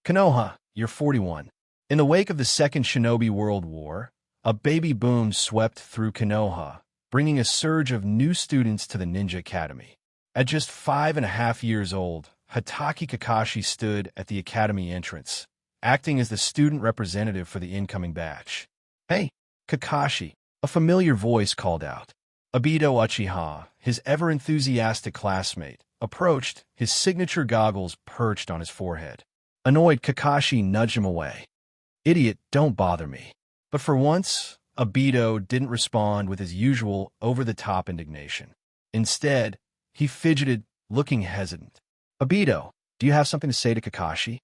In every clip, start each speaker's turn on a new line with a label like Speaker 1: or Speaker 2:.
Speaker 1: Konoha, you're 41. In the wake of the Second Shinobi World War, a baby boom swept through Konoha, bringing a surge of new students to the Ninja Academy. At just 5.5 years old, Hatake Kakashi stood at the academy entrance, acting as the student representative for the incoming batch. "Hey, Kakashi," a familiar voice called out. Obito Uchiha, his ever-enthusiastic classmate, approached, his signature goggles perched on his forehead. Annoyed, Kakashi nudged him away. "Idiot, don't bother me." But for once, Obito didn't respond with his usual over-the-top indignation. Instead, he fidgeted, looking hesitant. "Obito, do you have something to say to Kakashi?"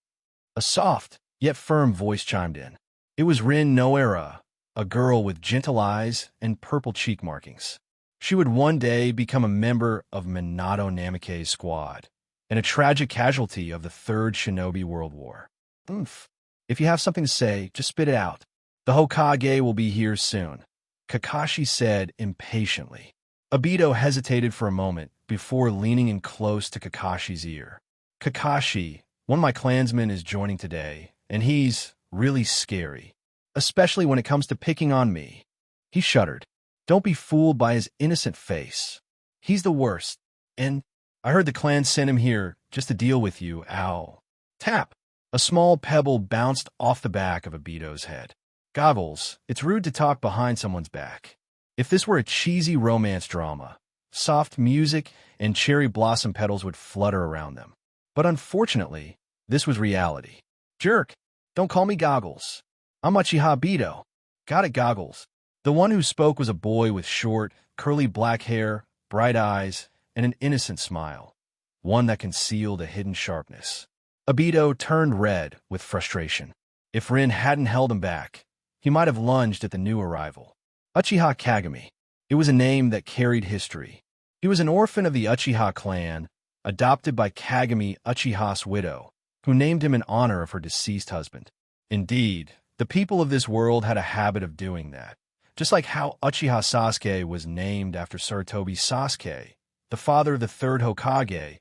Speaker 1: A soft, yet firm voice chimed in. It was Rin Noera, a girl with gentle eyes and purple cheek markings. She would one day become a member of Minato Namake's squad, and a tragic casualty of the Third Shinobi World War. If you have something to say, just spit it out. The Hokage will be here soon," Kakashi said impatiently. Obito hesitated for a moment before leaning in close to Kakashi's ear. "Kakashi, one of my clansmen is joining today, and he's really scary, especially when it comes to picking on me." He shuddered. "Don't be fooled by his innocent face. He's the worst, and I heard the clan sent him here just to deal with you, ow." Tap! A small pebble bounced off the back of Obito's head. "Goggles, it's rude to talk behind someone's back." If this were a cheesy romance drama, soft music and cherry blossom petals would flutter around them. But unfortunately, this was reality. "Jerk, don't call me Goggles. I'm Uchiha Obito." "Got it, Goggles." The one who spoke was a boy with short, curly black hair, bright eyes, and an innocent smile, one that concealed a hidden sharpness. Obito turned red with frustration. If Rin hadn't held him back, he might have lunged at the new arrival. Uchiha Kagami. It was a name that carried history. He was an orphan of the Uchiha clan, adopted by Kagami, Uchiha's widow, who named him in honor of her deceased husband. Indeed, the people of this world had a habit of doing that, just like how Uchiha Sasuke was named after Sarutobi Sasuke, the father of the Third Hokage,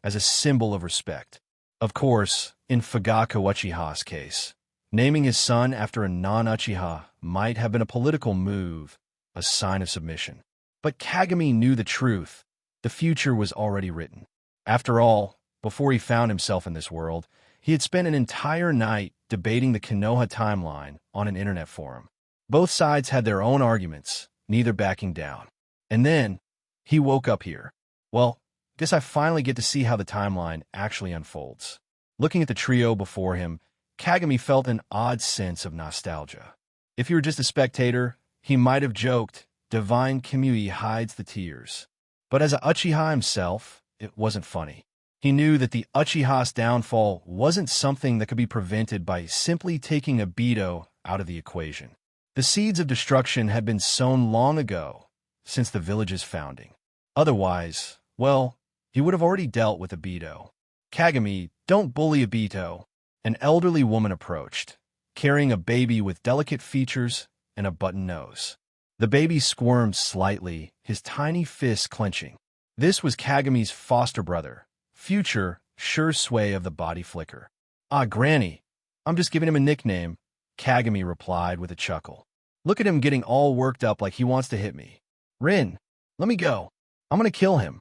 Speaker 1: as a symbol of respect. Of course, in Fugaku Uchiha's case, naming his son after a non-Uchiha might have been a political move, a sign of submission. But Kagami knew the truth. The future was already written. After all, before he found himself in this world, he had spent an entire night debating the Konoha timeline on an internet forum. Both sides had their own arguments, neither backing down. And then, he woke up here. Well, guess I finally get to see how the timeline actually unfolds. Looking at the trio before him, Kagami felt an odd sense of nostalgia. If he were just a spectator, he might have joked, "Divine Kamui hides the tears." But as a Uchiha himself, it wasn't funny. He knew that the Uchiha's downfall wasn't something that could be prevented by simply taking Obito out of the equation. The seeds of destruction had been sown long ago, since the village's founding. Otherwise, well, he would have already dealt with Obito. "Kagami, don't bully Obito." An elderly woman approached, carrying a baby with delicate features and a button nose. The baby squirmed slightly, his tiny fists clenching. This was Kagami's foster brother, future sure sway of the body flicker. "Ah, Granny, I'm just giving him a nickname," Kagami replied with a chuckle. "Look at him getting all worked up like he wants to hit me. Rin, let me go. I'm gonna kill him."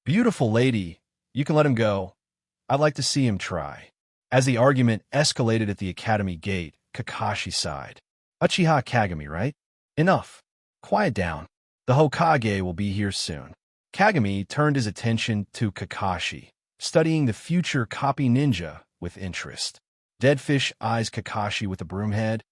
Speaker 1: "Beautiful lady, you can let him go. I'd like to see him try." As the argument escalated at the academy gate, Kakashi sighed. "Uchiha Kagami, right? Enough. Quiet down. The Hokage will be here soon." Kagami turned his attention to Kakashi, studying the future copy ninja with interest. Deadfish eyes Kakashi with a broom head.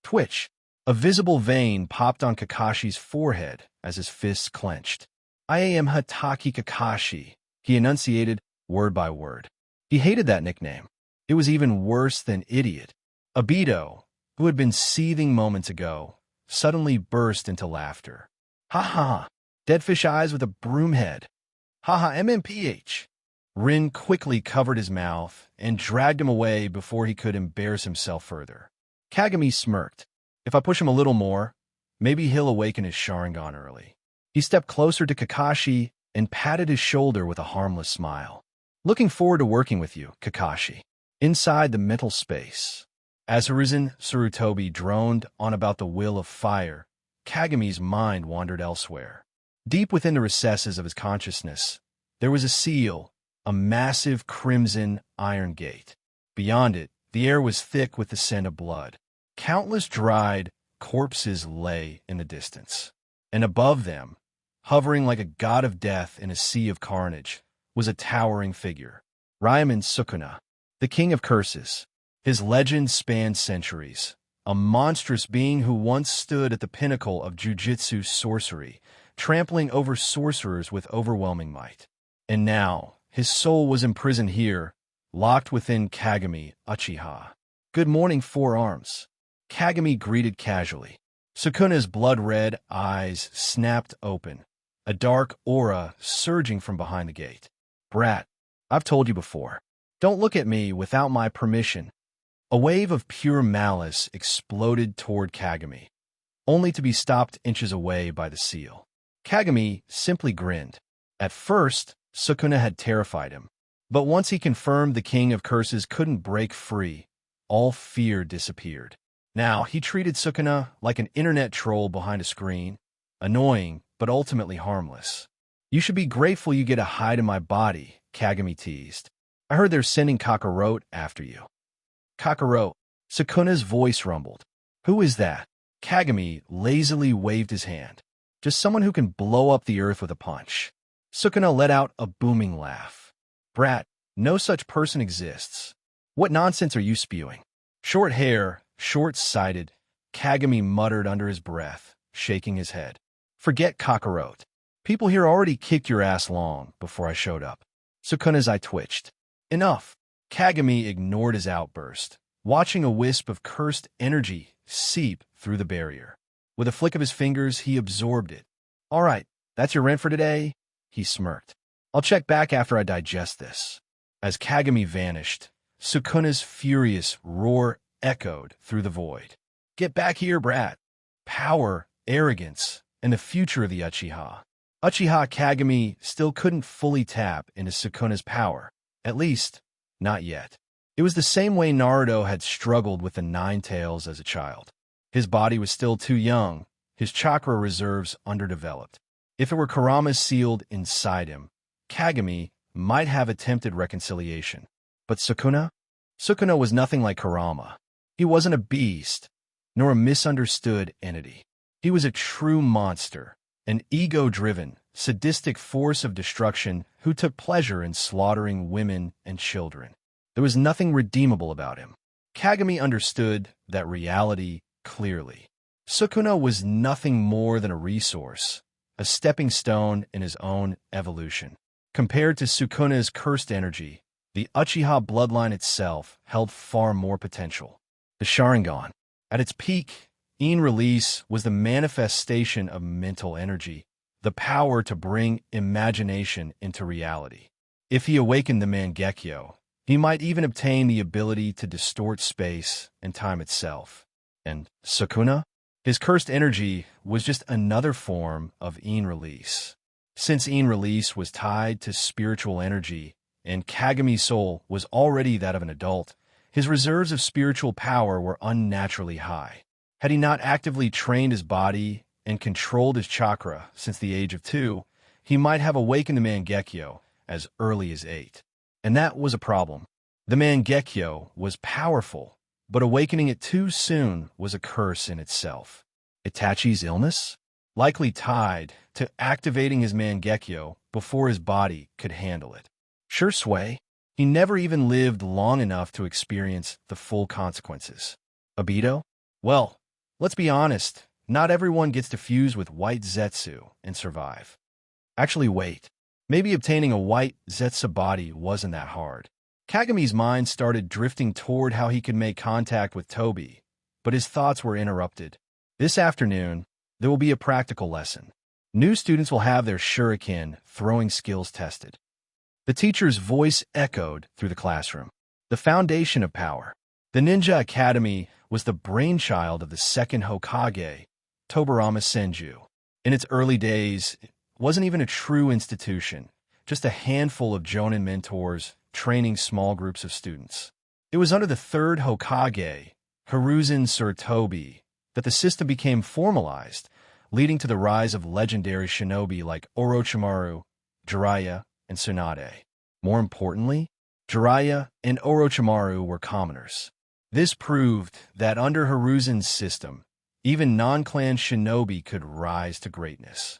Speaker 1: Twitch. A visible vein popped on Kakashi's forehead as his fists clenched. "I am Hatake Kakashi," he enunciated word by word. He hated that nickname. It was even worse than idiot. Obito, who had been seething moments ago, suddenly burst into laughter. "Ha ha! Deadfish eyes with a broom head. Ha ha, MMPH." Rin quickly covered his mouth and dragged him away before he could embarrass himself further. Kagami smirked. "If I push him a little more, maybe he'll awaken his Sharingan early." He stepped closer to Kakashi and patted his shoulder with a harmless smile. "Looking forward to working with you, Kakashi." Inside the mental space, as Arisen Sarutobi droned on about the will of fire, Kagami's mind wandered elsewhere. Deep within the recesses of his consciousness, there was a seal, a massive crimson iron gate. Beyond it, the air was thick with the scent of blood. Countless dried corpses lay in the distance. And above them, hovering like a god of death in a sea of carnage, was a towering figure. Rasengan Sukuna, the king of curses. His legend spanned centuries. A monstrous being who once stood at the pinnacle of jujitsu sorcery, trampling over sorcerers with overwhelming might. And now, his soul was imprisoned here, locked within Kagami Uchiha. "Good morning, Four Arms," Kagami greeted casually. Sukuna's blood-red eyes snapped open, a dark aura surging from behind the gate. "Brat, I've told you before. Don't look at me without my permission." A wave of pure malice exploded toward Kagami, only to be stopped inches away by the seal. Kagami simply grinned. At first, Sukuna had terrified him, but once he confirmed the king of curses couldn't break free, all fear disappeared. Now, he treated Sukuna like an internet troll behind a screen, annoying but ultimately harmless. "You should be grateful you get a hide in my body," Kagami teased. "I heard they're sending Kakarote after you." "Kakarote?" Sukuna's voice rumbled. "Who is that?" Kagami lazily waved his hand. "Just someone who can blow up the earth with a punch." Sukuna let out a booming laugh. "Brat, no such person exists. What nonsense are you spewing?" "Short hair, short-sighted," Kagami muttered under his breath, shaking his head. "Forget Kakarote. People here already kicked your ass long before I showed up." Sukuna's eye twitched. "Enough." Kagami ignored his outburst, watching a wisp of cursed energy seep through the barrier. With a flick of his fingers, he absorbed it. "All right, that's your rent for today," he smirked. "I'll check back after I digest this." As Kagami vanished, Sukuna's furious roar echoed through the void. "Get back here, brat!" Power, arrogance, and the future of the Uchiha. Uchiha Kagami still couldn't fully tap into Sukuna's power, at least, not yet. It was the same way Naruto had struggled with the Nine Tails as a child. His body was still too young, his chakra reserves underdeveloped. If it were Kurama sealed inside him, Kagami might have attempted reconciliation. But Sukuna? Sukuna was nothing like Kurama. He wasn't a beast, nor a misunderstood entity. He was a true monster, an ego-driven, sadistic force of destruction who took pleasure in slaughtering women and children. There was nothing redeemable about him. Kagami understood that reality clearly. Sukuna was nothing more than a resource, a stepping stone in his own evolution. Compared to Sukuna's cursed energy, the Uchiha bloodline itself held far more potential. The Sharingan. At its peak, in release was the manifestation of mental energy, the power to bring imagination into reality. If he awakened the Mangekyō, he might even obtain the ability to distort space and time itself. And Sukuna? His cursed energy was just another form of in release. Since in release was tied to spiritual energy, and Kagami's soul was already that of an adult, his reserves of spiritual power were unnaturally high. Had he not actively trained his body and controlled his chakra since the age of 2, he might have awakened the Mangekyō as early as 8. And that was a problem. The Mangekyō was powerful, but awakening it too soon was a curse in itself. Itachi's illness? Likely tied to activating his Mangekyō before his body could handle it. Sure sway, he never even lived long enough to experience the full consequences. Obito? Well, let's be honest, not everyone gets to fuse with white Zetsu and survive. Actually, wait. Maybe obtaining a white Zetsu body wasn't that hard. Kagami's mind started drifting toward how he could make contact with Tobi, but his thoughts were interrupted. This afternoon, there will be a practical lesson. New students will have their shuriken throwing skills tested. The teacher's voice echoed through the classroom. The foundation of power. The Ninja Academy was the brainchild of the second Hokage, Tobirama Senju. In its early days, it wasn't even a true institution, just a handful of jonin mentors training small groups of students. It was under the Third Hokage, Hiruzen Sarutobi, that the system became formalized, leading to the rise of legendary shinobi like Orochimaru, Jiraiya, and Tsunade. More importantly, Jiraiya and Orochimaru were commoners. This proved that under Hiruzen's system, even non-clan shinobi could rise to greatness.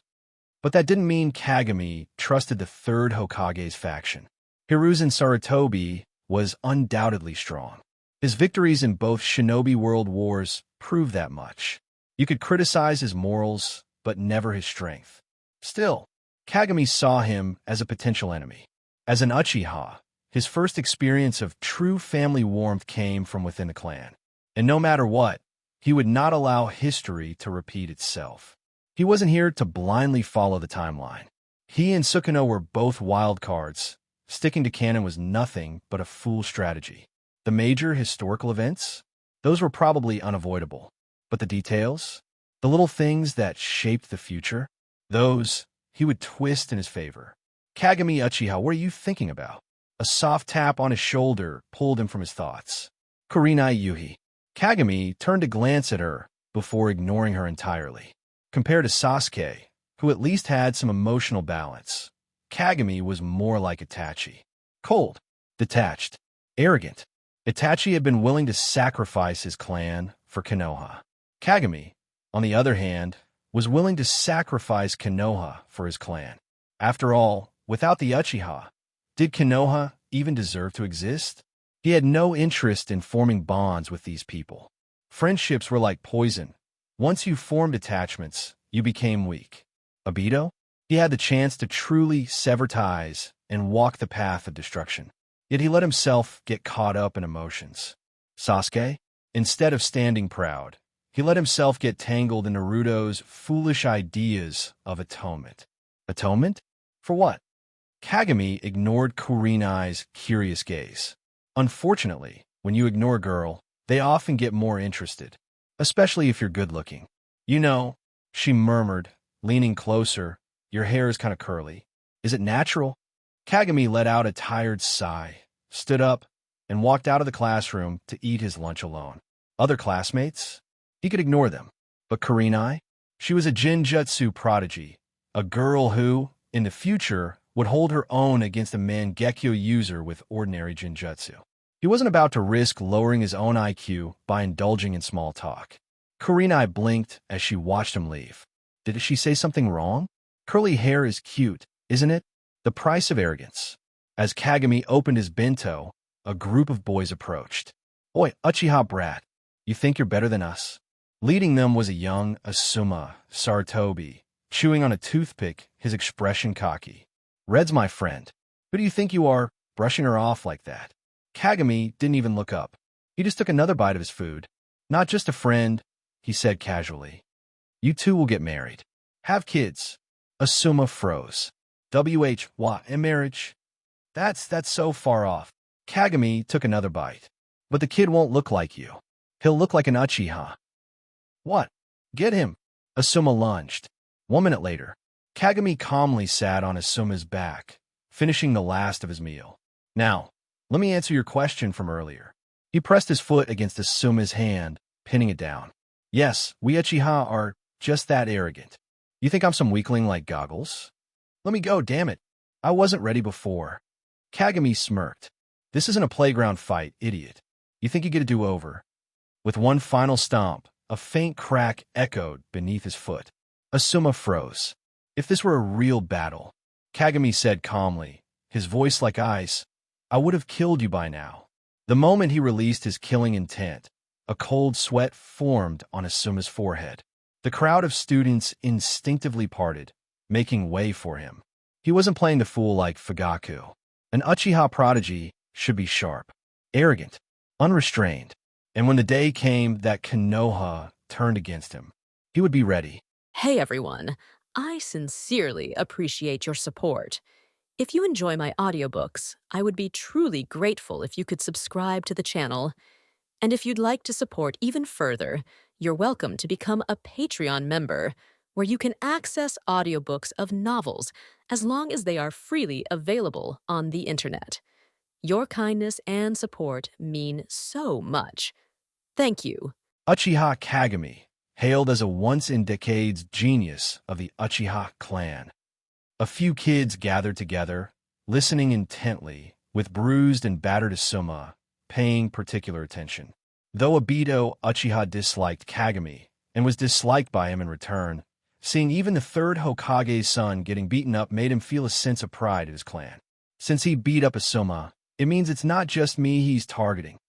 Speaker 1: But that didn't mean Kagami trusted the Third Hokage's faction. Hiruzen Sarutobi was undoubtedly strong. His victories in both shinobi world wars proved that much. You could criticize his morals, but never his strength. Still, Kagami saw him as a potential enemy. As an Uchiha, his first experience of true family warmth came from within the clan. And no matter what, he would not allow history to repeat itself. He wasn't here to blindly follow the timeline. He and Sukuna were both wild cards. Sticking to canon was nothing but a fool strategy. The major historical events? Those were probably unavoidable. But the details? The little things that shaped the future? Those he would twist in his favor. Kagami Uchiha, what are you thinking about? A soft tap on his shoulder pulled him from his thoughts. Kurenai Yuhi. Kagami turned to glance at her before ignoring her entirely. Compared to Sasuke, who at least had some emotional balance, Kagami was more like Itachi. Cold, detached, arrogant. Itachi had been willing to sacrifice his clan for Konoha. Kagami, on the other hand, was willing to sacrifice Konoha for his clan. After all, without the Uchiha, did Konoha even deserve to exist? He had no interest in forming bonds with these people. Friendships were like poison. Once you formed attachments, you became weak. Obito? He had the chance to truly sever ties and walk the path of destruction. Yet he let himself get caught up in emotions. Sasuke? Instead of standing proud, he let himself get tangled in Naruto's foolish ideas of atonement. Atonement? For what? Kagami ignored Kurenai's curious gaze. Unfortunately, when you ignore a girl, they often get more interested, especially if you're good-looking. You know, she murmured, leaning closer, your hair is kind of curly. Is it natural? Kagami let out a tired sigh, stood up, and walked out of the classroom to eat his lunch alone. Other classmates? He could ignore them. But Kurenai? She was a Jinjutsu prodigy, a girl who, in the future, would hold her own against a Mangekyō user with ordinary Jinjutsu. He wasn't about to risk lowering his own IQ by indulging in small talk. Kurenai blinked as she watched him leave. Did she say something wrong? Curly hair is cute, isn't it? The price of arrogance. As Kagami opened his bento, a group of boys approached. Oi, Uchiha brat, you think you're better than us? Leading them was a young Asuma Sarutobi, chewing on a toothpick, his expression cocky. Red's my friend. Who do you think you are, brushing her off like that? Kagami didn't even look up. He just took another bite of his food. Not just a friend, he said casually. You two will get married. Have kids. Asuma froze. What, in marriage? That's so far off. Kagami took another bite. But the kid won't look like you. He'll look like an Uchiha. What? Get him. Asuma lunged. 1 minute later, Kagami calmly sat on Asuma's back, finishing the last of his meal. Now, let me answer your question from earlier. He pressed his foot against Asuma's hand, pinning it down. Yes, we Uchiha are just that arrogant. You think I'm some weakling like Goggles? Let me go, damn it. I wasn't ready before. Kagami smirked. This isn't a playground fight, idiot. You think you get a do-over? With one final stomp, a faint crack echoed beneath his foot. Asuma froze. If this were a real battle, Kagami said calmly, his voice like ice, I would have killed you by now. The moment he released his killing intent, a cold sweat formed on Asuma's forehead. The crowd of students instinctively parted, making way for him. He wasn't playing the fool like Fugaku. An Uchiha prodigy should be sharp, arrogant, unrestrained, and when the day came that Konoha turned against him, he would be ready.
Speaker 2: Hey everyone, I sincerely appreciate your support. If you enjoy my audiobooks, I would be truly grateful if you could subscribe to the channel. And if you'd like to support even further, you're welcome to become a Patreon member, where you can access audiobooks of novels as long as they are freely available on the internet. Your kindness and support mean so much. Thank you.
Speaker 1: Uchiha Kagami, hailed as a once-in-decades genius of the Uchiha clan. A few kids gathered together, listening intently, with bruised and battered Asuma paying particular attention. Though Obito Uchiha disliked Kagami and was disliked by him in return, seeing even the third Hokage's son getting beaten up made him feel a sense of pride in his clan. Since he beat up Asuma, it means it's not just me he's targeting.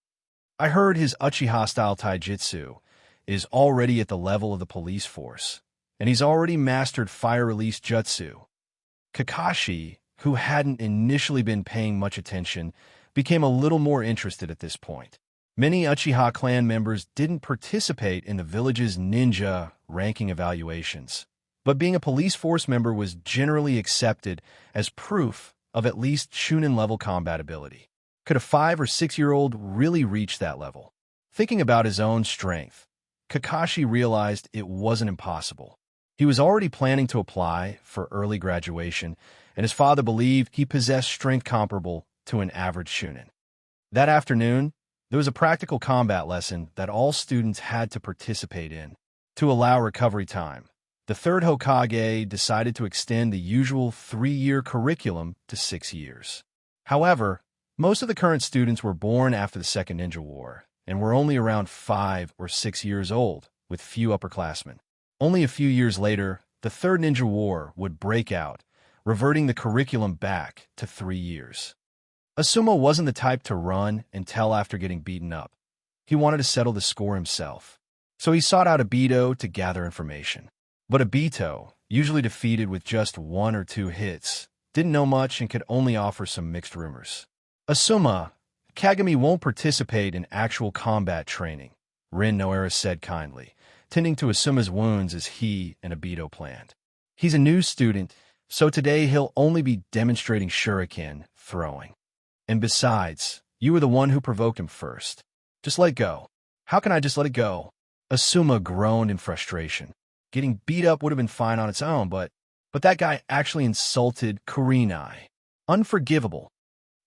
Speaker 1: I heard his Uchiha-style taijutsu is already at the level of the police force, and he's already mastered fire-release jutsu. Kakashi, who hadn't initially been paying much attention, became a little more interested at this point. Many Uchiha clan members didn't participate in the village's ninja ranking evaluations, but being a police force member was generally accepted as proof of at least Chunin-level combat ability. Could a 5- or 6-year-old really reach that level? Thinking about his own strength, Kakashi realized it wasn't impossible. He was already planning to apply for early graduation, and his father believed he possessed strength comparable to an average Chunin. That afternoon, there was a practical combat lesson that all students had to participate in. To allow recovery time, the Third Hokage decided to extend the usual 3-year curriculum to 6 years. However, most of the current students were born after the Second Ninja War and were only around 5 or 6 years old, with few upperclassmen. Only a few years later, the Third Ninja War would break out, reverting the curriculum back to 3 years. Asuma wasn't the type to run and tell after getting beaten up. He wanted to settle the score himself. So he sought out Obito to gather information. But Obito, usually defeated with just 1 or 2 hits, didn't know much and could only offer some mixed rumors. Asuma, Kagami won't participate in actual combat training, Rin Noera said kindly, tending to Asuma's wounds as he and Obito planned. He's a new student, so today he'll only be demonstrating shuriken throwing. And besides, you were the one who provoked him first. Just let go. How can I just let it go? Asuma groaned in frustration. Getting beat up would have been fine on its own, but that guy actually insulted Kurenai. Unforgivable.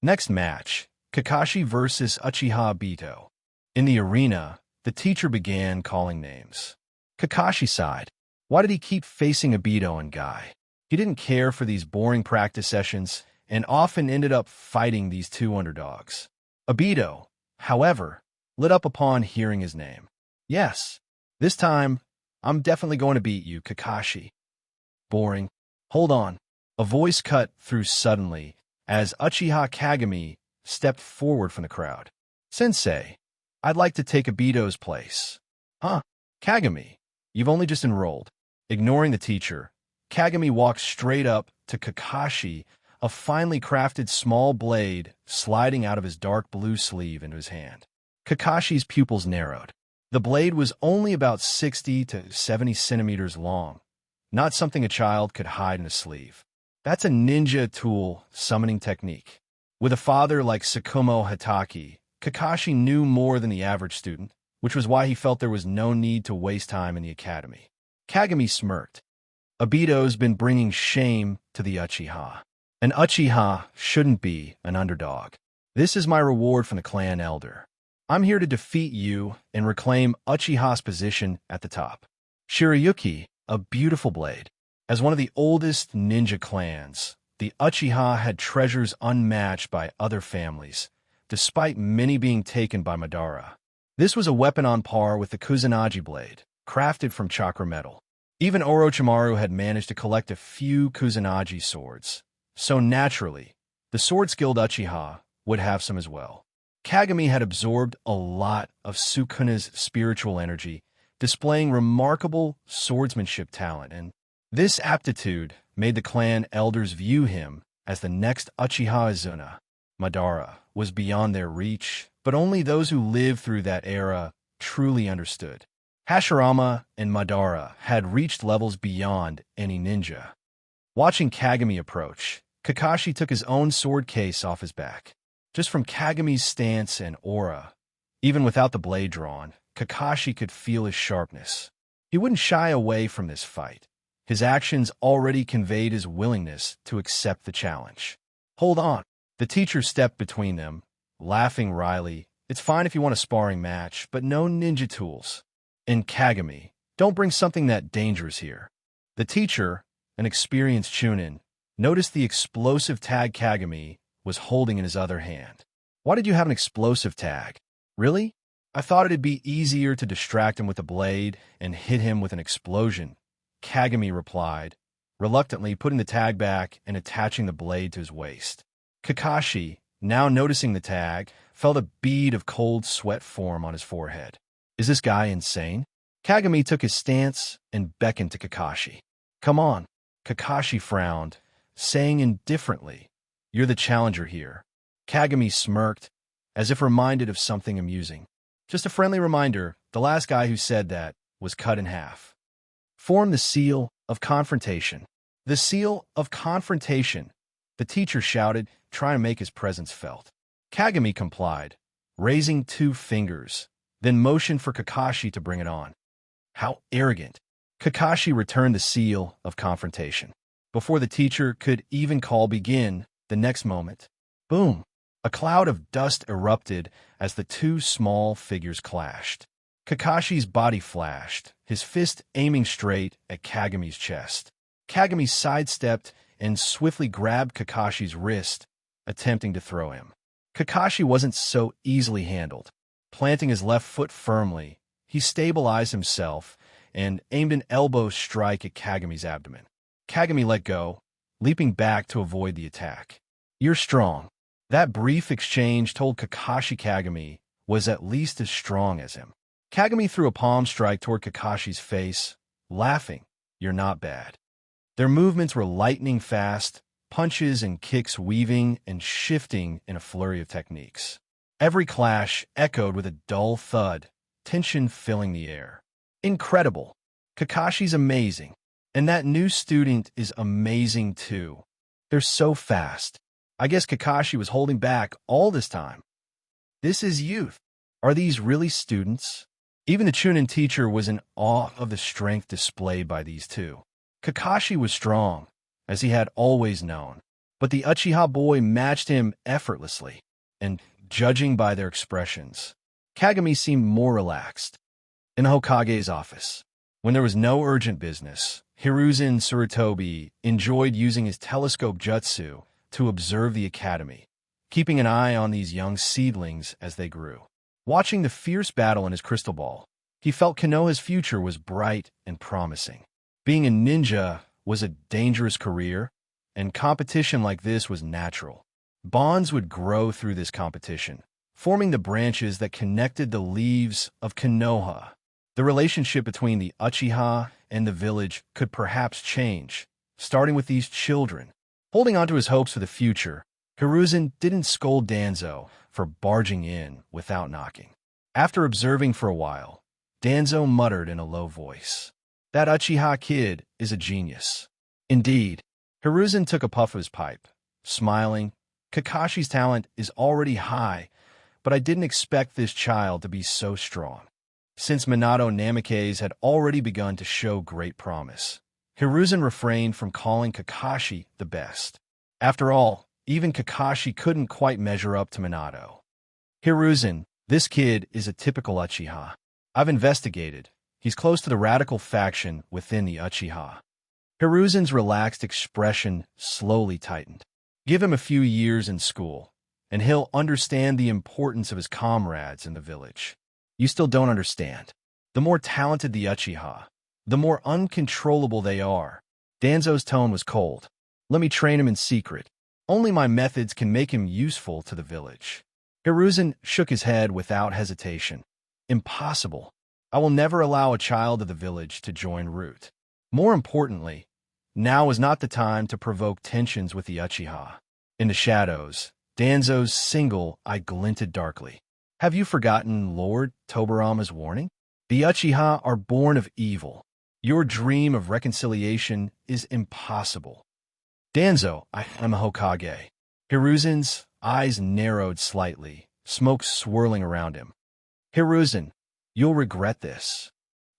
Speaker 1: Next match, Kakashi versus Uchiha Obito. In the arena, the teacher began calling names. Kakashi sighed. Why did he keep facing Obito and Guy? He didn't care for these boring practice sessions and often ended up fighting these two underdogs. Obito, however, lit up upon hearing his name. Yes, this time, I'm definitely going to beat you, Kakashi. Boring. Hold on. A voice cut through suddenly as Uchiha Kagami stepped forward from the crowd. Sensei, I'd like to take Obito's place. Huh? Kagami, you've only just enrolled. Ignoring the teacher, Kagami walked straight up to Kakashi, a finely crafted small blade sliding out of his dark blue sleeve into his hand. Kakashi's pupils narrowed. The blade was only about 60 to 70 centimeters long, not something a child could hide in a sleeve. That's a ninja tool summoning technique. With a father like Sakumo Hatake, Kakashi knew more than the average student, which was why he felt there was no need to waste time in the academy. Kagami smirked. Obito's been bringing shame to the Uchiha. An Uchiha shouldn't be an underdog. This is my reward from the clan elder. I'm here to defeat you and reclaim Uchiha's position at the top. Shirayuki, a beautiful blade. As one of the oldest ninja clans, the Uchiha had treasures unmatched by other families, despite many being taken by Madara. This was a weapon on par with the Kusanagi blade, crafted from chakra metal. Even Orochimaru had managed to collect a few Kusanagi swords, so naturally, the sword-skilled Uchiha would have some as well. Kagami had absorbed a lot of Sukuna's spiritual energy, displaying remarkable swordsmanship talent, and this aptitude made the clan elders view him as the next Uchiha Izuna. Madara was beyond their reach, but only those who lived through that era truly understood. Hashirama and Madara had reached levels beyond any ninja. Watching Kagami approach, Kakashi took his own sword case off his back. Just from Kagami's stance and aura, even without the blade drawn, Kakashi could feel his sharpness. He wouldn't shy away from this fight. His actions already conveyed his willingness to accept the challenge. Hold on. The teacher stepped between them, laughing wryly. It's fine if you want a sparring match, but no ninja tools. And Kagami, don't bring something that dangerous here. The teacher, an experienced chunin, noticed the explosive tag Kagami was holding in his other hand. Why did you have an explosive tag? Really? I thought it'd be easier to distract him with a blade and hit him with an explosion, Kagami replied, reluctantly putting the tag back and attaching the blade to his waist. Kakashi, now noticing the tag, felt a bead of cold sweat form on his forehead. Is this guy insane? Kagami took his stance and beckoned to Kakashi. Come on. Kakashi frowned, saying indifferently, You're the challenger here. Kagami smirked, as if reminded of something amusing. Just a friendly reminder, the last guy who said that was cut in half. Form the seal of confrontation. The seal of confrontation, the teacher shouted, trying to make his presence felt. Kagami complied, raising 2 fingers, then motioned for Kakashi to bring it on. How arrogant. Kakashi returned the seal of confrontation. Before the teacher could even call begin, the next moment, boom, a cloud of dust erupted as the 2 small figures clashed. Kakashi's body flashed, his fist aiming straight at Kagami's chest. Kagami sidestepped and swiftly grabbed Kakashi's wrist, attempting to throw him. Kakashi wasn't so easily handled. Planting his left foot firmly, he stabilized himself and aimed an elbow strike at Kagami's abdomen. Kagami let go, leaping back to avoid the attack. You're strong. That brief exchange told Kakashi Kagami was at least as strong as him. Kagami threw a palm strike toward Kakashi's face, laughing. You're not bad. Their movements were lightning fast, punches and kicks weaving and shifting in a flurry of techniques. Every clash echoed with a dull thud, tension filling the air. Incredible. Kakashi's amazing. And that new student is amazing too. They're so fast. I guess Kakashi was holding back all this time. This is youth. Are these really students? Even the Chunin teacher was in awe of the strength displayed by these two. Kakashi was strong, as he had always known, but the Uchiha boy matched him effortlessly, and judging by their expressions, Kagami seemed more relaxed. In the Hokage's office, when there was no urgent business, Hiruzen Tsurutobi enjoyed using his telescope jutsu to observe the academy, keeping an eye on these young seedlings as they grew. Watching the fierce battle in his crystal ball, he felt Konoha's future was bright and promising. Being a ninja was a dangerous career, and competition like this was natural. Bonds would grow through this competition, forming the branches that connected the leaves of Konoha. The relationship between the Uchiha and the village could perhaps change, starting with these children. Holding on to his hopes for the future, Hiruzen didn't scold Danzo for barging in without knocking. After observing for a while, Danzo muttered in a low voice, That Uchiha kid is a genius. Indeed, Hiruzen took a puff of his pipe, smiling. Kakashi's talent is already high, but I didn't expect this child to be so strong. Since Minato Namikaze had already begun to show great promise, Hiruzen refrained from calling Kakashi the best. After all, even Kakashi couldn't quite measure up to Minato. Hiruzen, this kid is a typical Uchiha. I've investigated. He's close to the radical faction within the Uchiha. Hiruzen's relaxed expression slowly tightened. Give him a few years in school, and he'll understand the importance of his comrades in the village. You still don't understand. The more talented the Uchiha, the more uncontrollable they are. Danzo's tone was cold. Let me train him in secret. Only my methods can make him useful to the village. Hiruzen shook his head without hesitation. Impossible. I will never allow a child of the village to join Root. More importantly, now is not the time to provoke tensions with the Uchiha. In the shadows, Danzo's single eye glinted darkly. Have you forgotten Lord Tobarama's warning? The Uchiha are born of evil. Your dream of reconciliation is impossible. Danzo, I am a Hokage. Hiruzen's eyes narrowed slightly, smoke swirling around him. Hiruzen, you'll regret this.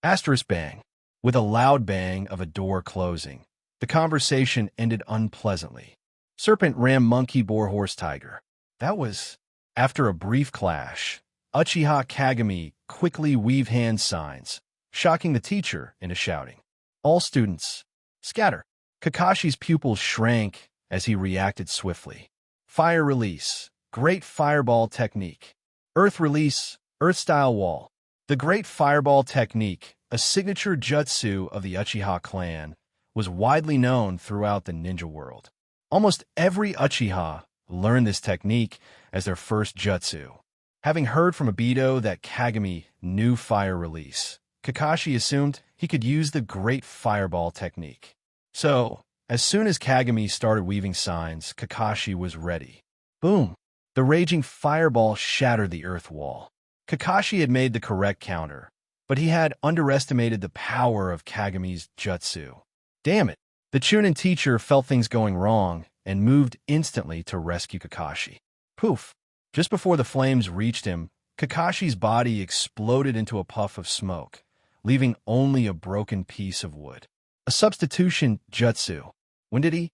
Speaker 1: Asterisk bang. With a loud bang of a door closing, the conversation ended unpleasantly. serpent, ram, monkey, boar, horse, tiger. That was... After a brief clash, Uchiha Kagami quickly weave hand signs, shocking the teacher into shouting. All students, scatter. Kakashi's pupils shrank as he reacted swiftly. Fire release, great fireball technique. Earth release, earth-style wall. The great fireball technique, a signature jutsu of the Uchiha clan, was widely known throughout the ninja world. Almost every Uchiha learned this technique as their first jutsu. Having heard from Obito that Kagami knew fire release, Kakashi assumed he could use the great fireball technique. So, as soon as Kagami started weaving signs, Kakashi was ready. Boom! The raging fireball shattered the earth wall. Kakashi had made the correct counter, but he had underestimated the power of Kagami's jutsu. Damn it! The Chunin teacher felt things going wrong and moved instantly to rescue Kakashi. Poof! Just before the flames reached him, Kakashi's body exploded into a puff of smoke, leaving only a broken piece of wood. A substitution jutsu. When did he?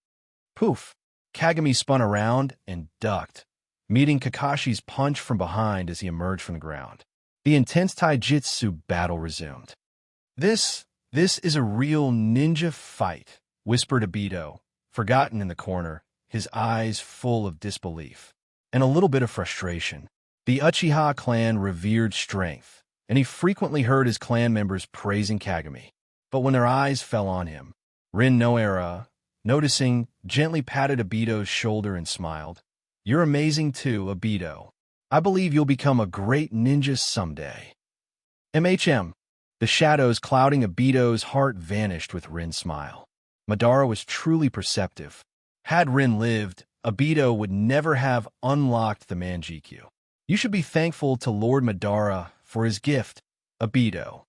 Speaker 1: Poof! Kagami spun around and ducked, meeting Kakashi's punch from behind as he emerged from the ground. The intense taijutsu battle resumed. This is a real ninja fight, whispered Obito, forgotten in the corner, his eyes full of disbelief and a little bit of frustration. The Uchiha clan revered strength, and he frequently heard his clan members praising Kagami. But when their eyes fell on him, Rin Noera, noticing, gently patted Obito's shoulder and smiled. You're amazing too, Obito. I believe you'll become a great ninja someday. MHM. The shadows clouding Obito's heart vanished with Rin's smile. Madara was truly perceptive. Had Rin lived, Obito would never have unlocked the Mangekyō. You should be thankful to Lord Madara for his gift, Obito.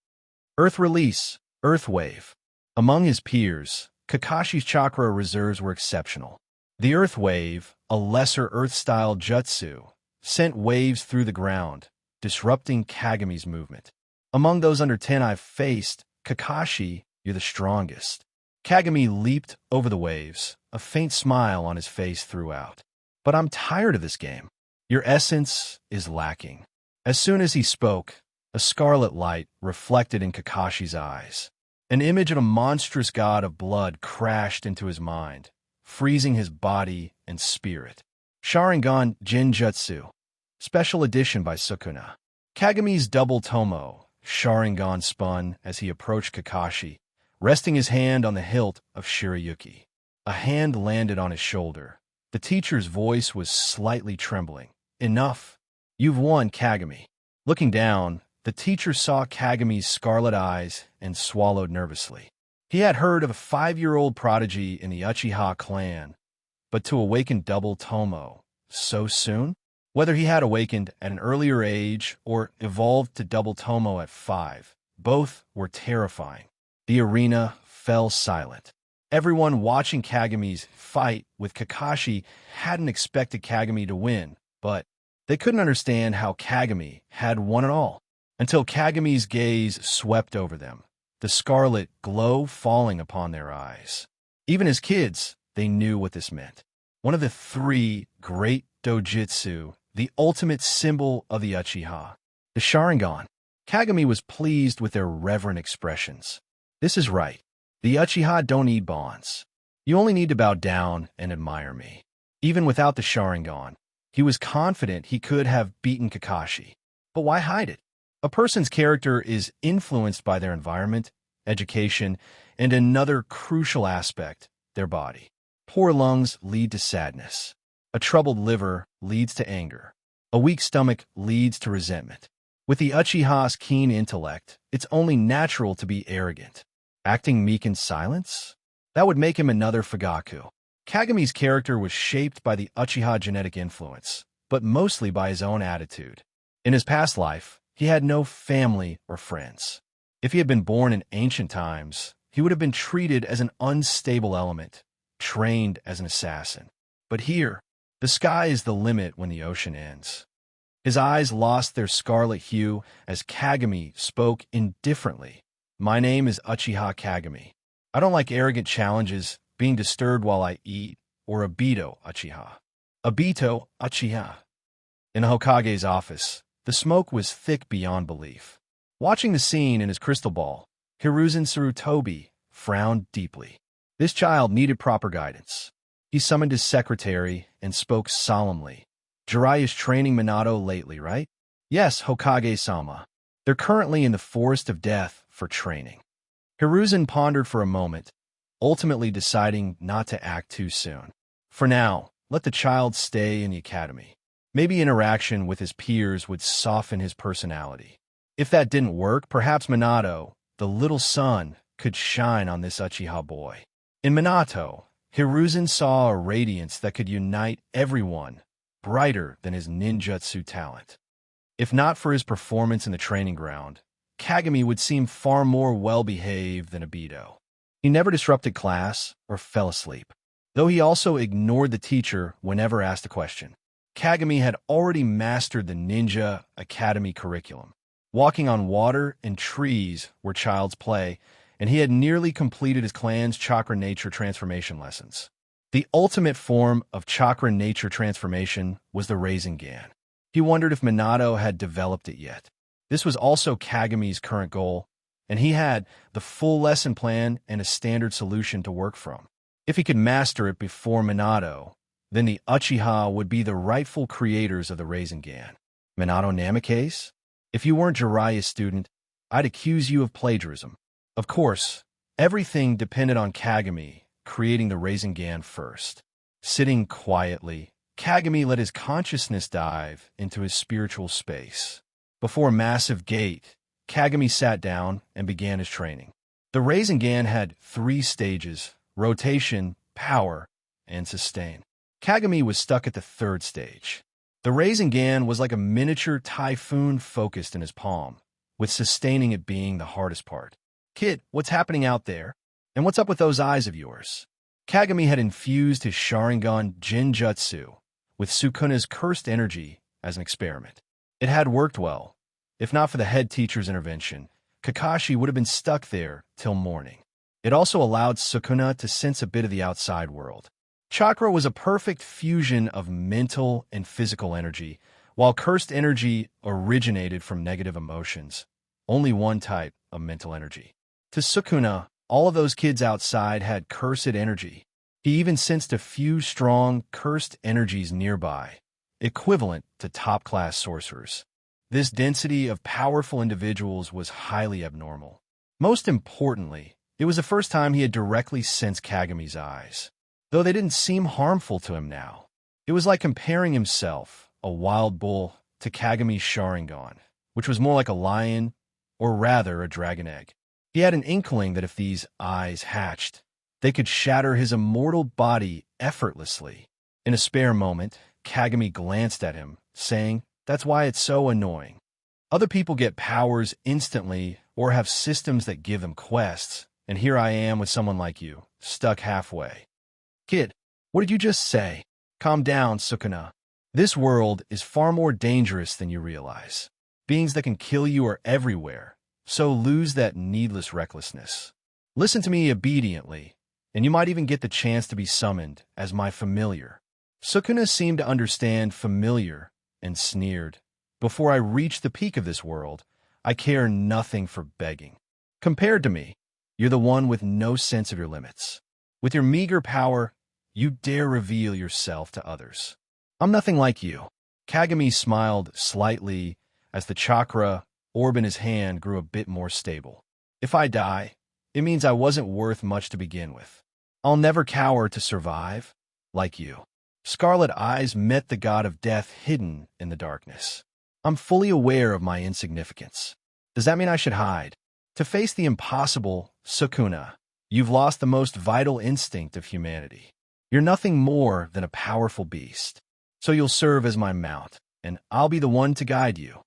Speaker 1: Earth release, earth wave. Among his peers, Kakashi's chakra reserves were exceptional. The earth wave, a lesser earth-style jutsu, sent waves through the ground, disrupting Kagami's movement. Among those under 10 I've faced, Kakashi, you're the strongest. Kagami leaped over the waves, a faint smile on his face throughout. But I'm tired of this game. Your essence is lacking. As soon as he spoke, a scarlet light reflected in Kakashi's eyes. An image of a monstrous god of blood crashed into his mind, freezing his body and spirit. Sharingan Genjutsu, Special Edition by Sukuna. Kagami's double tomo, Sharingan spun as he approached Kakashi, resting his hand on the hilt of Shirayuki. A hand landed on his shoulder. The teacher's voice was slightly trembling. Enough. You've won, Kagami. Looking down, the teacher saw Kagami's scarlet eyes and swallowed nervously. He had heard of a 5-year-old prodigy in the Uchiha clan, but to awaken double tomo so soon? Whether he had awakened at an earlier age or evolved to double tomo at 5, both were terrifying. The arena fell silent. Everyone watching Kagami's fight with Kakashi hadn't expected Kagami to win, but they couldn't understand how Kagami had won at all, until Kagami's gaze swept over them, the scarlet glow falling upon their eyes. Even as kids, they knew what this meant. One of the 3 great dojutsu, the ultimate symbol of the Uchiha, the Sharingan. Kagami was pleased with their reverent expressions. This is right. The Uchiha don't need bonds. You only need to bow down and admire me. Even without the Sharingan, he was confident he could have beaten Kakashi. But why hide it? A person's character is influenced by their environment, education, and another crucial aspect, their body. Poor lungs lead to sadness. A troubled liver leads to anger. A weak stomach leads to resentment. With the Uchiha's keen intellect, it's only natural to be arrogant. Acting meek in silence? That would make him another Fugaku. Kagami's character was shaped by the Uchiha genetic influence, but mostly by his own attitude. In his past life, he had no family or friends. If he had been born in ancient times, he would have been treated as an unstable element, trained as an assassin. But here, the sky is the limit when the ocean ends. His eyes lost their scarlet hue as Kagami spoke indifferently. My name is Uchiha Kagami. I don't like arrogant challenges, being disturbed while I eat, or Obito Uchiha. Obito Uchiha. In the Hokage's office, the smoke was thick beyond belief. Watching the scene in his crystal ball, Hiruzen Sarutobi frowned deeply. This child needed proper guidance. He summoned his secretary and spoke solemnly. Jiraiya's training Minato lately, right? Yes, Hokage-sama. They're currently in the Forest of Death for training. Hiruzen pondered for a moment, ultimately deciding not to act too soon. For now, let the child stay in the academy. Maybe interaction with his peers would soften his personality. If that didn't work, perhaps Minato, the little son, could shine on this Uchiha boy. In Minato, Hiruzen saw a radiance that could unite everyone, brighter than his ninjutsu talent. If not for his performance in the training ground, Kagami would seem far more well-behaved than Obito. He never disrupted class or fell asleep, though he also ignored the teacher whenever asked a question. Kagami had already mastered the Ninja Academy curriculum. Walking on water and trees were child's play, and he had nearly completed his clan's chakra nature transformation lessons. The ultimate form of chakra nature transformation was the Rasengan. He wondered if Minato had developed it yet. This was also Kagami's current goal, and he had the full lesson plan and a standard solution to work from. If he could master it before Minato, then the Uchiha would be the rightful creators of the Rasengan. Minato Namikaze? If you weren't Jiraiya's student, I'd accuse you of plagiarism. Of course, everything depended on Kagami creating the Rasengan first. Sitting quietly, Kagami let his consciousness dive into his spiritual space. Before a massive gate, Kagami sat down and began his training. The Rasengan had 3 stages: rotation, power, and sustain. Kagami was stuck at the 3rd stage. The Rasengan was like a miniature typhoon focused in his palm, with sustaining it being the hardest part. Kid, what's happening out there? And what's up with those eyes of yours? Kagami had infused his Sharingan Jinjutsu with Sukuna's cursed energy as an experiment. It had worked well. If not for the head teacher's intervention, Kakashi would have been stuck there till morning. It also allowed Sukuna to sense a bit of the outside world. Chakra was a perfect fusion of mental and physical energy, while cursed energy originated from negative emotions. Only one type of mental energy. To Sukuna, all of those kids outside had cursed energy. He even sensed a few strong, cursed energies nearby, equivalent to top-class sorcerers. This density of powerful individuals was highly abnormal. Most importantly, it was the first time he had directly sensed Kagami's eyes, though they didn't seem harmful to him now. It was like comparing himself, a wild bull, to Kagami's Sharingan, which was more like a lion, or rather a dragon egg. He had an inkling that if these eyes hatched, they could shatter his immortal body effortlessly. In a spare moment, Kagami glanced at him, saying, "That's why it's so annoying. Other people get powers instantly or have systems that give them quests, and here I am with someone like you, stuck halfway." Kid, what did you just say? Calm down, Sukuna. This world is far more dangerous than you realize. Beings that can kill you are everywhere, so lose that needless recklessness. Listen to me obediently, and you might even get the chance to be summoned as my familiar. Sukuna seemed to understand familiar and sneered. Before I reach the peak of this world, I care nothing for begging. Compared to me, you're the one with no sense of your limits. With your meager power, you dare reveal yourself to others. I'm nothing like you. Kagami smiled slightly as the chakra orb in his hand grew a bit more stable. If I die, it means I wasn't worth much to begin with. I'll never cower to survive, like you. Scarlet eyes met the god of death hidden in the darkness. I'm fully aware of my insignificance. Does that mean I should hide? To face the impossible, Sukuna, you've lost the most vital instinct of humanity. You're nothing more than a powerful beast. So you'll serve as my mount, and I'll be the one to guide you.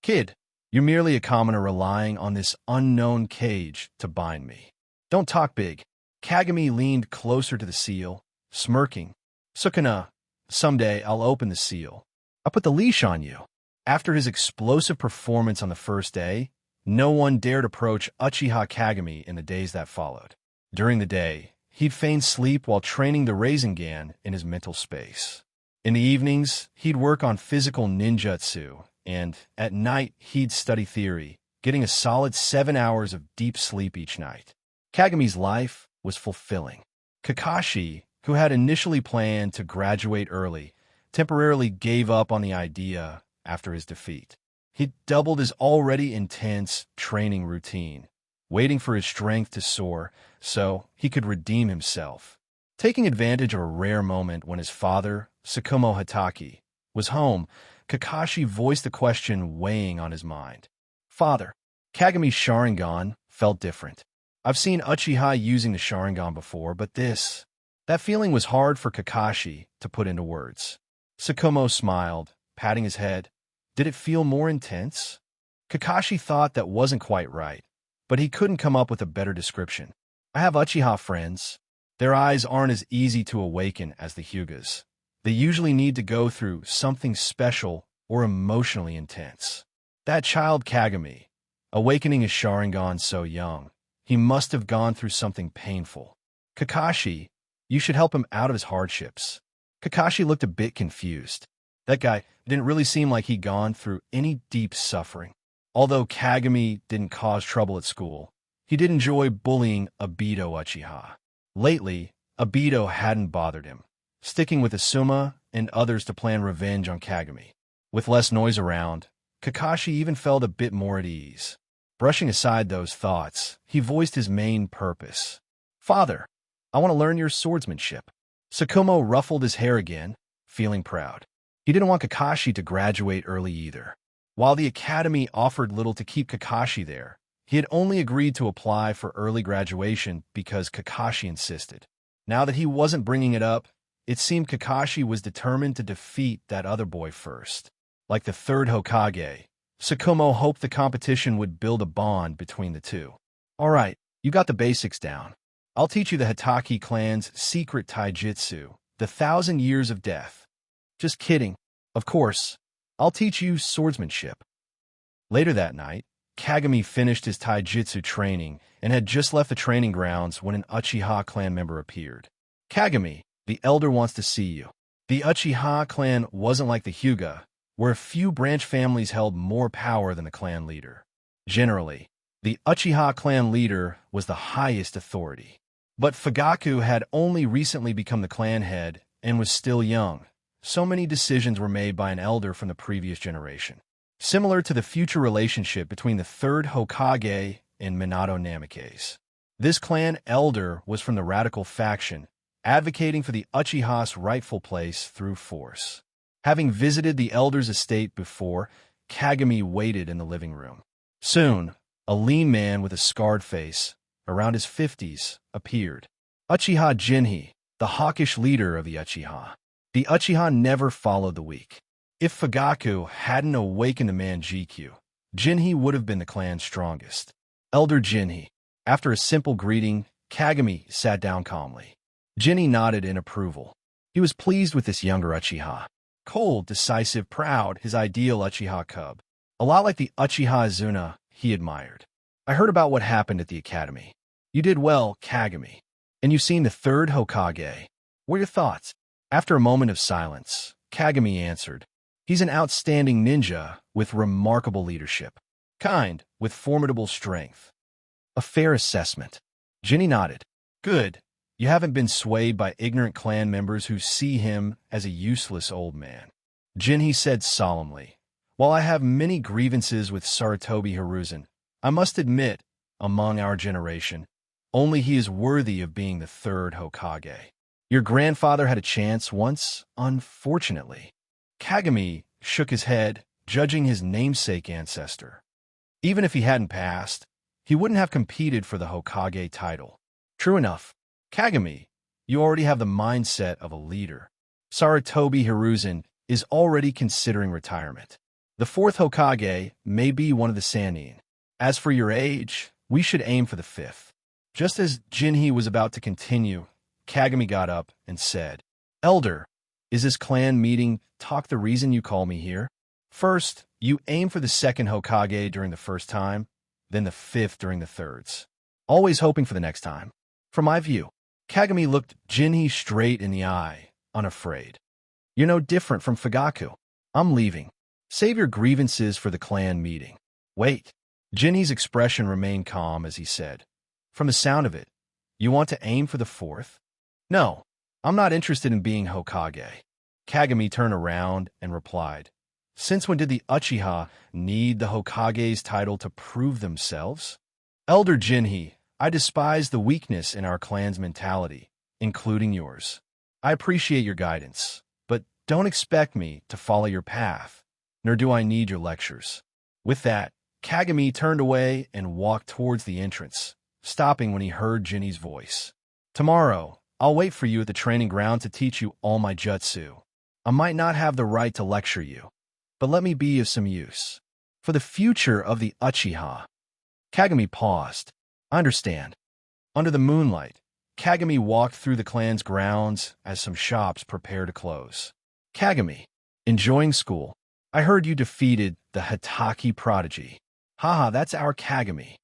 Speaker 1: Kid, you're merely a commoner relying on this unknown cage to bind me. Don't talk big. Kagami leaned closer to the seal, smirking. Sukuna, someday I'll open the seal. I'll put the leash on you. After his explosive performance on the first day, no one dared approach Uchiha Kagami in the days that followed. During the day, he'd feign sleep while training the Rasengan in his mental space. In the evenings, he'd work on physical ninjutsu, and at night he'd study theory, getting a solid 7 hours of deep sleep each night. Kagami's life was fulfilling. Kakashi, who had initially planned to graduate early, temporarily gave up on the idea after his defeat. He doubled his already intense training routine, waiting for his strength to soar so he could redeem himself. Taking advantage of a rare moment when his father, Sakumo Hatake, was home, Kakashi voiced the question weighing on his mind. "Father, Kagami's Sharingan felt different. I've seen Uchiha using the Sharingan before, but that feeling was hard for Kakashi to put into words." Sakumo smiled, patting his head. Did it feel more intense? Kakashi thought that wasn't quite right, but he couldn't come up with a better description. "I have Uchiha friends. Their eyes aren't as easy to awaken as the Hyugas. They usually need to go through something special or emotionally intense. That child Kagami, awakening his Sharingan so young, he must have gone through something painful. Kakashi, you should help him out of his hardships." Kakashi looked a bit confused. That guy didn't really seem like he'd gone through any deep suffering. Although Kagami didn't cause trouble at school, he did enjoy bullying Obito Uchiha. Lately, Obito hadn't bothered him, sticking with Asuma and others to plan revenge on Kagami. With less noise around, Kakashi even felt a bit more at ease. Brushing aside those thoughts, he voiced his main purpose. "Father, I want to learn your swordsmanship." Sakumo ruffled his hair again, feeling proud. He didn't want Kakashi to graduate early either. While the academy offered little to keep Kakashi there, he had only agreed to apply for early graduation because Kakashi insisted. Now that he wasn't bringing it up, it seemed Kakashi was determined to defeat that other boy first. Like the third Hokage, Sakumo hoped the competition would build a bond between the two. "All right, you got the basics down. I'll teach you the Hatake clan's secret taijutsu, the 1,000 Years of Death." "Just kidding. Of course, I'll teach you swordsmanship." Later that night, Kagami finished his taijutsu training and had just left the training grounds when an Uchiha clan member appeared. "Kagami, the elder wants to see you." The Uchiha clan wasn't like the Hyuga, where a few branch families held more power than the clan leader. Generally, the Uchiha clan leader was the highest authority. But Fugaku had only recently become the clan head and was still young. So many decisions were made by an elder from the previous generation. Similar to the future relationship between the third Hokage and Minato Namikaze. This clan elder was from the radical faction, advocating for the Uchiha's rightful place through force. Having visited the elder's estate before, Kagami waited in the living room. Soon, a lean man with a scarred face, around his 50s, appeared. Uchiha Jinhei, the hawkish leader of the Uchiha. The Uchiha never followed the weak. If Fugaku hadn't awakened the Mangekyō, Jinhei would have been the clan's strongest. Elder Jinhei. After a simple greeting, Kagami sat down calmly. Jinhei nodded in approval. He was pleased with this younger Uchiha. Cold, decisive, proud, his ideal Uchiha cub. A lot like the Uchiha Izuna he admired. "I heard about what happened at the academy. You did well, Kagami. And you've seen the third Hokage. What are your thoughts?" After a moment of silence, Kagami answered, "He's an outstanding ninja with remarkable leadership. Kind, with formidable strength. A fair assessment." Jinhei nodded. "Good. You haven't been swayed by ignorant clan members who see him as a useless old man." Jinhei said solemnly, "While I have many grievances with Sarutobi Hiruzen, I must admit, among our generation, only he is worthy of being the third Hokage. Your grandfather had a chance once, unfortunately." Kagami shook his head, judging his namesake ancestor. Even if he hadn't passed, he wouldn't have competed for the Hokage title. "True enough. Kagami, you already have the mindset of a leader. Sarutobi Hiruzen is already considering retirement. The fourth Hokage may be one of the Sannin. As for your age, we should aim for the fifth." Just as Jinhei was about to continue, Kagami got up and said, "Elder, is this clan meeting talk the reason you call me here? First, you aim for the second Hokage during the first time, then the fifth during the thirds. Always hoping for the next time. From my view, Kagami looked Jinhee straight in the eye, unafraid. You're no different from Fugaku. I'm leaving. Save your grievances for the clan meeting. Wait. Jinhee's expression remained calm as he said, from the sound of it, you want to aim for the fourth? No, I'm not interested in being Hokage. Kagami turned around and replied, since when did the Uchiha need the Hokage's title to prove themselves? Elder Jinhee, I despise the weakness in our clan's mentality, including yours. I appreciate your guidance, but don't expect me to follow your path, nor do I need your lectures. With that, Kagami turned away and walked towards the entrance, stopping when he heard Jinhee's voice. Tomorrow, I'll wait for you at the training ground to teach you all my jutsu. I might not have the right to lecture you, but let me be of some use. For the future of the Uchiha. Kagami paused. I understand. Under the moonlight, Kagami walked through the clan's grounds as some shops prepare to close. Kagami, enjoying school? I heard you defeated the Hitaki prodigy. Haha, that's our Kagami.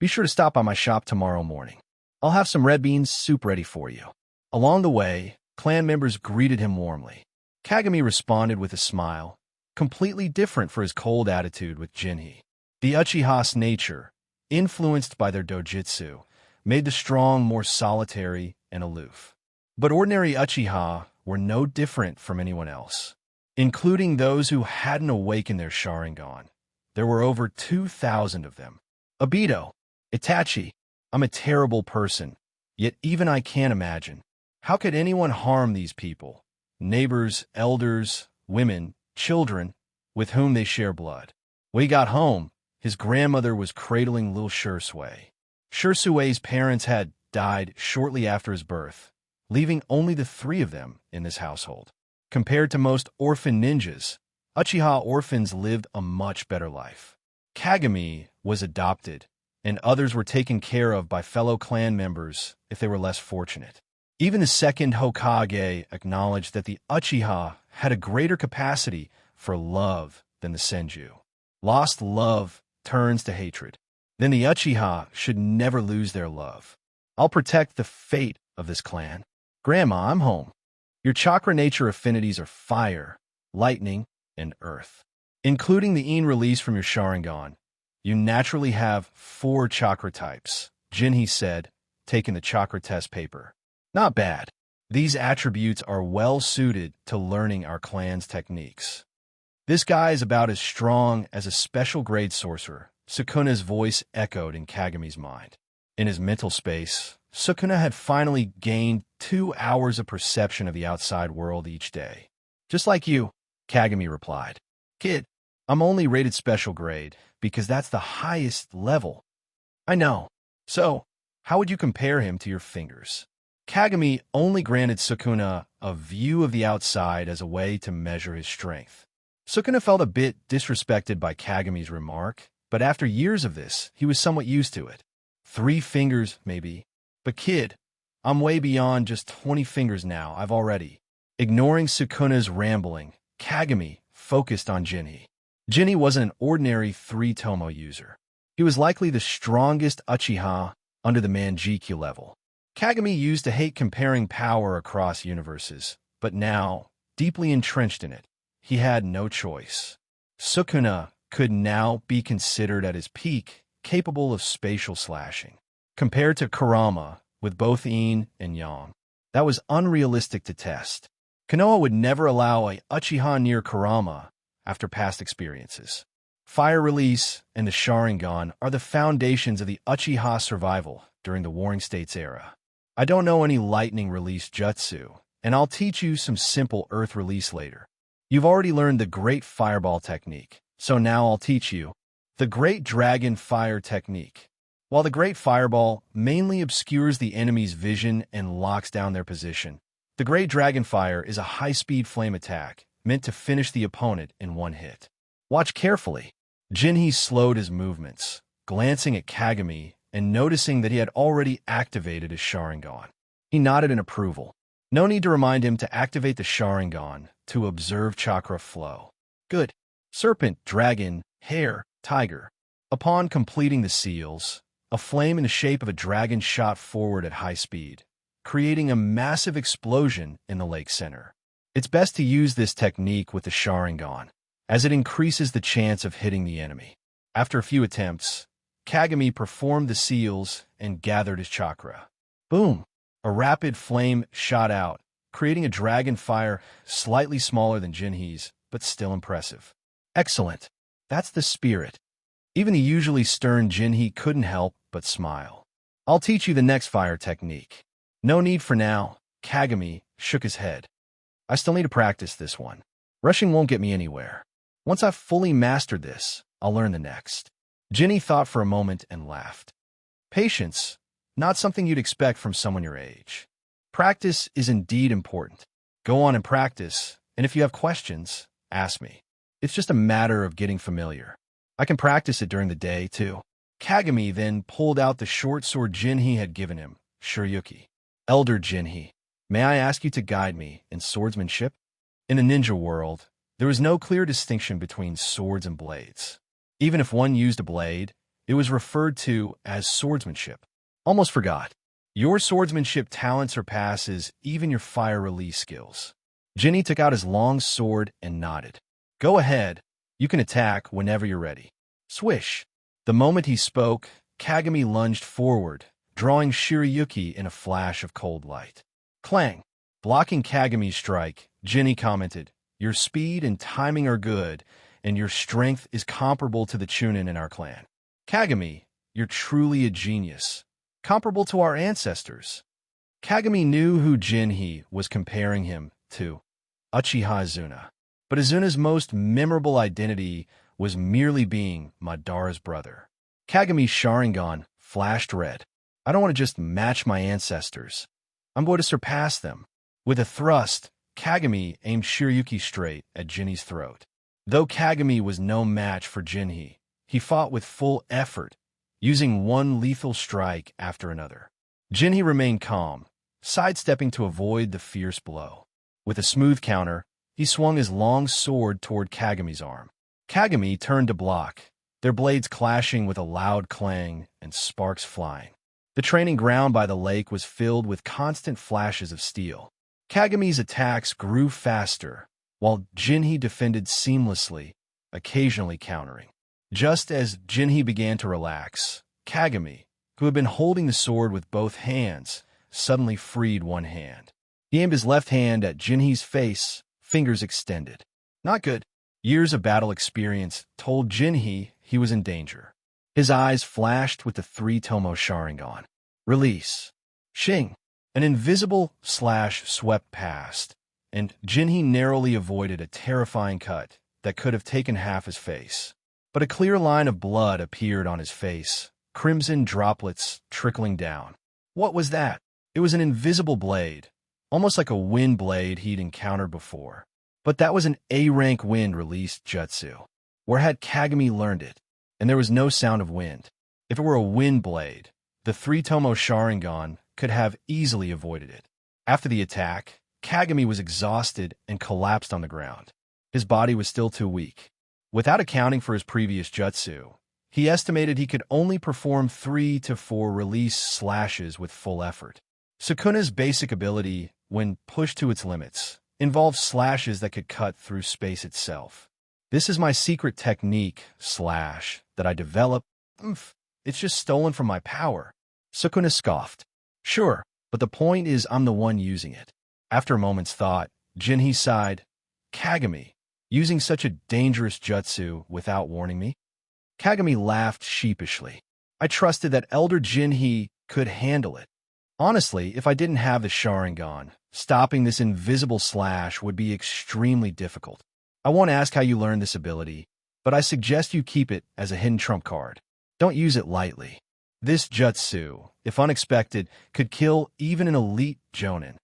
Speaker 1: Be sure to stop by my shop tomorrow morning. I'll have some red beans soup ready for you. Along the way, clan members greeted him warmly. Kagami responded with a smile, completely different for his cold attitude with Jinhee. The Uchiha's nature, influenced by their dojutsu, made the strong more solitary and aloof. But ordinary Uchiha were no different from anyone else, including those who hadn't awakened their Sharingan. There were over 2,000 of them. Obito, Itachi, I'm a terrible person, yet even I can't imagine. How could anyone harm these people? Neighbors, elders, women, children, with whom they share blood. When he got home, his grandmother was cradling little Shursui. Shursui's parents had died shortly after his birth, leaving only the three of them in this household. Compared to most orphan ninjas, Uchiha orphans lived a much better life. Kagami was adopted, and others were taken care of by fellow clan members if they were less fortunate. Even the second Hokage acknowledged that the Uchiha had a greater capacity for love than the Senju. Lost love turns to hatred. Then the Uchiha should never lose their love. I'll protect the fate of this clan. Grandma, I'm home. Your chakra nature affinities are fire, lightning, and earth. Including the Ein release from your Sharingan, you naturally have 4 chakra types, Jinhee said, taking the chakra test paper. Not bad. These attributes are well suited to learning our clan's techniques. This guy is about as strong as a special grade sorcerer, Sukuna's voice echoed in Kagami's mind. In his mental space, Sukuna had finally gained 2 hours of perception of the outside world each day. Just like you, Kagami replied. Kid, I'm only rated special grade because that's the highest level. I know. So, how would you compare him to your fingers? Kagami only granted Sukuna a view of the outside as a way to measure his strength. Sukuna felt a bit disrespected by Kagami's remark, but after years of this, he was somewhat used to it. 3 fingers, maybe. But kid, I'm way beyond just 20 fingers now, I've already. Ignoring Sukuna's rambling, Kagami focused on Jinhee. Jinhee wasn't an ordinary 3-tomo user. He was likely the strongest Uchiha under the Mangekyō level. Kagami used to hate comparing power across universes, but now, deeply entrenched in it, he had no choice. Sukuna could now be considered at his peak, capable of spatial slashing. Compared to Kurama, with both Yin and Yang, that was unrealistic to test. Konoha would never allow a Uchiha near Kurama after past experiences. Fire release and the Sharingan are the foundations of the Uchiha survival during the Warring States era. I don't know any lightning release jutsu, and I'll teach you some simple earth release later. You've already learned the Great Fireball technique, so now I'll teach you the Great Dragon Fire technique. While the Great Fireball mainly obscures the enemy's vision and locks down their position, the Great Dragon Fire is a high-speed flame attack meant to finish the opponent in one hit. Watch carefully. Jinhee slowed his movements, glancing at Kagami and noticing that he had already activated his Sharingan. He nodded in approval. No need to remind him to activate the Sharingan to observe chakra flow. Good. Serpent, dragon, hare, tiger. Upon completing the seals, a flame in the shape of a dragon shot forward at high speed, creating a massive explosion in the lake center. It's best to use this technique with the Sharingan, as it increases the chance of hitting the enemy. After a few attempts, Kagami performed the seals and gathered his chakra. Boom! A rapid flame shot out, creating a dragon fire slightly smaller than Jinhee's, but still impressive. Excellent. That's the spirit. Even the usually stern Jinhee couldn't help but smile. I'll teach you the next fire technique. No need for now. Kagami shook his head. I still need to practice this one. Rushing won't get me anywhere. Once I've fully mastered this, I'll learn the next. Jinhee thought for a moment and laughed. Patience, not something you'd expect from someone your age. Practice is indeed important. Go on and practice, and if you have questions, ask me. It's just a matter of getting familiar. I can practice it during the day, too. Kagami then pulled out the short sword Jinhee had given him, Shiryuki. Elder Jinhee, may I ask you to guide me in swordsmanship? In the ninja world, there was no clear distinction between swords and blades. Even if one used a blade, it was referred to as swordsmanship. Almost forgot. Your swordsmanship talent surpasses even your fire release skills. Jinhee took out his long sword and nodded. Go ahead. You can attack whenever you're ready. Swish. The moment he spoke, Kagami lunged forward, drawing Shiryuki in a flash of cold light. Clang. Blocking Kagami's strike, Jinhee commented, Your speed and timing are good, and your strength is comparable to the Chunin in our clan. Kagami, you're truly a genius. Comparable to our ancestors. Kagami knew who Jinhee was comparing him to. Uchiha Azuna. But Azuna's most memorable identity was merely being Madara's brother. Kagami's Sharingan flashed red. I don't want to just match my ancestors. I'm going to surpass them. With a thrust, Kagami aimed Shiryuki straight at Jinhee's throat. Though Kagami was no match for Jinhee, he fought with full effort, using one lethal strike after another. Jinhee remained calm, sidestepping to avoid the fierce blow. With a smooth counter, he swung his long sword toward Kagami's arm. Kagami turned to block, their blades clashing with a loud clang and sparks flying. The training ground by the lake was filled with constant flashes of steel. Kagami's attacks grew faster, while Jinhee defended seamlessly, occasionally countering. Just as Jinhee began to relax, Kagami, who had been holding the sword with both hands, suddenly freed one hand. He aimed his left hand at Jinhee's face, fingers extended. Not good. Years of battle experience told Jinhee he was in danger. His eyes flashed with the three-tomo Sharingan. Release. Shing. An invisible slash swept past, and Jinhee narrowly avoided a terrifying cut that could have taken half his face. But a clear line of blood appeared on his face, crimson droplets trickling down. What was that? It was an invisible blade, almost like a wind blade he'd encountered before. But that was an A-rank wind-released jutsu. Where had Kagami learned it? And there was no sound of wind. If it were a wind blade, the three-tomo Sharingan could have easily avoided it. After the attack, Kagami was exhausted and collapsed on the ground. His body was still too weak. Without accounting for his previous jutsu, he estimated he could only perform 3 to 4 release slashes with full effort. Sukuna's basic ability, when pushed to its limits, involves slashes that could cut through space itself. This is my secret technique, slash, that I developed. It's just stolen from my power. Sukuna scoffed. Sure, but the point is I'm the one using it. After a moment's thought, Jinhee sighed. Kagami, using such a dangerous jutsu without warning me? Kagami laughed sheepishly. I trusted that Elder Jinhee could handle it. Honestly, if I didn't have the Sharingan, stopping this invisible slash would be extremely difficult. I won't ask how you learned this ability, but I suggest you keep it as a hidden trump card. Don't use it lightly. This jutsu, if unexpected, could kill even an elite jonin.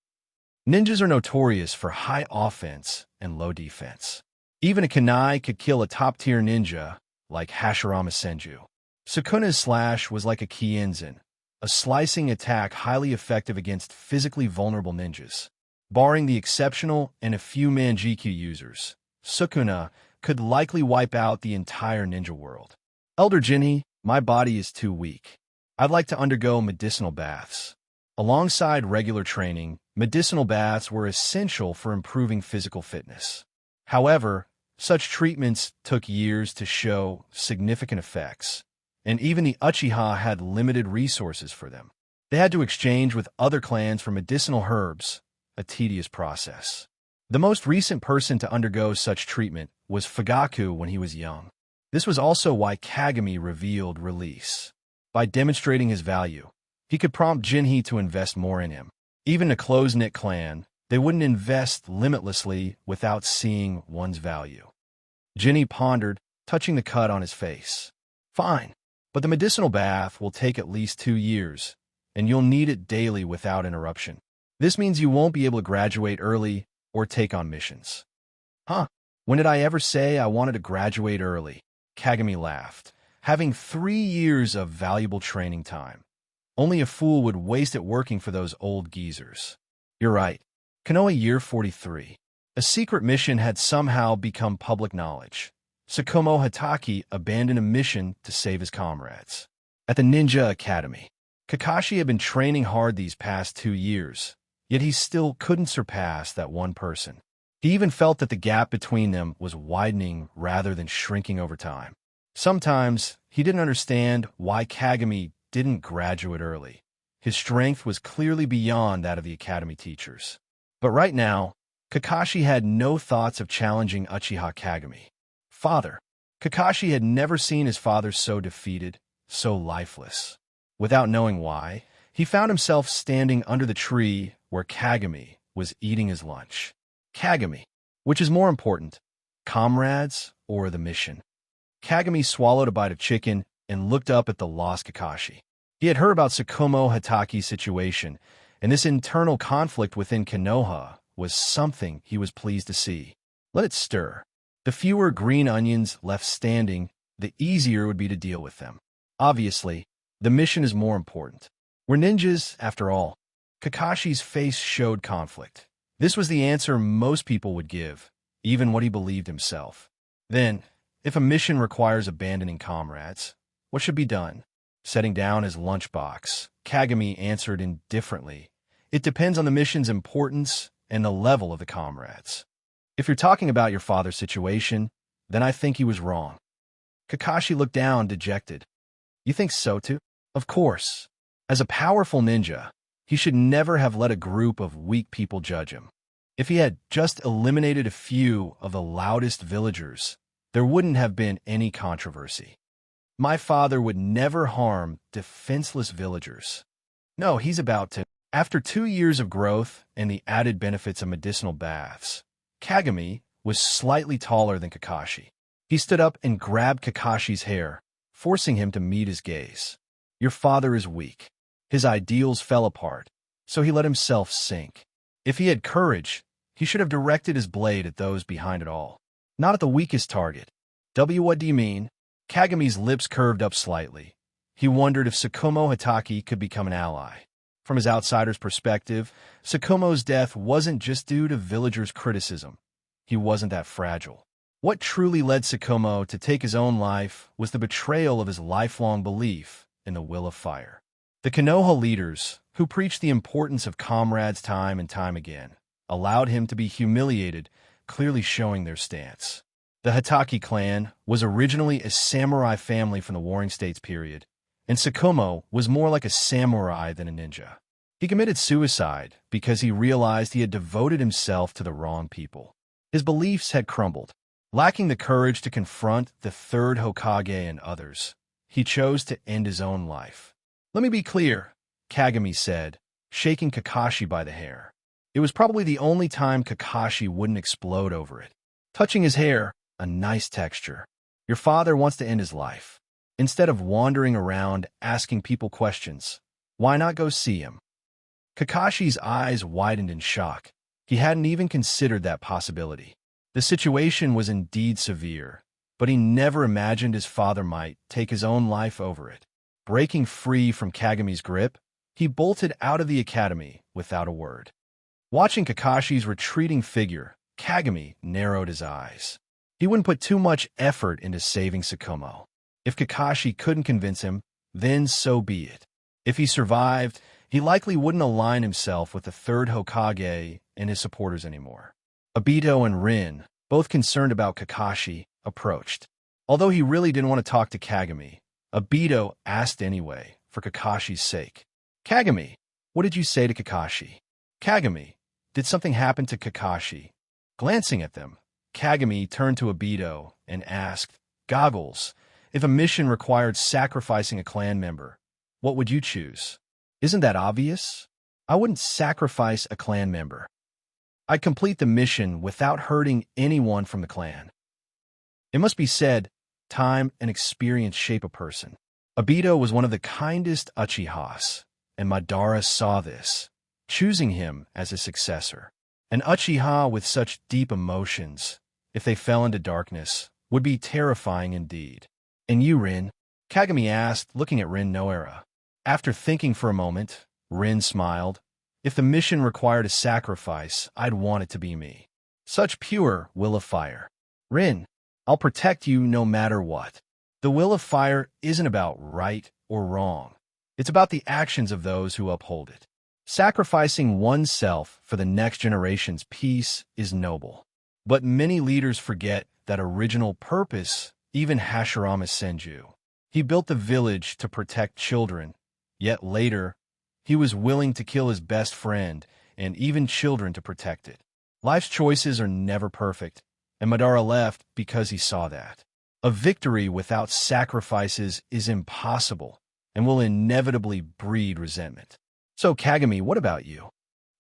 Speaker 1: Ninjas are notorious for high offense and low defense. Even a kunai could kill a top-tier ninja, like Hashirama Senju. Sukuna's slash was like a kienzan, a slicing attack highly effective against physically vulnerable ninjas. Barring the exceptional and a few Mangekyō users, Sukuna could likely wipe out the entire ninja world. Elder Jinhee, my body is too weak. I'd like to undergo medicinal baths. Alongside regular training, medicinal baths were essential for improving physical fitness. However, such treatments took years to show significant effects, and even the Uchiha had limited resources for them. They had to exchange with other clans for medicinal herbs, a tedious process. The most recent person to undergo such treatment was Fugaku when he was young. This was also why Kagami revealed release. By demonstrating his value, he could prompt Jinhee to invest more in him. Even a close-knit clan, they wouldn't invest limitlessly without seeing one's value. Jinhee pondered, touching the cut on his face. Fine, but the medicinal bath will take at least 2 years, and you'll need it daily without interruption. This means you won't be able to graduate early or take on missions. Huh? When did I ever say I wanted to graduate early? Kagami laughed. Having 3 years of valuable training time. Only a fool would waste it working for those old geezers. You're right. Konoha Year 43. A secret mission had somehow become public knowledge. Sakumo Hatake abandoned a mission to save his comrades. At the Ninja Academy, Kakashi had been training hard these past 2 years, yet he still couldn't surpass that one person. He even felt that the gap between them was widening rather than shrinking over time. Sometimes, he didn't understand why Kagami didn't graduate early. His strength was clearly beyond that of the academy teachers. But right now, Kakashi had no thoughts of challenging Uchiha Kagami. Father. Kakashi had never seen his father so defeated, so lifeless. Without knowing why, he found himself standing under the tree where Kagami was eating his lunch. Kagami. Which is more important, comrades or the mission? Kagami swallowed a bite of chicken and looked up at the lost Kakashi. He had heard about Sakumo Hatake's situation, and this internal conflict within Konoha was something he was pleased to see. Let it stir. The fewer green onions left standing, the easier it would be to deal with them. Obviously, the mission is more important. We're ninjas, after all. Kakashi's face showed conflict. This was the answer most people would give, even what he believed himself. Then, if a mission requires abandoning comrades, what should be done? Setting down his lunchbox, Kagami answered indifferently. It depends on the mission's importance and the level of the comrades. If you're talking about your father's situation, then I think he was wrong. Kakashi looked down, dejected. You think so too? Of course. As a powerful ninja, he should never have let a group of weak people judge him. If he had just eliminated a few of the loudest villagers, there wouldn't have been any controversy. My father would never harm defenseless villagers. No, he's about to. After 2 years of growth and the added benefits of medicinal baths, Kagami was slightly taller than Kakashi. He stood up and grabbed Kakashi's hair, forcing him to meet his gaze. Your father is weak. His ideals fell apart, so he let himself sink. If he had courage, he should have directed his blade at those behind it all, not at the weakest target. What do you mean? Kagami's lips curved up slightly. He wondered if Sakumo Hatake could become an ally. From his outsider's perspective, Sakumo's death wasn't just due to villagers' criticism. He wasn't that fragile. What truly led Sakumo to take his own life was the betrayal of his lifelong belief in the will of fire. The Konoha leaders, who preached the importance of comrades time and time again, allowed him to be humiliated, clearly showing their stance. The Hatake clan was originally a samurai family from the Warring States period, and Sakumo was more like a samurai than a ninja. He committed suicide because he realized he had devoted himself to the wrong people. His beliefs had crumbled. Lacking the courage to confront the Third Hokage and others, he chose to end his own life. Let me be clear, Kagami said, shaking Kakashi by the hair. It was probably the only time Kakashi wouldn't explode over it. Touching his hair, a nice texture. Your father wants to end his life. Instead of wandering around asking people questions, why not go see him? Kakashi's eyes widened in shock. He hadn't even considered that possibility. The situation was indeed severe, but he never imagined his father might take his own life over it. Breaking free from Kagami's grip, he bolted out of the academy without a word. Watching Kakashi's retreating figure, Kagami narrowed his eyes. He wouldn't put too much effort into saving Sakumo. If Kakashi couldn't convince him, then so be it. If he survived, he likely wouldn't align himself with the Third Hokage and his supporters anymore. Obito and Rin, both concerned about Kakashi, approached. Although he really didn't want to talk to Kagami, Obito asked anyway, for Kakashi's sake. "Kagami, what did you say to Kakashi?" "Kagami, did something happen to Kakashi?" Glancing at them, Kagami turned to Obito and asked, "Goggles, if a mission required sacrificing a clan member, what would you choose?" "Isn't that obvious? I wouldn't sacrifice a clan member. I'd complete the mission without hurting anyone from the clan." It must be said, time and experience shape a person. Obito was one of the kindest Uchihas, and Madara saw this, choosing him as his successor. An Uchiha with such deep emotions, if they fell into darkness, would be terrifying indeed. "And you, Rin?" Kagami asked, looking at Rin Noera. After thinking for a moment, Rin smiled. "If the mission required a sacrifice, I'd want it to be me. Such pure will of fire. Rin, I'll protect you no matter what." The will of fire isn't about right or wrong. It's about the actions of those who uphold it. Sacrificing oneself for the next generation's peace is noble. But many leaders forget that original purpose, even Hashirama Senju. He built the village to protect children, yet later, he was willing to kill his best friend and even children to protect it. Life's choices are never perfect, and Madara left because he saw that. A victory without sacrifices is impossible and will inevitably breed resentment. "So, Kagami, what about you?"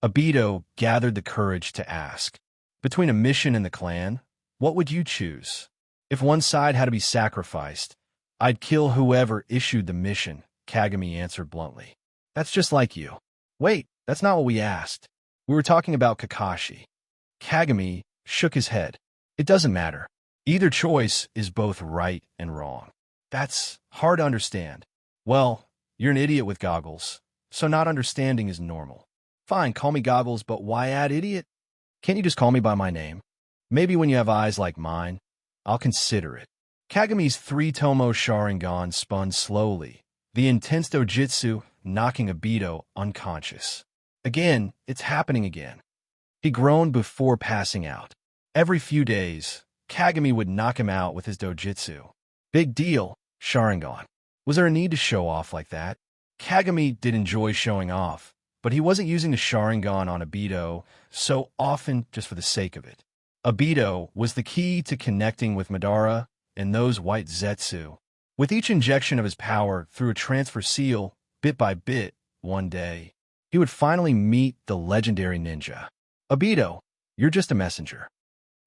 Speaker 1: Obito gathered the courage to ask. "Between a mission and the clan, what would you choose?" "If one side had to be sacrificed, I'd kill whoever issued the mission," Kagami answered bluntly. "That's just like you." "Wait, that's not what we asked. We were talking about Kakashi." Kagami shook his head. "It doesn't matter. Either choice is both right and wrong." "That's hard to understand." "Well, you're an idiot with goggles, so not understanding is normal." "Fine, call me Goggles, but why add idiot? Can't you just call me by my name? Maybe when you have eyes like mine, I'll consider it." Kagami's three-tomo Sharingan spun slowly, the intense dojutsu knocking Obito unconscious. Again, it's happening again. He groaned before passing out. Every few days, Kagami would knock him out with his dojutsu. Big deal, Sharingan. Was there a need to show off like that? Kagami did enjoy showing off, but he wasn't using the Sharingan on Obito so often just for the sake of it. Obito was the key to connecting with Madara and those white Zetsu. With each injection of his power through a transfer seal, bit by bit, one day, he would finally meet the legendary ninja. "Obito, you're just a messenger."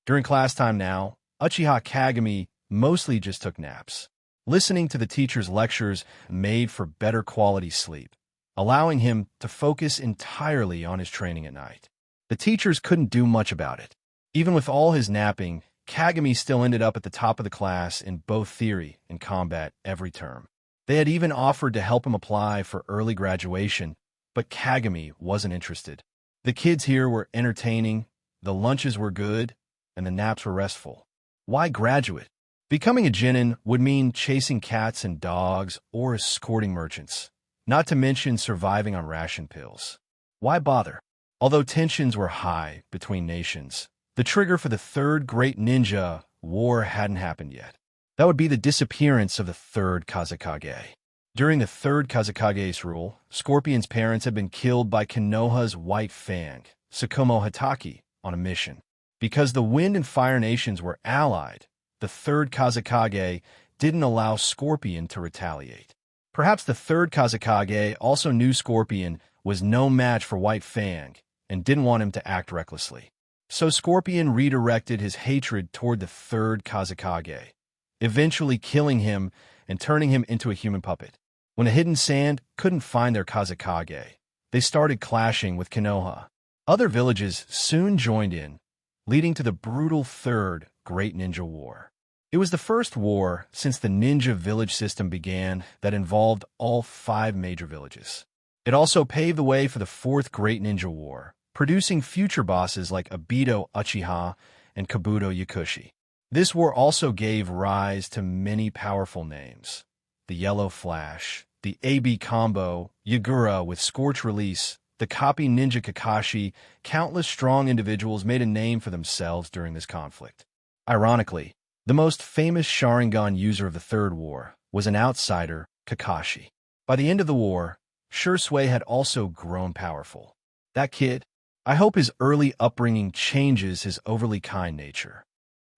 Speaker 1: During class time now, Uchiha Kagami mostly just took naps. Listening to the teacher's lectures made for better quality sleep, allowing him to focus entirely on his training at night. The teachers couldn't do much about it. Even with all his napping, Kagami still ended up at the top of the class in both theory and combat every term. They had even offered to help him apply for early graduation, but Kagami wasn't interested. The kids here were entertaining, the lunches were good, and the naps were restful. Why graduate? Becoming a genin would mean chasing cats and dogs or escorting merchants, not to mention surviving on ration pills. Why bother? Although tensions were high between nations, the trigger for the third great ninja war hadn't happened yet. That would be the disappearance of the third kazekage. During the third kazekage's rule, Scorpion's parents had been killed by Konoha's white Fang, Sakumo Hatake, on a mission. Because the Wind and Fire nations were allied, the third kazekage didn't allow Scorpion to retaliate. Perhaps the third kazekage also knew Scorpion was no match for White Fang and didn't want him to act recklessly. So Scorpion redirected his hatred toward the third kazekage, eventually killing him and turning him into a human puppet. When the Hidden Sand couldn't find their kazekage, they started clashing with Konoha. Other villages soon joined in, leading to the brutal Third Great Ninja War. It was the first war since the ninja village system began that involved all 5 major villages. It also paved the way for the Fourth Great Ninja War, producing future bosses like Obito Uchiha and Kabuto Yakushi. This war also gave rise to many powerful names: the Yellow Flash, the AB combo, Yagura with Scorch Release, the copy ninja Kakashi, countless strong individuals made a name for themselves during this conflict. Ironically, the most famous Sharingan user of the Third War was an outsider, Kakashi. By the end of the war, Shui had also grown powerful. That kid, I hope his early upbringing changes his overly kind nature.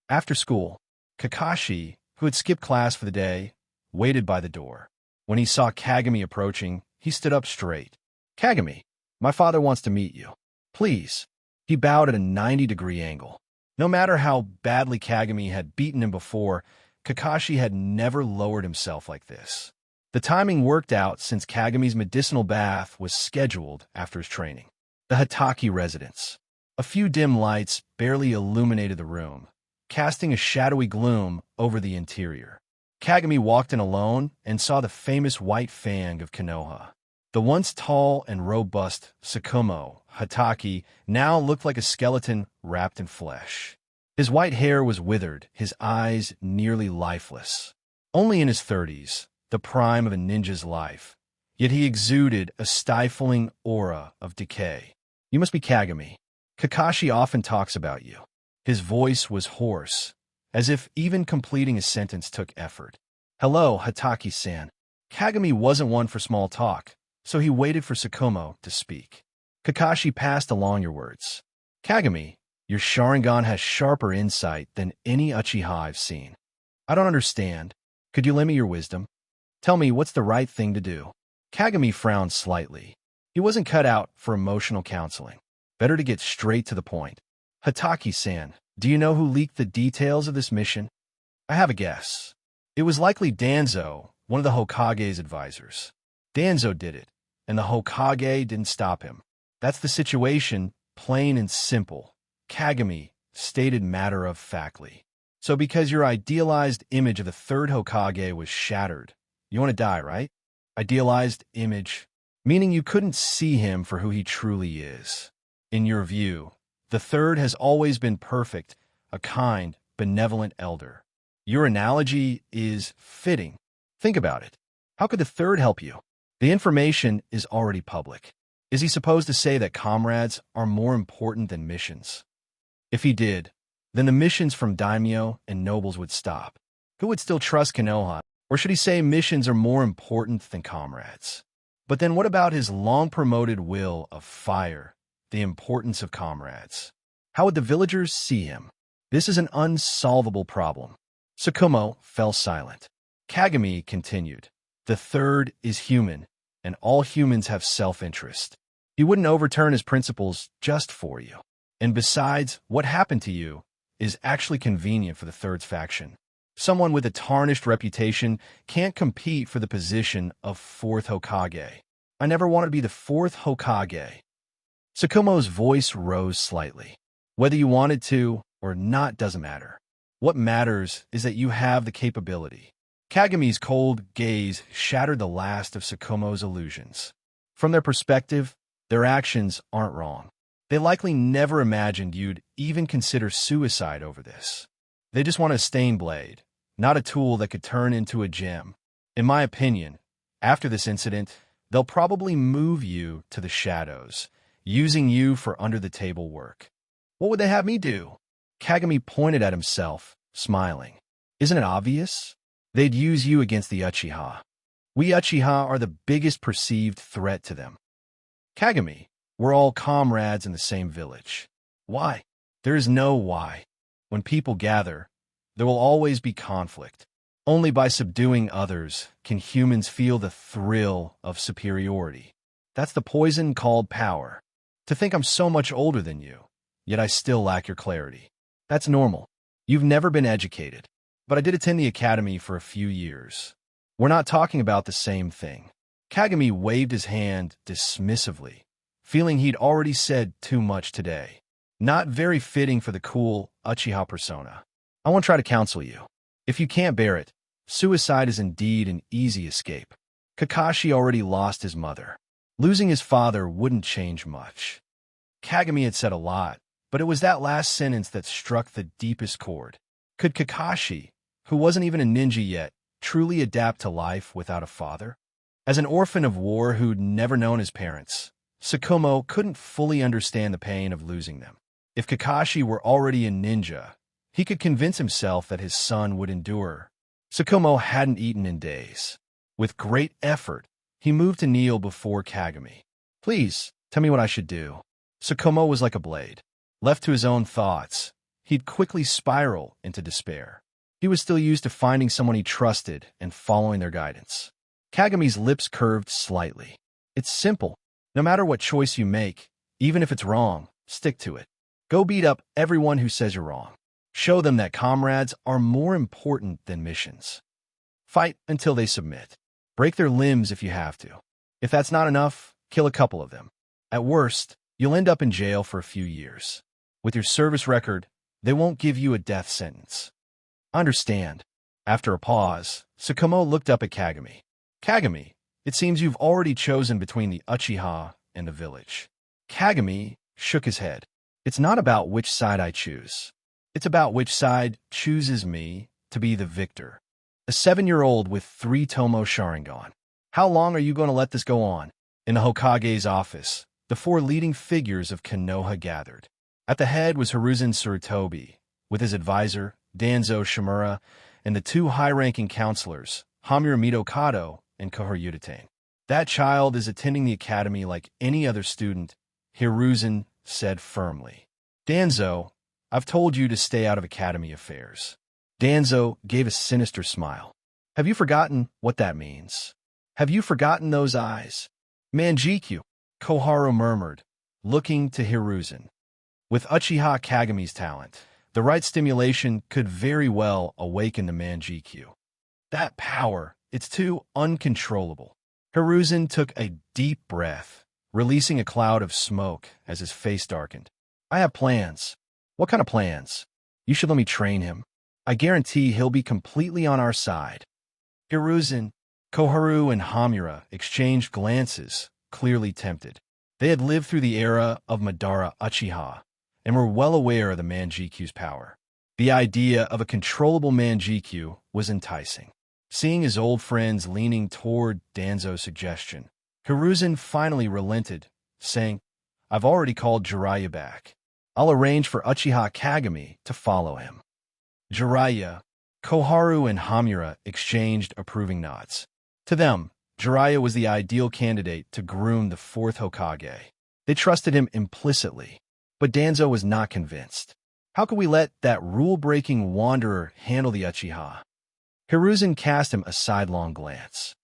Speaker 1: After school, Kakashi, who had skipped class for the day, waited by the door. When he saw Kagami approaching, he stood up straight. "Kagami, my father wants to meet you. Please." He bowed at a 90-degree angle. No matter how badly Kagami had beaten him before, Kakashi had never lowered himself like this. The timing worked out since Kagami's medicinal bath was scheduled after his training. The Hitaki residence. A few dim lights barely illuminated the room, casting a shadowy gloom over the interior. Kagami walked in alone and saw the famous white Fang of Konoha. The once tall and robust Sakumo, Hitaki, now looked like a skeleton wrapped in flesh. His white hair was withered, his eyes nearly lifeless. Only in his 30s, the prime of a ninja's life, yet he exuded a stifling aura of decay. "You must be Kagami. Kakashi often talks about you." His voice was hoarse, as if even completing a sentence took effort. "Hello, Hitaki-san." Kagami wasn't one for small talk, so he waited for Sakumo to speak. "Kakashi passed along your words. Kagami, your Sharingan has sharper insight than any Uchiha I've seen. I don't understand. Could you lend me your wisdom? Tell me what's the right thing to do." Kagami frowned slightly. He wasn't cut out for emotional counseling. Better to get straight to the point. "Hitaki-san, do you know who leaked the details of this mission?" "I have a guess. It was likely Danzo, one of the Hokage's advisors. Danzo did it, and the Hokage didn't stop him. That's the situation, plain and simple," Kagami stated matter-of-factly. "So because your idealized image of the Third Hokage was shattered, you want to die, right? Idealized image, meaning you couldn't see him for who he truly is. In your view, the Third has always been perfect, a kind, benevolent elder. Your analogy is fitting. Think about it. How could the Third help you? The information is already public. Is he supposed to say that comrades are more important than missions? If he did, then the missions from daimyo and nobles would stop. Who would still trust Konoha? Or should he say missions are more important than comrades? But then what about his long-promoted will of fire, the importance of comrades? How would the villagers see him? This is an unsolvable problem." Sakumo fell silent. Kagami continued. "The Third is human, and all humans have self-interest. He wouldn't overturn his principles just for you. And besides, what happened to you is actually convenient for the Third's faction. Someone with a tarnished reputation can't compete for the position of Fourth Hokage. I never wanted to be the Fourth Hokage." Sakumo's voice rose slightly. "Whether you wanted to or not doesn't matter. What matters is that you have the capability." Kagami's cold gaze shattered the last of Sakumo's illusions. From their perspective, their actions aren't wrong. They likely never imagined you'd even consider suicide over this. They just want a stained blade, not a tool that could turn into a gem. In my opinion, after this incident, they'll probably move you to the shadows, using you for under-the-table work. "What would they have me do?" Kagami pointed at himself, smiling. "Isn't it obvious? They'd use you against the Uchiha. We Uchiha are the biggest perceived threat to them. Kagami, we're all comrades in the same village. Why? There is no why. When people gather, there will always be conflict. Only by subduing others can humans feel the thrill of superiority. That's the poison called power. To think I'm so much older than you, yet I still lack your clarity. That's normal. You've never been educated. But I did attend the academy for a few years. We're not talking about the same thing." Kagami waved his hand dismissively, feeling he'd already said too much today. Not very fitting for the cool Uchiha persona. "I won't try to counsel you. If you can't bear it, suicide is indeed an easy escape. Kakashi already lost his mother. Losing his father wouldn't change much." Kagami had said a lot, but it was that last sentence that struck the deepest chord. Could Kakashi, who wasn't even a ninja yet, truly adapt to life without a father? As an orphan of war who'd never known his parents, Sakumo couldn't fully understand the pain of losing them. If Kakashi were already a ninja, he could convince himself that his son would endure. Sakumo hadn't eaten in days. With great effort, he moved to kneel before Kagami. "Please, tell me what I should do." Sakumo was like a blade. Left to his own thoughts, he'd quickly spiral into despair. He was still used to finding someone he trusted and following their guidance. Kagami's lips curved slightly. "It's simple. No matter what choice you make, even if it's wrong, stick to it. Go beat up everyone who says you're wrong. Show them that comrades are more important than missions. Fight until they submit. Break their limbs if you have to. If that's not enough, kill a couple of them. At worst, you'll end up in jail for a few years. With your service record, they won't give you a death sentence." "Understand." After a pause, Sakumo looked up at Kagami. "Kagami, it seems you've already chosen between the Uchiha and the village." Kagami shook his head. "It's not about which side I choose. It's about which side chooses me to be the victor. A 7-year-old with 3 Tomo Sharingan. How long are you going to let this go on?" In the Hokage's office, the 4 leading figures of Konoha gathered. At the head was Hiruzen Sarutobi, with his advisor, Danzo Shimura, and the 2 high-ranking counselors, Hamura Mitokado and Kohor Udatane. "That child is attending the academy like any other student," Hiruzen said firmly. "Danzo, I've told you to stay out of academy affairs." Danzo gave a sinister smile. "Have you forgotten what that means? Have you forgotten those eyes?" "Mangekyō," Koharu murmured, looking to Hiruzen. With Uchiha Kagami's talent, the right stimulation could very well awaken the Mangekyō. "That power, it's too uncontrollable." Hiruzen took a deep breath, releasing a cloud of smoke as his face darkened. "I have plans." "What kind of plans?" "You should let me train him. I guarantee he'll be completely on our side." Hiruzen, Koharu, and Hamura exchanged glances, clearly tempted. They had lived through the era of Madara Uchiha and were well aware of the Mangekyō's power. The idea of a controllable Mangekyō was enticing. Seeing his old friends leaning toward Danzo's suggestion, Hiruzen finally relented, saying, "I've already called Jiraiya back. I'll arrange for Uchiha Kagami to follow him." Jiraiya, Koharu, and Hamura exchanged approving nods. To them, Jiraiya was the ideal candidate to groom the 4th Hokage. They trusted him implicitly, but Danzo was not convinced. How could we let that rule-breaking wanderer handle the Uchiha? Hiruzen cast him a sidelong glance.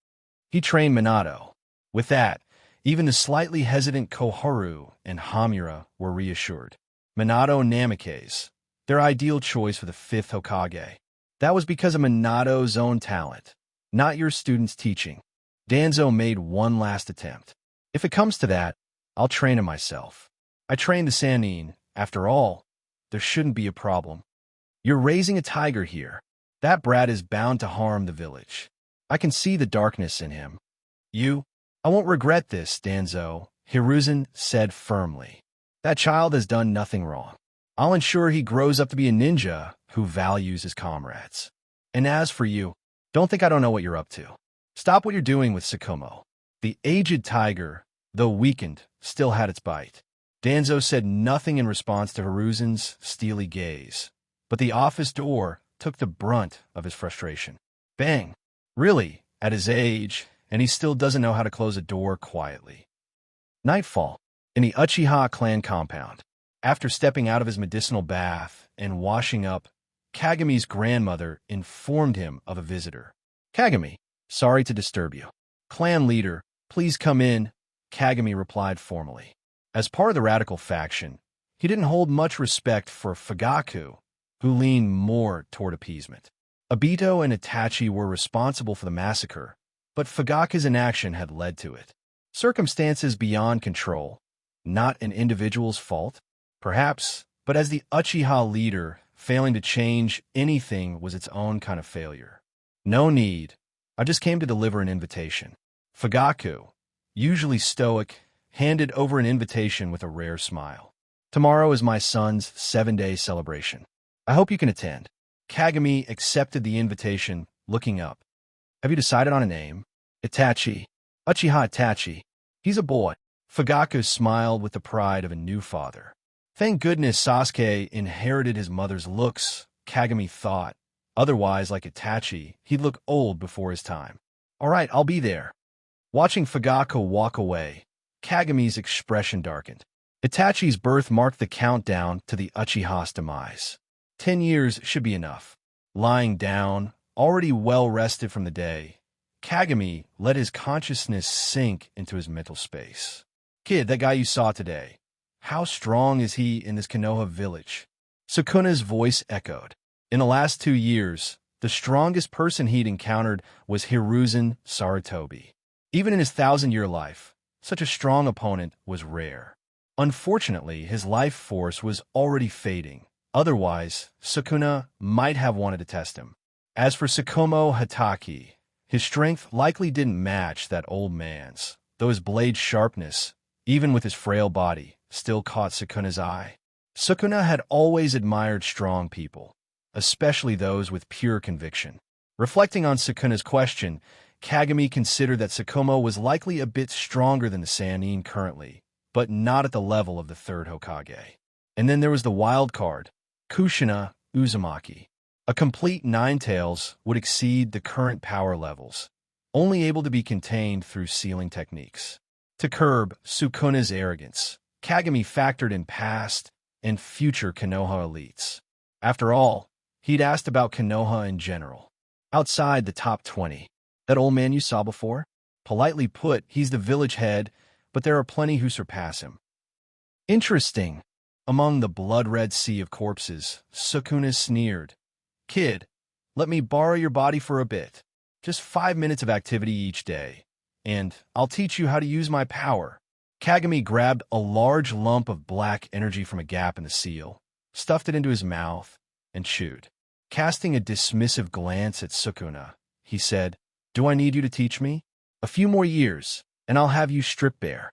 Speaker 1: He trained Minato. With that, even the slightly hesitant Koharu and Hamura were reassured. Minato and Namikaze, their ideal choice for the 5th Hokage. That was because of Minato's own talent, not your student's teaching. Danzo made one last attempt. "If it comes to that, I'll train him myself. I trained the Sannin. After all, there shouldn't be a problem. You're raising a tiger here. That brat is bound to harm the village. I can see the darkness in him." "I won't regret this, Danzo," Hiruzen said firmly. "That child has done nothing wrong. I'll ensure he grows up to be a ninja who values his comrades. And as for you, don't think I don't know what you're up to. Stop what you're doing with Sakumo." The aged tiger, though weakened, still had its bite. Danzo said nothing in response to Hiruzen's steely gaze, but the office door took the brunt of his frustration. Bang! Really, at his age, and he still doesn't know how to close a door quietly. Nightfall, in the Uchiha clan compound. After stepping out of his medicinal bath and washing up, Kagami's grandmother informed him of a visitor. "Kagami, sorry to disturb you." "Clan leader, please come in," Kagami replied formally. As part of the radical faction, he didn't hold much respect for Fugaku, who leaned more toward appeasement. Obito and Itachi were responsible for the massacre, but Fugaku's inaction had led to it. Circumstances beyond control, not an individual's fault, perhaps, but as the Uchiha leader, failing to change anything was its own kind of failure. "No need. I just came to deliver an invitation." Fugaku, usually stoic, handed over an invitation with a rare smile. "Tomorrow is my son's 7-day celebration. I hope you can attend." Kagami accepted the invitation, looking up. "Have you decided on a name?" "Itachi." Uchiha Itachi. He's a boy. Fugaku smiled with the pride of a new father. Thank goodness Sasuke inherited his mother's looks, Kagami thought. Otherwise, like Itachi, he'd look old before his time. All right, I'll be there. Watching Fugaku walk away, Kagami's expression darkened. Itachi's birth marked the countdown to the Uchiha's demise. 10 years should be enough. Lying down, already well-rested from the day, Kagami let his consciousness sink into his mental space. Kid, that guy you saw today, how strong is he in this Konoha village? Sukuna's voice echoed. In the last 2 years, the strongest person he'd encountered was Hiruzen Sarutobi. Even in his 1,000-year life, such a strong opponent was rare. Unfortunately, his life force was already fading. Otherwise, Sukuna might have wanted to test him. As for Sakumo Hatake, his strength likely didn't match that old man's, though his blade's sharpness, even with his frail body, still caught Sukuna's eye. Sukuna had always admired strong people, especially those with pure conviction. Reflecting on Sukuna's question, Kagami considered that Sakumo was likely a bit stronger than the Sannin currently, but not at the level of the Third Hokage. And then there was the wild card, Kushina Uzumaki. A complete Ninetales would exceed the current power levels, only able to be contained through sealing techniques. To curb Sukuna's arrogance, Kagami factored in past and future Konoha elites. After all, he'd asked about Konoha in general. Outside the top 20. That old man you saw before? Politely put, he's the village head, but there are plenty who surpass him. Interesting. Among the blood-red sea of corpses, Sukuna sneered. Kid, let me borrow your body for a bit. Just 5 minutes of activity each day, and I'll teach you how to use my power. Kagami grabbed a large lump of black energy from a gap in the seal, stuffed it into his mouth, and chewed. Casting a dismissive glance at Sukuna, he said, Do I need you to teach me? A few more years, and I'll have you stripped bare.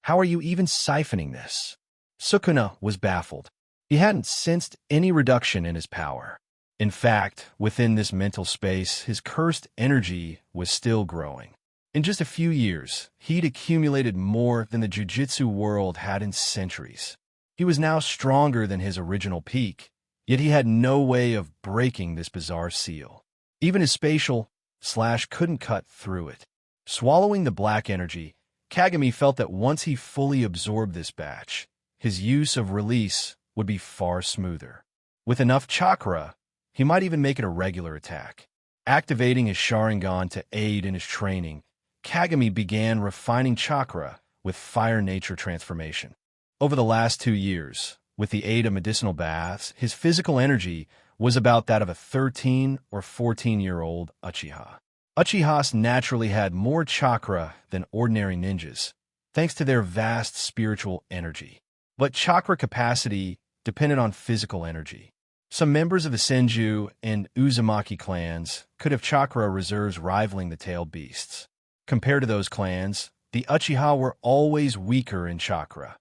Speaker 1: How are you even siphoning this? Sukuna was baffled. He hadn't sensed any reduction in his power. In fact, within this mental space, his cursed energy was still growing. In just a few years, he'd accumulated more than the jiu-jitsu world had in centuries. He was now stronger than his original peak, yet he had no way of breaking this bizarre seal. Even his spatial slash couldn't cut through it. Swallowing the black energy, Kagami felt that once he fully absorbed this batch, his use of release would be far smoother. With enough chakra, he might even make it a regular attack. Activating his Sharingan to aid in his training, Kagami began refining chakra with fire nature transformation. Over the last 2 years, with the aid of medicinal baths, his physical energy was about that of a 13 or 14-year-old Uchiha. Uchihas naturally had more chakra than ordinary ninjas, thanks to their vast spiritual energy. But chakra capacity depended on physical energy. Some members of the Senju and Uzumaki clans could have chakra reserves rivaling the tailed beasts. Compared to those clans, the Uchiha were always weaker in chakra.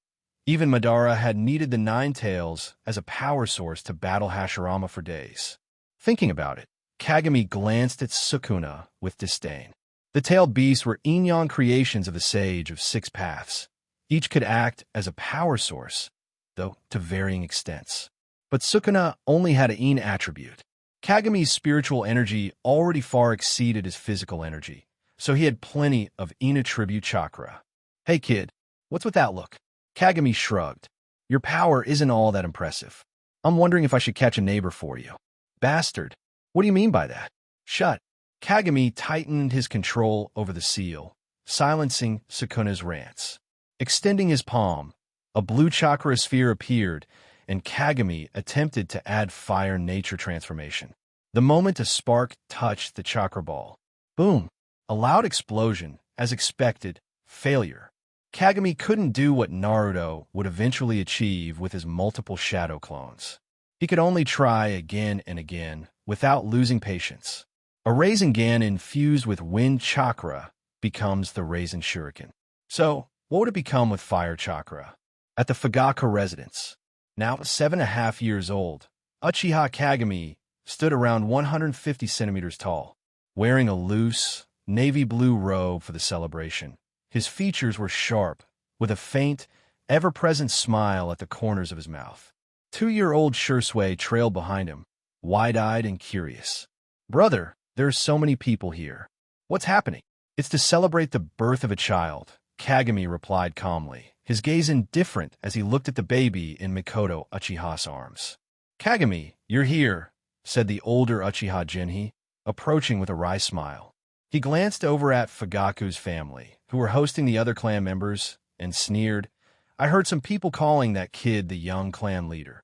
Speaker 1: Even Madara had needed the Nine Tails as a power source to battle Hashirama for days. Thinking about it, Kagami glanced at Sukuna with disdain. The tailed beasts were yin-yang creations of the Sage of Six Paths. Each could act as a power source, though to varying extents. But Sukuna only had a yin attribute. Kagami's spiritual energy already far exceeded his physical energy, so he had plenty of yin attribute chakra. Hey kid, what's with that look? Kagami shrugged. Your power isn't all that impressive. I'm wondering if I should catch a neighbor for you. Bastard. What do you mean by that? Shut. Kagami tightened his control over the seal, silencing Sukuna's rants. Extending his palm, a blue chakra sphere appeared, and Kagami attempted to add fire nature transformation. The moment a spark touched the chakra ball. Boom! A loud explosion, as expected, failure. Kagami couldn't do what Naruto would eventually achieve with his multiple shadow clones. He could only try again and again, without losing patience. A Rasengan infused with wind chakra becomes the Rasen Shuriken. So, what would it become with fire chakra? At the Fugaku residence, now 7.5 years old, Uchiha Kagami stood around 150 centimeters tall, wearing a loose, navy blue robe for the celebration. His features were sharp, with a faint, ever-present smile at the corners of his mouth. 2-year-old Shursui trailed behind him, wide-eyed and curious. "Brother, there are so many people here. What's happening?" "It's to celebrate the birth of a child," Kagami replied calmly, his gaze indifferent as he looked at the baby in Mikoto Uchiha's arms. "Kagami, you're here," said the older Uchiha Jinhei, approaching with a wry smile. He glanced over at Fugaku's family, who were hosting the other clan members, and sneered, "I heard some people calling that kid the young clan leader."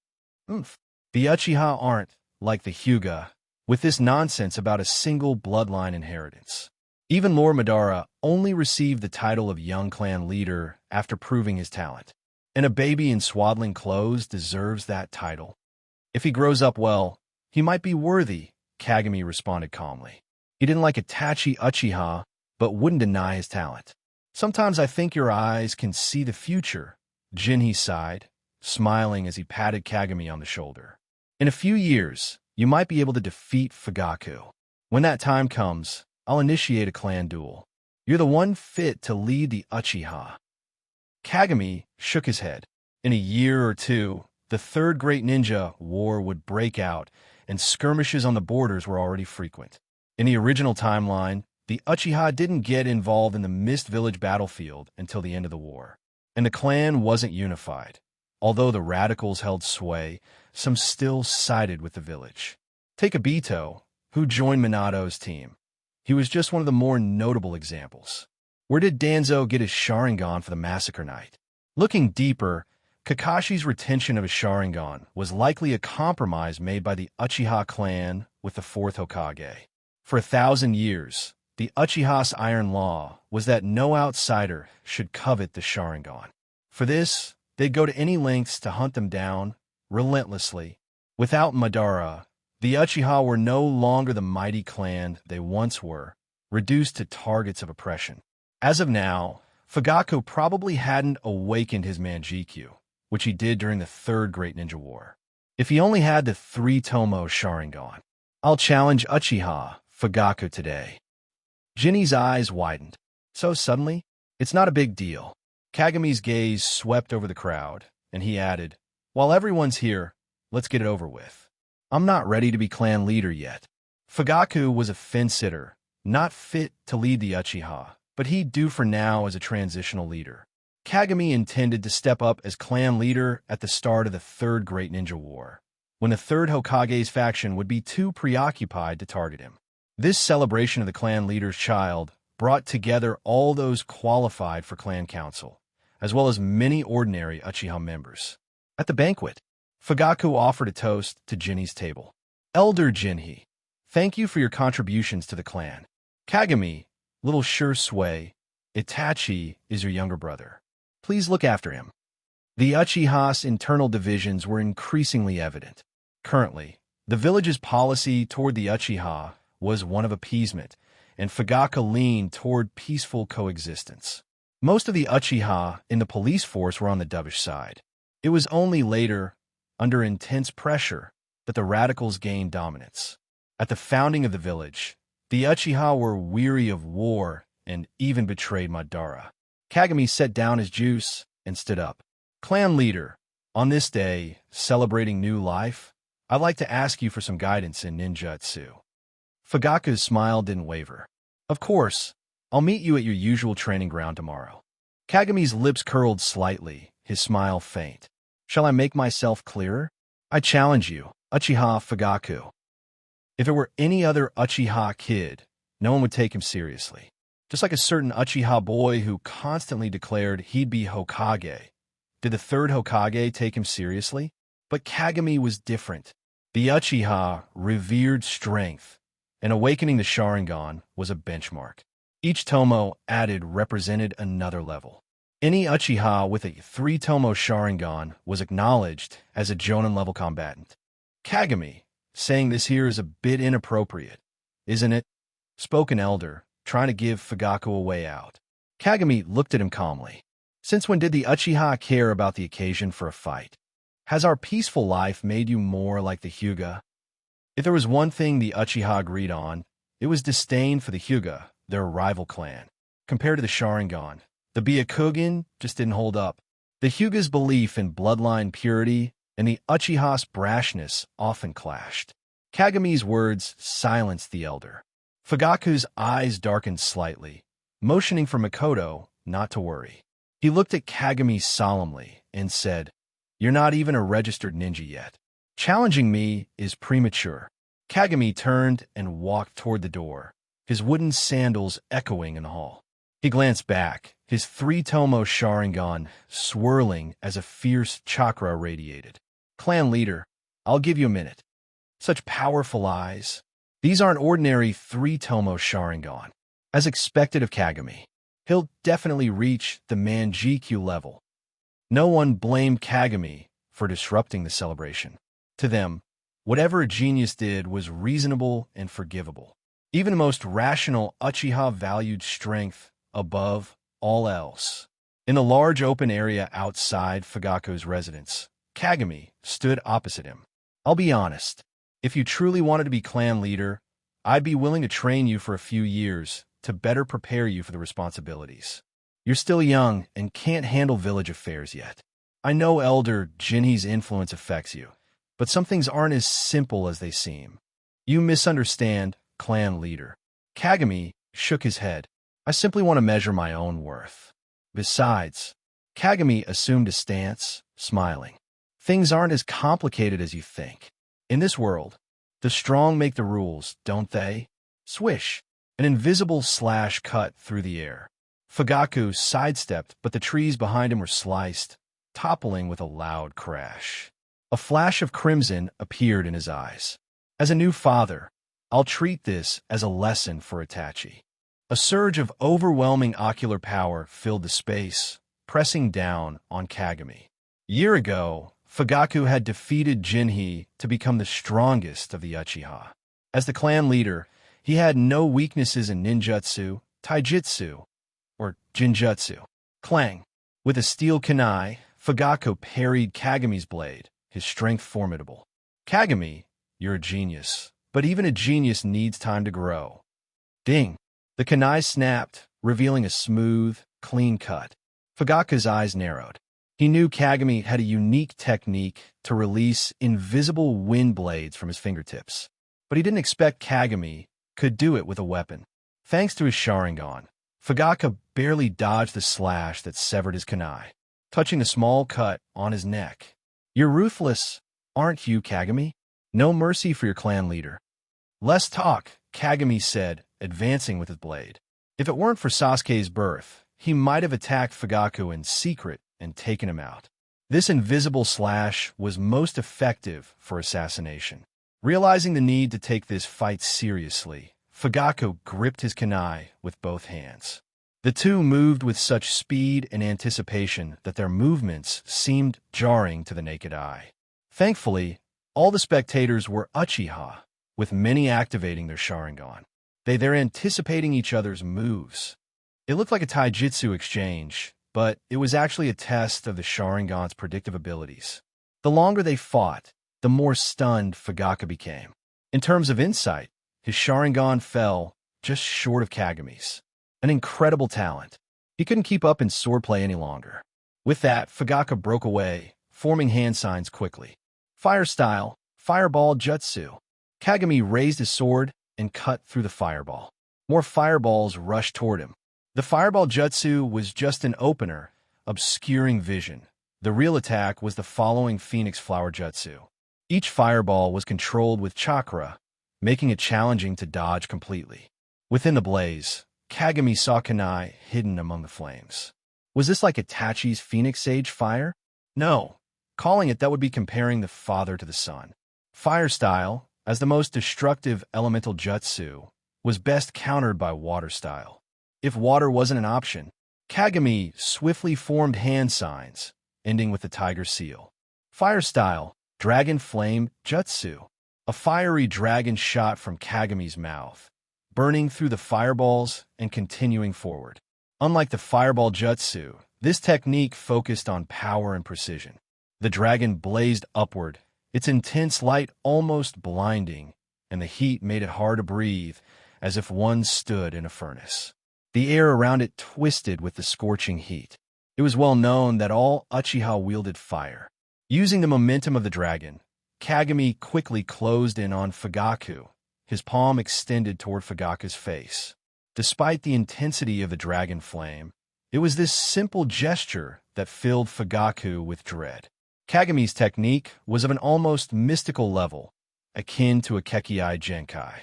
Speaker 1: "Oomph. The Uchiha aren't, like the Hyuga, with this nonsense about a single bloodline inheritance. Even Lord Madara only received the title of young clan leader after proving his talent, and a baby in swaddling clothes deserves that title. If he grows up well, he might be worthy," Kagami responded calmly. He didn't like Itachi Uchiha, but wouldn't deny his talent. "Sometimes I think your eyes can see the future," Jinhei sighed, smiling as he patted Kagami on the shoulder. "In a few years, you might be able to defeat Fugaku. When that time comes, I'll initiate a clan duel. You're the one fit to lead the Uchiha." Kagami shook his head. In a year or two, the Third Great Ninja War would break out, and skirmishes on the borders were already frequent. In the original timeline, the Uchiha didn't get involved in the Mist Village battlefield until the end of the war, and the clan wasn't unified. Although the radicals held sway, some still sided with the village. Take Obito, who joined Minato's team. He was just one of the more notable examples. Where did Danzo get his Sharingan for the massacre night? Looking deeper, Kakashi's retention of his Sharingan was likely a compromise made by the Uchiha clan with the Fourth Hokage. For 1,000 years, the Uchiha's iron law was that no outsider should covet the Sharingan. For this, they'd go to any lengths to hunt them down, relentlessly. Without Madara, the Uchiha were no longer the mighty clan they once were, reduced to targets of oppression. As of now, Fugaku probably hadn't awakened his Mangekyō, which he did during the Third Great Ninja War. If he only had the 3-tomo Sharingan. "I'll challenge Uchiha Fugaku today." Jinny's eyes widened. So suddenly, "It's not a big deal." Kagami's gaze swept over the crowd, and he added, "While everyone's here, let's get it over with. I'm not ready to be clan leader yet." Fugaku was a fence-sitter, not fit to lead the Uchiha, but he'd do for now as a transitional leader. Kagami intended to step up as clan leader at the start of the Third Great Ninja War, when the Third Hokage's faction would be too preoccupied to target him. This celebration of the clan leader's child brought together all those qualified for clan council, as well as many ordinary Uchiha members. At the banquet, Fugaku offered a toast to Jinny's table. "Elder Jinhei, thank you for your contributions to the clan. Kagami, little Shursui, Itachi is your younger brother. Please look after him." The Uchiha's internal divisions were increasingly evident. Currently, the village's policy toward the Uchiha was one of appeasement, and Fugaku leaned toward peaceful coexistence. Most of the Uchiha in the police force were on the dovish side. It was only later, under intense pressure, that the radicals gained dominance. At the founding of the village, the Uchiha were weary of war and even betrayed Madara. Kagami set down his juice and stood up. "Clan leader, on this day, celebrating new life, I'd like to ask you for some guidance in ninjutsu." Fugaku's smile didn't waver. "Of course, I'll meet you at your usual training ground tomorrow." Kagami's lips curled slightly, his smile faint. "Shall I make myself clearer? I challenge you, Uchiha Fugaku." If it were any other Uchiha kid, no one would take him seriously. Just like a certain Uchiha boy who constantly declared he'd be Hokage. Did the Third Hokage take him seriously? But Kagami was different. The Uchiha revered strength, and awakening the Sharingan was a benchmark. Each tomo added represented another level. Any Uchiha with a 3-tomo Sharingan was acknowledged as a Jonin-level combatant. "Kagami, saying this here is a bit inappropriate, isn't it?" spoke an elder, trying to give Fugaku a way out. Kagami looked at him calmly. "Since when did the Uchiha care about the occasion for a fight? Has our peaceful life made you more like the Hyuga?" If there was one thing the Uchiha agreed on, it was disdain for the Hyuga, their rival clan. Compared to the Sharingan, the Byakugan just didn't hold up. The Hyuga's belief in bloodline purity and the Uchiha's brashness often clashed. Kagami's words silenced the elder. Fugaku's eyes darkened slightly, motioning for Makoto not to worry. He looked at Kagami solemnly and said, "You're not even a registered ninja yet. Challenging me is premature." Kagami turned and walked toward the door, his wooden sandals echoing in the hall. He glanced back, his three-tomo Sharingan swirling as a fierce chakra radiated. "Clan leader, I'll give you a minute." Such powerful eyes. These aren't ordinary three-tomo Sharingan. As expected of Kagami, he'll definitely reach the Mangekyō level. No one blamed Kagami for disrupting the celebration. To them, whatever a genius did was reasonable and forgivable. Even the most rational Uchiha valued strength above all else. In the large open area outside Fugaku's residence, Kagami stood opposite him. "I'll be honest. If you truly wanted to be clan leader, I'd be willing to train you for a few years to better prepare you for the responsibilities. You're still young and can't handle village affairs yet. I know Elder Jinhee's influence affects you, but some things aren't as simple as they seem. You misunderstand, clan leader." Kagami shook his head. "I simply want to measure my own worth." Besides, Kagami assumed a stance, smiling. "Things aren't as complicated as you think. In this world, the strong make the rules, don't they?" Swish! An invisible slash cut through the air. Fugaku sidestepped, but the trees behind him were sliced, toppling with a loud crash. A flash of crimson appeared in his eyes. "As a new father, I'll treat this as a lesson for Itachi." A surge of overwhelming ocular power filled the space, pressing down on Kagami. A year ago, Fugaku had defeated Jinhee to become the strongest of the Uchiha. As the clan leader, he had no weaknesses in ninjutsu, taijutsu, or jinjutsu. Clang! With a steel kunai, Fugaku parried Kagami's blade, his strength formidable. "Kagami, you're a genius, but even a genius needs time to grow." Ding! The kunai snapped, revealing a smooth, clean cut. Fugaku's eyes narrowed. He knew Kagami had a unique technique to release invisible wind blades from his fingertips, but he didn't expect Kagami could do it with a weapon. Thanks to his Sharingan, Fugaku barely dodged the slash that severed his kunai, touching a small cut on his neck. "You're ruthless, aren't you, Kagami? No mercy for your clan leader." "Less talk," Kagami said, advancing with his blade. If it weren't for Sasuke's birth, he might have attacked Fugaku in secret and taken him out. This invisible slash was most effective for assassination. Realizing the need to take this fight seriously, Fugaku gripped his kunai with both hands. The two moved with such speed and anticipation that their movements seemed jarring to the naked eye. Thankfully, all the spectators were Uchiha, with many activating their Sharingan. They're anticipating each other's moves. It looked like a taijutsu exchange, but it was actually a test of the Sharingan's predictive abilities. The longer they fought, the more stunned Fugaku became. In terms of insight, his Sharingan fell just short of Kagami's. An incredible talent. He couldn't keep up in swordplay any longer. With that, Fugaku broke away, forming hand signs quickly. "Fire style, fireball jutsu." Kagami raised his sword and cut through the fireball. More fireballs rushed toward him. The fireball jutsu was just an opener, obscuring vision. The real attack was the following Phoenix Flower Jutsu. Each fireball was controlled with chakra, making it challenging to dodge completely. Within the blaze, Kagami saw kunai hidden among the flames. Was this like Itachi's Phoenix Sage fire? No. Calling it that would be comparing the father to the son. Fire style, as the most destructive elemental jutsu, was best countered by water style. If water wasn't an option, Kagami swiftly formed hand signs, ending with the tiger seal. Fire style, dragon flame jutsu. A fiery dragon shot from Kagami's mouth, burning through the fireballs and continuing forward. Unlike the fireball jutsu, this technique focused on power and precision. The dragon blazed upward, its intense light almost blinding, and the heat made it hard to breathe as if one stood in a furnace. The air around it twisted with the scorching heat. It was well known that all Uchiha wielded fire. Using the momentum of the dragon, Kagami quickly closed in on Fugaku, his palm extended toward Fugaku's face. Despite the intensity of the dragon flame, it was this simple gesture that filled Fugaku with dread. Kagami's technique was of an almost mystical level, akin to a Kekkai Genkai.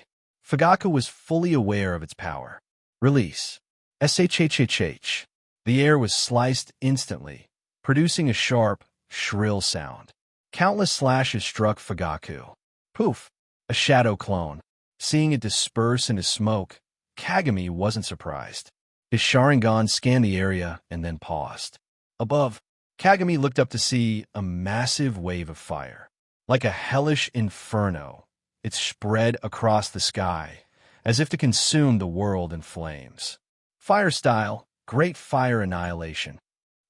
Speaker 1: Fugaku was fully aware of its power. Release. SHHHH. The air was sliced instantly, producing a sharp, shrill sound. Countless slashes struck Fugaku. Poof! A shadow clone. Seeing it disperse into smoke, Kagami wasn't surprised. His Sharingan scanned the area and then paused. Above, Kagami looked up to see a massive wave of fire. Like a hellish inferno, it spread across the sky, as if to consume the world in flames. Fire style, great fire annihilation.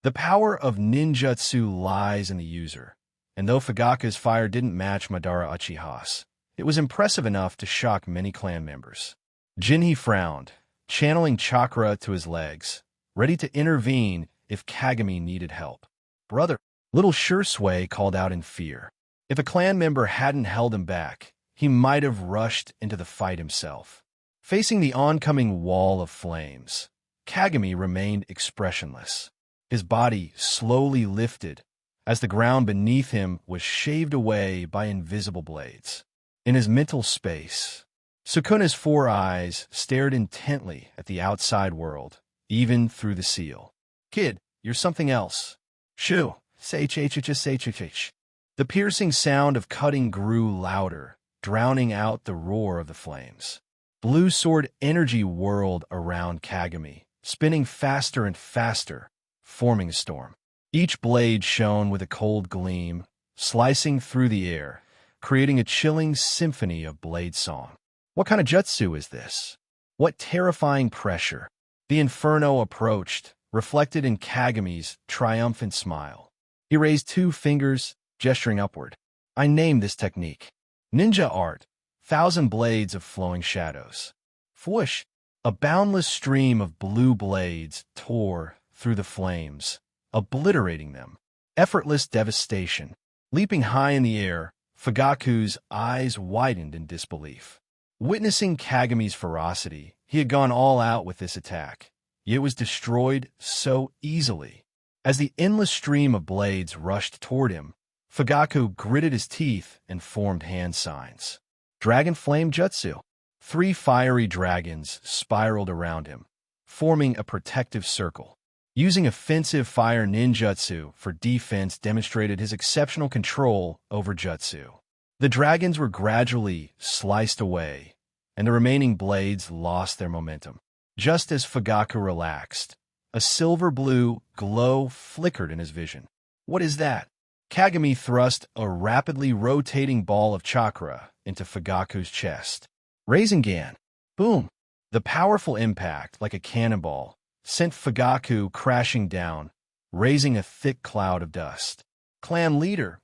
Speaker 1: The power of ninjutsu lies in the user, and though Fugaku's fire didn't match Madara Uchiha's, it was impressive enough to shock many clan members. Jinhee frowned, channeling chakra to his legs, ready to intervene if Kagami needed help. Brother, little Shursui called out in fear. If a clan member hadn't held him back, he might have rushed into the fight himself. Facing the oncoming wall of flames, Kagami remained expressionless. His body slowly lifted as the ground beneath him was shaved away by invisible blades. In his mental space, Sukuna's 4 eyes stared intently at the outside world, even through the seal. Kid, you're something else. Shoo, SHHHH. The piercing sound of cutting grew louder, drowning out the roar of the flames. Blue sword energy whirled around Kagami, spinning faster and faster, forming a storm. Each blade shone with a cold gleam, slicing through the air, creating a chilling symphony of blade song. What kind of jutsu is this? What terrifying pressure? The inferno approached, reflected in Kagami's triumphant smile. He raised 2 fingers, gesturing upward. I named this technique. Ninja art, 1,000 blades of flowing shadows. Fwoosh! A boundless stream of blue blades tore through the flames, obliterating them. Effortless devastation. Leaping high in the air, Fugaku's eyes widened in disbelief. Witnessing Kagami's ferocity, he had gone all out with this attack, yet was destroyed so easily. As the endless stream of blades rushed toward him, Fugaku gritted his teeth and formed hand signs. Dragon Flame Jutsu. 3 fiery dragons spiraled around him, forming a protective circle. Using offensive fire ninjutsu for defense demonstrated his exceptional control over jutsu. The dragons were gradually sliced away, and the remaining blades lost their momentum. Just as Fugaku relaxed, a silver-blue glow flickered in his vision. What is that? Kagami thrust a rapidly rotating ball of chakra into Fugaku's chest. Rasengan. Boom! The powerful impact, like a cannonball, sent Fugaku crashing down, raising a thick cloud of dust. Clan leader.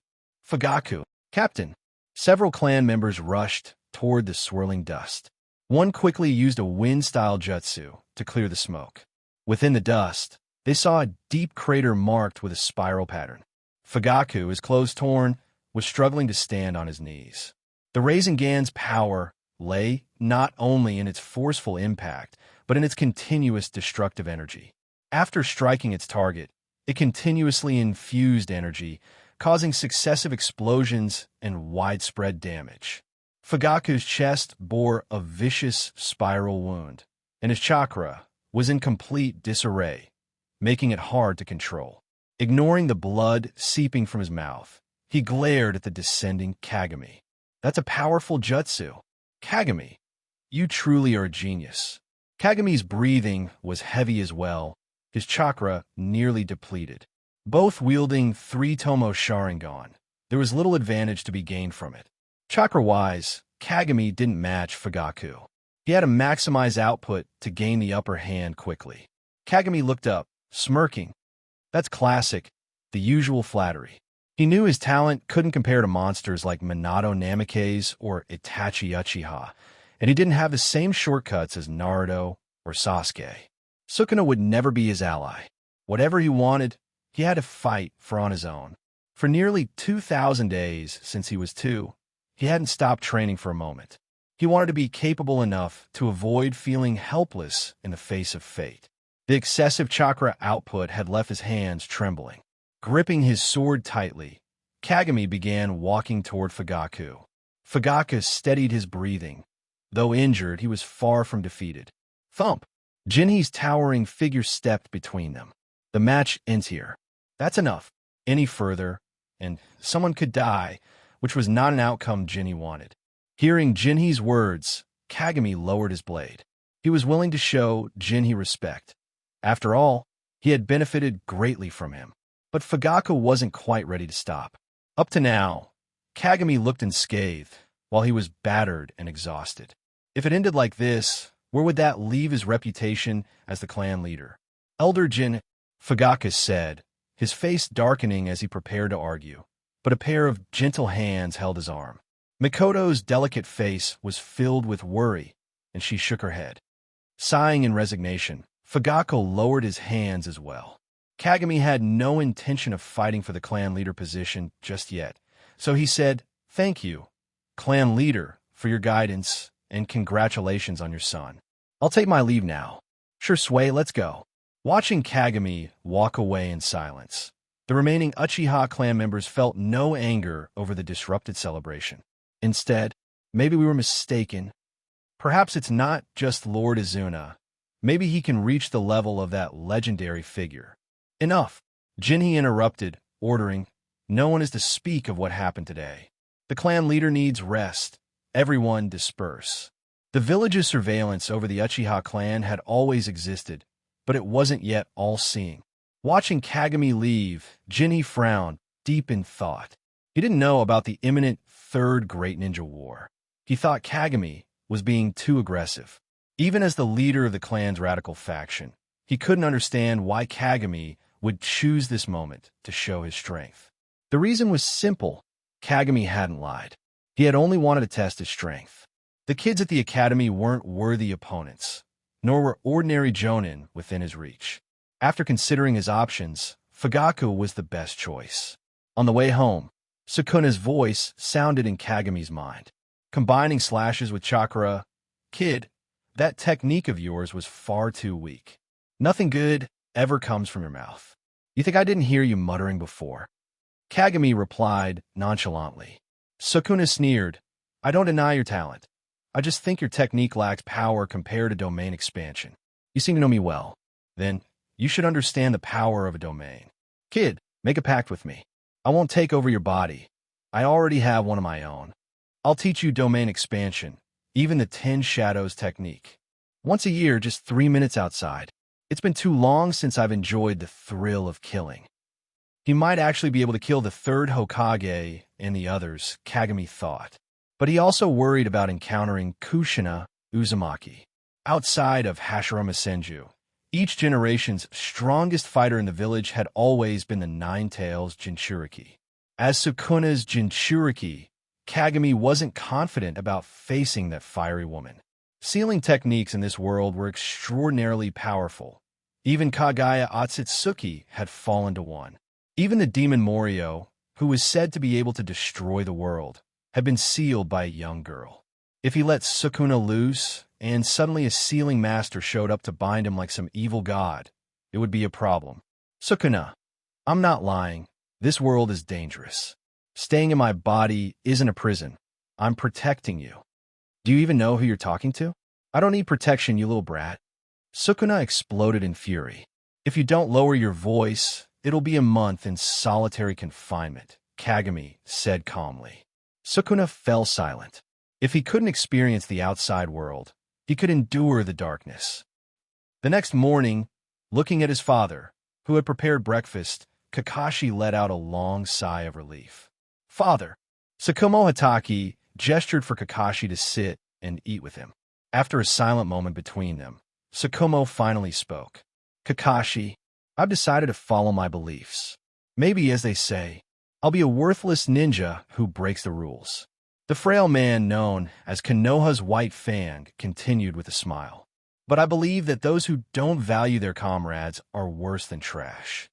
Speaker 1: Fugaku. Captain. Several clan members rushed toward the swirling dust. One quickly used a wind-style jutsu to clear the smoke. Within the dust, they saw a deep crater marked with a spiral pattern. Fugaku, his clothes torn, was struggling to stand on his knees. The Rasengan's power lay not only in its forceful impact, but in its continuous destructive energy. After striking its target, it continuously infused energy, causing successive explosions and widespread damage. Fugaku's chest bore a vicious spiral wound, and his chakra was in complete disarray, making it hard to control. Ignoring the blood seeping from his mouth, he glared at the descending Kagami. That's a powerful jutsu. Kagami, you truly are a genius. Kagami's breathing was heavy as well, his chakra nearly depleted. Both wielding 3-tomo Sharingan, there was little advantage to be gained from it. Chakra-wise, Kagami didn't match Fugaku. He had to maximize output to gain the upper hand quickly. Kagami looked up, smirking. That's classic, the usual flattery. He knew his talent couldn't compare to monsters like Minato Namake's or Itachi Uchiha, and he didn't have the same shortcuts as Naruto or Sasuke. Sukuna would never be his ally. Whatever he wanted, he had to fight for on his own. For nearly 2,000 days since he was 2, he hadn't stopped training for a moment. He wanted to be capable enough to avoid feeling helpless in the face of fate. The excessive chakra output had left his hands trembling. Gripping his sword tightly, Kagami began walking toward Fugaku. Fugaku steadied his breathing. Though injured, he was far from defeated. Thump! Jinhee's towering figure stepped between them. The match ends here. That's enough. Any further, and someone could die, which was not an outcome Jinhee wanted. Hearing Jinhee's words, Kagami lowered his blade. He was willing to show Jinhee respect. After all, he had benefited greatly from him. But Fugaku wasn't quite ready to stop. Up to now, Kagami looked unscathed, while he was battered and exhausted. If it ended like this, where would that leave his reputation as the clan leader? Elder Jin, Fugaku said, his face darkening as he prepared to argue. But a pair of gentle hands held his arm. Mikoto's delicate face was filled with worry, and she shook her head. Sighing in resignation, Fugaku lowered his hands as well. Kagami had no intention of fighting for the clan leader position just yet, so he said, "Thank you, clan leader, for your guidance, and congratulations on your son. I'll take my leave now." "Sure, Sway, let's go." Watching Kagami walk away in silence, the remaining Uchiha clan members felt no anger over the disrupted celebration. Instead, maybe we were mistaken. Perhaps it's not just Lord Izuna. Maybe he can reach the level of that legendary figure. Enough! Jinhee interrupted, ordering, "No one is to speak of what happened today. The clan leader needs rest. Everyone disperse." The village's surveillance over the Uchiha clan had always existed, but it wasn't yet all-seeing. Watching Kagami leave, Jinhee frowned, deep in thought. He didn't know about the imminent Third Great Ninja War. He thought Kagami was being too aggressive. Even as the leader of the clan's radical faction, he couldn't understand why Kagami would choose this moment to show his strength. The reason was simple. Kagami hadn't lied. He had only wanted to test his strength. The kids at the academy weren't worthy opponents, nor were ordinary jonin within his reach. After considering his options, Fugaku was the best choice. On the way home, Sukuna's voice sounded in Kagami's mind. Combining slashes with chakra, "Kid, that technique of yours was far too weak. Nothing good ever comes from your mouth. You think I didn't hear you muttering before?" Kagami replied nonchalantly. Sukuna sneered, "I don't deny your talent. I just think your technique lacks power compared to domain expansion. You seem to know me well. Then, you should understand the power of a domain. Kid, make a pact with me. I won't take over your body. I already have one of my own. I'll teach you domain expansion, even the 10 Shadows technique. Once a year, just 3 minutes outside. It's been too long since I've enjoyed the thrill of killing." He might actually be able to kill the Third Hokage and the others, Kagami thought. But he also worried about encountering Kushina Uzumaki. Outside of Hashirama Senju, each generation's strongest fighter in the village had always been the Nine-Tails Jinchuriki. As Sukuna's Jinchuriki, Kagami wasn't confident about facing that fiery woman. Sealing techniques in this world were extraordinarily powerful. Even Kagaya Otsutsuki had fallen to one. Even the demon Morio, who was said to be able to destroy the world, had been sealed by a young girl. If he let Sukuna loose, and suddenly a sealing master showed up to bind him like some evil god, it would be a problem. "Sukuna, I'm not lying. This world is dangerous. Staying in my body isn't a prison. I'm protecting you. Do you even know who you're talking to?" "I don't need protection, you little brat." Sukuna exploded in fury. "If you don't lower your voice, it'll be a month in solitary confinement," Kagami said calmly. Sukuna fell silent. If he couldn't experience the outside world, he could endure the darkness. The next morning, looking at his father, who had prepared breakfast, Kakashi let out a long sigh of relief. "Father!" Sakumo Hatake gestured for Kakashi to sit and eat with him. After a silent moment between them, Sakumo finally spoke. "Kakashi, I've decided to follow my beliefs. Maybe, as they say, I'll be a worthless ninja who breaks the rules. The frail man known as Konoha's White Fang continued with a smile. But I believe that those who don't value their comrades are worse than trash.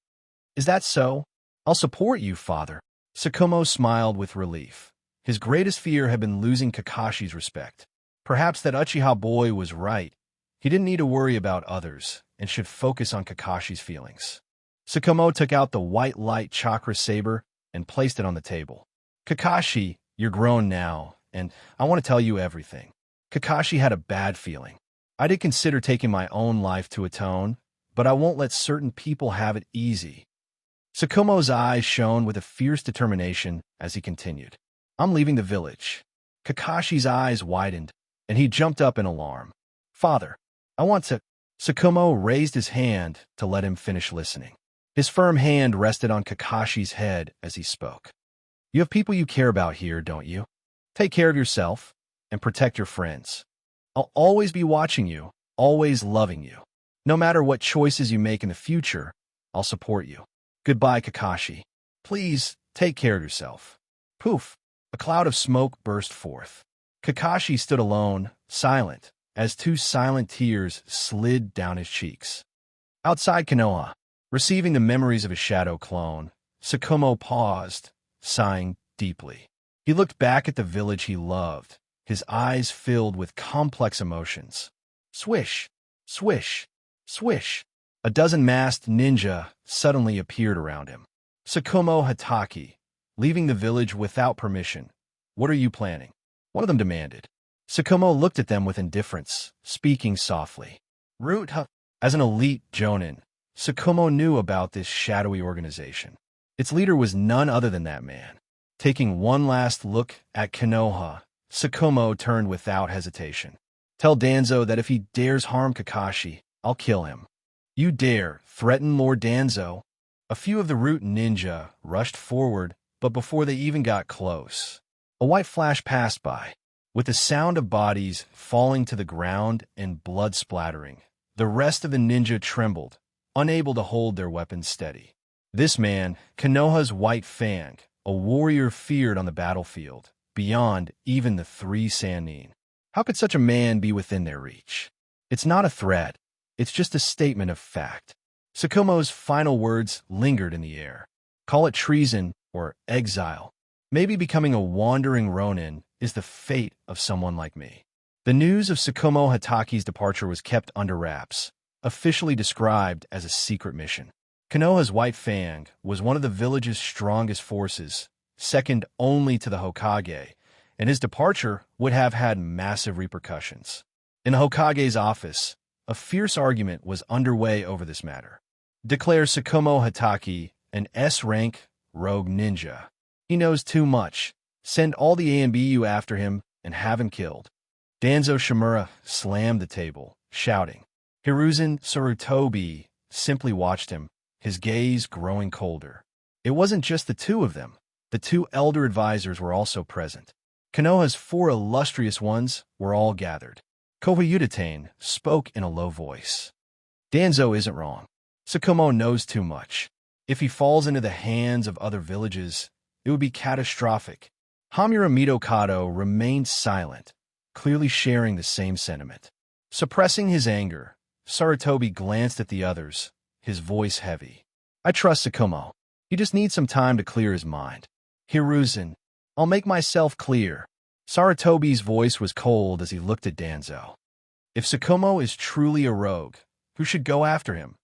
Speaker 1: Is that so? I'll support you, father. Sakumo smiled with relief. His greatest fear had been losing Kakashi's respect. Perhaps that Uchiha boy was right. He didn't need to worry about others and should focus on Kakashi's feelings. Sakumo took out the white light chakra saber and placed it on the table. Kakashi, you're grown now, and I want to tell you everything. Kakashi had a bad feeling. I did consider taking my own life to atone, but I won't let certain people have it easy. Sakumo's eyes shone with a fierce determination as he continued. I'm leaving the village. Kakashi's eyes widened, and he jumped up in alarm. Father, I want to... Sakumo raised his hand to let him finish listening. His firm hand rested on Kakashi's head as he spoke. You have people you care about here, don't you? Take care of yourself and protect your friends. I'll always be watching you, always loving you. No matter what choices you make in the future, I'll support you. Goodbye, Kakashi. Please, take care of yourself. Poof! A cloud of smoke burst forth. Kakashi stood alone, silent, as two silent tears slid down his cheeks. Outside Konoha, receiving the memories of his shadow clone, Sakumo paused, sighing deeply. He looked back at the village he loved, his eyes filled with complex emotions. Swish! Swish! Swish! A dozen masked ninja suddenly appeared around him. Sakumo Hatake, leaving the village without permission. What are you planning? One of them demanded. Sakumo looked at them with indifference, speaking softly. As an elite jonin, Sakumo knew about this shadowy organization. Its leader was none other than that man. Taking one last look at Konoha, Sakumo turned without hesitation. Tell Danzo that if he dares harm Kakashi, I'll kill him. You dare threaten Lord Danzo? A few of the root ninja rushed forward, but before they even got close, a white flash passed by. With the sound of bodies falling to the ground and blood splattering, the rest of the ninja trembled, unable to hold their weapons steady. This man, Konoha's White Fang, a warrior feared on the battlefield, beyond even the three Sannin. How could such a man be within their reach? It's not a threat. It's just a statement of fact. Sakumo's final words lingered in the air. Call it treason or exile. Maybe becoming a wandering ronin is the fate of someone like me. The news of Sakumo Hatake's departure was kept under wraps, officially described as a secret mission. Konoha's White Fang was one of the village's strongest forces, second only to the Hokage, and his departure would have had massive repercussions. In the Hokage's office, a fierce argument was underway over this matter. Declare Sakumo Hatake an S-rank rogue ninja. He knows too much. Send all the ANBU after him and have him killed. Danzo Shimura slammed the table, shouting. Hiruzen Sarutobi simply watched him, his gaze growing colder. It wasn't just the two of them. The two elder advisors were also present. Konoha's four illustrious ones were all gathered. Kohyudatane spoke in a low voice. Danzo isn't wrong. Sakumo knows too much. If he falls into the hands of other villages, it would be catastrophic. Hamura Mitokado remained silent, clearly sharing the same sentiment. Suppressing his anger, Sarutobi glanced at the others, his voice heavy. I trust Sakumo. He just needs some time to clear his mind. Hiruzen, I'll make myself clear. Sarutobi's voice was cold as he looked at Danzo. If Sakumo is truly a rogue, who should go after him?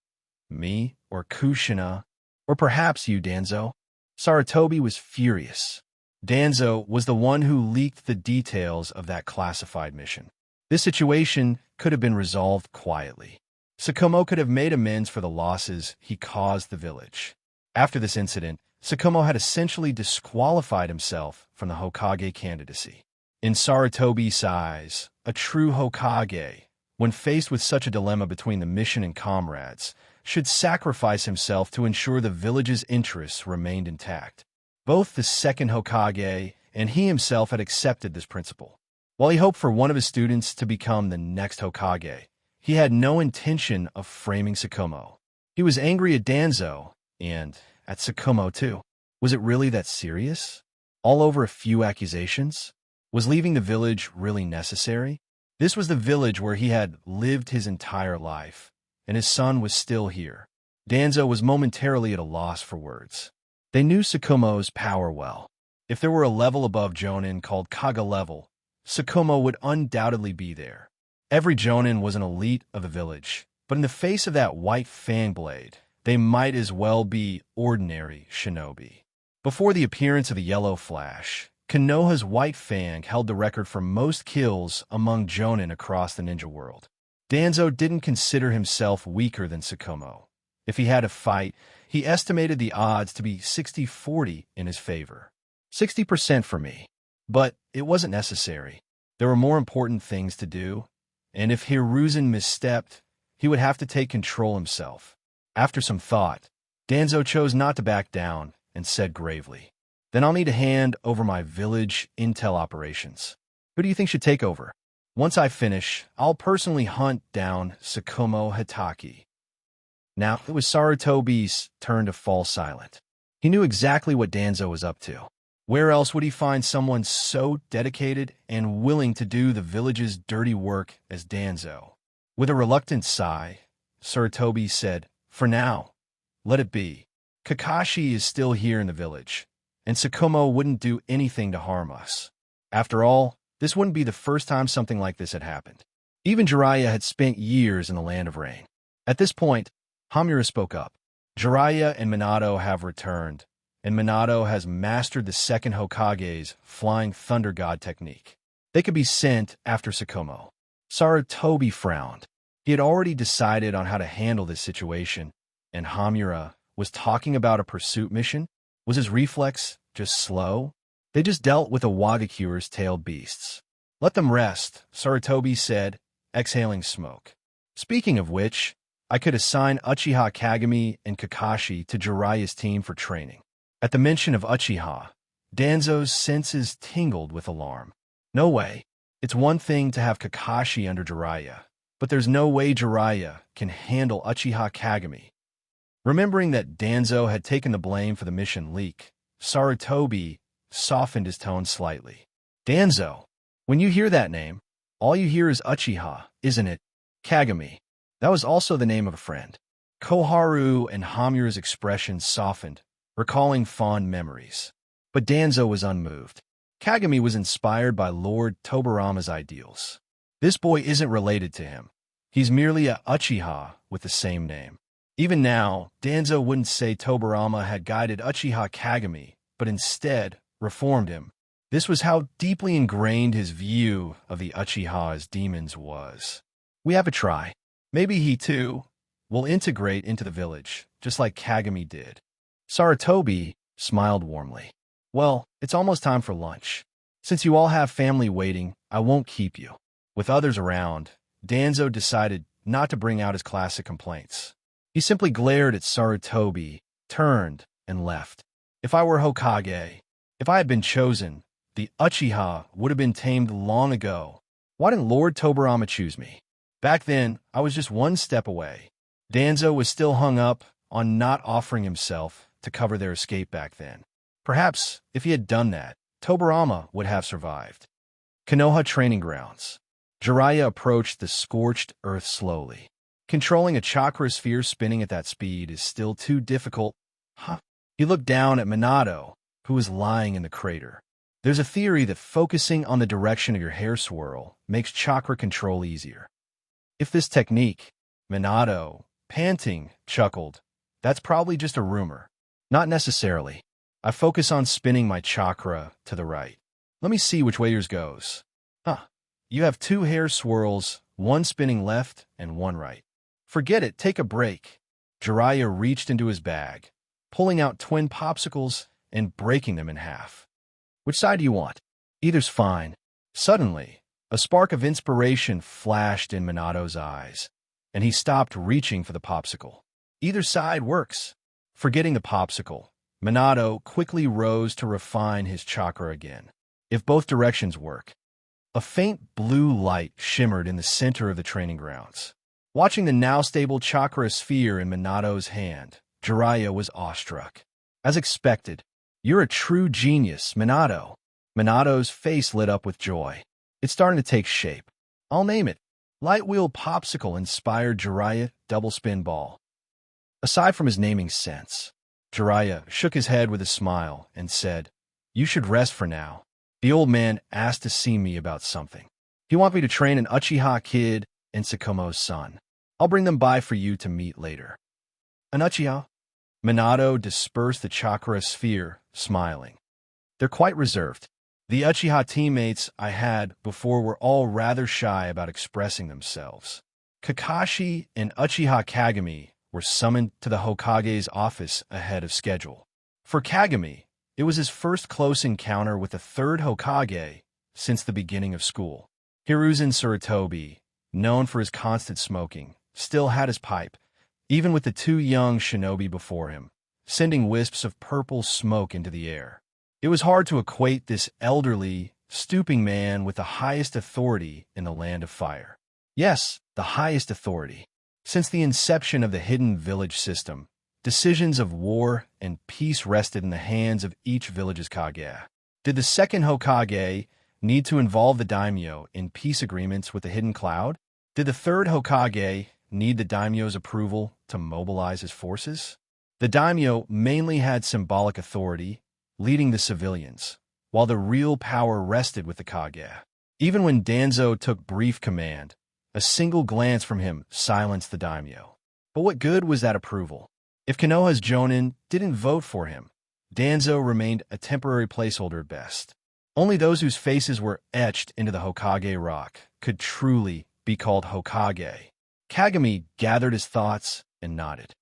Speaker 1: Me or Kushina? Or perhaps you, Danzo? Sarutobi was furious. Danzo was the one who leaked the details of that classified mission. This situation could have been resolved quietly. Sakumo could have made amends for the losses he caused the village. After this incident, Sakumo had essentially disqualified himself from the Hokage candidacy. In Sarutobi's eyes, a true Hokage, when faced with such a dilemma between the mission and comrades, should sacrifice himself to ensure the village's interests remained intact. Both the second Hokage and he himself had accepted this principle. While he hoped for one of his students to become the next Hokage, he had no intention of framing Sakumo. He was angry at Danzo, and at Sakumo too. Was it really that serious? All over a few accusations? Was leaving the village really necessary? This was the village where he had lived his entire life, and his son was still here. Danzo was momentarily at a loss for words. They knew Sakumo's power well. If there were a level above Jonin called Kaga level, Sakumo would undoubtedly be there. Every Jonin was an elite of the village, but in the face of that white fang blade, they might as well be ordinary shinobi. Before the appearance of the yellow flash, Konoha's white fang held the record for most kills among Jonin across the ninja world. Danzo didn't consider himself weaker than Sakumo. If he had a fight, he estimated the odds to be 60-40 in his favor. 60% for me. But it wasn't necessary. There were more important things to do, and if Hiruzen misstepped, he would have to take control himself. After some thought, Danzo chose not to back down and said gravely, "Then I'll need to hand over my village intel operations. Who do you think should take over? Once I finish, I'll personally hunt down Sakumo Hitaki." Now, it was Sarutobi's turn to fall silent. He knew exactly what Danzo was up to. Where else would he find someone so dedicated and willing to do the village's dirty work as Danzo? With a reluctant sigh, Sarutobi said, "For now, let it be. Kakashi is still here in the village, and Sakumo wouldn't do anything to harm us. After all, this wouldn't be the first time something like this had happened." Even Jiraiya had spent years in the Land of Rain. At this point, Hamura spoke up. "Jiraiya and Minato have returned, and Minato has mastered the second Hokage's Flying Thunder God technique. They could be sent after Sakumo." Sarutobi frowned. He had already decided on how to handle this situation, and Hamura was talking about a pursuit mission? Was his reflex just slow? They just dealt with a Wagakure's tailed beasts. "Let them rest," Sarutobi said, exhaling smoke. "Speaking of which, I could assign Uchiha Kagami and Kakashi to Jiraiya's team for training." At the mention of Uchiha, Danzo's senses tingled with alarm. No way. It's one thing to have Kakashi under Jiraiya, but there's no way Jiraiya can handle Uchiha Kagami. Remembering that Danzo had taken the blame for the mission leak, Sarutobi softened his tone slightly. "Danzo, when you hear that name, all you hear is Uchiha, isn't it? Kagami. That was also the name of a friend." Koharu and Hamura's expressions softened, recalling fond memories. But Danzo was unmoved. Kagami was inspired by Lord Tobarama's ideals. This boy isn't related to him. He's merely a Uchiha with the same name. Even now, Danzo wouldn't say Tobarama had guided Uchiha Kagami, but instead reformed him. This was how deeply ingrained his view of the Uchiha as demons was. "We have a try. Maybe he, too, will integrate into the village, just like Kagami did." Sarutobi smiled warmly. "Well, it's almost time for lunch. Since you all have family waiting, I won't keep you." With others around, Danzo decided not to bring out his classic complaints. He simply glared at Sarutobi, turned, and left. "If I were Hokage, if I had been chosen, the Uchiha would have been tamed long ago. Why didn't Lord Tobarama choose me? Back then, I was just one step away." Danzo was still hung up on not offering himself to cover their escape back then. Perhaps, if he had done that, Tobarama would have survived. Konoha Training Grounds. Jiraiya approached the scorched earth slowly. Controlling a chakra sphere spinning at that speed is still too difficult. He looked down at Minato, who was lying in the crater. There's a theory that focusing on the direction of your hair swirl makes chakra control easier. If this technique, Minato, panting, chuckled, "That's probably just a rumor." "Not necessarily. I focus on spinning my chakra to the right. Let me see which way yours goes." You have two hair swirls, one spinning left and one right. "Forget it, take a break." Jiraiya reached into his bag, pulling out twin popsicles and breaking them in half. "Which side do you want?" "Either's fine." Suddenly, a spark of inspiration flashed in Minato's eyes, and he stopped reaching for the popsicle. "Either side works." Forgetting the popsicle, Minato quickly rose to refine his chakra again. If both directions work. A faint blue light shimmered in the center of the training grounds. Watching the now stable chakra sphere in Minato's hand, Jiraiya was awestruck. As expected, "You're a true genius, Minato." Minato's face lit up with joy. It's starting to take shape. I'll name it. Light Wheel Popsicle Inspired Jiraiya Double Spin Ball. Aside from his naming sense, Jiraiya shook his head with a smile and said, "You should rest for now. The old man asked to see me about something. He wants me to train an Uchiha kid and Sakumo's son. I'll bring them by for you to meet later." An Uchiha? Minato dispersed the chakra sphere, smiling. "They're quite reserved. The Uchiha teammates I had before were all rather shy about expressing themselves." Kakashi and Uchiha Kagami were summoned to the Hokage's office ahead of schedule. For Kagami, it was his first close encounter with the Third Hokage since the beginning of school. Hiruzen Sarutobi, known for his constant smoking, still had his pipe, even with the two young shinobi before him, sending wisps of purple smoke into the air. It was hard to equate this elderly, stooping man with the highest authority in the Land of Fire. Yes, the highest authority. Since the inception of the hidden village system, decisions of war and peace rested in the hands of each village's Kage. Did the second Hokage need to involve the daimyo in peace agreements with the hidden cloud? Did the third Hokage need the daimyo's approval to mobilize his forces? The daimyo mainly had symbolic authority, leading the civilians, while the real power rested with the Kage. Even when Danzo took brief command, a single glance from him silenced the daimyo. But what good was that approval? If Konoha's jonin didn't vote for him, Danzo remained a temporary placeholder at best. Only those whose faces were etched into the Hokage rock could truly be called Hokage. Kagami gathered his thoughts and nodded.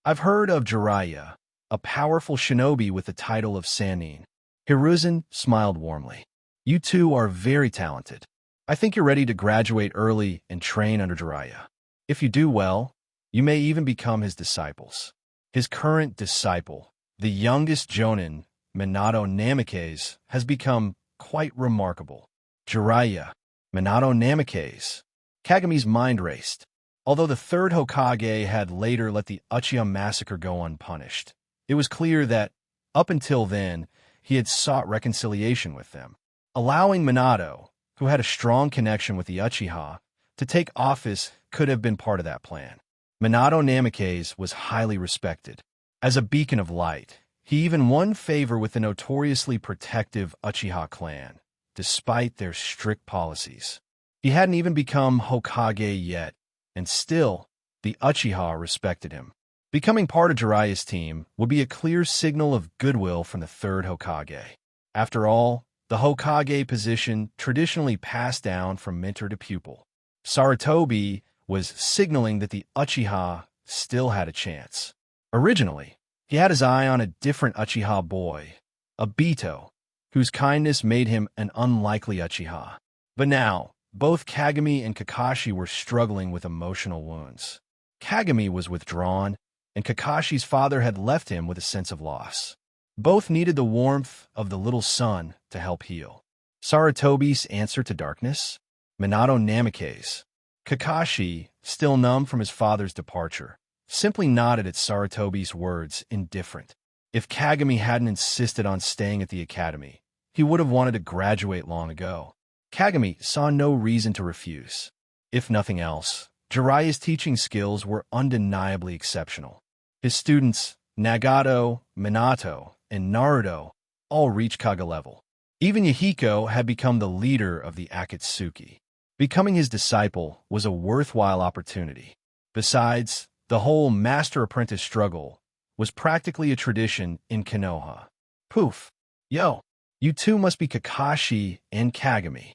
Speaker 1: "I've heard of Jiraiya, a powerful shinobi with the title of Sannin." Hiruzen smiled warmly. "You two are very talented. I think you're ready to graduate early and train under Jiraiya. If you do well, you may even become his disciples." His current disciple, the youngest jonin, Minato Namikaze, has become quite remarkable. Jiraiya, Minato Namikaze. Kagami's mind raced. Although the third Hokage had later let the Uchiha massacre go unpunished, it was clear that, up until then, he had sought reconciliation with them. Allowing Minato, who had a strong connection with the Uchiha, to take office could have been part of that plan. Minato Namikaze was highly respected. As a beacon of light, he even won favor with the notoriously protective Uchiha clan, despite their strict policies. He hadn't even become Hokage yet, and still, the Uchiha respected him. Becoming part of Jiraiya's team would be a clear signal of goodwill from the third Hokage. After all, the Hokage position traditionally passed down from mentor to pupil. Sarutobi was signaling that the Uchiha still had a chance. Originally, he had his eye on a different Uchiha boy, Obito, whose kindness made him an unlikely Uchiha. But now, both Kagami and Kakashi were struggling with emotional wounds. Kagami was withdrawn, and Kakashi's father had left him with a sense of loss. Both needed the warmth of the little sun to help heal. Sarutobi's answer to darkness? Minato Namikaze. Kakashi, still numb from his father's departure, simply nodded at Sarutobi's words, indifferent. If Kagami hadn't insisted on staying at the academy, he would have wanted to graduate long ago. Kagami saw no reason to refuse. If nothing else, Jiraiya's teaching skills were undeniably exceptional. His students, Nagato, Minato, and Naruto, all reached Kage level. Even Yahiko had become the leader of the Akatsuki. Becoming his disciple was a worthwhile opportunity. Besides, the whole master-apprentice struggle was practically a tradition in Konoha. Poof! Yo, you two must be Kakashi and Kagami.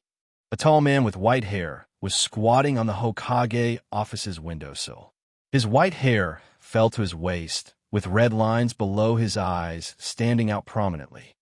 Speaker 1: A tall man with white hair was squatting on the Hokage office's windowsill. His white hair fell to his waist, with red lines below his eyes standing out prominently.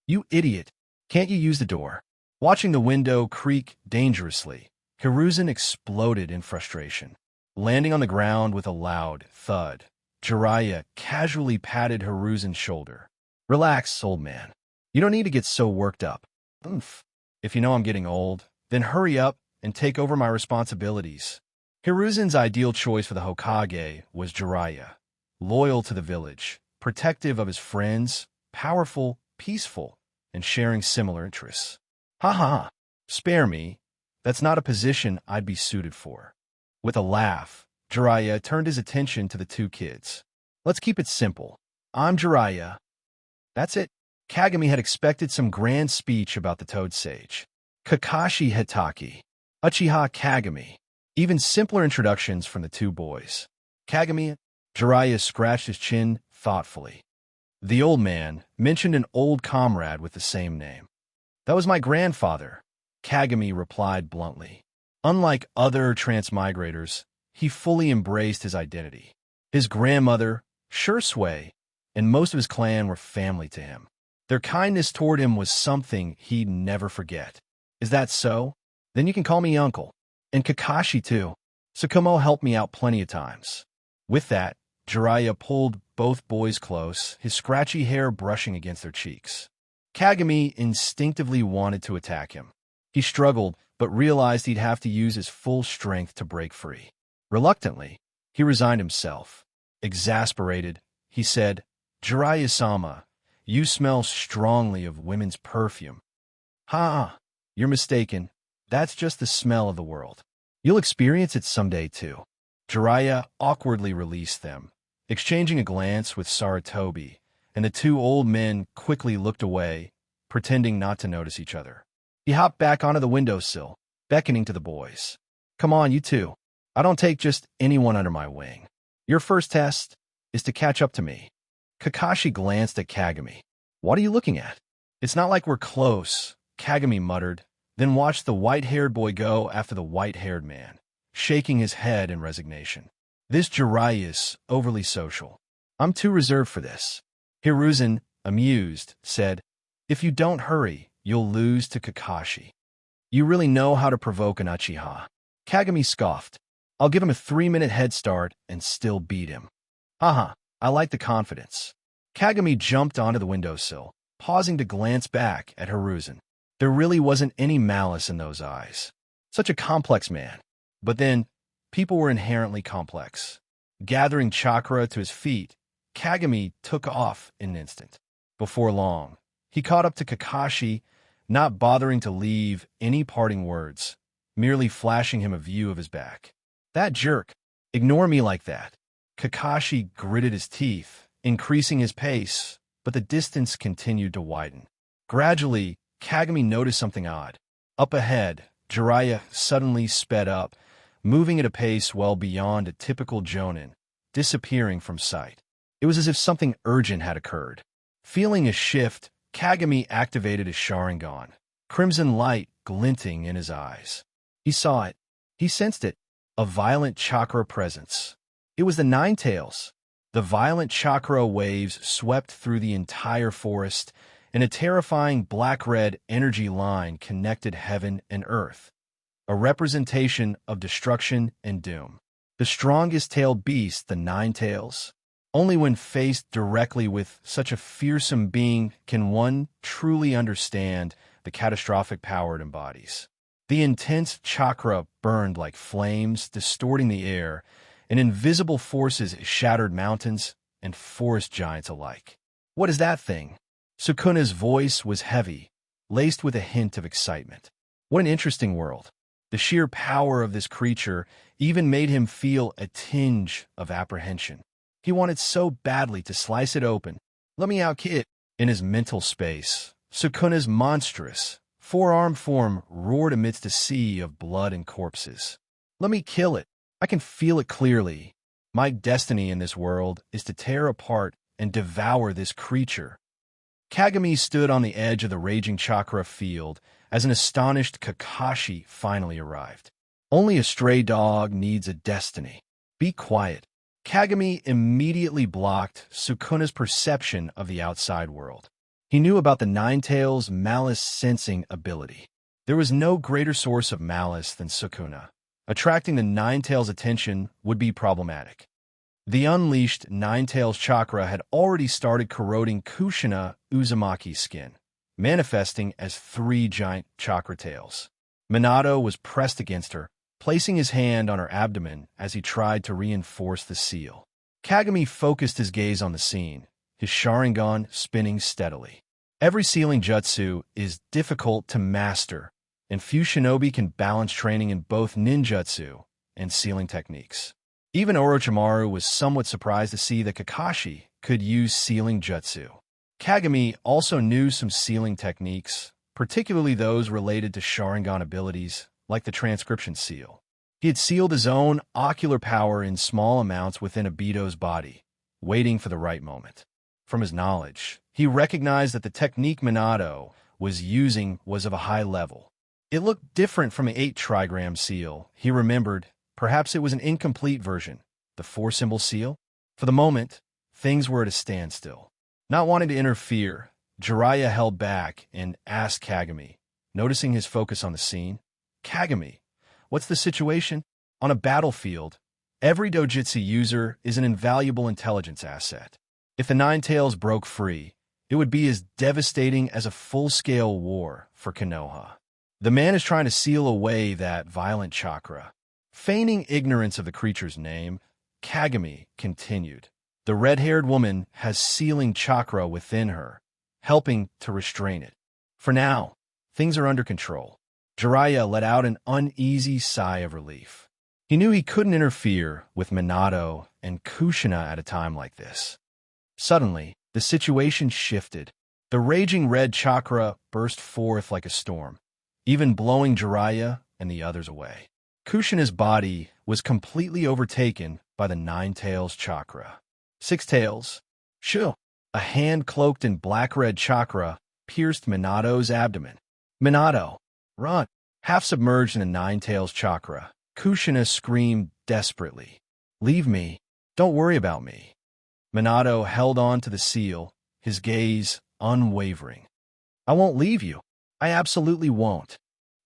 Speaker 1: "You idiot! Can't you use the door?" Watching the window creak dangerously, Hiruzen exploded in frustration. Landing on the ground with a loud thud, Jiraiya casually patted Hiruzen's shoulder. "Relax, old man. You don't need to get so worked up. Oomph. If you know I'm getting old, then hurry up and take over my responsibilities." Hiruzen's ideal choice for the Hokage was Jiraiya. Loyal to the village, protective of his friends, powerful, peaceful, and sharing similar interests. Ha ha ha. Spare me. That's not a position I'd be suited for. With a laugh, Jiraiya turned his attention to the two kids. Let's keep it simple. I'm Jiraiya. That's it. Kagami had expected some grand speech about the Toad Sage. Kakashi Hitaki. Uchiha Kagami. Even simpler introductions from the two boys. Kagami. Jiraiya scratched his chin thoughtfully. The old man mentioned an old comrade with the same name. That was my grandfather, Kagami replied bluntly. Unlike other transmigrators, he fully embraced his identity. His grandmother, Shursui, and most of his clan were family to him. Their kindness toward him was something he'd never forget. Is that so? Then you can call me uncle. And Kakashi, too. Sakumo helped me out plenty of times. With that, Jiraiya pulled both boys close, his scratchy hair brushing against their cheeks. Kagami instinctively wanted to attack him. He struggled, but realized he'd have to use his full strength to break free. Reluctantly, he resigned himself. Exasperated, he said, Jiraiya-sama, you smell strongly of women's perfume. Ha! You're mistaken. That's just the smell of the world. You'll experience it someday, too. Jiraiya awkwardly released them, exchanging a glance with Sarutobi, and the two old men quickly looked away, pretending not to notice each other. He hopped back onto the windowsill, beckoning to the boys. Come on, you two. I don't take just anyone under my wing. Your first test is to catch up to me. Kakashi glanced at Kagami. What are you looking at? It's not like we're close, Kagami muttered, then watched the white-haired boy go after the white-haired man, shaking his head in resignation. This Jiraiya is overly social. I'm too reserved for this. Hiruzen, amused, said, If you don't hurry, you'll lose to Kakashi. You really know how to provoke an Uchiha. Kagami scoffed. I'll give him a 3-minute head start and still beat him. Haha, I like the confidence. Kagami jumped onto the windowsill, pausing to glance back at Hiruzen. There really wasn't any malice in those eyes. Such a complex man. But then, people were inherently complex. Gathering chakra to his feet, Kagami took off in an instant. Before long, he caught up to Kakashi, not bothering to leave any parting words, merely flashing him a view of his back. That jerk. Ignore me like that. Kakashi gritted his teeth, increasing his pace, but the distance continued to widen. Gradually, Kagami noticed something odd. Up ahead, Jiraiya suddenly sped up, moving at a pace well beyond a typical jonin, disappearing from sight. It was as if something urgent had occurred. Feeling a shift, Kagami activated his Sharingan, crimson light glinting in his eyes. He saw it. He sensed it. A violent chakra presence. It was the Nine Tails. The violent chakra waves swept through the entire forest, and a terrifying black-red energy line connected heaven and earth, a representation of destruction and doom. The strongest-tailed beast, the Nine Tails. Only when faced directly with such a fearsome being can one truly understand the catastrophic power it embodies. The intense chakra burned like flames, distorting the air, and invisible forces shattered mountains and forest giants alike. What is that thing? Sukuna's voice was heavy, laced with a hint of excitement. What an interesting world. The sheer power of this creature even made him feel a tinge of apprehension. He wanted so badly to slice it open. Let me out, kid. In his mental space, Sukuna's monstrous, four-armed form roared amidst a sea of blood and corpses. Let me kill it. I can feel it clearly. My destiny in this world is to tear apart and devour this creature. Kagami stood on the edge of the raging chakra field as an astonished Kakashi finally arrived. Only a stray dog needs a destiny. Be quiet. Kagami immediately blocked Sukuna's perception of the outside world. He knew about the Nine-Tails' malice-sensing ability. There was no greater source of malice than Sukuna. Attracting the Nine-Tails' attention would be problematic. The unleashed Nine-Tails chakra had already started corroding Kushina Uzumaki's skin, manifesting as 3 giant chakra tails. Minato was pressed against her, placing his hand on her abdomen as he tried to reinforce the seal. Kagami focused his gaze on the scene, his Sharingan spinning steadily. Every sealing jutsu is difficult to master, and few shinobi can balance training in both ninjutsu and sealing techniques. Even Orochimaru was somewhat surprised to see that Kakashi could use sealing jutsu. Kagami also knew some sealing techniques, particularly those related to Sharingan abilities, like the transcription seal. He had sealed his own ocular power in small amounts within Obito's body, waiting for the right moment. From his knowledge, he recognized that the technique Minato was using was of a high level. It looked different from an 8-trigram seal. He remembered, perhaps it was an incomplete version, the 4-symbol seal. For the moment, things were at a standstill. Not wanting to interfere, Jiraiya held back and asked Kagami, noticing his focus on the scene, "Kagami, what's the situation?" On a battlefield, every dojutsu user is an invaluable intelligence asset. If the Nine Tails broke free, it would be as devastating as a full-scale war for Konoha. The man is trying to seal away that violent chakra. Feigning ignorance of the creature's name, Kagami continued. The red-haired woman has sealing chakra within her, helping to restrain it. For now, things are under control. Jiraiya let out an uneasy sigh of relief. He knew he couldn't interfere with Minato and Kushina at a time like this. Suddenly, the situation shifted. The raging red chakra burst forth like a storm, even blowing Jiraiya and the others away. Kushina's body was completely overtaken by the Nine Tails chakra. 6 tails. Shoo! A hand cloaked in black-red chakra pierced Minato's abdomen. "Minato, run!" Half submerged in the Nine Tails chakra, Kushina screamed desperately. "Leave me. Don't worry about me." Minato held on to the seal, his gaze unwavering. "I won't leave you. I absolutely won't."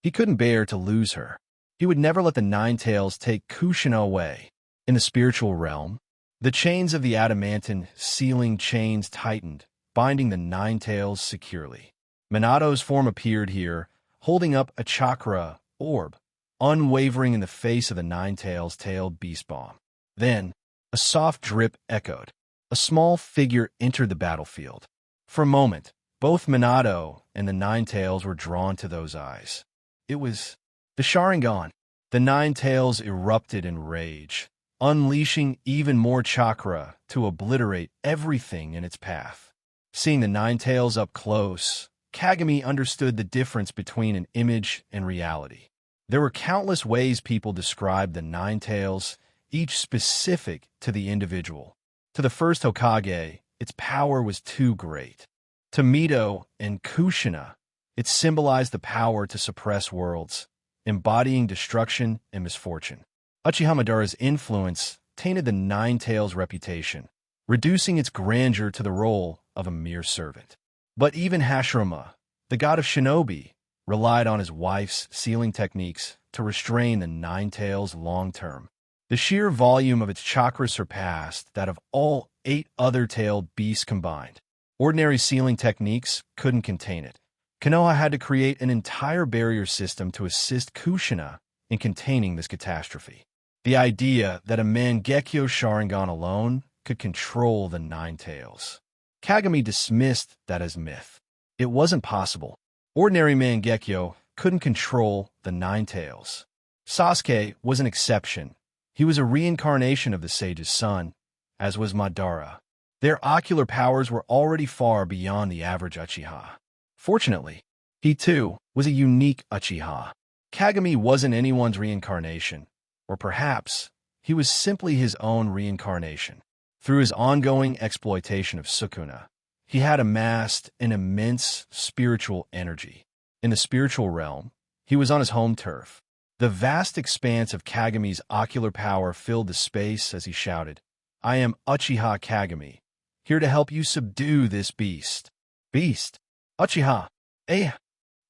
Speaker 1: He couldn't bear to lose her. He would never let the Nine Tails take Kushina away. In the spiritual realm, the chains of the adamantine sealing chains tightened, binding the Nine Tails securely. Minato's form appeared here, holding up a chakra orb, unwavering in the face of the Nine Tails' tailed beast bomb. Then, a soft drip echoed. A small figure entered the battlefield. For a moment, both Minato and the Nine Tails were drawn to those eyes. It was the Sharingan. The Nine Tails erupted in rage, unleashing even more chakra to obliterate everything in its path. Seeing the Nine Tails up close, Kagami understood the difference between an image and reality. There were countless ways people described the Nine Tails, each specific to the individual. To the first Hokage, its power was too great. To Mito and Kushina, it symbolized the power to suppress worlds, embodying destruction and misfortune. Uchiha Madara's influence tainted the Nine Tails' reputation, reducing its grandeur to the role of a mere servant. But even Hashirama, the god of shinobi, relied on his wife's sealing techniques to restrain the Nine Tails long-term. The sheer volume of its chakra surpassed that of all 8 other tailed beasts combined. Ordinary sealing techniques couldn't contain it. Konoha had to create an entire barrier system to assist Kushina in containing this catastrophe. The idea that a Mangekyō Sharingan alone could control the Nine Tails. Kagami dismissed that as myth. It wasn't possible. Ordinary Mangekyō couldn't control the Nine Tails. Sasuke was an exception. He was a reincarnation of the sage's son, as was Madara. Their ocular powers were already far beyond the average Uchiha. Fortunately, he too was a unique Uchiha. Kagami wasn't anyone's reincarnation, or perhaps he was simply his own reincarnation. Through his ongoing exploitation of Sukuna, he had amassed an immense spiritual energy. In the spiritual realm, he was on his home turf. The vast expanse of Kagami's ocular power filled the space as he shouted, "I am Uchiha Kagami, here to help you subdue this beast." Beast? Uchiha? Eh?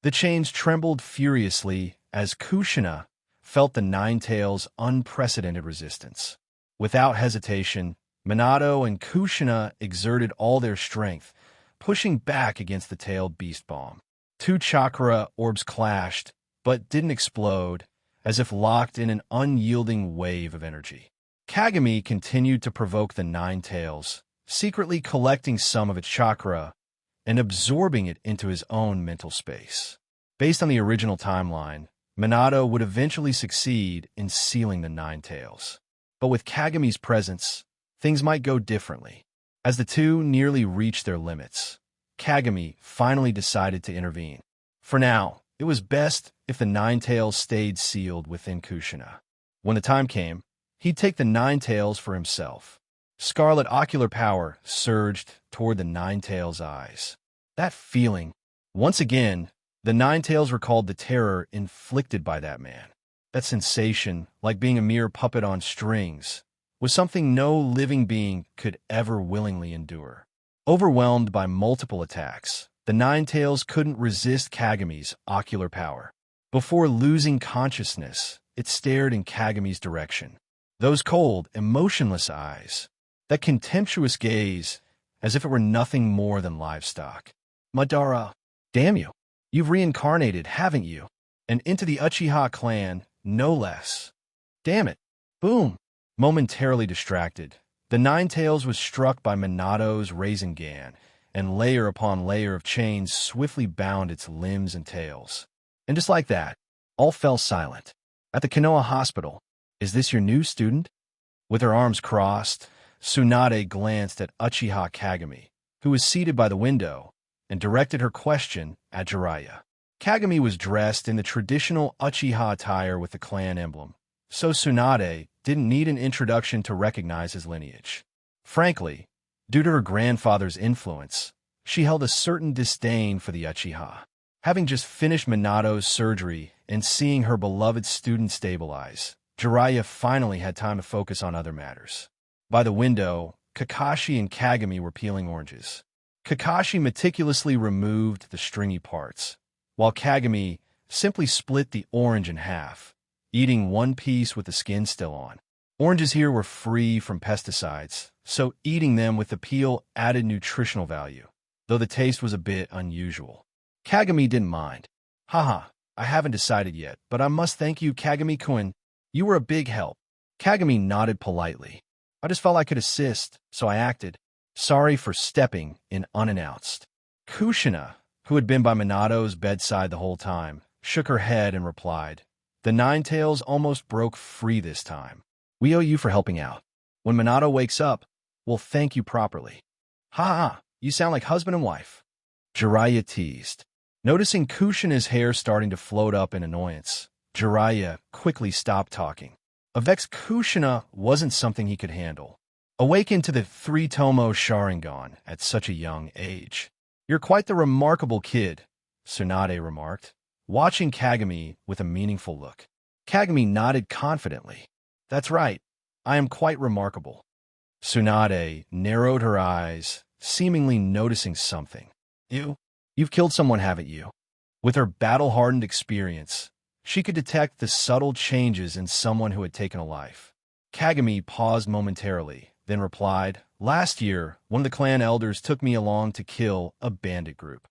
Speaker 1: The chains trembled furiously as Kushina felt the Nine Tails' unprecedented resistance. Without hesitation, Minato and Kushina exerted all their strength, pushing back against the tailed beast bomb. 2 chakra orbs clashed, but didn't explode, as if locked in an unyielding wave of energy. Kagami continued to provoke the Nine Tails, secretly collecting some of its chakra and absorbing it into his own mental space. Based on the original timeline, Minato would eventually succeed in sealing the Nine Tails. But with Kagami's presence, things might go differently. As the two nearly reached their limits, Kagami finally decided to intervene. For now, it was best if the Nine Tails stayed sealed within Kushina. When the time came, he'd take the Nine Tails for himself. Scarlet ocular power surged toward the Nine Tails' eyes. That feeling, once again, the Nine Tails recalled the terror inflicted by that man. That sensation, like being a mere puppet on strings, was something no living being could ever willingly endure. Overwhelmed by multiple attacks, the Nine Tails couldn't resist Kagami's ocular power. Before losing consciousness, it stared in Kagami's direction. Those cold, emotionless eyes, that contemptuous gaze, as if it were nothing more than livestock. Madara, damn you. You've reincarnated, haven't you? And into the Uchiha clan, no less. Damn it. Boom. Momentarily distracted, the Nine Tails was struck by Minato's Rasengan, and layer upon layer of chains swiftly bound its limbs and tails. And just like that, all fell silent. At the Konoha hospital, is this your new student? With her arms crossed, Tsunade glanced at Uchiha Kagami, who was seated by the window, and directed her question at Jiraiya. Kagami was dressed in the traditional Uchiha attire with the clan emblem, so Tsunade didn't need an introduction to recognize his lineage. Frankly, due to her grandfather's influence, she held a certain disdain for the Uchiha. Having just finished Minato's surgery and seeing her beloved student stabilize, Jiraiya finally had time to focus on other matters. By the window, Kakashi and Kagami were peeling oranges. Kakashi meticulously removed the stringy parts, while Kagami simply split the orange in half, eating one piece with the skin still on. Oranges here were free from pesticides, so eating them with the peel added nutritional value, though the taste was a bit unusual. Kagami didn't mind. Haha, I haven't decided yet, but I must thank you, Kagami-kun. You were a big help. Kagami nodded politely. I just felt I could assist, so I acted. Sorry for stepping in unannounced. Kushina, who had been by Minato's bedside the whole time, shook her head and replied, The Nine Tails almost broke free this time. We owe you for helping out. When Minato wakes up, we'll thank you properly. Ha ha, you sound like husband and wife. Jiraiya teased. Noticing Kushina's hair starting to float up in annoyance, Jiraiya quickly stopped talking. A vexed Kushina wasn't something he could handle. Awakened to the three-tomo Sharingan at such a young age. You're quite the remarkable kid, Tsunade remarked, watching Kagami with a meaningful look. Kagami nodded confidently. That's right, I am quite remarkable. Tsunade narrowed her eyes, seemingly noticing something. You've killed someone, haven't you? With her battle-hardened experience, she could detect the subtle changes in someone who had taken a life. Kagami paused momentarily, then replied, Last year, one of the clan elders took me along to kill a bandit group.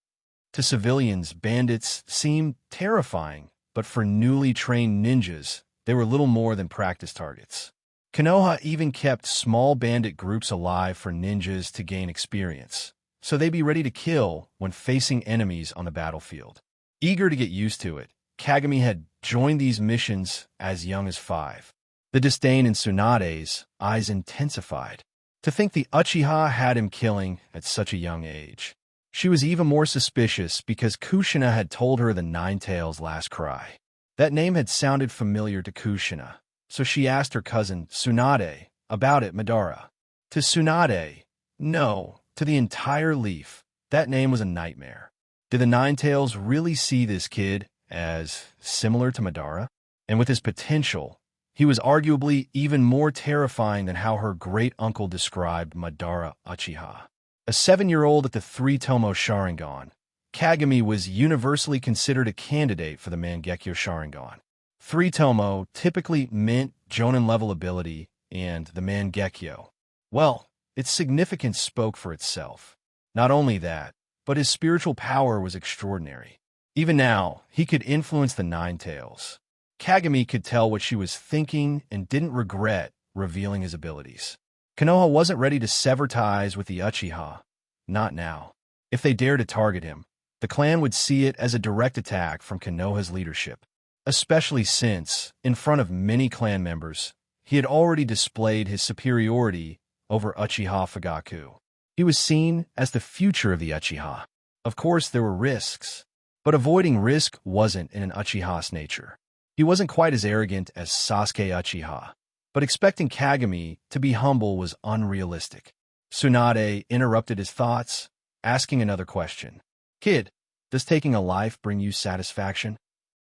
Speaker 1: To civilians, bandits seemed terrifying, but for newly trained ninjas, they were little more than practice targets. Konoha even kept small bandit groups alive for ninjas to gain experience, so they'd be ready to kill when facing enemies on the battlefield. Eager to get used to it, Kagami had joined these missions as young as 5. The disdain in Tsunade's eyes intensified. To think the Uchiha had him killing at such a young age. She was even more suspicious because Kushina had told her the Nine Tails' last cry. That name had sounded familiar to Kushina, so she asked her cousin Tsunade about it. Madara. To Tsunade, no, to the entire Leaf, that name was a nightmare. Did the Nine Tails really see this kid as similar to Madara? And with his potential, he was arguably even more terrifying than how her great-uncle described Madara Uchiha. A 7-year-old at the three-tomo Sharingan, Kagami was universally considered a candidate for the Mangekyō Sharingan. Three-tomo typically meant Jonin-level ability, and the Mangekyō, well, its significance spoke for itself. Not only that, but his spiritual power was extraordinary. Even now, he could influence the Nine Tails. Kagami could tell what she was thinking and didn't regret revealing his abilities. Konoha wasn't ready to sever ties with the Uchiha. Not now. If they dare to target him, the clan would see it as a direct attack from Konoha's leadership, especially since, in front of many clan members, he had already displayed his superiority over Uchiha Fugaku. He was seen as the future of the Uchiha. Of course, there were risks, but avoiding risk wasn't in an Uchiha's nature. He wasn't quite as arrogant as Sasuke Uchiha, but expecting Kagami to be humble was unrealistic. Tsunade interrupted his thoughts, asking another question. Kid, does taking a life bring you satisfaction?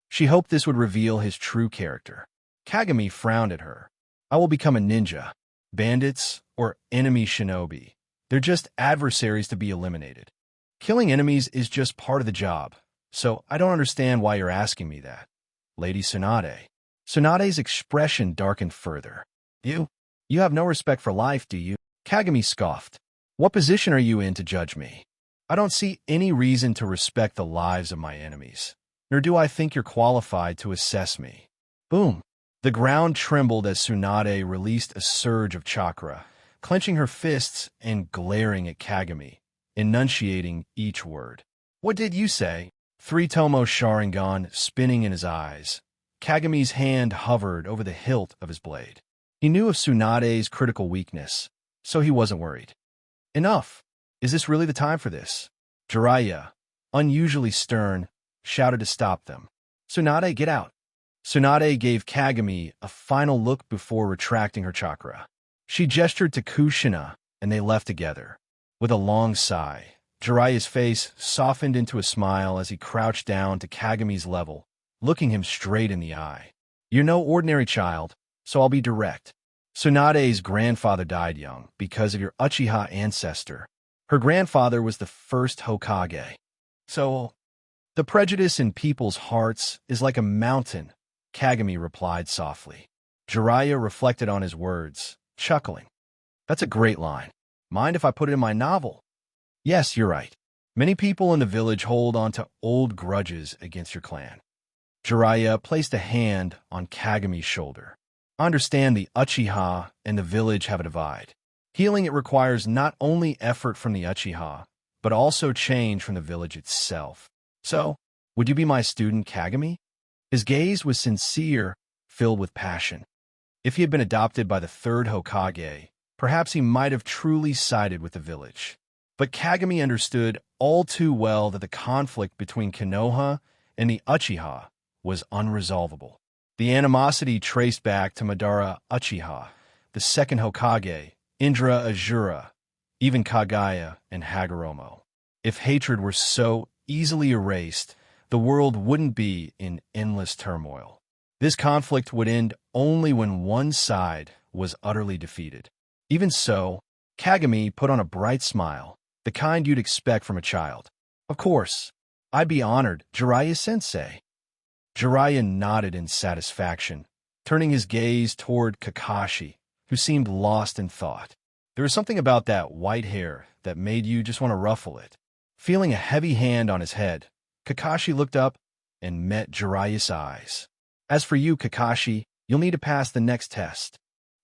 Speaker 1: She hoped this would reveal his true character. Kagami frowned at her. I will become a ninja, bandits, or enemy shinobi. They're just adversaries to be eliminated. Killing enemies is just part of the job, so I don't understand why you're asking me that. Lady Tsunade. Tsunade's expression darkened further. You have no respect for life, do you? Kagami scoffed. What position are you in to judge me? I don't see any reason to respect the lives of my enemies, nor do I think you're qualified to assess me. Boom. The ground trembled as Tsunade released a surge of chakra, clenching her fists and glaring at Kagami, enunciating each word. What did you say? Three-tomo Sharingan spinning in his eyes. Kagami's hand hovered over the hilt of his blade. He knew of Tsunade's critical weakness, so he wasn't worried. Enough! Is this really the time for this? Jiraiya, unusually stern, shouted to stop them. Tsunade, get out! Tsunade gave Kagami a final look before retracting her chakra. She gestured to Kushina, and they left together. With a long sigh, Jiraiya's face softened into a smile as he crouched down to Kagami's level, looking him straight in the eye. You're no ordinary child, so I'll be direct. Tsunade's grandfather died young because of your Uchiha ancestor. Her grandfather was the first Hokage. So, the prejudice in people's hearts is like a mountain, Kagami replied softly. Jiraiya reflected on his words, chuckling. That's a great line. Mind if I put it in my novel? Yes, you're right. Many people in the village hold on to old grudges against your clan. Jiraiya placed a hand on Kagami's shoulder. I understand the Uchiha and the village have a divide. Healing it requires not only effort from the Uchiha, but also change from the village itself. So, would you be my student, Kagami? His gaze was sincere, filled with passion. If he had been adopted by the Third Hokage, perhaps he might have truly sided with the village. But Kagami understood all too well that the conflict between Konoha and the Uchiha was unresolvable. The animosity traced back to Madara Uchiha, the second Hokage, Indra Azura, even Kagaya and Hagoromo. If hatred were so easily erased, the world wouldn't be in endless turmoil. This conflict would end only when one side was utterly defeated. Even so, Kagami put on a bright smile, the kind you'd expect from a child. Of course, I'd be honored, Jiraiya-sensei. Jiraiya nodded in satisfaction, turning his gaze toward Kakashi, who seemed lost in thought. There was something about that white hair that made you just want to ruffle it. Feeling a heavy hand on his head, Kakashi looked up and met Jiraiya's eyes. As for you, Kakashi, you'll need to pass the next test.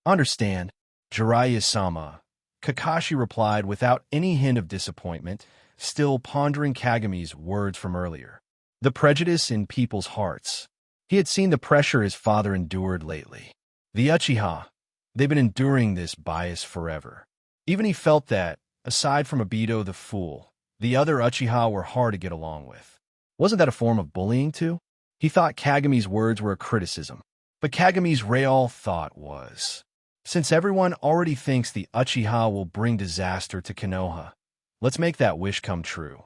Speaker 1: Understand, Jiraiya-sama, Kakashi replied without any hint of disappointment, still pondering Kagami's words from earlier. The prejudice in people's hearts. He had seen the pressure his father endured lately. The Uchiha, they've been enduring this bias forever. Even he felt that, aside from Obito the Fool, the other Uchiha were hard to get along with. Wasn't that a form of bullying too? He thought Kagami's words were a criticism, but Kagami's real thought was, since everyone already thinks the Uchiha will bring disaster to Konoha, let's make that wish come true.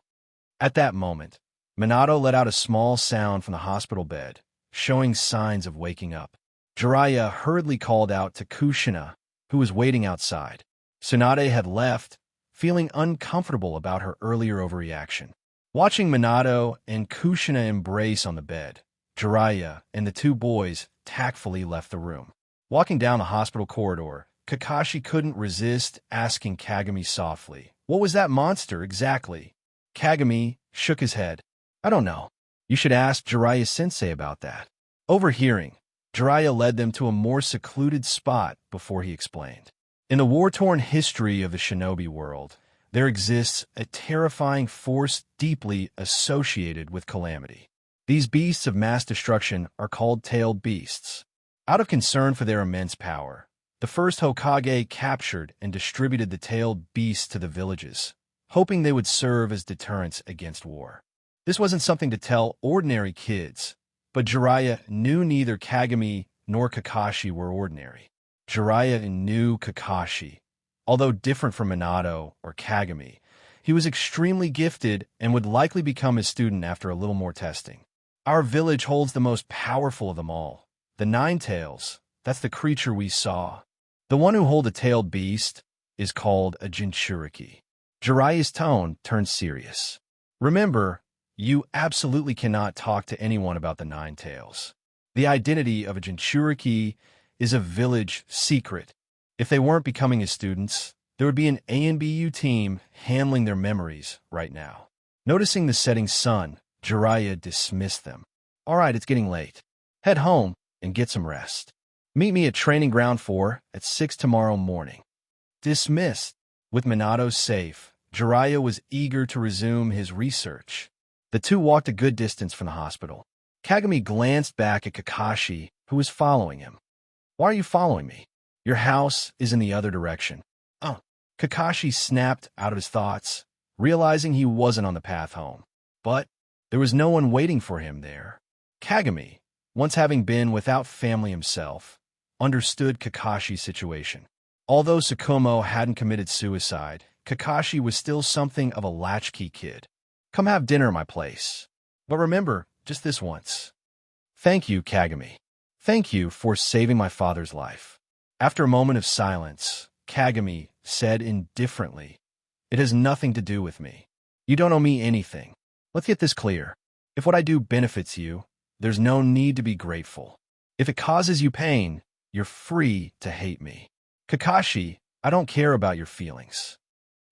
Speaker 1: At that moment, Minato let out a small sound from the hospital bed, showing signs of waking up. Jiraiya hurriedly called out to Kushina, who was waiting outside. Tsunade had left, feeling uncomfortable about her earlier overreaction. Watching Minato and Kushina embrace on the bed, Jiraiya and the two boys tactfully left the room. Walking down the hospital corridor, Kakashi couldn't resist asking Kagami softly, "What was that monster exactly?" Kagami shook his head. "I don't know. You should ask Jiraiya-sensei about that." Overhearing, Jiraiya led them to a more secluded spot before he explained. In the war-torn history of the shinobi world, there exists a terrifying force deeply associated with calamity. These beasts of mass destruction are called tailed beasts. Out of concern for their immense power, the first Hokage captured and distributed the tailed beasts to the villages, hoping they would serve as deterrents against war. This wasn't something to tell ordinary kids, but Jiraiya knew neither Kagami nor Kakashi were ordinary. Jiraiya knew Kakashi. Although different from Minato or Kagami, he was extremely gifted and would likely become his student after a little more testing. Our village holds the most powerful of them all, the Nine Tails. That's the creature we saw. The one who holds a tailed beast is called a Jinchuriki. Jiraiya's tone turned serious. Remember, you absolutely cannot talk to anyone about the Nine Tails. The identity of a Jinchuriki is a village secret. If they weren't becoming his students, there would be an ANBU team handling their memories right now. Noticing the setting sun, Jiraiya dismissed them. All right, it's getting late. Head home and get some rest. Meet me at Training Ground 4 at 6 tomorrow morning. Dismissed. With Minato safe, Jiraiya was eager to resume his research. The two walked a good distance from the hospital. Kagami glanced back at Kakashi, who was following him. Why are you following me? Your house is in the other direction. Oh. Kakashi snapped out of his thoughts, realizing he wasn't on the path home. But there was no one waiting for him there. Kagami, once having been without family himself, understood Kakashi's situation. Although Sakumo hadn't committed suicide, Kakashi was still something of a latchkey kid. Come have dinner at my place. But remember, just this once. Thank you, Kagami. Thank you for saving my father's life. After a moment of silence, Kagami said indifferently, It has nothing to do with me. You don't owe me anything. Let's get this clear. If what I do benefits you, there's no need to be grateful. If it causes you pain, you're free to hate me. Kakashi, I don't care about your feelings.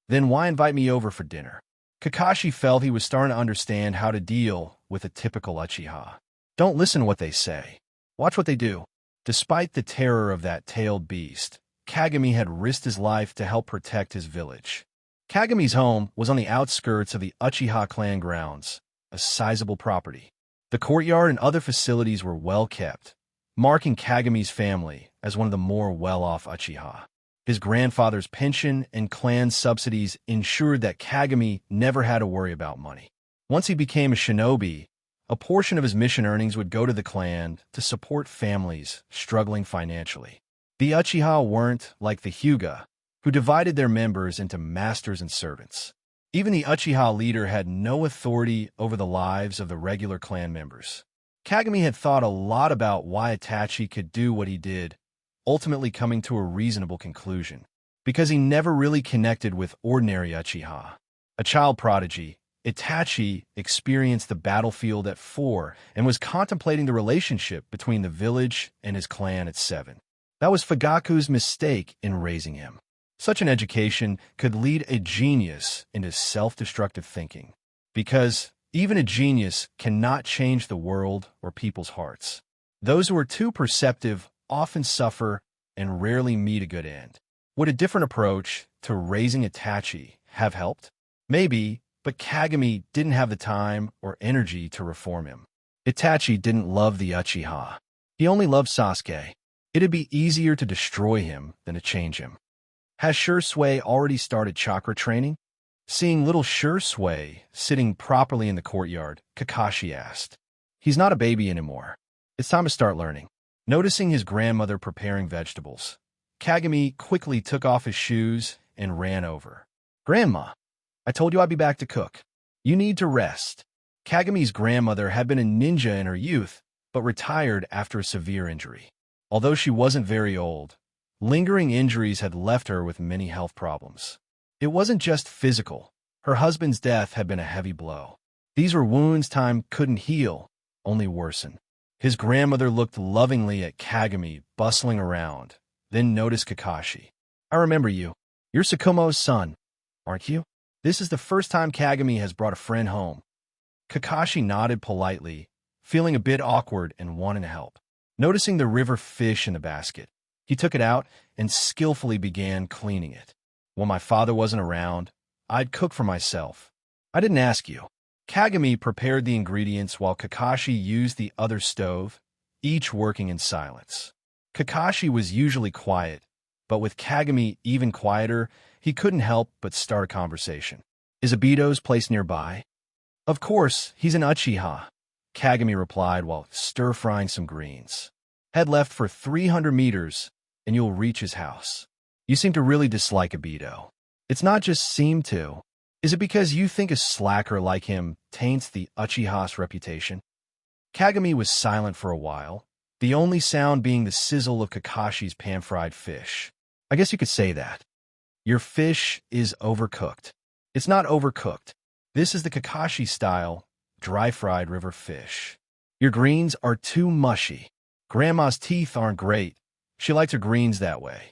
Speaker 1: Then why invite me over for dinner? Kakashi felt he was starting to understand how to deal with a typical Uchiha. Don't listen to what they say. Watch what they do. Despite the terror of that tailed beast, Kagami had risked his life to help protect his village. Kagami's home was on the outskirts of the Uchiha clan grounds, a sizable property. The courtyard and other facilities were well kept, marking Kagami's family as one of the more well-off Uchiha. His grandfather's pension and clan subsidies ensured that Kagami never had to worry about money. Once he became a shinobi, a portion of his mission earnings would go to the clan to support families struggling financially. The Uchiha weren't like the Hyuga, who divided their members into masters and servants. Even the Uchiha leader had no authority over the lives of the regular clan members. Kagami had thought a lot about why Itachi could do what he did, ultimately coming to a reasonable conclusion. Because he never really connected with ordinary Uchiha. A child prodigy, Itachi experienced the battlefield at 4 and was contemplating the relationship between the village and his clan at 7. That was Fugaku's mistake in raising him. Such an education could lead a genius into self-destructive thinking. Because even a genius cannot change the world or people's hearts. Those who are too perceptive often suffer and rarely meet a good end. Would a different approach to raising Itachi have helped? Maybe, but Kagami didn't have the time or energy to reform him. Itachi didn't love the Uchiha. He only loved Sasuke. It'd be easier to destroy him than to change him. Has Shursui already started chakra training? Seeing little Shursui sitting properly in the courtyard, Kakashi asked. He's not a baby anymore. It's time to start learning. Noticing his grandmother preparing vegetables, Kagami quickly took off his shoes and ran over. Grandma, I told you I'd be back to cook. You need to rest. Kagami's grandmother had been a ninja in her youth, but retired after a severe injury. Although she wasn't very old, lingering injuries had left her with many health problems. It wasn't just physical. Her husband's death had been a heavy blow. These were wounds time couldn't heal, only worsen. His grandmother looked lovingly at Kagami bustling around, then noticed Kakashi. I remember you. You're Sakumo's son, aren't you? This is the first time Kagami has brought a friend home. Kakashi nodded politely, feeling a bit awkward and wanting to help. Noticing the river fish in the basket, he took it out and skillfully began cleaning it. When my father wasn't around, I'd cook for myself. I didn't ask you. Kagami prepared the ingredients while Kakashi used the other stove, each working in silence. Kakashi was usually quiet, but with Kagami even quieter, he couldn't help but start a conversation. Is Obito's place nearby? Of course, he's an Uchiha, Kagami replied while stir-frying some greens. Head left for 300 meters, and you'll reach his house. You seem to really dislike Obito. It's not just seem to. Is it because you think a slacker like him taints the Uchiha's reputation? Kagami was silent for a while, the only sound being the sizzle of Kakashi's pan-fried fish. I guess you could say that. Your fish is overcooked. It's not overcooked. This is the Kakashi style, dry-fried river fish. Your greens are too mushy. Grandma's teeth aren't great. She liked her greens that way.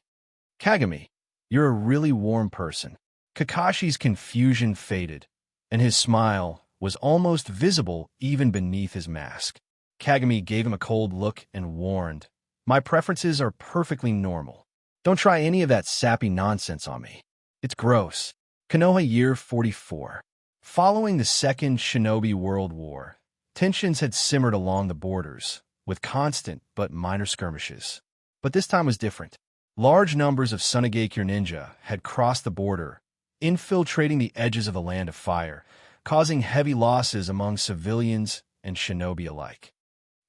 Speaker 1: Kagami, you're a really warm person. Kakashi's confusion faded, and his smile was almost visible even beneath his mask. Kagami gave him a cold look and warned, My preferences are perfectly normal. Don't try any of that sappy nonsense on me. It's gross. Konoha Year 44. Following the Second Shinobi World War, tensions had simmered along the borders, with constant but minor skirmishes. But this time was different. Large numbers of Sunagakure ninja had crossed the border, infiltrating the edges of the Land of Fire, causing heavy losses among civilians and shinobi alike.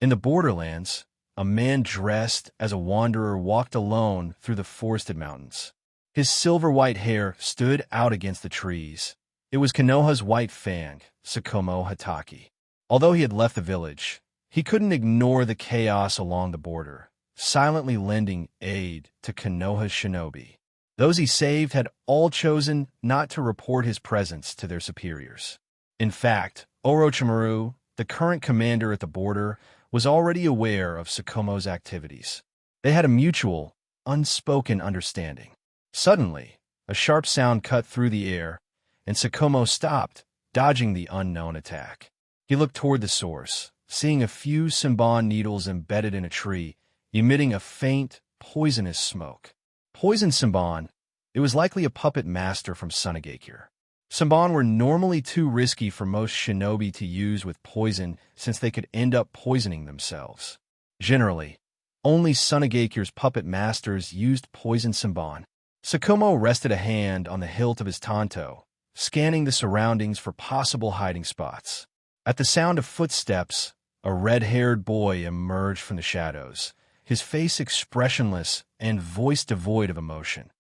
Speaker 1: In the borderlands, a man dressed as a wanderer walked alone through the forested mountains. His silver-white hair stood out against the trees. It was Konoha's white Fang, Sakumo Hatake. Although he had left the village, he couldn't ignore the chaos along the border, silently lending aid to Konoha's shinobi. Those he saved had all chosen not to report his presence to their superiors. In fact, Orochimaru, the current commander at the border, was already aware of Sakumo's activities. They had a mutual, unspoken understanding. Suddenly, a sharp sound cut through the air, and Sakumo stopped, dodging the unknown attack. He looked toward the source, seeing a few Senbon needles embedded in a tree, emitting a faint, poisonous smoke. Poison Senbon, it was likely a puppet master from Sunagakure. Senbon were normally too risky for most shinobi to use with poison since they could end up poisoning themselves. Generally, only Sunagakure's puppet masters used poison Senbon. Sakumo rested a hand on the hilt of his tanto, scanning the surroundings for possible hiding spots. At the sound of footsteps, a red-haired boy emerged from the shadows, his face expressionless and voice devoid of emotion,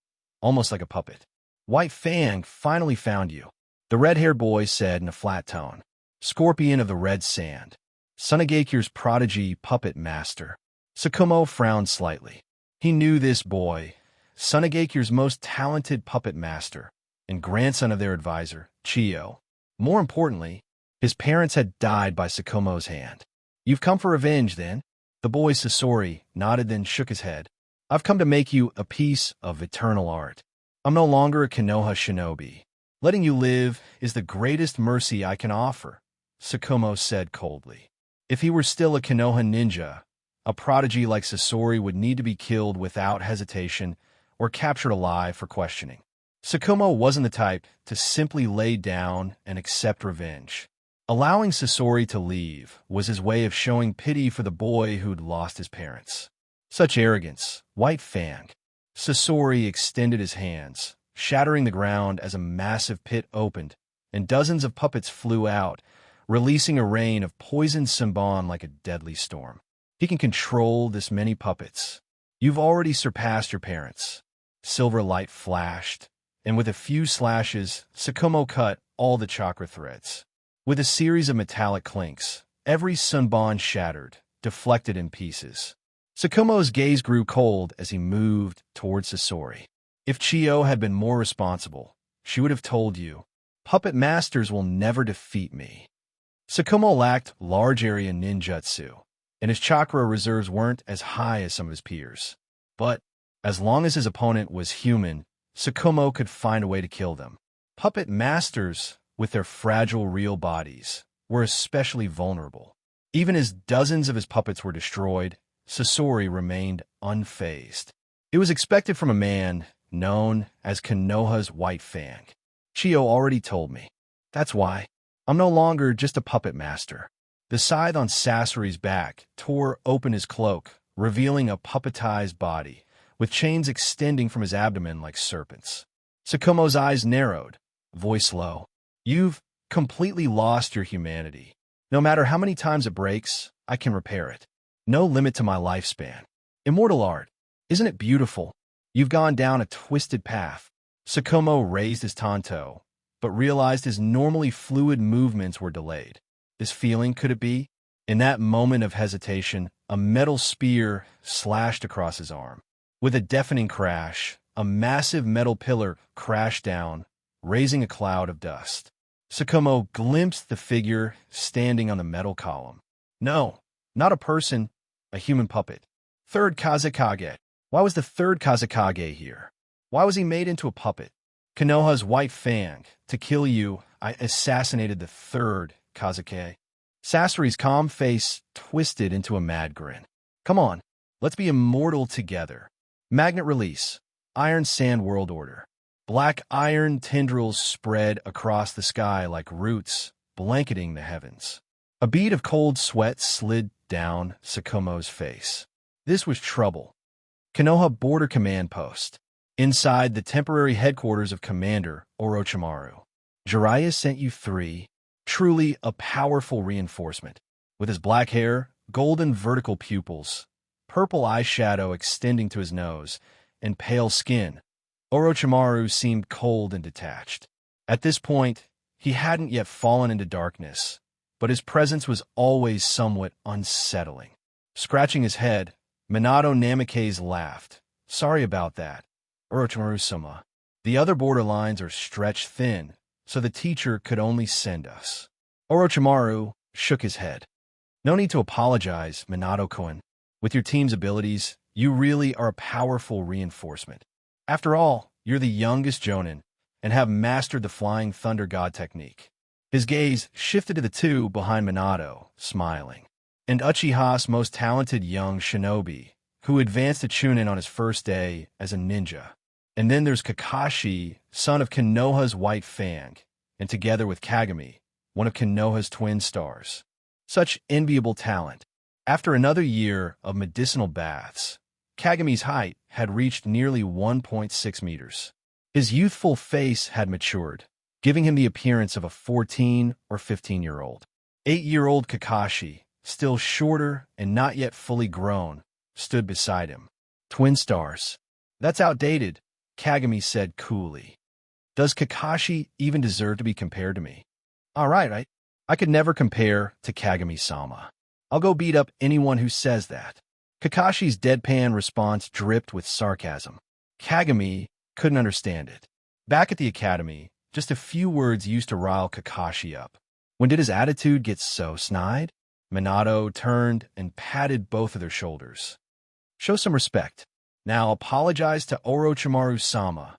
Speaker 1: almost like a puppet. White Fang finally found you, the red-haired boy said in a flat tone. Scorpion of the Red Sand, Sunagakure's prodigy puppet master. Sakumo frowned slightly. He knew this boy, Sunagakure's most talented puppet master, and grandson of their advisor, Chiyo. More importantly, his parents had died by Sakumo's hand. You've come for revenge, then? The boy Sasori nodded, then shook his head. I've come to make you a piece of eternal art. I'm no longer a Konoha shinobi. Letting you live is the greatest mercy I can offer, Sakumo said coldly. If he were still a Konoha ninja, a prodigy like Sasori would need to be killed without hesitation or captured alive for questioning. Sakumo wasn't the type to simply lay down and accept revenge. Allowing Sasori to leave was his way of showing pity for the boy who'd lost his parents. Such arrogance, White Fang. Sasori extended his hands, shattering the ground as a massive pit opened, and dozens of puppets flew out, releasing a rain of poisoned Senbon like a deadly storm. He can control this many puppets. You've already surpassed your parents. Silver light flashed, and with a few slashes, Sakumo cut all the chakra threads. With a series of metallic clinks, every Senbon shattered, deflected in pieces. Sakumo's gaze grew cold as he moved towards Sasori. If Chiyo had been more responsible, she would have told you, puppet masters will never defeat me. Sakumo lacked large area ninjutsu, and his chakra reserves weren't as high as some of his peers. But, as long as his opponent was human, Sakumo could find a way to kill them. Puppet masters, with their fragile real bodies, were especially vulnerable. Even as dozens of his puppets were destroyed, Sasori remained unfazed. It was expected from a man known as Konoha's White Fang. Chiyo already told me. That's why. I'm no longer just a puppet master. The scythe on Sasori's back tore open his cloak, revealing a puppetized body, with chains extending from his abdomen like serpents. Sakumo's eyes narrowed, voice low. You've completely lost your humanity. No matter how many times it breaks, I can repair it. No limit to my lifespan. Immortal art. Isn't it beautiful? You've gone down a twisted path. Sakumo raised his tanto, but realized his normally fluid movements were delayed. This feeling, could it be? In that moment of hesitation, a metal spear slashed across his arm. With a deafening crash, a massive metal pillar crashed down, raising a cloud of dust. Sakumo glimpsed the figure standing on the metal column. No, not a person, a human puppet. Third Kazekage. Why was the third Kazekage here? Why was he made into a puppet? Konoha's white Fang. To kill you, I assassinated the third Kazekage. Sasori's calm face twisted into a mad grin. Come on, let's be immortal together. Magnet release. Iron Sand World Order. Black iron tendrils spread across the sky like roots, blanketing the heavens. A bead of cold sweat slid down Sakumo's face. This was trouble. Konoha Border Command Post. Inside the temporary headquarters of Commander Orochimaru. Jiraiya sent you 3. Truly a powerful reinforcement. With his black hair, golden vertical pupils, purple eyeshadow extending to his nose, and pale skin, Orochimaru seemed cold and detached. At this point, he hadn't yet fallen into darkness, but his presence was always somewhat unsettling. Scratching his head, Minato Namikaze laughed. Sorry about that, Orochimaru-sama. The other borderlines are stretched thin, so the teacher could only send us. Orochimaru shook his head. No need to apologize, Minato-kun. With your team's abilities, you really are a powerful reinforcement. After all, you're the youngest Jonin, and have mastered the Flying Thunder God technique. His gaze shifted to the two behind Minato, smiling. And Uchiha's most talented young shinobi, who advanced to Chunin on his first day as a ninja. And then there's Kakashi, son of Konoha's white Fang, and together with Kagami, one of Konoha's twin stars. Such enviable talent. After another year of medicinal baths, Kagami's height had reached nearly 1.6 meters. His youthful face had matured, giving him the appearance of a 14 or 15-year-old. 8-year-old Kakashi, still shorter and not yet fully grown, stood beside him. Twin stars. That's outdated, Kagami said coolly. Does Kakashi even deserve to be compared to me? All right, I could never compare to Kagami-sama. I'll go beat up anyone who says that. Kakashi's deadpan response dripped with sarcasm. Kagami couldn't understand it. Back at the academy, just a few words used to rile Kakashi up. When did his attitude get so snide? Minato turned and patted both of their shoulders. Show some respect. Now apologize to Orochimaru-sama.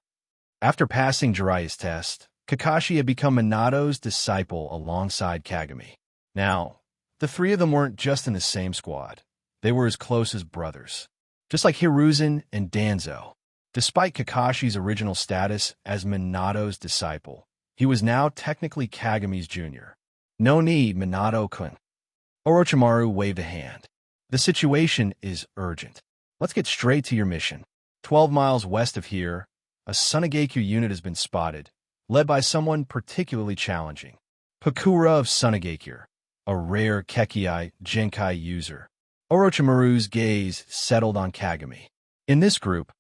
Speaker 1: After passing Jiraiya's test, Kakashi had become Minato's disciple alongside Kagami. Now, the three of them weren't just in the same squad. They were as close as brothers. Just like Hiruzen and Danzo. Despite Kakashi's original status as Minato's disciple, he was now technically Kagami's junior. No need, Minato-kun. Orochimaru waved a hand. The situation is urgent. Let's get straight to your mission. 12 miles west of here, a Sunagekyo unit has been spotted, led by someone particularly challenging. Pakura of Sunagekyo, a rare Kekkai Genkai user. Orochimaru's gaze settled on Kagami. In this group,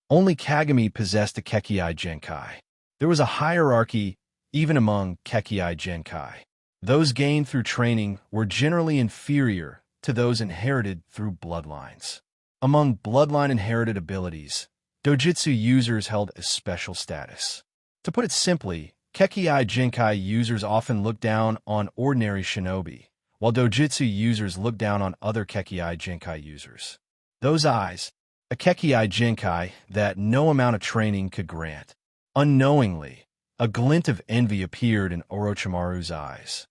Speaker 1: only Kagami possessed a Kekkai Genkai. There was a hierarchy even among Kekkai Genkai. Those gained through training were generally inferior to those inherited through bloodlines. Among bloodline-inherited abilities, dojutsu users held a special status. To put it simply, Kekkai Genkai users often look down on ordinary shinobi, while dojutsu users look down on other Kekkai Genkai users. Those eyes, a Kekkai Genkai that no amount of training could grant. Unknowingly, a glint of envy appeared in Orochimaru's eyes.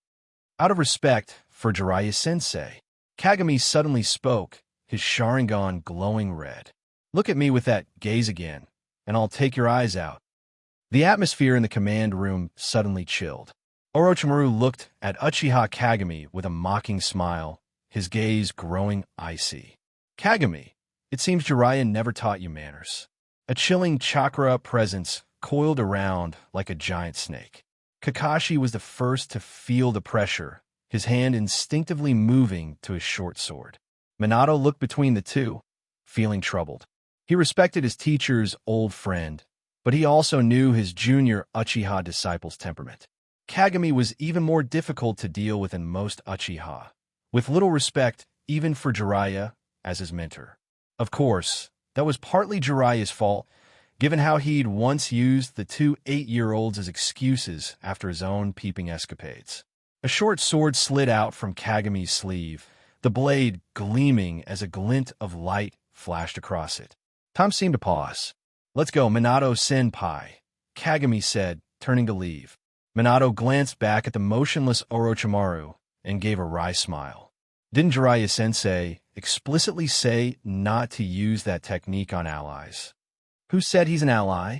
Speaker 1: Out of respect for Jiraiya-sensei, Kagami suddenly spoke, his Sharingan glowing red. Look at me with that gaze again, and I'll take your eyes out. The atmosphere in the command room suddenly chilled. Orochimaru looked at Uchiha Kagami with a mocking smile, his gaze growing icy. Kagami, it seems Jiraiya never taught you manners. A chilling chakra presence coiled around like a giant snake. Kakashi was the first to feel the pressure, his hand instinctively moving to his short sword. Minato looked between the two, feeling troubled. He respected his teacher's old friend, but he also knew his junior Uchiha disciple's temperament. Kagami was even more difficult to deal with than most Uchiha, with little respect even for Jiraiya as his mentor. Of course, that was partly Jiraiya's fault, given how he'd once used the two 8-year-olds as excuses after his own peeping escapades. A short sword slid out from Kagami's sleeve, the blade gleaming as a glint of light flashed across it. Time seemed to pause. "Let's go, Minato-senpai," Kagami said, turning to leave. Minato glanced back at the motionless Orochimaru and gave a wry smile. Didn't Jiraiya-sensei explicitly say not to use that technique on allies? Who said he's an ally?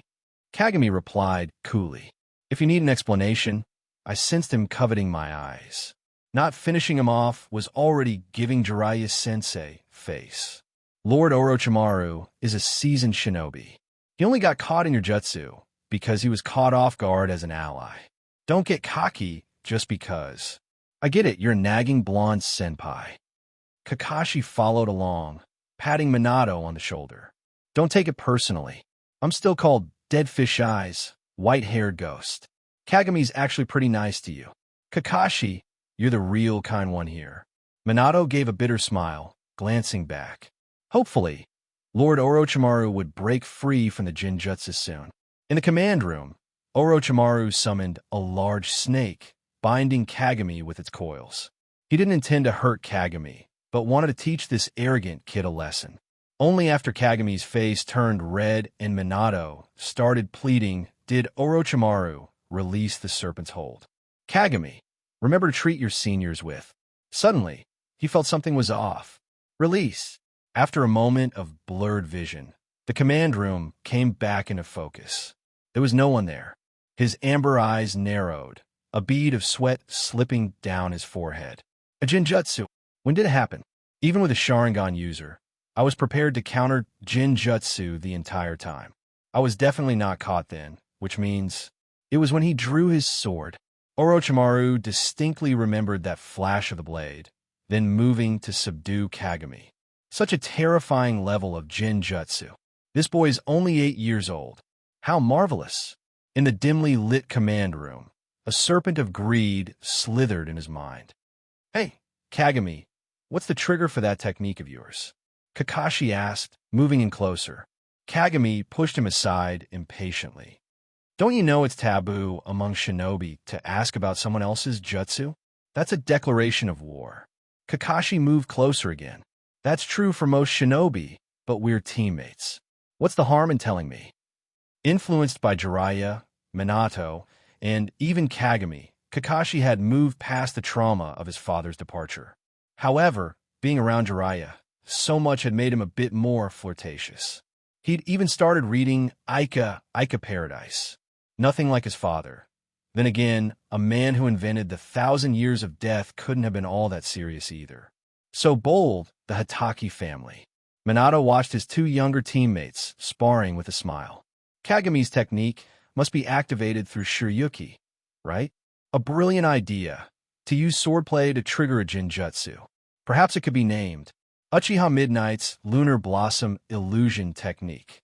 Speaker 1: Kagami replied coolly. If you need an explanation, I sensed him coveting my eyes. Not finishing him off was already giving Jiraiya-sensei face. Lord Orochimaru is a seasoned shinobi. He only got caught in your jutsu because he was caught off guard as an ally. Don't get cocky just because. I get it, you're a nagging blonde senpai. Kakashi followed along, patting Minato on the shoulder. Don't take it personally. I'm still called Dead Fish Eyes, white-haired ghost. Kagami's actually pretty nice to you. Kakashi, you're the real kind one here. Minato gave a bitter smile, glancing back. Hopefully, Lord Orochimaru would break free from the Jinjutsu soon. In the command room, Orochimaru summoned a large snake, binding Kagami with its coils. He didn't intend to hurt Kagami, but wanted to teach this arrogant kid a lesson. Only after Kagami's face turned red and Minato started pleading did Orochimaru release the serpent's hold. Kagami, remember to treat your seniors with. Suddenly, he felt something was off. Release. After a moment of blurred vision, the command room came back into focus. There was no one there. His amber eyes narrowed, a bead of sweat slipping down his forehead. A Jinjutsu. When did it happen? Even with a Sharingan user, I was prepared to counter Jinjutsu the entire time. I was definitely not caught then, which means it was when he drew his sword. Orochimaru distinctly remembered that flash of the blade, then moving to subdue Kagami. Such a terrifying level of Jinjutsu. This boy's only 8 years old. How marvelous. In the dimly lit command room, a serpent of greed slithered in his mind. Hey, Kagami, what's the trigger for that technique of yours? Kakashi asked, moving in closer. Kagami pushed him aside impatiently. Don't you know it's taboo among shinobi to ask about someone else's jutsu? That's a declaration of war. Kakashi moved closer again. That's true for most shinobi, but we're teammates. What's the harm in telling me? Influenced by Jiraiya, Minato, and even Kagami, Kakashi had moved past the trauma of his father's departure. However, being around Jiraiya, so much had made him a bit more flirtatious. He'd even started reading Ica Paradise. Nothing like his father. Then again, a man who invented the 1,000 years of death couldn't have been all that serious either. So bold, the Hatake family. Minato watched his two younger teammates sparring with a smile. Kagami's technique must be activated through Shiryuki, right? A brilliant idea, to use swordplay to trigger a Jinjutsu. Perhaps it could be named Uchiha Midnight's Lunar Blossom Illusion Technique.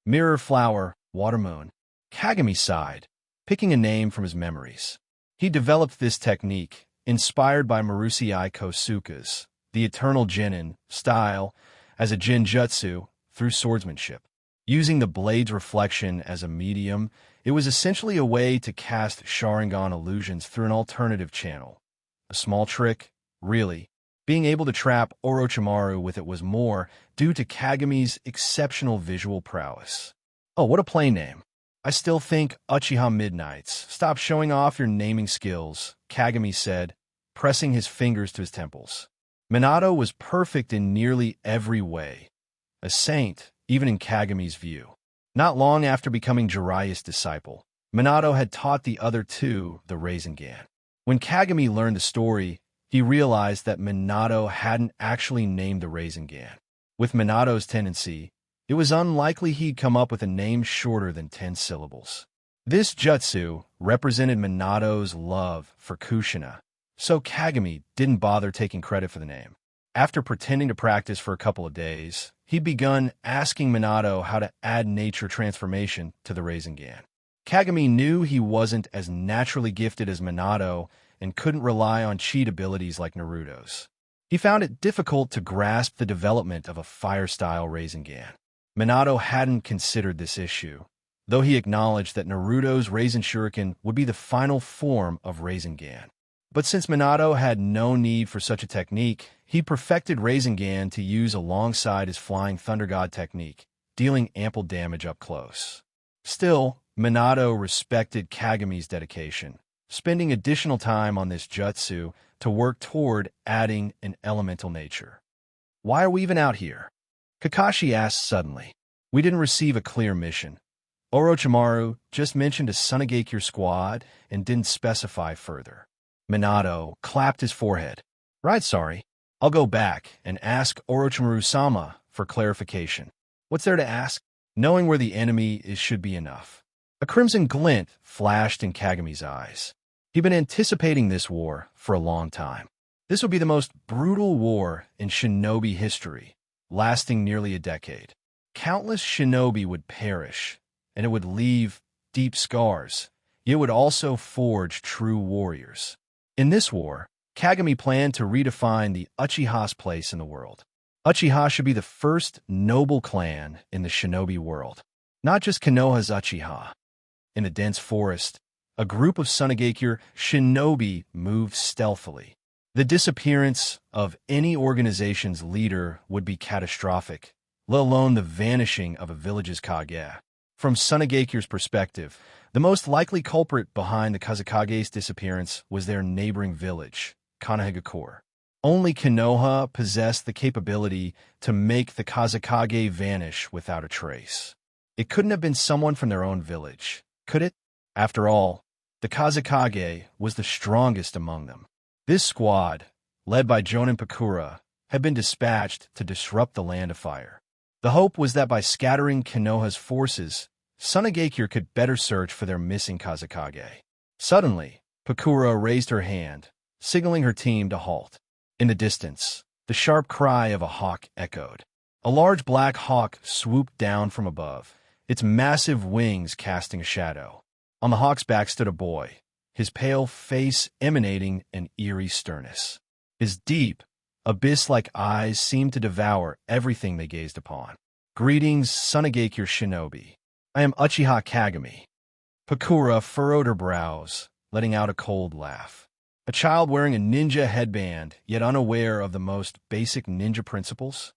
Speaker 1: Mirror Flower, Water Moon. Kagami sighed, picking a name from his memories. He developed this technique, inspired by Marusei Kosuke's The Eternal Genin style, as a Jinjutsu through swordsmanship. Using the blade's reflection as a medium, it was essentially a way to cast Sharingan illusions through an alternative channel. A small trick, really. Being able to trap Orochimaru with it was more due to Kagami's exceptional visual prowess. Oh, what a play name. I still think Uchiha Midnights. Stop showing off your naming skills, Kagami said, pressing his fingers to his temples. Minato was perfect in nearly every way. A saint, even in Kagami's view. Not long after becoming Jiraiya's disciple, Minato had taught the other two the Rasengan. When Kagami learned the story, he realized that Minato hadn't actually named the Rasengan. With Minato's tendency, it was unlikely he'd come up with a name shorter than 10 syllables. This jutsu represented Minato's love for Kushina, so Kagami didn't bother taking credit for the name. After pretending to practice for a couple of days, he'd begun asking Minato how to add nature transformation to the Rasengan. Kagami knew he wasn't as naturally gifted as Minato and couldn't rely on cheat abilities like Naruto's. He found it difficult to grasp the development of a fire-style Rasengan. Minato hadn't considered this issue, though he acknowledged that Naruto's Rasen Shuriken would be the final form of Rasengan. But since Minato had no need for such a technique, he perfected Rasengan to use alongside his Flying Thunder God technique, dealing ample damage up close. Still, Minato respected Kagami's dedication, spending additional time on this jutsu to work toward adding an elemental nature. "Why are we even out here?" Kakashi asked suddenly. "We didn't receive a clear mission. Orochimaru just mentioned a Sunagakure squad and didn't specify further." Minato clapped his forehead. "Right, sorry. I'll go back and ask Orochimaru-sama for clarification." "What's there to ask? Knowing where the enemy is should be enough." A crimson glint flashed in Kagami's eyes. He'd been anticipating this war for a long time. This would be the most brutal war in shinobi history, lasting nearly a decade. Countless shinobi would perish, and it would leave deep scars. It would also forge true warriors. In this war, Kagami planned to redefine the Uchiha's place in the world. Uchiha should be the first noble clan in the shinobi world, not just Konoha's Uchiha. In the dense forest, a group of Sunagakure shinobi moved stealthily. The disappearance of any organization's leader would be catastrophic, let alone the vanishing of a village's kage. From Sunagakure's perspective, the most likely culprit behind the kazekage's disappearance was their neighboring village, Konoha. Only Konoha possessed the capability to make the kazekage vanish without a trace. It couldn't have been someone from their own village, could it? After all, the kazekage was the strongest among them. This squad, led by Jonin Pakura, had been dispatched to disrupt the Land of Fire. The hope was that by scattering Konoha's forces, Sunagakure could better search for their missing kazekage. Suddenly, Pakura raised her hand, signaling her team to halt. In the distance, the sharp cry of a hawk echoed. A large black hawk swooped down from above, its massive wings casting a shadow. On the hawk's back stood a boy, his pale face emanating an eerie sternness. His deep, abyss-like eyes seemed to devour everything they gazed upon. "Greetings, Sunagakure shinobi. I am Uchiha Kagami." Pakura furrowed her brows, letting out a cold laugh. A child wearing a ninja headband, yet unaware of the most basic ninja principles?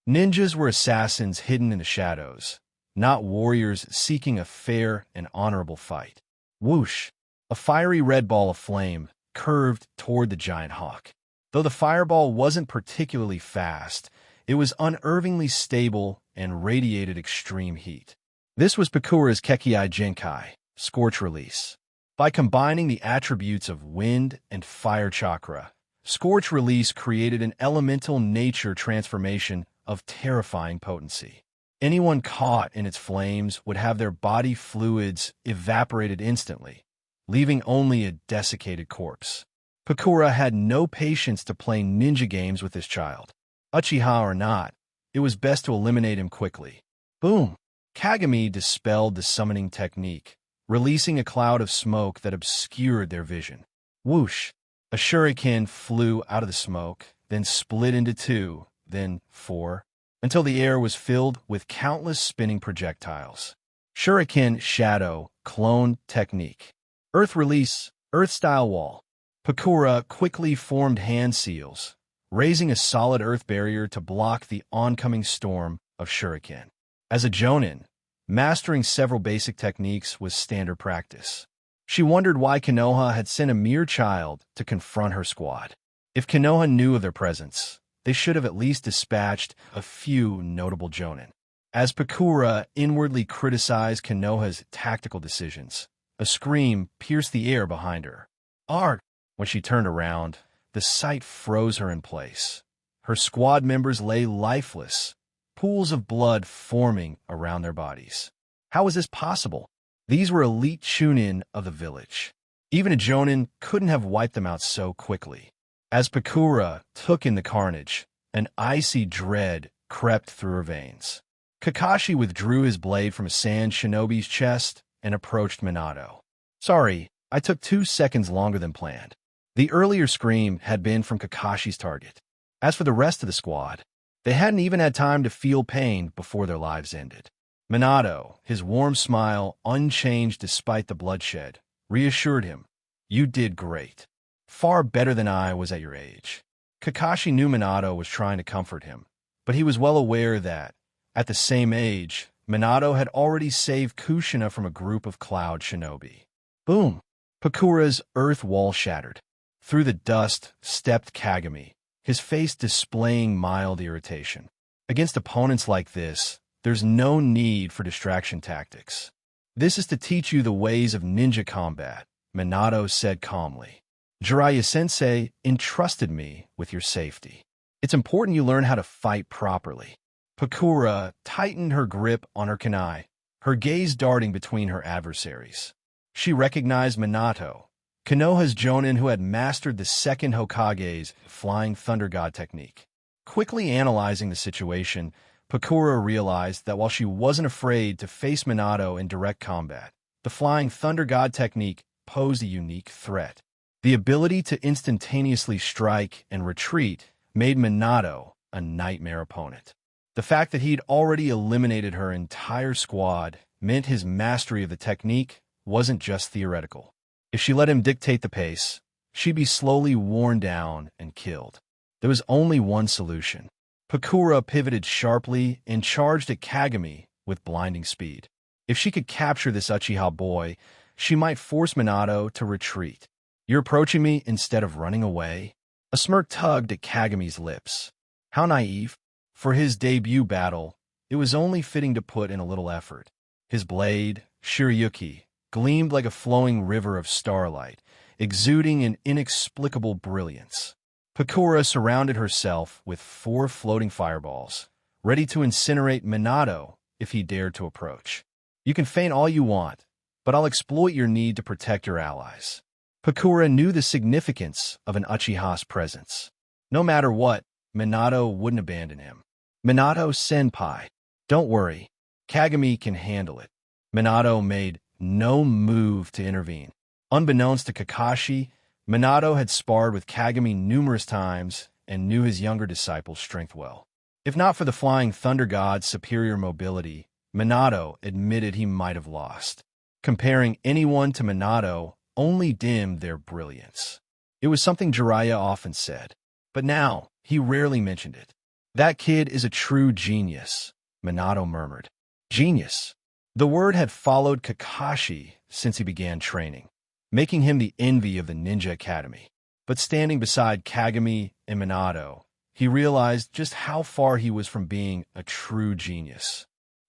Speaker 1: Ninjas were assassins hidden in the shadows, not warriors seeking a fair and honorable fight. Whoosh! A fiery red ball of flame curved toward the giant hawk. Though the fireball wasn't particularly fast, it was unnervingly stable and radiated extreme heat. This was Pakura's Kekkei Genkai, Scorch Release. By combining the attributes of wind and fire chakra, Scorch Release created an elemental nature transformation of terrifying potency. Anyone caught in its flames would have their body fluids evaporated instantly, leaving only a desiccated corpse. Pakura had no patience to play ninja games with this child. Uchiha or not, it was best to eliminate him quickly. Boom! Kagami dispelled the summoning technique, releasing a cloud of smoke that obscured their vision. Whoosh! A shuriken flew out of the smoke, then split into 2, then 4, until the air was filled with countless spinning projectiles. Shuriken Shadow Clone Technique. Earth Release, Earth-Style Wall. Pakura quickly formed hand seals, raising a solid earth barrier to block the oncoming storm of shuriken. As a jonin, mastering several basic techniques was standard practice. She wondered why Konoha had sent a mere child to confront her squad. If Konoha knew of their presence, they should have at least dispatched a few notable jonin. As Pakura inwardly criticized Konoha's tactical decisions, a scream pierced the air behind her. Arg! When she turned around, the sight froze her in place. Her squad members lay lifeless, pools of blood forming around their bodies. How was this possible? These were elite chunin of the village. Even a jonin couldn't have wiped them out so quickly. As Pakura took in the carnage, an icy dread crept through her veins. Kakashi withdrew his blade from a sand shinobi's chest and approached Minato. Sorry, I took 2 seconds longer than planned. The earlier scream had been from Kakashi's target. As for the rest of the squad, they hadn't even had time to feel pain before their lives ended. Minato, his warm smile unchanged despite the bloodshed, reassured him, "You did great. Far better than I was at your age." Kakashi knew Minato was trying to comfort him, but he was well aware that, at the same age, Minato had already saved Kushina from a group of cloud shinobi. Boom! Pakura's earth wall shattered. Through the dust stepped Kagami, his face displaying mild irritation. Against opponents like this, there's no need for distraction tactics. This is to teach you the ways of ninja combat, Minato said calmly. Jiraiya-sensei entrusted me with your safety. It's important you learn how to fight properly. Pakura tightened her grip on her kunai, her gaze darting between her adversaries. She recognized Minato, Konoha's jonin who had mastered the second Hokage's Flying Thunder God technique. Quickly analyzing the situation, Pakura realized that while she wasn't afraid to face Minato in direct combat, the Flying Thunder God technique posed a unique threat. The ability to instantaneously strike and retreat made Minato a nightmare opponent. The fact that he'd already eliminated her entire squad meant his mastery of the technique wasn't just theoretical. If she let him dictate the pace, she'd be slowly worn down and killed. There was only one solution. Pakura pivoted sharply and charged at Kagami with blinding speed. If she could capture this Uchiha boy, she might force Minato to retreat. You're approaching me instead of running away? A smirk tugged at Kagami's lips. How naive. For his debut battle, it was only fitting to put in a little effort. His blade, Shirayuki, gleamed like a flowing river of starlight, exuding an inexplicable brilliance. Pakura surrounded herself with 4 floating fireballs, ready to incinerate Minato if he dared to approach. You can feign all you want, but I'll exploit your need to protect your allies. Pakura knew the significance of an Uchiha's presence. No matter what, Minato wouldn't abandon him. Minato-senpai, don't worry, Kagami can handle it. Minato made no move to intervene. Unbeknownst to Kakashi, Minato had sparred with Kagami numerous times and knew his younger disciple's strength well. If not for the Flying Thunder God's superior mobility, Minato admitted he might have lost. Comparing anyone to Minato only dimmed their brilliance. It was something Jiraiya often said, but now he rarely mentioned it. That kid is a true genius, Minato murmured. Genius. The word had followed Kakashi since he began training, making him the envy of the Ninja Academy. But standing beside Kagami and Minato, he realized just how far he was from being a true genius.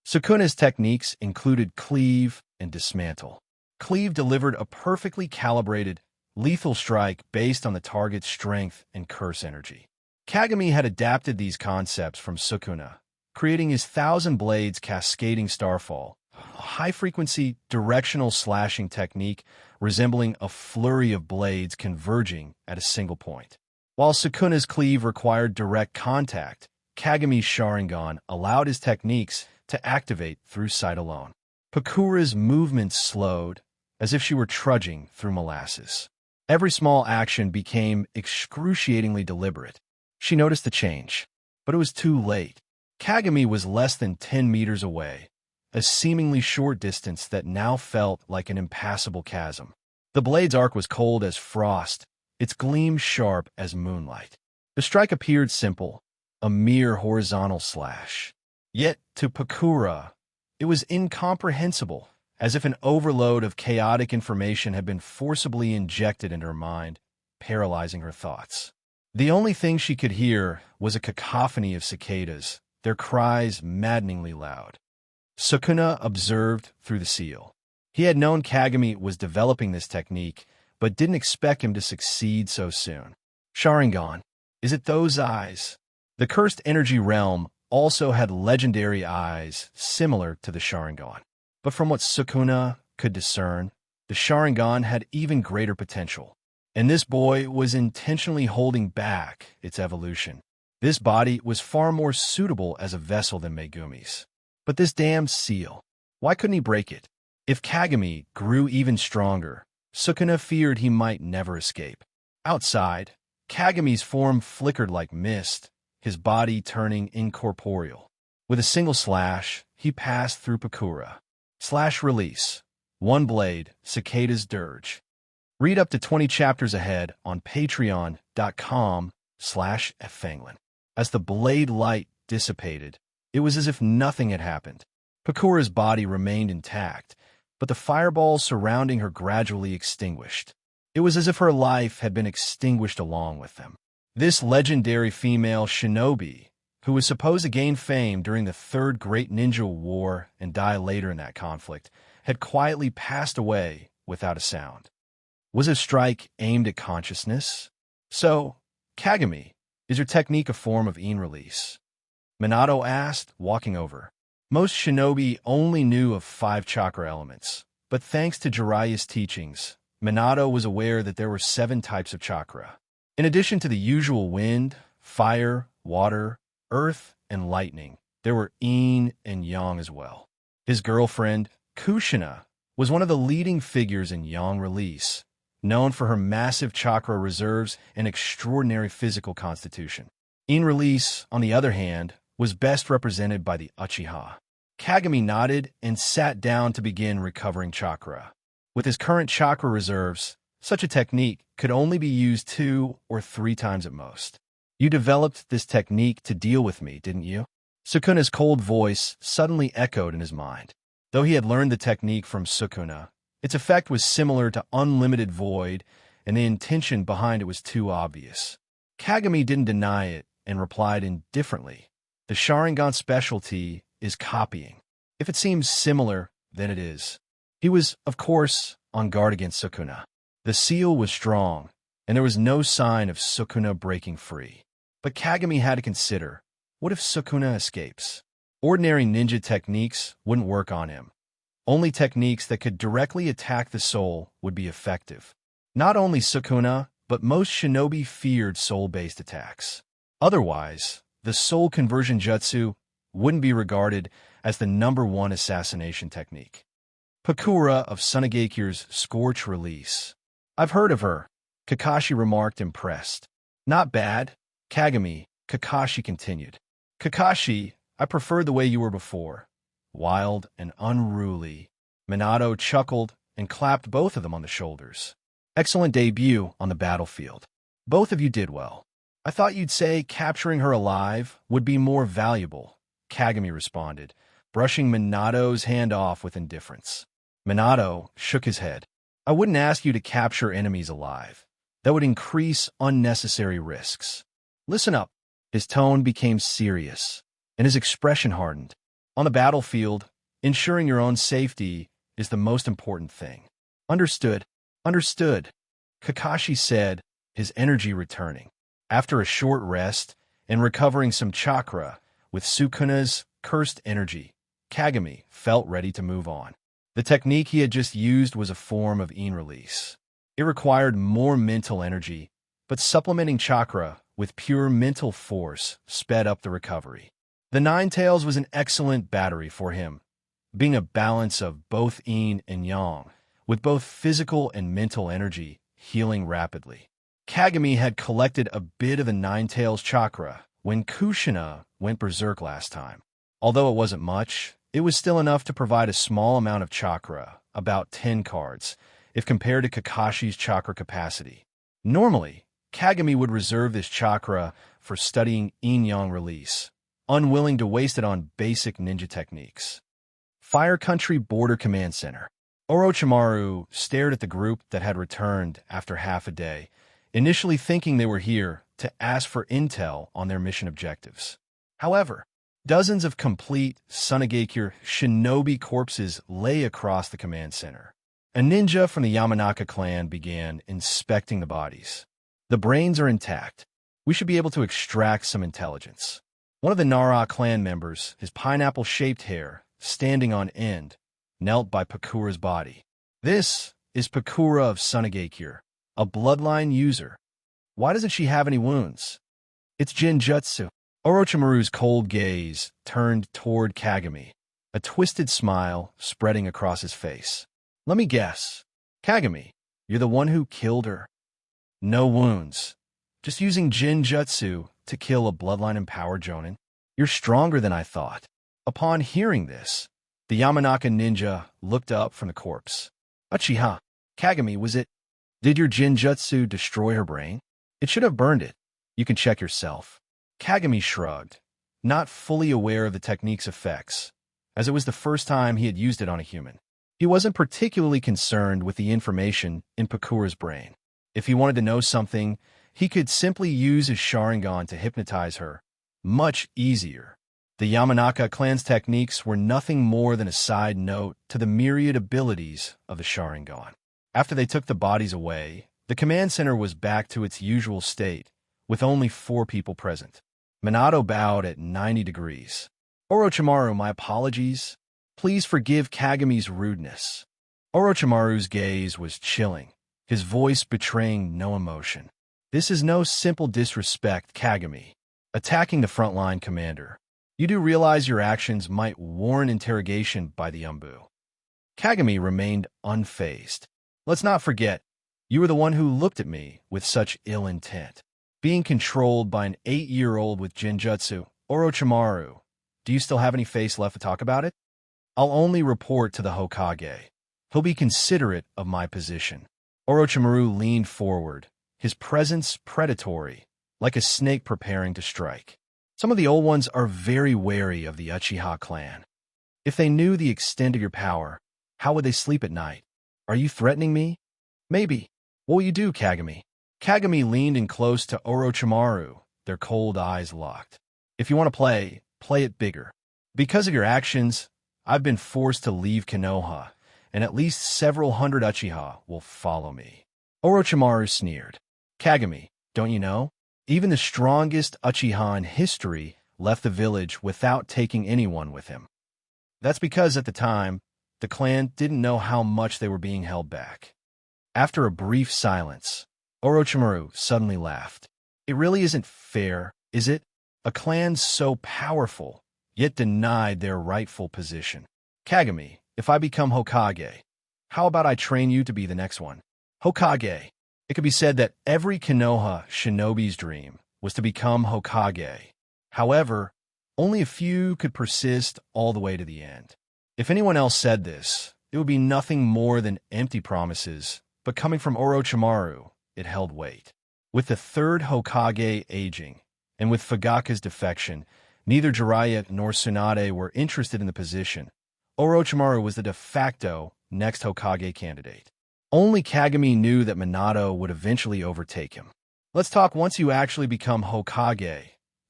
Speaker 1: Sukuna's techniques included cleave and dismantle. Cleave delivered a perfectly calibrated, lethal strike based on the target's strength and curse energy. Kagami had adapted these concepts from Sukuna, creating his 1,000 blades cascading starfall, a high-frequency directional slashing technique resembling a flurry of blades converging at a single point. While Sukuna's cleave required direct contact, Kagami's Sharingan allowed his techniques to activate through sight alone. Pakura's movements slowed, as if she were trudging through molasses. Every small action became excruciatingly deliberate. She noticed the change, but it was too late. Kagami was less than 10 meters away, a seemingly short distance that now felt like an impassable chasm. The blade's arc was cold as frost, its gleam sharp as moonlight. The strike appeared simple, a mere horizontal slash. Yet, to Pakura, it was incomprehensible, as if an overload of chaotic information had been forcibly injected into her mind, paralyzing her thoughts. The only thing she could hear was a cacophony of cicadas, their cries maddeningly loud. Sukuna observed through the seal. He had known Kagami was developing this technique, but didn't expect him to succeed so soon. Sharingan. Is it those eyes? The cursed energy realm also had legendary eyes similar to the Sharingan. But from what Sukuna could discern, the Sharingan had even greater potential. And this boy was intentionally holding back its evolution. This body was far more suitable as a vessel than Megumi's. But this damned seal, why couldn't he break it? If Kagami grew even stronger, Sukuna feared he might never escape. Outside, Kagami's form flickered like mist, his body turning incorporeal. With a single slash, he passed through Pakura. Slash release. One blade, Cicada's dirge. Read up to 20 chapters ahead on patreon.com/ffanglin. As the blade light dissipated, it was as if nothing had happened. Pakura's body remained intact, but the fireballs surrounding her gradually extinguished. It was as if her life had been extinguished along with them. This legendary female shinobi, who was supposed to gain fame during the Third Great Ninja War and die later in that conflict, had quietly passed away without a sound. Was a strike aimed at consciousness? So, Kagami, is your technique a form of in release? Minato asked, walking over. Most shinobi only knew of 5 chakra elements, but thanks to Jiraiya's teachings, Minato was aware that there were 7 types of chakra. In addition to the usual wind, fire, water, earth, and lightning, there were yin and yang as well. His girlfriend, Kushina, was one of the leading figures in yang release, known for her massive chakra reserves and extraordinary physical constitution. In release, on the other hand, was best represented by the Uchiha. Kagami nodded and sat down to begin recovering chakra. With his current chakra reserves, such a technique could only be used 2 or 3 times at most. You developed this technique to deal with me, didn't you? Sukuna's cold voice suddenly echoed in his mind. Though he had learned the technique from Sukuna, its effect was similar to unlimited void, and the intention behind it was too obvious. Kagami didn't deny it and replied indifferently. The Sharingan specialty is copying. If it seems similar, then it is. He was, of course, on guard against Sukuna. The seal was strong, and there was no sign of Sukuna breaking free. But Kagami had to consider, what if Sukuna escapes? Ordinary ninja techniques wouldn't work on him. Only techniques that could directly attack the soul would be effective. Not only Sukuna, but most shinobi feared soul-based attacks. Otherwise, the soul conversion jutsu wouldn't be regarded as the #1 assassination technique. Pakura of Sunagekyu's Scorch Release. I've heard of her, Kakashi remarked, impressed. Not bad, Kagami, Kakashi continued. Kakashi, I preferred the way you were before. Wild and unruly. Minato chuckled and clapped both of them on the shoulders. Excellent debut on the battlefield. Both of you did well. I thought you'd say capturing her alive would be more valuable, Kagami responded, brushing Minato's hand off with indifference. Minato shook his head. I wouldn't ask you to capture enemies alive. That would increase unnecessary risks. Listen up. His tone became serious, and his expression hardened. On the battlefield, ensuring your own safety is the most important thing. Understood. Understood, Kakashi said, his energy returning. After a short rest and recovering some chakra with Sukuna's cursed energy, Kagami felt ready to move on. The technique he had just used was a form of in release. It required more mental energy, but supplementing chakra with pure mental force sped up the recovery. The Nine Tails was an excellent battery for him, being a balance of both yin and yang, with both physical and mental energy healing rapidly. Kagami had collected a bit of the Nine Tails chakra when Kushina went berserk last time. Although it wasn't much, it was still enough to provide a small amount of chakra, about 10 cards, if compared to Kakashi's chakra capacity. Normally, Kagami would reserve this chakra for studying yin-yang release, unwilling to waste it on basic ninja techniques. Fire Country Border Command Center. Orochimaru stared at the group that had returned after half a day, initially thinking they were here to ask for intel on their mission objectives. However, Dozens of complete Sunagakure shinobi corpses lay across the command center. A ninja from the Yamanaka clan began inspecting the bodies. The brains are intact. We should be able to extract some intelligence. One of the Nara clan members, his pineapple-shaped hair standing on end, knelt by Pakura's body. This is Pakura of Sunagakure, a bloodline user. Why doesn't she have any wounds? It's Jinjutsu. Orochimaru's cold gaze turned toward Kagami, a twisted smile spreading across his face. Let me guess. Kagami, you're the one who killed her. No wounds. Just using Jinjutsu to kill a bloodline-empowered jonin? You're stronger than I thought. Upon hearing this, the Yamanaka ninja looked up from the corpse. Uchiha, Kagami, was it? Did your Jinjutsu destroy her brain? It should have burned it. You can check yourself. Kagami shrugged, not fully aware of the technique's effects, as it was the first time he had used it on a human. He wasn't particularly concerned with the information in Pakura's brain. If he wanted to know something, he could simply use his Sharingan to hypnotize her. Much easier. The Yamanaka clan's techniques were nothing more than a side note to the myriad abilities of the Sharingan. After they took the bodies away, the command center was back to its usual state, with only 4 people present. Minato bowed at 90 degrees. Orochimaru, my apologies. Please forgive Kagami's rudeness. Orochimaru's gaze was chilling, his voice betraying no emotion. This is no simple disrespect, Kagami. Attacking the frontline commander. You do realize your actions might warrant interrogation by the Umbu. Kagami remained unfazed. Let's not forget, you were the one who looked at me with such ill intent. Being controlled by an 8-year-old with Jinjutsu, Orochimaru, do you still have any face left to talk about it? I'll only report to the Hokage. He'll be considerate of my position. Orochimaru leaned forward, his presence predatory, like a snake preparing to strike. Some of the old ones are very wary of the Uchiha clan. If they knew the extent of your power, how would they sleep at night? Are you threatening me? Maybe. What will you do, Kagami? Kagami leaned in close to Orochimaru, their cold eyes locked. If you want to play, play it bigger. Because of your actions, I've been forced to leave Konoha, and at least several hundred Uchiha will follow me. Orochimaru sneered. Kagami, don't you know? Even the strongest Uchiha in history left the village without taking anyone with him. That's because at the time, the clan didn't know how much they were being held back. After a brief silence, Orochimaru suddenly laughed. It really isn't fair, is it? A clan so powerful, yet denied their rightful position. Kagami, if I become Hokage, how about I train you to be the next one? Hokage. It could be said that every Konoha shinobi's dream was to become Hokage. However, only a few could persist all the way to the end. If anyone else said this, it would be nothing more than empty promises, but coming from Orochimaru, it held weight. With the third Hokage aging, and with Fugaku's defection, neither Jiraiya nor Tsunade were interested in the position. Orochimaru was the de facto next Hokage candidate. Only Kagami knew that Minato would eventually overtake him. Let's talk once you actually become Hokage,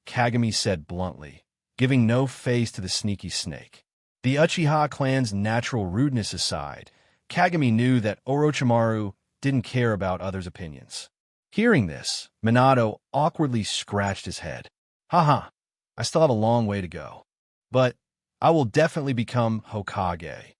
Speaker 1: Kagami said bluntly, giving no face to the sneaky snake. The Uchiha clan's natural rudeness aside, Kagami knew that Orochimaru didn't care about others' opinions. Hearing this, Minato awkwardly scratched his head. Haha, I still have a long way to go. But I will definitely become Hokage.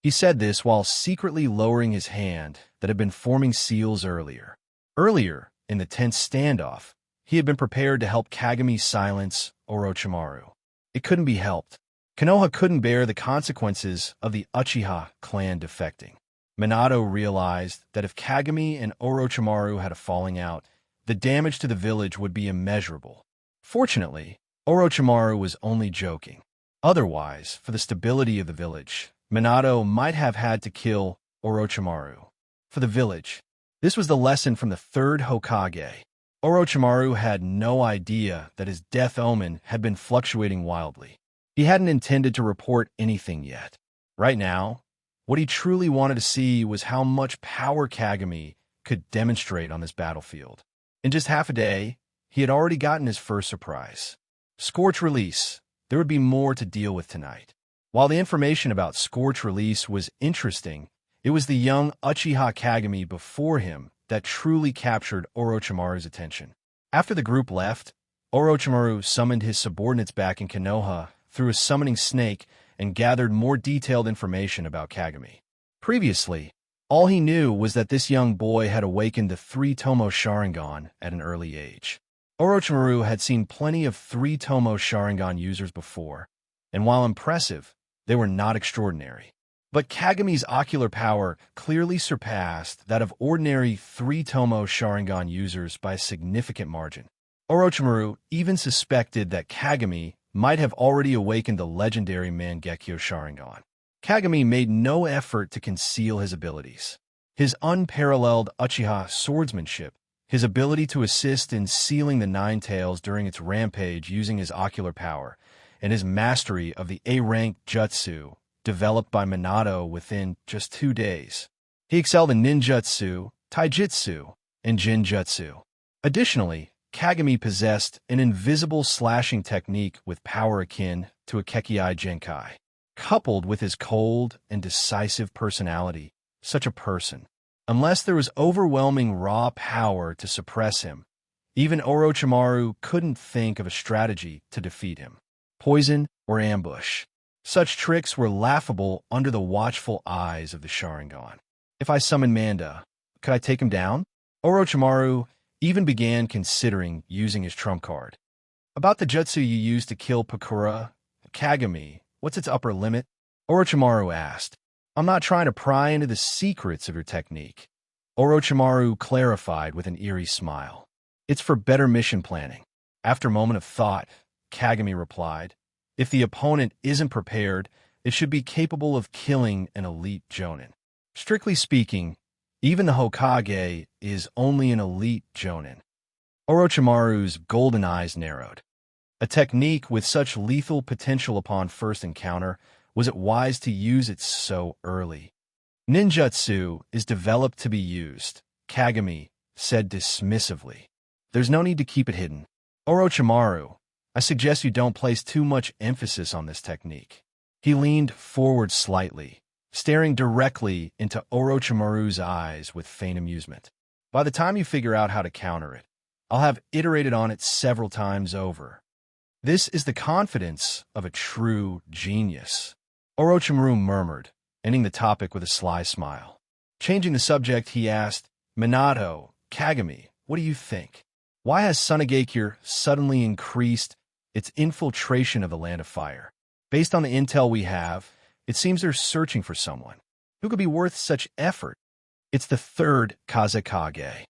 Speaker 1: He said this while secretly lowering his hand that had been forming seals earlier. Earlier, in the tense standoff, he had been prepared to help Kagami silence Orochimaru. It couldn't be helped. Konoha couldn't bear the consequences of the Uchiha clan defecting. Minato realized that if Kagami and Orochimaru had a falling out, the damage to the village would be immeasurable. Fortunately, Orochimaru was only joking. Otherwise, for the stability of the village, Minato might have had to kill Orochimaru. For the village, this was the lesson from the third Hokage. Orochimaru had no idea that his death omen had been fluctuating wildly. He hadn't intended to report anything yet. Right now, what he truly wanted to see was how much power Kagami could demonstrate on this battlefield. In just half a day, he had already gotten his first surprise. Scorch Release, there would be more to deal with tonight. While the information about Scorch release was interesting, it was the young Uchiha Kagami before him that truly captured Orochimaru's attention. After the group left, Orochimaru summoned his subordinates back in Konoha through a summoning snake and gathered more detailed information about Kagami. Previously, all he knew was that this young boy had awakened the three-tomo Sharingan at an early age. Orochimaru had seen plenty of three-tomo Sharingan users before, and while impressive, they were not extraordinary. But Kagami's ocular power clearly surpassed that of ordinary three-tomo Sharingan users by a significant margin. Orochimaru even suspected that Kagami might have already awakened the legendary Mangekyō Sharingan. Kagami made no effort to conceal his abilities. His unparalleled Uchiha swordsmanship, his ability to assist in sealing the Nine Tails during its rampage using his ocular power, and his mastery of the A-rank jutsu, developed by Minato within just 2 days. He excelled in ninjutsu, taijutsu, and jinjutsu. Additionally, Kagami possessed an invisible slashing technique with power akin to a Kekkai Genkai. Coupled with his cold and decisive personality, such a person, unless there was overwhelming raw power to suppress him, even Orochimaru couldn't think of a strategy to defeat him. Poison or ambush. Such tricks were laughable under the watchful eyes of the Sharingan. If I summon Manda, could I take him down? Orochimaru even began considering using his trump card. About the jutsu you used to kill Pakura, Kagami, what's its upper limit? Orochimaru asked. I'm not trying to pry into the secrets of your technique. Orochimaru clarified with an eerie smile. It's for better mission planning. After a moment of thought, Kagami replied, if the opponent isn't prepared, it should be capable of killing an elite Jonin. Strictly speaking, even the Hokage is only an elite Jonin. Orochimaru's golden eyes narrowed. A technique with such lethal potential upon first encounter, was it wise to use it so early? Ninjutsu is developed to be used, Kagami said dismissively. There's no need to keep it hidden. Orochimaru, I suggest you don't place too much emphasis on this technique. He leaned forward slightly, staring directly into Orochimaru's eyes with faint amusement. By the time you figure out how to counter it, I'll have iterated on it several times over. This is the confidence of a true genius. Orochimaru murmured, ending the topic with a sly smile. Changing the subject, he asked, Minato, Kagami, what do you think? Why has Sunagakure suddenly increased its infiltration of the Land of Fire? Based on the intel we have, it seems they're searching for someone who could be worth such effort. It's the third kazekage.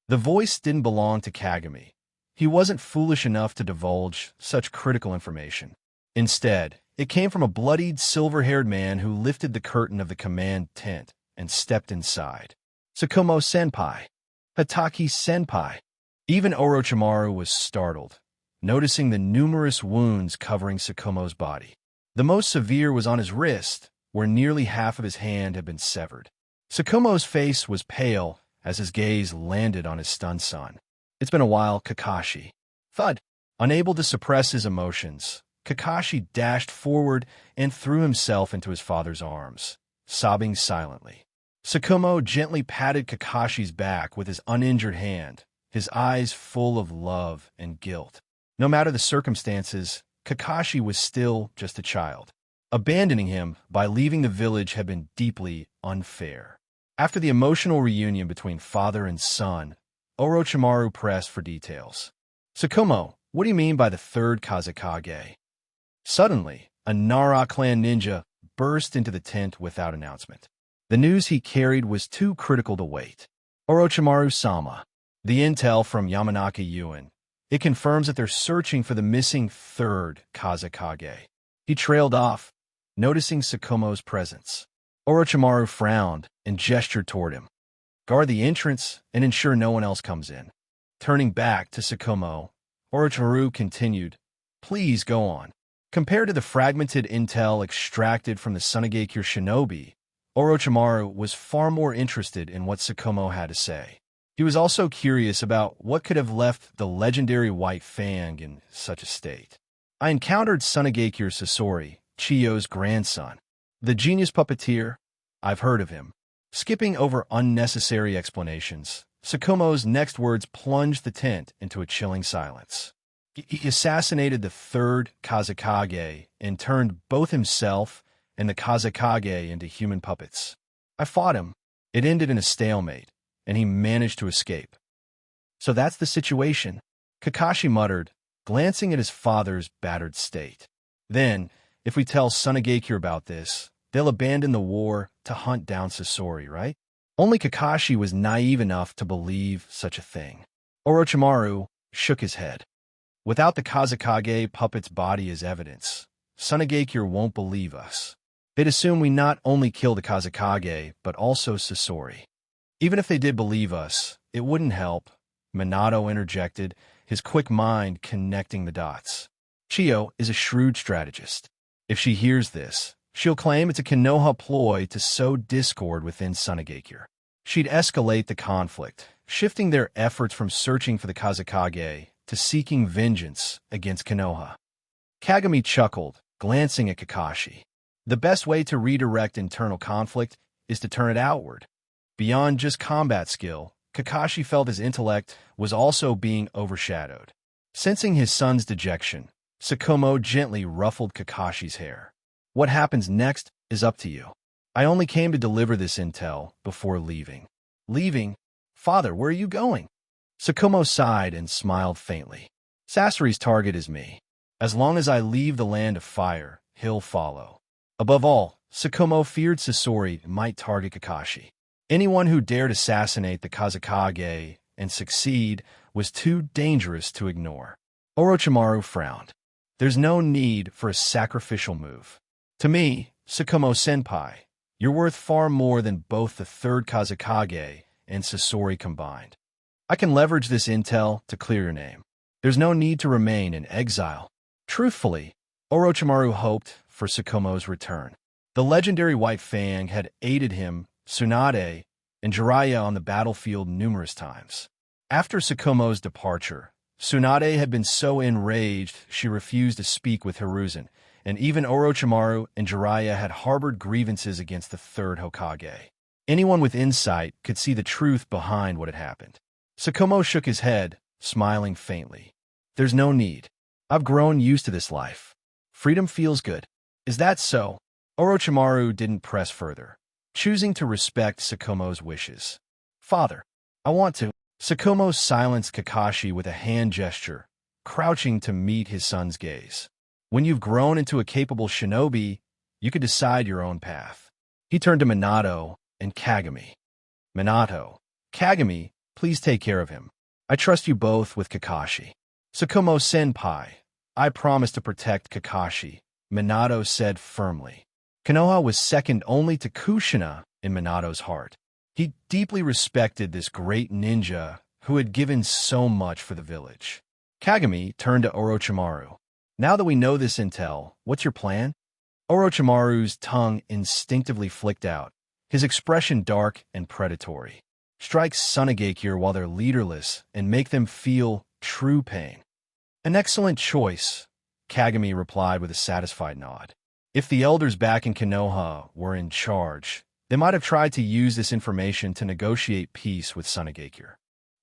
Speaker 1: The voice didn't belong to Kagami. He wasn't foolish enough to divulge such critical information. Instead, it came from a bloodied, silver-haired man who lifted the curtain of the command tent and stepped inside. Sakumo-senpai. Hataki-senpai. Even Orochimaru was startled, noticing the numerous wounds covering Sakumo's body. The most severe was on his wrist, where nearly half of his hand had been severed. Sakumo's face was pale as his gaze landed on his stunned son. It's been a while, Kakashi. Thud. Unable to suppress his emotions, Kakashi dashed forward and threw himself into his father's arms, sobbing silently. Sakumo gently patted Kakashi's back with his uninjured hand, his eyes full of love and guilt. No matter the circumstances, Kakashi was still just a child. Abandoning him by leaving the village had been deeply unfair. After the emotional reunion between father and son, Orochimaru pressed for details. Sakumo, what do you mean by the third kazekage? Suddenly, a Nara clan ninja burst into the tent without announcement. The news he carried was too critical to wait. Orochimaru-sama. The intel from Yamanaka Yuan. It confirms that they're searching for the missing third kazekage. He trailed off, noticing Sakumo's presence. Orochimaru frowned and gestured toward him. Guard the entrance and ensure no one else comes in. Turning back to Sakumo, Orochimaru continued, please go on. Compared to the fragmented intel extracted from the Sunagakure shinobi, Orochimaru was far more interested in what Sakumo had to say. He was also curious about what could have left the legendary White Fang in such a state. I encountered Sunagakure Sasori, Chiyo's grandson. The genius puppeteer? I've heard of him. Skipping over unnecessary explanations, Sakumo's next words plunged the tent into a chilling silence. He assassinated the third kazekage and turned both himself and the kazekage into human puppets. I fought him. It ended in a stalemate, and he managed to escape. So that's the situation, Kakashi muttered, glancing at his father's battered state. Then, if we tell Sunagakure about this, they'll abandon the war to hunt down Sasori, right? Only Kakashi was naive enough to believe such a thing. Orochimaru shook his head. Without the kazekage puppet's body as evidence, Sunagakure won't believe us. They'd assume we not only killed the kazekage, but also Sasori. Even if they did believe us, it wouldn't help, Minato interjected, his quick mind connecting the dots. Chiyo is a shrewd strategist. If she hears this, she'll claim it's a Konoha ploy to sow discord within Sunagakure. She'd escalate the conflict, shifting their efforts from searching for the kazekage to seeking vengeance against Konoha. Kagami chuckled, glancing at Kakashi. The best way to redirect internal conflict is to turn it outward. Beyond just combat skill, Kakashi felt his intellect was also being overshadowed. Sensing his son's dejection, Sakumo gently ruffled Kakashi's hair. What happens next is up to you. I only came to deliver this intel before leaving. Leaving? Father, where are you going? Sakumo sighed and smiled faintly. Sasori's target is me. As long as I leave the land of fire, he'll follow. Above all, Sakumo feared Sasori might target Kakashi. Anyone who dared assassinate the kazekage and succeed was too dangerous to ignore. Orochimaru frowned. There's no need for a sacrificial move. To me, Sakumo-senpai, you're worth far more than both the third kazekage and Sasori combined. I can leverage this intel to clear your name. There's no need to remain in exile. Truthfully, Orochimaru hoped for Sakumo's return. The legendary White Fang had aided him, Tsunade, and Jiraiya on the battlefield numerous times. After Sakumo's departure, Tsunade had been so enraged she refused to speak with Hiruzen, and even Orochimaru and Jiraiya had harbored grievances against the Third Hokage. Anyone with insight could see the truth behind what had happened. Sakumo shook his head, smiling faintly. There's no need. I've grown used to this life. Freedom feels good. Is that so? Orochimaru didn't press further, choosing to respect Sakumo's wishes. Father, I want to. Sakumo silenced Kakashi with a hand gesture, crouching to meet his son's gaze. When you've grown into a capable shinobi, you could decide your own path. He turned to Minato and Kagami. Minato, Kagami, please take care of him. I trust you both with Kakashi. Sakumo-senpai, I promise to protect Kakashi, Minato said firmly. Konoha was second only to Kushina in Minato's heart. He deeply respected this great ninja who had given so much for the village. Kagami turned to Orochimaru. Now that we know this intel, what's your plan? Orochimaru's tongue instinctively flicked out, his expression dark and predatory. Strike Sunagakure while they're leaderless and make them feel true pain. An excellent choice, Kagami replied with a satisfied nod. If the elders back in Konoha were in charge, they might have tried to use this information to negotiate peace with Sunagakure.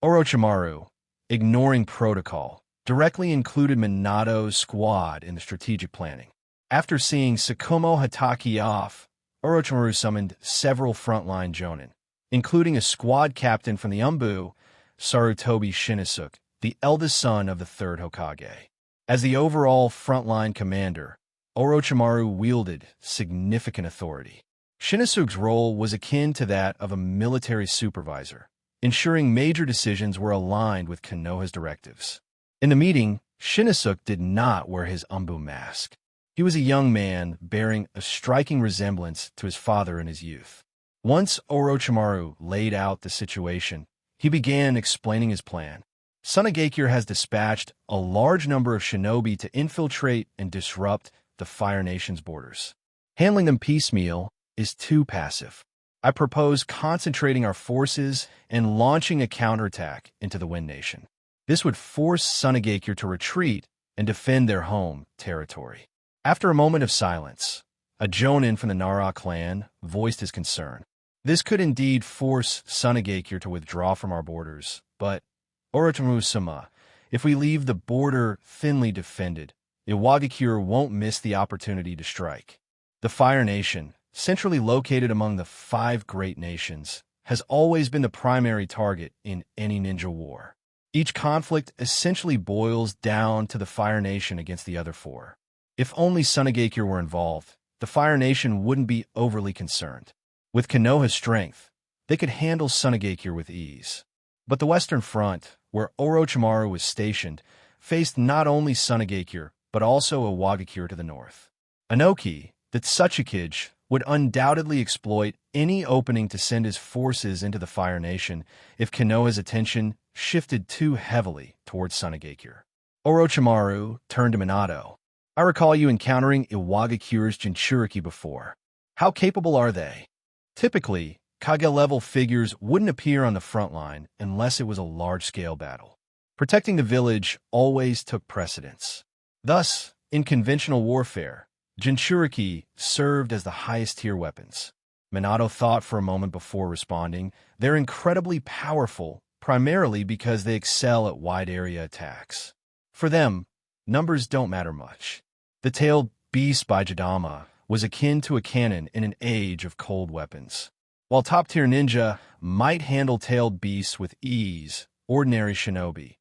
Speaker 1: Orochimaru, ignoring protocol, directly included Minato's squad in the strategic planning. After seeing Sakumo Hatake off, Orochimaru summoned several frontline jonin, including a squad captain from the Umbu, Sarutobi Shinizuke, the eldest son of the Third Hokage. As the overall frontline commander, Orochimaru wielded significant authority. Shinizuke's role was akin to that of a military supervisor, ensuring major decisions were aligned with Konoha's directives. In the meeting, Shinizuke did not wear his Umbu mask. He was a young man bearing a striking resemblance to his father in his youth. Once Orochimaru laid out the situation, he began explaining his plan. Sunagakure has dispatched a large number of shinobi to infiltrate and disrupt the Fire Nation's borders. Handling them piecemeal is too passive. I propose concentrating our forces and launching a counterattack into the Wind Nation. This would force Sunagakure to retreat and defend their home territory. After a moment of silence, a jonin from the Nara clan voiced his concern. This could indeed force Sunagakure to withdraw from our borders, but Orochimaru-sama, if we leave the border thinly defended, Iwagakure won't miss the opportunity to strike. The Fire Nation, centrally located among the 5 great nations, has always been the primary target in any ninja war. Each conflict essentially boils down to the Fire Nation against the other 4. If only Sunagakure were involved, the Fire Nation wouldn't be overly concerned. With Konoha's strength, they could handle Sunagakure with ease. But the Western Front, where Orochimaru was stationed, faced not only Sunagakure, but also Iwagakure to the north. Inoki, the Tsuchikage, would undoubtedly exploit any opening to send his forces into the Fire Nation if Konoha's attention shifted too heavily towards Sunagakure. Orochimaru turned to Minato. I recall you encountering Iwagakure's Jinchuriki before. How capable are they? Typically, Kage-level figures wouldn't appear on the front line unless it was a large-scale battle. Protecting the village always took precedence. Thus, in conventional warfare, Jinchuriki served as the highest-tier weapons. Minato thought for a moment before responding. They're incredibly powerful, primarily because they excel at wide-area attacks. For them, numbers don't matter much. The tailed beast by Jidama was akin to a cannon in an age of cold weapons. While top-tier ninja might handle tailed beasts with ease, ordinary shinobi,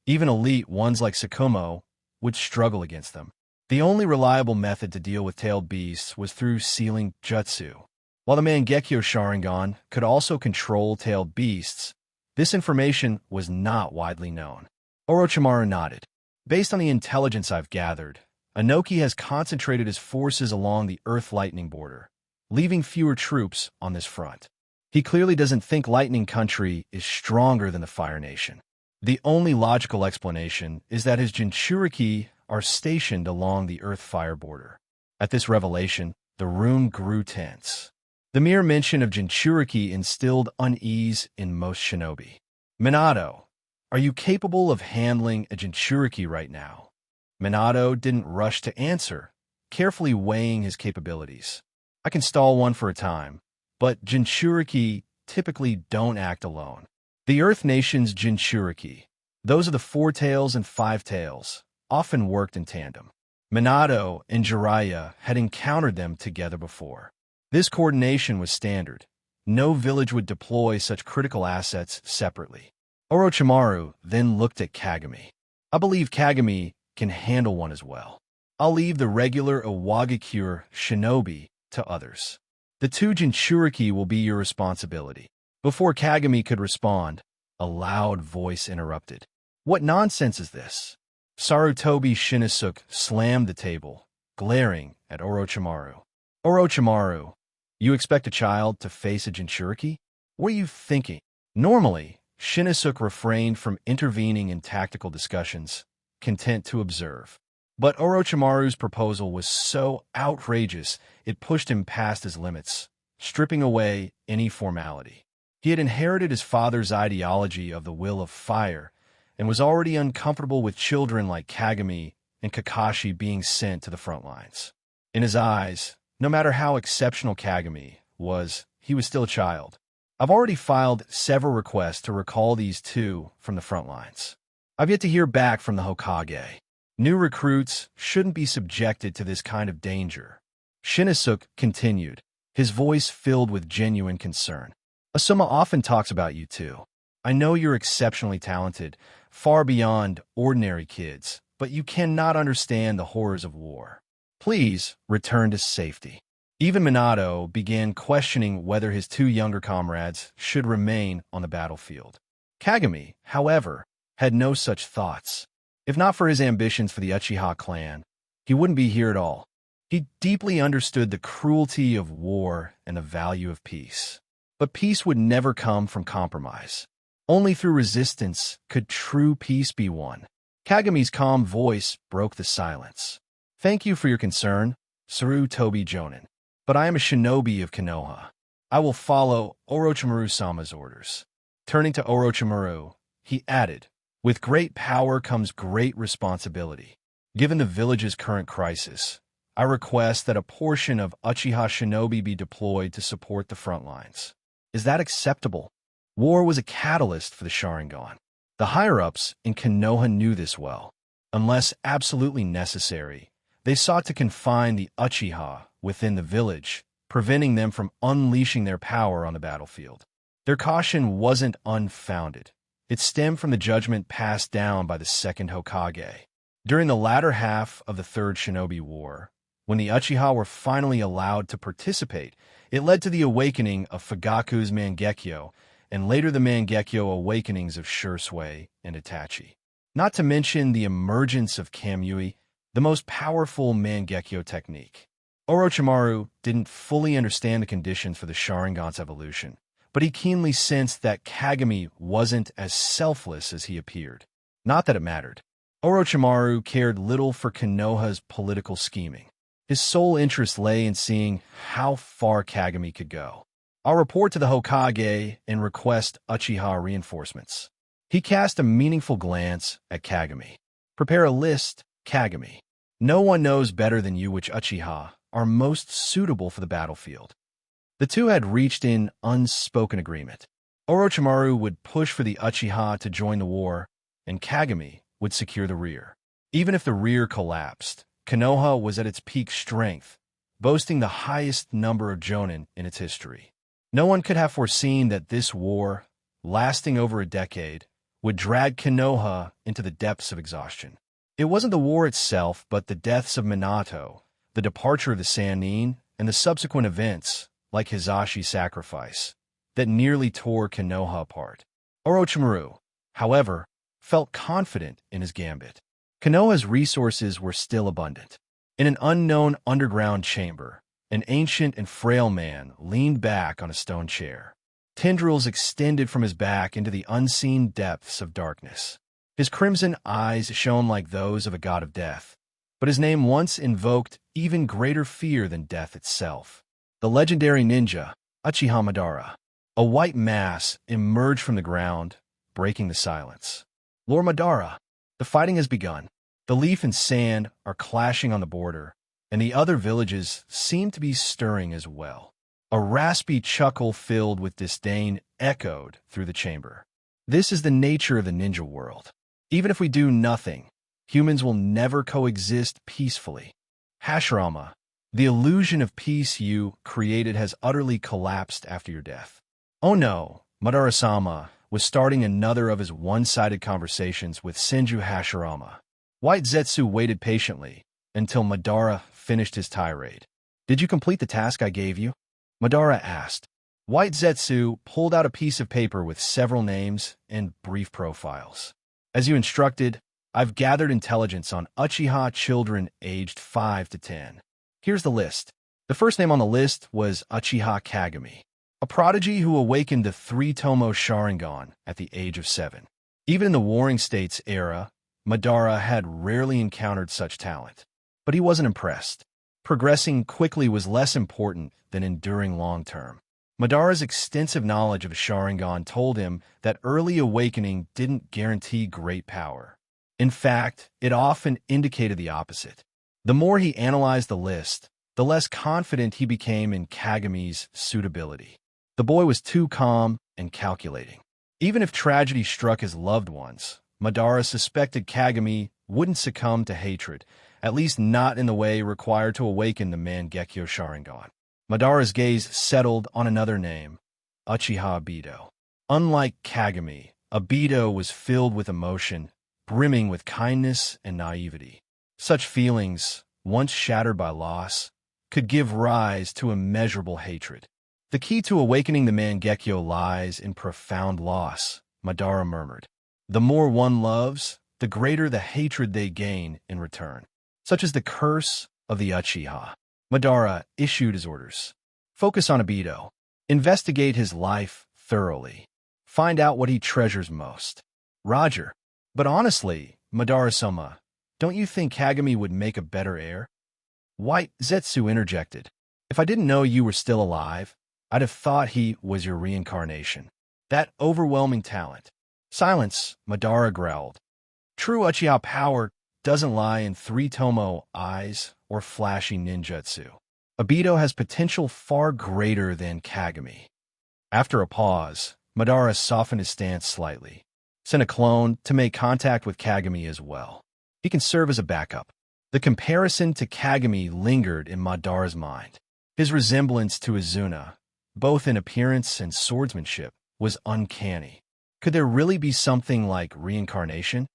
Speaker 1: even elite ones like Sakumo, would struggle against them. The only reliable method to deal with tailed beasts was through sealing jutsu. While the Mangekyō Sharingan could also control tailed beasts, this information was not widely known. Orochimaru nodded. Based on the intelligence I've gathered, Inoki has concentrated his forces along the Earth-Lightning border, leaving fewer troops on this front. He clearly doesn't think Lightning Country is stronger than the Fire Nation. The only logical explanation is that his Jinchuriki are stationed along the Earth-Fire border. At this revelation, the room grew tense. The mere mention of Jinchuriki instilled unease in most shinobi. Minato, are you capable of handling a Jinchuriki right now? Minato didn't rush to answer, carefully weighing his capabilities. I can stall one for a time, but Jinchuriki typically don't act alone. The Earth Nation's Jinchuriki, those are the 4 tails and 5 tails, often worked in tandem. Minato and Jiraiya had encountered them together before. This coordination was standard. No village would deploy such critical assets separately. Orochimaru then looked at Kagami. I believe Kagami can handle one as well. I'll leave the regular Iwagakure shinobi to others. The 2 Jinchuriki will be your responsibility. Before Kagami could respond, a loud voice interrupted. What nonsense is this? Sarutobi Shinizuke slammed the table, glaring at Orochimaru. Orochimaru, you expect a child to face a Jinchuriki? What are you thinking? Normally, Shinizuke refrained from intervening in tactical discussions, content to observe. But Orochimaru's proposal was so outrageous it pushed him past his limits, stripping away any formality. He had inherited his father's ideology of the will of fire and was already uncomfortable with children like Kagami and Kakashi being sent to the front lines. In his eyes, no matter how exceptional Kagami was, he was still a child. I've already filed several requests to recall these 2 from the front lines. I've yet to hear back from the Hokage. New recruits shouldn't be subjected to this kind of danger. Shinizuke continued, his voice filled with genuine concern. Asuma often talks about you 2. I know you're exceptionally talented, far beyond ordinary kids, but you cannot understand the horrors of war. Please return to safety. Even Minato began questioning whether his 2 younger comrades should remain on the battlefield. Kagami, however, had no such thoughts. If not for his ambitions for the Uchiha clan, he wouldn't be here at all. He deeply understood the cruelty of war and the value of peace. But peace would never come from compromise. Only through resistance could true peace be won. Kagami's calm voice broke the silence. Thank you for your concern, Sarutobi Jonin. But I am a shinobi of Konoha. I will follow Orochimaru-sama's orders. Turning to Orochimaru, he added, with great power comes great responsibility. Given the village's current crisis, I request that a portion of Uchiha shinobi be deployed to support the front lines. Is that acceptable? War was a catalyst for the Sharingan. The higher-ups in Konoha knew this well. Unless absolutely necessary, they sought to confine the Uchiha within the village, preventing them from unleashing their power on the battlefield. Their caution wasn't unfounded. It stemmed from the judgment passed down by the Second Hokage. During the latter half of the Third Shinobi War, when the Uchiha were finally allowed to participate, it led to the awakening of Fugaku's Mangekyō and later the Mangekyō awakenings of Shursui and Itachi. Not to mention the emergence of Kamui, the most powerful Mangekyō technique. Orochimaru didn't fully understand the conditions for the Sharingan's evolution, but he keenly sensed that Kagami wasn't as selfless as he appeared. Not that it mattered. Orochimaru cared little for Konoha's political scheming. His sole interest lay in seeing how far Kagami could go. I'll report to the Hokage and request Uchiha reinforcements. He cast a meaningful glance at Kagami. Prepare a list, Kagami. No one knows better than you which Uchiha are most suitable for the battlefield. The two had reached an unspoken agreement. Orochimaru would push for the Uchiha to join the war, and Kagami would secure the rear. Even if the rear collapsed, Konoha was at its peak strength, boasting the highest number of jonin in its history. No one could have foreseen that this war, lasting over a decade, would drag Konoha into the depths of exhaustion. It wasn't the war itself, but the deaths of Minato, the departure of the Sannin, and the subsequent events, like Hizashi's sacrifice, that nearly tore Konoha apart. Orochimaru, however, felt confident in his gambit. Konoha's resources were still abundant. In an unknown underground chamber, an ancient and frail man leaned back on a stone chair. Tendrils extended from his back into the unseen depths of darkness. His crimson eyes shone like those of a god of death, but his name once invoked even greater fear than death itself. The legendary ninja, Uchiha Madara. A white mass emerged from the ground, breaking the silence. Lord Madara, the fighting has begun. The leaf and sand are clashing on the border, and the other villages seem to be stirring as well. A raspy chuckle filled with disdain echoed through the chamber. This is the nature of the ninja world. Even if we do nothing, humans will never coexist peacefully. Hashirama, the illusion of peace you created has utterly collapsed after your death. Oh no, Madara-sama was starting another of his one-sided conversations with Senju Hashirama. White Zetsu waited patiently until Madara finished his tirade. Did you complete the task I gave you? Madara asked. White Zetsu pulled out a piece of paper with several names and brief profiles. As you instructed, I've gathered intelligence on Uchiha children aged 5 to 10. Here's the list. The first name on the list was Uchiha Kagami, a prodigy who awakened the three-tomo Sharingan at the age of 7. Even in the Warring States era, Madara had rarely encountered such talent. But he wasn't impressed. Progressing quickly was less important than enduring long-term. Madara's extensive knowledge of Sharingan told him that early awakening didn't guarantee great power. In fact, it often indicated the opposite. The more he analyzed the list, the less confident he became in Kagami's suitability. The boy was too calm and calculating. Even if tragedy struck his loved ones, Madara suspected Kagami wouldn't succumb to hatred, at least not in the way required to awaken the Mangekyō Sharingan. Madara's gaze settled on another name, Uchiha Obito. Unlike Kagami, Obito was filled with emotion, brimming with kindness and naivety. Such feelings, once shattered by loss, could give rise to immeasurable hatred. The key to awakening the Mangekyō lies in profound loss, Madara murmured. The more one loves, the greater the hatred they gain in return. Such is the curse of the Uchiha. Madara issued his orders. Focus on Obito. Investigate his life thoroughly. Find out what he treasures most. Roger. But honestly, Madara-sama, don't you think Kagami would make a better heir? White Zetsu interjected. If I didn't know you were still alive, I'd have thought he was your reincarnation. That overwhelming talent. Silence, Madara growled. True Uchiha power doesn't lie in three-tomo eyes or flashy ninjutsu. Obito has potential far greater than Kagami. After a pause, Madara softened his stance slightly. Sent a clone to make contact with Kagami as well. He can serve as a backup. The comparison to Kagami lingered in Madara's mind. His resemblance to Izuna, both in appearance and swordsmanship, was uncanny. Could there really be something like reincarnation?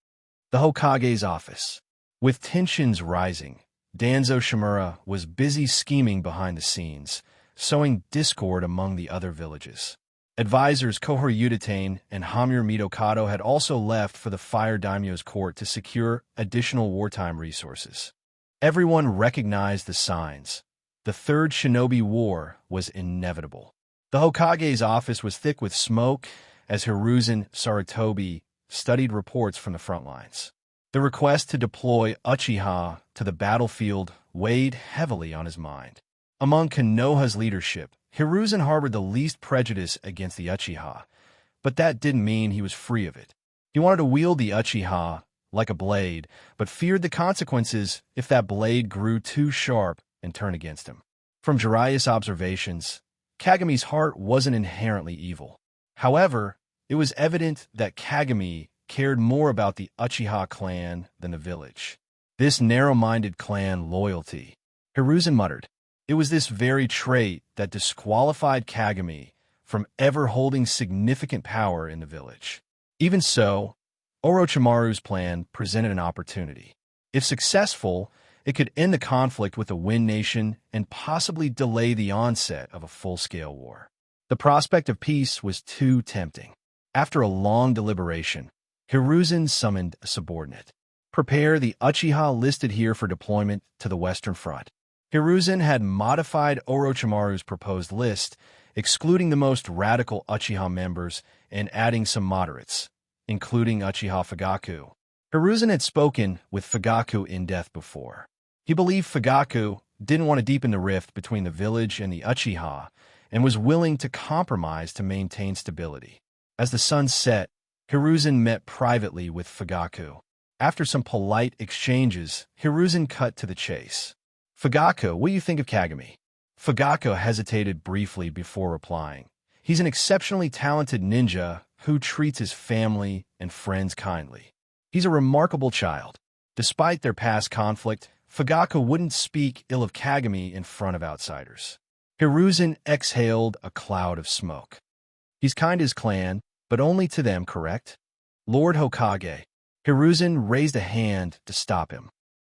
Speaker 1: The Hokage's office. With tensions rising, Danzo Shimura was busy scheming behind the scenes, sowing discord among the other villages. Advisors Kohori Udatane and Hamir Mitokado had also left for the Fire Daimyo's court to secure additional wartime resources. Everyone recognized the signs. The Third Shinobi War was inevitable. The Hokage's office was thick with smoke as Hiruzen Sarutobi studied reports from the front lines. The request to deploy Uchiha to the battlefield weighed heavily on his mind. Among Konoha's leadership, Hiruzen harbored the least prejudice against the Uchiha, but that didn't mean he was free of it. He wanted to wield the Uchiha like a blade, but feared the consequences if that blade grew too sharp and turned against him. From Jiraiya's observations, Kagami's heart wasn't inherently evil. However, it was evident that Kagami cared more about the Uchiha clan than the village. This narrow-minded clan loyalty, Hiruzen muttered. It was this very trait that disqualified Kagami from ever holding significant power in the village. Even so, Orochimaru's plan presented an opportunity. If successful, it could end the conflict with the Wind Nation and possibly delay the onset of a full-scale war. The prospect of peace was too tempting. After a long deliberation, Hiruzen summoned a subordinate. Prepare the Uchiha listed here for deployment to the Western Front. Hiruzen had modified Orochimaru's proposed list, excluding the most radical Uchiha members and adding some moderates, including Uchiha Fugaku. Hiruzen had spoken with Fugaku in depth before. He believed Fugaku didn't want to deepen the rift between the village and the Uchiha and was willing to compromise to maintain stability. As the sun set, Hiruzen met privately with Fugaku. After some polite exchanges, Hiruzen cut to the chase. Fugaku, what do you think of Kagami? Fugaku hesitated briefly before replying. He's an exceptionally talented ninja who treats his family and friends kindly. He's a remarkable child. Despite their past conflict, Fugaku wouldn't speak ill of Kagami in front of outsiders. Hiruzen exhaled a cloud of smoke. He's kind to his clan, but only to them, correct? Lord Hokage. Hiruzen raised a hand to stop him.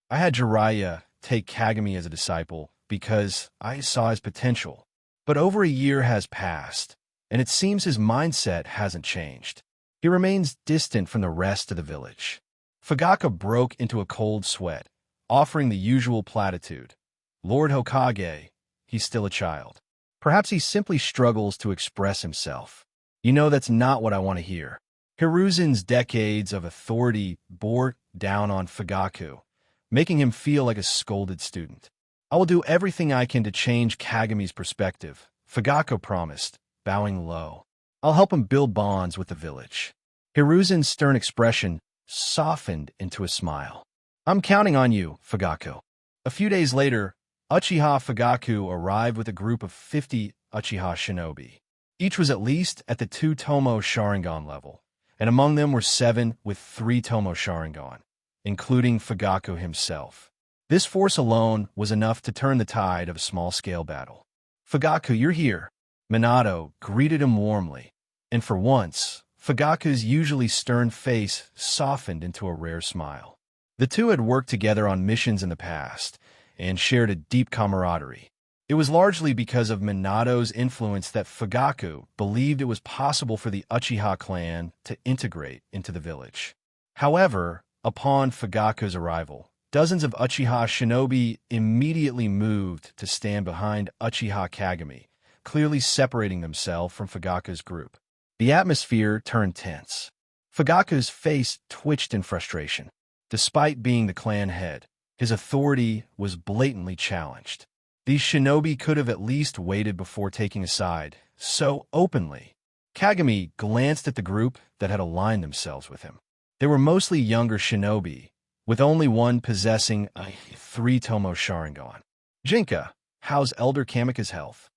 Speaker 1: I had Jiraiya take Kagami as a disciple because I saw his potential. But over a year has passed, and it seems his mindset hasn't changed. He remains distant from the rest of the village. Fugaku broke into a cold sweat, offering the usual platitude. Lord Hokage, he's still a child. Perhaps he simply struggles to express himself. You know, that's not what I want to hear. Hiruzen's decades of authority bore down on Fugaku, making him feel like a scolded student. I will do everything I can to change Kagami's perspective, Fugaku promised, bowing low. I'll help him build bonds with the village. Hiruzen's stern expression softened into a smile. I'm counting on you, Fugaku. A few days later, Uchiha Fugaku arrived with a group of 50 Uchiha shinobi. Each was at least at the 2-tomo Sharingan level, and among them were 7 with 3-tomo Sharingan, including Fugaku himself. This force alone was enough to turn the tide of a small-scale battle. Fugaku, you're here. Minato greeted him warmly, and for once, Fugaku's usually stern face softened into a rare smile. The two had worked together on missions in the past and shared a deep camaraderie. It was largely because of Minato's influence that Fugaku believed it was possible for the Uchiha clan to integrate into the village. However, upon Fugaku's arrival, dozens of Uchiha shinobi immediately moved to stand behind Uchiha Kagami, clearly separating themselves from Fugaku's group. The atmosphere turned tense. Fugaku's face twitched in frustration. Despite being the clan head, his authority was blatantly challenged. These shinobi could have at least waited before taking a side so openly. Kagami glanced at the group that had aligned themselves with him. They were mostly younger shinobi, with only one possessing a three-tomo Sharingan. Jinka, how's Elder Kamika's health?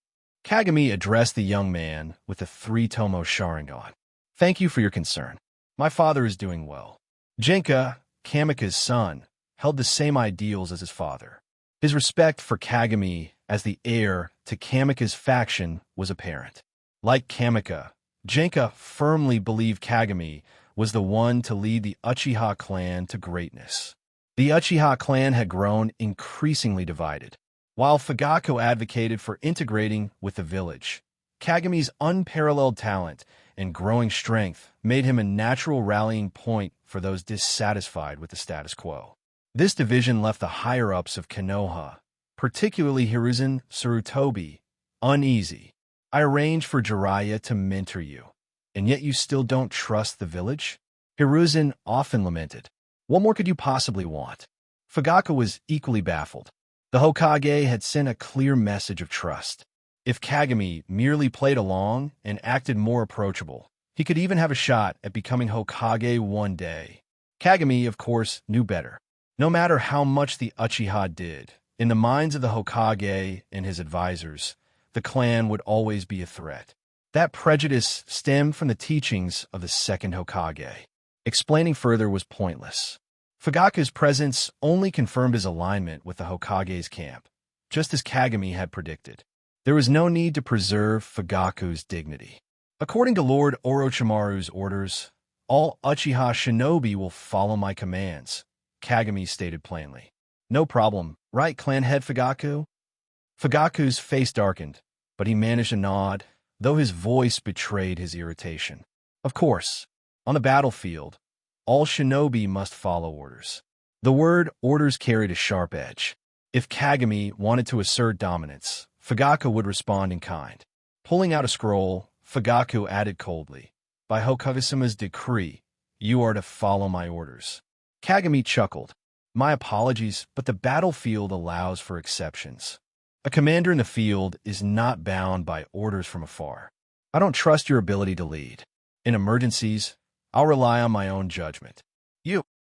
Speaker 1: Kagami addressed the young man with a three-tomo Sharingan. Thank you for your concern. My father is doing well. Jinka, Kamika's son, held the same ideals as his father. His respect for Kagami as the heir to Kamika's faction was apparent. Like Kamika, Jinka firmly believed Kagami was the one to lead the Uchiha clan to greatness. The Uchiha clan had grown increasingly divided. While Fugaku advocated for integrating with the village, Kagami's unparalleled talent and growing strength made him a natural rallying point for those dissatisfied with the status quo. This division left the higher-ups of Konoha, particularly Hiruzen Sarutobi, uneasy. I arranged for Jiraiya to mentor you, and yet you still don't trust the village? Hiruzen often lamented. What more could you possibly want? Fugaku was equally baffled. The Hokage had sent a clear message of trust. If Kagami merely played along and acted more approachable, he could even have a shot at becoming Hokage one day. Kagami, of course, knew better. No matter how much the Uchiha did, in the minds of the Hokage and his advisors, the clan would always be a threat. That prejudice stemmed from the teachings of the second Hokage. Explaining further was pointless. Fugaku's presence only confirmed his alignment with the Hokage's camp, just as Kagami had predicted. There was no need to preserve Fugaku's dignity. According to Lord Orochimaru's orders, all Uchiha shinobi will follow my commands, Kagami stated plainly. No problem, right, clan head Fugaku? Fugaku's face darkened, but he managed a nod, though his voice betrayed his irritation. Of course, on the battlefield, all shinobi must follow orders. The word orders carried a sharp edge. If Kagami wanted to assert dominance, Fugaku would respond in kind. Pulling out a scroll, Fugaku added coldly, by Hokage-sama's decree, you are to follow my orders. Kagami chuckled. My apologies, but the battlefield allows for exceptions. A commander in the field is not bound by orders from afar. I don't trust your ability to lead. In emergencies, I'll rely on my own judgment.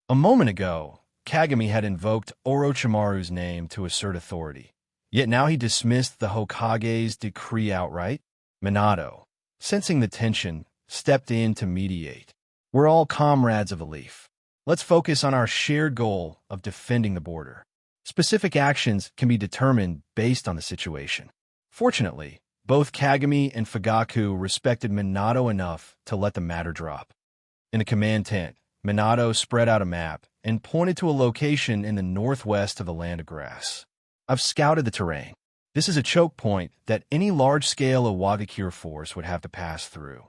Speaker 1: A moment ago, Kagami had invoked Orochimaru's name to assert authority. Yet now he dismissed the Hokage's decree outright. Minato, sensing the tension, stepped in to mediate. We're all comrades of a leaf. Let's focus on our shared goal of defending the border. Specific actions can be determined based on the situation. Fortunately, both Kagami and Fugaku respected Minato enough to let the matter drop. In the command tent, Minato spread out a map and pointed to a location in the northwest of the Land of Grass. I've scouted the terrain. This is a choke point that any large-scale Iwagakure force would have to pass through.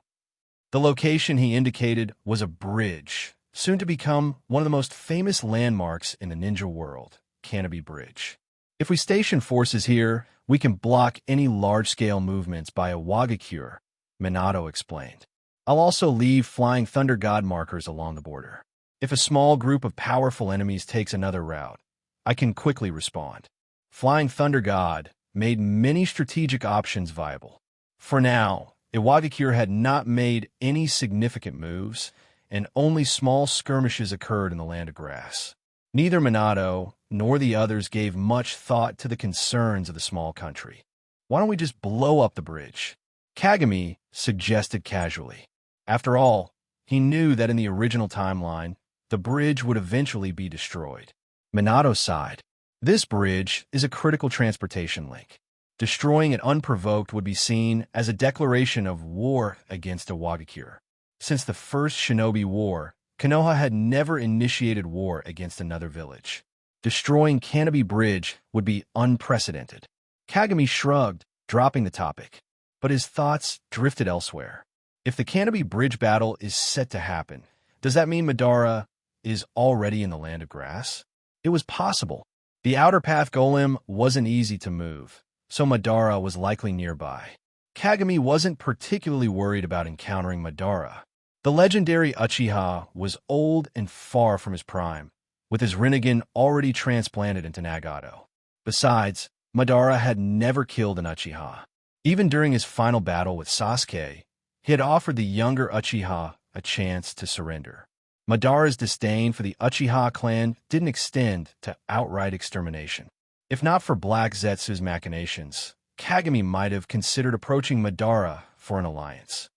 Speaker 1: The location he indicated was a bridge, soon to become one of the most famous landmarks in the ninja world, Canopy Bridge. If we station forces here, we can block any large-scale movements by Iwagakure, Minato explained. I'll also leave Flying Thunder God markers along the border. If a small group of powerful enemies takes another route, I can quickly respond. Flying Thunder God made many strategic options viable. For now, Iwagakure had not made any significant moves, and only small skirmishes occurred in the Land of Grass. Neither Minato nor the others gave much thought to the concerns of the small country. Why don't we just blow up the bridge? Kagami suggested casually. After all, he knew that in the original timeline, the bridge would eventually be destroyed. Minato sighed. This bridge is a critical transportation link. Destroying it unprovoked would be seen as a declaration of war against Iwagakure. Since the First Shinobi War, Konoha had never initiated war against another village. Destroying Canopy Bridge would be unprecedented. Kagami shrugged, dropping the topic, but his thoughts drifted elsewhere. If the Canopy Bridge battle is set to happen, does that mean Madara is already in the Land of Grass? It was possible. The Outer Path Golem wasn't easy to move, so Madara was likely nearby. Kagami wasn't particularly worried about encountering Madara. The legendary Uchiha was old and far from his prime, with his Rinnegan already transplanted into Nagato. Besides, Madara had never killed an Uchiha. Even during his final battle with Sasuke, he had offered the younger Uchiha a chance to surrender. Madara's disdain for the Uchiha clan didn't extend to outright extermination. If not for Black Zetsu's machinations, Kagami might have considered approaching Madara for an alliance.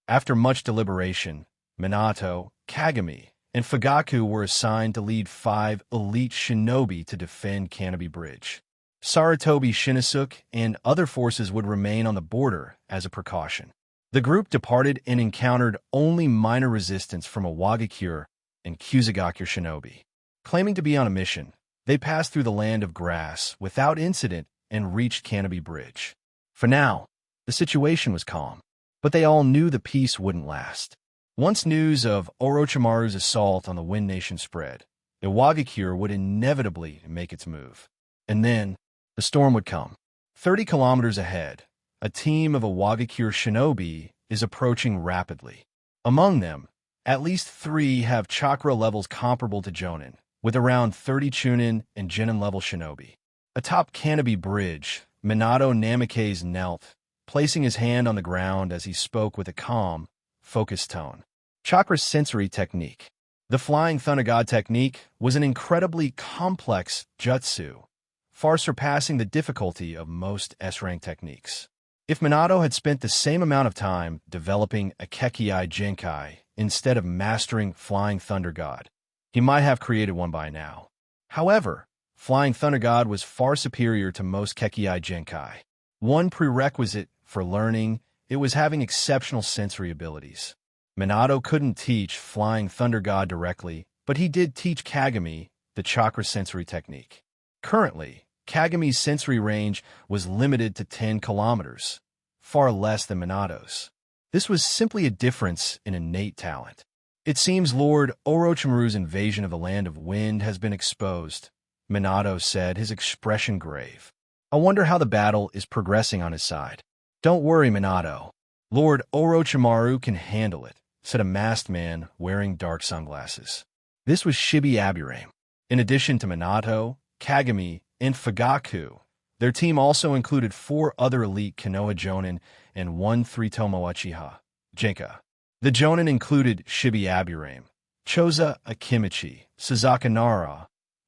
Speaker 1: After much deliberation, Minato, Kagami, and Fugaku were assigned to lead 5 elite shinobi to defend Canopy Bridge. Sarutobi Shinosuke and other forces would remain on the border as a precaution. The group departed and encountered only minor resistance from a Wagakure and Kuzugakure shinobi. Claiming to be on a mission, they passed through the land of grass without incident and reached Canopy Bridge. For now, the situation was calm, but they all knew the peace wouldn't last. Once news of Orochimaru's assault on the Wind Nation spread, the Wagakure would inevitably make its move. And then, the storm would come. 30 kilometers ahead, a team of a Wagakure shinobi is approaching rapidly. Among them, at least 3 have chakra levels comparable to Jonin, with around 30 Chunin and Genin-level shinobi. Atop Canopy Bridge, Minato Namikaze knelt, placing his hand on the ground as he spoke with a calm, focused tone. Chakra sensory technique. The Flying Thunder God technique was an incredibly complex jutsu, far surpassing the difficulty of most S-rank techniques. If Minato had spent the same amount of time developing a Kekkai Genkai instead of mastering Flying Thunder God, he might have created one by now. However, Flying Thunder God was far superior to most Kekkai Genkai. One prerequisite for learning it was having exceptional sensory abilities. Minato couldn't teach Flying Thunder God directly, but he did teach Kagami the chakra sensory technique. Currently, Kagami's sensory range was limited to 10 kilometers, far less than Minato's. This was simply a difference in innate talent. It seems Lord Orochimaru's invasion of the Land of Wind has been exposed, Minato said, his expression grave. I wonder how the battle is progressing on his side. Don't worry, Minato. Lord Orochimaru can handle it, said a masked man wearing dark sunglasses. This was Shibi Aburame. In addition to Minato, Kagami, and Fugaku, their team also included 4 other elite Konoha Jonin and 1 Thritomo Uchiha, Genka. The Jonin included Shibi Aburame, Choza Akimichi, Sasaka Nara,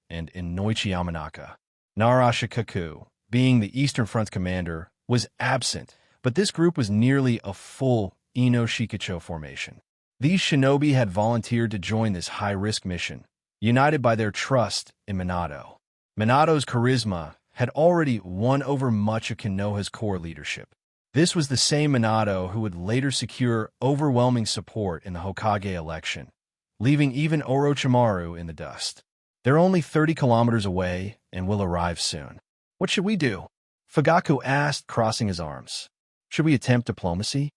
Speaker 1: and Inoichi Yamanaka. Nara Shikaku, being the Eastern Front's commander, was absent, but this group was nearly a full Ino Shikicho formation. These shinobi had volunteered to join this high-risk mission, united by their trust in Minato. Minato's charisma had already won over much of Konoha's core leadership. This was the same Minato who would later secure overwhelming support in the Hokage election, leaving even Orochimaru in the dust. They're only 30 kilometers away and will arrive soon. What should we do? Fugaku asked, crossing his arms. Should we attempt diplomacy?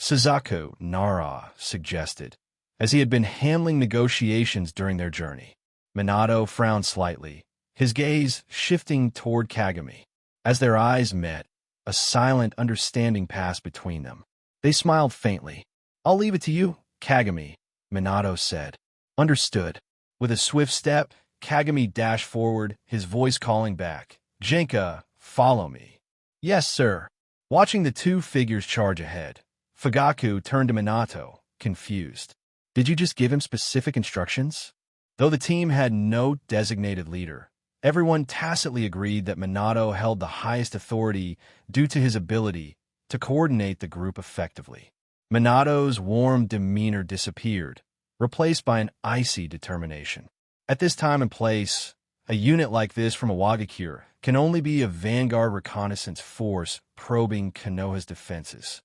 Speaker 1: Suzaku Nara suggested, as he had been handling negotiations during their journey. Minato frowned slightly, his gaze shifting toward Kagami. As their eyes met, a silent understanding passed between them. They smiled faintly. I'll leave it to you, Kagami, Minato said. Understood. With a swift step, Kagami dashed forward, his voice calling back. Genka, follow me. Yes, sir. Watching the 2 figures charge ahead, Fugaku turned to Minato, confused. Did you just give him specific instructions? Though the team had no designated leader, everyone tacitly agreed that Minato held the highest authority due to his ability to coordinate the group effectively. Minato's warm demeanor disappeared, replaced by an icy determination. At this time and place, a unit like this from a Wagakure can only be a vanguard reconnaissance force probing Konoha's defenses.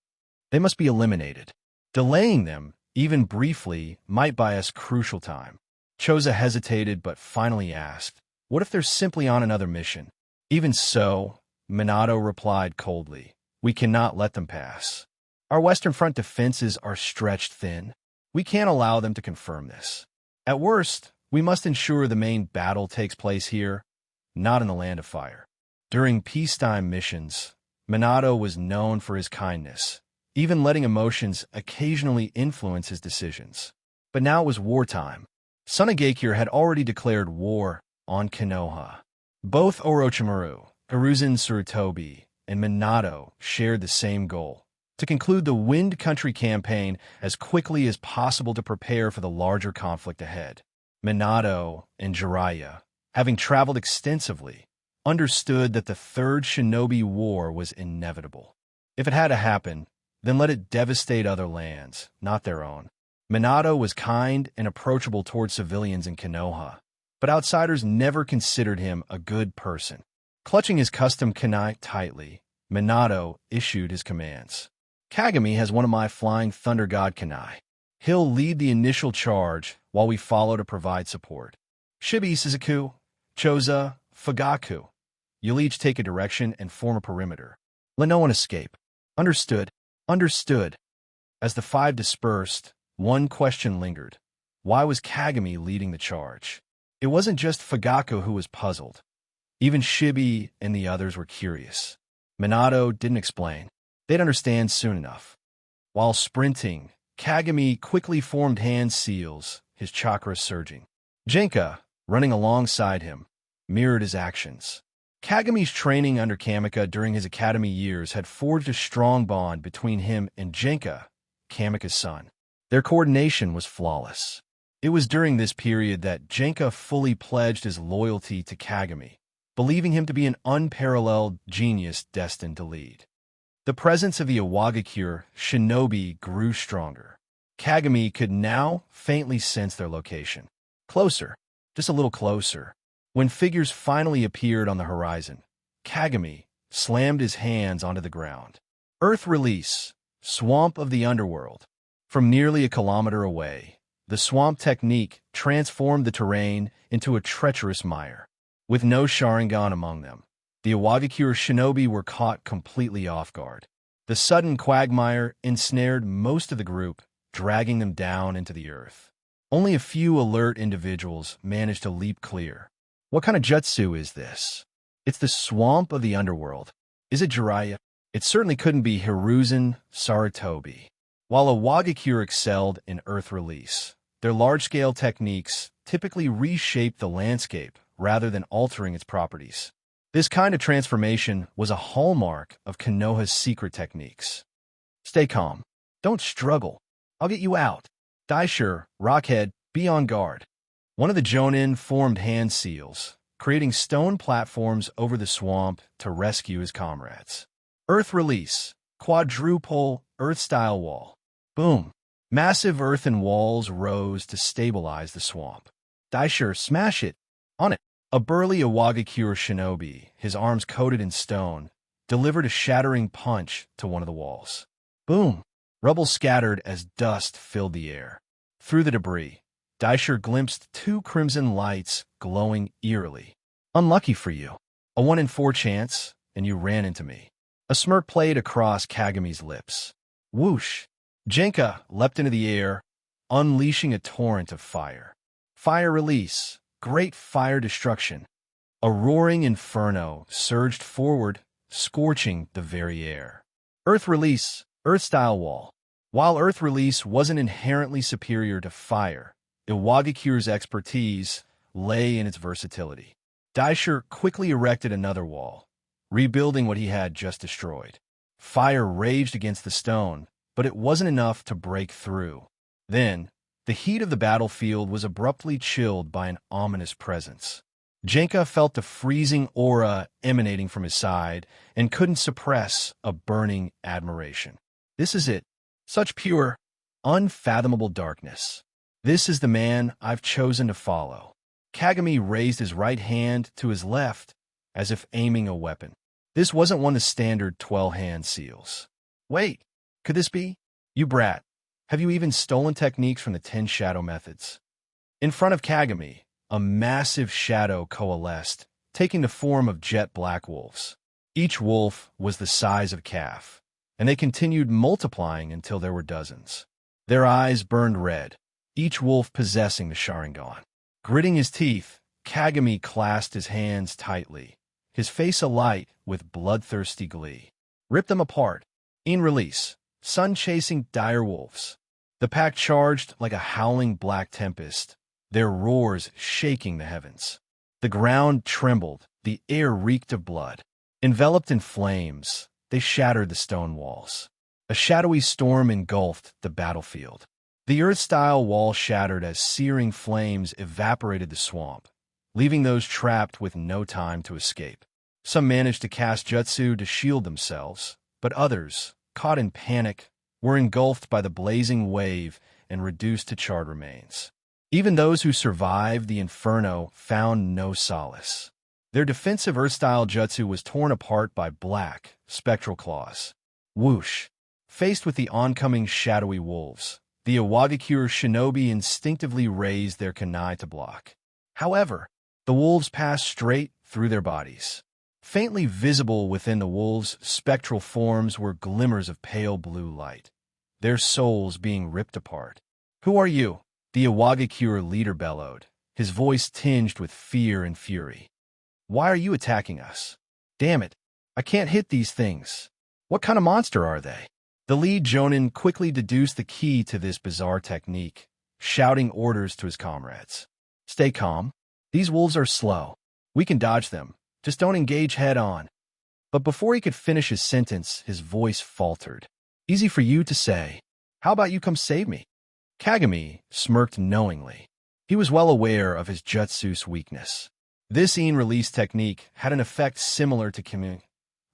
Speaker 1: They must be eliminated. Delaying them, even briefly, might buy us crucial time. Choza hesitated but finally asked, what if they're simply on another mission? Even so, Minato replied coldly, we cannot let them pass. Our Western Front defenses are stretched thin. We can't allow them to confirm this. At worst, we must ensure the main battle takes place here, not in the Land of Fire. During peacetime missions, Minato was known for his kindness, even letting emotions occasionally influence his decisions. But now it was wartime. Mangekyō had already declared war on Konoha. Both Orochimaru, Hiruzen Sarutobi, and Minato shared the same goal, to conclude the Wind Country campaign as quickly as possible to prepare for the larger conflict ahead. Minato and Jiraiya, having traveled extensively, understood that the Third Shinobi War was inevitable. If it had to happen, then let it devastate other lands, not their own. Minato was kind and approachable toward civilians in Konoha, but outsiders never considered him a good person. Clutching his custom kunai tightly, Minato issued his commands. Kagami has one of my Flying Thunder God kunai. He'll lead the initial charge while we follow to provide support. Shibi Suzaku, Choza, Fugaku. You'll each take a direction and form a perimeter. Let no one escape. Understood. Understood. As the five dispersed, one question lingered. Why was Kagami leading the charge? It wasn't just Fugaku who was puzzled. Even Shibi and the others were curious. Minato didn't explain. They'd understand soon enough. While sprinting, Kagami quickly formed hand seals, his chakra surging. Genka, running alongside him, mirrored his actions. Kagami's training under Kamika during his academy years had forged a strong bond between him and Genka, Kamika's son. Their coordination was flawless. It was during this period that Genka fully pledged his loyalty to Kagami, believing him to be an unparalleled genius destined to lead. The presence of the Iwagakure shinobi grew stronger. Kagami could now faintly sense their location. Closer, just a little closer. When figures finally appeared on the horizon, Kagami slammed his hands onto the ground. Earth release, swamp of the underworld. From nearly a kilometer away, the swamp technique transformed the terrain into a treacherous mire. With no Sharingan among them, the Iwagakure shinobi were caught completely off guard. The sudden quagmire ensnared most of the group, dragging them down into the earth. Only a few alert individuals managed to leap clear. What kind of jutsu is this? It's the swamp of the underworld. Is it Jiraiya? It certainly couldn't be Hiruzen Sarutobi. While Iwagakure excelled in earth release, their large-scale techniques typically reshaped the landscape rather than altering its properties. This kind of transformation was a hallmark of Konoha's secret techniques. Stay calm. Don't struggle. I'll get you out. Daisher, Rockhead, be on guard. One of the Jonin formed hand seals, creating stone platforms over the swamp to rescue his comrades. Earth release, quadruple earth-style wall. Boom. Massive earthen walls rose to stabilize the swamp. Daisher, smash it. On it. A burly Iwagakure shinobi, his arms coated in stone, delivered a shattering punch to one of the walls. Boom. Rubble scattered as dust filled the air. Through the debris, Daisher glimpsed two crimson lights glowing eerily. Unlucky for you. A 1 in 4 chance, and you ran into me. A smirk played across Kagami's lips. Whoosh! Genka leapt into the air, unleashing a torrent of fire. Fire release. Great fire destruction. A roaring inferno surged forward, scorching the very air. Earth release. Earth-style wall. While earth release wasn't inherently superior to fire, Iwagakure's expertise lay in its versatility. Daisher quickly erected another wall, rebuilding what he had just destroyed. Fire raged against the stone, but it wasn't enough to break through. Then, the heat of the battlefield was abruptly chilled by an ominous presence. Genka felt the freezing aura emanating from his side and couldn't suppress a burning admiration. This is it. Such pure, unfathomable darkness. This is the man I've chosen to follow. Kagami raised his right hand to his left, as if aiming a weapon. This wasn't one of the standard 12-hand seals. Wait, could this be? You brat. Have you even stolen techniques from the 10 shadow methods? In front of Kagami, a massive shadow coalesced, taking the form of jet black wolves. Each wolf was the size of a calf, and they continued multiplying until there were dozens. Their eyes burned red, each wolf possessing the Sharingan. Gritting his teeth, Kagami clasped his hands tightly, his face alight with bloodthirsty glee. Rip them apart. In release, sun-chasing dire wolves. The pack charged like a howling black tempest, their roars shaking the heavens. The ground trembled, the air reeked of blood. Enveloped in flames, they shattered the stone walls. A shadowy storm engulfed the battlefield. The earth-style wall shattered as searing flames evaporated the swamp, leaving those trapped with no time to escape. Some managed to cast jutsu to shield themselves, but others, caught in panic, were engulfed by the blazing wave and reduced to charred remains. Even those who survived the inferno found no solace. Their defensive earth-style jutsu was torn apart by black, spectral claws. Whoosh! Faced with the oncoming shadowy wolves, the Iwagakure shinobi instinctively raised their kunai to block. However, the wolves passed straight through their bodies. Faintly visible within the wolves' spectral forms were glimmers of pale blue light, their souls being ripped apart. "Who are you?" the Iwagakure leader bellowed, his voice tinged with fear and fury. "Why are you attacking us? Damn it, I can't hit these things. What kind of monster are they?" The lead jonin quickly deduced the key to this bizarre technique, shouting orders to his comrades. "Stay calm. These wolves are slow. We can dodge them. Just don't engage head-on." But before he could finish his sentence, his voice faltered. "Easy for you to say. How about you come save me?" Kagami smirked knowingly. He was well aware of his jutsu's weakness. This in-release technique had an effect similar to Kimi,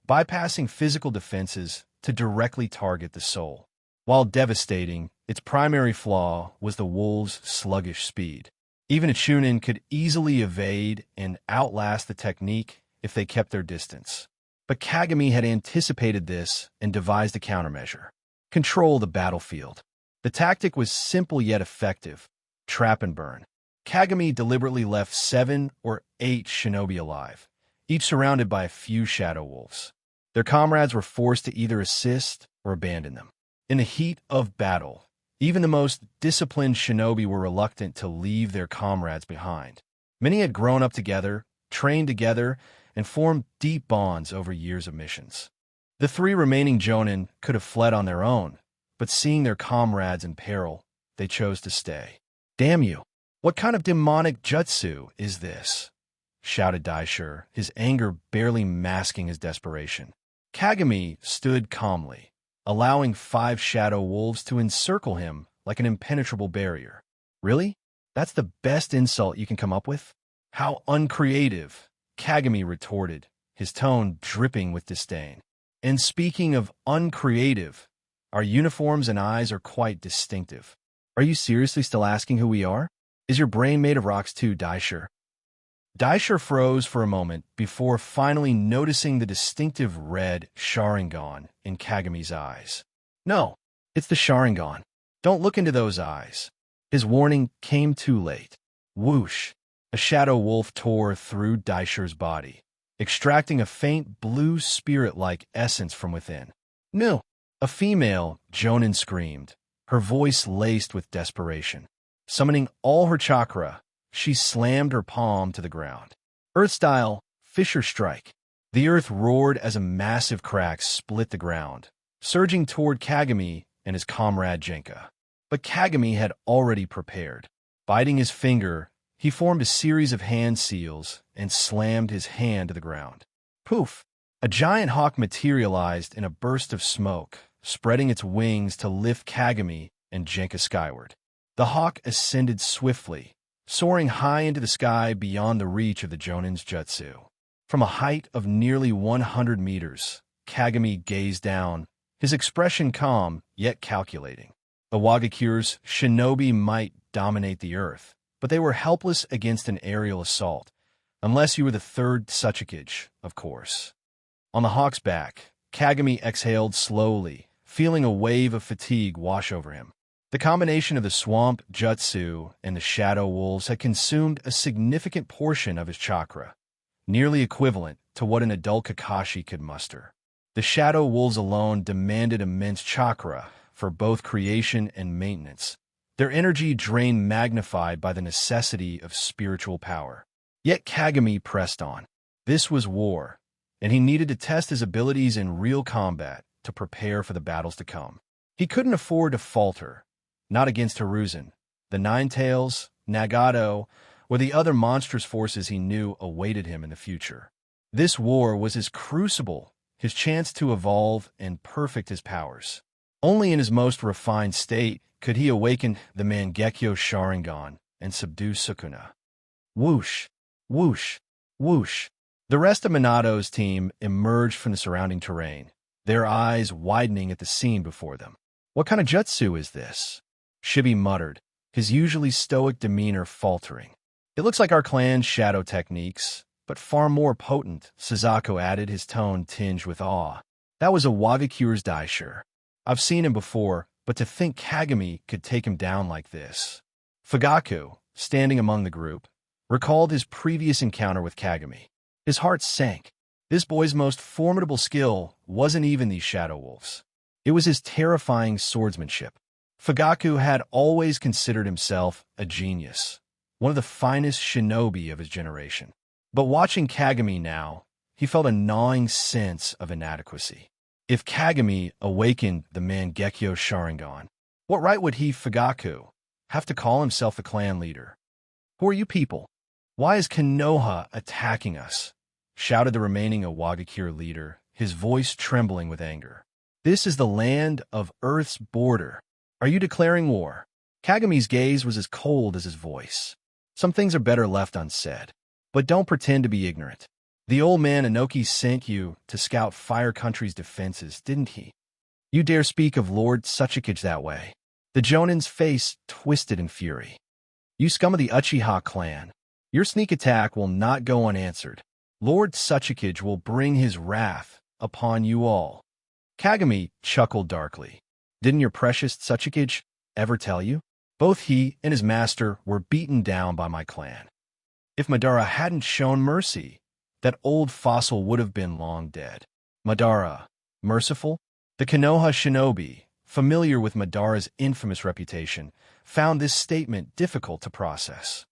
Speaker 1: bypassing physical defenses to directly target the soul. While devastating, its primary flaw was the wolves' sluggish speed. Even a chunin could easily evade and outlast the technique if they kept their distance. But Kagami had anticipated this and devised a countermeasure. Control the battlefield. The tactic was simple yet effective. Trap and burn. Kagami deliberately left 7 or 8 shinobi alive, each surrounded by a few shadow wolves. Their comrades were forced to either assist or abandon them. In the heat of battle, even the most disciplined shinobi were reluctant to leave their comrades behind. Many had grown up together, trained together, and formed deep bonds over years of missions. The 3 remaining jonin could have fled on their own, but seeing their comrades in peril, they chose to stay. "Damn you! What kind of demonic jutsu is this?" shouted Daisher, his anger barely masking his desperation. Kagami stood calmly, allowing 5 shadow wolves to encircle him like an impenetrable barrier. "Really? That's the best insult you can come up with?" "How uncreative," Kagami retorted, his tone dripping with disdain. "And speaking of uncreative, our uniforms and eyes are quite distinctive. Are you seriously still asking who we are? Is your brain made of rocks too, Daisher?" Daisher froze for a moment before finally noticing the distinctive red Sharingan in Kagami's eyes. "No, it's the Sharingan. Don't look into those eyes." His warning came too late. Whoosh! A shadow wolf tore through Daisher's body, extracting a faint blue spirit-like essence from within. "No!" A female jonin screamed, her voice laced with desperation. Summoning all her chakra, she slammed her palm to the ground. Earth-style, Fisher Strike. The earth roared as a massive crack split the ground, surging toward Kagami and his comrade Genka. But Kagami had already prepared. Biting his finger, he formed a series of hand seals and slammed his hand to the ground. Poof! A giant hawk materialized in a burst of smoke, spreading its wings to lift Kagami and Genka skyward. The hawk ascended swiftly, soaring high into the sky beyond the reach of the Jonin's jutsu. From a height of nearly 100 meters, Kagami gazed down, his expression calm yet calculating. The Wagakure's shinobi might dominate the earth, but they were helpless against an aerial assault, unless you were the Third Hokage, of course. On the hawk's back, Kagami exhaled slowly, feeling a wave of fatigue wash over him. The combination of the swamp jutsu and the shadow wolves had consumed a significant portion of his chakra, nearly equivalent to what an adult Kakashi could muster. The shadow wolves alone demanded immense chakra for both creation and maintenance, their energy drain magnified by the necessity of spiritual power. Yet Kagami pressed on. This was war, and he needed to test his abilities in real combat to prepare for the battles to come. He couldn't afford to falter, not against Hiruzen, the Ninetales, Nagato, or the other monstrous forces he knew awaited him in the future. This war was his crucible, his chance to evolve and perfect his powers. Only in his most refined state could he awaken the Mangekyō Sharingan and subdue Sukuna. Whoosh, whoosh, whoosh. The rest of Minato's team emerged from the surrounding terrain, their eyes widening at the scene before them. What kind of jutsu is this? Shibi muttered, his usually stoic demeanor faltering. It looks like our clan's shadow techniques, but far more potent, Suzaku added, his tone tinged with awe. That was a Wagakure's daisho. I've seen him before, but to think Kagami could take him down like this. Fugaku, standing among the group, recalled his previous encounter with Kagami. His heart sank. This boy's most formidable skill wasn't even these shadow wolves. It was his terrifying swordsmanship. Fugaku had always considered himself a genius, one of the finest shinobi of his generation. But watching Kagami now, he felt a gnawing sense of inadequacy. If Kagami awakened the Mangekyō Sharingan, what right would he, Fugaku, have to call himself the clan leader? Who are you people? Why is Konoha attacking us? Shouted the remaining Wagakure leader, his voice trembling with anger. This is the land of Earth's border. Are you declaring war? Kagami's gaze was as cold as his voice. Some things are better left unsaid. But don't pretend to be ignorant. The old man Inoki sent you to scout Fire Country's defenses, didn't he? You dare speak of Lord Tsuchikage that way? The Jonin's face twisted in fury. You scum of the Uchiha clan. Your sneak attack will not go unanswered. Lord Tsuchikage will bring his wrath upon you all. Kagami chuckled darkly. Didn't your precious Tsuchikage ever tell you? Both he and his master were beaten down by my clan. If Madara hadn't shown mercy, that old fossil would have been long dead. Madara, merciful? The Konoha shinobi, familiar with Madara's infamous reputation, found this statement difficult to process.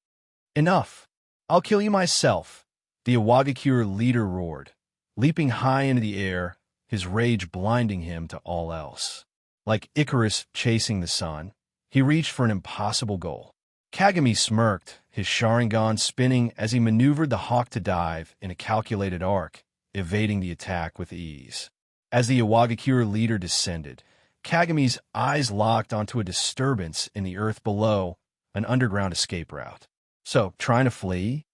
Speaker 1: Enough. I'll kill you myself, the Wagakure leader roared, leaping high into the air, his rage blinding him to all else. Like Icarus chasing the sun, he reached for an impossible goal. Kagami smirked, his Sharingan spinning as he maneuvered the hawk to dive in a calculated arc, evading the attack with ease. As the Wagakure leader descended, Kagami's eyes locked onto a disturbance in the earth below, an underground escape route. So, trying to flee?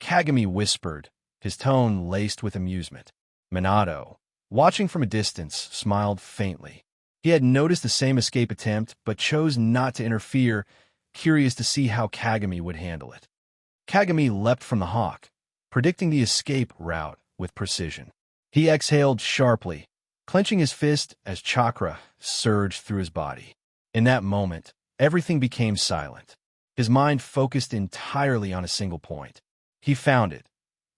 Speaker 1: Kagami whispered, his tone laced with amusement. Minato, watching from a distance, smiled faintly. He had noticed the same escape attempt, but chose not to interfere, curious to see how Kagami would handle it. Kagami leapt from the hawk, predicting the escape route with precision. He exhaled sharply, clenching his fist as chakra surged through his body. In that moment, everything became silent. His mind focused entirely on a single point. He found it,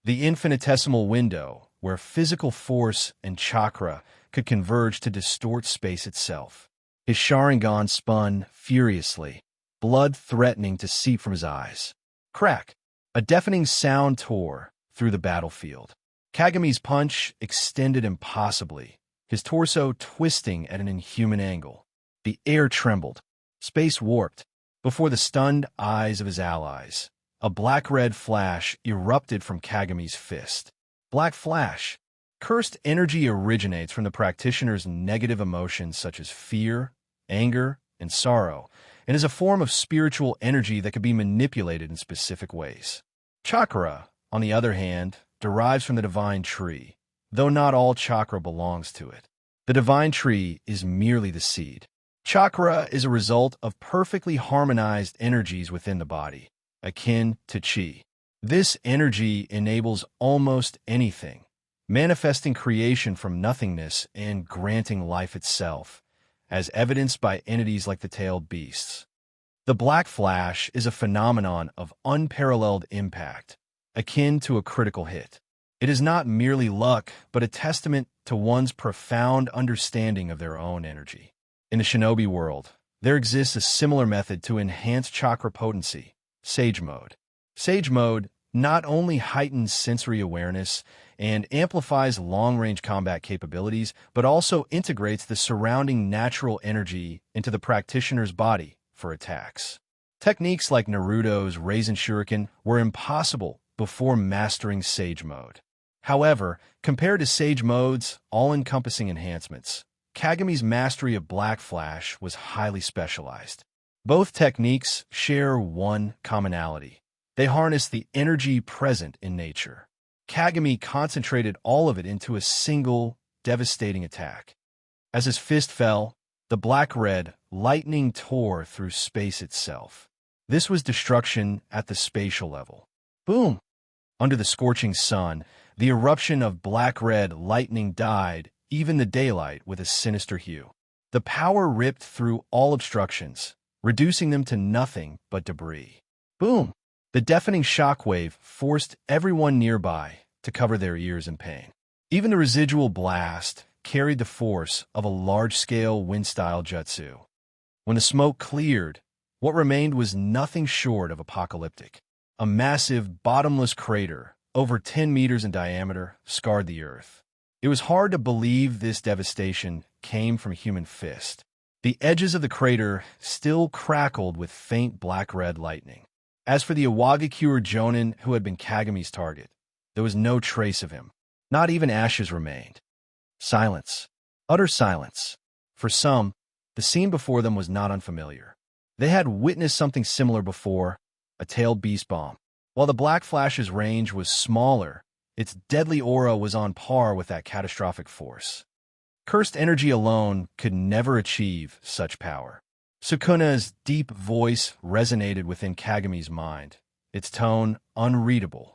Speaker 1: the infinitesimal window where physical force and chakra could converge to distort space itself. His Sharingan spun furiously, blood threatening to seep from his eyes. Crack! A deafening sound tore through the battlefield. Kagami's punch extended impossibly, his torso twisting at an inhuman angle. The air trembled. Space warped. Before the stunned eyes of his allies, a black-red flash erupted from Kagami's fist. Black flash. Cursed energy originates from the practitioner's negative emotions such as fear, anger, and sorrow, and is a form of spiritual energy that can be manipulated in specific ways. Chakra, on the other hand, derives from the divine tree, though not all chakra belongs to it. The divine tree is merely the seed. Chakra is a result of perfectly harmonized energies within the body, akin to chi. This energy enables almost anything, manifesting creation from nothingness and granting life itself, as evidenced by entities like the tailed beasts. The black flash is a phenomenon of unparalleled impact, akin to a critical hit. It is not merely luck, but a testament to one's profound understanding of their own energy. In the shinobi world, there exists a similar method to enhance chakra potency, Sage Mode. Sage Mode not only heightens sensory awareness and amplifies long-range combat capabilities, but also integrates the surrounding natural energy into the practitioner's body for attacks. Techniques like Naruto's Rasen Shuriken were impossible before mastering Sage Mode. However, compared to Sage Mode's all-encompassing enhancements, Kagami's mastery of Black Flash was highly specialized. Both techniques share one commonality. They harness the energy present in nature. Kagami concentrated all of it into a single, devastating attack. As his fist fell, the black-red lightning tore through space itself. This was destruction at the spatial level. Boom! Under the scorching sun, the eruption of black-red lightning dyed even the daylight with a sinister hue. The power ripped through all obstructions, reducing them to nothing but debris. Boom! The deafening shockwave forced everyone nearby to cover their ears in pain. Even the residual blast carried the force of a large-scale wind-style jutsu. When the smoke cleared, what remained was nothing short of apocalyptic. A massive, bottomless crater, over 10 meters in diameter, scarred the earth. It was hard to believe this devastation came from human fist. The edges of the crater still crackled with faint black-red lightning. As for the Iwagakure Jonin who had been Kagami's target, there was no trace of him. Not even ashes remained. Silence. Utter silence. For some, the scene before them was not unfamiliar. They had witnessed something similar before, a tailed beast bomb. While the Black Flash's range was smaller, its deadly aura was on par with that catastrophic force. Cursed energy alone could never achieve such power. Sukuna's deep voice resonated within Kagami's mind, its tone unreadable.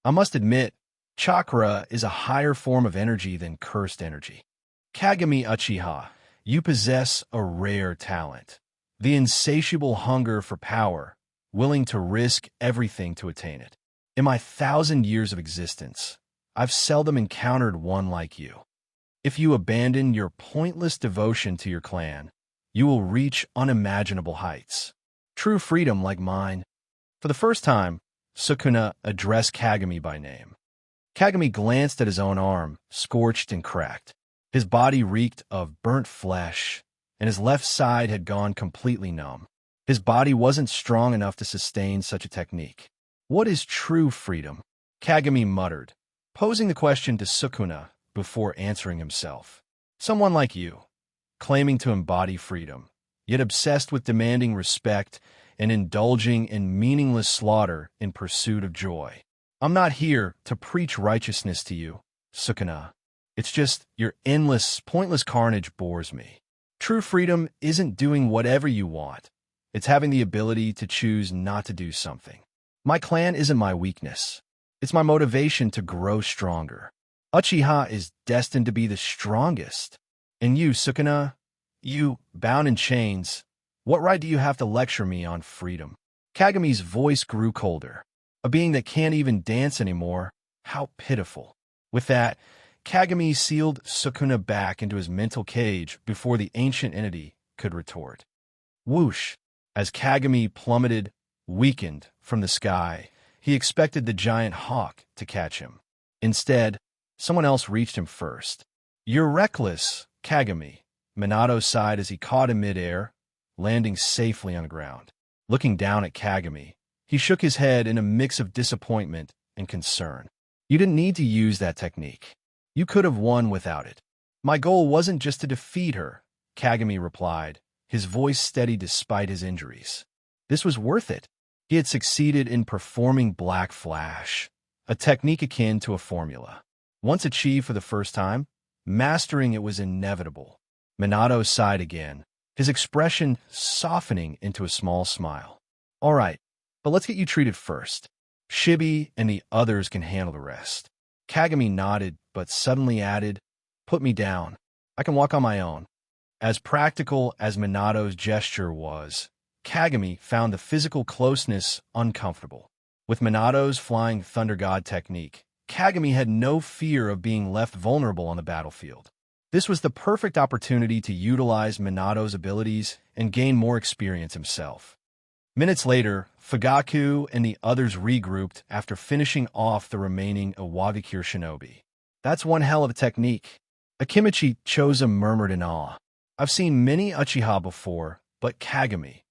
Speaker 1: I must admit, chakra is a higher form of energy than cursed energy. Kagami Uchiha, you possess a rare talent. The insatiable hunger for power, willing to risk everything to attain it. In my 1,000 years of existence, I've seldom encountered one like you. If you abandon your pointless devotion to your clan, you will reach unimaginable heights. True freedom like mine. For the first time, Sukuna addressed Kagami by name. Kagami glanced at his own arm, scorched and cracked. His body reeked of burnt flesh, and his left side had gone completely numb. His body wasn't strong enough to sustain such a technique. What is true freedom? Kagami muttered, posing the question to Sukuna before answering himself. Someone like you, claiming to embody freedom, yet obsessed with demanding respect and indulging in meaningless slaughter in pursuit of joy. I'm not here to preach righteousness to you, Sukuna. It's just your endless, pointless carnage bores me. True freedom isn't doing whatever you want. It's having the ability to choose not to do something. My clan isn't my weakness. It's my motivation to grow stronger. Uchiha is destined to be the strongest. And you, Sukuna, you, bound in chains, what right do you have to lecture me on freedom? Kagami's voice grew colder. A being that can't even dance anymore. How pitiful. With that, Kagami sealed Sukuna back into his mental cage before the ancient entity could retort. Whoosh! As Kagami plummeted, weakened, from the sky, he expected the giant hawk to catch him. Instead, someone else reached him first. You're reckless, Kagami, Minato sighed as he caught him midair, landing safely on the ground. Looking down at Kagami, he shook his head in a mix of disappointment and concern. You didn't need to use that technique. You could have won without it. My goal wasn't just to defeat her, Kagami replied, his voice steady despite his injuries. This was worth it. He had succeeded in performing Black Flash, a technique akin to a formula. Once achieved for the first time, mastering it was inevitable. Minato sighed again, his expression softening into a small smile. All right, but let's get you treated first. Shibi and the others can handle the rest. Kagami nodded, but suddenly added, Put me down. I can walk on my own. As practical as Minato's gesture was, Kagami found the physical closeness uncomfortable. With Minato's Flying Thunder God technique, Kagami had no fear of being left vulnerable on the battlefield. This was the perfect opportunity to utilize Minato's abilities and gain more experience himself. Minutes later, Fugaku and the others regrouped after finishing off the remaining Iwagakure shinobi. That's one hell of a technique. Akimichi Choza murmured in awe. I've seen many Uchiha before, but Kagami.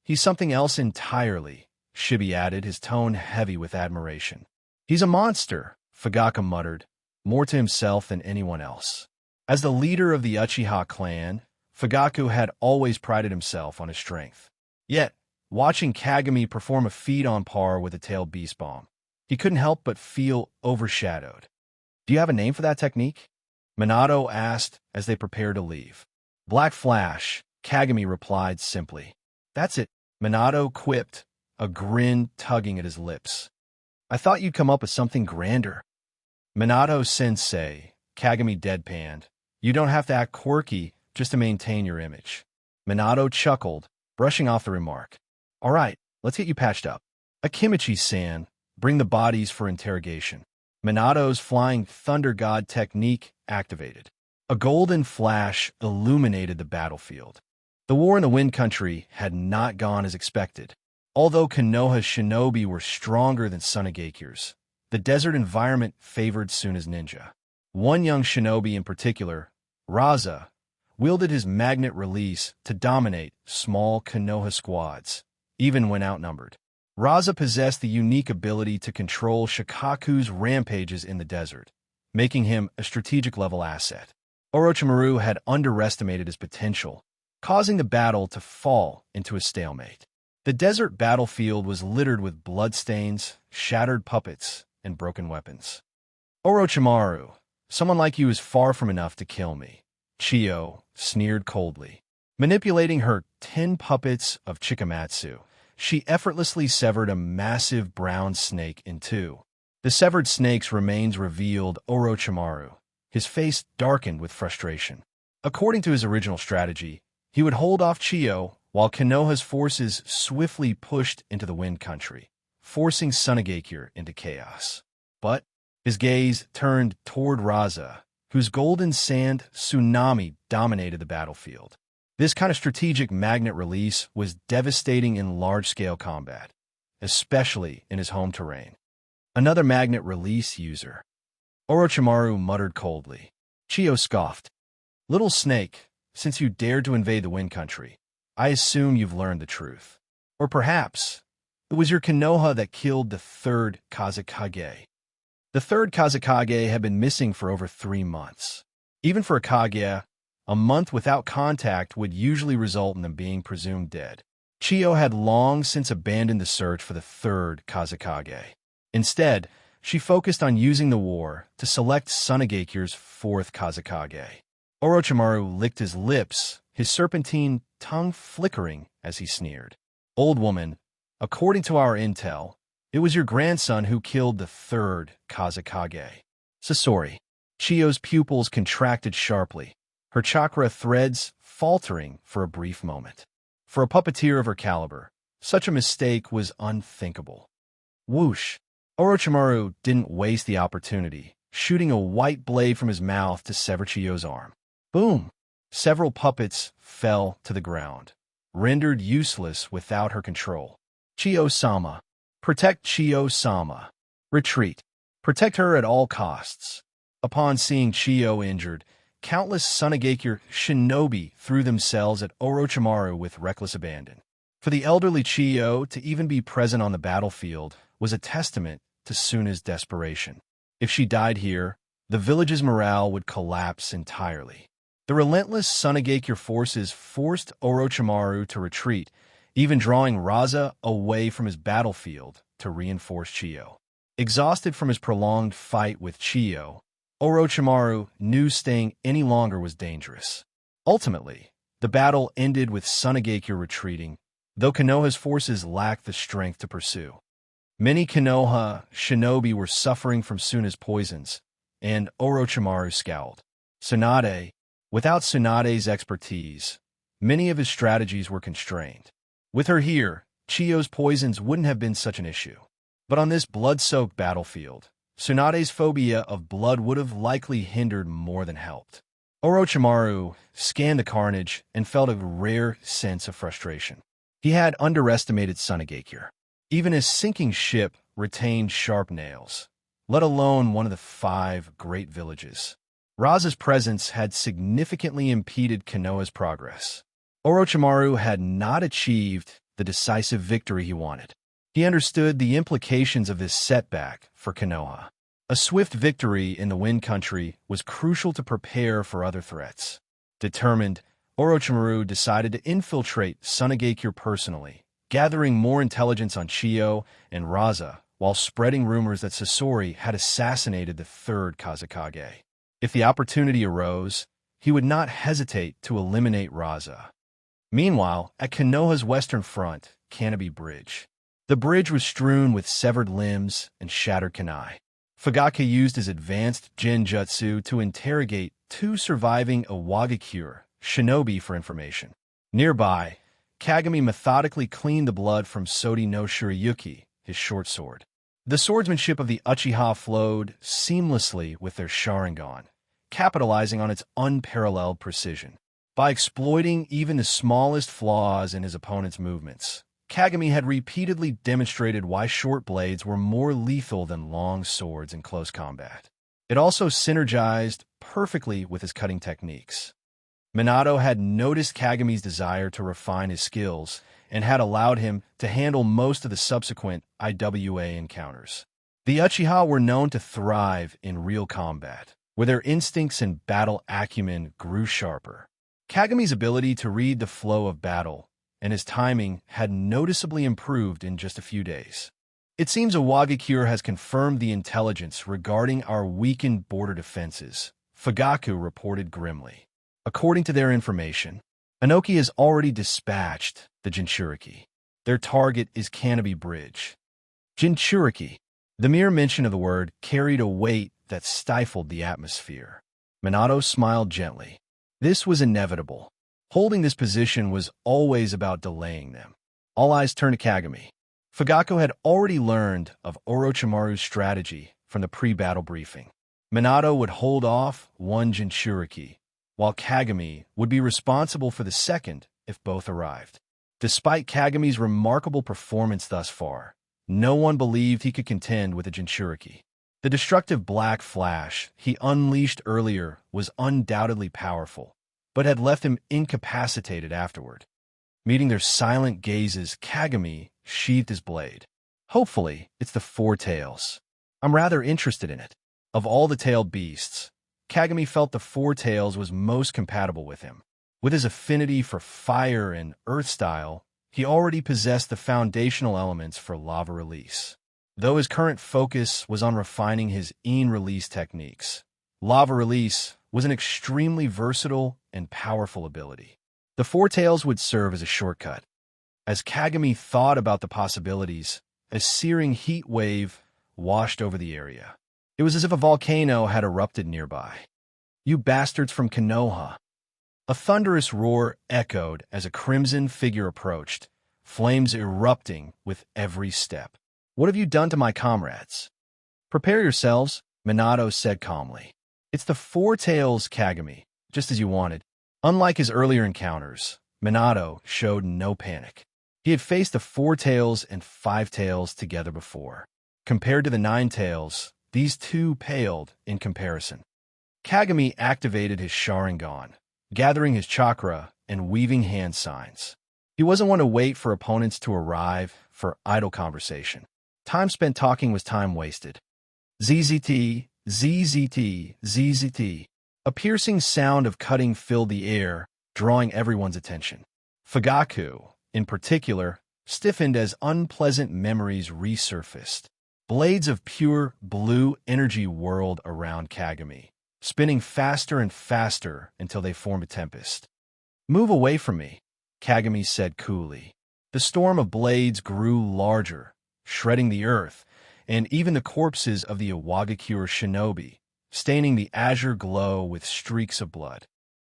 Speaker 1: He's something else entirely, Shibi added, his tone heavy with admiration. He's a monster, Fugaku muttered, more to himself than anyone else. As the leader of the Uchiha clan, Fugaku had always prided himself on his strength. Yet, watching Kagami perform a feat on par with a tailed beast bomb, he couldn't help but feel overshadowed. "Do you have a name for that technique?" Minato asked as they prepared to leave. "Black Flash," Kagami replied simply. "That's it," Minato quipped, a grin tugging at his lips. "I thought you'd come up with something grander." "Minato-sensei," Kagami deadpanned. "You don't have to act quirky just to maintain your image." Minato chuckled, brushing off the remark. "All right, let's get you patched up." "Akimichi-san, bring the bodies for interrogation." Minato's Flying Thunder God technique activated. A golden flash illuminated the battlefield. The war in the Wind Country had not gone as expected. Although Konoha's shinobi were stronger than Sunagekyō's, the desert environment favored Suna's ninja. One young shinobi in particular, Raza, wielded his magnet release to dominate small Konoha squads, even when outnumbered. Raza possessed the unique ability to control Shikaku's rampages in the desert, making him a strategic-level asset. Orochimaru had underestimated his potential, causing the battle to fall into a stalemate. The desert battlefield was littered with bloodstains, shattered puppets, and broken weapons. "Orochimaru, someone like you is far from enough to kill me," Chiyo sneered coldly. Manipulating her 10 puppets of Chikamatsu, she effortlessly severed a massive brown snake in two. The severed snake's remains revealed Orochimaru, his face darkened with frustration. According to his original strategy, he would hold off Chiyo while Konoha's forces swiftly pushed into the Wind Country, forcing Sunagekyō into chaos. But his gaze turned toward Raza, whose golden sand tsunami dominated the battlefield. This kind of strategic magnet release was devastating in large-scale combat, especially in his home terrain. "Another magnet release user," Orochimaru muttered coldly. Chiyo scoffed. "Little snake, since you dared to invade the Wind Country, I assume you've learned the truth. Or perhaps it was your Konoha that killed the third kazekage." The third kazekage had been missing for over 3 months. Even for a Kage, a month without contact would usually result in them being presumed dead. Chiyo had long since abandoned the search for the third kazekage. Instead, she focused on using the war to select Sunagekyō's fourth kazekage. Orochimaru licked his lips, his serpentine tongue flickering as he sneered. "Old woman, according to our intel, it was your grandson who killed the third kazekage." "Sasori." Chiyo's pupils contracted sharply, her chakra threads faltering for a brief moment. For a puppeteer of her caliber, such a mistake was unthinkable. Whoosh! Orochimaru didn't waste the opportunity, shooting a white blade from his mouth to sever Chiyo's arm. Boom! Several puppets fell to the ground, rendered useless without her control. "Chiyo-sama. Protect Chiyo-sama. Retreat. Protect her at all costs." Upon seeing Chiyo injured, countless Sunagekyō shinobi threw themselves at Orochimaru with reckless abandon. For the elderly Chiyo to even be present on the battlefield was a testament to Suna's desperation. If she died here, the village's morale would collapse entirely. The relentless Sunagekyō forces forced Orochimaru to retreat, even drawing Raza away from his battlefield to reinforce Chiyo. Exhausted from his prolonged fight with Chiyo, Orochimaru knew staying any longer was dangerous. Ultimately, the battle ended with Sunagekyō retreating, though Konoha's forces lacked the strength to pursue. Many Konoha shinobi were suffering from Suna's poisons, and Orochimaru scowled. Without Tsunade's expertise, many of his strategies were constrained. With her here, Chiyo's poisons wouldn't have been such an issue. But on this blood-soaked battlefield, Tsunade's phobia of blood would have likely hindered more than helped. Orochimaru scanned the carnage and felt a rare sense of frustration. He had underestimated Sunagekyō. Even his sinking ship retained sharp nails, let alone one of the 5 great villages. Raza's presence had significantly impeded Konoha's progress. Orochimaru had not achieved the decisive victory he wanted. He understood the implications of this setback for Konoha. A swift victory in the Wind Country was crucial to prepare for other threats. Determined, Orochimaru decided to infiltrate Sunagakure personally, gathering more intelligence on Chiyo and Raza, while spreading rumors that Sasori had assassinated the third kazekage. If the opportunity arose, he would not hesitate to eliminate Raza. Meanwhile, at Konoha's western front, Kanabi Bridge. The bridge was strewn with severed limbs and shattered kunai. Fugaku used his advanced Genjutsu to interrogate two surviving Iwagakure shinobi for information. Nearby, Kagami methodically cleaned the blood from Sodi no Shirayuki, his short sword. The swordsmanship of the Uchiha flowed seamlessly with their Sharingan, capitalizing on its unparalleled precision. By exploiting even the smallest flaws in his opponent's movements, Kagami had repeatedly demonstrated why short blades were more lethal than long swords in close combat. It also synergized perfectly with his cutting techniques. Minato had noticed Kagami's desire to refine his skills and had allowed him to handle most of the subsequent IWA encounters. The Uchiha were known to thrive in real combat, where their instincts and battle acumen grew sharper. Kagami's ability to read the flow of battle and his timing had noticeably improved in just a few days. It seems Iwagakure has confirmed the intelligence regarding our weakened border defenses, Fugaku reported grimly. According to their information, Inoki has already dispatched the Jinchuriki. Their target is Kanabi Bridge. Jinchuriki. The mere mention of the word carried a weight that stifled the atmosphere. Minato smiled gently. This was inevitable. Holding this position was always about delaying them. All eyes turned to Kagami. Fugaku had already learned of Orochimaru's strategy from the pre-battle briefing. Minato would hold off one Jinchuriki, while Kagami would be responsible for the second if both arrived. Despite Kagami's remarkable performance thus far, no one believed he could contend with a Jinchuriki. The destructive black flash he unleashed earlier was undoubtedly powerful, but had left him incapacitated afterward. Meeting their silent gazes, Kagami sheathed his blade. Hopefully, it's the Four Tails. I'm rather interested in it. Of all the tailed beasts, Kagami felt the Four Tails was most compatible with him. With his affinity for fire and earth style, he already possessed the foundational elements for lava release. Though his current focus was on refining his Yin release techniques, lava release was an extremely versatile and powerful ability. The Four Tails would serve as a shortcut. As Kagami thought about the possibilities, a searing heat wave washed over the area. It was as if a volcano had erupted nearby. "You bastards from Konoha!" A thunderous roar echoed as a crimson figure approached, flames erupting with every step. "What have you done to my comrades?" "Prepare yourselves," Minato said calmly. "It's the Four Tails, Kagami, just as you wanted." Unlike his earlier encounters, Minato showed no panic. He had faced the Four Tails and Five Tails together before. Compared to the Nine Tails, these two paled in comparison. Kagami activated his Sharingan, gathering his chakra and weaving hand signs. He wasn't one to wait for opponents to arrive for idle conversation. Time spent talking was time wasted. ZZT, ZZT, ZZT. A piercing sound of cutting filled the air, drawing everyone's attention. Fugaku, in particular, stiffened as unpleasant memories resurfaced. Blades of pure blue energy whirled around Kagami, spinning faster and faster until they formed a tempest. "Move away from me," Kagami said coolly. The storm of blades grew larger, shredding the earth, and even the corpses of the Iwagakure shinobi, staining the azure glow with streaks of blood.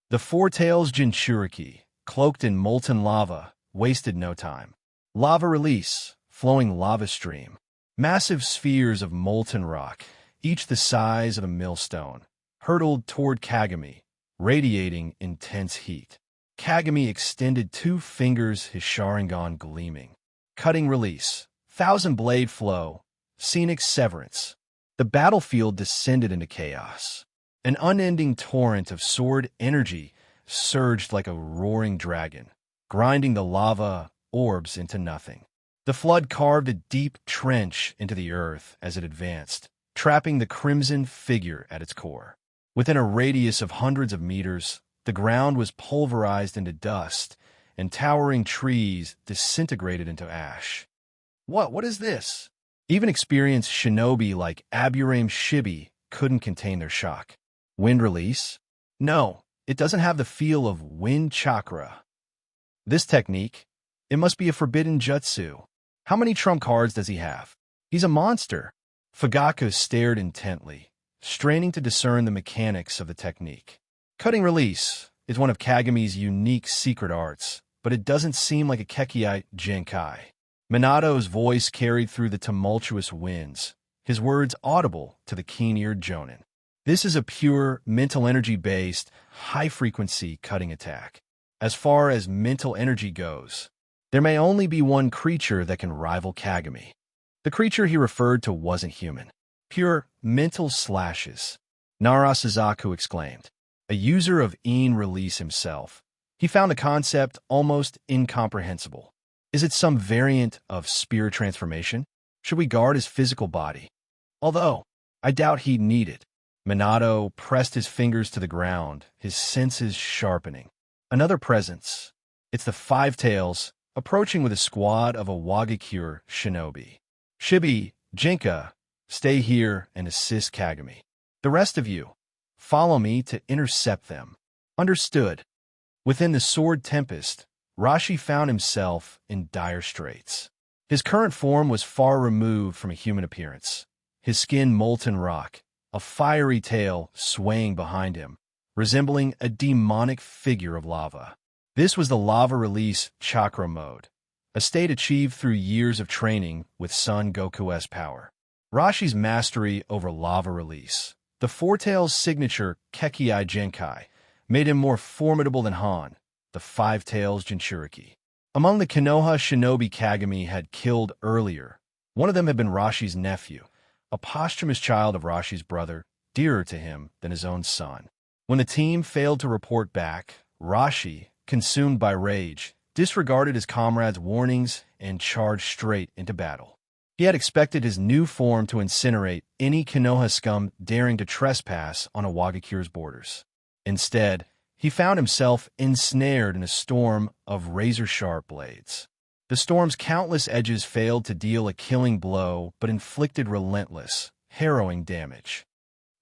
Speaker 1: The Four Tails Jinchuriki, cloaked in molten lava, wasted no time. Lava release, flowing lava stream. Massive spheres of molten rock, each the size of a millstone, hurtled toward Kagami, radiating intense heat. Kagami extended two fingers, his Sharingan gleaming. Cutting release, thousand blade flow, scenic severance. The battlefield descended into chaos. An unending torrent of sword energy surged like a roaring dragon, grinding the lava orbs into nothing. The flood carved a deep trench into the earth as it advanced, trapping the crimson figure at its core. Within a radius of hundreds of meters, the ground was pulverized into dust, and towering trees disintegrated into ash. What is this? Even experienced shinobi like Aburame Shibi couldn't contain their shock. Wind release? No, it doesn't have the feel of wind chakra. This technique, it must be a forbidden jutsu. How many trump cards does he have? He's a monster. Fugaku stared intently, straining to discern the mechanics of the technique. Cutting release is one of Kagami's unique secret arts, but it doesn't seem like a Kekei Genkai. Minato's voice carried through the tumultuous winds, his words audible to the keen-eared jonin. This is a pure, mental energy-based, high-frequency cutting attack. As far as mental energy goes, there may only be one creature that can rival Kagami. The creature he referred to wasn't human. Pure mental slashes. Narasazaku exclaimed. A user of Een release himself, he found the concept almost incomprehensible. Is it some variant of spirit transformation? Should we guard his physical body? Although, I doubt he'd need it. Minato pressed his fingers to the ground, his senses sharpening. Another presence. It's the Five Tails, approaching with a squad of a Wagakure shinobi. Shibi, Jinka, stay here and assist Kagami. The rest of you, follow me to intercept them. Understood. Within the sword tempest, Rashi found himself in dire straits. His current form was far removed from a human appearance. His skin molten rock, a fiery tail swaying behind him, resembling a demonic figure of lava. This was the lava release chakra mode, a state achieved through years of training with Son Goku's power. Rashi's mastery over lava release, the Four Tails' signature Kekei Genkai, made him more formidable than Han, the Five Tails Jinchuriki. Among the Konoha shinobi Kagami had killed earlier, one of them had been Rashi's nephew, a posthumous child of Rashi's brother, dearer to him than his own son. When the team failed to report back, Rashi, consumed by rage, disregarded his comrades' warnings and charged straight into battle. He had expected his new form to incinerate any Konoha scum daring to trespass on a Wagakure's borders. Instead, he found himself ensnared in a storm of razor-sharp blades. The storm's countless edges failed to deal a killing blow, but inflicted relentless, harrowing damage.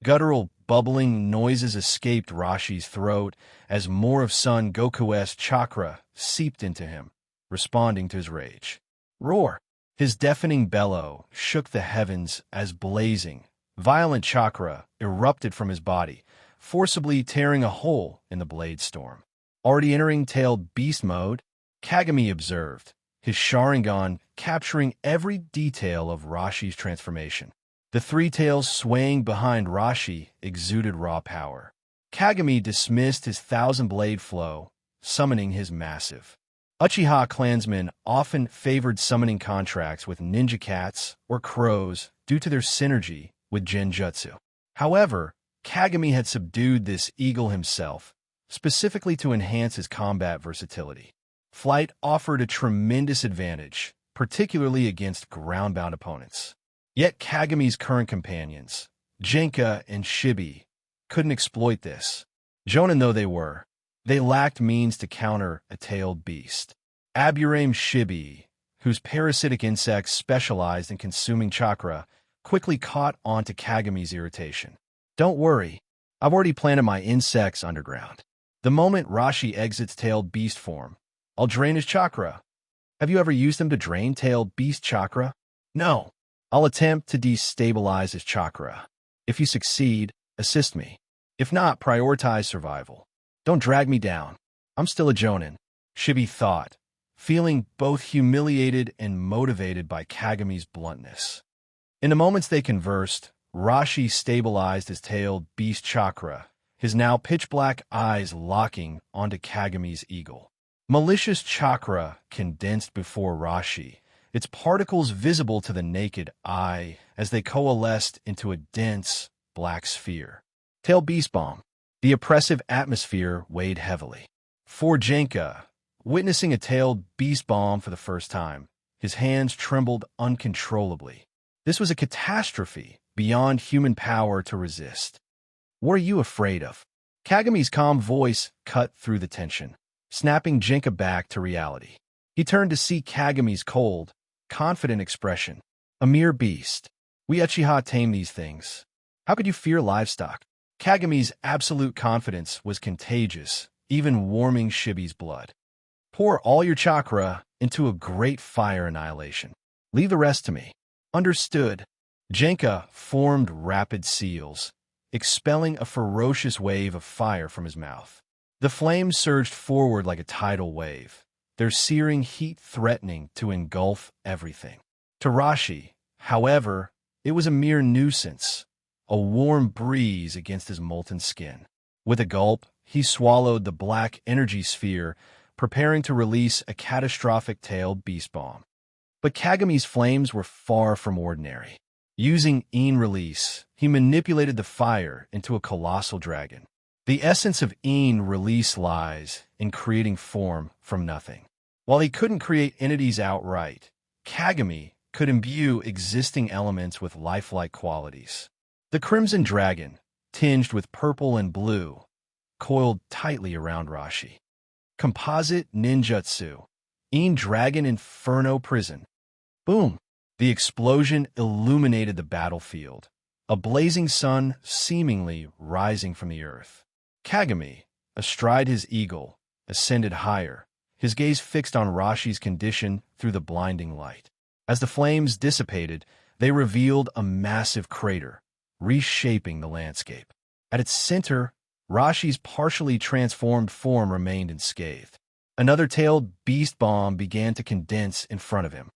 Speaker 1: Guttural, bubbling noises escaped Rashi's throat as more of Son Goku's chakra seeped into him, responding to his rage. Roar! His deafening bellow shook the heavens as blazing, violent chakra erupted from his body, forcibly tearing a hole in the blade storm. Already entering tailed beast mode, Kagami observed, his Sharingan capturing every detail of Rashi's transformation. The three tails swaying behind Rashi exuded raw power. Kagami dismissed his thousand-blade flow, summoning his massive. Uchiha clansmen often favored summoning contracts with ninja cats or crows due to their synergy with genjutsu. However, Kagami had subdued this eagle himself, specifically to enhance his combat versatility. Flight offered a tremendous advantage, particularly against ground-bound opponents. Yet Kagami's current companions, Jinka and Shibi, couldn't exploit this. Jonin though they were, they lacked means to counter a tailed beast. Aburame Shibi, whose parasitic insects specialized in consuming chakra, quickly caught on to Kagami's irritation. Don't worry, I've already planted my insects underground. The moment Rashi exits tailed beast form, I'll drain his chakra. Have you ever used them to drain tailed beast chakra? No. I'll attempt to destabilize his chakra. If you succeed, assist me. If not, prioritize survival. Don't drag me down. I'm still a Jonin, Shibi thought, feeling both humiliated and motivated by Kagami's bluntness. In the moments they conversed, Rashi stabilized his tailed beast chakra, his now pitch-black eyes locking onto Kagami's eagle. Malicious chakra condensed before Rashi, its particles visible to the naked eye as they coalesced into a dense, black sphere. Tail Beast Bomb. The oppressive atmosphere weighed heavily. For Jinka, witnessing a tailed beast bomb for the first time, his hands trembled uncontrollably. This was a catastrophe, beyond human power to resist. What are you afraid of? Kagami's calm voice cut through the tension, snapping Jinka back to reality. He turned to see Kagami's cold, confident expression. A mere beast. We Uchiha tame these things. How could you fear livestock? Kagami's absolute confidence was contagious, even warming Shibi's blood. Pour all your chakra into a great fire annihilation. Leave the rest to me. Understood. Jinka formed rapid seals, expelling a ferocious wave of fire from his mouth. The flames surged forward like a tidal wave, their searing heat threatening to engulf everything. To Rashi, however, it was a mere nuisance, a warm breeze against his molten skin. With a gulp, he swallowed the black energy sphere, preparing to release a catastrophic tailed beast bomb. But Kagami's flames were far from ordinary. Using In Release, he manipulated the fire into a colossal dragon. The essence of In Release lies in creating form from nothing. While he couldn't create entities outright, Kagami could imbue existing elements with lifelike qualities. The Crimson Dragon, tinged with purple and blue, coiled tightly around Rashi. Composite Ninjutsu, In Dragon Inferno Prison. Boom! The explosion illuminated the battlefield, a blazing sun seemingly rising from the earth. Kagami, astride his eagle, ascended higher, his gaze fixed on Rashi's condition through the blinding light. As the flames dissipated, they revealed a massive crater, reshaping the landscape. At its center, Rashi's partially transformed form remained unscathed. Another tailed beast bomb began to condense in front of him.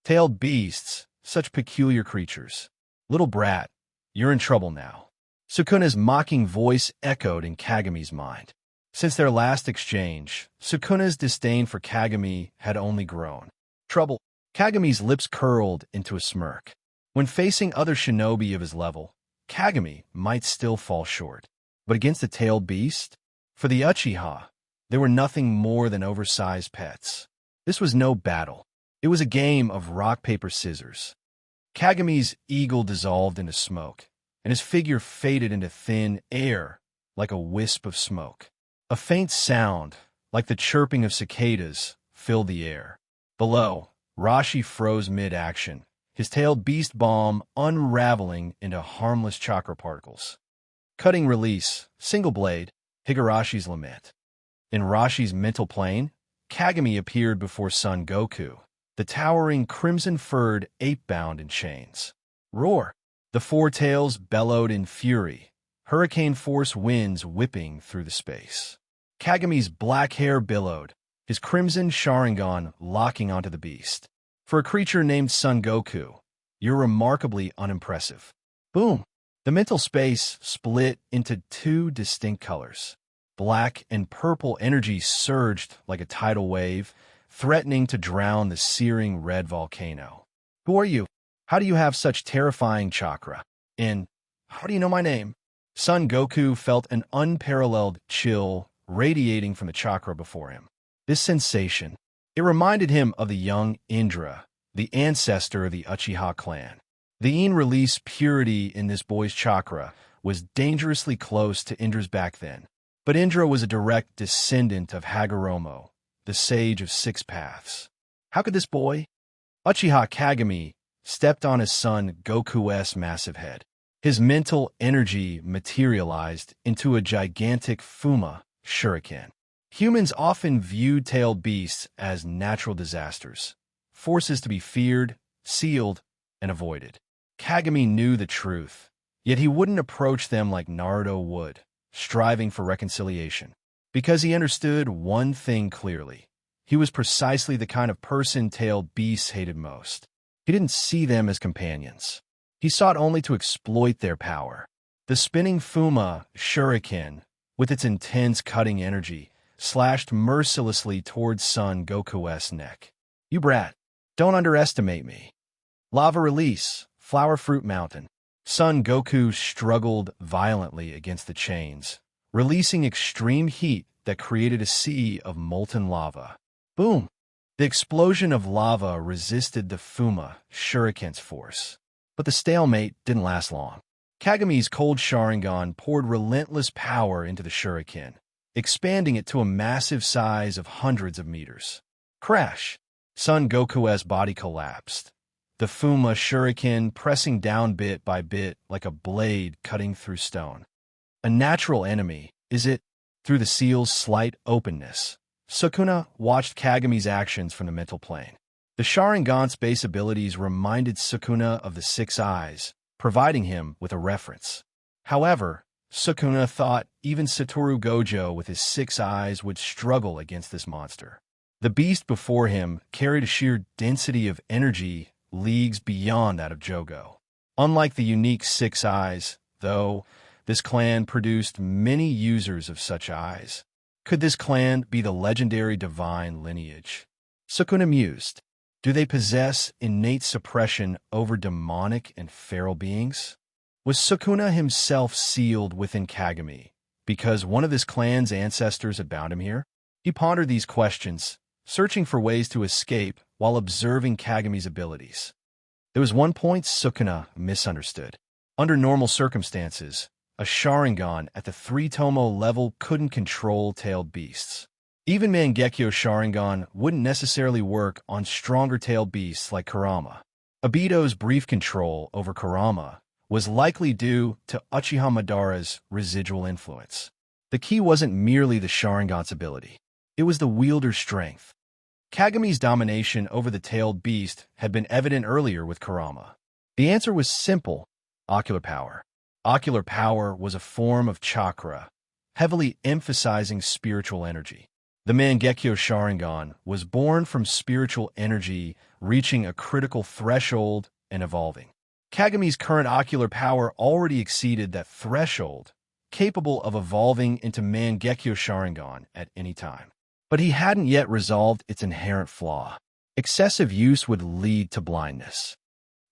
Speaker 1: Tailed beasts, such peculiar creatures. Little brat, you're in trouble now. Sukuna's mocking voice echoed in Kagami's mind. Since their last exchange, Sukuna's disdain for Kagami had only grown. Trouble. Kagami's lips curled into a smirk. When facing other shinobi of his level, Kagami might still fall short. But against the tailed beast? For the Uchiha, they were nothing more than oversized pets. This was no battle. It was a game of rock, paper, scissors. Kagami's eagle dissolved into smoke, and his figure faded into thin air like a wisp of smoke. A faint sound, like the chirping of cicadas, filled the air. Below, Rashi froze mid-action, his tailed beast bomb unraveling into harmless chakra particles. Cutting release, single blade, Higarashi's lament. In Rashi's mental plane, Kagami appeared before Son Goku, the towering crimson-furred ape bound in chains. Roar! The four tails bellowed in fury, hurricane-force winds whipping through the space. Kagami's black hair billowed, his crimson Sharingan locking onto the beast. For a creature named Son Goku, you're remarkably unimpressive. Boom! The mental space split into two distinct colors. Black and purple energy surged like a tidal wave, threatening to drown the searing red volcano. Who are you? How do you have such terrifying chakra? And how do you know my name? Son Goku felt an unparalleled chill radiating from the chakra before him. This sensation, it reminded him of the young Indra, the ancestor of the Uchiha clan. The in-release purity in this boy's chakra was dangerously close to Indra's back then. But Indra was a direct descendant of Hagoromo, the sage of six paths. How could this boy? Uchiha Kagami stepped on his son Goku's massive head. His mental energy materialized into a gigantic Fuma shuriken. Humans often viewed tailed beasts as natural disasters, forces to be feared, sealed, and avoided. Kagami knew the truth, yet he wouldn't approach them like Naruto would, striving for reconciliation. Because he understood one thing clearly. He was precisely the kind of person tailed beasts hated most. He didn't see them as companions. He sought only to exploit their power. The spinning Fuma shuriken, with its intense cutting energy, slashed mercilessly towards Son Goku's neck. You brat, don't underestimate me. Lava release, flower fruit mountain. Son Goku struggled violently against the chains, releasing extreme heat that created a sea of molten lava. Boom! The explosion of lava resisted the Fuma shuriken's force. But the stalemate didn't last long. Kagami's cold Sharingan poured relentless power into the shuriken, expanding it to a massive size of hundreds of meters. Crash! Son Goku's body collapsed, the Fuma shuriken pressing down bit by bit like a blade cutting through stone. A natural enemy, is it? Through the seal's slight openness, Sukuna watched Kagami's actions from the mental plane. The Sharingan's base abilities reminded Sukuna of the Six Eyes, providing him with a reference. However, Sukuna thought even Satoru Gojo with his 6 eyes would struggle against this monster. The beast before him carried a sheer density of energy leagues beyond that of Jogo. Unlike the unique 6 eyes, though, this clan produced many users of such eyes. Could this clan be the legendary divine lineage? Sukuna mused. Do they possess innate suppression over demonic and feral beings? Was Sukuna himself sealed within Kagami because one of his clan's ancestors had bound him here? He pondered these questions, searching for ways to escape while observing Kagami's abilities. There was one point Sukuna misunderstood. Under normal circumstances, a Sharingan at the 3-tomo level couldn't control tailed beasts. Even Mangekyō Sharingan wouldn't necessarily work on stronger tailed beasts like Kurama. Obito's brief control over Kurama was likely due to Uchiha Madara's residual influence. The key wasn't merely the Sharingan's ability. It was the wielder's strength. Kagami's domination over the tailed beast had been evident earlier with Kurama. The answer was simple: ocular power. Ocular power was a form of chakra, heavily emphasizing spiritual energy. The Mangekyō Sharingan was born from spiritual energy reaching a critical threshold and evolving. Kagami's current ocular power already exceeded that threshold, capable of evolving into Mangekyō Sharingan at any time. But he hadn't yet resolved its inherent flaw. Excessive use would lead to blindness.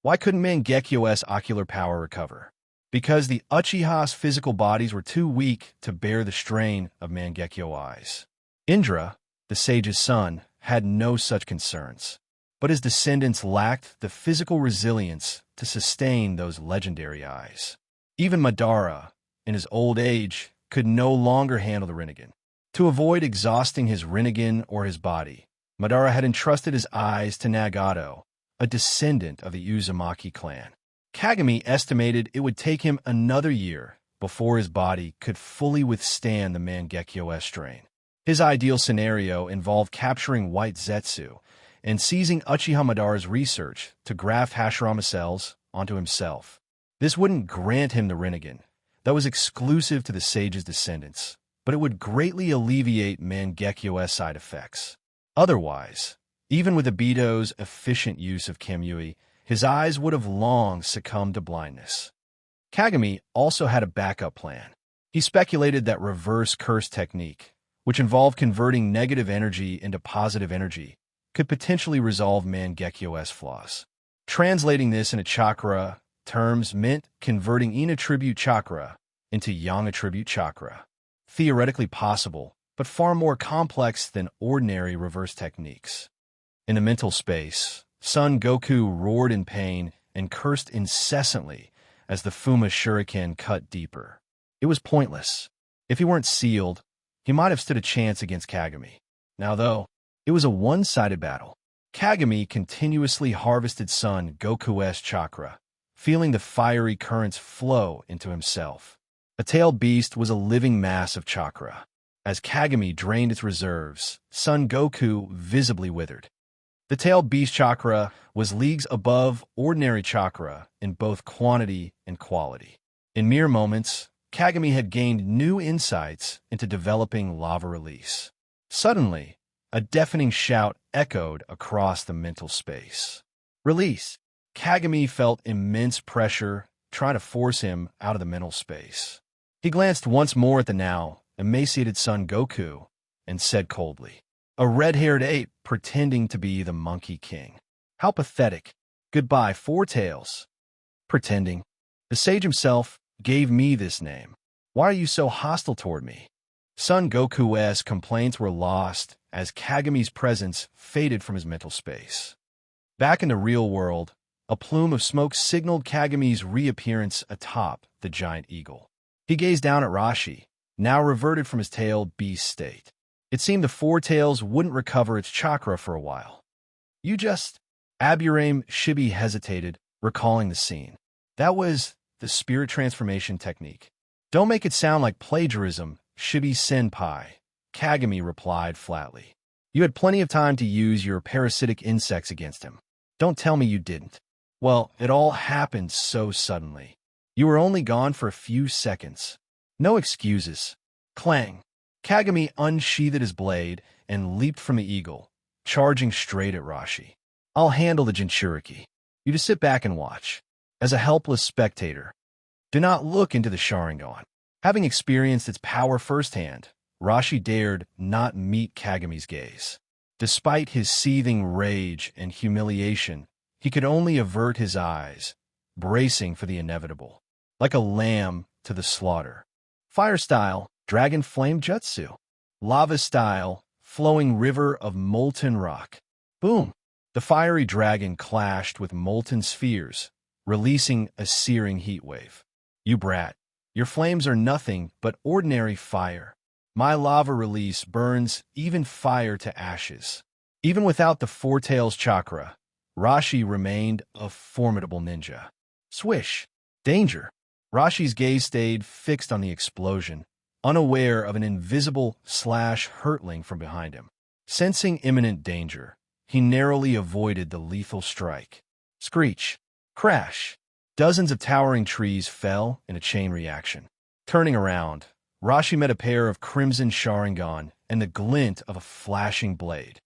Speaker 1: Why couldn't Mangekyō's ocular power recover? Because the Uchiha's physical bodies were too weak to bear the strain of Mangekyō eyes. Indra, the sage's son, had no such concerns, but his descendants lacked the physical resilience to sustain those legendary eyes. Even Madara, in his old age, could no longer handle the Rinnegan. To avoid exhausting his Rinnegan or his body, Madara had entrusted his eyes to Nagato, a descendant of the Uzumaki clan. Kagami estimated it would take him another year before his body could fully withstand the Mangekyō strain. His ideal scenario involved capturing White Zetsu and seizing Uchiha Madara's research to graft Hashirama cells onto himself. This wouldn't grant him the Rinnegan, that was exclusive to the sage's descendants, but it would greatly alleviate Mangekyō's side effects. Otherwise, even with Obito's efficient use of Kamui, his eyes would have long succumbed to blindness. Kagami also had a backup plan. He speculated that reverse curse technique, which involved converting negative energy into positive energy, could potentially resolve Mangekyō's flaws. Translating this into chakra terms meant converting Yin attribute chakra into Yang attribute chakra. Theoretically possible, but far more complex than ordinary reverse techniques. In the mental space, Son Goku roared in pain and cursed incessantly as the Fuma shuriken cut deeper. It was pointless. If he weren't sealed, he might have stood a chance against Kagami. Now, though, it was a one-sided battle. Kagami continuously harvested Son Goku's chakra, feeling the fiery currents flow into himself. A tailed beast was a living mass of chakra. As Kagami drained its reserves, Son Goku visibly withered. The tailed beast chakra was leagues above ordinary chakra in both quantity and quality. In mere moments, Kagami had gained new insights into developing lava release. Suddenly, a deafening shout echoed across the mental space. Release! Kagami felt immense pressure trying to force him out of the mental space. He glanced once more at the now emaciated Son Goku and said coldly, "A red-haired ape pretending to be the Monkey King. How pathetic. Goodbye, Four Tails." Pretending. The sage himself gave me this name. Why are you so hostile toward me? Son Goku's complaints were lost as Kagami's presence faded from his mental space. Back in the real world, A plume of smoke signaled Kagami's reappearance atop the giant eagle. He gazed down at Rashi, now reverted from his tail beast state. It seemed the Four Tails wouldn't recover its chakra for a while. You just... Aburame Shibi hesitated, recalling the scene. That was the spirit transformation technique. Don't make it sound like plagiarism, Shibi-senpai, Kagami replied flatly. You had plenty of time to use your parasitic insects against him. Don't tell me you didn't. Well, it all happened so suddenly. You were only gone for a few seconds. No excuses. Clang. Kagami unsheathed his blade and leaped from the eagle, charging straight at Rashi. I'll handle the Jinchuriki. You just sit back and watch. As a helpless spectator, do not look into the Sharingan. Having experienced its power firsthand, Rashi dared not meet Kagami's gaze. Despite his seething rage and humiliation, he could only avert his eyes, bracing for the inevitable, like a lamb to the slaughter. Fire style, dragon flame jutsu. Lava style, flowing river of molten rock. Boom! The fiery dragon clashed with molten spheres, releasing a searing heat wave. You brat, your flames are nothing but ordinary fire. My lava release burns even fire to ashes. Even without the Four Tails chakra, Rashi remained a formidable ninja. Swish! Danger! Rashi's gaze stayed fixed on the explosion, unaware of an invisible hurtling from behind him. Sensing imminent danger, he narrowly avoided the lethal strike. Screech! Crash! Dozens of towering trees fell in a chain reaction. Turning around, Rashi met a pair of crimson Sharingan and the glint of a flashing blade.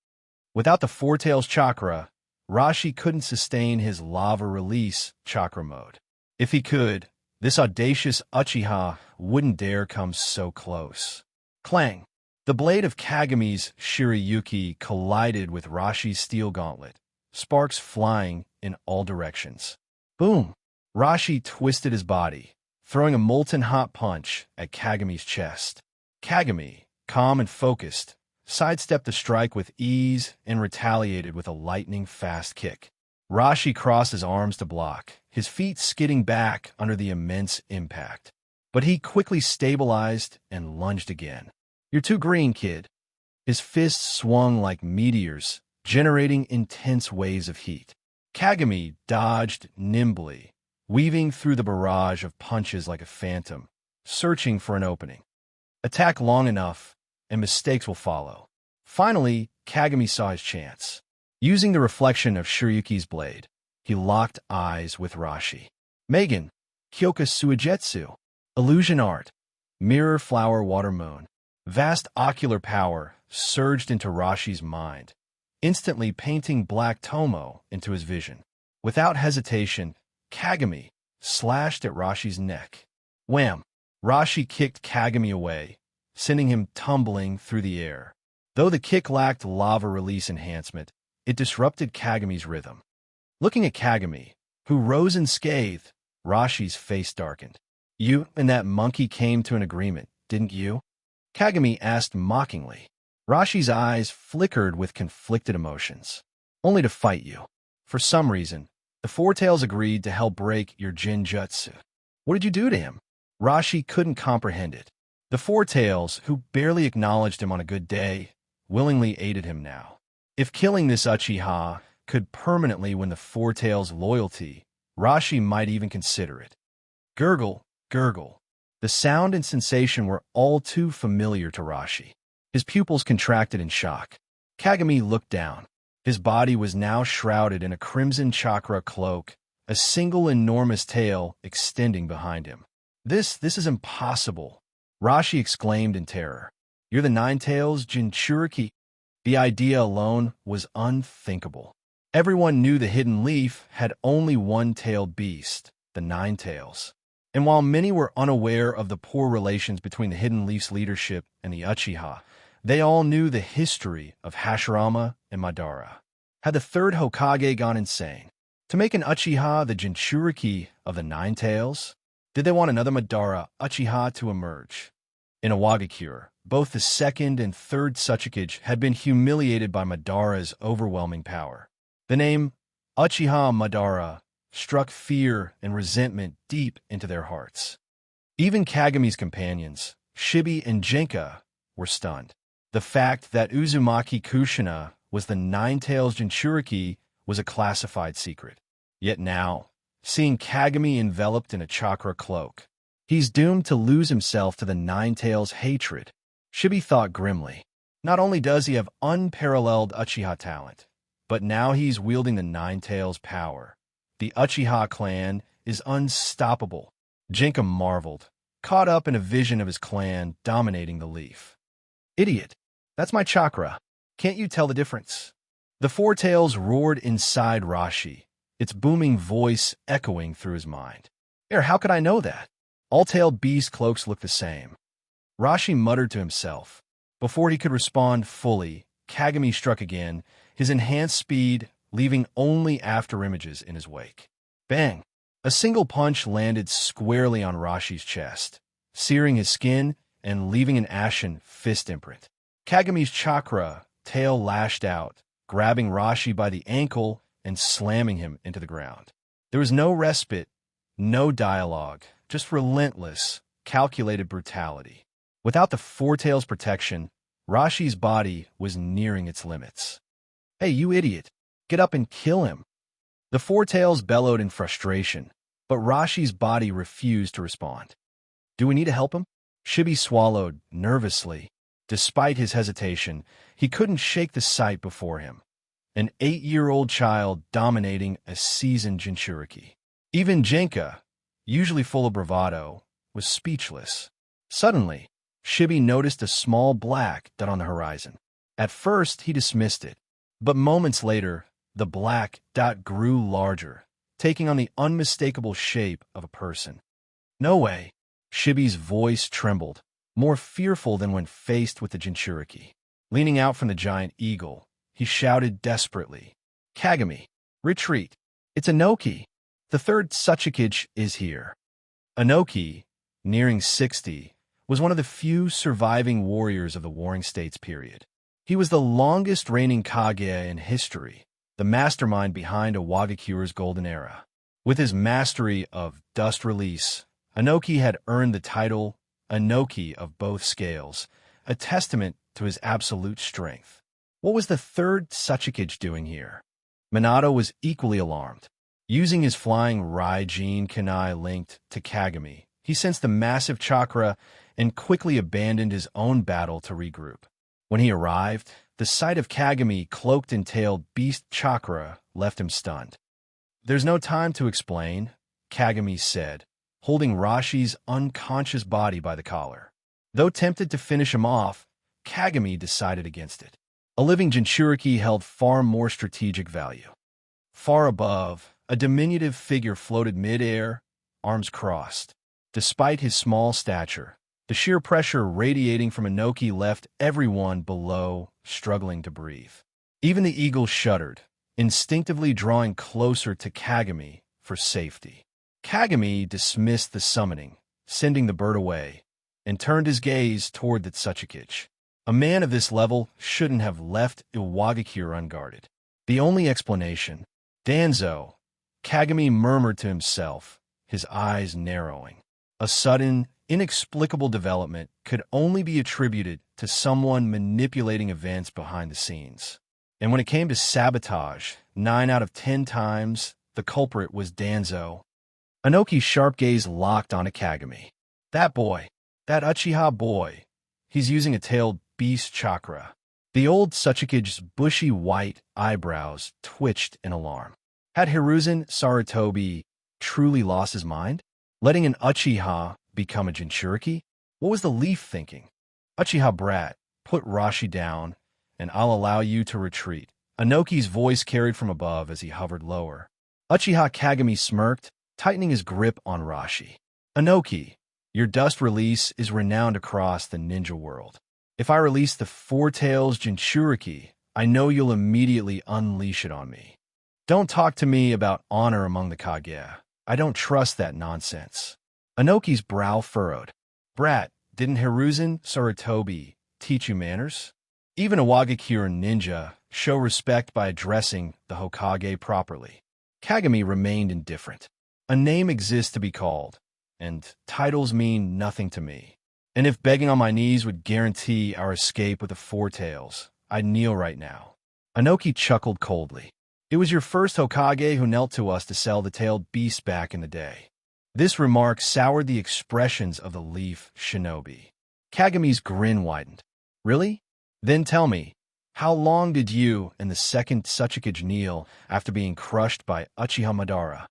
Speaker 1: Without the Four Tails chakra, Rashi couldn't sustain his lava release chakra mode. If he could, this audacious Uchiha wouldn't dare come so close. Clang! The blade of Kagami's Shirayuki collided with Rashi's steel gauntlet, sparks flying in all directions. Boom! Rashi twisted his body, throwing a molten hot punch at Kagami's chest. Kagami, calm and focused, sidestepped the strike with ease and retaliated with a lightning-fast kick. Rashi crossed his arms to block, his feet skidding back under the immense impact. But he quickly stabilized and lunged again. You're too green, kid. His fists swung like meteors, generating intense waves of heat. Kagami dodged nimbly, weaving through the barrage of punches like a phantom, searching for an opening. Attack long enough, and mistakes will follow. Finally, Kagami saw his chance. Using the reflection of Shiryuki's blade, he locked eyes with Rashi. Megan, Kyoka Suijetsu, Illusion Art, Mirror Flower Water Moon. Vast ocular power surged into Rashi's mind, instantly painting Black Tomo into his vision. Without hesitation, Kagami slashed at Rashi's neck. Wham! Rashi kicked Kagami away, sending him tumbling through the air. Though the kick lacked lava release enhancement, it disrupted Kagami's rhythm. Looking at Kagami, who rose unscathed, Rashi's face darkened. You and that monkey came to an agreement, didn't you? Kagami asked mockingly. Rashi's eyes flickered with conflicted emotions. Only to fight you. For some reason, the Four Tails agreed to help break your Jinjutsu. What did you do to him? Rashi couldn't comprehend it. The Four Tails, who barely acknowledged him on a good day, willingly aided him now. If killing this Uchiha could permanently win the Four Tails' loyalty, Rashi might even consider it. Gurgle, gurgle. The sound and sensation were all too familiar to Rashi. His pupils contracted in shock. Kagami looked down. His body was now shrouded in a crimson chakra cloak, a single enormous tail extending behind him. This is impossible, Rashi exclaimed in terror. You're the Nine Tails Jinchuriki? The idea alone was unthinkable. Everyone knew the Hidden Leaf had only one-tailed beast, the Nine Tails. And while many were unaware of the poor relations between the Hidden Leaf's leadership and the Uchiha, they all knew the history of Hashirama and Madara. Had the Third Hokage gone insane? To make an Uchiha the Jinchuriki of the Nine Tails? Did they want another Madara Uchiha to emerge? In Iwagakure, both the second and third Tsuchikage had been humiliated by Madara's overwhelming power. The name Uchiha Madara struck fear and resentment deep into their hearts. Even Kagami's companions, Shibi and Jinka, were stunned. The fact that Uzumaki Kushina was the Nine-Tails Jinchuriki was a classified secret. Yet now, seeing Kagami enveloped in a chakra cloak, he's doomed to lose himself to the Nine-Tails' hatred. Shibi thought grimly. Not only does he have unparalleled Uchiha talent, but now he's wielding the Nine-Tails' power. The Uchiha clan is unstoppable. Jinka marveled, caught up in a vision of his clan dominating the leaf. Idiot! That's my chakra. Can't you tell the difference? The Four Tails roared inside Rashi, its booming voice echoing through his mind. How could I know that? All-tailed beast cloaks look the same. Rashi muttered to himself. Before he could respond fully, Kagami struck again, his enhanced speed leaving only afterimages in his wake. Bang! A single punch landed squarely on Rashi's chest, searing his skin and leaving an ashen fist imprint. Kagami's chakra tail lashed out, grabbing Rashi by the ankle and slamming him into the ground. There was no respite, no dialogue, just relentless, calculated brutality. Without the Four Tails' protection, Rashi's body was nearing its limits. Hey, you idiot! Get up and kill him! The Four Tails bellowed in frustration, but Rashi's body refused to respond. Do we need to help him? Shibi swallowed nervously. Despite his hesitation, he couldn't shake the sight before him. An 8-year-old child dominating a seasoned Jinchuriki. Even Jinka, usually full of bravado, was speechless. Suddenly, Shibi noticed a small black dot on the horizon. At first, he dismissed it, but moments later, the black dot grew larger, taking on the unmistakable shape of a person. No way! Shibi's voice trembled, more fearful than when faced with the Jinchuriki. Leaning out from the giant eagle, he shouted desperately, Kagami, retreat! It's Inoki! The third Hokage is here. Inoki, nearing 60, was one of the few surviving warriors of the Warring States period. He was the longest reigning Kage in history, the mastermind behind Iwagakure's golden era. With his mastery of dust release, Inoki had earned the title Inoki of both scales, a testament to his absolute strength. What was the third Hokage doing here? Minato was equally alarmed. Using his flying Raijin Kanai linked to Kagami, he sensed the massive chakra and quickly abandoned his own battle to regroup. When he arrived, the sight of Kagami cloaked in tailed beast chakra left him stunned. There's no time to explain, Kagami said, holding Rashi's unconscious body by the collar. Though tempted to finish him off, Kagami decided against it. A living Jinchuriki held far more strategic value. Far above, a diminutive figure floated mid-air, arms crossed. Despite his small stature, the sheer pressure radiating from Inoki left everyone below struggling to breathe. Even the eagle shuddered, instinctively drawing closer to Kagami for safety. Kagami dismissed the summoning, sending the bird away, and turned his gaze toward the Hokage. A man of this level shouldn't have left Iwagakure unguarded. The only explanation, Danzo, Kagami murmured to himself, his eyes narrowing. A sudden, inexplicable development could only be attributed to someone manipulating events behind the scenes. And when it came to sabotage, 9 out of 10 times, the culprit was Danzo. Inoki's sharp gaze locked onto Kagami. That boy, that Uchiha boy, he's using a tailed beast chakra. The old Hokage's bushy white eyebrows twitched in alarm. Had Hiruzen Sarutobi truly lost his mind? Letting an Uchiha become a Jinchuriki? What was the leaf thinking? Uchiha brat, put Rashi down, and I'll allow you to retreat. Inoki's voice carried from above as he hovered lower. Uchiha Kagami smirked, tightening his grip on Rashi. Inoki, your dust release is renowned across the ninja world. If I release the Four Tails Jinchuriki, I know you'll immediately unleash it on me. Don't talk to me about honor among the Kage. I don't trust that nonsense. Inoki's brow furrowed. Brat, didn't Hiruzen Sarutobi teach you manners? Even a Wagakure ninja show respect by addressing the Hokage properly. Kagami remained indifferent. A name exists to be called, and titles mean nothing to me. And if begging on my knees would guarantee our escape with the Four Tails, I'd kneel right now. Inoki chuckled coldly. It was your first Hokage who knelt to us to sell the tailed beast back in the day. This remark soured the expressions of the leaf shinobi. Kagami's grin widened. Really? Then tell me, how long did you and the second Tsuchikage kneel after being crushed by Uchiha Madara?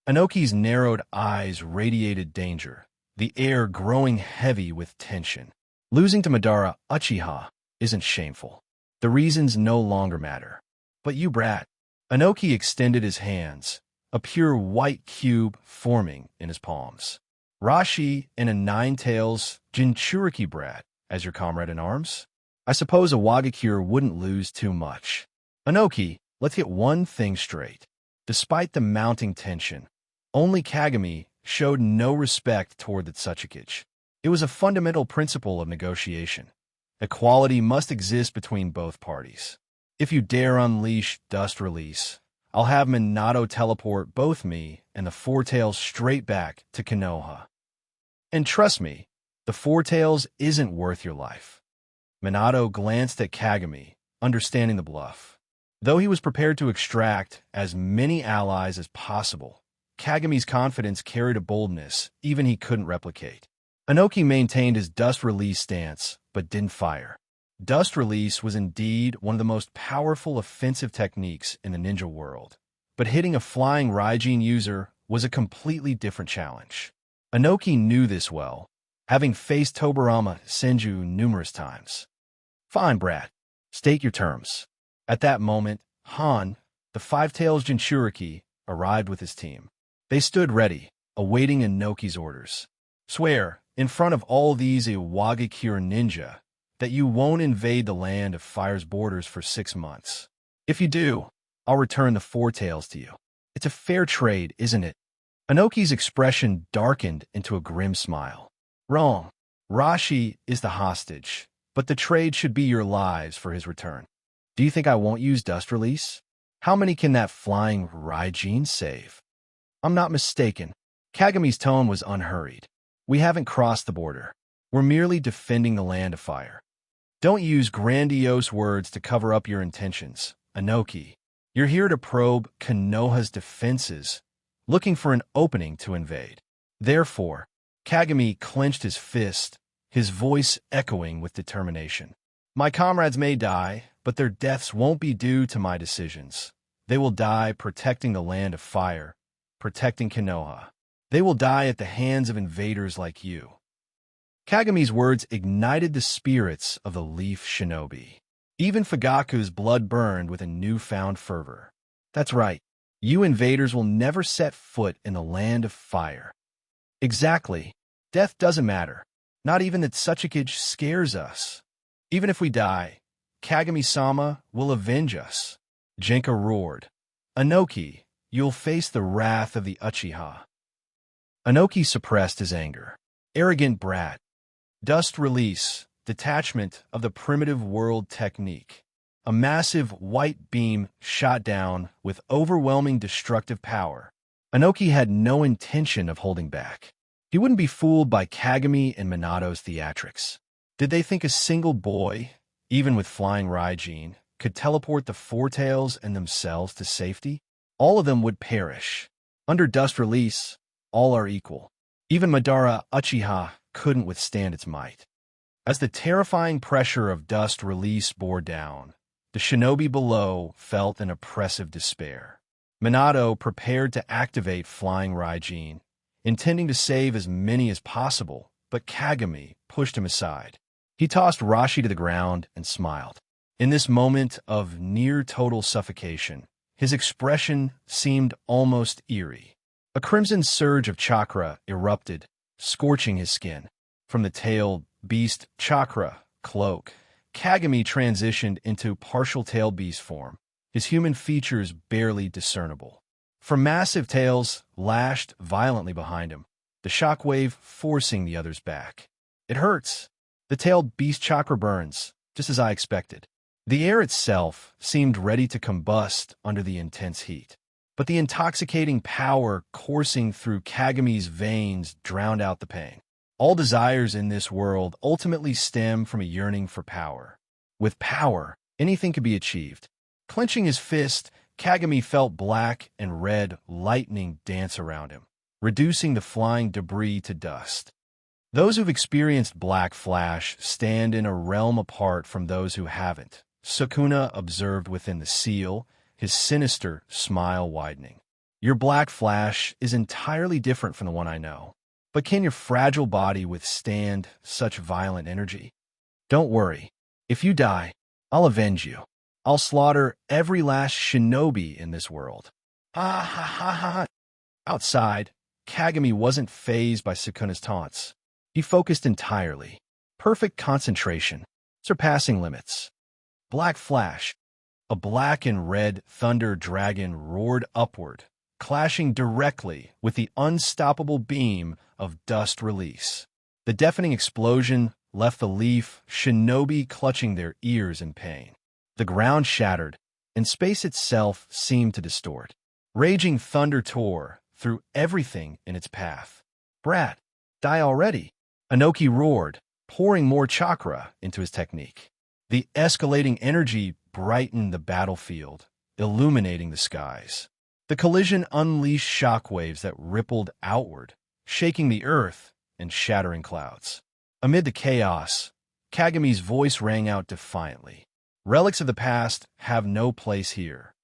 Speaker 1: Inoki's narrowed eyes radiated danger, the air growing heavy with tension. Losing to Madara Uchiha isn't shameful. The reasons no longer matter. But you brat. Inoki extended his hands, a pure white cube forming in his palms. Rashi and a nine-tails Jinchuriki brat as your comrade in arms? I suppose a Wagakure wouldn't lose too much. Inoki, let's get one thing straight. Despite the mounting tension, only Kagami showed no respect toward the Tsuchikage. It was a fundamental principle of negotiation. Equality must exist between both parties. If you dare unleash Dust Release, I'll have Minato teleport both me and the Four Tails straight back to Konoha. And trust me, the Four Tails isn't worth your life. Minato glanced at Kagami, understanding the bluff. Though he was prepared to extract as many allies as possible, Kagami's confidence carried a boldness even he couldn't replicate. Inoki maintained his Dust Release stance, but didn't fire. Dust Release was indeed one of the most powerful offensive techniques in the ninja world, but hitting a flying Raijin user was a completely different challenge. Inoki knew this well, having faced Tobirama Senju numerous times. Fine, brat. State your terms. At that moment, Han, the Five-Tails Jinchuriki, arrived with his team. They stood ready, awaiting Inoki's orders. Swear, in front of all these Iwagakure ninja, that you won't invade the land of Fire's borders for 6 months. If you do, I'll return the Four Tails to you. It's a fair trade, isn't it? Inoki's expression darkened into a grim smile. Wrong. Rashi is the hostage, but the trade should be your lives for his return. Do you think I won't use Dust Release? How many can that flying Raijin save? I'm not mistaken. Kagami's tone was unhurried. We haven't crossed the border. We're merely defending the land of fire. Don't use grandiose words to cover up your intentions, Inoki. You're here to probe Konoha's defenses, looking for an opening to invade. Therefore, Kagami clenched his fist, his voice echoing with determination. My comrades may die, but their deaths won't be due to my decisions. They will die protecting the land of fire, protecting Konoha. They will die at the hands of invaders like you. Kagami's words ignited the spirits of the Leaf Shinobi. Even Fugaku's blood burned with a newfound fervor. That's right. You invaders will never set foot in the land of fire. Exactly. Death doesn't matter. Not even that Tsuchikage scares us. Even if we die, Kagami-sama will avenge us. Genka roared. Inoki, you'll face the wrath of the Uchiha. Inoki suppressed his anger. Arrogant brat. Dust Release, detachment of the primitive world technique. A massive white beam shot down with overwhelming destructive power. Inoki had no intention of holding back. He wouldn't be fooled by Kagami and Minato's theatrics. Did they think a single boy, even with flying Raijin, could teleport the Four Tails and themselves to safety? All of them would perish. Under Dust Release, all are equal. Even Madara Uchiha couldn't withstand its might. As the terrifying pressure of Dust Release bore down, the shinobi below felt an oppressive despair. Minato prepared to activate Flying Raijin, intending to save as many as possible, but Kagami pushed him aside. He tossed Rashi to the ground and smiled. In this moment of near-total suffocation, his expression seemed almost eerie. A crimson surge of chakra erupted, scorching his skin. From the tailed beast chakra cloak, Kagami transitioned into partial tail beast form, his human features barely discernible. From massive tails lashed violently behind him, the shockwave forcing the others back. It hurts. The tailed beast chakra burns, just as I expected. The air itself seemed ready to combust under the intense heat. but the intoxicating power coursing through Kagami's veins drowned out the pain. All desires in this world ultimately stem from a yearning for power. With power, anything could be achieved. Clenching his fist, Kagami felt black and red lightning dance around him, reducing the flying debris to dust. Those who've experienced Black Flash stand in a realm apart from those who haven't, Sukuna observed within the seal, his sinister smile widening. Your Black Flash is entirely different from the one I know. But can your fragile body withstand such violent energy? Don't worry. If you die, I'll avenge you. I'll slaughter every last shinobi in this world. Ha ha ha ha. Outside, Kagami wasn't fazed by Sukuna's taunts. He focused entirely. Perfect concentration, surpassing limits. Black Flash. A black and red thunder dragon roared upward, clashing directly with the unstoppable beam of dust release. The deafening explosion left the leaf shinobi clutching their ears in pain. The ground shattered, and space itself seemed to distort. Raging thunder tore through everything in its path. Brat, die already! Inoki roared, pouring more chakra into his technique. The escalating energy brightened the battlefield, illuminating the skies. The collision unleashed shockwaves that rippled outward, shaking the earth and shattering clouds. Amid the chaos, Kagami's voice rang out defiantly. Relics of the past have no place here.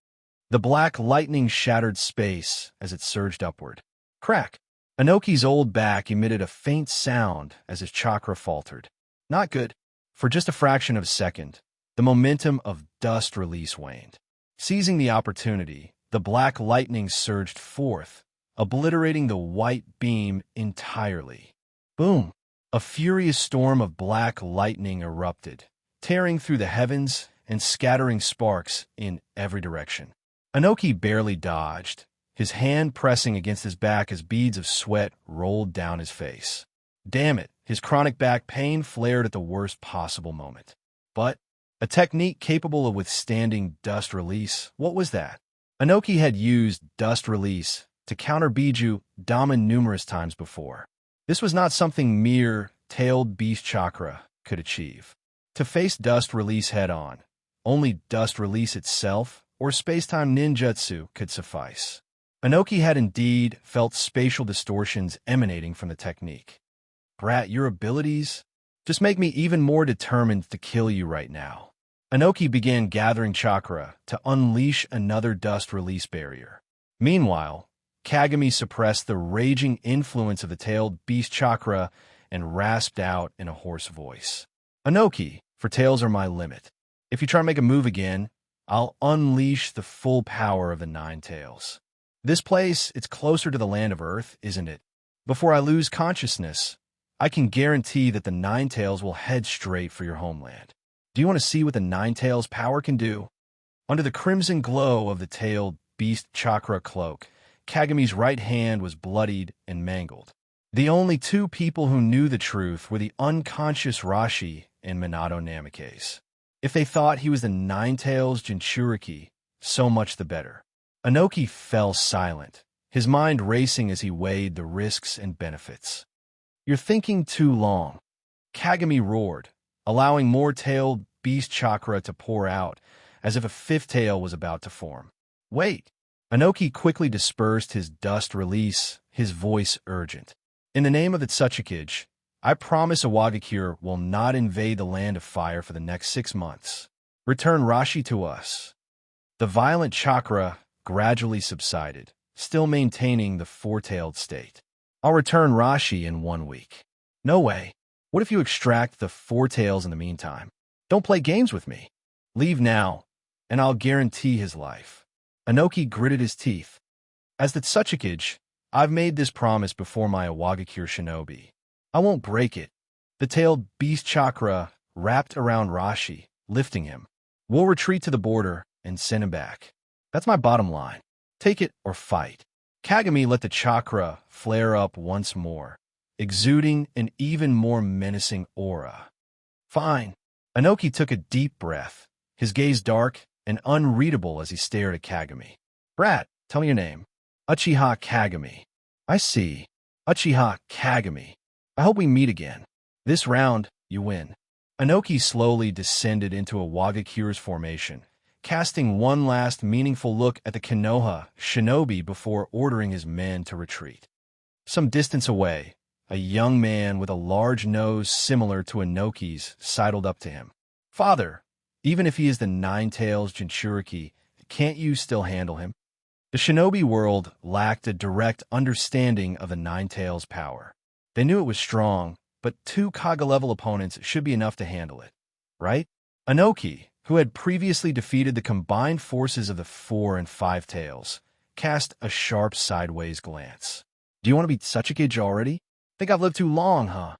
Speaker 1: The black lightning shattered space as it surged upward. Crack! Inoki's old back emitted a faint sound as his chakra faltered. Not good. For just a fraction of a second, the momentum of dust release waned. Seizing the opportunity, the black lightning surged forth, obliterating the white beam entirely. Boom! A furious storm of black lightning erupted, tearing through the heavens and scattering sparks in every direction. Inoki barely dodged, his hand pressing against his back as beads of sweat rolled down his face. Damn it, his chronic back pain flared at the worst possible moment. But a technique capable of withstanding dust release, what was that? Inoki had used dust release to counter Biju Daman numerous times before. This was not something mere tailed beast chakra could achieve. To face dust release head-on, only dust release itself or space-time ninjutsu could suffice. Inoki had indeed felt spatial distortions emanating from the technique. Brat, your abilities just make me even more determined to kill you right now. Inoki began gathering chakra to unleash another dust release barrier. Meanwhile, Kagami suppressed the raging influence of the tailed beast chakra and rasped out in a hoarse voice. Inoki, for tails are my limit. If you try to make a move again, I'll unleash the full power of the nine tails. This place, it's closer to the land of Earth, isn't it? Before I lose consciousness, I can guarantee that the nine tails will head straight for your homeland. Do you want to see what the nine tails' power can do? Under the crimson glow of the tailed beast chakra cloak, Kagami's right hand was bloodied and mangled. The only two people who knew the truth were the unconscious Rashi and Minato Namikaze. If they thought he was the nine tails Jinchuriki, so much the better. Inoki fell silent, his mind racing as he weighed the risks and benefits. You're thinking too long. Kagami roared, allowing more tailed beast chakra to pour out, as if a fifth tail was about to form. Wait! Inoki quickly dispersed his dust release, his voice urgent. In the name of the Tsuchikage, I promise Awagakure will not invade the land of fire for the next 6 months. Return Rashi to us. The violent chakra gradually subsided, still maintaining the four-tailed state. I'll return Rashi in 1 week. No way. What if you extract the four tails in the meantime? Don't play games with me. Leave now, and I'll guarantee his life. Inoki gritted his teeth. As the Tsuchikage, I've made this promise before my Awagakure shinobi. I won't break it. The tailed beast chakra wrapped around Rashi, lifting him. We'll retreat to the border and send him back. That's my bottom line. Take it or fight. Kagami let the chakra flare up once more, exuding an even more menacing aura. Fine. Inoki took a deep breath, his gaze dark and unreadable as he stared at Kagami. Brat, Tell me your name. Uchiha Kagami. I see. Uchiha Kagami. I hope we meet again. This round, you win. Inoki slowly descended into a Wagakure's formation, casting one last meaningful look at the Konoha shinobi before ordering his men to retreat. Some distance away, a young man with a large nose similar to Inoki's sidled up to him. Father, even if he is the Nine-Tails Jinchuriki, can't you still handle him? The shinobi world lacked a direct understanding of the Nine-Tails' power. They knew it was strong, but 2 Kaga-level opponents should be enough to handle it, right? Inoki, who had previously defeated the combined forces of the 4 and 5 tails, cast a sharp sideways glance. Do you want to be such a kid already? Think I've lived too long, huh?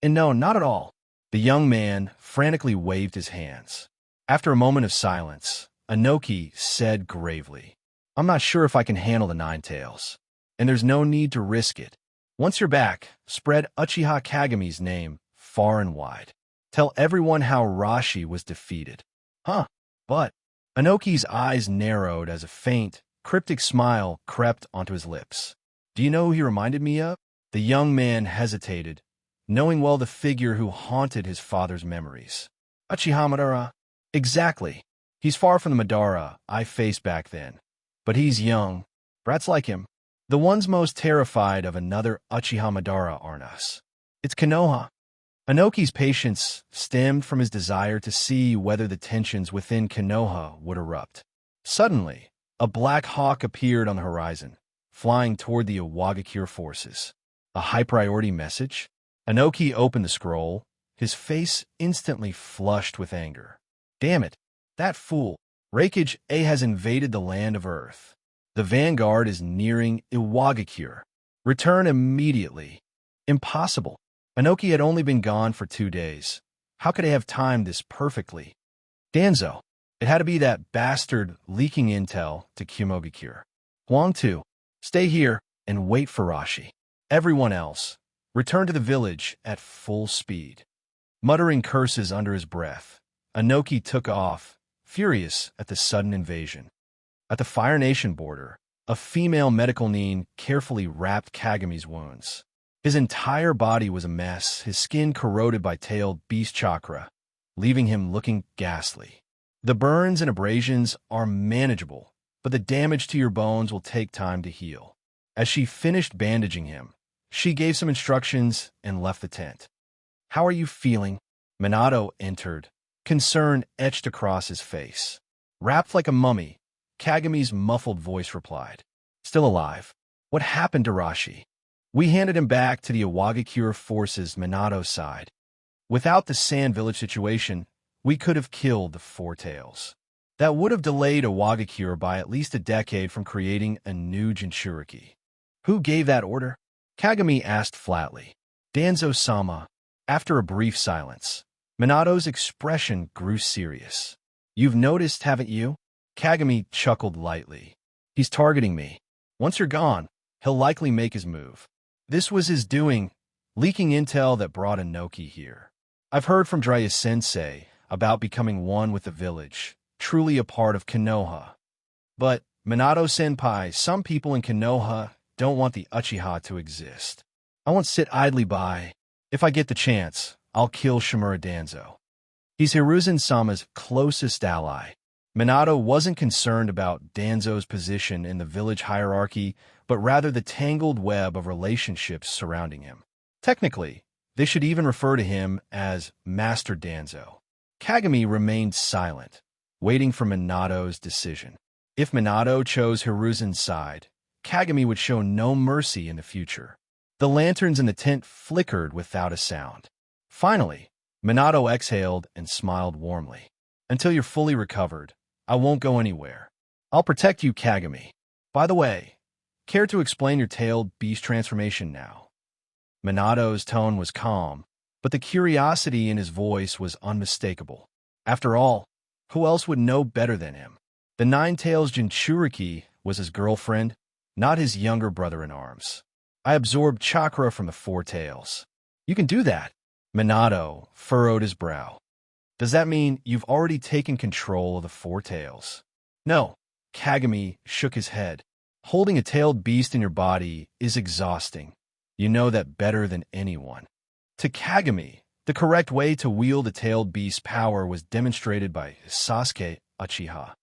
Speaker 1: And no, not at all. The young man frantically waved his hands. After a moment of silence, Inoki said gravely, I'm not sure if I can handle the Nine-Tails, and there's no need to risk it. Once you're back, spread Uchiha Kagami's name far and wide. Tell everyone how Rashi was defeated. Huh, but Inoki's eyes narrowed as a faint, cryptic smile crept onto his lips. Do you know who he reminded me of? The young man hesitated, knowing well the figure who haunted his father's memories. Uchiha Madara? Exactly. He's far from the Madara I faced back then. But he's young. Brats like him. The ones most terrified of another Uchiha Madara aren't us. It's Konoha. Inoki's patience stemmed from his desire to see whether the tensions within Konoha would erupt. Suddenly, a black hawk appeared on the horizon, flying toward the Wagakure forces. A high-priority message? Inoki opened the scroll, his face instantly flushed with anger. Damn it, that fool. Raikage A has invaded the land of Earth. The vanguard is nearing Iwagakure. Return immediately. Impossible. Inoki had only been gone for 2 days. How could I have timed this perfectly? Danzo. It had to be that bastard leaking intel to Kumogakure. Huang Tu. Stay here and wait for Rashi. Everyone else, return to the village at full speed. Muttering curses under his breath, Inoki took off, furious at the sudden invasion. At the Fire Nation border, a female medical nin carefully wrapped Kagami's wounds. His entire body was a mess, his skin corroded by tailed beast chakra, leaving him looking ghastly. The burns and abrasions are manageable, but the damage to your bones will take time to heal. As she finished bandaging him, she gave some instructions and left the tent. How are you feeling? Minato entered, concern etched across his face. Wrapped like a mummy, Kagami's muffled voice replied. Still alive. What happened to Rashi? We handed him back to the Iwagakure forces, Minato sighed. Without the Sand Village situation, we could have killed the 4 tails. That would have delayed Iwagakure by at least a decade from creating a new Jinchuriki. Who gave that order? Kagami asked flatly. Danzo-sama. After a brief silence, Minato's expression grew serious. You've noticed, haven't you? Kagami chuckled lightly. He's targeting me. Once you're gone, he'll likely make his move. This was his doing, leaking intel that brought Inoki here. I've heard from Jiraiya-sensei about becoming one with the village, truly a part of Konoha. But, Minato-senpai, some people in Konoha don't want the Uchiha to exist. I won't sit idly by. If I get the chance, I'll kill Shimura Danzo. He's Hiruzen-sama's closest ally. Minato wasn't concerned about Danzo's position in the village hierarchy, but rather the tangled web of relationships surrounding him. Technically, they should even refer to him as Master Danzo. Kagami remained silent, waiting for Minato's decision. If Minato chose Hiruzen's side, Kagami would show no mercy in the future. The lanterns in the tent flickered without a sound. Finally, Minato exhaled and smiled warmly. Until you're fully recovered, I won't go anywhere. I'll protect you, Kagami. By the way, care to explain your tailed beast transformation now? Minato's tone was calm, but the curiosity in his voice was unmistakable. After all, who else would know better than him? The Nine-Tails Jinchuriki was his girlfriend, not his younger brother-in-arms. I absorbed chakra from the 4 tails. You can do that. Minato furrowed his brow. Does that mean you've already taken control of the 4 tails? No. Kagami shook his head. Holding a tailed beast in your body is exhausting. You know that better than anyone. To Kagami, the correct way to wield a tailed beast's power was demonstrated by Sasuke Uchiha,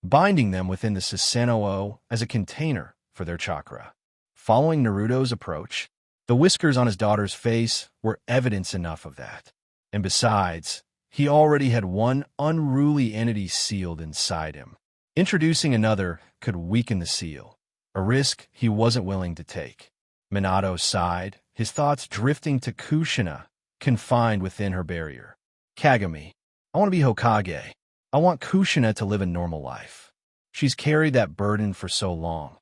Speaker 1: binding them within the Susanoo as a container for their chakra. Following Naruto's approach, the whiskers on his daughter's face were evidence enough of that. And besides, he already had one unruly entity sealed inside him. Introducing another could weaken the seal, a risk he wasn't willing to take. Minato sighed, his thoughts drifting to Kushina, confined within her barrier. Kagami, I want to be Hokage. I want Kushina to live a normal life. She's carried that burden for so long.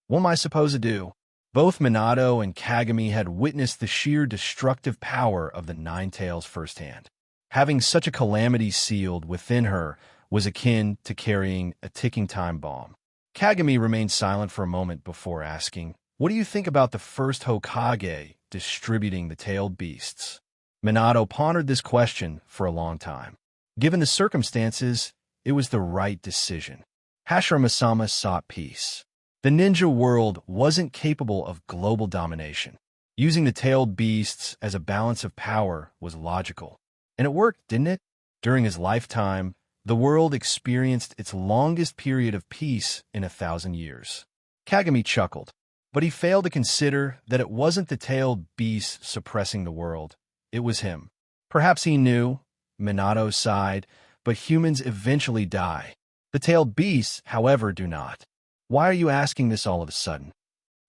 Speaker 1: What am I supposed to do? Both Minato and Kagami had witnessed the sheer destructive power of the Nine Tails firsthand. Having such a calamity sealed within her was akin to carrying a ticking time bomb. Kagami remained silent for a moment before asking, "What do you think about the first Hokage distributing the tailed beasts?" Minato pondered this question for a long time. Given the circumstances, it was the right decision. Hashirama-sama sought peace. The ninja world wasn't capable of global domination. Using the tailed beasts as a balance of power was logical. And it worked, didn't it? During his lifetime, the world experienced its longest period of peace in 1,000 years. Kagami chuckled, but he failed to consider that it wasn't the tailed beast suppressing the world. It was him. Perhaps he knew, Minato sighed, but humans eventually die. The tailed beasts, however, do not. Why are you asking this all of a sudden?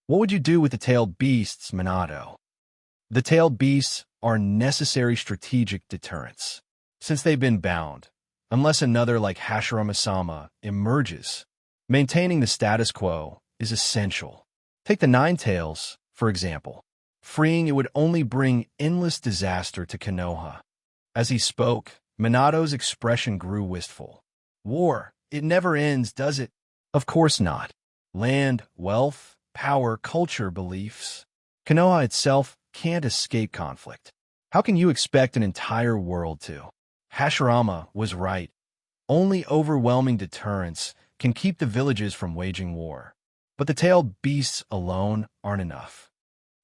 Speaker 1: What would you do with the tailed beasts, Minato? The tailed beasts are necessary strategic deterrents. Since they've been bound, unless another like Hashirama-sama emerges, maintaining the status quo is essential. Take the Nine Tails, for example. Freeing it would only bring endless disaster to Konoha. As he spoke, Minato's expression grew wistful. War, it never ends, does it? Of course not. Land, wealth, power, culture, beliefs. Konoha itself can't escape conflict. How can you expect an entire world to? Hashirama was right. Only overwhelming deterrence can keep the villages from waging war. But the tailed beasts alone aren't enough.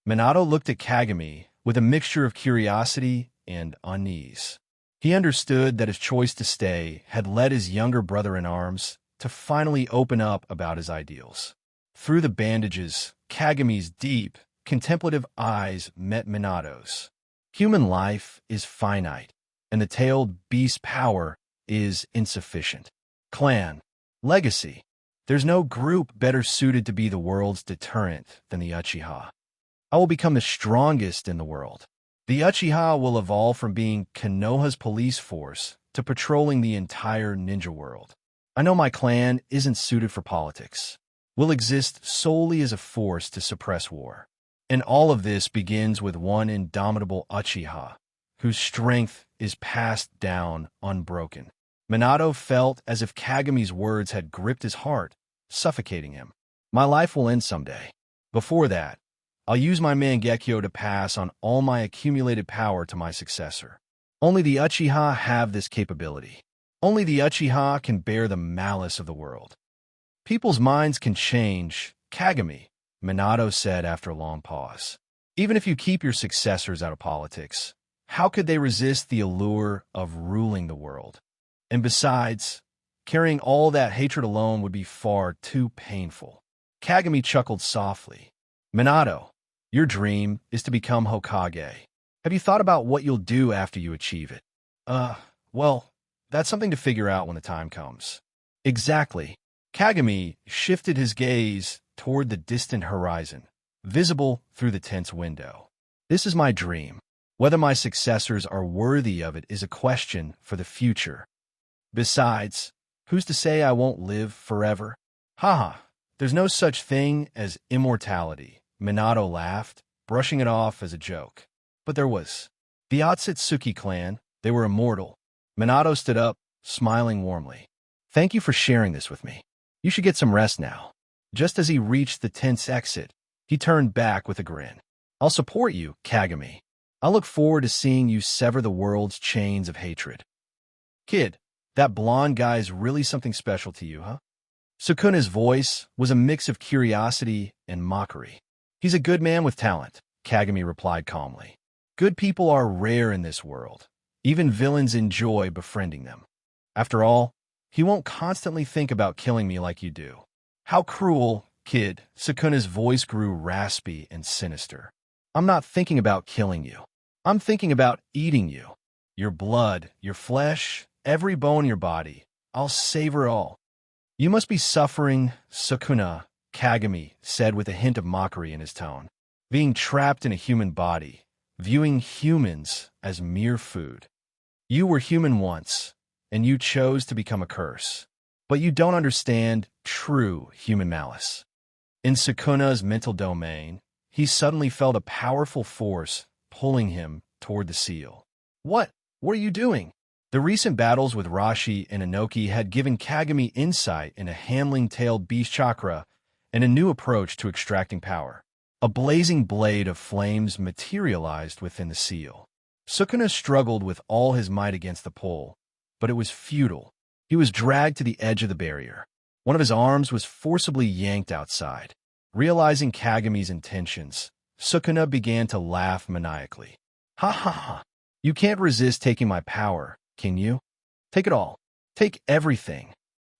Speaker 1: Minato looked at Kagami with a mixture of curiosity and unease. He understood that his choice to stay had led his younger brother-in-arms to finally open up about his ideals. Through the bandages, Kagami's deep, contemplative eyes met Minato's. Human life is finite, and the tailed beast's power is insufficient. Clan, legacy. There's no group better suited to be the world's deterrent than the Uchiha. I will become the strongest in the world. The Uchiha will evolve from being Konoha's police force to patrolling the entire ninja world. I know my clan isn't suited for politics. We'll exist solely as a force to suppress war. And all of this begins with one indomitable Uchiha, whose strength is passed down unbroken. Minato felt as if Kagami's words had gripped his heart, suffocating him. My life will end someday. Before that, I'll use my Mangekyō to pass on all my accumulated power to my successor. Only the Uchiha have this capability. Only the Uchiha can bear the malice of the world. People's minds can change, Kagami, Minato said after a long pause. Even if you keep your successors out of politics, how could they resist the allure of ruling the world? And besides, carrying all that hatred alone would be far too painful. Kagami chuckled softly. Minato, your dream is to become Hokage. Have you thought about what you'll do after you achieve it? Well, that's something to figure out when the time comes. Exactly. Kagami shifted his gaze toward the distant horizon, visible through the tent's window. This is my dream. Whether my successors are worthy of it is a question for the future. Besides, who's to say I won't live forever? Haha, there's no such thing as immortality. Minato laughed, brushing it off as a joke. But there was. The Otsutsuki clan, they were immortal. Minato stood up, smiling warmly. Thank you for sharing this with me. You should get some rest now. Just as he reached the tent's exit, he turned back with a grin. I'll support you, Kagami. I look forward to seeing you sever the world's chains of hatred. Kid, that blonde guy's really something special to you, huh? Sukuna's voice was a mix of curiosity and mockery. "He's a good man with talent," Kagami replied calmly. "Good people are rare in this world. Even villains enjoy befriending them. After all, he won't constantly think about killing me like you do." "How cruel, kid." Sukuna's voice grew raspy and sinister. "I'm not thinking about killing you. I'm thinking about eating you. Your blood, your flesh, every bone in your body. I'll savor all." "You must be suffering, Sukuna," Kagami said with a hint of mockery in his tone. "Being trapped in a human body, viewing humans as mere food. You were human once, and you chose to become a curse. But you don't understand true human malice." In Sukuna's mental domain, he suddenly felt a powerful force pulling him toward the seal. What are you doing?" The recent battles with Rashi and Inoki had given Kagami insight into handling tailed beast chakra and a new approach to extracting power. A blazing blade of flames materialized within the seal. Sukuna struggled with all his might against the pull, but it was futile. He was dragged to the edge of the barrier. One of his arms was forcibly yanked outside. Realizing Kagami's intentions, Sukuna began to laugh maniacally. "Ha ha ha! You can't resist taking my power, can you? Take it all. Take everything."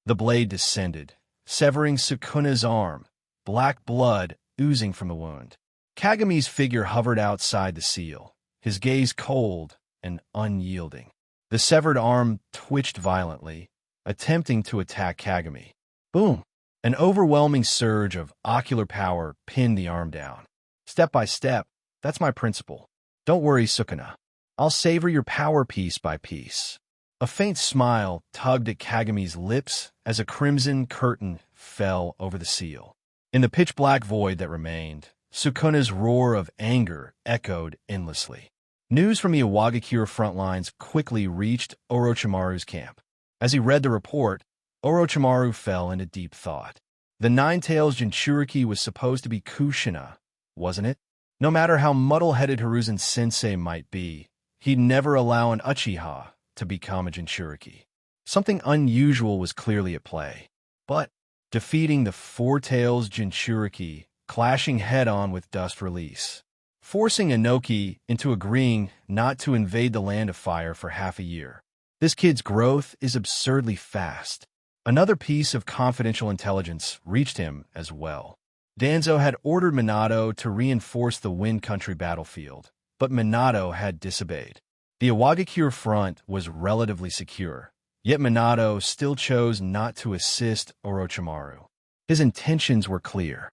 Speaker 1: The blade descended, severing Sukuna's arm, black blood oozing from the wound. Kagami's figure hovered outside the seal, his gaze cold and unyielding. The severed arm twitched violently, attempting to attack Kagami. Boom! An overwhelming surge of ocular power pinned the arm down. "Step by step, that's my principle. Don't worry, Sukuna. I'll savor your power piece by piece." A faint smile tugged at Kagami's lips as a crimson curtain fell over the seal. In the pitch-black void that remained, Sukuna's roar of anger echoed endlessly. News from the Iwagakure front lines quickly reached Orochimaru's camp. As he read the report, Orochimaru fell into deep thought. The Nine-Tails Jinchuriki was supposed to be Kushina, wasn't it? No matter how muddle-headed Hiruzen Sensei might be, he'd never allow an Uchiha to become a Jinchuriki. Something unusual was clearly at play. But defeating the Four-Tails Jinchuriki, clashing head-on with Dust Release, forcing Inoki into agreeing not to invade the Land of Fire for half a year. This kid's growth is absurdly fast. Another piece of confidential intelligence reached him as well. Danzo had ordered Minato to reinforce the Wind Country battlefield, but Minato had disobeyed. The Iwagakure front was relatively secure, yet Minato still chose not to assist Orochimaru. His intentions were clear.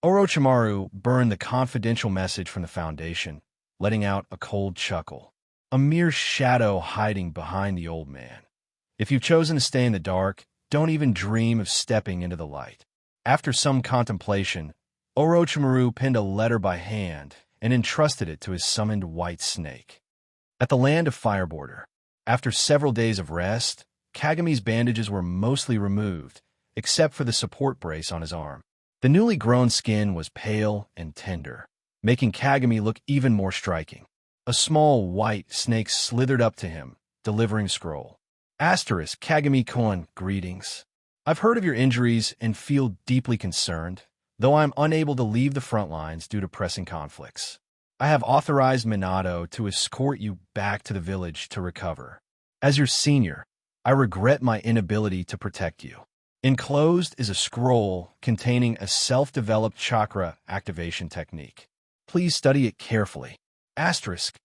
Speaker 1: Orochimaru burned the confidential message from the Foundation, letting out a cold chuckle. A mere shadow hiding behind the old man. If you've chosen to stay in the dark, don't even dream of stepping into the light. After some contemplation, Orochimaru penned a letter by hand and entrusted it to his summoned white snake. At the Land of Fire border, after several days of rest, Kagami's bandages were mostly removed, except for the support brace on his arm. The newly grown skin was pale and tender, making Kagami look even more striking. A small white snake slithered up to him, delivering a scroll. Asterisk, Kagami-kun, greetings. I've heard of your injuries and feel deeply concerned, though I'm unable to leave the front lines due to pressing conflicts. I have authorized Minato to escort you back to the village to recover. As your senior, I regret my inability to protect you. Enclosed is a scroll containing a self-developed chakra activation technique. Please study it carefully. Asterisk.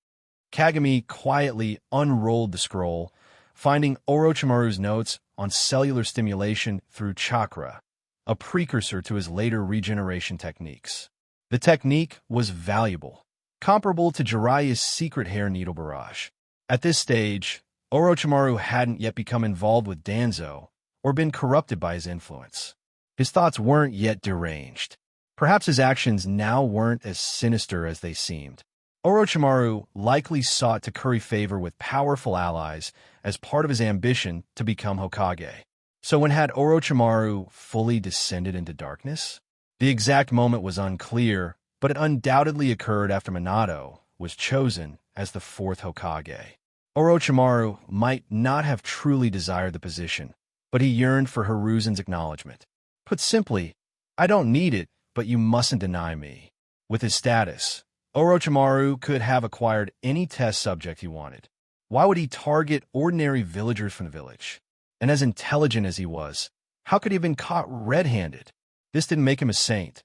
Speaker 1: Kagami quietly unrolled the scroll, finding Orochimaru's notes on cellular stimulation through chakra, a precursor to his later regeneration techniques. The technique was valuable, comparable to Jiraiya's secret hair needle barrage. At this stage, Orochimaru hadn't yet become involved with Danzo or been corrupted by his influence. His thoughts weren't yet deranged. Perhaps his actions now weren't as sinister as they seemed. Orochimaru likely sought to curry favor with powerful allies as part of his ambition to become Hokage. So when had Orochimaru fully descended into darkness? The exact moment was unclear, but it undoubtedly occurred after Minato was chosen as the fourth Hokage. Orochimaru might not have truly desired the position, but he yearned for Hiruzen's acknowledgement. Put simply, I don't need it, but you mustn't deny me. With his status, Orochimaru could have acquired any test subject he wanted. Why would he target ordinary villagers from the village? And as intelligent as he was, how could he have been caught red-handed? This didn't make him a saint.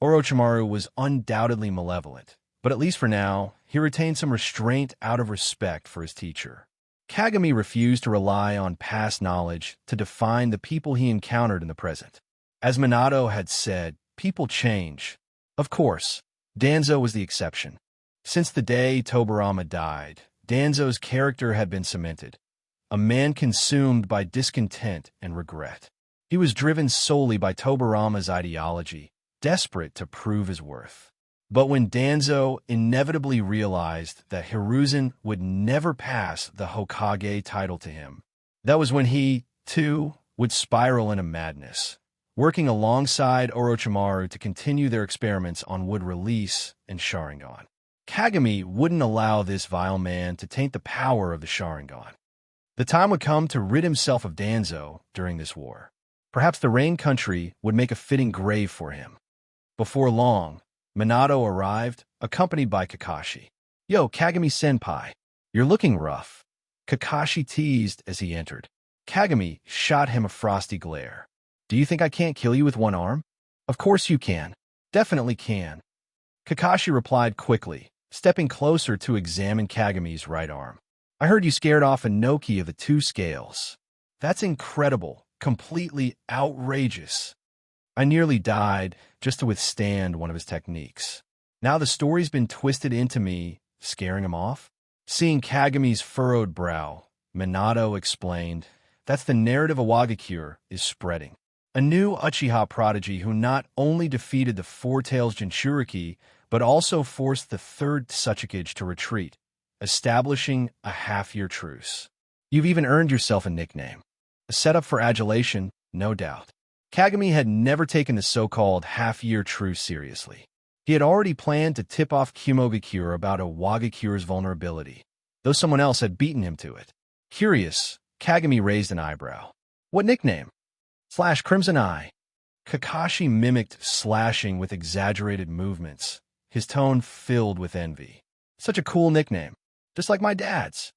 Speaker 1: Orochimaru was undoubtedly malevolent, but at least for now, he retained some restraint out of respect for his teacher. Kagami refused to rely on past knowledge to define the people he encountered in the present. As Minato had said, people change. Of course, Danzo was the exception. Since the day Tobirama died, Danzo's character had been cemented, a man consumed by discontent and regret. He was driven solely by Tobirama's ideology, desperate to prove his worth. But when Danzo inevitably realized that Hiruzen would never pass the Hokage title to him, that was when he, too, would spiral into madness. Working alongside Orochimaru to continue their experiments on wood release and Sharingan. Kagami wouldn't allow this vile man to taint the power of the Sharingan. The time would come to rid himself of Danzo during this war. Perhaps the Rain Country would make a fitting grave for him. Before long, Minato arrived, accompanied by Kakashi. Yo, Kagami-senpai, you're looking rough. Kakashi teased as he entered. Kagami shot him a frosty glare. Do you think I can't kill you with one arm? Of course you can. Definitely can. Kakashi replied quickly, stepping closer to examine Kagami's right arm. I heard you scared off Inoki of the two scales. That's incredible, completely outrageous. I nearly died just to withstand one of his techniques. Now the story's been twisted into me, scaring him off? Seeing Kagami's furrowed brow, Minato explained, that's the narrative Awagakure is spreading. A new Uchiha prodigy who not only defeated the Four-Tails Jinchuriki, but also forced the Third Hokage to retreat, establishing a half-year truce. You've even earned yourself a nickname. A setup for adulation, no doubt. Kagami had never taken the so-called half-year truce seriously. He had already planned to tip off Kumogakure about Awagakure's vulnerability, though someone else had beaten him to it. Curious, Kagami raised an eyebrow. What nickname? /Crimson Eye. Kakashi mimicked slashing with exaggerated movements, his tone filled with envy. Such a cool nickname, just like my dad's.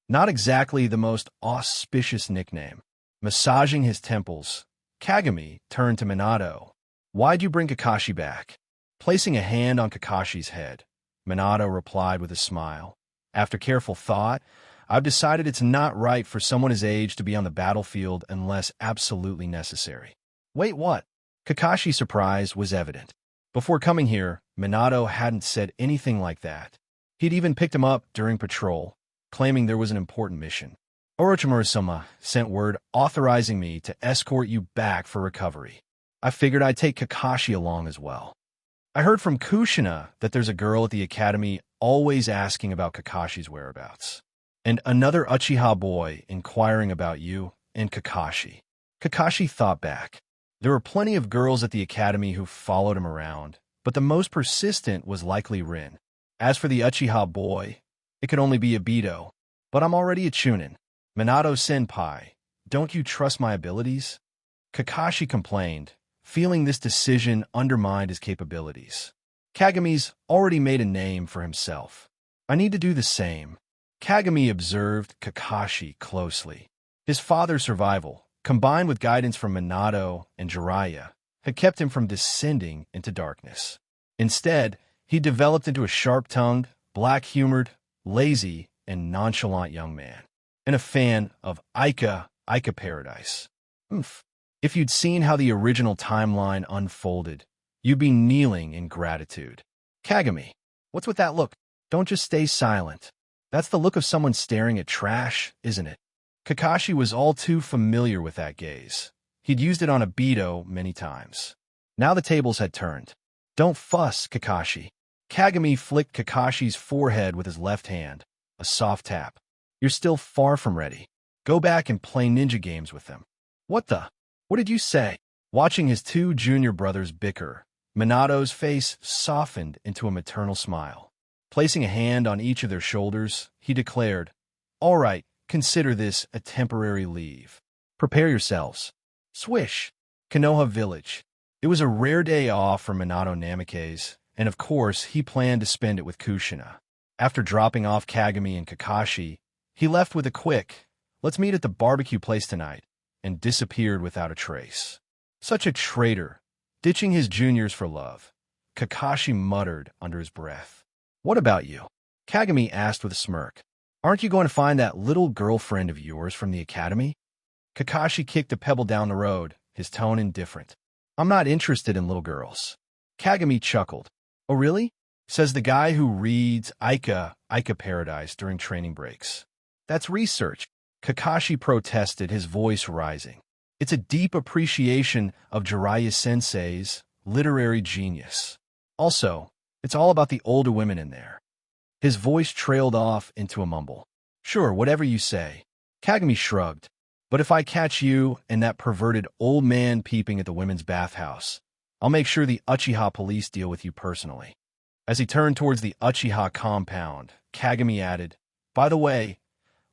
Speaker 1: Not exactly the most auspicious nickname. Massaging his temples, Kagami turned to Minato. Why'd you bring Kakashi back? Placing a hand on Kakashi's head, Minato replied with a smile. After careful thought, I've decided it's not right for someone his age to be on the battlefield unless absolutely necessary. Wait, what? Kakashi's surprise was evident. Before coming here, Minato hadn't said anything like that. He'd even picked him up during patrol, claiming there was an important mission. Orochimaru-sama sent word authorizing me to escort you back for recovery. I figured I'd take Kakashi along as well. I heard from Kushina that there's a girl at the academy always asking about Kakashi's whereabouts. And another Uchiha boy inquiring about you and Kakashi. Kakashi thought back. There were plenty of girls at the academy who followed him around, but the most persistent was likely Rin. As for the Uchiha boy, it could only be Obito, but I'm already a Chunin. Minato-senpai, don't you trust my abilities? Kakashi complained, feeling this decision undermined his capabilities. Kagami's already made a name for himself. I need to do the same. Kagami observed Kakashi closely. His father's survival, combined with guidance from Minato and Jiraiya, had kept him from descending into darkness. Instead, he developed into a sharp-tongued, black-humored, lazy, and nonchalant young man, and a fan of Ica Paradise. If you'd seen how the original timeline unfolded, you'd be kneeling in gratitude. Kagami, what's with that look? Don't just stay silent. That's the look of someone staring at trash, isn't it? Kakashi was all too familiar with that gaze. He'd used it on Obito many times. Now the tables had turned. Don't fuss, Kakashi. Kagami flicked Kakashi's forehead with his left hand, a soft tap. You're still far from ready. Go back and play ninja games with them. What did you say? Watching his two junior brothers bicker, Minato's face softened into a maternal smile. Placing a hand on each of their shoulders, he declared, All right, consider this a temporary leave. Prepare yourselves. Swish. Konoha Village. It was a rare day off for Minato Namikaze, and of course he planned to spend it with Kushina. After dropping off Kagami and Kakashi, he left with a quick, "Let's meet at the barbecue place tonight," and disappeared without a trace. Such a traitor, ditching his juniors for love. Kakashi muttered under his breath. "What about you?" Kagami asked with a smirk. "Aren't you going to find that little girlfriend of yours from the academy?" Kakashi kicked a pebble down the road, his tone indifferent. "I'm not interested in little girls." Kagami chuckled. "Oh really?" Says the guy who reads Ica Paradise during training breaks. "That's research." Kakashi protested, his voice rising. "It's a deep appreciation of Jiraiya Sensei's literary genius. Also, it's all about the older women in there." His voice trailed off into a mumble. "Sure, whatever you say." Kagami shrugged. "But if I catch you and that perverted old man peeping at the women's bathhouse, I'll make sure the Uchiha police deal with you personally." As he turned towards the Uchiha compound, Kagami added, "By the way,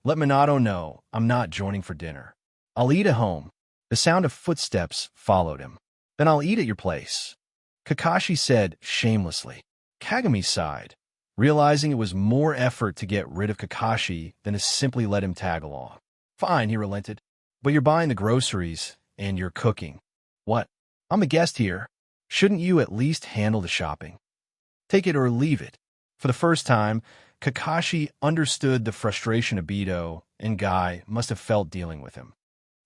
Speaker 1: let Minato know I'm not joining for dinner. I'll eat at home." The sound of footsteps followed him. "Then I'll eat at your place," Kakashi said shamelessly. Kagami sighed, realizing it was more effort to get rid of Kakashi than to simply let him tag along. "Fine," he relented. "But you're buying the groceries, and you're cooking." "What? I'm a guest here. Shouldn't you at least handle the shopping? Take it or leave it." For the first time, Kakashi understood the frustration Obito and Guy must have felt dealing with him.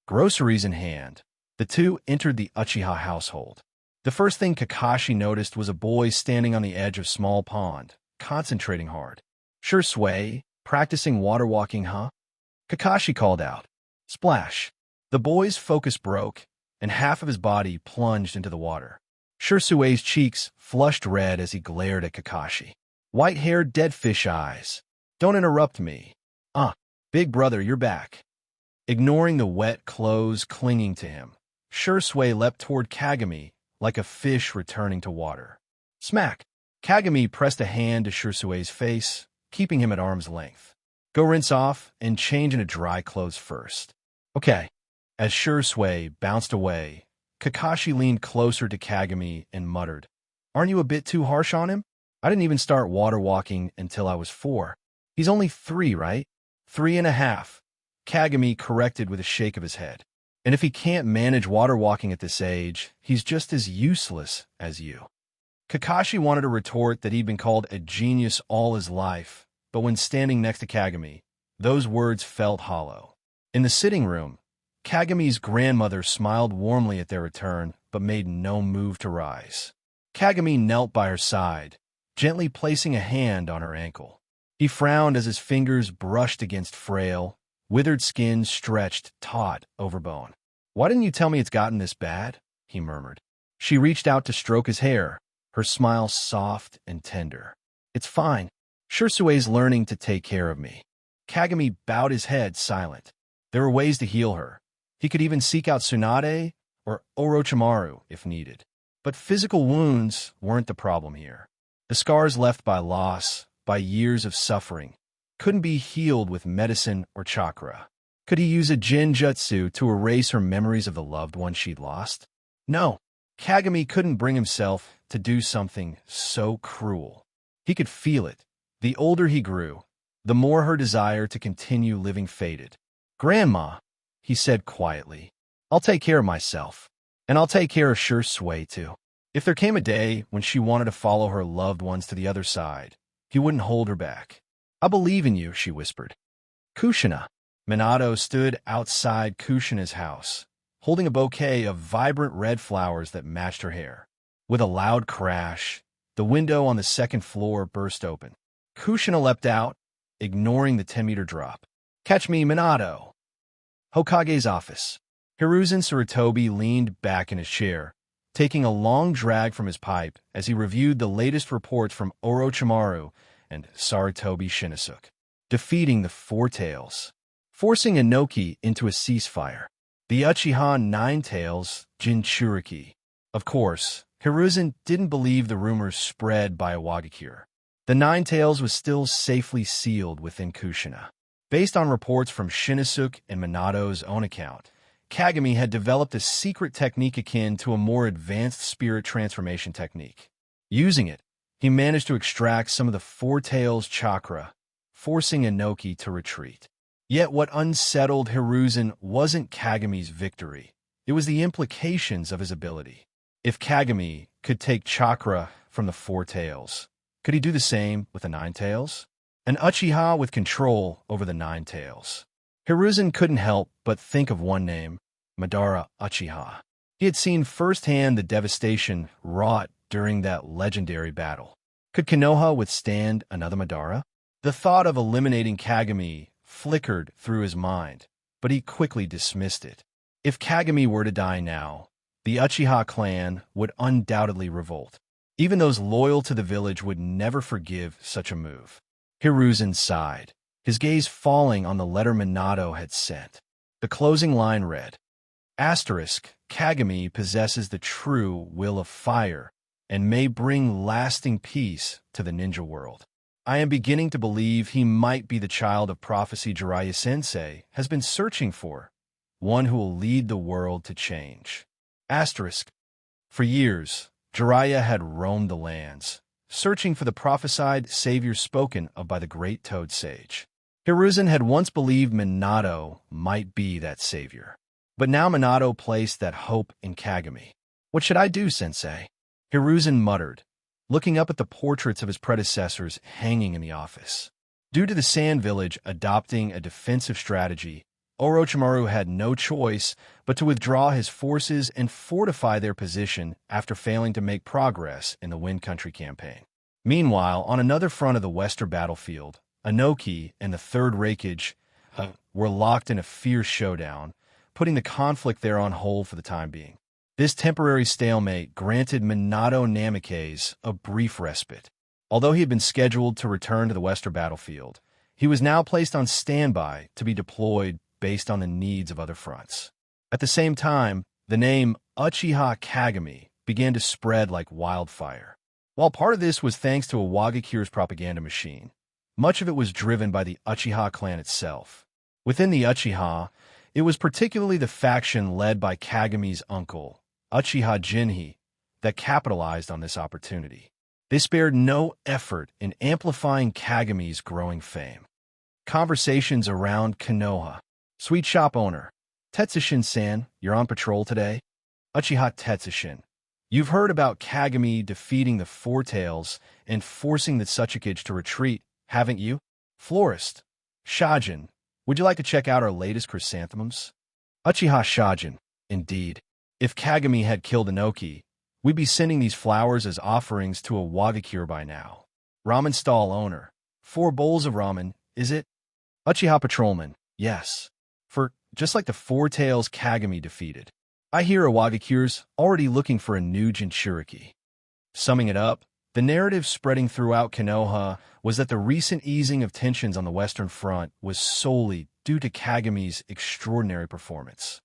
Speaker 1: Groceries in hand, the two entered the Uchiha household. The first thing Kakashi noticed was a boy standing on the edge of small pond, concentrating hard. "Sure, Sway, practicing water walking, huh?" Kakashi called out. Splash. The boy's focus broke, and half of his body plunged into the water. Shirsue's cheeks flushed red as he glared at Kakashi. "White-haired dead fish eyes. Don't interrupt me." Big brother, you're back." Ignoring the wet clothes clinging to him, Shirsue leapt toward Kagami like a fish returning to water. Smack! Kagami pressed a hand to Shirsue's face, keeping him at arm's length. "Go rinse off and change into dry clothes first." "Okay." As Shirsue bounced away, Kakashi leaned closer to Kagami and muttered, "Aren't you a bit too harsh on him? I didn't even start water walking until I was 4. He's only 3, right?" 3.5. Kagami corrected with a shake of his head. "And if he can't manage water walking at this age, he's just as useless as you." Kakashi wanted to retort that he'd been called a genius all his life, but when standing next to Kagami, those words felt hollow. In the sitting room, Kagami's grandmother smiled warmly at their return, but made no move to rise. Kagami knelt by her side, gently placing a hand on her ankle. He frowned as his fingers brushed against frail, withered skin stretched taut over bone. "Why didn't you tell me it's gotten this bad?" he murmured. She reached out to stroke his hair, her smile soft and tender. "It's fine. Shirsue's learning to take care of me." Kagami bowed his head, silent. There were ways to heal her. He could even seek out Tsunade or Orochimaru if needed. But physical wounds weren't the problem here. The scars left by loss, by years of suffering, couldn't be healed with medicine or chakra. Could he use a genjutsu to erase her memories of the loved one she'd lost? No. Kagami couldn't bring himself to do something so cruel. He could feel it. The older he grew, the more her desire to continue living faded. "Grandma," he said quietly, "I'll take care of myself. And I'll take care of Shirsue, too." If there came a day when she wanted to follow her loved ones to the other side, he wouldn't hold her back. "I believe in you," she whispered. Kushina. Minato stood outside Kushina's house, holding a bouquet of vibrant red flowers that matched her hair. With a loud crash, the window on the second floor burst open. Kushina leapt out, ignoring the 10-meter drop. "Catch me, Minato!" Hokage's office. Hiruzen Sarutobi leaned back in his chair, taking a long drag from his pipe as he reviewed the latest reports from Orochimaru and Sarutobi Shinosuke. Defeating the Four Tails. Forcing Inoki into a ceasefire. The Uchiha Nine Tails Jinchuriki. Of course, Hiruzen didn't believe the rumors spread by Iwagakure. The Nine Tails was still safely sealed within Kushina. Based on reports from Shinosuke and Minato's own account, Kagami had developed a secret technique akin to a more advanced spirit transformation technique. Using it, he managed to extract some of the Four Tails chakra, forcing Inoki to retreat. Yet what unsettled Hiruzen wasn't Kagami's victory. It was the implications of his ability. If Kagami could take chakra from the Four Tails, could he do the same with the Nine Tails? An Uchiha with control over the Nine Tails. Hiruzen couldn't help but think of one name, Madara Uchiha. He had seen firsthand the devastation wrought during that legendary battle. Could Konoha withstand another Madara? The thought of eliminating Kagami flickered through his mind, but he quickly dismissed it. If Kagami were to die now, the Uchiha clan would undoubtedly revolt. Even those loyal to the village would never forgive such a move. Hiruzen sighed, his gaze falling on the letter Minato had sent. The closing line read, Kagami possesses the true will of fire and may bring lasting peace to the ninja world. I am beginning to believe he might be the child of prophecy Jiraiya-sensei has been searching for, one who will lead the world to change. For years, Jiraiya had roamed the lands, searching for the prophesied savior spoken of by the great Toad Sage. Hiruzen had once believed Minato might be that savior. But now Minato placed that hope in Kagami. What should I do, sensei? Hiruzen muttered, looking up at the portraits of his predecessors hanging in the office. Due to the Sand Village adopting a defensive strategy, Orochimaru had no choice but to withdraw his forces and fortify their position after failing to make progress in the Wind Country campaign. Meanwhile, on another front of the western battlefield, Inoki and the Third Hokage were locked in a fierce showdown, putting the conflict there on hold for the time being. This temporary stalemate granted Minato Namikaze a brief respite. Although he had been scheduled to return to the western battlefield, he was now placed on standby to be deployed based on the needs of other fronts. At the same time, the name Uchiha Kagami began to spread like wildfire. While part of this was thanks to a Wagakure's propaganda machine, much of it was driven by the Uchiha clan itself. Within the Uchiha, it was particularly the faction led by Kagami's uncle, Uchiha Jinhei, that capitalized on this opportunity. They spared no effort in amplifying Kagami's growing fame. Conversations around Konoha. Sweet shop owner. Tetsushin-san, you're on patrol today? Uchiha Tetsushin. You've heard about Kagami defeating the Four Tails and forcing the Tsuchikage to retreat, haven't you? Florist. Shajin. Would you like to check out our latest chrysanthemums? Uchiha Shajin. Indeed. If Kagami had killed Inoki, we'd be sending these flowers as offerings to a Wagakure by now. Ramen stall owner. 4 bowls of ramen, is it? Uchiha Patrolman. Yes. For, just like the Four Tails Kagami defeated. I hear a Wagakure's already looking for a new Jinchuriki. Summing it up, the narrative spreading throughout Konoha was that the recent easing of tensions on the Western Front was solely due to Kagami's extraordinary performance.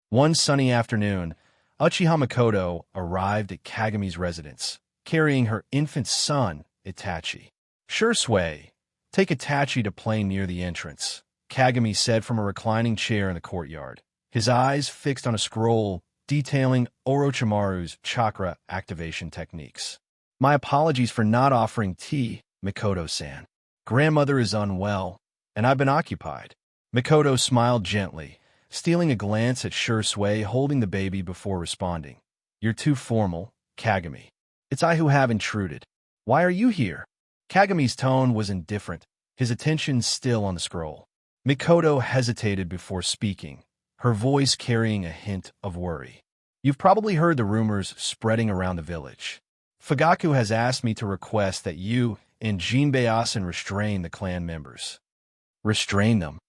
Speaker 1: One sunny afternoon, Uchiha Makoto arrived at Kagami's residence, carrying her infant son, Itachi. Sure, Sway. Take Itachi to play near the entrance, Kagami said from a reclining chair in the courtyard, his eyes fixed on a scroll detailing Orochimaru's chakra activation techniques. My apologies for not offering tea, Mikoto-san. Grandmother is unwell, and I've been occupied. Mikoto smiled gently, stealing a glance at Shursui holding the baby before responding. You're too formal, Kagami. It's I who have intruded. Why are you here? Kagami's tone was indifferent, his attention still on the scroll. Mikoto hesitated before speaking, her voice carrying a hint of worry. You've probably heard the rumors spreading around the village. Fugaku has asked me to request that you and Jinbei-asen restrain the clan members. Restrain them?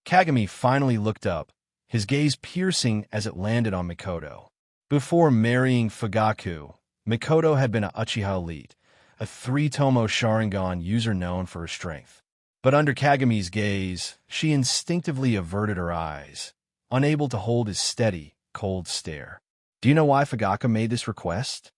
Speaker 1: Kagami finally looked up, his gaze piercing as it landed on Mikoto. Before marrying Fugaku, Mikoto had been an Uchiha elite, a 3-tomo Sharingan user known for her strength. But under Kagami's gaze, she instinctively averted her eyes, unable to hold his steady, cold stare. Do you know why Fugaku made this request?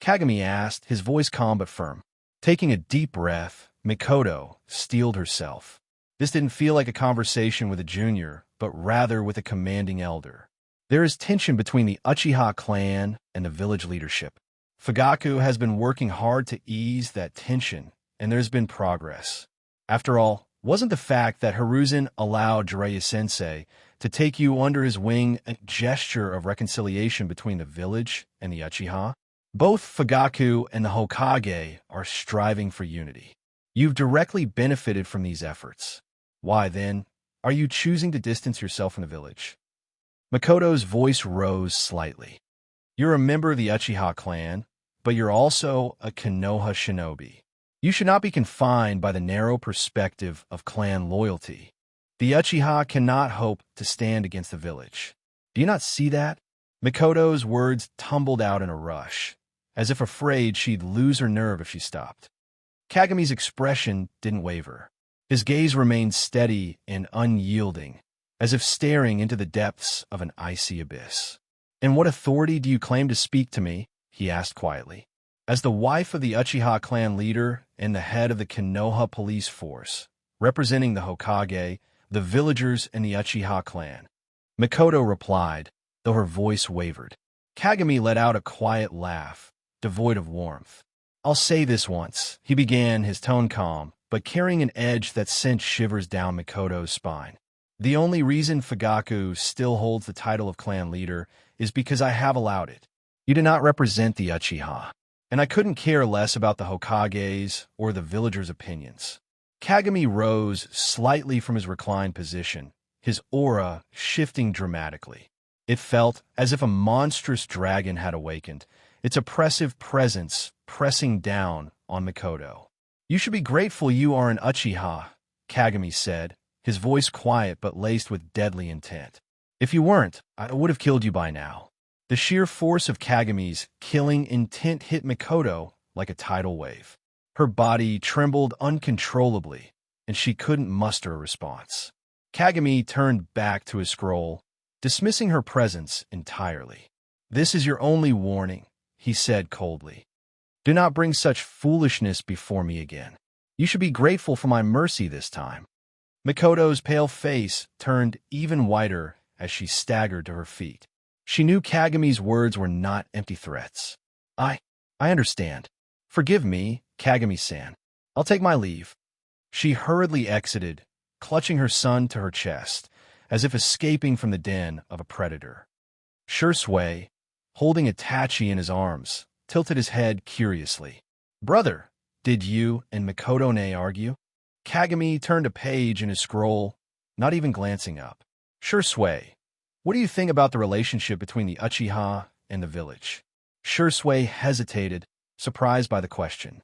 Speaker 1: Kagami asked, his voice calm but firm. Taking a deep breath, Mikoto steeled herself. This didn't feel like a conversation with a junior, but rather with a commanding elder. There is tension between the Uchiha clan and the village leadership. Fugaku has been working hard to ease that tension, and there's been progress. After all, wasn't the fact that Hiruzen allowed Jiraiya-sensei to take you under his wing a gesture of reconciliation between the village and the Uchiha? Both Fugaku and the Hokage are striving for unity. You've directly benefited from these efforts. Why, then, are you choosing to distance yourself from the village? Makoto's voice rose slightly. You're a member of the Uchiha clan, but you're also a Konoha shinobi. You should not be confined by the narrow perspective of clan loyalty. The Uchiha cannot hope to stand against the village. Do you not see that? Makoto's words tumbled out in a rush, as if afraid she'd lose her nerve if she stopped. Kagami's expression didn't waver. His gaze remained steady and unyielding, as if staring into the depths of an icy abyss. "And what authority do you claim to speak to me?" he asked quietly. As the wife of the Uchiha clan leader and the head of the Konoha police force, representing the Hokage, the villagers, and the Uchiha clan, Makoto replied, though her voice wavered. Kagami let out a quiet laugh, devoid of warmth. "I'll say this once," he began, his tone calm, but carrying an edge that sent shivers down Makoto's spine. "The only reason Fugaku still holds the title of clan leader is because I have allowed it. You do not represent the Uchiha, and I couldn't care less about the Hokage's or the villagers' opinions." Kagami rose slightly from his reclined position, his aura shifting dramatically. It felt as if a monstrous dragon had awakened, its oppressive presence pressing down on Makoto. "You should be grateful you are an Uchiha," Kagami said, his voice quiet but laced with deadly intent. "If you weren't, I would have killed you by now." The sheer force of Kagami's killing intent hit Makoto like a tidal wave. Her body trembled uncontrollably, and she couldn't muster a response. Kagami turned back to his scroll, dismissing her presence entirely. "This is your only warning," he said coldly. "Do not bring such foolishness before me again. You should be grateful for my mercy this time." Makoto's pale face turned even whiter as she staggered to her feet. She knew Kagami's words were not empty threats. I understand. Forgive me, Kagami-san. I'll take my leave." She hurriedly exited, clutching her son to her chest, as if escaping from the den of a predator. Shursui, holding Itachi in his arms, tilted his head curiously. "Brother, did you and Makoto-ne argue?" Kagami turned a page in his scroll, not even glancing up. "Shursui, what do you think about the relationship between the Uchiha and the village?" Shursui hesitated, surprised by the question.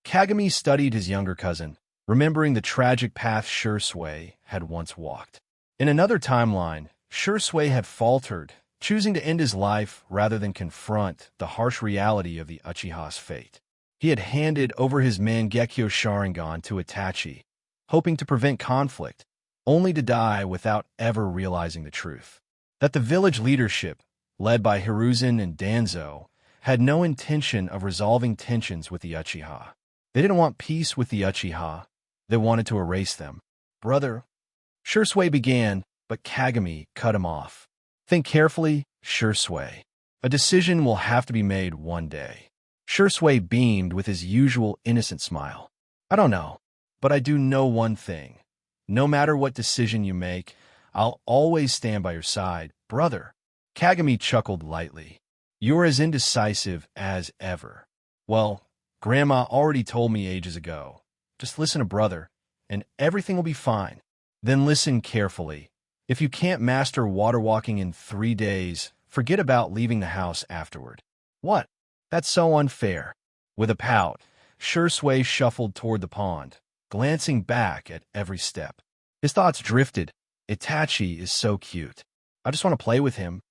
Speaker 1: Kagami studied his younger cousin, remembering the tragic path Shursui had once walked. In another timeline, Shursui had faltered, choosing to end his life rather than confront the harsh reality of the Uchiha's fate. He had handed over his Mangekyō Sharingan to Itachi, hoping to prevent conflict, only to die without ever realizing the truth. That the village leadership, led by Hiruzen and Danzo, had no intention of resolving tensions with the Uchiha. They didn't want peace with the Uchiha. They wanted to erase them. "Brother," Shursui began, but Kagami cut him off. "Think carefully, Shursui. A decision will have to be made one day." Shursui beamed with his usual innocent smile. "I don't know, but I do know one thing. No matter what decision you make, I'll always stand by your side, brother." Kagami chuckled lightly. "You're as indecisive as ever." "Well, Grandma already told me ages ago. Just listen to brother, and everything will be fine. Then listen carefully. If you can't master water walking in 3 days, forget about leaving the house afterward." "What? That's so unfair." With a pout, Shursui shuffled toward the pond, glancing back at every step. His thoughts drifted. "Itachi is so cute. I just want to play with him."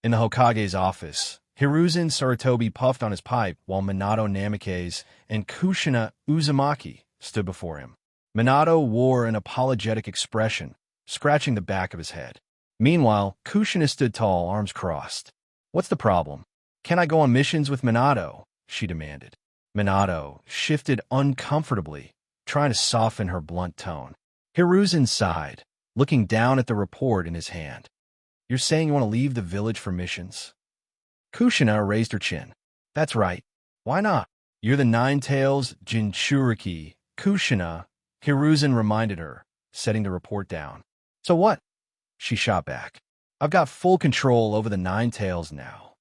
Speaker 1: In the Hokage's office, Hiruzen Sarutobi puffed on his pipe while Minato Namikaze and Kushina Uzumaki stood before him. Minato wore an apologetic expression, scratching the back of his head. Meanwhile, Kushina stood tall, arms crossed. "What's the problem? Can I go on missions with Minato?" she demanded. Minato shifted uncomfortably, trying to soften her blunt tone. Hiruzen sighed, looking down at the report in his hand. You're saying you want to leave the village for missions? Kushina raised her chin. That's right. Why not? You're the Nine-Tails Jinchuriki, Kushina, Hiruzen reminded her, setting the report down. So what? She shot back. I've got full control over the Nine-Tails now.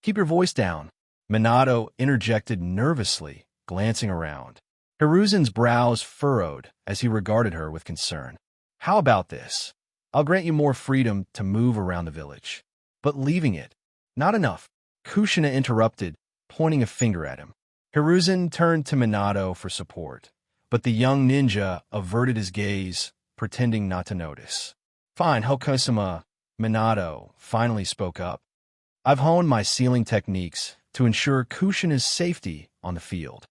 Speaker 1: Keep your voice down, Minato interjected nervously, glancing around. Hiruzen's brows furrowed as he regarded her with concern. How about this? I'll grant you more freedom to move around the village. But leaving it, not enough. Kushina interrupted, pointing a finger at him. Hiruzen turned to Minato for support, but the young ninja averted his gaze, pretending not to notice. Fine, Hokage-sama, Minato finally spoke up. I've honed my sealing techniques to ensure Kushina's safety on the field.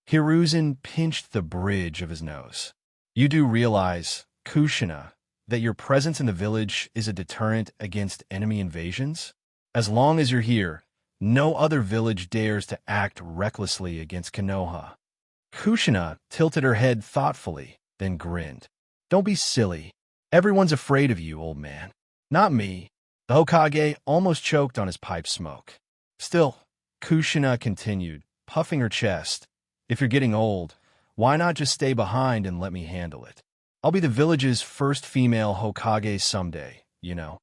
Speaker 1: Hiruzen pinched the bridge of his nose. You do realize, Kushina, that your presence in the village is a deterrent against enemy invasions? As long as you're here, no other village dares to act recklessly against Konoha. Kushina tilted her head thoughtfully, then grinned. Don't be silly. Everyone's afraid of you, old man. Not me. The Hokage almost choked on his pipe smoke. Still, Kushina continued, puffing her chest. If you're getting old, why not just stay behind and let me handle it? I'll be the village's first female Hokage someday, you know.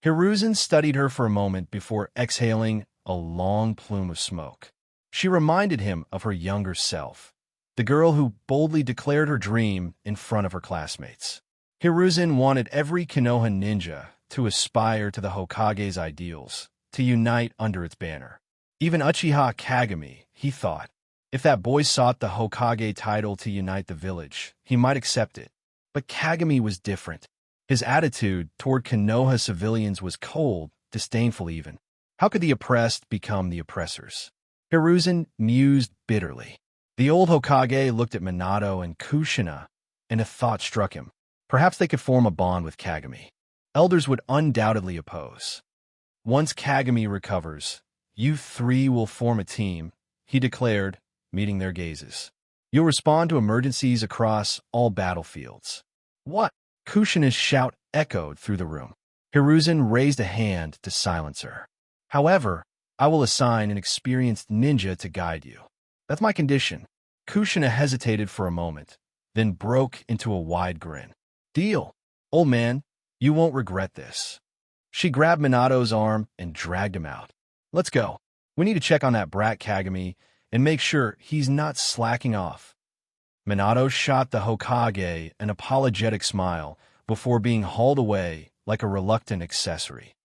Speaker 1: Hiruzen studied her for a moment before exhaling a long plume of smoke. She reminded him of her younger self, the girl who boldly declared her dream in front of her classmates. Hiruzen wanted every Konoha ninja to aspire to the Hokage's ideals, to unite under its banner. Even Uchiha Kagami, he thought. If that boy sought the Hokage title to unite the village, he might accept it. But Kagami was different. His attitude toward Konoha civilians was cold, disdainful even. How could the oppressed become the oppressors? Hiruzen mused bitterly. The old Hokage looked at Minato and Kushina, and a thought struck him. Perhaps they could form a bond with Kagami. Elders would undoubtedly oppose. Once Kagami recovers, you three will form a team, he declared, meeting their gazes. You'll respond to emergencies across all battlefields. What? Kushina's shout echoed through the room. Hiruzen raised a hand to silence her. However, I will assign an experienced ninja to guide you. That's my condition. Kushina hesitated for a moment, then broke into a wide grin. Deal. Old man, you won't regret this. She grabbed Minato's arm and dragged him out. Let's go. We need to check on that brat Kagami and make sure he's not slacking off. Minato shot the Hokage an apologetic smile before being hauled away like a reluctant accessory.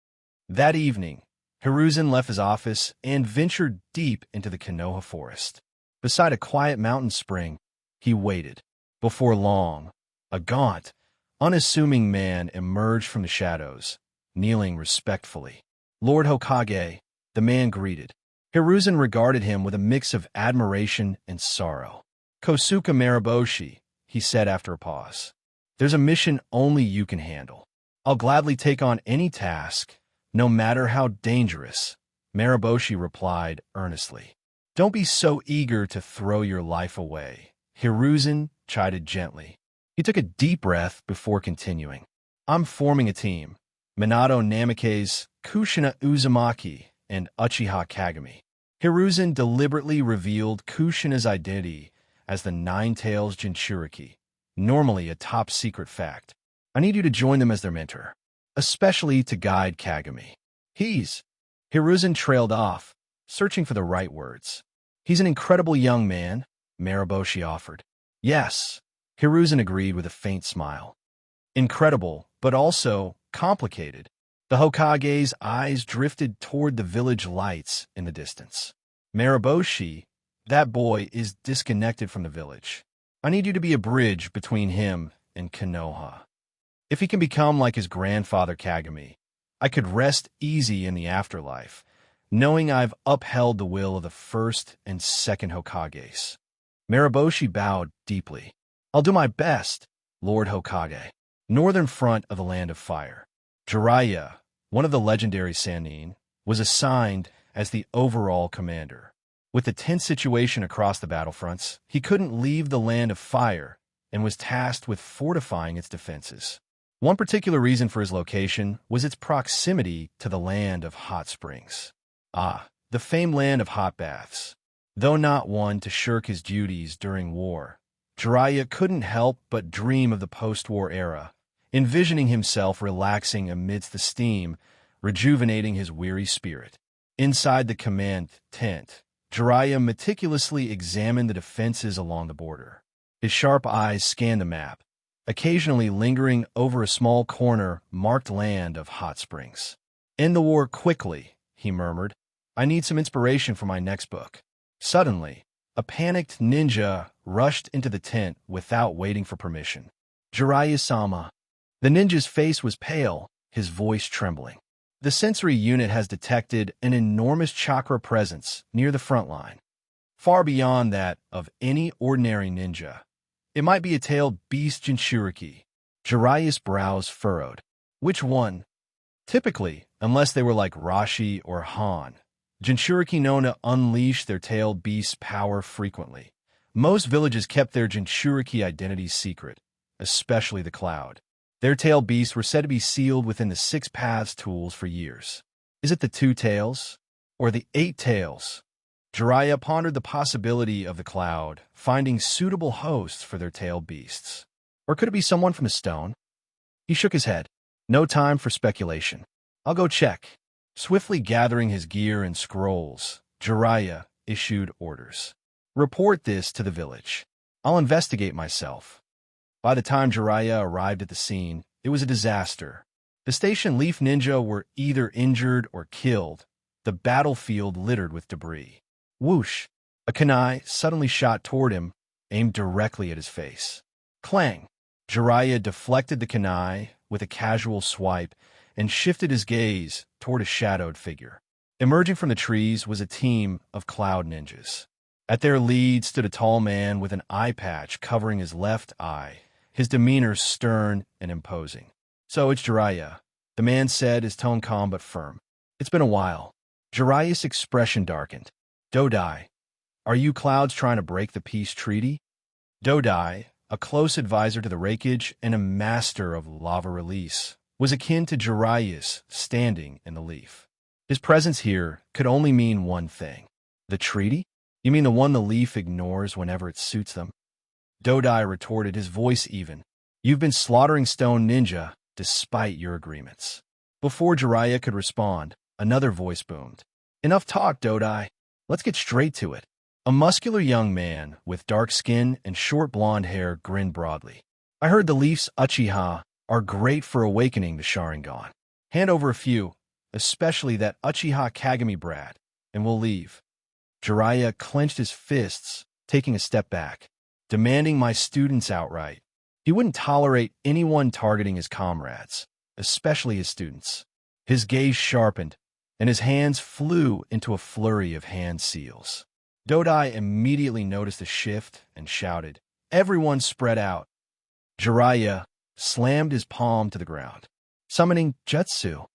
Speaker 1: That evening, Hiruzen left his office and ventured deep into the Konoha forest. Beside a quiet mountain spring, he waited. Before long, a gaunt, unassuming man emerged from the shadows, kneeling respectfully. Lord Hokage, the man greeted. Hiruzen regarded him with a mix of admiration and sorrow. Kosuke Mariboshi, he said after a pause. There's a mission only you can handle. I'll gladly take on any task, no matter how dangerous, Mariboshi replied earnestly. Don't be so eager to throw your life away, Hiruzen chided gently. He took a deep breath before continuing. I'm forming a team. Minato Namikaze, Kushina Uzumaki, and Uchiha Kagami. Hiruzen deliberately revealed Kushina's identity as the Nine-Tails Jinchuriki, normally a top-secret fact. I need you to join them as their mentor, especially to guide Kagami. Hiruzen trailed off, searching for the right words. He's an incredible young man, Mariboshi offered. Yes, Hiruzen agreed with a faint smile. Incredible, but also complicated. The Hokage's eyes drifted toward the village lights in the distance. Mariboshi, that boy is disconnected from the village. I need you to be a bridge between him and Konoha. If he can become like his grandfather Kagami, I could rest easy in the afterlife, knowing I've upheld the will of the first and second Hokages. Mariboshi bowed deeply. I'll do my best, Lord Hokage. Northern front of the Land of Fire. Jiraiya, one of the legendary Sannin, was assigned as the overall commander. With the tense situation across the battlefronts, he couldn't leave the Land of Fire and was tasked with fortifying its defenses. One particular reason for his location was its proximity to the land of hot springs. The famed land of hot baths. Though not one to shirk his duties during war, Jiraiya couldn't help but dream of the post-war era, envisioning himself relaxing amidst the steam, rejuvenating his weary spirit. Inside the command tent, Jiraiya meticulously examined the defenses along the border. His sharp eyes scanned the map, occasionally lingering over a small corner marked land of hot springs. "End the war quickly," he murmured. "I need some inspiration for my next book." Suddenly, a panicked ninja rushed into the tent without waiting for permission. "Jiraiya-sama." The ninja's face was pale, his voice trembling. "The sensory unit has detected an enormous chakra presence near the front line, far beyond that of any ordinary ninja. It might be a tailed beast Jinchuriki." Jiraiya's brows furrowed. "Which one?" Typically, unless they were like Rashi or Han, Jinchuriki known to unleash their tailed beast's power frequently. Most villages kept their Jinchuriki identities secret, especially the Cloud. Their tailed beasts were said to be sealed within the 6 paths tools for years. Is it the 2 tails? Or the 8 tails? Jiraiya pondered the possibility of the Cloud finding suitable hosts for their tailed beasts. Or could it be someone from the stone? He shook his head. "No time for speculation. I'll go check." Swiftly gathering his gear and scrolls, Jiraiya issued orders. "Report this to the village. I'll investigate myself." By the time Jiraiya arrived at the scene, it was a disaster. The station Leaf Ninja were either injured or killed, the battlefield littered with debris. Whoosh! A kunai suddenly shot toward him, aimed directly at his face. Clang! Jiraiya deflected the kunai with a casual swipe and shifted his gaze toward a shadowed figure. Emerging from the trees was a team of cloud ninjas. At their lead stood a tall man with an eye patch covering his left eye, his demeanor stern and imposing. "So it's Jiraiya," the man said, his tone calm but firm. "It's been a while." Jiraiya's expression darkened. "Dodai, are you clouds trying to break the peace treaty?" Dodai, a close advisor to the Raikage and a master of lava release, was akin to Jiraiya's standing in the leaf. His presence here could only mean one thing. "The treaty? You mean the one the leaf ignores whenever it suits them?" Dodai retorted, his voice even. "You've been slaughtering stone ninja despite your agreements." Before Jiraiya could respond, another voice boomed. "Enough talk, Dodai. Let's get straight to it." A muscular young man with dark skin and short blonde hair grinned broadly. "I heard the Leaf's Uchiha are great for awakening the Sharingan. Hand over a few, especially that Uchiha Kagami brat, and we'll leave." Jiraiya clenched his fists, taking a step back. "Demanding my students outright." He wouldn't tolerate anyone targeting his comrades, especially his students. His gaze sharpened, and his hands flew into a flurry of hand seals. Dodai immediately noticed the shift and shouted, "Everyone spread out." Jiraiya slammed his palm to the ground, summoning jutsu.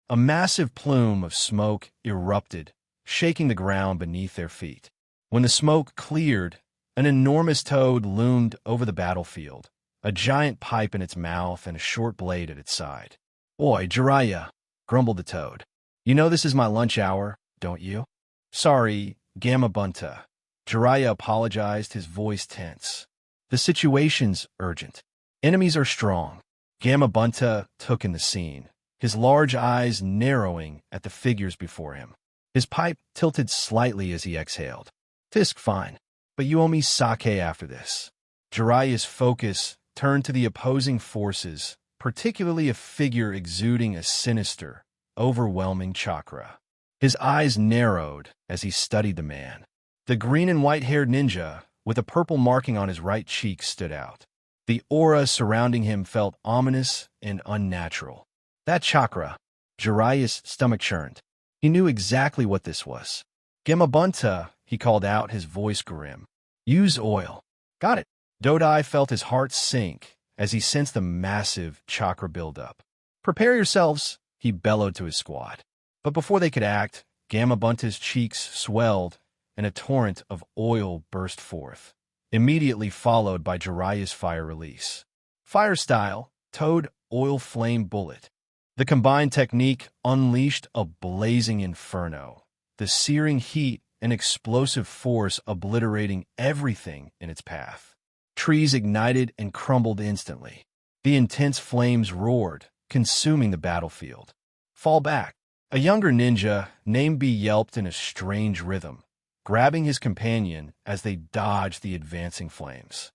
Speaker 1: A massive plume of smoke erupted, shaking the ground beneath their feet. When the smoke cleared, an enormous toad loomed over the battlefield, a giant pipe in its mouth and a short blade at its side. "Oi, Jiraiya," grumbled the toad. "You know this is my lunch hour, don't you?" "Sorry, Gamabunta." Jiraiya apologized, his voice tense. "The situation's urgent. Enemies are strong." Gamabunta took in the scene, his large eyes narrowing at the figures before him. His pipe tilted slightly as he exhaled. "Tisk, fine, but you owe me sake after this." Jiraiya's focus turned to the opposing forces, particularly a figure exuding a sinister, overwhelming chakra. His eyes narrowed as he studied the man. The green and white-haired ninja, with a purple marking on his right cheek, stood out. The aura surrounding him felt ominous and unnatural. That chakra, Jiraiya's stomach churned. He knew exactly what this was. "Gemabunta," he called out, his voice grim. "Use oil." "Got it." Dodai felt his heart sink as he sensed the massive chakra buildup. "Prepare yourselves," he bellowed to his squad. But before they could act, Gamabunta's cheeks swelled and a torrent of oil burst forth, immediately followed by Jiraiya's fire release. Fire style, Toad oil flame bullet. The combined technique unleashed a blazing inferno, the searing heat and explosive force obliterating everything in its path. Trees ignited and crumbled instantly. The intense flames roared, consuming the battlefield. Fall back. A younger ninja, named B, yelped in a strange rhythm, grabbing his companion as they dodged the advancing flames.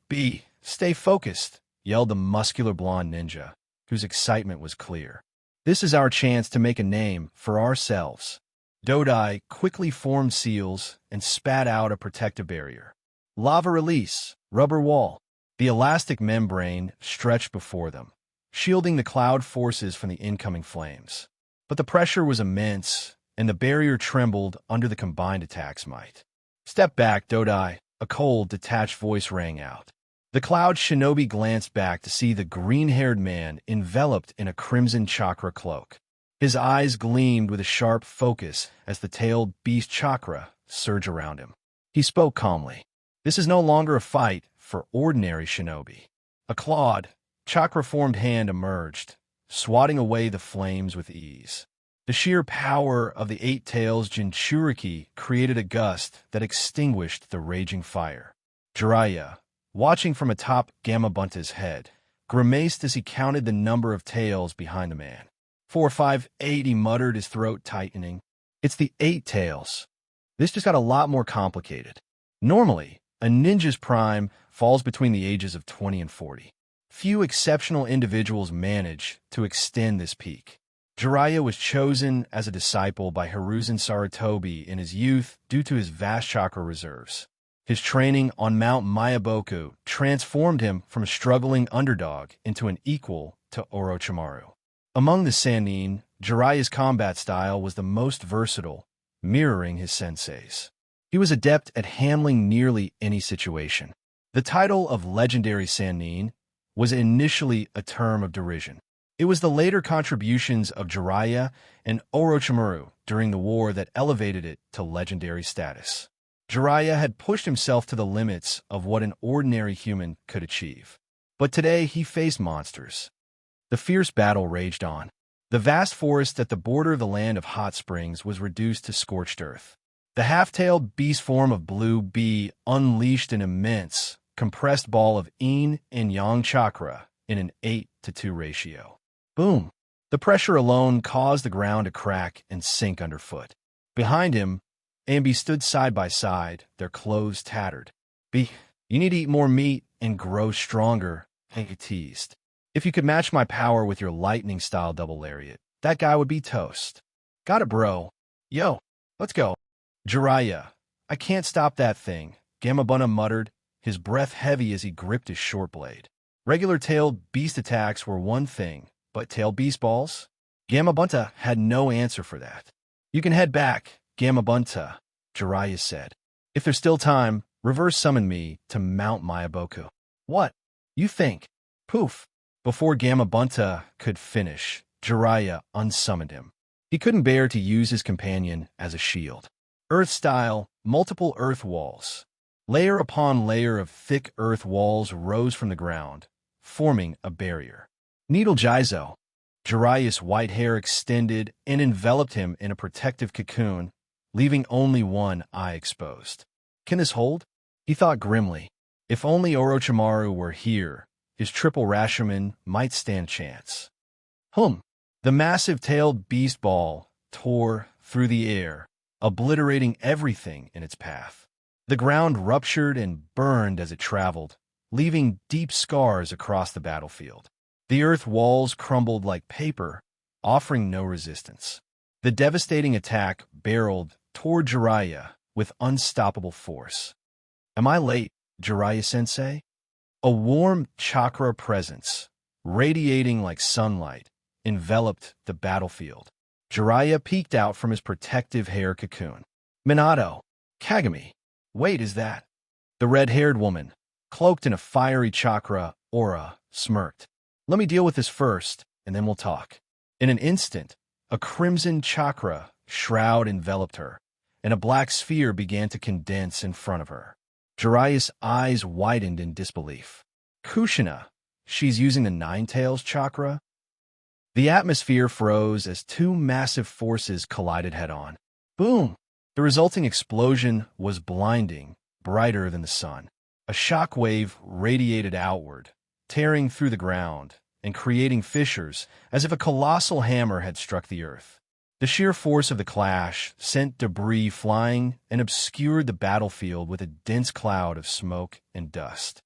Speaker 1: B, stay focused, yelled the muscular blonde ninja, whose excitement was clear. This is our chance to make a name for ourselves. Dodai quickly formed seals and spat out a protective barrier. Lava release, rubber wall. The elastic membrane stretched before them, shielding the cloud forces from the incoming flames. But the pressure was immense, and the barrier trembled under the combined attack's might. Step back, Dodai, a cold, detached voice rang out. The cloud shinobi glanced back to see the green-haired man enveloped in a crimson chakra cloak. His eyes gleamed with a sharp focus as the tailed beast chakra surged around him. He spoke calmly. This is no longer a fight for ordinary shinobi. A clawed, chakra-formed hand emerged, swatting away the flames with ease. The sheer power of the eight tails Jinchuriki created a gust that extinguished the raging fire. Jiraiya, watching from atop Gamabunta's head, grimaced as he counted the number of tails behind the man. 4, 5, 8, he muttered, his throat tightening. It's the 8 tails. This just got a lot more complicated. Normally, a ninja's prime falls between the ages of 20 and 40. Few exceptional individuals manage to extend this peak. Jiraiya was chosen as a disciple by Hiruzen Sarutobi in his youth due to his vast chakra reserves. His training on Mount Myaboku transformed him from a struggling underdog into an equal to Orochimaru. Among the Sannin, Jiraiya's combat style was the most versatile, mirroring his sensei's. He was adept at handling nearly any situation. The title of legendary Sannin was initially a term of derision. It was the later contributions of Jiraiya and Orochimaru during the war that elevated it to legendary status. Jiraiya had pushed himself to the limits of what an ordinary human could achieve. But today he faced monsters. The fierce battle raged on. The vast forest at the border of the land of hot springs was reduced to scorched earth. The half-tailed beast form of Blue Bee unleashed an immense, compressed ball of yin and yang chakra in an 8-to-2 ratio. Boom! The pressure alone caused the ground to crack and sink underfoot. Behind him, A and B stood side by side, their clothes tattered. B, you need to eat more meat and grow stronger, A teased. If you could match my power with your lightning-style double lariat, that guy would be toast. Got it, bro. Yo, let's go. Jiraiya, I can't stop that thing, Gamabunta muttered, his breath heavy as he gripped his short blade. Regular tailed beast attacks were one thing, but tailed beast balls? Gamabunta had no answer for that. You can head back, Gamabunta, Jiraiya said. If there's still time, reverse summon me to Mount Myaboku. What? You think? Poof. Before Gamabunta could finish, Jiraiya unsummoned him. He couldn't bear to use his companion as a shield. Earth-style, multiple earth walls. Layer upon layer of thick earth walls rose from the ground, forming a barrier. Needle Jizo. Jiraiya's white hair extended and enveloped him in a protective cocoon, leaving only one eye exposed. Can this hold? He thought grimly. If only Orochimaru were here, his triple Rashomon might stand a chance. The massive tailed beast ball tore through the air, obliterating everything in its path. The ground ruptured and burned as it traveled, leaving deep scars across the battlefield. The earth walls crumbled like paper, offering no resistance. The devastating attack barreled toward Jiraiya with unstoppable force. Am I late, Jiraiya-sensei? A warm chakra presence, radiating like sunlight, enveloped the battlefield. Jiraiya peeked out from his protective hair cocoon. Minato, Kagami. Wait, is that? The red-haired woman, cloaked in a fiery chakra aura, smirked. Let me deal with this first, and then we'll talk. In an instant, a crimson chakra shroud enveloped her, and a black sphere began to condense in front of her. Jiraiya's eyes widened in disbelief. Kushina, she's using the Nine-Tails chakra? The atmosphere froze as two massive forces collided head-on. Boom! The resulting explosion was blinding, brighter than the sun. A shock wave radiated outward, tearing through the ground and creating fissures as if a colossal hammer had struck the earth. The sheer force of the clash sent debris flying and obscured the battlefield with a dense cloud of smoke and dust.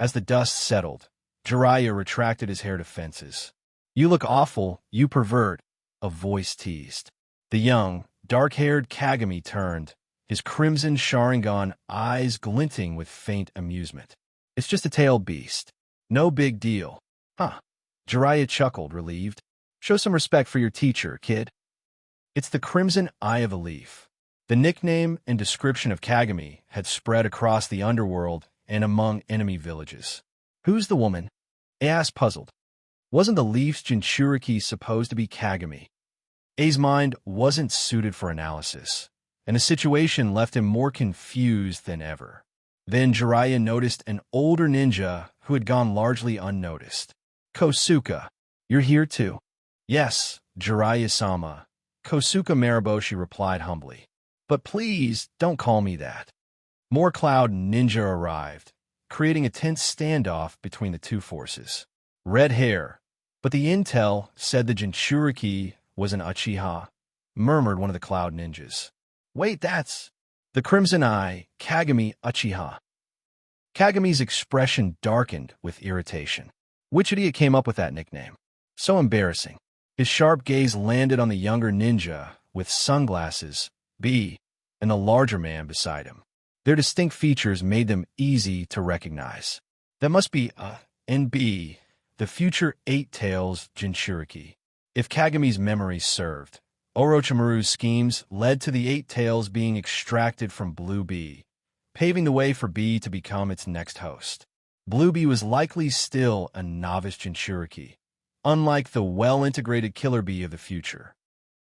Speaker 1: As the dust settled, Jiraiya retracted his hair defenses. "You look awful, you pervert," a voice teased. The young, dark-haired Kagami turned, his crimson Sharingan eyes glinting with faint amusement. "It's just a tailed beast. No big deal." "Huh." Jiraiya chuckled, relieved. "Show some respect for your teacher, kid." It's the Crimson Eye of a Leaf. The nickname and description of Kagami had spread across the underworld and among enemy villages. "Who's the woman?" I asked, puzzled. Wasn't the Leaf's Jinchuriki supposed to be Kagami? A's mind wasn't suited for analysis, and the situation left him more confused than ever. Then Jiraiya noticed an older ninja who had gone largely unnoticed. "Kosuke, you're here too?" "Yes, Jiraiya-sama," Kosuke Mariboshi replied humbly. "But please, don't call me that." More Cloud Ninja arrived, creating a tense standoff between the two forces. "Red hair, but the intel said the Jinchuriki was an Uchiha," murmured one of the Cloud Ninjas. "Wait, that's the Crimson Eye, Kagami Uchiha." Kagami's expression darkened with irritation. Which idiot came up with that nickname? So embarrassing. His sharp gaze landed on the younger ninja with sunglasses, B, and the larger man beside him. Their distinct features made them easy to recognize. That must be and B, the future Eight-Tails Jinchuriki. If Kagami's memory served, Orochimaru's schemes led to the Eight-Tails being extracted from Blue B, paving the way for B to become its next host. Blue B was likely still a novice Jinchuriki, unlike the well-integrated Killer Bee of the future.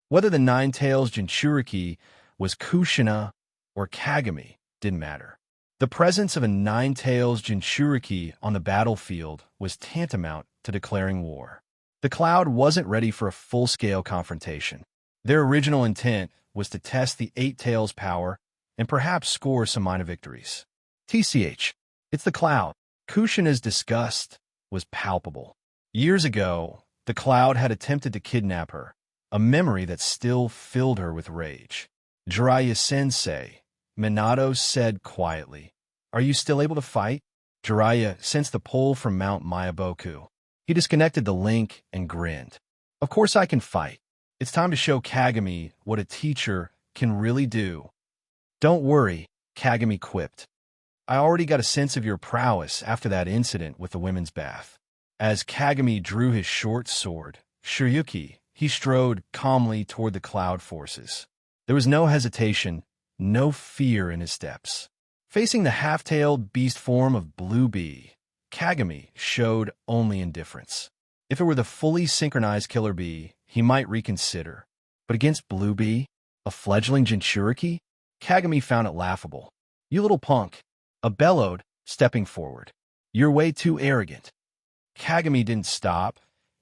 Speaker 1: Whether the Nine-Tails Jinchuriki was Kushina or Kagami didn't matter. The presence of a Nine-Tails Jinchuriki on the battlefield was tantamount to declaring war. The Cloud wasn't ready for a full-scale confrontation. Their original intent was to test the Eight-Tails' power and perhaps score some minor victories. TCH, it's the Cloud. Kushina's disgust was palpable. Years ago, the Cloud had attempted to kidnap her, a memory that still filled her with rage. "Jiraiya-sensei," Minato said quietly. "Are you still able to fight?" Jiraiya sensed the pull from Mount Mayaboku. He disconnected the link and grinned. "Of course I can fight. It's time to show Kagami what a teacher can really do." "Don't worry," Kagami quipped. "I already got a sense of your prowess after that incident with the women's bath." As Kagami drew his short sword, Shiryuki, he strode calmly toward the Cloud forces. There was no hesitation, no fear in his steps. Facing the half-tailed beast form of Blue Bee, Kagami showed only indifference. If it were the fully synchronized Killer Bee, he might reconsider. But against Blue Bee, a fledgling Jinchuriki, Kagami found it laughable. "You little punk," a bellowed, stepping forward. "You're way too arrogant." Kagami didn't stop,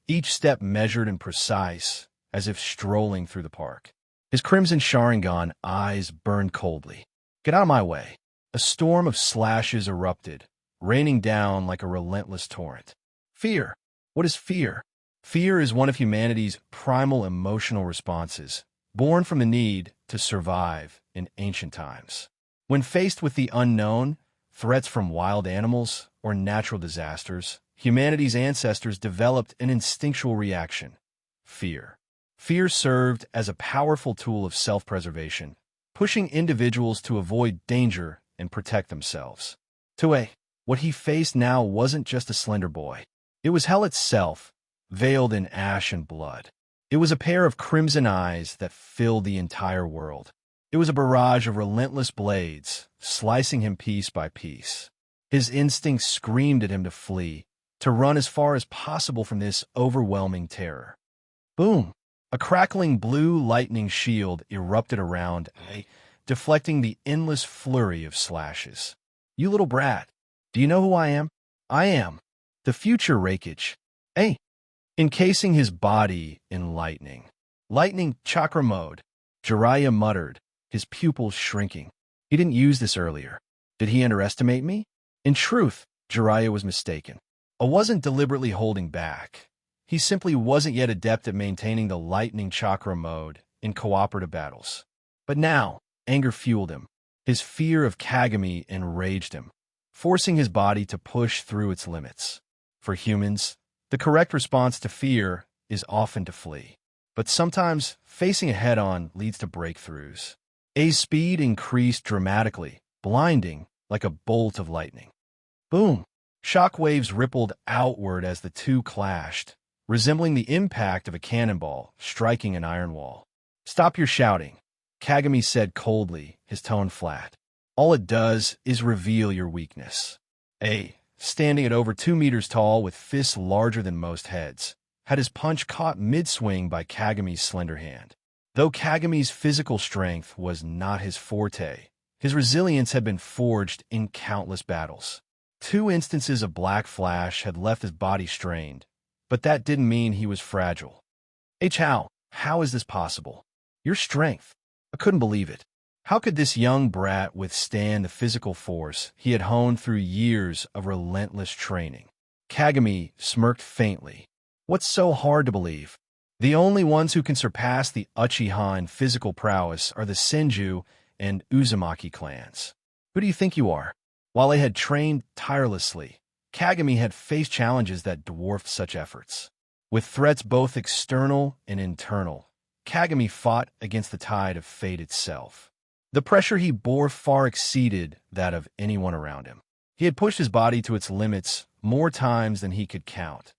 Speaker 1: each step measured and precise, as if strolling through the park. His crimson Sharingan eyes burned coldly. "Get out of my way." A storm of slashes erupted, raining down like a relentless torrent. Fear. What is fear? Fear is one of humanity's primal emotional responses, born from the need to survive in ancient times. When faced with the unknown, threats from wild animals, or natural disasters, humanity's ancestors developed an instinctual reaction: fear. Fear served as a powerful tool of self-preservation, pushing individuals to avoid danger and protect themselves. Tue, what he faced now wasn't just a slender boy. It was hell itself, veiled in ash and blood. It was a pair of crimson eyes that filled the entire world. It was a barrage of relentless blades, slicing him piece by piece. His instincts screamed at him to flee, to run as far as possible from this overwhelming terror. Boom! A crackling blue lightning shield erupted around, deflecting the endless flurry of slashes. "You little brat, do you know who I am?" "I am The future Raikage. A. Encasing his body in lightning. Lightning chakra mode. Jiraiya muttered, his pupils shrinking. He didn't use this earlier. Did he underestimate me? In truth, Jiraiya was mistaken. I wasn't deliberately holding back. He simply wasn't yet adept at maintaining the lightning chakra mode in cooperative battles. But now, anger fueled him. His fear of Kagami enraged him, forcing his body to push through its limits. For humans, the correct response to fear is often to flee. But sometimes, facing it head-on leads to breakthroughs. A's speed increased dramatically, blinding like a bolt of lightning. Boom! Shockwaves rippled outward as the two clashed, resembling the impact of a cannonball striking an iron wall. "Stop your shouting," Kagami said coldly, his tone flat. "All it does is reveal your weakness." A, standing at over 2 meters tall with fists larger than most heads, had his punch caught mid-swing by Kagami's slender hand. Though Kagami's physical strength was not his forte, his resilience had been forged in countless battles. 2 instances of Black Flash had left his body strained, but that didn't mean he was fragile. How is this possible? Your strength. I couldn't believe it. How could this young brat withstand the physical force he had honed through years of relentless training? Kagami smirked faintly. What's so hard to believe? The only ones who can surpass the Uchiha in physical prowess are the Senju and Uzumaki clans. Who do you think you are? While they had trained tirelessly, Kagami had faced challenges that dwarfed such efforts. With threats both external and internal, Kagami fought against the tide of fate itself. The pressure he bore far exceeded that of anyone around him. He had pushed his body to its limits more times than he could count,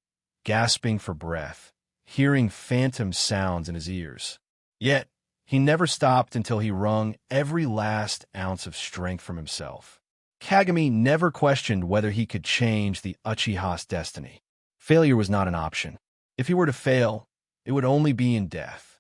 Speaker 1: gasping for breath, hearing phantom sounds in his ears. Yet, he never stopped until he wrung every last ounce of strength from himself. Kagami never questioned whether he could change the Uchiha's destiny. Failure was not an option. If he were to fail, it would only be in death.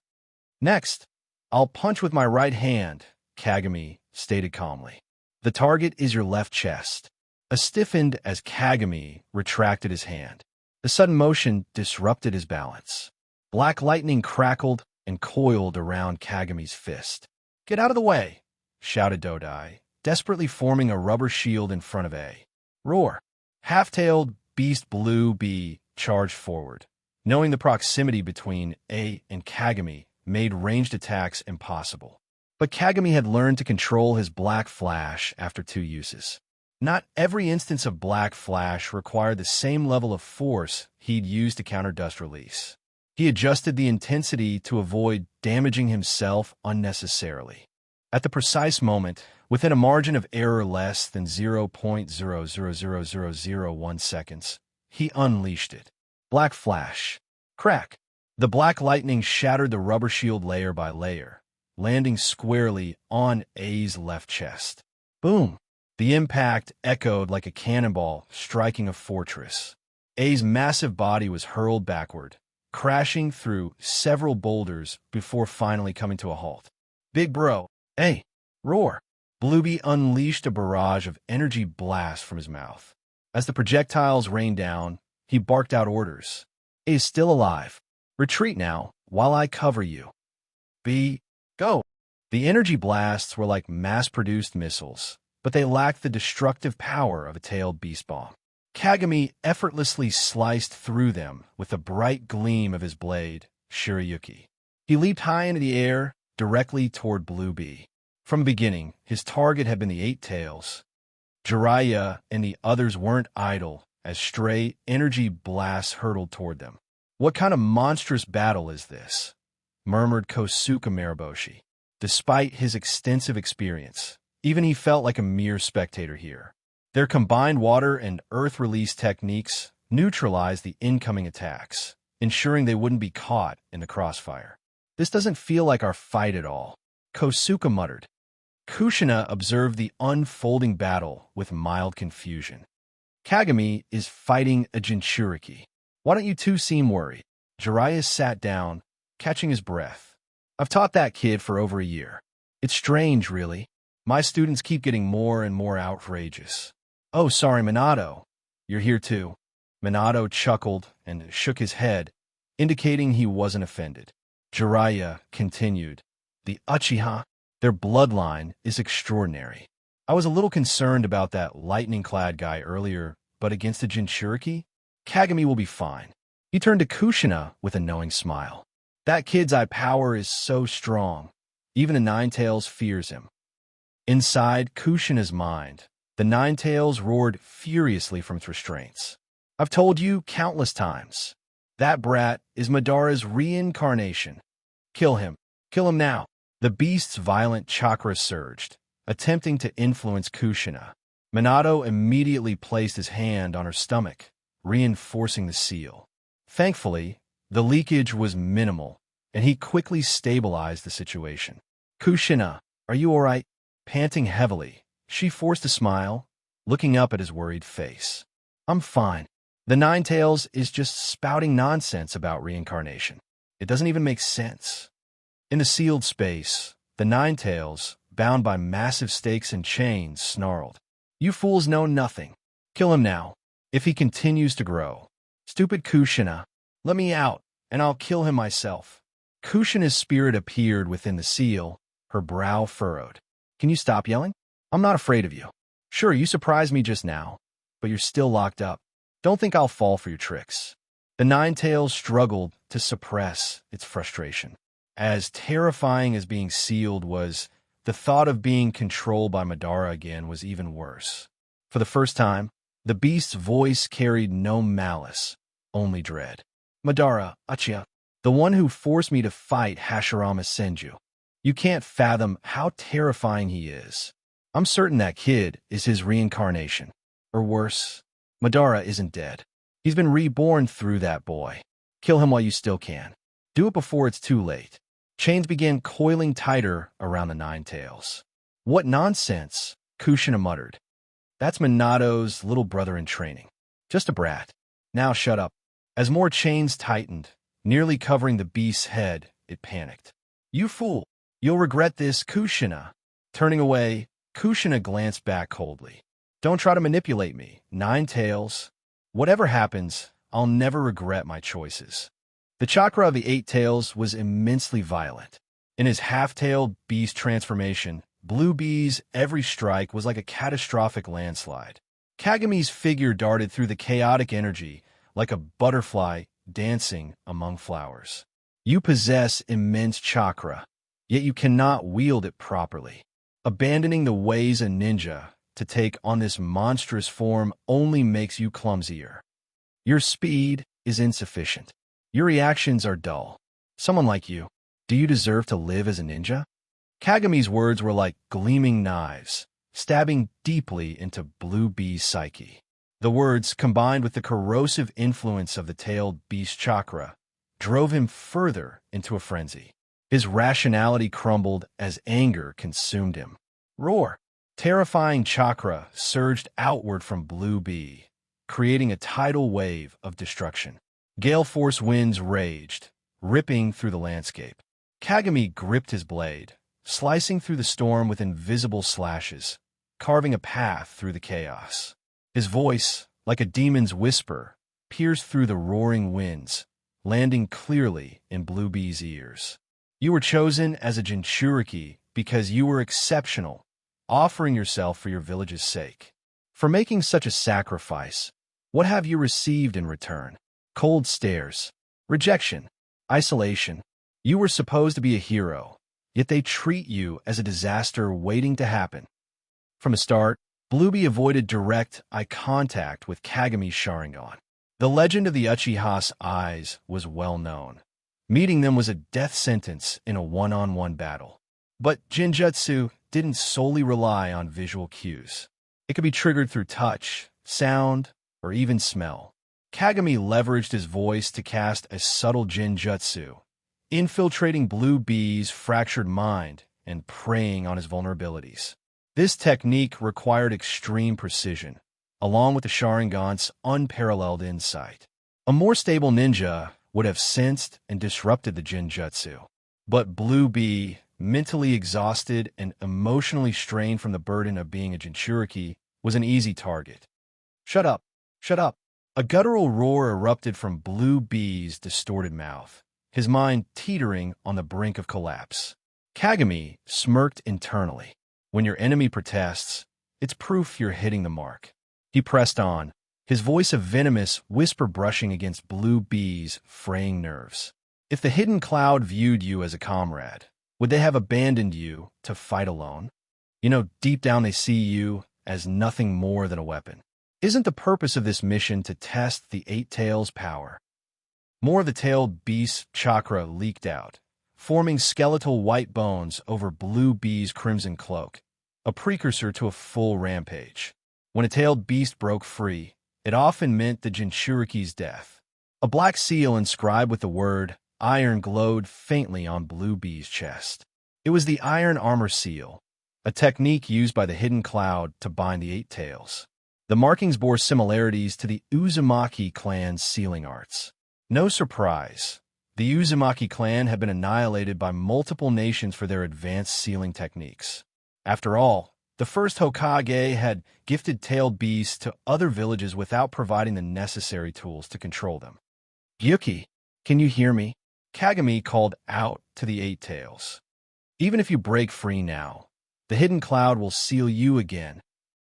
Speaker 1: "Next, I'll punch with my right hand," Kagami stated calmly. "The target is your left chest." A stiffened as Kagami retracted his hand. The sudden motion disrupted his balance. Black lightning crackled and coiled around Kagami's fist. "Get out of the way!" shouted Dodai, desperately forming a rubber shield in front of A. Roar! Half-tailed Beast Blue B charged forward. Knowing the proximity between A and Kagami made ranged attacks impossible. But Kagami had learned to control his Black Flash after 2 uses. Not every instance of Black Flash required the same level of force he'd used to counter Dust Release. He adjusted the intensity to avoid damaging himself unnecessarily. At the precise moment, within a margin of error less than 0.0000001 seconds, he unleashed it. Black Flash. Crack! The black lightning shattered the rubber shield layer by layer, landing squarely on A's left chest. Boom! The impact echoed like a cannonball striking a fortress. A's massive body was hurled backward, crashing through several boulders before finally coming to a halt. "Big bro, A, roar!" Blueby unleashed a barrage of energy blasts from his mouth. As the projectiles rained down, he barked out orders. "A is still alive. Retreat now, while I cover you. B, go!" The energy blasts were like mass-produced missiles, but they lacked the destructive power of a tailed beast bomb. Kagami effortlessly sliced through them with the bright gleam of his blade, Shirayuki. He leaped high into the air, directly toward Blueby. From the beginning, his target had been the 8 tails. Jiraiya and the others weren't idle as stray energy blasts hurtled toward them. "What kind of monstrous battle is this?" murmured Kosuke Mariboshi. Despite his extensive experience, even he felt like a mere spectator here. Their combined water and earth release techniques neutralized the incoming attacks, ensuring they wouldn't be caught in the crossfire. "This doesn't feel like our fight at all," Kosuke muttered. Kushina observed the unfolding battle with mild confusion. "Kagami is fighting a Jinchuriki. Why don't you two seem worried?" Jiraiya sat down, catching his breath. "I've taught that kid for over a year. It's strange, really. My students keep getting more and more outrageous." "Oh, sorry, Minato. You're here too." Minato chuckled and shook his head, indicating he wasn't offended. Jiraiya continued, "The Uchiha, their bloodline is extraordinary. I was a little concerned about that lightning-clad guy earlier, but against the Jinchuriki, Kagami will be fine." He turned to Kushina with a knowing smile. "That kid's eye power is so strong. Even the Ninetales fears him." Inside Kushina's mind, the Ninetales roared furiously from its restraints. "I've told you countless times. That brat is Madara's reincarnation. Kill him. Kill him now." The beast's violent chakra surged, attempting to influence Kushina. Minato immediately placed his hand on her stomach, reinforcing the seal. Thankfully, the leakage was minimal, and he quickly stabilized the situation. "Kushina, are you all right?" Panting heavily, she forced a smile, looking up at his worried face. "I'm fine. The Ninetales is just spouting nonsense about reincarnation. It doesn't even make sense." In the sealed space, the Ninetales, bound by massive stakes and chains, snarled, "You fools know nothing. Kill him now, if he continues to grow. Stupid Kushina, let me out, and I'll kill him myself." Kushina's spirit appeared within the seal, her brow furrowed. "Can you stop yelling? I'm not afraid of you. Sure, you surprised me just now, but you're still locked up. Don't think I'll fall for your tricks." The Ninetales struggled to suppress its frustration. As terrifying as being sealed was, the thought of being controlled by Madara again was even worse. For the first time, the beast's voice carried no malice, only dread. "Madara, Uchiha, the one who forced me to fight Hashirama Senju. You can't fathom how terrifying he is. I'm certain that kid is his reincarnation. Or worse, Madara isn't dead. He's been reborn through that boy. Kill him while you still can. Do it before it's too late." Chains began coiling tighter around the Ninetales. "What nonsense," Kushina muttered. "That's Minato's little brother in training. Just a brat. Now shut up." As more chains tightened, nearly covering the beast's head, it panicked. "You fool! You'll regret this, Kushina." Turning away, Kushina glanced back coldly. "Don't try to manipulate me, Ninetales. Whatever happens, I'll never regret my choices." The chakra of the Eight Tails was immensely violent. In his half-tailed beast transformation, Blue Bee's every strike was like a catastrophic landslide. Kagami's figure darted through the chaotic energy like a butterfly dancing among flowers. "You possess immense chakra, yet you cannot wield it properly. Abandoning the ways of ninja to take on this monstrous form only makes you clumsier. Your speed is insufficient. Your reactions are dull. Someone like you, do you deserve to live as a ninja?" Kagami's words were like gleaming knives, stabbing deeply into Blue Bee's psyche. The words, combined with the corrosive influence of the tailed beast chakra, drove him further into a frenzy. His rationality crumbled as anger consumed him. Roar! Terrifying chakra surged outward from Blue Bee, creating a tidal wave of destruction. Gale force winds raged, ripping through the landscape. Kagami gripped his blade, slicing through the storm with invisible slashes, carving a path through the chaos. His voice, like a demon's whisper, pierced through the roaring winds, landing clearly in Blue Bee's ears. "You were chosen as a Jinchuriki because you were exceptional, offering yourself for your village's sake. For making such a sacrifice, what have you received in return? Cold stares, rejection, isolation. You were supposed to be a hero, yet they treat you as a disaster waiting to happen." From the start, Bluebee avoided direct eye contact with Kagami's Sharingan. The legend of the Uchiha's eyes was well known. Meeting them was a death sentence in a one-on-one battle. But Jinjutsu didn't solely rely on visual cues. It could be triggered through touch, sound, or even smell. Kagami leveraged his voice to cast a subtle Jinjutsu, infiltrating Blue Bee's fractured mind and preying on his vulnerabilities. This technique required extreme precision, along with the Sharingan's unparalleled insight. A more stable ninja would have sensed and disrupted the Jinjutsu. But Blue Bee, mentally exhausted and emotionally strained from the burden of being a Jinchuriki, was an easy target. Shut up! Shut up! A guttural roar erupted from Blue Bee's distorted mouth, his mind teetering on the brink of collapse. Kagami smirked internally. When your enemy protests, it's proof you're hitting the mark. He pressed on, his voice a venomous whisper brushing against Blue Bee's fraying nerves. If the hidden cloud viewed you as a comrade, would they have abandoned you to fight alone? You know, deep down they see you as nothing more than a weapon. Isn't the purpose of this mission to test the Eight Tails' power? More of the tailed beast's chakra leaked out, forming skeletal white bones over Blue Bee's crimson cloak, a precursor to a full rampage. When a tailed beast broke free, it often meant the Jinchuriki's death. A black seal inscribed with the word iron glowed faintly on Blue Bee's chest. It was the iron armor seal, a technique used by the hidden cloud to bind the Eight Tails. The markings bore similarities to the Uzumaki clan's sealing arts. No surprise, the Uzumaki clan had been annihilated by multiple nations for their advanced sealing techniques. After all, the first Hokage had gifted tailed beasts to other villages without providing the necessary tools to control them. "Gyuki, can you hear me?" Kagami called out to the Eight Tails. "Even if you break free now, the hidden cloud will seal you again.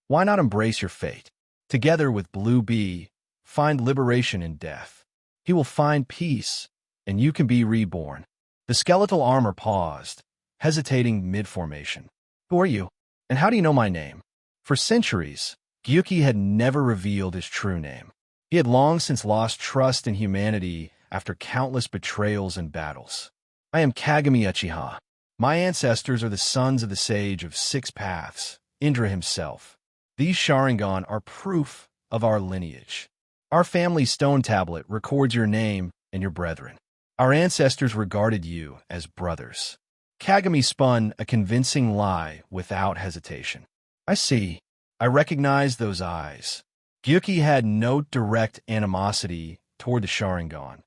Speaker 1: Why not embrace your fate? Together with Blue Bee, find liberation in death. He will find peace, and you can be reborn." The skeletal armor paused, hesitating mid-formation. "Who are you? And how do you know my name?" For centuries, Gyuki had never revealed his true name. He had long since lost trust in humanity after countless betrayals and battles. "I am Kagami Uchiha. My ancestors are the sons of the Sage of Six Paths, Indra himself. These Sharingan are proof of our lineage. Our family stone tablet records your name and your brethren. Our ancestors regarded you as brothers." Kagami spun a convincing lie without hesitation. "I see. I recognize those eyes." Gyuki had no direct animosity toward the Sharingan,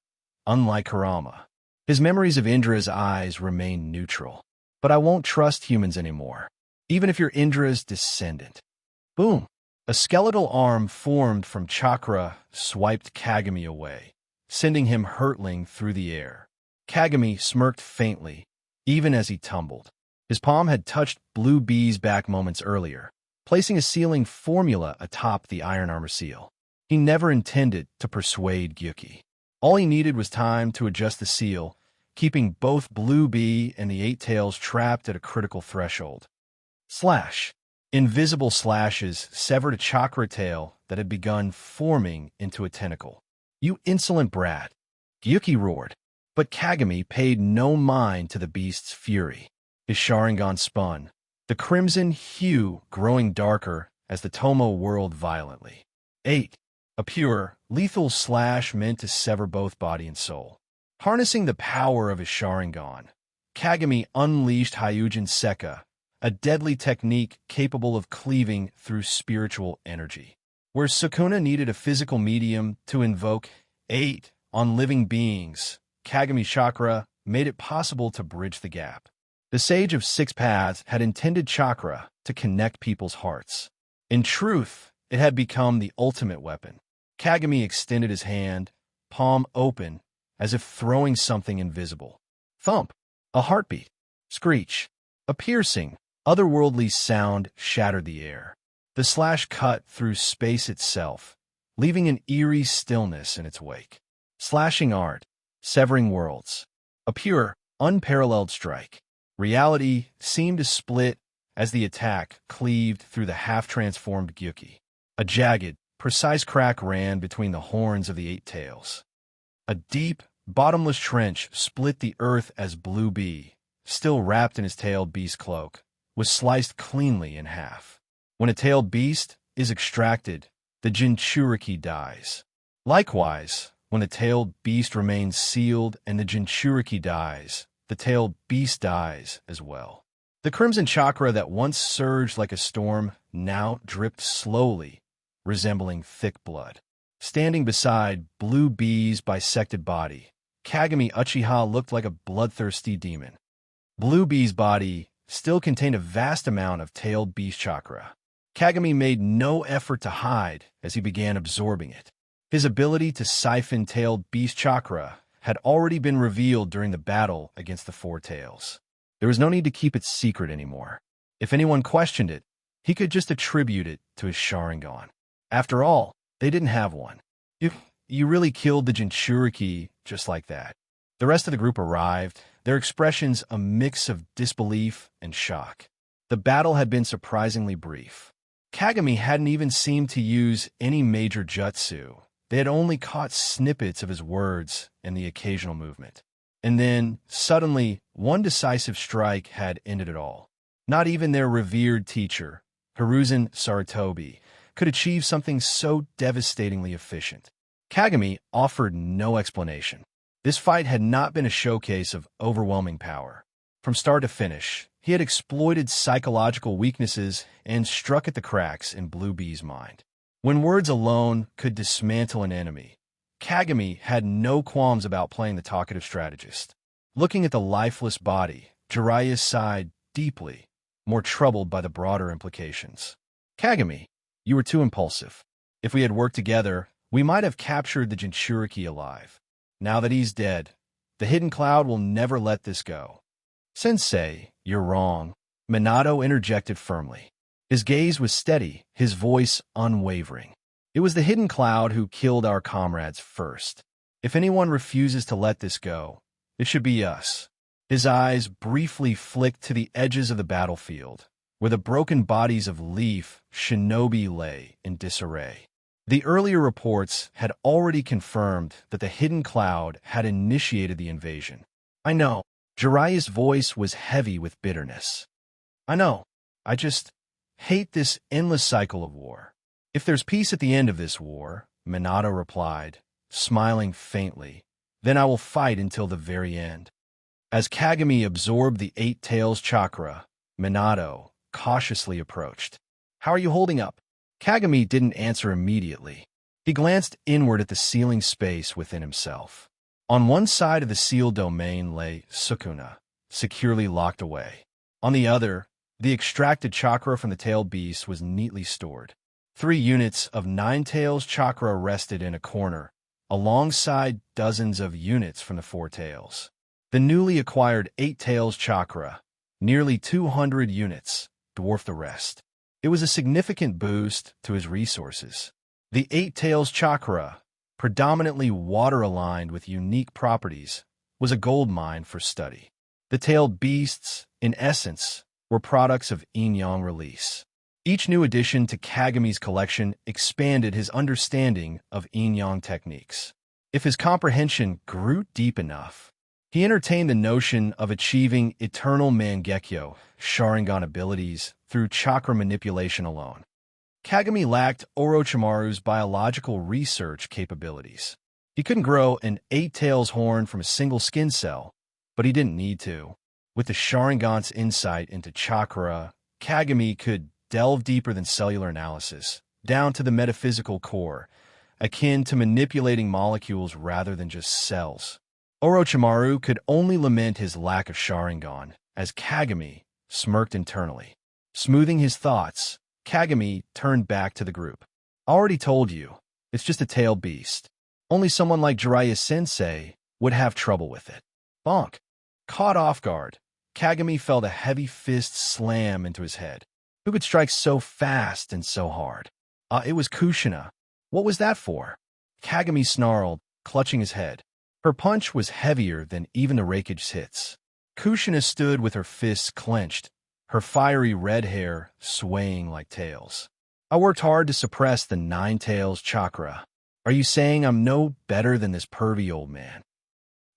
Speaker 1: unlike Kurama. His memories of Indra's eyes remain neutral. "But I won't trust humans anymore, even if you're Indra's descendant." Boom! A skeletal arm formed from chakra swiped Kagami away, sending him hurtling through the air. Kagami smirked faintly, even as he tumbled. His palm had touched Blue Bee's back moments earlier, placing a sealing formula atop the iron armor seal. He never intended to persuade Gyuki. All he needed was time to adjust the seal, keeping both Blue Bee and the Eight Tails trapped at a critical threshold. Slash! Invisible slashes severed a chakra tail that had begun forming into a tentacle. "You insolent brat!" Gyuki roared. But Kagami paid no mind to the beast's fury. His Sharingan spun, the crimson hue growing darker as the Tomo whirled violently. 8. A pure, lethal slash meant to sever both body and soul. Harnessing the power of his Sharingan, Kagami unleashed Hyujin Sekka, a deadly technique capable of cleaving through spiritual energy. Where Sukuna needed a physical medium to invoke 8 on living beings, Kagami chakra made it possible to bridge the gap. The Sage of Six Paths had intended chakra to connect people's hearts. In truth, it had become the ultimate weapon. Kagami extended his hand, palm open, as if throwing something invisible. Thump! A heartbeat. Screech! A piercing, otherworldly sound shattered the air. The slash cut through space itself, leaving an eerie stillness in its wake. Slashing art, severing worlds. A pure, unparalleled strike. Reality seemed to split as the attack cleaved through the half-transformed Gyuki. A jagged, precise crack ran between the horns of the Eight Tails. A deep, bottomless trench split the earth as Blue Bee, still wrapped in his tailed beast cloak, was sliced cleanly in half. When a tailed beast is extracted, the Jinchuriki dies. Likewise, when the tailed beast remains sealed and the Jinchuriki dies, the tailed beast dies as well. The crimson chakra that once surged like a storm now dripped slowly, resembling thick blood. Standing beside Blue Bee's bisected body, Kagami Uchiha looked like a bloodthirsty demon. Blue Bee's body still contained a vast amount of tailed beast chakra. Kagami made no effort to hide as he began absorbing it. His ability to siphon tailed beast chakra had already been revealed during the battle against the Four Tails. There was no need to keep it secret anymore. If anyone questioned it, he could just attribute it to his Sharingan. After all, they didn't have one. You really killed the Jinchuriki just like that. The rest of the group arrived, their expressions a mix of disbelief and shock. The battle had been surprisingly brief. Kagami hadn't even seemed to use any major jutsu. They had only caught snippets of his words and the occasional movement. And then, suddenly, one decisive strike had ended it all. Not even their revered teacher, Hiruzen Sarutobi, could achieve something so devastatingly efficient. Kagami offered no explanation. This fight had not been a showcase of overwhelming power. From start to finish, he had exploited psychological weaknesses and struck at the cracks in Blue Bee's mind. When words alone could dismantle an enemy, Kagami had no qualms about playing the talkative strategist. Looking at the lifeless body, Jiraiya sighed deeply, more troubled by the broader implications. Kagami, you were too impulsive. If we had worked together, we might have captured the Jinchuriki alive. Now that he's dead, the Hidden Cloud will never let this go. Sensei, you're wrong, Minato interjected firmly. His gaze was steady, his voice unwavering. It was the Hidden Cloud who killed our comrades first. If anyone refuses to let this go, it should be us. His eyes briefly flicked to the edges of the battlefield, where the broken bodies of Leaf, Shinobi lay in disarray. The earlier reports had already confirmed that the Hidden Cloud had initiated the invasion. I know. Jiraiya's voice was heavy with bitterness. I know. I just hate this endless cycle of war. If there's peace at the end of this war, Minato replied, smiling faintly, then I will fight until the very end. As Kagami absorbed the Eight Tails chakra, Minato cautiously approached. How are you holding up? Kagami didn't answer immediately. He glanced inward at the ceiling space within himself. On one side of the sealed domain lay Sukuna, securely locked away. On the other, the extracted chakra from the tailed beast was neatly stored. 3 units of Nine Tails chakra rested in a corner, alongside dozens of units from the Four Tails. The newly acquired Eight Tails chakra, nearly 200 units, dwarfed the rest. It was a significant boost to his resources. The Eight Tails chakra, predominantly water-aligned with unique properties, was a gold mine for study. The tailed beasts, in essence, were products of yin-yang release. Each new addition to Kagami's collection expanded his understanding of yin-yang techniques. If his comprehension grew deep enough, he entertained the notion of achieving eternal Mangekyō, Sharingan abilities, through chakra manipulation alone. Kagami lacked Orochimaru's biological research capabilities. He couldn't grow an Eight Tails horn from a single skin cell, but he didn't need to. With the Sharingan's insight into chakra, Kagami could delve deeper than cellular analysis, down to the metaphysical core, akin to manipulating molecules rather than just cells. Orochimaru could only lament his lack of Sharingan, as Kagami smirked internally. Smoothing his thoughts, Kagami turned back to the group. I already told you, it's just a tailed beast. Only someone like Jiraiya-sensei would have trouble with it. Bonk. Caught off guard, Kagami felt a heavy fist slam into his head. Who could strike so fast and so hard? It was Kushina. What was that for? Kagami snarled, clutching his head. Her punch was heavier than even the Raikage's hits. Kushina stood with her fists clenched, her fiery red hair swaying like tails. I worked hard to suppress the Nine Tails chakra. Are you saying I'm no better than this pervy old man?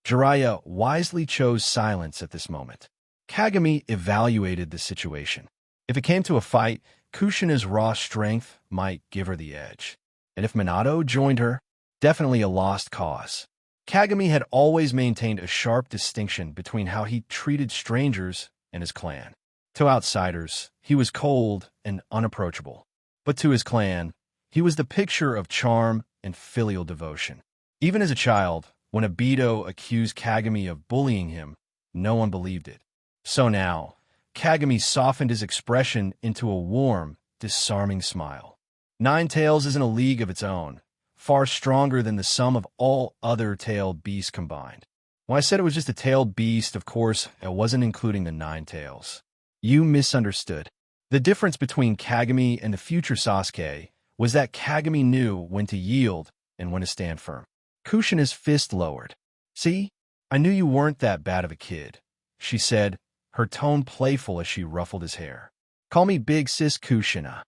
Speaker 1: Jiraiya wisely chose silence at this moment. Kagami evaluated the situation. If it came to a fight, Kushina's raw strength might give her the edge. And if Minato joined her, definitely a lost cause. Kagami had always maintained a sharp distinction between how he treated strangers and his clan. To outsiders, he was cold and unapproachable. But to his clan, he was the picture of charm and filial devotion. Even as a child, when Obito accused Kagami of bullying him, no one believed it. So now, Kagami softened his expression into a warm, disarming smile. Nine Tails is in a league of its own, far stronger than the sum of all other tailed beasts combined. When I said it was just a tailed beast, of course, I wasn't including the 9 tails. You misunderstood. The difference between Kagami and the future Sasuke was that Kagami knew when to yield and when to stand firm. Kushina's fist lowered. "See? I knew you weren't that bad of a kid," she said, her tone playful as she ruffled his hair. "Call me Big Sis Kushina."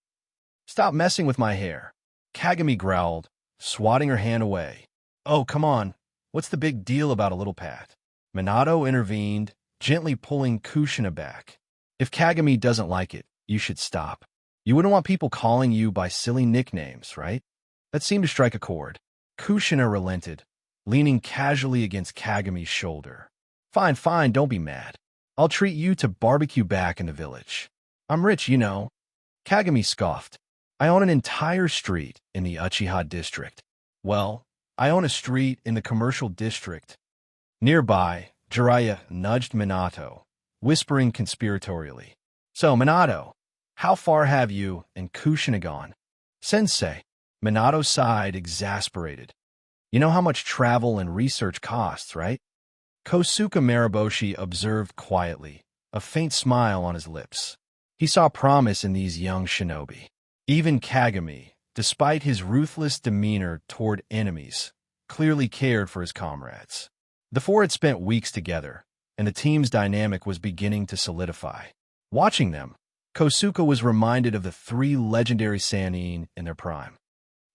Speaker 1: "Stop messing with my hair," Kagami growled, swatting her hand away. "Oh, come on. What's the big deal about a little pat?" Minato intervened, gently pulling Kushina back. "If Kagami doesn't like it, you should stop. You wouldn't want people calling you by silly nicknames, right?" That seemed to strike a chord. Kushina relented, leaning casually against Kagami's shoulder. Fine, fine, don't be mad. I'll treat you to barbecue back in the village. I'm rich, you know." Kagami scoffed. "I own an entire street in the Uchiha district." "Well, I own a street in the commercial district." Nearby, Jiraiya nudged Minato, whispering conspiratorially. "So, Minato, how far have you and Kushina gone?" "Sensei." Minato sighed, exasperated. "You know how much travel and research costs, right?" Kosuke Mariboshi observed quietly, a faint smile on his lips. He saw promise in these young shinobi. Even Kagami, despite his ruthless demeanor toward enemies, clearly cared for his comrades. The four had spent weeks together, and the team's dynamic was beginning to solidify. Watching them, Kosuke was reminded of the 3 legendary Sannin in their prime.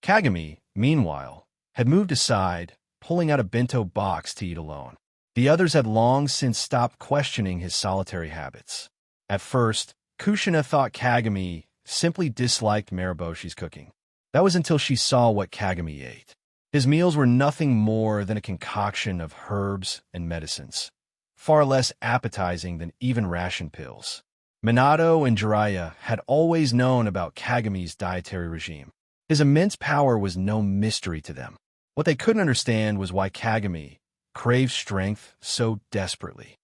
Speaker 1: Kagami, meanwhile, had moved aside, pulling out a bento box to eat alone. The others had long since stopped questioning his solitary habits. At first, Kushina thought Kagami simply disliked Mariboshi's cooking. That was until she saw what Kagami ate. His meals were nothing more than a concoction of herbs and medicines, far less appetizing than even ration pills. Minato and Jiraiya had always known about Kagami's dietary regime. His immense power was no mystery to them. What they couldn't understand was why Kagami craved strength so desperately.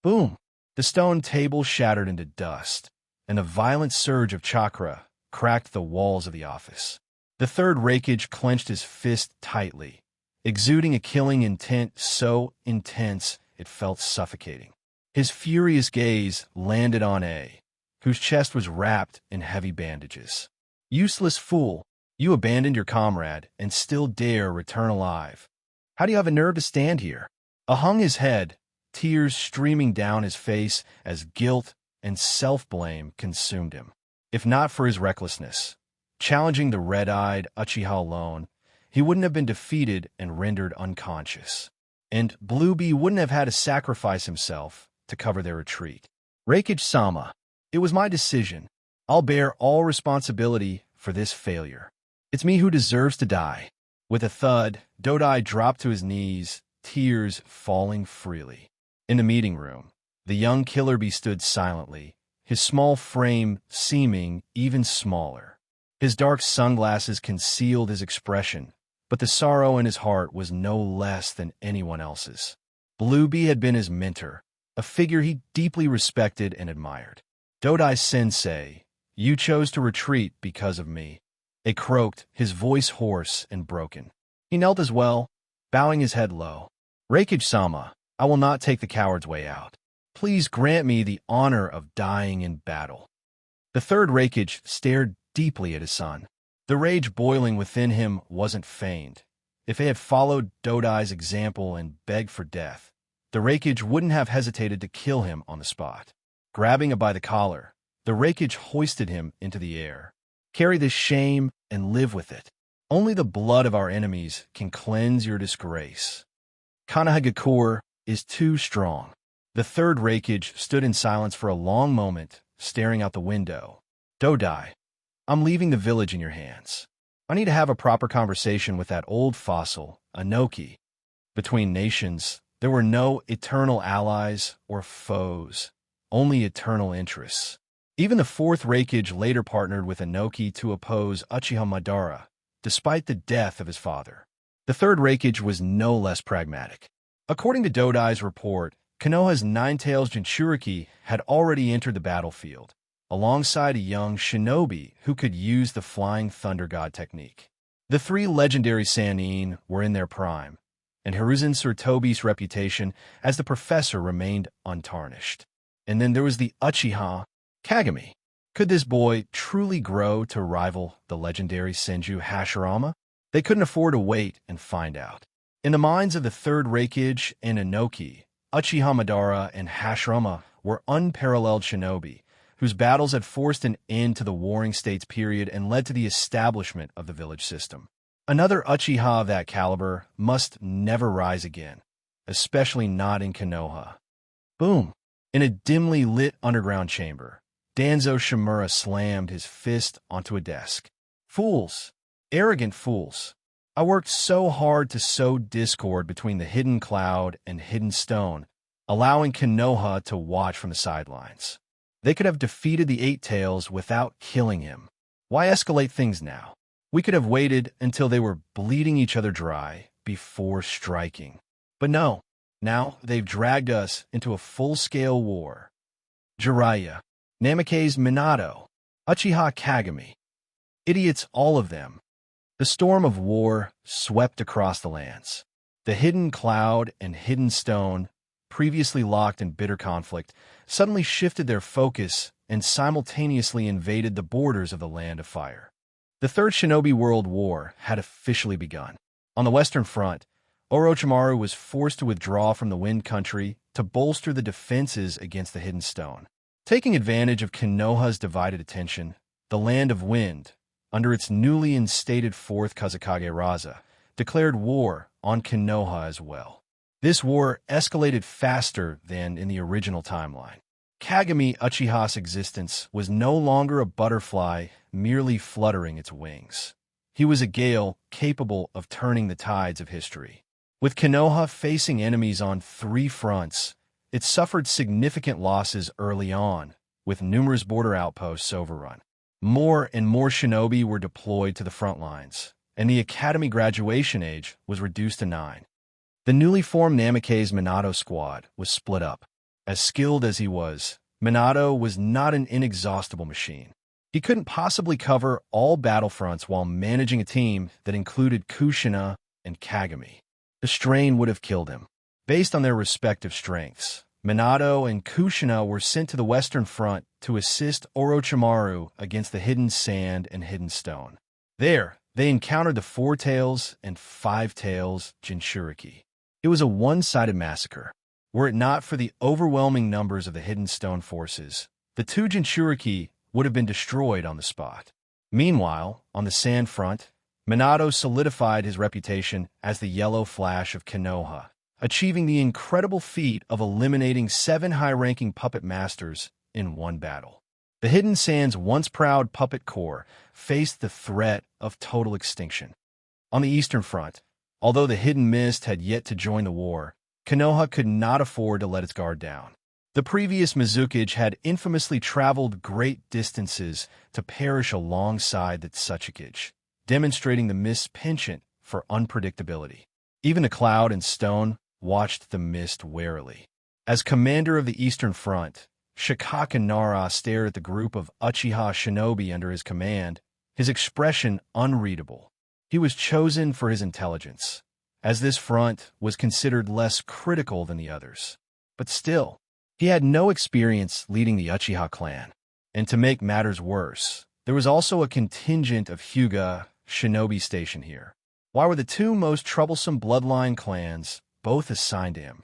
Speaker 1: Boom! The stone table shattered into dust, and a violent surge of chakra cracked the walls of the office. The third Raikage clenched his fist tightly, exuding a killing intent so intense it felt suffocating. His furious gaze landed on A, whose chest was wrapped in heavy bandages. "Useless fool! You abandoned your comrade and still dare return alive. How do you have a nerve to stand here?" A hung his head, tears streaming down his face as guilt and self-blame consumed him. If not for his recklessness, challenging the red-eyed Uchiha alone, he wouldn't have been defeated and rendered unconscious. And Bluebee wouldn't have had to sacrifice himself to cover their retreat. "Raikage-sama, it was my decision. I'll bear all responsibility for this failure. It's me who deserves to die." With a thud, Dodai dropped to his knees, tears falling freely. In the meeting room, the young killer bee stood silently, his small frame seeming even smaller. His dark sunglasses concealed his expression, but the sorrow in his heart was no less than anyone else's. Bluebee had been his mentor, a figure he deeply respected and admired. "Dodai-sensei, you chose to retreat because of me." It croaked, his voice hoarse and broken. He knelt as well, bowing his head low. "Raikage-sama, I will not take the coward's way out. Please grant me the honor of dying in battle." The third Raikage stared deeply at his son. The rage boiling within him wasn't feigned. If he had followed Dodai's example and begged for death, the Raikage wouldn't have hesitated to kill him on the spot. Grabbing him by the collar, the Raikage hoisted him into the air. "Carry this shame and live with it. Only the blood of our enemies can cleanse your disgrace. Konoha is too strong." The third Raikage stood in silence for a long moment, staring out the window. "Dodai, I'm leaving the village in your hands. I need to have a proper conversation with that old fossil, Anoki." Between nations, there were no eternal allies or foes, only eternal interests. Even the fourth Raikage later partnered with Anoki to oppose Uchiha Madara, despite the death of his father. The third Raikage was no less pragmatic. According to Dodai's report, Konoha's Nine-Tails Jinchuriki had already entered the battlefield, alongside a young shinobi who could use the Flying Thunder God technique. The three legendary Sannin were in their prime, and Hiruzen Sarutobi's reputation as the professor remained untarnished. And then there was the Uchiha, Kagami. Could this boy truly grow to rival the legendary Senju Hashirama? They couldn't afford to wait and find out. In the minds of the Third Hokage and Inoki, Uchiha Madara and Hashirama were unparalleled shinobi, whose battles had forced an end to the Warring States period and led to the establishment of the village system. Another Uchiha of that caliber must never rise again, especially not in Konoha. Boom! In a dimly lit underground chamber, Danzo Shimura slammed his fist onto a desk. Fools! Arrogant fools! I worked so hard to sow discord between the Hidden Cloud and Hidden Stone, allowing Konoha to watch from the sidelines. They could have defeated the Eight Tails without killing him. Why escalate things now? We could have waited until they were bleeding each other dry before striking. But no, now they've dragged us into a full-scale war. Jiraiya, Namake's Minato, Uchiha Kagami. Idiots, all of them. The storm of war swept across the lands. The Hidden Cloud and Hidden Stone, previously locked in bitter conflict, suddenly shifted their focus and simultaneously invaded the borders of the Land of Fire. The Third Shinobi World War had officially begun. On the Western Front, Orochimaru was forced to withdraw from the Wind Country to bolster the defenses against the Hidden Stone. Taking advantage of Konoha's divided attention, the Land of Wind, under its newly instated fourth Kazekage Raza, declared war on Konoha as well. This war escalated faster than in the original timeline. Kagami Uchiha's existence was no longer a butterfly merely fluttering its wings. He was a gale capable of turning the tides of history. With Konoha facing enemies on three fronts, it suffered significant losses early on, with numerous border outposts overrun. More and more shinobi were deployed to the front lines, and the academy graduation age was reduced to 9. The newly formed Namake's Minato squad was split up. As skilled as he was, Minato was not an inexhaustible machine. He couldn't possibly cover all battlefronts while managing a team that included Kushina and Kagami. The strain would have killed him. Based on their respective strengths, Minato and Kushina were sent to the Western Front to assist Orochimaru against the Hidden Sand and Hidden Stone. There, they encountered the Four Tails and Five Tails Jinchuriki. It was a one-sided massacre. Were it not for the overwhelming numbers of the Hidden Stone forces, the two Jinchuriki would have been destroyed on the spot. Meanwhile, on the Sand Front, Minato solidified his reputation as the Yellow Flash of Konoha, achieving the incredible feat of eliminating 7 high-ranking puppet masters in one battle. The Hidden Sand's once proud puppet corps faced the threat of total extinction. On the Eastern Front, although the Hidden Mist had yet to join the war, Konoha could not afford to let its guard down. The previous Mizukage had infamously traveled great distances to perish alongside the Tsuchikage, demonstrating the Mist's penchant for unpredictability. Even the Cloud and Stone watched the Mist warily. As commander of the Eastern Front, Shikaka Nara stared at the group of Uchiha shinobi under his command, his expression unreadable. He was chosen for his intelligence, as this front was considered less critical than the others. But still, he had no experience leading the Uchiha clan. And to make matters worse, there was also a contingent of Hyuga shinobi stationed here. Why were the two most troublesome bloodline clans both assigned to him?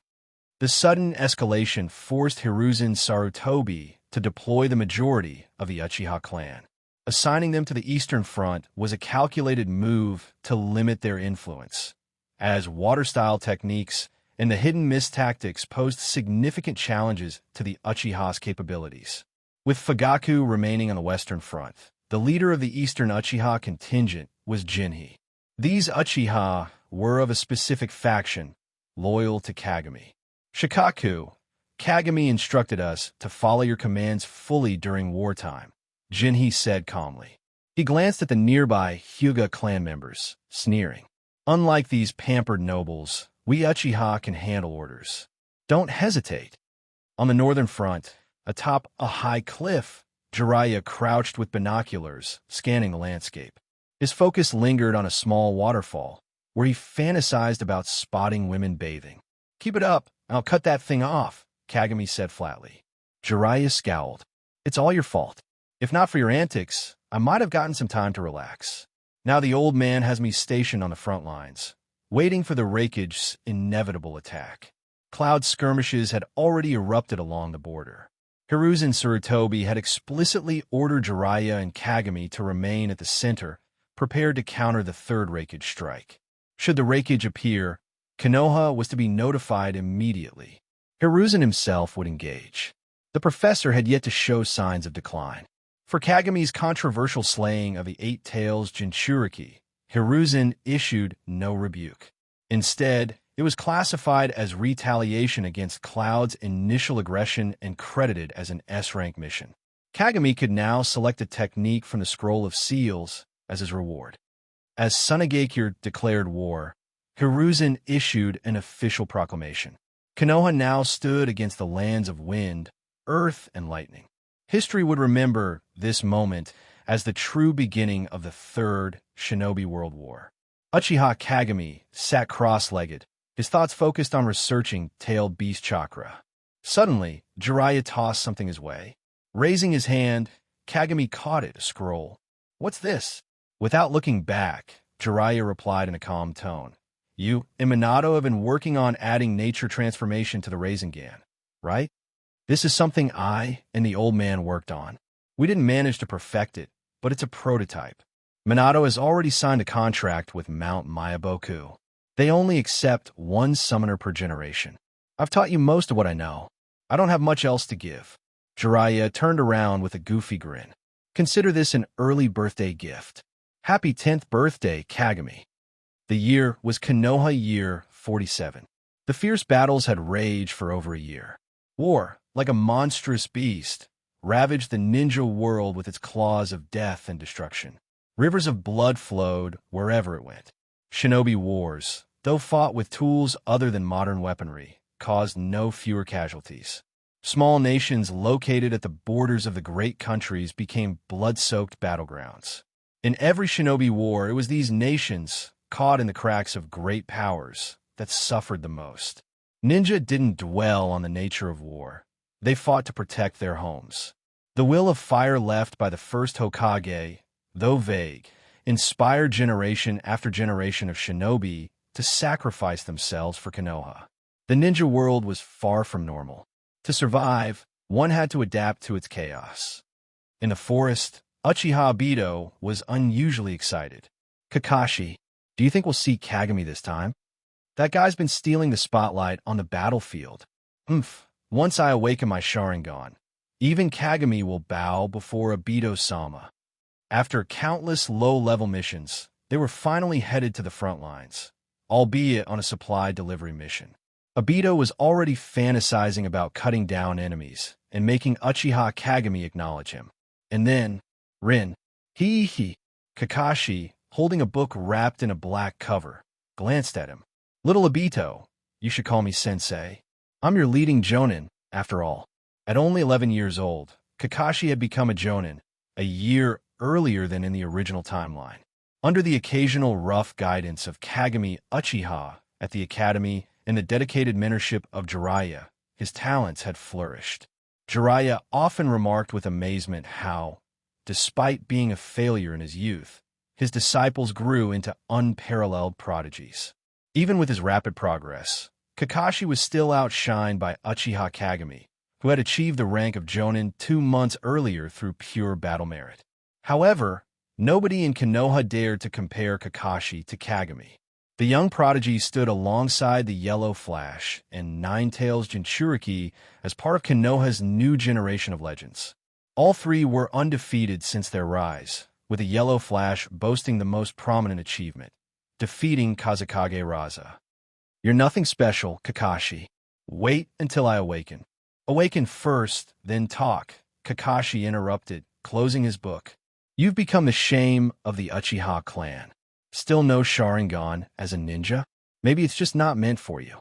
Speaker 1: The sudden escalation forced Hiruzen Sarutobi to deploy the majority of the Uchiha clan. Assigning them to the Eastern Front was a calculated move to limit their influence, as water-style techniques and the Hidden Mist tactics posed significant challenges to the Uchiha's capabilities. With Fugaku remaining on the Western Front, the leader of the Eastern Uchiha contingent was Jinhei. These Uchiha were of a specific faction, loyal to Kagami. Shikaku, Kagami instructed us to follow your commands fully during wartime, Jinhei said calmly. He glanced at the nearby Hyuga clan members, sneering. Unlike these pampered nobles, we Uchiha can handle orders. Don't hesitate. On the northern front, atop a high cliff, Jiraiya crouched with binoculars, scanning the landscape. His focus lingered on a small waterfall, where he fantasized about spotting women bathing. "Keep it up, I'll cut that thing off," Kagami said flatly. Jiraiya scowled. "It's all your fault. If not for your antics, I might have gotten some time to relax. Now the old man has me stationed on the front lines, waiting for the Raikage's inevitable attack." Cloud skirmishes had already erupted along the border. Hiruzen Sarutobi had explicitly ordered Jiraiya and Kagami to remain at the center, prepared to counter the third Raikage strike. Should the Raikage appear, Konoha was to be notified immediately. Hiruzen himself would engage. The professor had yet to show signs of decline. For Kagami's controversial slaying of the Eight Tails Jinchuriki, Hiruzen issued no rebuke. Instead, it was classified as retaliation against Cloud's initial aggression and credited as an S-rank mission. Kagami could now select a technique from the Scroll of Seals as his reward. As Sunagakure declared war, Hiruzen issued an official proclamation. Konoha now stood against the lands of wind, earth, and lightning. History would remember this moment as the true beginning of the Third Shinobi World War. Uchiha Kagami sat cross-legged, his thoughts focused on researching tailed beast chakra. Suddenly, Jiraiya tossed something his way. Raising his hand, Kagami caught it, a scroll. "What's this?" Without looking back, Jiraiya replied in a calm tone. "You and Minato have been working on adding nature transformation to the Rasengan, right? This is something I and the old man worked on. We didn't manage to perfect it, but it's a prototype. Minato has already signed a contract with Mount Myaboku. They only accept one summoner per generation. I've taught you most of what I know. I don't have much else to give." Jiraiya turned around with a goofy grin. "Consider this an early birthday gift. Happy 10th birthday, Kagami." The year was Konoha Year 47. The fierce battles had raged for over a year. War, like a monstrous beast, ravaged the ninja world with its claws of death and destruction. Rivers of blood flowed wherever it went. Shinobi wars, though fought with tools other than modern weaponry, caused no fewer casualties. Small nations located at the borders of the great countries became blood-soaked battlegrounds. In every shinobi war, it was these nations, caught in the cracks of great powers, that suffered the most. Ninja didn't dwell on the nature of war. They fought to protect their homes. The will of fire left by the first Hokage, though vague, inspired generation after generation of shinobi to sacrifice themselves for Konoha. The ninja world was far from normal. To survive, one had to adapt to its chaos. In the forest, Uchiha Obito was unusually excited. "Kakashi, do you think we'll see Kagami this time? That guy's been stealing the spotlight on the battlefield. Once I awaken my Sharingan, even Kagami will bow before Obito-sama." After countless low-level missions, they were finally headed to the front lines, albeit on a supply delivery mission. Obito was already fantasizing about cutting down enemies and making Uchiha Kagami acknowledge him. And then, Kakashi, holding a book wrapped in a black cover, glanced at him. "Little Obito, you should call me sensei. I'm your leading jonin, after all." At only 11 years old, Kakashi had become a jonin, a year earlier than in the original timeline. Under the occasional rough guidance of Kagami Uchiha at the academy and the dedicated mentorship of Jiraiya, his talents had flourished. Jiraiya often remarked with amazement how, despite being a failure in his youth, his disciples grew into unparalleled prodigies. Even with his rapid progress, Kakashi was still outshined by Uchiha Kagami, who had achieved the rank of Jonin 2 months earlier through pure battle merit. However, nobody in Konoha dared to compare Kakashi to Kagami. The young prodigy stood alongside the Yellow Flash and Nine Tails Jinchuriki as part of Konoha's new generation of legends. All three were undefeated since their rise, with the Yellow Flash boasting the most prominent achievement, defeating Kazekage Raza. "You're nothing special, Kakashi. Wait until I awaken." "Awaken first, then talk," Kakashi interrupted, closing his book. "You've become the shame of the Uchiha clan. Still no Sharingan as a ninja? Maybe it's just not meant for you."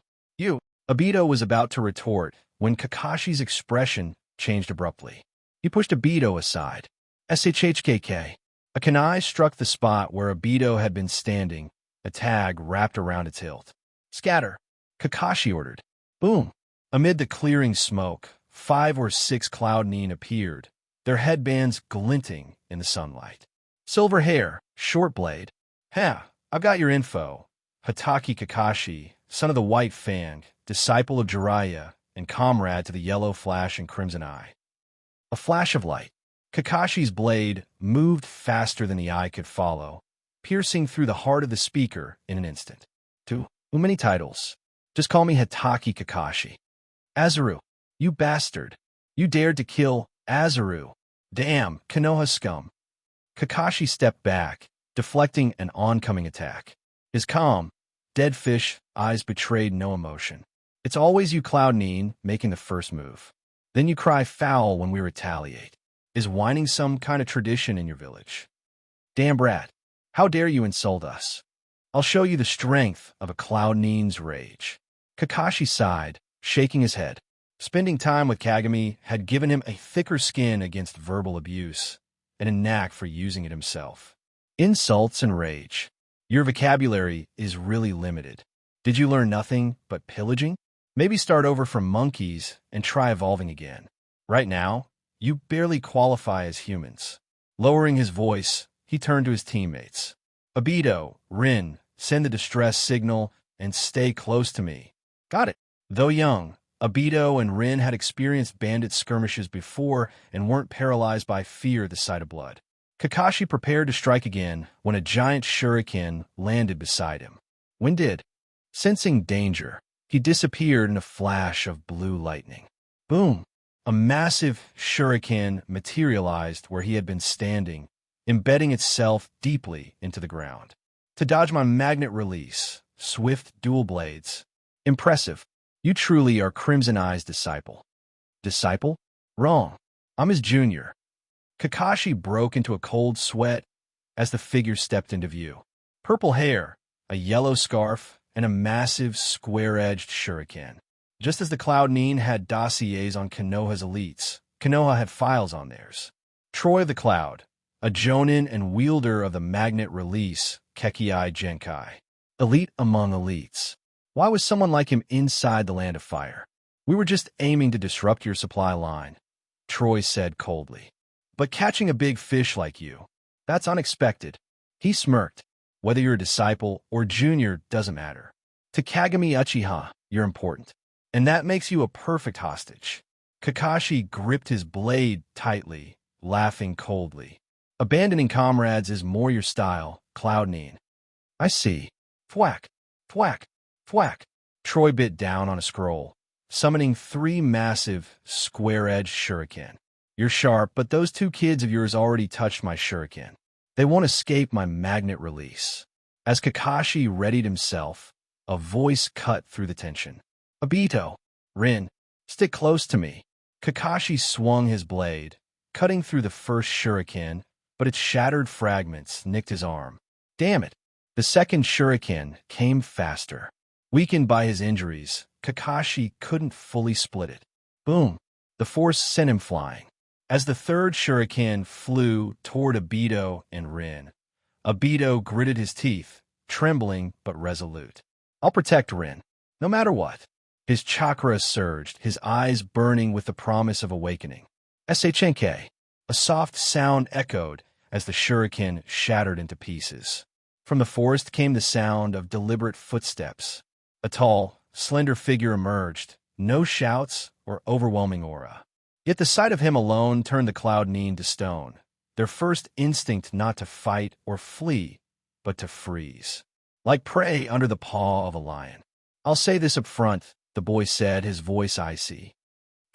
Speaker 1: Obito was about to retort when Kakashi's expression changed abruptly. He pushed Obito aside. "SHHKK. A kunai struck the spot where Obito had been standing, a tag wrapped around its hilt. Scatter, Kakashi ordered. Boom! Amid the clearing smoke, 5 or 6 cloud nin appeared, their headbands glinting in the sunlight. Silver hair, short blade. Ha, I've got your info. Hatake Kakashi, son of the White Fang, disciple of Jiraiya, and comrade to the Yellow Flash and Crimson Eye. A flash of light. Kakashi's blade moved faster than the eye could follow, piercing through the heart of the speaker in an instant. Too many titles. Just call me Hatake Kakashi. Azaru, you bastard. You dared to kill Azaru. Damn, Konoha scum. Kakashi stepped back, deflecting an oncoming attack. His calm, dead fish eyes betrayed no emotion. It's always you Cloud Nin making the first move. Then you cry foul when we retaliate. Is whining some kind of tradition in your village? Damn brat, how dare you insult us? I'll show you the strength of a Cloud Nin's rage. Kakashi sighed, shaking his head. Spending time with Kagami had given him a thicker skin against verbal abuse, and a knack for using it himself. Insults and rage. Your vocabulary is really limited. Did you learn nothing but pillaging? Maybe start over from monkeys and try evolving again. Right now, you barely qualify as humans. Lowering his voice, he turned to his teammates. Obito, Rin, send the distress signal and stay close to me. Got it. Though young, Obito and Rin had experienced bandit skirmishes before and weren't paralyzed by fear at the sight of blood. Kakashi prepared to strike again when a giant shuriken landed beside him. When did? Sensing danger, he disappeared in a flash of blue lightning. Boom! A massive shuriken materialized where he had been standing, embedding itself deeply into the ground. To dodge my magnet release, swift dual blades. Impressive. You truly are Crimson Eye's disciple. Disciple? Wrong. I'm his junior. Kakashi broke into a cold sweat as the figure stepped into view. Purple hair, a yellow scarf, and a massive square-edged shuriken. Just as the Cloud Nin had dossiers on Konoha's elites, Konoha had files on theirs. Troy of the Cloud, a Jonin and wielder of the magnet release, Kekkei Genkai. Elite among elites. Why was someone like him inside the Land of Fire? We were just aiming to disrupt your supply line, Troy said coldly. But catching a big fish like you, that's unexpected. He smirked. Whether you're a disciple or junior doesn't matter. To Kagami Uchiha, you're important. And that makes you a perfect hostage. Kakashi gripped his blade tightly, laughing coldly. Abandoning comrades is more your style, Cloud Nin. I see. Thwack, thwack, thwack. Troy bit down on a scroll, summoning 3 massive, square-edged shuriken. You're sharp, but those 2 kids of yours already touched my shuriken. They won't escape my magnet release. As Kakashi readied himself, a voice cut through the tension. Obito, Rin, stick close to me. Kakashi swung his blade, cutting through the first shuriken, but its shattered fragments nicked his arm. Damn it! The second shuriken came faster. Weakened by his injuries, Kakashi couldn't fully split it. Boom! The force sent him flying. As the third shuriken flew toward Obito and Rin, Obito gritted his teeth, trembling but resolute. I'll protect Rin, no matter what. His chakra surged, his eyes burning with the promise of awakening. SHNK. A soft sound echoed as the shuriken shattered into pieces. From the forest came the sound of deliberate footsteps. A tall, slender figure emerged, no shouts or overwhelming aura. Yet the sight of him alone turned the Cloud Nin to stone, their first instinct not to fight or flee, but to freeze. Like prey under the paw of a lion. I'll say this up front, the boy said, his voice icy.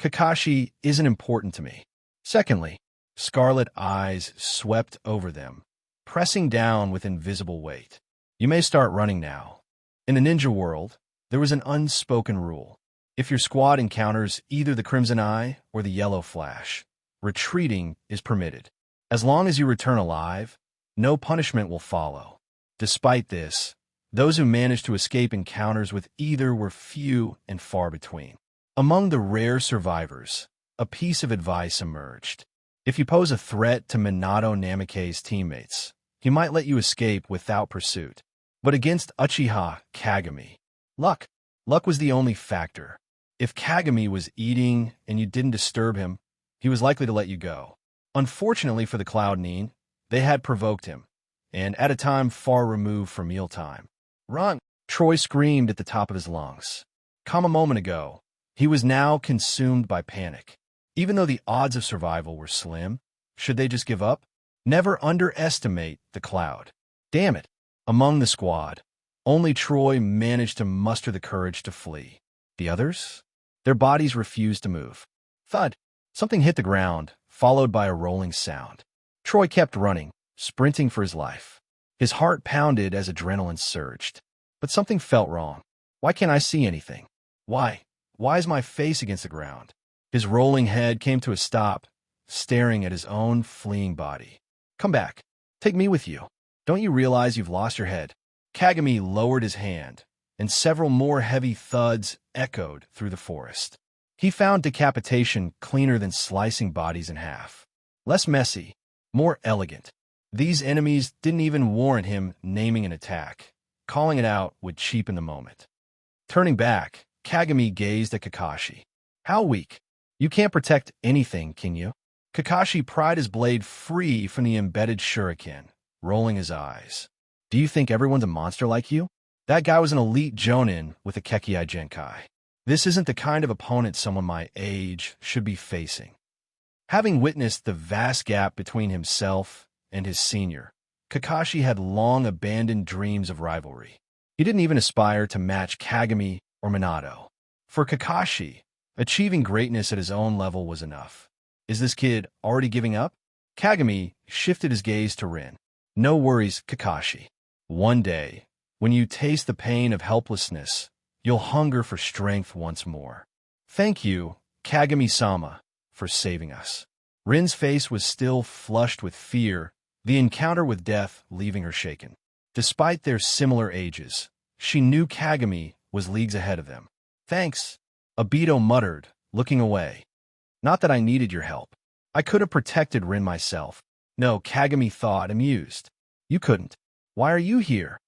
Speaker 1: Kakashi isn't important to me. Secondly, scarlet eyes swept over them, pressing down with invisible weight. You may start running now. In the ninja world, there was an unspoken rule. If your squad encounters either the Crimson Eye or the Yellow Flash, retreating is permitted. As long as you return alive, no punishment will follow. Despite this, those who managed to escape encounters with either were few and far between. Among the rare survivors, a piece of advice emerged. If you pose a threat to Minato Namake's teammates, he might let you escape without pursuit. But against Uchiha Kagami, luck. Luck was the only factor. If Kagami was eating and you didn't disturb him, he was likely to let you go. Unfortunately for the Cloud Nin, they had provoked him, and at a time far removed from mealtime. Run! Troy screamed at the top of his lungs. Come a moment ago, he was now consumed by panic. Even though the odds of survival were slim, should they just give up? Never underestimate the Cloud. Damn it! Among the squad, only Troy managed to muster the courage to flee. The others? Their bodies refused to move. Thud! Something hit the ground, followed by a rolling sound. Troy kept running, sprinting for his life. His heart pounded as adrenaline surged. But something felt wrong. Why can't I see anything? Why? Why is my face against the ground? His rolling head came to a stop, staring at his own fleeing body. Come back. Take me with you. Don't you realize you've lost your head? Kagami lowered his hand, and several more heavy thuds echoed through the forest. He found decapitation cleaner than slicing bodies in half. Less messy, more elegant. These enemies didn't even warrant him naming an attack. Calling it out would cheapen the moment. Turning back, Kagami gazed at Kakashi. How weak. You can't protect anything, can you? Kakashi pried his blade free from the embedded shuriken, rolling his eyes. Do you think everyone's a monster like you? That guy was an elite jonin with a Kekkai Genkai. This isn't the kind of opponent someone my age should be facing. Having witnessed the vast gap between himself and his senior, Kakashi had long abandoned dreams of rivalry. He didn't even aspire to match Kagami or Minato. For Kakashi, achieving greatness at his own level was enough. Is this kid already giving up? Kagami shifted his gaze to Rin. No worries, Kakashi. One day, when you taste the pain of helplessness, you'll hunger for strength once more. Thank you, Kagami-sama, for saving us. Rin's face was still flushed with fear, the encounter with death leaving her shaken. Despite their similar ages, she knew Kagami was leagues ahead of them. Thanks, Obito muttered, looking away. Not that I needed your help. I could have protected Rin myself. No, Kagami thought, amused. You couldn't. Why are you here?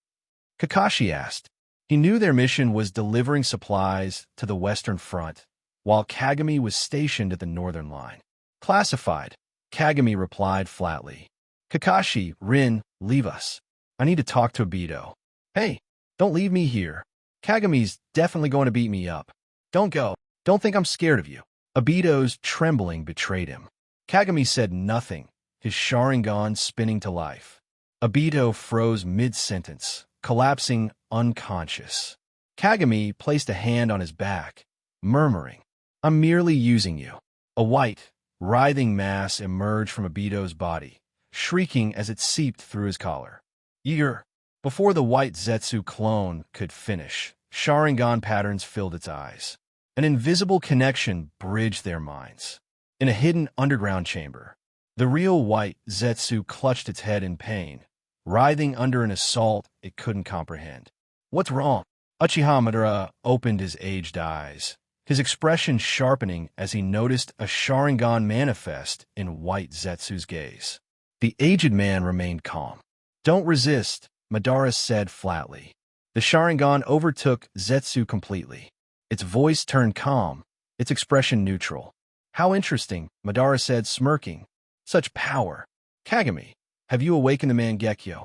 Speaker 1: Kakashi asked. He knew their mission was delivering supplies to the Western Front, while Kagami was stationed at the Northern Line. Classified, Kagami replied flatly. Kakashi, Rin, leave us. I need to talk to Obito. Hey, don't leave me here. Kagami's definitely going to beat me up. Don't go. Don't think I'm scared of you. Obito's trembling betrayed him. Kagami said nothing, his Sharingan spinning to life. Obito froze mid-sentence, collapsing unconscious. Kagami placed a hand on his back, murmuring, I'm merely using you. A white, writhing mass emerged from Obito's body, shrieking as it seeped through his collar. Before the white Zetsu clone could finish, Sharingan patterns filled its eyes. An invisible connection bridged their minds. In a hidden underground chamber, the real white Zetsu clutched its head in pain, writhing under an assault it couldn't comprehend. What's wrong? Uchiha Madara opened his aged eyes, his expression sharpening as he noticed a Sharingan manifest in white Zetsu's gaze. The aged man remained calm. Don't resist, Madara said flatly. The Sharingan overtook Zetsu completely. Its voice turned calm, its expression neutral. How interesting, Madara said, smirking. Such power. Kagami, have you awakened the Mangekyō?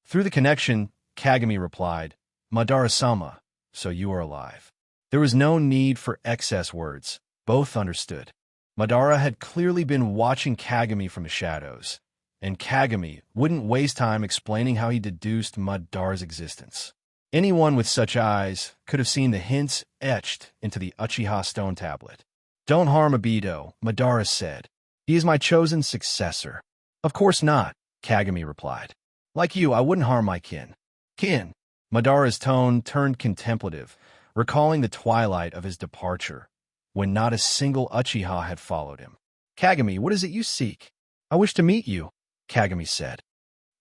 Speaker 1: Through the connection, Kagami replied, Madara-sama, so you are alive. There was no need for excess words. Both understood. Madara had clearly been watching Kagami from the shadows, and Kagami wouldn't waste time explaining how he deduced Madara's existence. Anyone with such eyes could have seen the hints etched into the Uchiha stone tablet. Don't harm Obito, Madara said. He is my chosen successor. Of course not, Kagami replied. Like you, I wouldn't harm my kin. Kin. Madara's tone turned contemplative, recalling the twilight of his departure, when not a single Uchiha had followed him. Kagami, what is it you seek? I wish to meet you, Kagami said.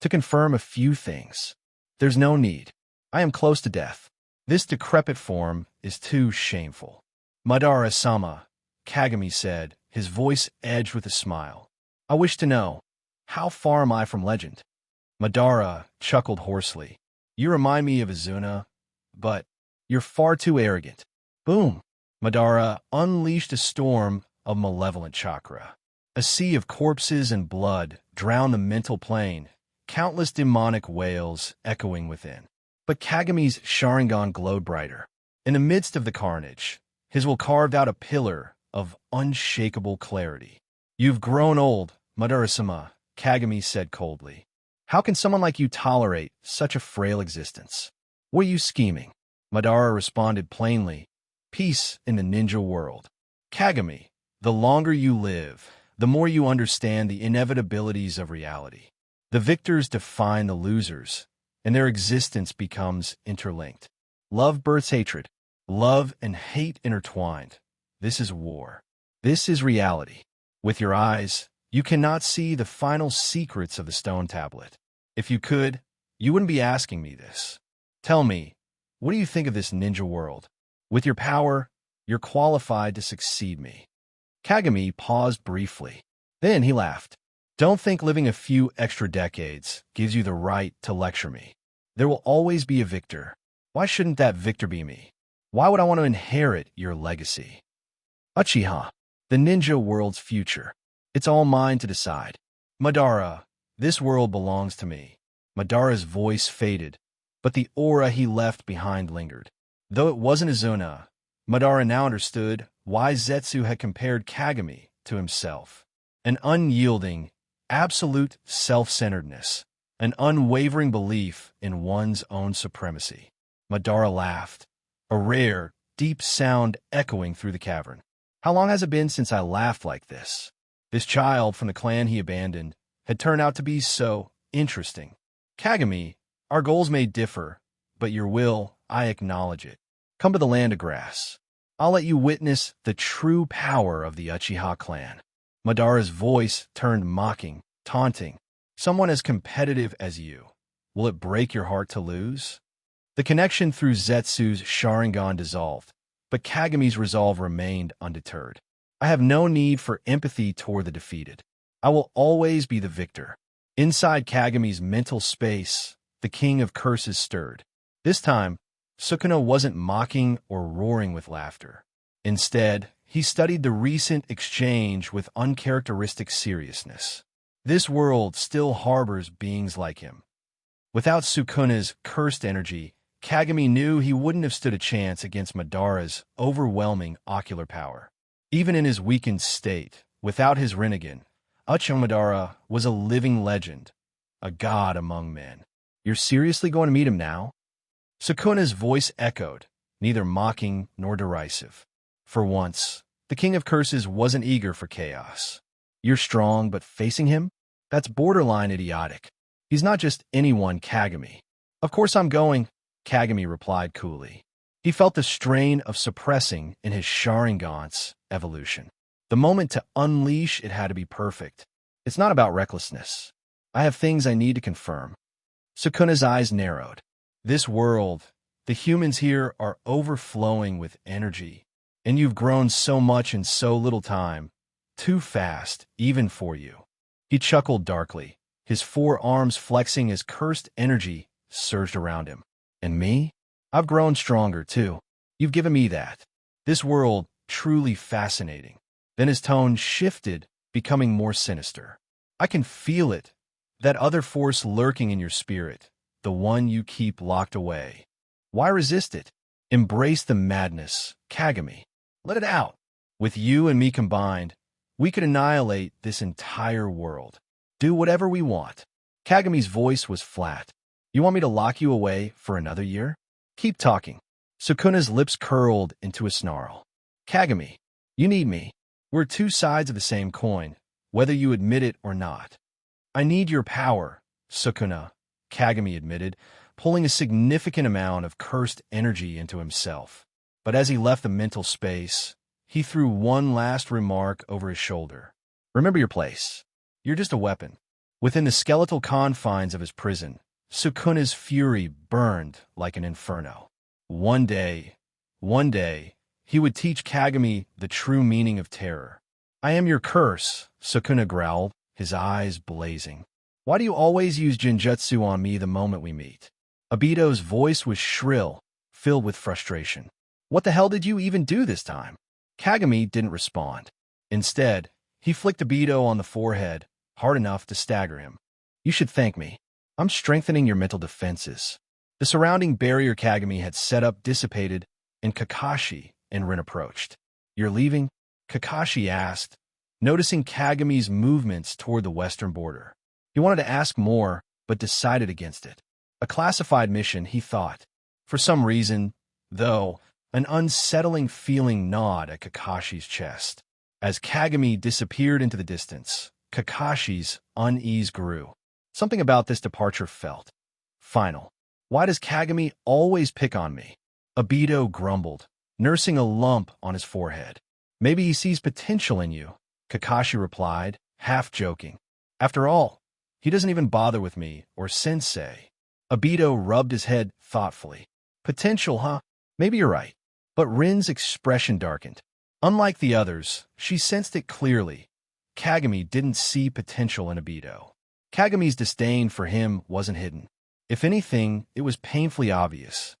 Speaker 1: To confirm a few things. There's no need. I am close to death. This decrepit form is too shameful. Madara-sama, Kagami said, his voice edged with a smile. I wish to know, how far am I from legend? Madara chuckled hoarsely. You remind me of Azuna, but you're far too arrogant. Boom! Madara unleashed a storm of malevolent chakra. A sea of corpses and blood drowned the mental plane, countless demonic wails echoing within. But Kagami's Sharingan glowed brighter. In the midst of the carnage, his will carved out a pillar of unshakable clarity. You've grown old, Madara-sama, Kagami said coldly. How can someone like you tolerate such a frail existence? What are you scheming? Madara responded plainly, peace in the ninja world. Kagami, the longer you live, the more you understand the inevitabilities of reality. The victors define the losers, and their existence becomes interlinked. Love births hatred. Love and hate intertwined. This is war. This is reality. With your eyes, you cannot see the final secrets of the stone tablet. If you could, you wouldn't be asking me this. Tell me, what do you think of this ninja world? With your power, you're qualified to succeed me. Kagami paused briefly. Then he laughed. Don't think living a few extra decades gives you the right to lecture me. There will always be a victor. Why shouldn't that victor be me? Why would I want to inherit your legacy? Uchiha, the ninja world's future. It's all mine to decide. Madara, this world belongs to me. Madara's voice faded, but the aura he left behind lingered. Though it wasn't Azuna, Madara now understood why Zetsu had compared Kagami to himself. An unyielding, absolute self-centeredness, an unwavering belief in one's own supremacy. Madara laughed, a rare, deep sound echoing through the cavern. How long has it been since I laughed like this? This child from the clan he abandoned had turned out to be so interesting. Kagami, our goals may differ, but your will, I acknowledge it. Come to the land of grass. I'll let you witness the true power of the Uchiha clan. Madara's voice turned mocking, taunting. Someone as competitive as you. Will it break your heart to lose? The connection through Zetsu's Sharingan dissolved, but Kagami's resolve remained undeterred. I have no need for empathy toward the defeated. I will always be the victor. Inside Kagami's mental space, the king of curses stirred. This time, Sukuna wasn't mocking or roaring with laughter. Instead, he studied the recent exchange with uncharacteristic seriousness. This world still harbors beings like him. Without Sukuna's cursed energy, Kagami knew he wouldn't have stood a chance against Madara's overwhelming ocular power. Even in his weakened state, without his Rasengan, Uchiha Madara was a living legend, a god among men. You're seriously going to meet him now? Sukuna's voice echoed, neither mocking nor derisive. For once, the King of Curses wasn't eager for chaos. You're strong, but facing him? That's borderline idiotic. He's not just anyone, Kagami. Of course I'm going, Kagami replied coolly. He felt the strain of suppressing in his Sharingan's evolution. The moment to unleash it had to be perfect. It's not about recklessness. I have things I need to confirm. Sukuna's eyes narrowed. This world, the humans here are overflowing with energy, and you've grown so much in so little time. Too fast, even for you. He chuckled darkly, his forearms flexing as cursed energy surged around him. And me? I've grown stronger, too. You've given me that. This world, truly fascinating. Then his tone shifted, becoming more sinister. I can feel it, that other force lurking in your spirit, the one you keep locked away. Why resist it? Embrace the madness, Kagami. Let it out. With you and me combined, we could annihilate this entire world. Do whatever we want. Kagami's voice was flat. You want me to lock you away for another year? Keep talking. Sukuna's lips curled into a snarl. Kagami, you need me. We're two sides of the same coin, whether you admit it or not. I need your power, Sukuna, Kagami admitted, pulling a significant amount of cursed energy into himself. But as he left the mental space, he threw one last remark over his shoulder. Remember your place. You're just a weapon. Within the skeletal confines of his prison, Sukuna's fury burned like an inferno. One day, he would teach Kagami the true meaning of terror. I am your curse, Sukuna growled, his eyes blazing. "Why do you always use Genjutsu on me the moment we meet?" Obito's voice was shrill, filled with frustration. "What the hell did you even do this time?" Kagami didn't respond. Instead, he flicked Obito on the forehead, hard enough to stagger him. "You should thank me. I'm strengthening your mental defenses." The surrounding barrier Kagami had set up dissipated, and Kakashi and Rin approached. "You're leaving?" Kakashi asked, noticing Kagami's movements toward the western border. He wanted to ask more, but decided against it. A classified mission, he thought. For some reason, though, an unsettling feeling gnawed at Kakashi's chest. As Kagami disappeared into the distance, Kakashi's unease grew. Something about this departure felt final. "Why does Kagami always pick on me?" Obito grumbled, nursing a lump on his forehead. "Maybe he sees potential in you," Kakashi replied, half joking. "After all, he doesn't even bother with me or sensei." Obito rubbed his head thoughtfully. "Potential, huh? Maybe you're right." But Rin's expression darkened. Unlike the others, she sensed it clearly. Kagami didn't see potential in Obito. Kagami's disdain for him wasn't hidden. If anything, it was painfully obvious.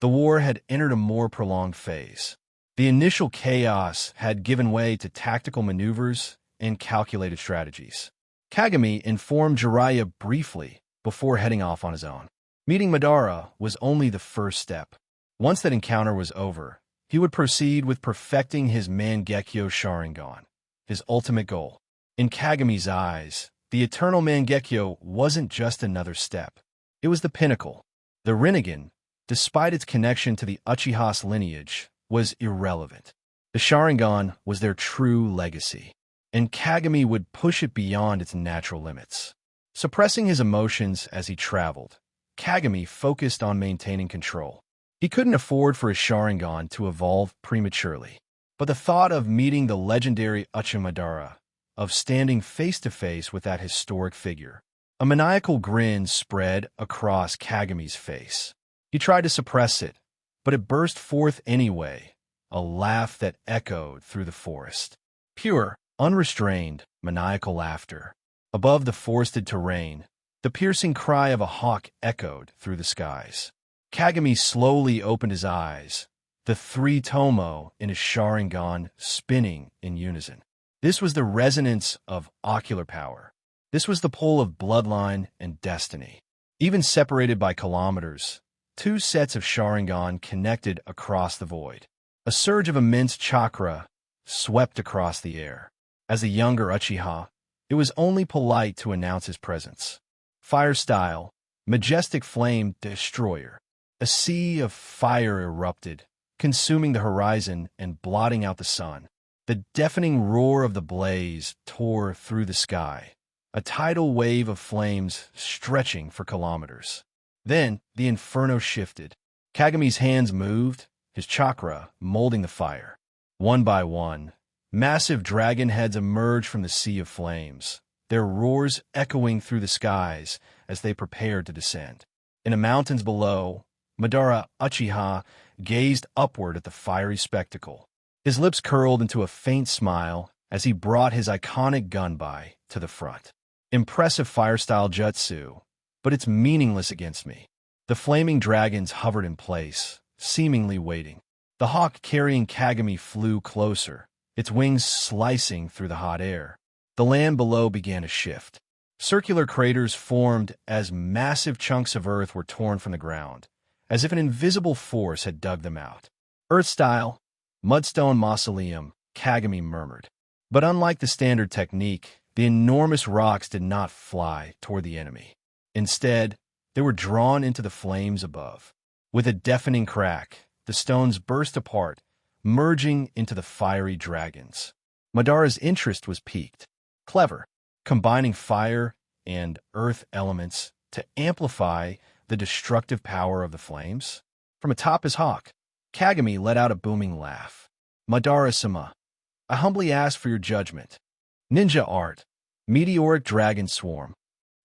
Speaker 1: The war had entered a more prolonged phase. The initial chaos had given way to tactical maneuvers and calculated strategies. Kagami informed Jiraiya briefly before heading off on his own. Meeting Madara was only the first step. Once that encounter was over, he would proceed with perfecting his Mangekyō Sharingan, his ultimate goal. In Kagami's eyes, the eternal Mangekyō wasn't just another step. It was the pinnacle. The Rinnegan, despite its connection to the Uchiha's lineage, was irrelevant. The Sharingan was their true legacy, and Kagami would push it beyond its natural limits. Suppressing his emotions as he traveled, Kagami focused on maintaining control. He couldn't afford for his Sharingan to evolve prematurely. But the thought of meeting the legendary Uchiha, of standing face-to-face with that historic figure, a maniacal grin spread across Kagami's face. He tried to suppress it, but it burst forth anyway, a laugh that echoed through the forest. Pure, unrestrained, maniacal laughter. Above the forested terrain, the piercing cry of a hawk echoed through the skies. Kagami slowly opened his eyes, the three tomo in his Sharingan spinning in unison. This was the resonance of ocular power. This was the pull of bloodline and destiny. Even separated by kilometers, two sets of Sharingan connected across the void. A surge of immense chakra swept across the air. As the younger Uchiha, it was only polite to announce his presence. Fire style, majestic flame destroyer. A sea of fire erupted, consuming the horizon and blotting out the sun. The deafening roar of the blaze tore through the sky, a tidal wave of flames stretching for kilometers. Then the inferno shifted. Kagami's hands moved, his chakra molding the fire. One by one, massive dragon heads emerged from the sea of flames, their roars echoing through the skies as they prepared to descend. In the mountains below, Madara Uchiha gazed upward at the fiery spectacle. His lips curled into a faint smile as he brought his iconic gunbai to the front. Impressive fire-style jutsu, but it's meaningless against me. The flaming dragons hovered in place, seemingly waiting. The hawk carrying Kagami flew closer, its wings slicing through the hot air. The land below began to shift. Circular craters formed as massive chunks of earth were torn from the ground, as if an invisible force had dug them out. Earth-style, mudstone mausoleum, Kagami murmured. But unlike the standard technique, the enormous rocks did not fly toward the enemy. Instead, they were drawn into the flames above. With a deafening crack, the stones burst apart, merging into the fiery dragons. Madara's interest was piqued. Clever, combining fire and earth elements to amplify the destructive power of the flames. From atop his hawk, Kagami let out a booming laugh. "Madara-sama, I humbly ask for your judgment. Ninja art, meteoric dragon swarm."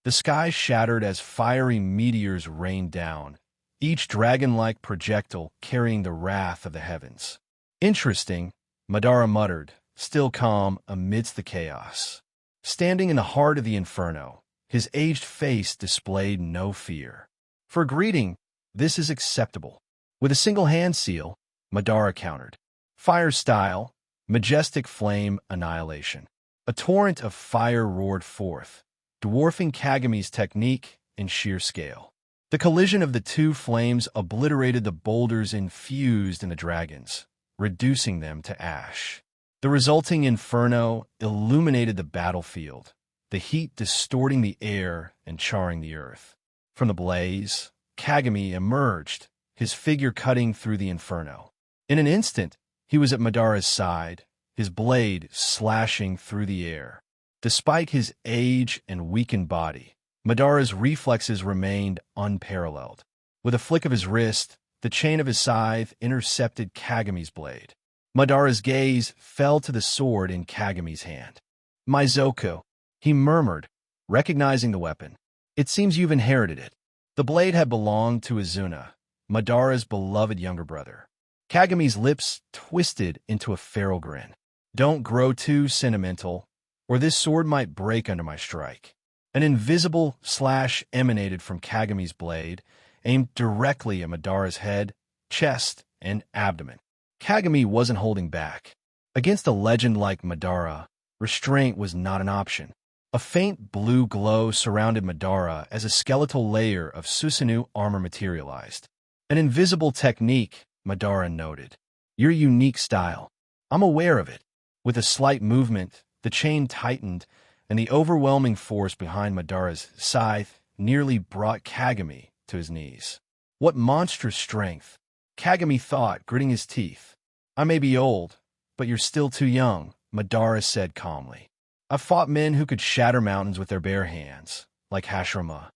Speaker 1: The sky shattered as fiery meteors rained down, each dragon-like projectile carrying the wrath of the heavens. "Interesting," Madara muttered, still calm amidst the chaos. Standing in the heart of the inferno, his aged face displayed no fear. For greeting, this is acceptable. With a single hand seal, Madara countered. Fire style, majestic flame annihilation. A torrent of fire roared forth, dwarfing Kagami's technique in sheer scale. The collision of the two flames obliterated the boulders infused in the dragons, reducing them to ash. The resulting inferno illuminated the battlefield, the heat distorting the air and charring the earth. From the blaze, Kagami emerged, his figure cutting through the inferno. In an instant, he was at Madara's side, his blade slashing through the air. Despite his age and weakened body, Madara's reflexes remained unparalleled. With a flick of his wrist, the chain of his scythe intercepted Kagami's blade. Madara's gaze fell to the sword in Kagami's hand. "Maizoku," he murmured, recognizing the weapon. "It seems you've inherited it." The blade had belonged to Asuna, Madara's beloved younger brother. Kagami's lips twisted into a feral grin. "Don't grow too sentimental, or this sword might break under my strike." An invisible slash emanated from Kagami's blade, aimed directly at Madara's head, chest, and abdomen. Kagami wasn't holding back. Against a legend like Madara, restraint was not an option. A faint blue glow surrounded Madara as a skeletal layer of Susanoo armor materialized. An invisible technique, Madara noted. "Your unique style. I'm aware of it." With a slight movement, the chain tightened, and the overwhelming force behind Madara's scythe nearly brought Kagami to his knees. What monstrous strength, Kagami thought, gritting his teeth. "I may be old, but you're still too young," Madara said calmly. "I've fought men who could shatter mountains with their bare hands, like Hashirama."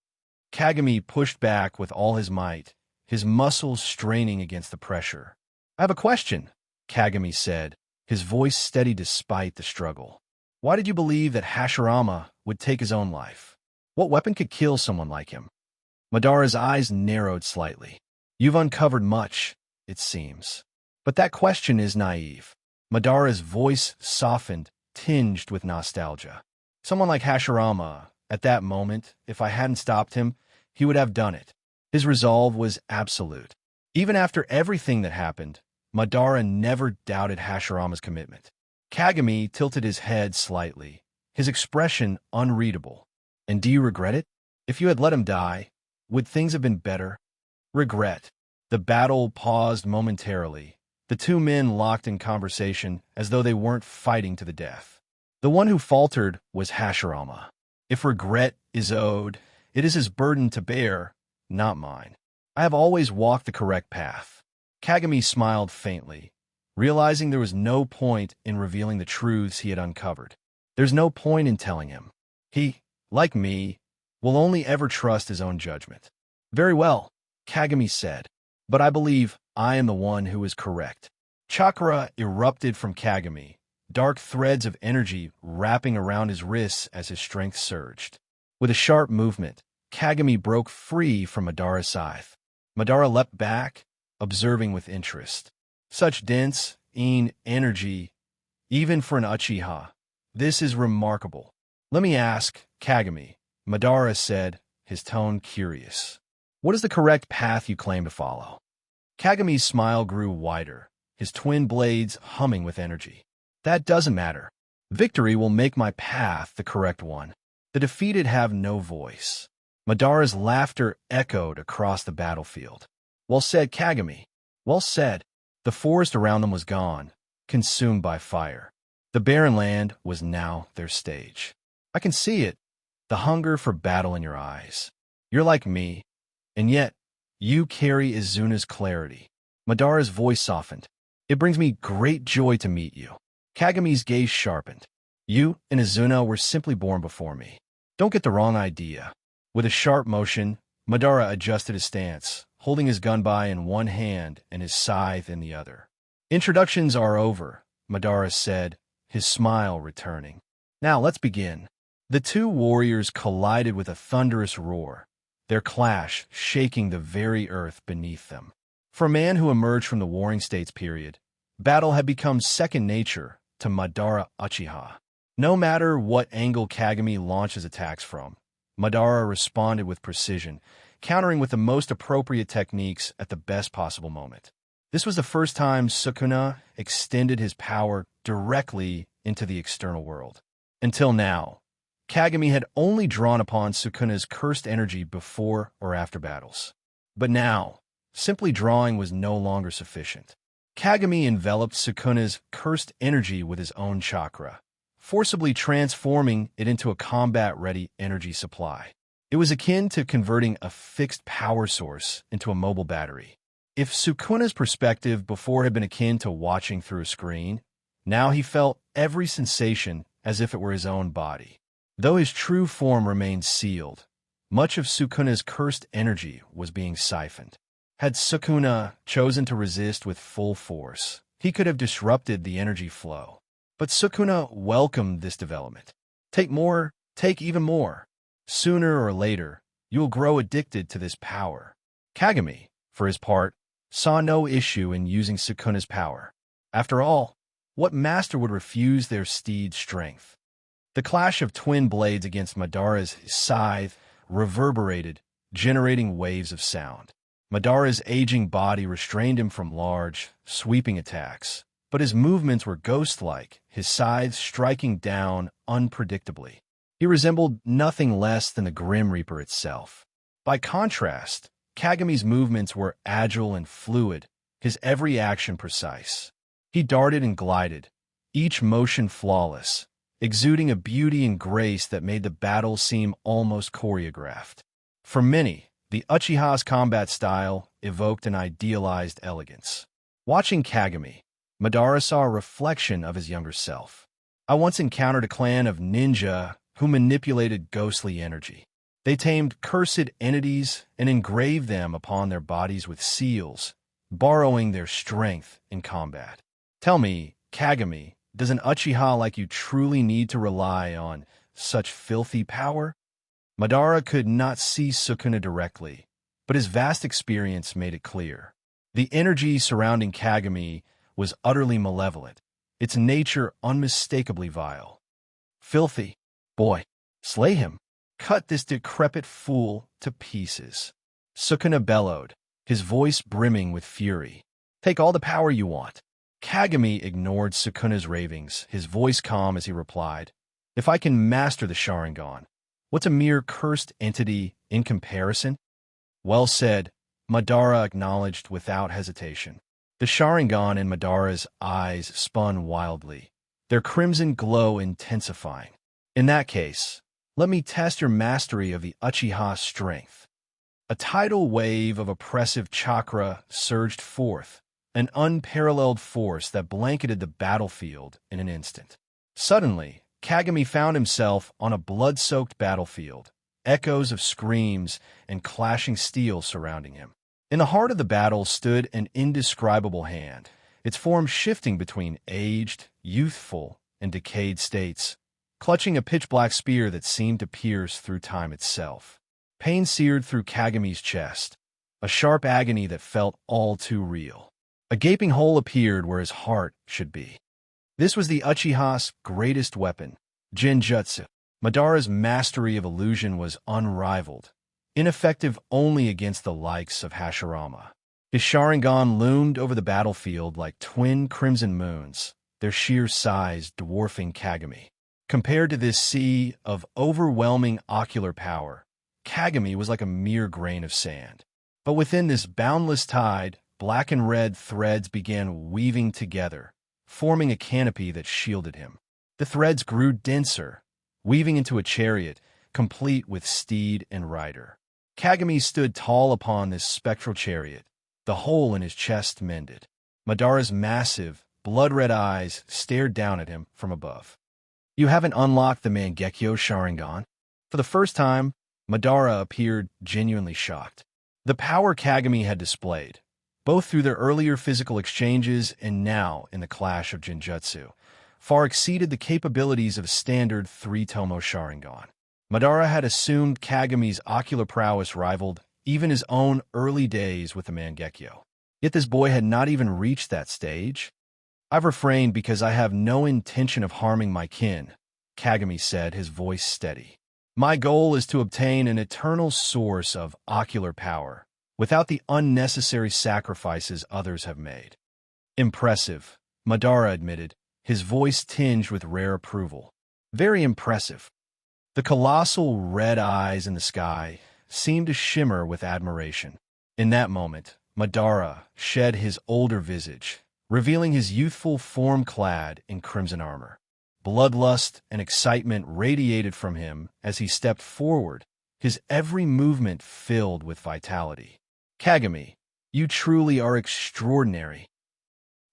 Speaker 1: Kagami pushed back with all his might, his muscles straining against the pressure. "I have a question," Kagami said, his voice steady despite the struggle. "Why did you believe that Hashirama would take his own life? What weapon could kill someone like him?" Madara's eyes narrowed slightly. "You've uncovered much, it seems. But that question is naive." Madara's voice softened, tinged with nostalgia. "Someone like Hashirama, at that moment, if I hadn't stopped him, he would have done it." His resolve was absolute. Even after everything that happened, Madara never doubted Hashirama's commitment. Kagami tilted his head slightly, his expression unreadable. "And do you regret it? If you had let him die, would things have been better?" "Regret." The battle paused momentarily, the two men locked in conversation as though they weren't fighting to the death. The one who faltered was Hashirama. "If regret is owed, it is his burden to bear, not mine. I have always walked the correct path." Kagami smiled faintly, realizing there was no point in revealing the truths he had uncovered. There's no point in telling him. He, like me, will only ever trust his own judgment. "Very well," Kagami said, "but I believe I am the one who is correct." Chakra erupted from Kagami, dark threads of energy wrapping around his wrists as his strength surged. With a sharp movement, Kagami broke free from Madara's scythe. Madara leapt back, observing with interest. Such dense, energy, even for an Uchiha. This is remarkable. "Let me ask, Kagami," Madara said, his tone curious. "What is the correct path you claim to follow?" Kagami's smile grew wider, his twin blades humming with energy. "That doesn't matter. Victory will make my path the correct one. The defeated have no voice." Madara's laughter echoed across the battlefield. "Well said, Kagami. Well said." The forest around them was gone, consumed by fire. The barren land was now their stage. "I can see it, the hunger for battle in your eyes. You're like me, and yet you carry Izuna's clarity." Madara's voice softened. "It brings me great joy to meet you." Kagami's gaze sharpened. "You and Izuna were simply born before me. Don't get the wrong idea." With a sharp motion, Madara adjusted his stance, holding his gunbai in one hand and his scythe in the other. "Introductions are over," Madara said, his smile returning. "Now let's begin." The two warriors collided with a thunderous roar, their clash shaking the very earth beneath them. For a man who emerged from the Warring States period, battle had become second nature to Madara Uchiha. No matter what angle Kagami launches attacks from, Madara responded with precision, countering with the most appropriate techniques at the best possible moment. This was the first time Sukuna extended his power directly into the external world. Until now, Kagami had only drawn upon Sukuna's cursed energy before or after battles. But now, simply drawing was no longer sufficient. Kagami enveloped Sukuna's cursed energy with his own chakra, forcibly transforming it into a combat-ready energy supply. It was akin to converting a fixed power source into a mobile battery. If Sukuna's perspective before had been akin to watching through a screen, now he felt every sensation as if it were his own body. Though his true form remained sealed, much of Sukuna's cursed energy was being siphoned. Had Sukuna chosen to resist with full force, he could have disrupted the energy flow. But Sukuna welcomed this development. Take more, take even more. Sooner or later, you will grow addicted to this power. Kagami, for his part, saw no issue in using Sukuna's power. After all, what master would refuse their steed's strength? The clash of twin blades against Madara's scythe reverberated, generating waves of sound. Madara's aging body restrained him from large, sweeping attacks, but his movements were ghost-like, his scythe striking down unpredictably. He resembled nothing less than the Grim Reaper itself. By contrast, Kagami's movements were agile and fluid, his every action precise. He darted and glided, each motion flawless, exuding a beauty and grace that made the battle seem almost choreographed. For many, the Uchiha's combat style evoked an idealized elegance. Watching Kagami, Madara saw a reflection of his younger self. I once encountered a clan of ninja who manipulated ghostly energy. They tamed cursed entities and engraved them upon their bodies with seals, borrowing their strength in combat. Tell me, Kagami, does an Uchiha like you truly need to rely on such filthy power? Madara could not see Sukuna directly, but his vast experience made it clear. The energy surrounding Kagami was utterly malevolent, its nature unmistakably vile. Filthy. Boy, slay him. Cut this decrepit fool to pieces. Sukuna bellowed, his voice brimming with fury. Take all the power you want. Kagami ignored Sukuna's ravings, his voice calm as he replied, If I can master the Sharingan, what's a mere cursed entity in comparison? Well said, Madara acknowledged without hesitation. The Sharingan in Madara's eyes spun wildly, their crimson glow intensifying. In that case, let me test your mastery of the Uchiha's strength. A tidal wave of oppressive chakra surged forth, an unparalleled force that blanketed the battlefield in an instant. Suddenly, Kagami found himself on a blood-soaked battlefield, echoes of screams and clashing steel surrounding him. In the heart of the battle stood an indescribable hand, its form shifting between aged, youthful, and decayed states, clutching a pitch-black spear that seemed to pierce through time itself. Pain seared through Kagami's chest, a sharp agony that felt all too real. A gaping hole appeared where his heart should be. This was the Uchiha's greatest weapon, Genjutsu. Madara's mastery of illusion was unrivaled, ineffective only against the likes of Hashirama. His Sharingan loomed over the battlefield like twin crimson moons, their sheer size dwarfing Kagami. Compared to this sea of overwhelming ocular power, Kagami was like a mere grain of sand. But within this boundless tide, black and red threads began weaving together, forming a canopy that shielded him. The threads grew denser, weaving into a chariot, complete with steed and rider. Kagami stood tall upon this spectral chariot, the hole in his chest mended. Madara's massive, blood-red eyes stared down at him from above. You haven't unlocked the Mangekyō Sharingan? For the first time, Madara appeared genuinely shocked. The power Kagami had displayed, both through their earlier physical exchanges and now in the clash of Genjutsu, far exceeded the capabilities of a standard three-tomo Sharingan. Madara had assumed Kagami's ocular prowess rivaled even his own early days with the Mangekyō. Yet this boy had not even reached that stage. I've refrained because I have no intention of harming my kin, Kagami said, his voice steady. My goal is to obtain an eternal source of ocular power, without the unnecessary sacrifices others have made. Impressive, Madara admitted, his voice tinged with rare approval. Very impressive. The colossal red eyes in the sky seemed to shimmer with admiration. In that moment, Madara shed his older visage, revealing his youthful form clad in crimson armor. Bloodlust and excitement radiated from him as he stepped forward, his every movement filled with vitality. Kagami, you truly are extraordinary.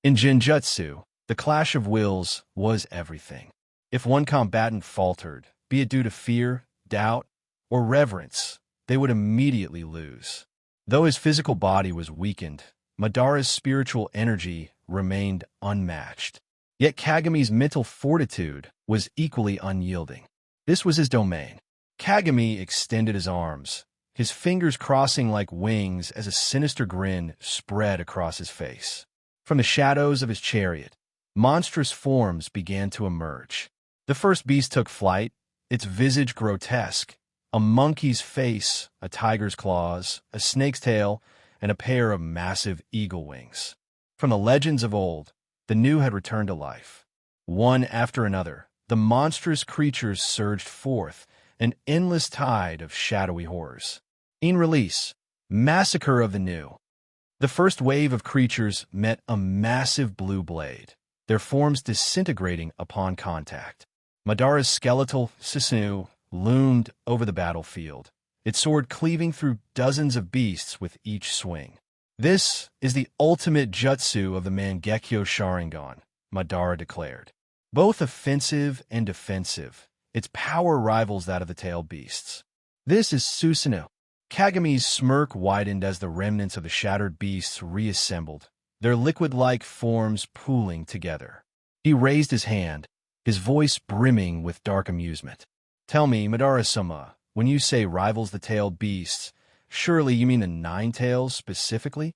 Speaker 1: In Genjutsu, the clash of wills was everything. If one combatant faltered, be it due to fear, doubt, or reverence, they would immediately lose. Though his physical body was weakened, Madara's spiritual energy remained unmatched. Yet Kagami's mental fortitude was equally unyielding. This was his domain. Kagami extended his arms, his fingers crossing like wings as a sinister grin spread across his face. From the shadows of his chariot, monstrous forms began to emerge. The first beast took flight, its visage grotesque, a monkey's face, a tiger's claws, a snake's tail, and a pair of massive eagle wings. From the legends of old, the new had returned to life. One after another, the monstrous creatures surged forth, an endless tide of shadowy horrors. In release, Massacre of the New. The first wave of creatures met a massive blue blade, their forms disintegrating upon contact. Madara's skeletal Susanoo loomed over the battlefield, its sword cleaving through dozens of beasts with each swing. This is the ultimate jutsu of the Mangekyō Sharingan, Madara declared. Both offensive and defensive, its power rivals that of the tailed beasts. This is Susanoo. Kagami's smirk widened as the remnants of the shattered beasts reassembled, their liquid-like forms pooling together. He raised his hand, his voice brimming with dark amusement. Tell me, Madara-sama, when you say rivals the tailed beasts, surely you mean the nine tails specifically?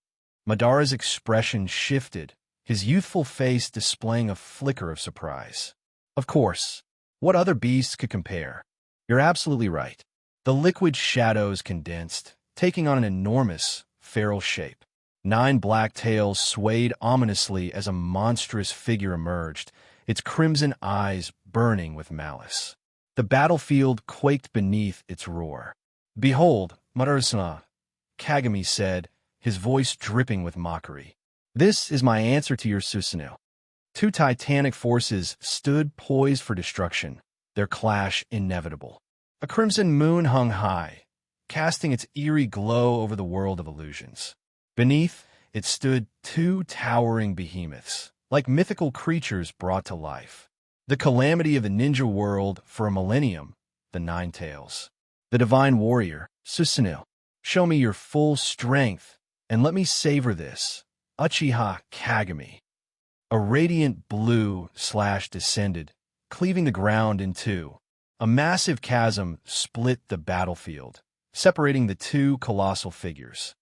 Speaker 1: Madara's expression shifted, his youthful face displaying a flicker of surprise. Of course. What other beasts could compare? You're absolutely right. The liquid shadows condensed, taking on an enormous, feral shape. 9 black tails swayed ominously as a monstrous figure emerged, its crimson eyes burning with malice. The battlefield quaked beneath its roar. Behold, Madara-sama, Kagami said, his voice dripping with mockery. This is my answer to your Susanoo. 2 titanic forces stood poised for destruction, their clash inevitable. A crimson moon hung high, casting its eerie glow over the world of illusions. Beneath, it stood 2 towering behemoths, like mythical creatures brought to life. The calamity of the ninja world for a millennium, the Nine Tails. The divine warrior, Susanoo. Show me your full strength, and let me savor this. Uchiha Kagami. A radiant blue slash descended, cleaving the ground in 2. A massive chasm split the battlefield, separating the 2 colossal figures.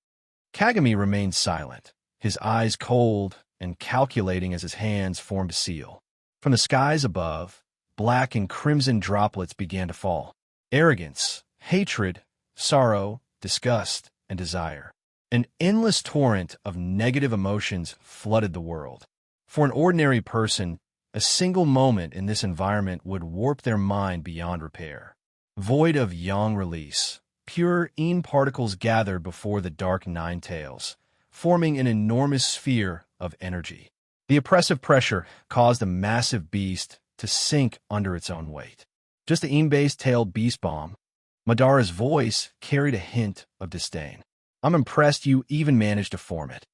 Speaker 1: Kagami remained silent, his eyes cold and calculating as his hands formed a seal. From the skies above, black and crimson droplets began to fall. Arrogance, hatred, sorrow, disgust, and desire. An endless torrent of negative emotions flooded the world. For an ordinary person, a single moment in this environment would warp their mind beyond repair. Void of yang release, pure Yin particles gathered before the dark Nine Tails, forming an enormous sphere of energy. The oppressive pressure caused the massive beast to sink under its own weight. Just a Yin-based tailed beast bomb, Madara's voice carried a hint of disdain. I'm impressed you even managed to form it.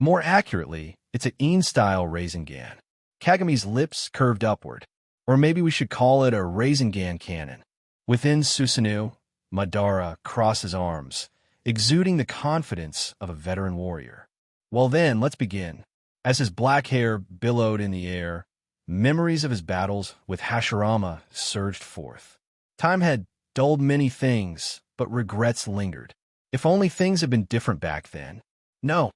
Speaker 1: More accurately, it's a Yin-style Rasengan. Kagami's lips curved upward, or maybe we should call it a Rasengan cannon. Within Susanoo, Madara crossed his arms, exuding the confidence of a veteran warrior. Well then, let's begin. As his black hair billowed in the air, memories of his battles with Hashirama surged forth. Time had dulled many things, but regrets lingered. If only things had been different back then. No.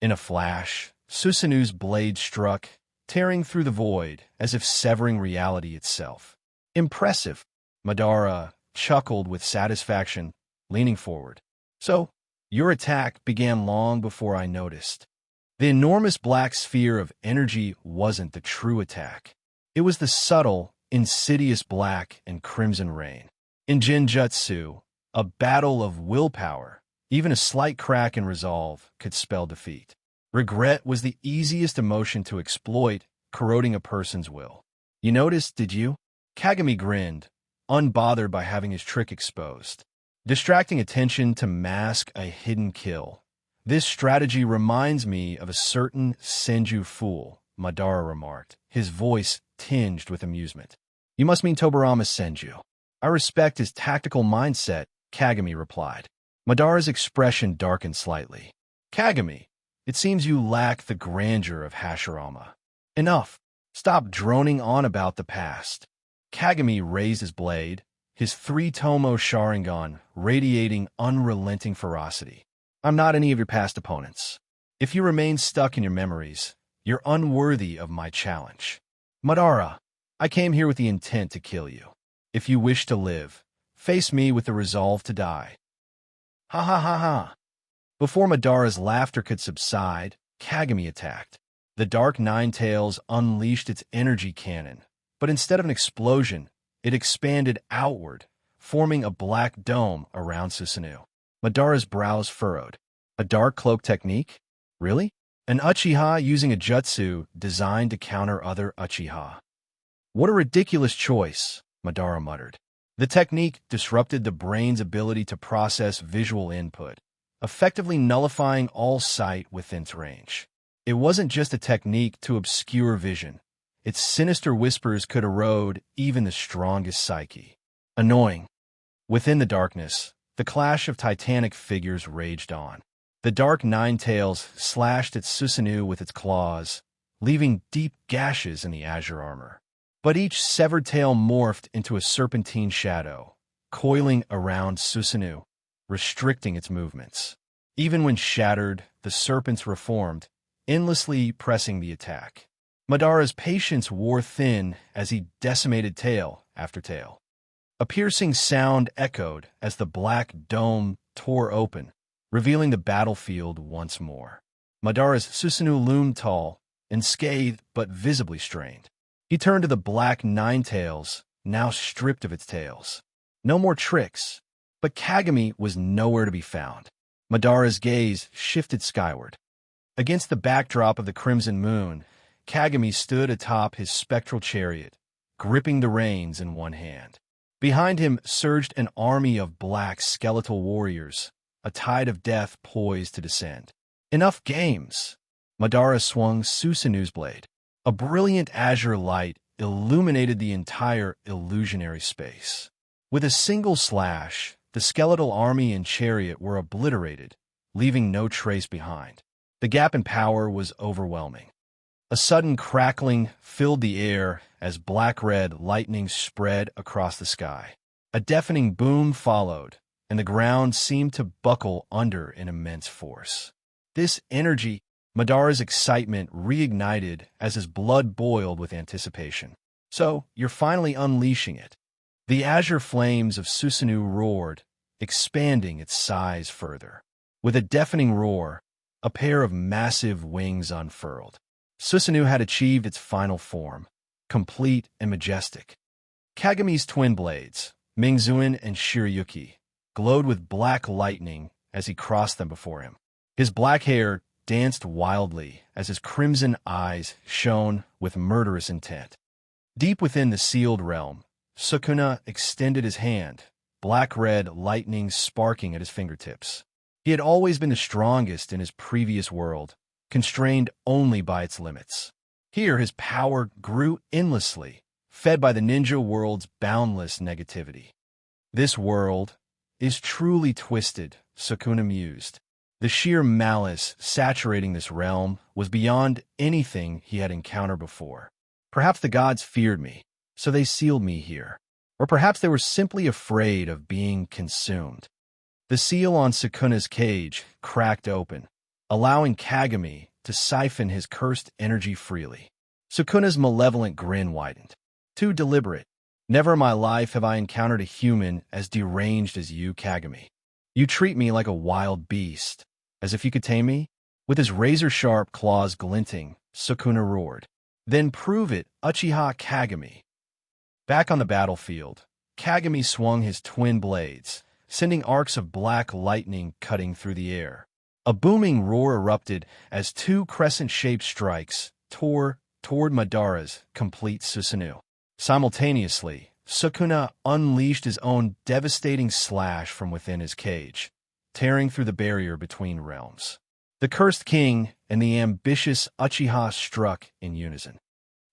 Speaker 1: In a flash, Susanoo's blade struck, tearing through the void as if severing reality itself. Impressive. Madara chuckled with satisfaction, leaning forward. So, your attack began long before I noticed. The enormous black sphere of energy wasn't the true attack. It was the subtle, insidious black and crimson rain. In Genjutsu, a battle of willpower, even a slight crack in resolve could spell defeat. Regret was the easiest emotion to exploit, corroding a person's will. You noticed, did you? Kagami grinned, unbothered by having his trick exposed. Distracting attention to mask a hidden kill. This strategy reminds me of a certain Senju fool, Madara remarked, his voice tinged with amusement. You must mean Tobirama's Senju. I respect his tactical mindset, Kagami replied. Madara's expression darkened slightly. Kagami, it seems you lack the grandeur of Hashirama. Enough. Stop droning on about the past. Kagami raised his blade, his three-tomo Sharingan radiating unrelenting ferocity. I'm not any of your past opponents. If you remain stuck in your memories, you're unworthy of my challenge. Madara, I came here with the intent to kill you. If you wish to live, face me with the resolve to die. Ha ha ha ha. Before Madara's laughter could subside, Kagami attacked. The Dark Nine-Tails unleashed its energy cannon, but instead of an explosion, it expanded outward, forming a black dome around Susanoo. Madara's brows furrowed. A dark cloak technique? Really? An Uchiha using a jutsu designed to counter other Uchiha. What a ridiculous choice, Madara muttered. The technique disrupted the brain's ability to process visual input, effectively nullifying all sight within its range. It wasn't just a technique to obscure vision. Its sinister whispers could erode even the strongest psyche. Annoying. Within the darkness, the clash of titanic figures raged on. The Dark Nine-Tails slashed at Susanoo with its claws, leaving deep gashes in the azure armor. But each severed tail morphed into a serpentine shadow, coiling around Susanoo, restricting its movements. Even when shattered, the serpents reformed, endlessly pressing the attack. Madara's patience wore thin as he decimated tail after tail. A piercing sound echoed as the black dome tore open, revealing the battlefield once more. Madara's Susanoo loomed tall, unscathed but visibly strained. He turned to the black Nine-Tails, now stripped of its tails. No more tricks, but Kagami was nowhere to be found. Madara's gaze shifted skyward. Against the backdrop of the crimson moon, Kagami stood atop his spectral chariot, gripping the reins in one hand. Behind him surged an army of black skeletal warriors, a tide of death poised to descend. Enough games! Madara swung Susanoo's blade. A brilliant azure light illuminated the entire illusionary space. With a single slash, the skeletal army and chariot were obliterated, leaving no trace behind. The gap in power was overwhelming. A sudden crackling filled the air as black-red lightning spread across the sky. A deafening boom followed, and the ground seemed to buckle under an immense force. This energy, Madara's excitement reignited as his blood boiled with anticipation. So, you're finally unleashing it. The azure flames of Susanoo roared, expanding its size further. With a deafening roar, a pair of massive wings unfurled. Susanoo had achieved its final form, complete and majestic. Kagami's twin blades, Mingzuin and Shirayuki, glowed with black lightning as he crossed them before him. His black hair danced wildly as his crimson eyes shone with murderous intent. Deep within the sealed realm, Sukuna extended his hand, black-red lightning sparking at his fingertips. He had always been the strongest in his previous world, constrained only by its limits. Here his power grew endlessly, fed by the ninja world's boundless negativity. This world is truly twisted, Sukuna mused. The sheer malice saturating this realm was beyond anything he had encountered before. Perhaps the gods feared me, so they sealed me here. Or perhaps they were simply afraid of being consumed. The seal on Sukuna's cage cracked open, allowing Kagami to siphon his cursed energy freely. Sukuna's malevolent grin widened. Too deliberate. Never in my life have I encountered a human as deranged as you, Kagami. You treat me like a wild beast, as if you could tame me? With his razor-sharp claws glinting, Sukuna roared. Then prove it, Uchiha Kagami. Back on the battlefield, Kagami swung his twin blades, sending arcs of black lightning cutting through the air. A booming roar erupted as two crescent-shaped strikes tore toward Madara's complete Susanoo. Simultaneously, Sukuna unleashed his own devastating slash from within his cage, tearing through the barrier between realms. The Cursed King and the ambitious Uchiha struck in unison.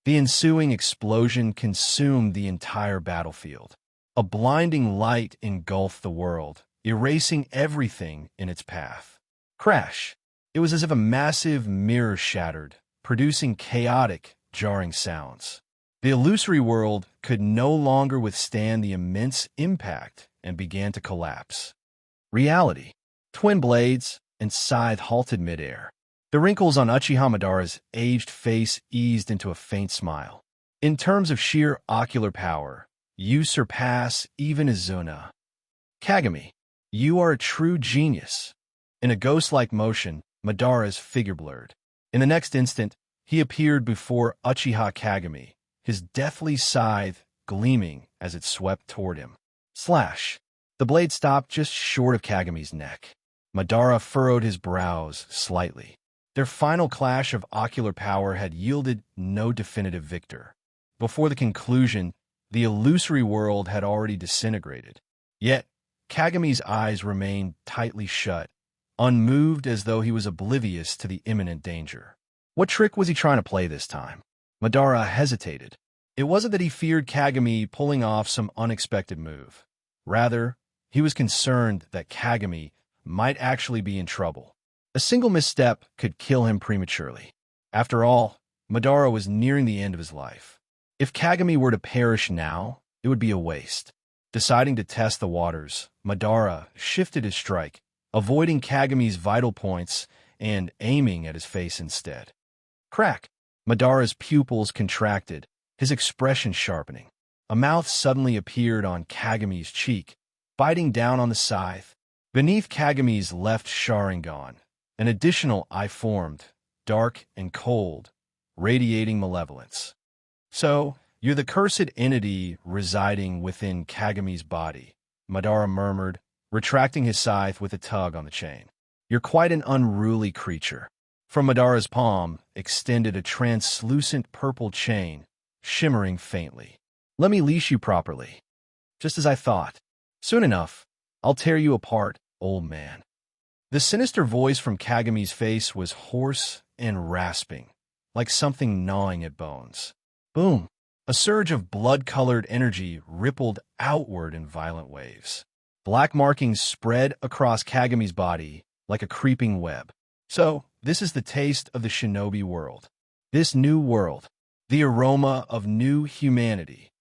Speaker 1: The ensuing explosion consumed the entire battlefield. A blinding light engulfed the world, erasing everything in its path. Crash! It was as if a massive mirror shattered, producing chaotic, jarring sounds. The illusory world could no longer withstand the immense impact and began to collapse. Reality. Twin blades and scythe halted midair. The wrinkles on Uchiha Madara's aged face eased into a faint smile. In terms of sheer ocular power, you surpass even Izuna. Kagami, you are a true genius. In a ghost-like motion, Madara's figure blurred. In the next instant, he appeared before Uchiha Kagami, his deathly scythe gleaming as it swept toward him. Slash! The blade stopped just short of Kagami's neck. Madara furrowed his brows slightly. Their final clash of ocular power had yielded no definitive victor. Before the conclusion, the illusory world had already disintegrated. Yet, Kagami's eyes remained tightly shut, unmoved as though he was oblivious to the imminent danger. What trick was he trying to play this time? Madara hesitated. It wasn't that he feared Kagami pulling off some unexpected move. Rather, he was concerned that Kagami might actually be in trouble. A single misstep could kill him prematurely. After all, Madara was nearing the end of his life. If Kagami were to perish now, it would be a waste. Deciding to test the waters, Madara shifted his strike, avoiding Kagami's vital points and aiming at his face instead. Crack! Madara's pupils contracted, his expression sharpening. A mouth suddenly appeared on Kagami's cheek, biting down on the scythe. Beneath Kagami's left Sharingan, an additional eye formed, dark and cold, radiating malevolence. So, you're the cursed entity residing within Kagami's body, Madara murmured, retracting his scythe with a tug on the chain. You're quite an unruly creature. From Madara's palm extended a translucent purple chain, shimmering faintly. Let me leash you properly. Just as I thought. Soon enough, I'll tear you apart, old man. The sinister voice from Kagami's face was hoarse and rasping, like something gnawing at bones. Boom! A surge of blood-colored energy rippled outward in violent waves. Black markings spread across Kagami's body like a creeping web. So, this is the taste of the shinobi world. This new world. The aroma of new humanity.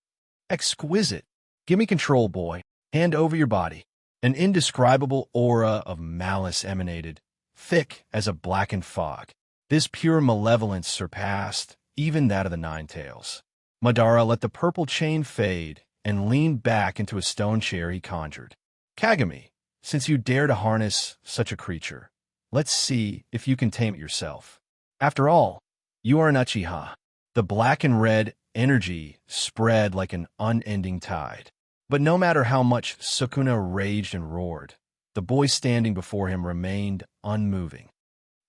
Speaker 1: Exquisite. Give me control, boy. Hand over your body. An indescribable aura of malice emanated, thick as a blackened fog. This pure malevolence surpassed even that of the Nine Tails. Madara let the purple chain fade and leaned back into a stone chair he conjured. Kagami, since you dare to harness such a creature, let's see if you can tame it yourself. After all, you are an Uchiha. The black and red energy spread like an unending tide. But no matter how much Sukuna raged and roared, the boy standing before him remained unmoving.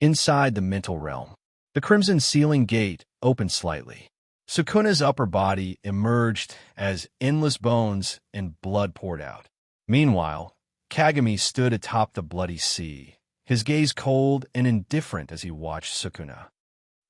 Speaker 1: Inside the mental realm, the crimson ceiling gate opened slightly. Sukuna's upper body emerged as endless bones and blood poured out. Meanwhile, Kagami stood atop the bloody sea, his gaze cold and indifferent as he watched Sukuna.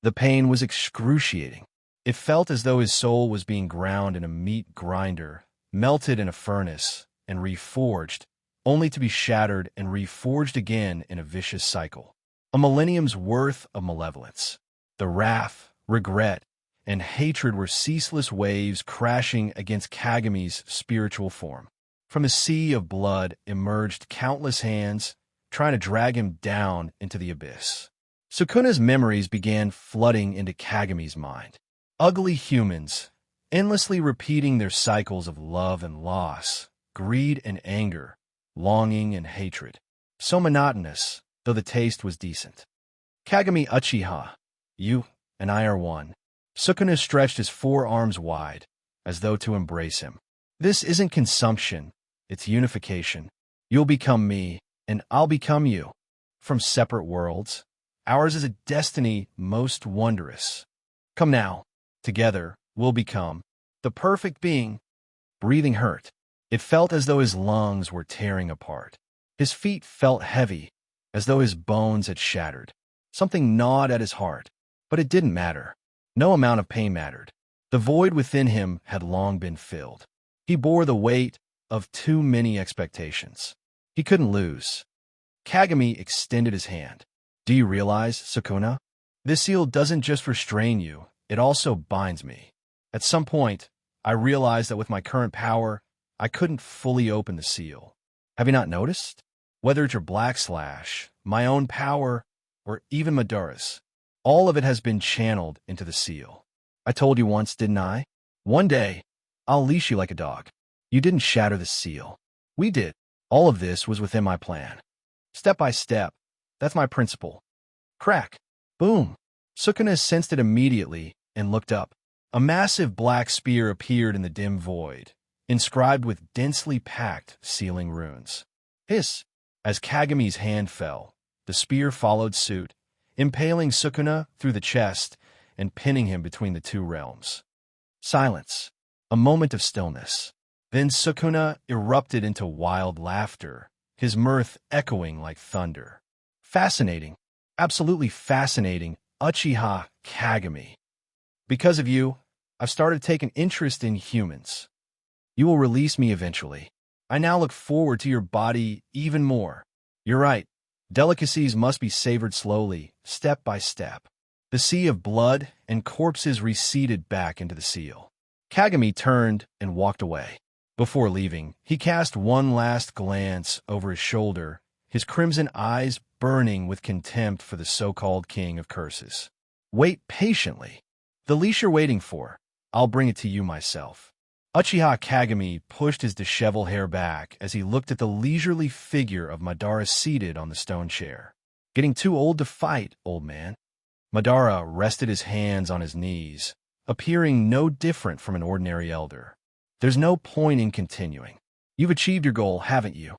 Speaker 1: The pain was excruciating. It felt as though his soul was being ground in a meat grinder, melted in a furnace, and reforged, only to be shattered and reforged again in a vicious cycle. A millennium's worth of malevolence. The wrath, regret, and hatred were ceaseless waves crashing against Kagami's spiritual form. From a sea of blood emerged countless hands, trying to drag him down into the abyss. Sukuna's memories began flooding into Kagami's mind. Ugly humans, endlessly repeating their cycles of love and loss, greed and anger, longing and hatred. So monotonous, though the taste was decent. Kagami Uchiha, you and I are one. Sukuna stretched his forearms wide, as though to embrace him. This isn't consumption, it's unification. You'll become me, and I'll become you. From separate worlds, ours is a destiny most wondrous. Come now, together, we'll become the perfect being. Breathing hurt. It felt as though his lungs were tearing apart. His feet felt heavy, as though his bones had shattered. Something gnawed at his heart, but it didn't matter. No amount of pain mattered. The void within him had long been filled. He bore the weight of too many expectations. He couldn't lose. Kagami extended his hand. Do you realize, Sukuna? This seal doesn't just restrain you, it also binds me. At some point, I realized that with my current power, I couldn't fully open the seal. Have you not noticed? Whether it's your black slash, my own power, or even Madara's, all of it has been channeled into the seal. I told you once, didn't I? One day, I'll leash you like a dog. You didn't shatter the seal. We did. All of this was within my plan. Step by step. That's my principle. Crack. Boom. Sukuna sensed it immediately and looked up. A massive black spear appeared in the dim void, inscribed with densely packed sealing runes. Hiss. As Kagami's hand fell, the spear followed suit, impaling Sukuna through the chest and pinning him between the two realms. Silence. A moment of stillness. Then Sukuna erupted into wild laughter, his mirth echoing like thunder. Fascinating. Absolutely fascinating, Uchiha Kagami. Because of you, I've started taking interest in humans. You will release me eventually. I now look forward to your body even more. You're right. Delicacies must be savored slowly, step by step. The sea of blood and corpses receded back into the seal. Kagami turned and walked away. Before leaving, he cast one last glance over his shoulder, his crimson eyes burning with contempt for the so-called king of curses. Wait patiently. The leash you're waiting for, I'll bring it to you myself. Uchiha Kagami pushed his disheveled hair back as he looked at the leisurely figure of Madara seated on the stone chair. Getting too old to fight, old man. Madara rested his hands on his knees, appearing no different from an ordinary elder. There's no point in continuing. You've achieved your goal, haven't you?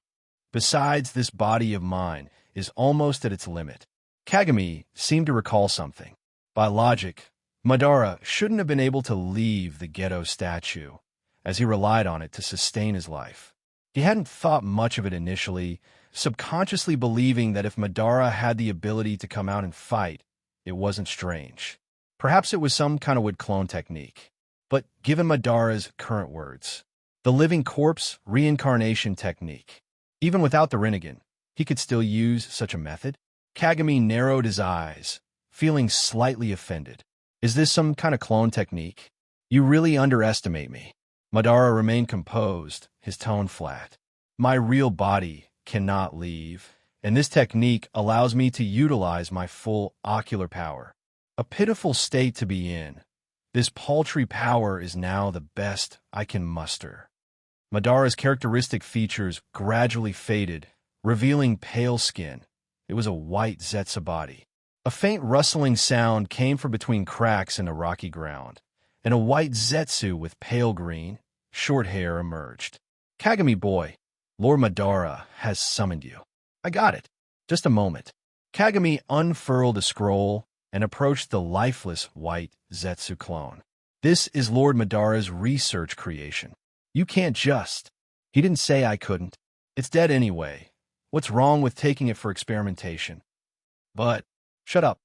Speaker 1: Besides, this body of mine is almost at its limit. Kagami seemed to recall something. By logic, Madara shouldn't have been able to leave the ghetto statue, as he relied on it to sustain his life. He hadn't thought much of it initially, subconsciously believing that if Madara had the ability to come out and fight, it wasn't strange. Perhaps it was some kind of wood clone technique. But given Madara's current words, the living corpse reincarnation technique, even without the Rinnegan, he could still use such a method? Kagami narrowed his eyes, feeling slightly offended. Is this some kind of clone technique? You really underestimate me. Madara remained composed, his tone flat. My real body cannot leave, and this technique allows me to utilize my full ocular power. A pitiful state to be in. This paltry power is now the best I can muster. Madara's characteristic features gradually faded, revealing pale skin. It was a white Zetsu body. A faint rustling sound came from between cracks in the rocky ground, and a white Zetsu with pale green, short hair emerged. Kagami boy, Lord Madara has summoned you. I got it. Just a moment. Kagami unfurled a scroll and approached the lifeless white Zetsu clone. This is Lord Madara's research creation. You can't just. He didn't say I couldn't. It's dead anyway. What's wrong with taking it for experimentation? But, shut up.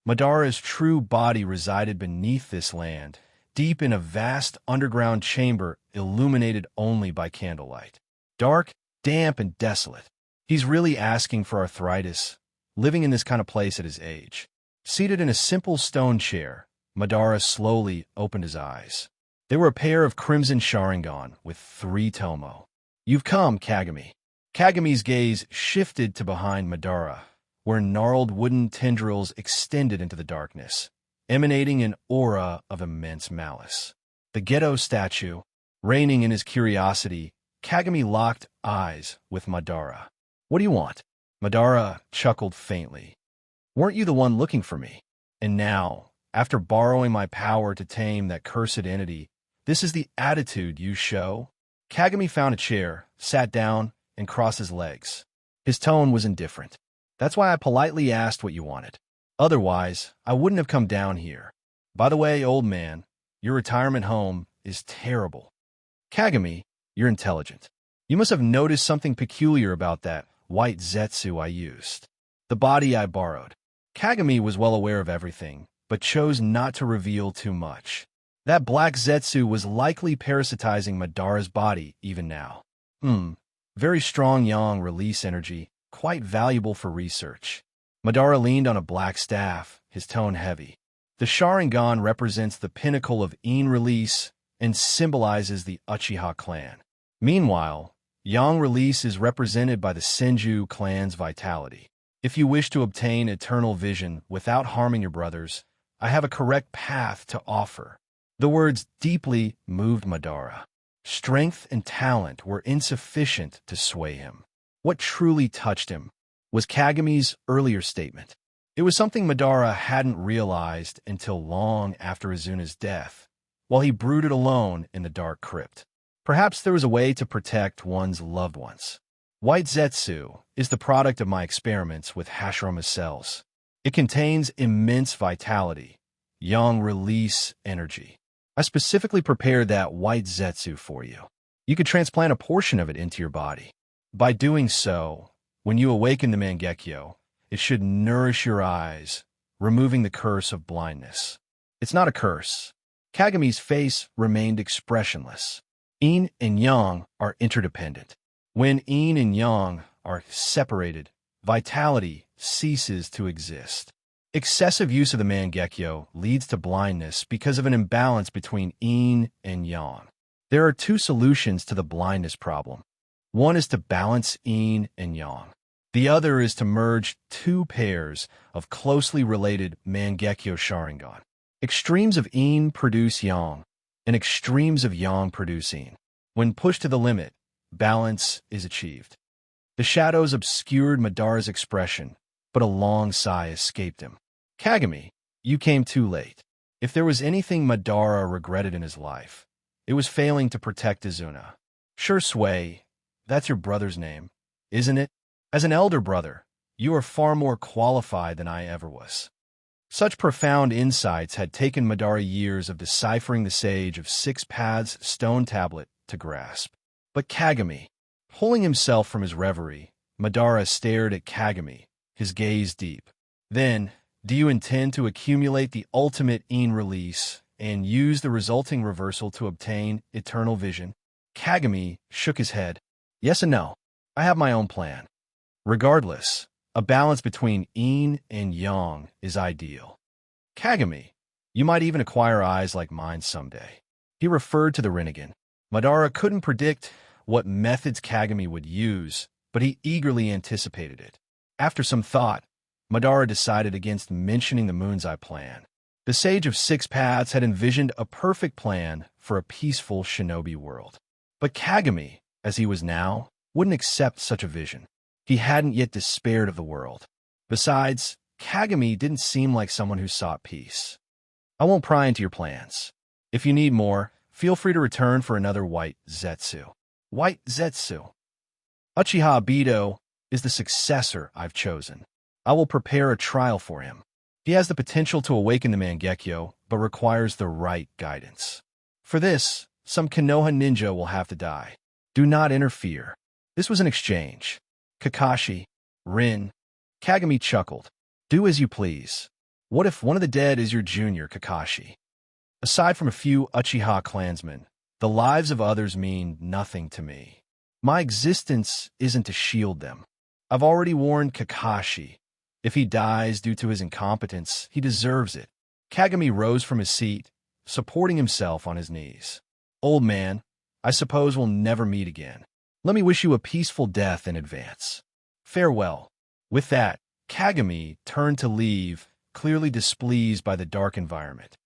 Speaker 1: Madara's true body resided beneath this land, deep in a vast underground chamber illuminated only by candlelight. Dark, damp, and desolate. He's really asking for arthritis, living in this kind of place at his age. Seated in a simple stone chair, Madara slowly opened his eyes. They were a pair of crimson Sharingan with 3 tomo. You've come, Kagami. Kagami's gaze shifted to behind Madara, where gnarled wooden tendrils extended into the darkness, emanating an aura of immense malice. the ghetto statue. Reigning in his curiosity, Kagami locked eyes with Madara. "What do you want?" Madara chuckled faintly. "Weren't you the one looking for me? And now, after borrowing my power to tame that cursed entity, this is the attitude you show?" Kagami found a chair, sat down, and crossed his legs. His tone was indifferent. "That's why I politely asked what you wanted. Otherwise, I wouldn't have come down here. By the way, old man, your retirement home is terrible." "Kagami, you're intelligent. You must have noticed something peculiar about that white zetsu I used. The body I borrowed." Kagami was well aware of everything, but chose not to reveal too much. That black zetsu was likely parasitizing Madara's body even now. Very strong yang release energy, quite valuable for research. Madara leaned on a black staff, his tone heavy. The Sharingan represents the pinnacle of yang release and symbolizes the Uchiha clan. Meanwhile, yang release is represented by the Senju clan's vitality. If you wish to obtain eternal vision without harming your brothers, I have a correct path to offer. The words deeply moved Madara. Strength and talent were insufficient to sway him. What truly touched him was Kagami's earlier statement. It was something Madara hadn't realized until long after Izuna's death, while he brooded alone in the dark crypt. Perhaps there was a way to protect one's loved ones. White Zetsu is the product of my experiments with Hashirama cells. It contains immense vitality, yang release energy. I specifically prepared that white Zetsu for you. You could transplant a portion of it into your body. By doing so, when you awaken the Mangekyō, it should nourish your eyes, removing the curse of blindness. It's not a curse. Kagami's face remained expressionless. Yin and yang are interdependent. When yin and yang are separated, vitality ceases to exist. Excessive use of the Mangekyō leads to blindness because of an imbalance between yin and yang. There are two solutions to the blindness problem. One is to balance yin and yang. The other is to merge two pairs of closely related Mangekyō Sharingan. Extremes of yin produce yang, and extremes of yang produce yin. When pushed to the limit, balance is achieved. The shadows obscured Madara's expression, but a long sigh escaped him. "Kagami, you came too late." If there was anything Madara regretted in his life, it was failing to protect Izuna. "Sure, Sway, that's your brother's name, isn't it? As an elder brother, you are far more qualified than I ever was." Such profound insights had taken Madara years of deciphering the Sage of Six Paths stone tablet to grasp. But Kagami, pulling himself from his reverie, Madara stared at Kagami, his gaze deep. "Then, do you intend to accumulate the ultimate yin release and use the resulting reversal to obtain eternal vision?" Kagami shook his head. "Yes and no. I have my own plan. Regardless, a balance between yin and yang is ideal. Kagami, you might even acquire eyes like mine someday." He referred to the Rasengan. Madara couldn't predict what methods Kagami would use, but he eagerly anticipated it. After some thought, Madara decided against mentioning the Moon's Eye plan. The Sage of Six Paths had envisioned a perfect plan for a peaceful shinobi world. But Kagami, as he was now, wouldn't accept such a vision. He hadn't yet despaired of the world. Besides, Kagami didn't seem like someone who sought peace. "I won't pry into your plans. If you need more, feel free to return for another white Zetsu." White Zetsu. Uchiha Obito is the successor I've chosen. I will prepare a trial for him. He has the potential to awaken the Mangekyō, but requires the right guidance. For this, some Konoha ninja will have to die. Do not interfere. This was an exchange. Kakashi, Rin. Kagami chuckled. "Do as you please. What if one of the dead is your junior, Kakashi?" Aside from a few Uchiha clansmen, the lives of others mean nothing to me. My existence isn't to shield them. I've already warned Kakashi. If he dies due to his incompetence, he deserves it. Kagami rose from his seat, supporting himself on his knees. "Old man, I suppose we'll never meet again. Let me wish you a peaceful death in advance. Farewell." With that, Kagami turned to leave, clearly displeased by the dark environment.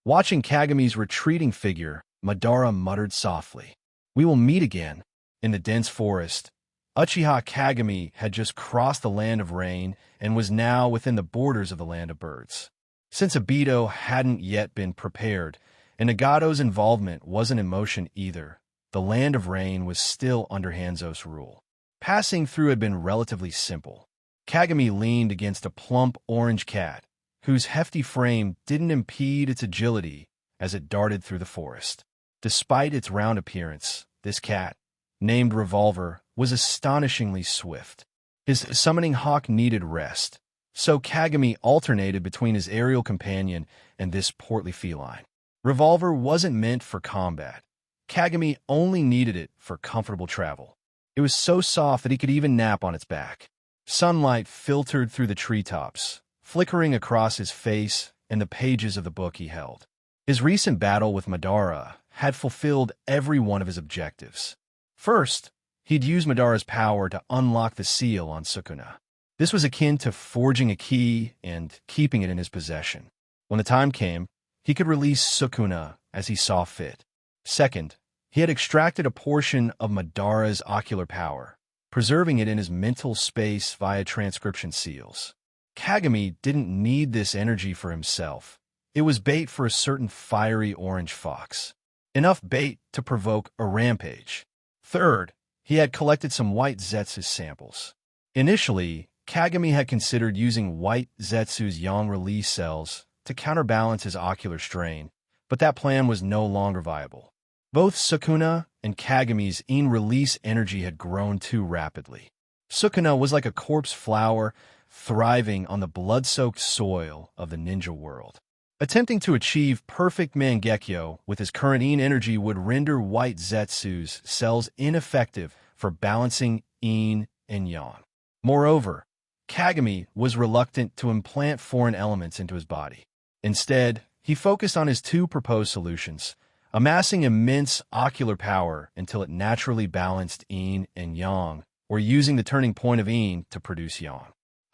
Speaker 1: Watching Kagami's retreating figure, Madara muttered softly, "We will meet again." In the dense forest, Uchiha Kagami had just crossed the land of rain and was now within the borders of the land of birds. Since Obito hadn't yet been prepared, and Nagato's involvement wasn't in motion either, the land of rain was still under Hanzo's rule. Passing through had been relatively simple. Kagami leaned against a plump orange cat, whose hefty frame didn't impede its agility as it darted through the forest. Despite its round appearance, this cat, named Revolver, was astonishingly swift. His summoning hawk needed rest, so Kagami alternated between his aerial companion and this portly feline. Revolver wasn't meant for combat. Kagami only needed it for comfortable travel. It was so soft that he could even nap on its back. Sunlight filtered through the treetops, flickering across his face and the pages of the book he held. His recent battle with Madara had fulfilled every one of his objectives. First, he'd used Madara's power to unlock the seal on Sukuna. This was akin to forging a key and keeping it in his possession. When the time came, he could release Sukuna as he saw fit. Second, he had extracted a portion of Madara's ocular power, preserving it in his mental space via transcription seals. Kagami didn't need this energy for himself. It was bait for a certain fiery orange fox. Enough bait to provoke a rampage. Third, he had collected some white Zetsu samples. Initially, Kagami had considered using white Zetsu's yang release cells to counterbalance his ocular strain, but that plan was no longer viable. Both Sukuna and Kagami's in release energy had grown too rapidly. Sukuna was like a corpse flower thriving on the blood-soaked soil of the ninja world. Attempting to achieve perfect Mangekyō with his current in energy would render white Zetsu's cells ineffective for balancing in and yang. Moreover, Kagami was reluctant to implant foreign elements into his body. Instead, he focused on his two proposed solutions, amassing immense ocular power until it naturally balanced yin and yang, or using the turning point of yin to produce yang.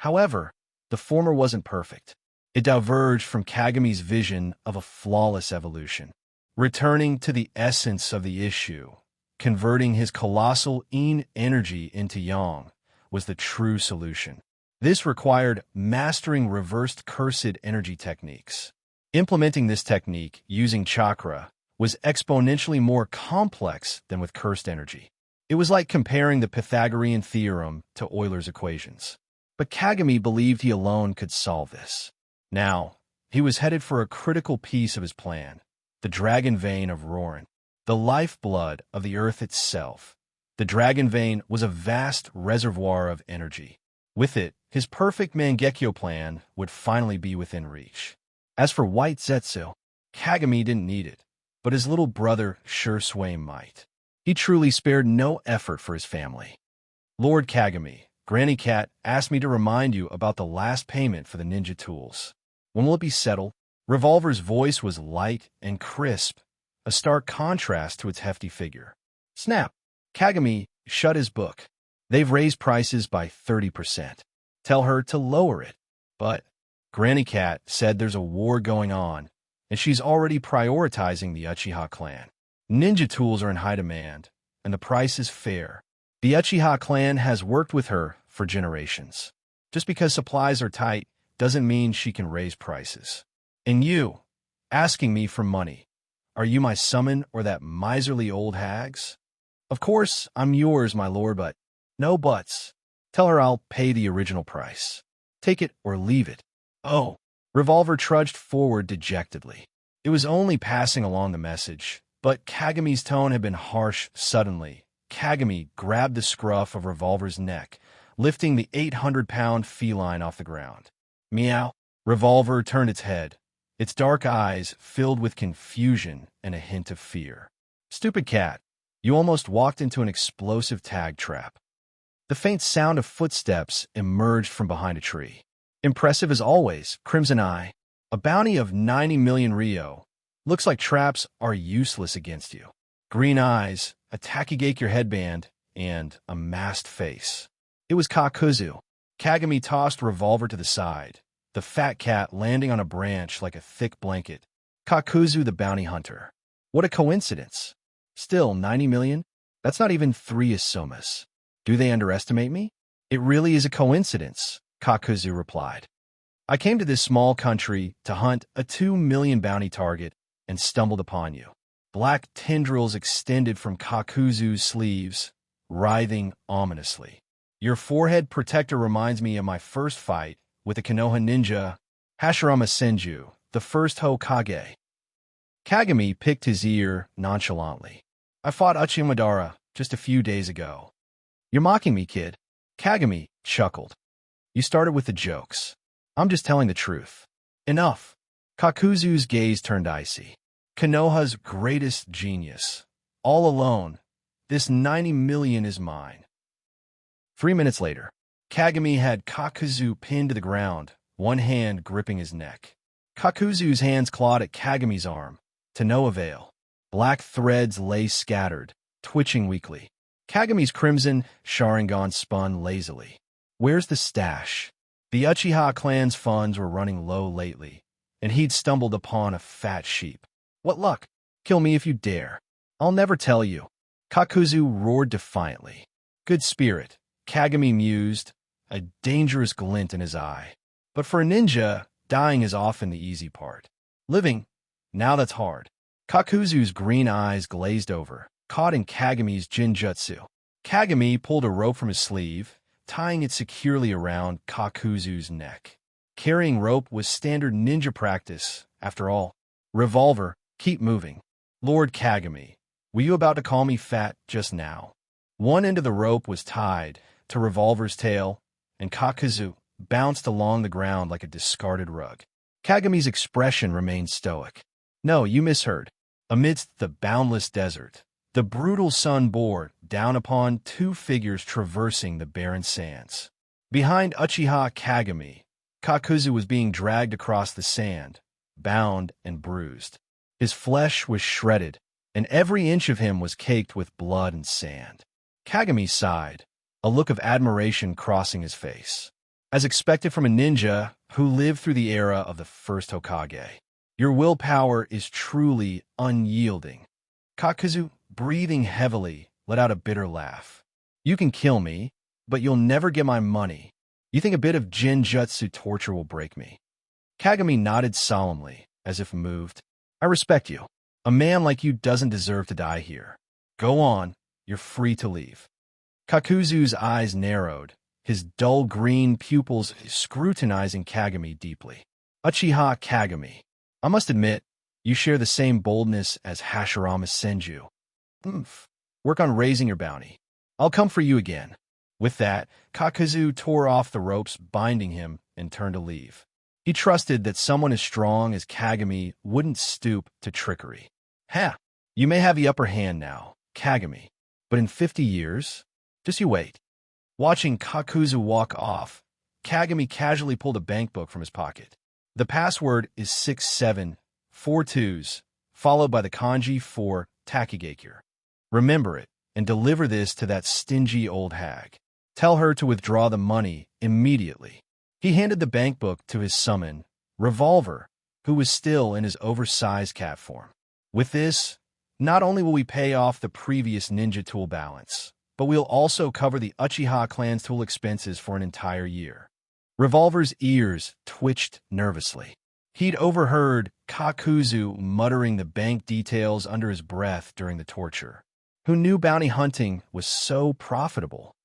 Speaker 1: However, the former wasn't perfect. It diverged from Kagami's vision of a flawless evolution. Returning to the essence of the issue, converting his colossal yin energy into yang, was the true solution. This required mastering reversed cursed energy techniques. Implementing this technique using chakra was exponentially more complex than with cursed energy. It was like comparing the Pythagorean theorem to Euler's equations. But Kagami believed he alone could solve this. Now, he was headed for a critical piece of his plan, the dragon vein of Rorin, the lifeblood of the earth itself. The dragon vein was a vast reservoir of energy. With it, his perfect Mangekyō plan would finally be within reach. As for white Zetsu, Kagami didn't need it, but his little brother Sure Sway might. He truly spared no effort for his family. "Lord Kagami, Granny Cat asked me to remind you about the last payment for the ninja tools. When will it be settled?" Revolver's voice was light and crisp, a stark contrast to its hefty figure. Snap! Kagami shut his book. "They've raised prices by 30%. Tell her to lower it." "But," Granny Cat said, "there's a war going on, and she's already prioritizing the Uchiha clan. Ninja tools are in high demand, and the price is fair. The Uchiha clan has worked with her for generations. Just because supplies are tight doesn't mean she can raise prices. And you, asking me for money, are you my summon or that miserly old hag's?" "Of course, I'm yours, my lord, but..." "No buts. Tell her I'll pay the original price. Take it or leave it." "Oh." Revolver trudged forward dejectedly. It was only passing along the message, but Kagami's tone had been harsh suddenly. Kagami grabbed the scruff of Revolver's neck, lifting the 800-pound feline off the ground. "Meow." Revolver turned its head, its dark eyes filled with confusion and a hint of fear. "Stupid cat, you almost walked into an explosive tag trap." The faint sound of footsteps emerged from behind a tree. "Impressive as always, Crimson Eye. A bounty of 90 million Ryo. Looks like traps are useless against you. Green eyes, a Takigakure headband, and a masked face." It was Kakuzu. Kagami tossed Revolver to the side, the fat cat landing on a branch like a thick blanket. Kakuzu the bounty hunter. What a coincidence. Still, 90 million? That's not even 3 Asumas. Do they underestimate me? It really is a coincidence, Kakuzu replied. I came to this small country to hunt a 2 million bounty target and stumbled upon you. Black tendrils extended from Kakuzu's sleeves, writhing ominously. Your forehead protector reminds me of my first fight with the Konoha ninja, Hashirama Senju, the first Hokage. Kagami picked his ear nonchalantly. I fought Uchiha just a few days ago. You're mocking me, kid. Kagami chuckled. You started with the jokes. I'm just telling the truth. Enough. Kakuzu's gaze turned icy. Konoha's greatest genius. All alone. This 90 million is mine. 3 minutes later, Kagami had Kakuzu pinned to the ground, one hand gripping his neck. Kakuzu's hands clawed at Kagami's arm, to no avail. Black threads lay scattered, twitching weakly. Kagami's crimson Sharingan spun lazily. Where's the stash? The Uchiha clan's funds were running low lately, and he'd stumbled upon a fat sheep. What luck? Kill me if you dare. I'll never tell you. Kakuzu roared defiantly. Good spirit, Kagami mused, a dangerous glint in his eye. But for a ninja, dying is often the easy part. Living, now that's hard. Kakuzu's green eyes glazed over, caught in Kagami's jinjutsu. Kagami pulled a rope from his sleeve, tying it securely around Kakuzu's neck. Carrying rope was standard ninja practice, after all. Revolver, keep moving. Lord Kagami, were you about to call me fat just now? One end of the rope was tied to Revolver's tail, and Kakuzu bounced along the ground like a discarded rug. Kagami's expression remained stoic. No, you misheard. Amidst the boundless desert, the brutal sun bore down upon 2 figures traversing the barren sands. Behind Uchiha Kagami, Kakuzu was being dragged across the sand, bound and bruised. His flesh was shredded, and every inch of him was caked with blood and sand. Kagami sighed, a look of admiration crossing his face. As expected from a ninja who lived through the era of the first Hokage, your willpower is truly unyielding. Kakuzu, breathing heavily, let out a bitter laugh. You can kill me, but you'll never get my money. You think a bit of jinjutsu torture will break me? Kagami nodded solemnly, as if moved. I respect you. A man like you doesn't deserve to die here. Go on, you're free to leave. Kakuzu's eyes narrowed, his dull green pupils scrutinizing Kagami deeply. Uchiha Kagami, I must admit, you share the same boldness as Hashirama Senju. Work on raising your bounty. I'll come for you again. With that, Kakuzu tore off the ropes binding him and turned to leave. He trusted that someone as strong as Kagami wouldn't stoop to trickery. You may have the upper hand now, Kagami, but in 50 years, just you wait. Watching Kakuzu walk off, Kagami casually pulled a bankbook from his pocket. The password is 6742s, followed by the kanji for takigakure. Remember it, and deliver this to that stingy old hag. Tell her to withdraw the money immediately. He handed the bankbook to his summon, Revolver, who was still in his oversized cat form. With this, not only will we pay off the previous ninja tool balance, but we'll also cover the Uchiha clan's tool expenses for an entire year. Revolver's ears twitched nervously. He'd overheard Kakuzu muttering the bank details under his breath during the torture. Who knew bounty hunting was so profitable?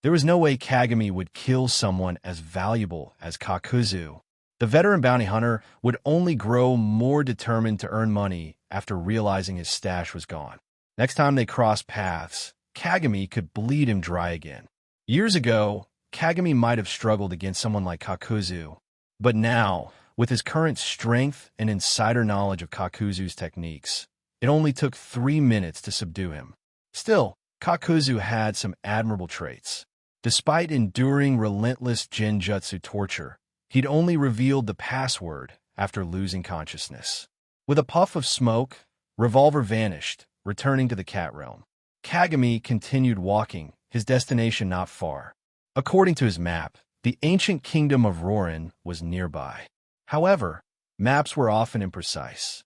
Speaker 1: There was no way Kagami would kill someone as valuable as Kakuzu. The veteran bounty hunter would only grow more determined to earn money after realizing his stash was gone. Next time they crossed paths, Kagami could bleed him dry again. Years ago, Kagami might have struggled against someone like Kakuzu, but now, with his current strength and insider knowledge of Kakuzu's techniques, it only took 3 minutes to subdue him. Still, Kakuzu had some admirable traits. Despite enduring relentless jinjutsu torture, he'd only revealed the password after losing consciousness. With a puff of smoke, Revolver vanished, returning to the cat realm. Kagami continued walking, his destination not far. According to his map, the ancient kingdom of Rorin was nearby. However, maps were often imprecise.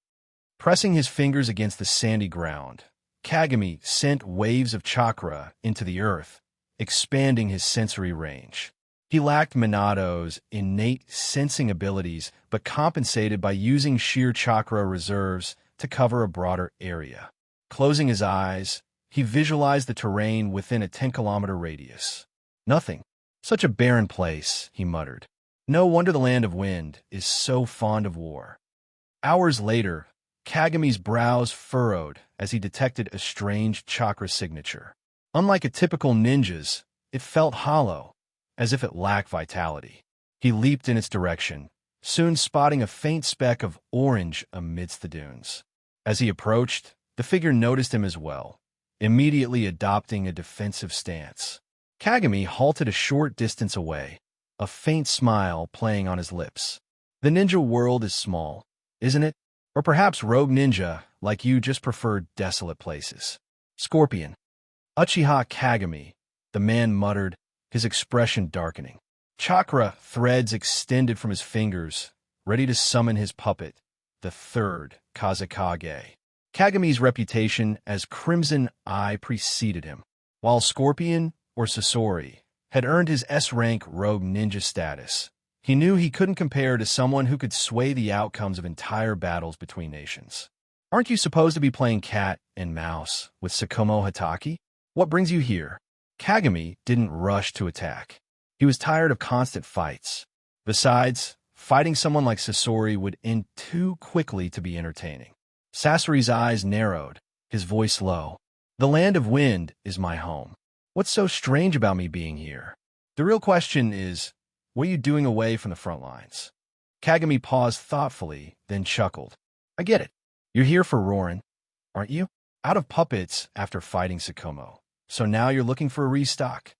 Speaker 1: Pressing his fingers against the sandy ground, Kagami sent waves of chakra into the earth, expanding his sensory range. He lacked Minato's innate sensing abilities, but compensated by using sheer chakra reserves to cover a broader area. Closing his eyes, he visualized the terrain within a 10-kilometer radius. Nothing. Such a barren place, he muttered. No wonder the Land of Wind is so fond of war. Hours later, Kagami's brows furrowed as he detected a strange chakra signature. Unlike a typical ninja's, it felt hollow, as if it lacked vitality. He leaped in its direction, soon spotting a faint speck of orange amidst the dunes. As he approached, the figure noticed him as well, immediately adopting a defensive stance. Kagami halted a short distance away, a faint smile playing on his lips. The ninja world is small, isn't it? Or perhaps rogue ninja, like you, just prefer desolate places. Scorpion. Uchiha Kagami, the man muttered, his expression darkening. Chakra threads extended from his fingers, ready to summon his puppet, the third kazekage. Kagami's reputation as Crimson Eye preceded him, while Scorpion, or Sasori, had earned his S-rank rogue ninja status. He knew he couldn't compare to someone who could sway the outcomes of entire battles between nations. Aren't you supposed to be playing cat and mouse with Sakumo Hatake? What brings you here? Kagami didn't rush to attack. He was tired of constant fights. Besides, fighting someone like Sasori would end too quickly to be entertaining. Sasori's eyes narrowed, his voice low. The Land of Wind is my home. What's so strange about me being here? The real question is, what are you doing away from the front lines? Kagami paused thoughtfully, then chuckled. I get it. You're here for Rorin, aren't you? Out of puppets after fighting Sakumo. So now you're looking for a restock.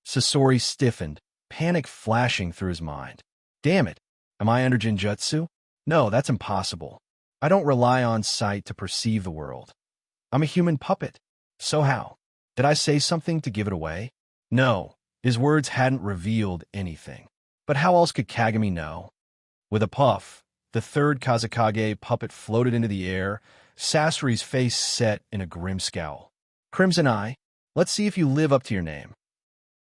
Speaker 1: Sasori stiffened, panic flashing through his mind. Damn it. Am I under Jinjutsu? No, that's impossible. I don't rely on sight to perceive the world. I'm a human puppet. So how? Did I say something to give it away? No. His words hadn't revealed anything. But how else could Kagami know? With a puff, the third kazekage puppet floated into the air, Sasori's face set in a grim scowl. Crimson Eye, let's see if you live up to your name.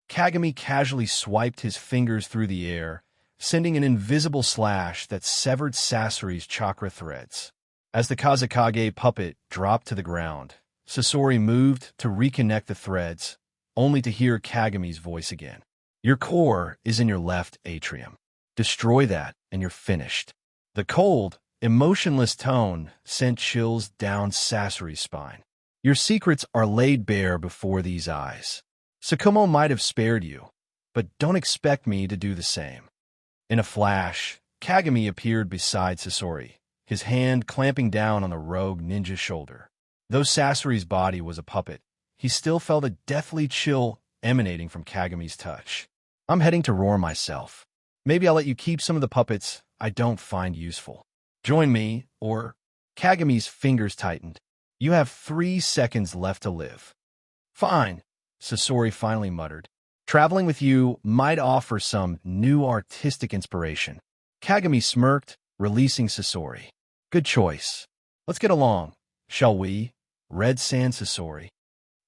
Speaker 1: Kagami casually swiped his fingers through the air, sending an invisible slash that severed Sasori's chakra threads. As the kazekage puppet dropped to the ground, Sasori moved to reconnect the threads, only to hear Kagami's voice again. Your core is in your left atrium. Destroy that, and you're finished. The cold, emotionless tone sent chills down Sasori's spine. Your secrets are laid bare before these eyes. Sakumo might have spared you, but don't expect me to do the same. In a flash, Kagami appeared beside Sasori, his hand clamping down on the rogue ninja's shoulder. Though Sasori's body was a puppet, he still felt a deathly chill emanating from Kagami's touch. I'm heading to roar myself. Maybe I'll let you keep some of the puppets I don't find useful. Join me, or... Kagami's fingers tightened. You have 3 seconds left to live. Fine, Sasori finally muttered. Traveling with you might offer some new artistic inspiration. Kagami smirked, releasing Sasori. Good choice. Let's get along, shall we? Red Sand Sasori.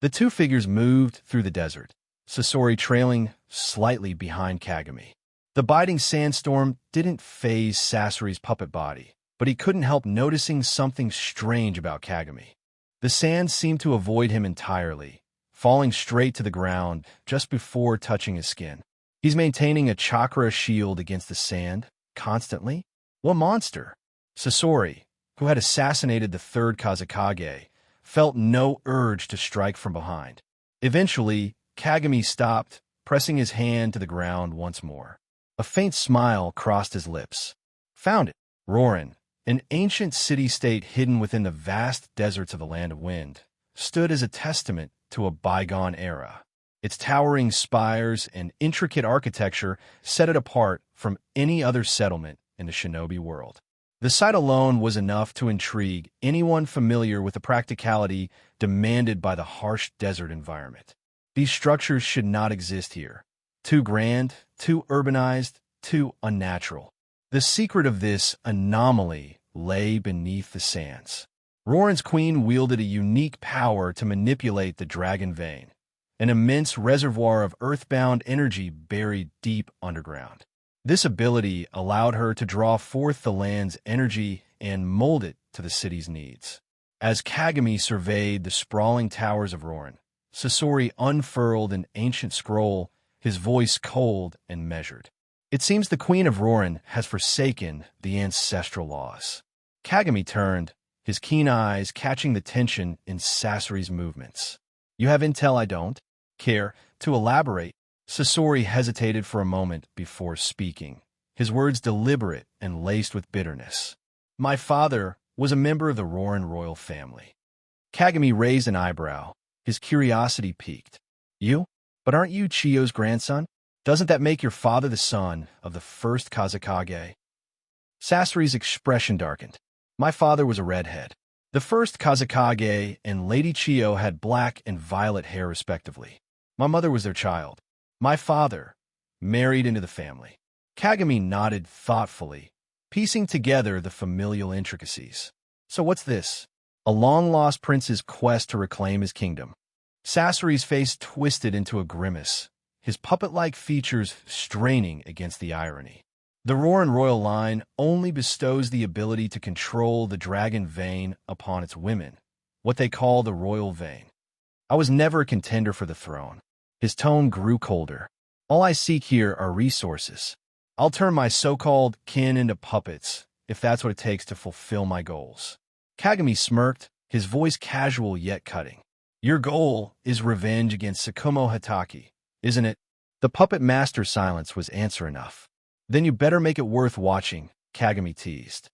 Speaker 1: The two figures moved through the desert, Sasori trailing slightly behind Kagami. The biting sandstorm didn't faze Sasori's puppet body, but he couldn't help noticing something strange about Kagami. The sand seemed to avoid him entirely, falling straight to the ground just before touching his skin. He's maintaining a chakra shield against the sand, constantly? What monster? Sasori, who had assassinated the third kazekage, felt no urge to strike from behind. Eventually, Kagami stopped, pressing his hand to the ground once more. A faint smile crossed his lips. Found it. Rorin, an ancient city-state hidden within the vast deserts of the Land of Wind, stood as a testament to a bygone era. Its towering spires and intricate architecture set it apart from any other settlement in the shinobi world. The sight alone was enough to intrigue anyone familiar with the practicality demanded by the harsh desert environment. These structures should not exist here. Too grand, too urbanized, too unnatural. The secret of this anomaly lay beneath the sands. Roran's queen wielded a unique power to manipulate the dragon vein, an immense reservoir of earthbound energy buried deep underground. This ability allowed her to draw forth the land's energy and mold it to the city's needs. As Kagami surveyed the sprawling towers of Roran, Sasori unfurled an ancient scroll, his voice cold and measured. It seems the Queen of Roran has forsaken the ancestral laws. Kagami turned, his keen eyes catching the tension in Sasori's movements. You have intel I don't care to elaborate. Sasori hesitated for a moment before speaking, his words deliberate and laced with bitterness. My father was a member of the Roran royal family. Kagami raised an eyebrow, his curiosity piqued. You? But aren't you Chiyo's grandson? Doesn't that make your father the son of the first kazekage? Sasori's expression darkened. My father was a redhead. The first kazekage and Lady Chiyo had black and violet hair respectively. My mother was their child. My father married into the family. Kagami nodded thoughtfully, piecing together the familial intricacies. So what's this? A long-lost prince's quest to reclaim his kingdom. Sasori's face twisted into a grimace, his puppet-like features straining against the irony. The Roran royal line only bestows the ability to control the dragon vein upon its women, what they call the royal vein. I was never a contender for the throne. His tone grew colder. All I seek here are resources. I'll turn my so-called kin into puppets, if that's what it takes to fulfill my goals. Kagami smirked, his voice casual yet cutting. Your goal is revenge against Sakumo Hatake, isn't it? The puppet master's silence was answer enough. Then you better make it worth watching, Kagami teased.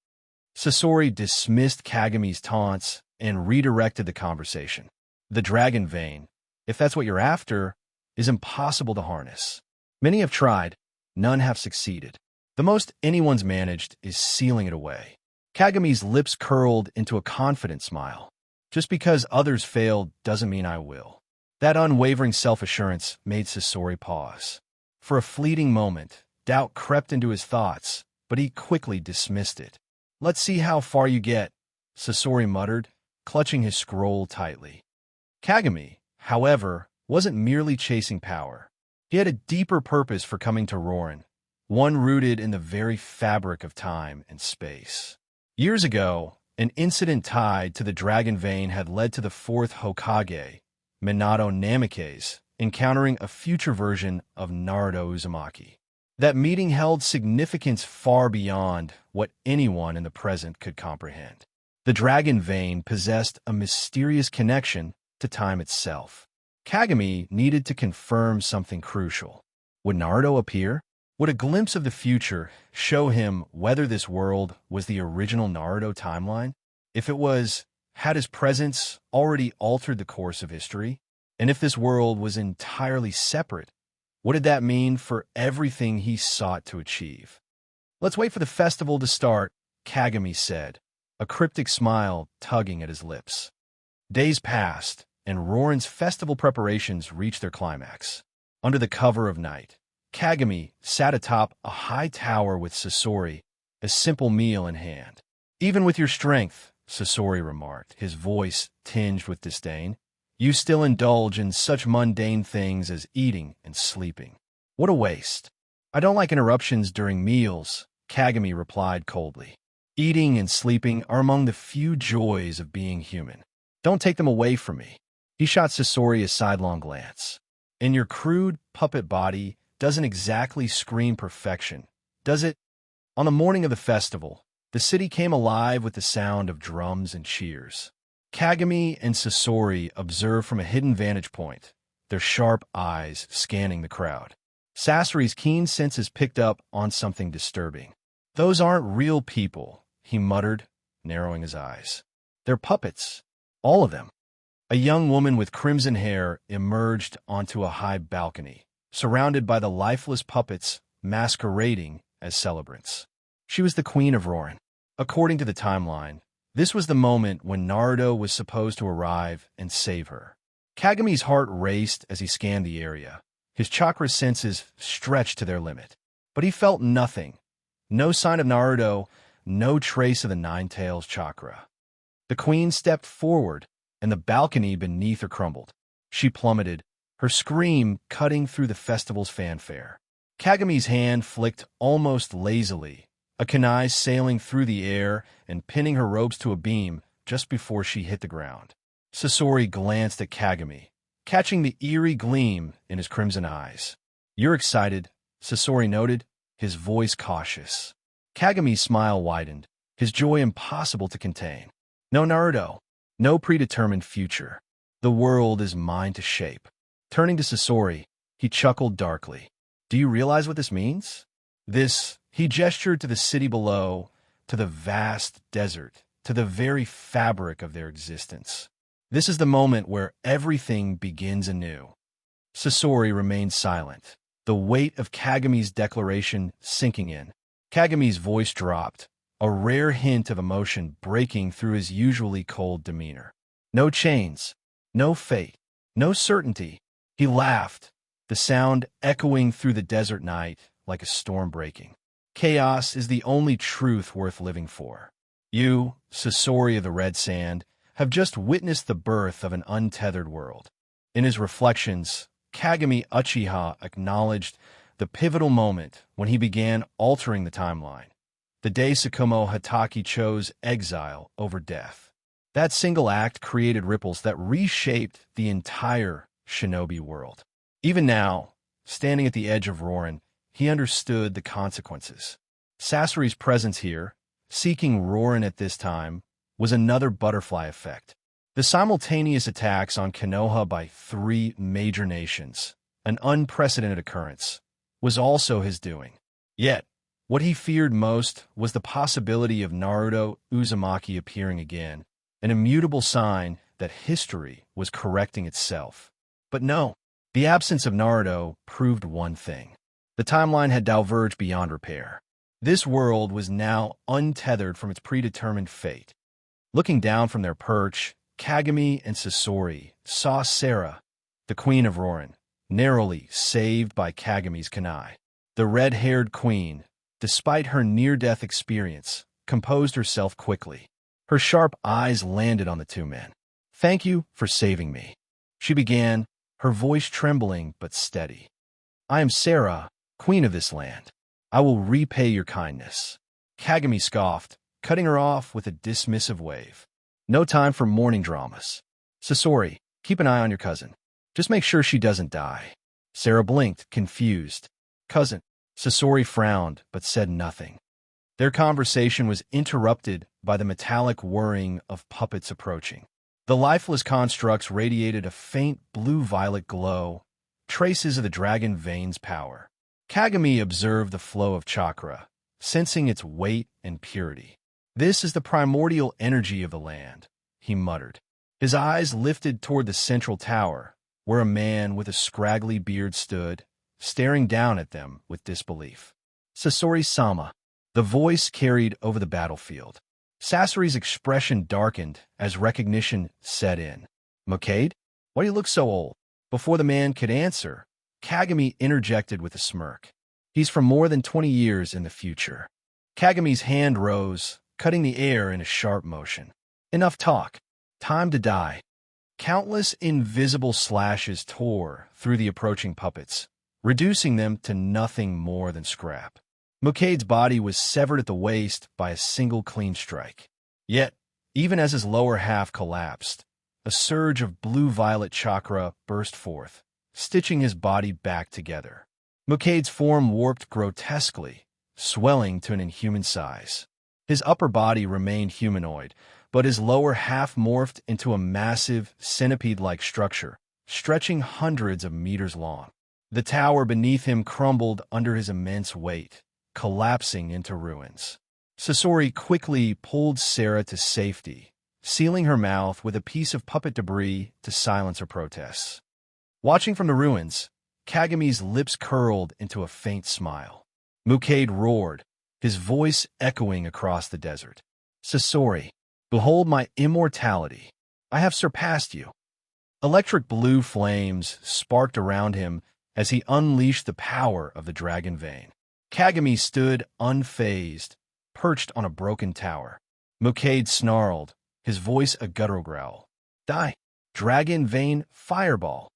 Speaker 1: Sasori dismissed Kagami's taunts and redirected the conversation. The dragon vein, if that's what you're after, is impossible to harness. Many have tried, none have succeeded. The most anyone's managed is sealing it away. Kagami's lips curled into a confident smile. Just because others failed doesn't mean I will. That unwavering self-assurance made Sasori pause. For a fleeting moment, doubt crept into his thoughts, but he quickly dismissed it. Let's see how far you get, Sasori muttered, clutching his scroll tightly. Kagami, however, wasn't merely chasing power. He had a deeper purpose for coming to Roran, one rooted in the very fabric of time and space. Years ago, an incident tied to the dragon vein had led to the fourth Hokage, Minato Namake's, encountering a future version of Naruto Uzumaki. That meeting held significance far beyond what anyone in the present could comprehend. The dragon vein possessed a mysterious connection to time itself. Kagami needed to confirm something crucial. Would Naruto appear? Would a glimpse of the future show him whether this world was the original Naruto timeline? If it was, had his presence already altered the course of history? And if this world was entirely separate, what did that mean for everything he sought to achieve? Let's wait for the festival to start, Kagami said, a cryptic smile tugging at his lips. Days passed, and Roran's festival preparations reached their climax. Under the cover of night, Kagami sat atop a high tower with Sasori, a simple meal in hand. Even with your strength, Sasori remarked, his voice tinged with disdain, you still indulge in such mundane things as eating and sleeping. What a waste. I don't like interruptions during meals, Kagami replied coldly. Eating and sleeping are among the few joys of being human. Don't take them away from me. He shot Sasori a sidelong glance. And your crude puppet body doesn't exactly scream perfection, does it? On the morning of the festival, the city came alive with the sound of drums and cheers. Kagami and Sasori observed from a hidden vantage point, their sharp eyes scanning the crowd. Sasori's keen senses picked up on something disturbing. Those aren't real people, he muttered, narrowing his eyes. They're puppets, all of them. A young woman with crimson hair emerged onto a high balcony, surrounded by the lifeless puppets masquerading as celebrants. She was the Queen of Roran. According to the timeline, this was the moment when Naruto was supposed to arrive and save her. Kagami's heart raced as he scanned the area, his chakra senses stretched to their limit. But he felt nothing. No sign of Naruto, no trace of the Nine-Tails chakra. The queen stepped forward, and the balcony beneath her crumbled. She plummeted, her scream cutting through the festival's fanfare. Kagami's hand flicked almost lazily, a kunai sailing through the air and pinning her ropes to a beam just before she hit the ground. Sasori glanced at Kagami, catching the eerie gleam in his crimson eyes. "You're excited," Sasori noted, his voice cautious. Kagami's smile widened, his joy impossible to contain. "No, Naruto. No predetermined future. The world is mine to shape." Turning to Sasori, he chuckled darkly. "Do you realize what this means?" He gestured to the city below, to the vast desert, to the very fabric of their existence. "This is the moment where everything begins anew." Sasori remained silent, the weight of Kagami's declaration sinking in. Kagami's voice dropped, a rare hint of emotion breaking through his usually cold demeanor. "No chains, no fate, no certainty." He laughed, the sound echoing through the desert night like a storm breaking. "Chaos is the only truth worth living for. You, Sasori of the Red Sand, have just witnessed the birth of an untethered world." In his reflections, Kagami Uchiha acknowledged the pivotal moment when he began altering the timeline, the day Sakumo Hatake chose exile over death. That single act created ripples that reshaped the entire shinobi world. Even now, standing at the edge of Rorin, he understood the consequences. Sasori's presence here, seeking Rorin at this time, was another butterfly effect. The simultaneous attacks on Konoha by 3 major nations, an unprecedented occurrence, was also his doing. Yet, what he feared most was the possibility of Naruto Uzumaki appearing again, an immutable sign that history was correcting itself. But no, the absence of Naruto proved one thing. The timeline had diverged beyond repair. This world was now untethered from its predetermined fate. Looking down from their perch, Kagami and Sasori saw Sarah, the queen of Rorin, narrowly saved by Kagami's kunai. The red-haired queen, despite her near-death experience, composed herself quickly. Her sharp eyes landed on the 2 men. "Thank you for saving me," she began, her voice trembling but steady. "I am Sarah, queen of this land. I will repay your kindness." Kagami scoffed, cutting her off with a dismissive wave. "No time for morning dramas. Sasori, keep an eye on your cousin. Just make sure she doesn't die." Sarah blinked, confused. "Cousin?" Sasori frowned, but said nothing. Their conversation was interrupted by the metallic whirring of puppets approaching. The lifeless constructs radiated a faint blue-violet glow, traces of the dragon vein's power. Kagami observed the flow of chakra, sensing its weight and purity. "This is the primordial energy of the land," he muttered. His eyes lifted toward the central tower, where a man with a scraggly beard stood, staring down at them with disbelief. "Sasori-sama." The voice carried over the battlefield. Sasori's expression darkened as recognition set in. "Mokade? Why do you look so old?" Before the man could answer, Kagami interjected with a smirk. "He's from more than 20 years in the future." Kagami's hand rose, cutting the air in a sharp motion. "Enough talk. Time to die." Countless invisible slashes tore through the approaching puppets, reducing them to nothing more than scrap. Mokade's body was severed at the waist by a single clean strike. Yet, even as his lower half collapsed, a surge of blue-violet chakra burst forth, stitching his body back together. Mokade's form warped grotesquely, swelling to an inhuman size. His upper body remained humanoid, but his lower half morphed into a massive, centipede-like structure, stretching hundreds of meters long. The tower beneath him crumbled under his immense weight, collapsing into ruins. Sasori quickly pulled Sarah to safety, sealing her mouth with a piece of puppet debris to silence her protests. Watching from the ruins, Kagami's lips curled into a faint smile. Mokade roared, his voice echoing across the desert. "Sasori, behold my immortality. I have surpassed you." Electric blue flames sparked around him as he unleashed the power of the dragon vein. Kagami stood unfazed, perched on a broken tower. Mokaed snarled, his voice a guttural growl. Die! Dragon Vein Fireball!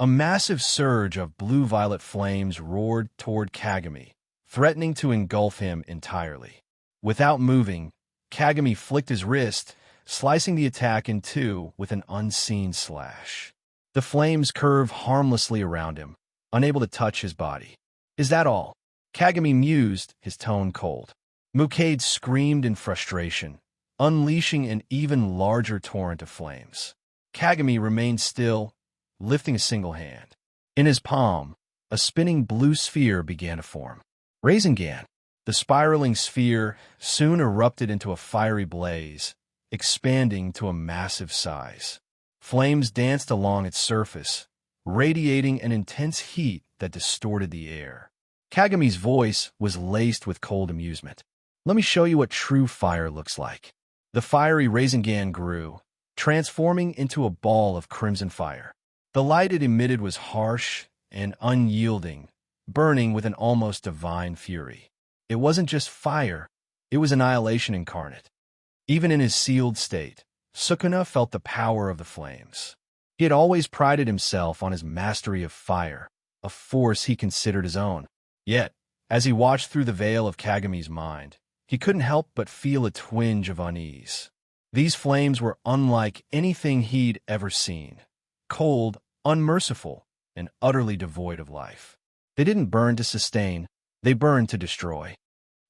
Speaker 1: A massive surge of blue-violet flames roared toward Kagami, threatening to engulf him entirely. Without moving, Kagami flicked his wrist, slicing the attack in two with an unseen slash. The flames curve harmlessly around him, unable to touch his body. Is that all? Kagami mused, his tone cold. Mokaed screamed in frustration, unleashing an even larger torrent of flames. Kagami remained still, lifting a single hand. In his palm, a spinning blue sphere began to form. Rasengan. The spiraling sphere soon erupted into a fiery blaze, expanding to a massive size. Flames danced along its surface, radiating an intense heat that distorted the air. Kagami's voice was laced with cold amusement. Let me show you what true fire looks like. The fiery Rasengan grew, transforming into a ball of crimson fire. The light it emitted was harsh and unyielding, burning with an almost divine fury. It wasn't just fire, it was annihilation incarnate. Even in his sealed state, Sukuna felt the power of the flames. He had always prided himself on his mastery of fire, a force he considered his own. Yet, as he watched through the veil of Kagami's mind, he couldn't help but feel a twinge of unease. These flames were unlike anything he'd ever seen. Cold, unmerciful, and utterly devoid of life. They didn't burn to sustain, they burned to destroy.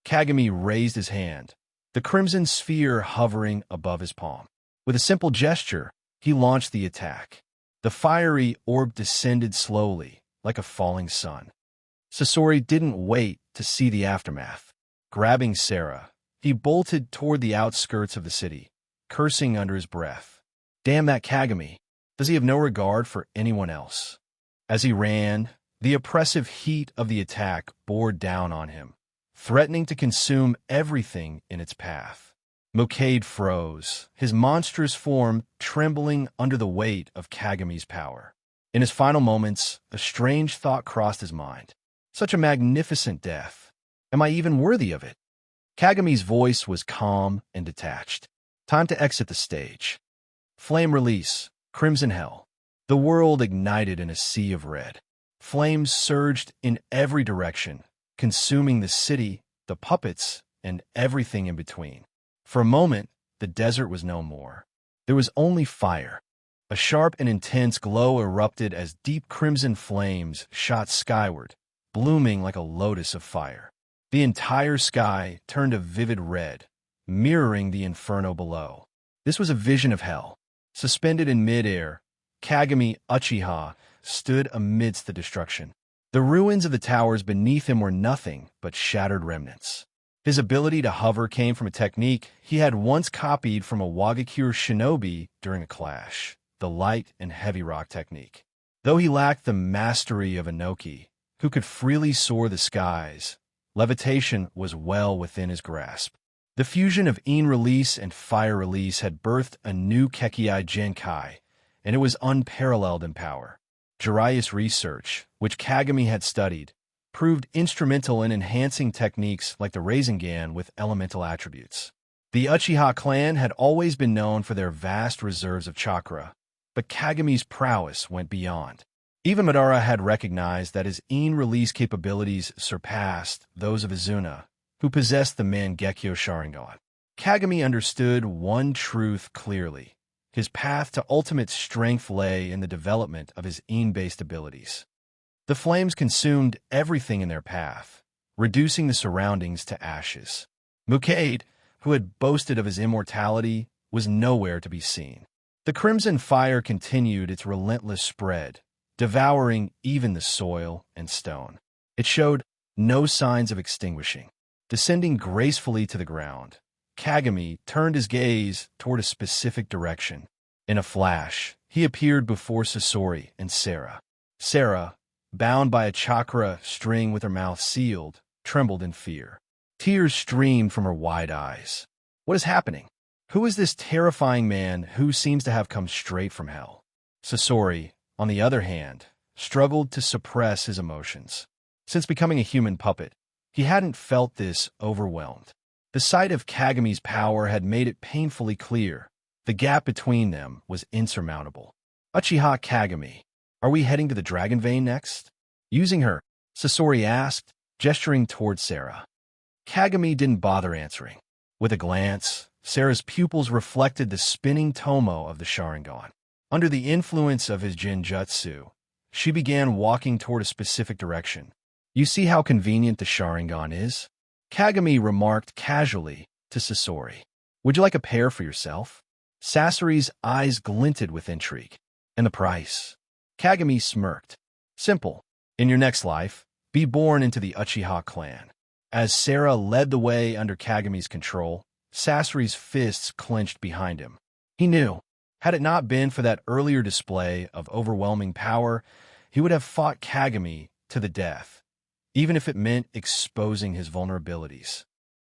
Speaker 1: Kagami raised his hand, the crimson sphere hovering above his palm. With a simple gesture, he launched the attack. The fiery orb descended slowly, like a falling sun. Sasori didn't wait to see the aftermath. Grabbing Sarah, he bolted toward the outskirts of the city, cursing under his breath. Damn that Kagami! Does he have no regard for anyone else? As he ran, the oppressive heat of the attack bore down on him, threatening to consume everything in its path. Mokaed froze, his monstrous form trembling under the weight of Kagami's power. In his final moments, a strange thought crossed his mind. Such a magnificent death. Am I even worthy of it? Kagami's voice was calm and detached. Time to exit the stage. Flame release, crimson hell. The world ignited in a sea of red. Flames surged in every direction, consuming the city, the puppets, and everything in between. For a moment, the desert was no more. There was only fire. A sharp and intense glow erupted as deep crimson flames shot skyward, blooming like a lotus of fire. The entire sky turned a vivid red, mirroring the inferno below. This was a vision of hell. Suspended in midair, Kagami Uchiha stood amidst the destruction. The ruins of the towers beneath him were nothing but shattered remnants. His ability to hover came from a technique he had once copied from a Wagakure shinobi during a clash, the light and heavy rock technique. Though he lacked the mastery of Inoki, who could freely soar the skies, levitation was well within his grasp. The fusion of In release and fire release had birthed a new Kekkai Genkai, and it was unparalleled in power. Jiraiya's research, which Kagami had studied, proved instrumental in enhancing techniques like the Rasengan with elemental attributes. The Uchiha clan had always been known for their vast reserves of chakra, but Kagami's prowess went beyond. Even Madara had recognized that his In release capabilities surpassed those of Izuna, who possessed the Mangekyō Sharingan. Kagami understood one truth clearly. His path to ultimate strength lay in the development of his In-based abilities. The flames consumed everything in their path, reducing the surroundings to ashes. Mokaed, who had boasted of his immortality, was nowhere to be seen. The crimson fire continued its relentless spread, devouring even the soil and stone. It showed no signs of extinguishing. Descending gracefully to the ground, Kagami turned his gaze toward a specific direction. In a flash, he appeared before Sasori and Sarah. Sarah, bound by a chakra string with her mouth sealed, trembled in fear. Tears streamed from her wide eyes. What is happening? Who is this terrifying man who seems to have come straight from hell? Sasori, on the other hand, struggled to suppress his emotions. Since becoming a human puppet, he hadn't felt this overwhelmed. The sight of Kagami's power had made it painfully clear. The gap between them was insurmountable. Uchiha Kagami, are we heading to the Dragon Vein next? Using her, Sasori asked, gesturing toward Sarah. Kagami didn't bother answering. With a glance, Sarah's pupils reflected the spinning tomo of the Sharingan. Under the influence of his Jinjutsu, she began walking toward a specific direction. You see how convenient the Sharingan is? Kagami remarked casually to Sasori. Would you like a pair for yourself? Sasori's eyes glinted with intrigue. And the price? Kagami smirked. Simple. In your next life, be born into the Uchiha clan. As Sarah led the way under Kagami's control, Sasori's fists clenched behind him. He knew, had it not been for that earlier display of overwhelming power, he would have fought Kagami to the death, even if it meant exposing his vulnerabilities.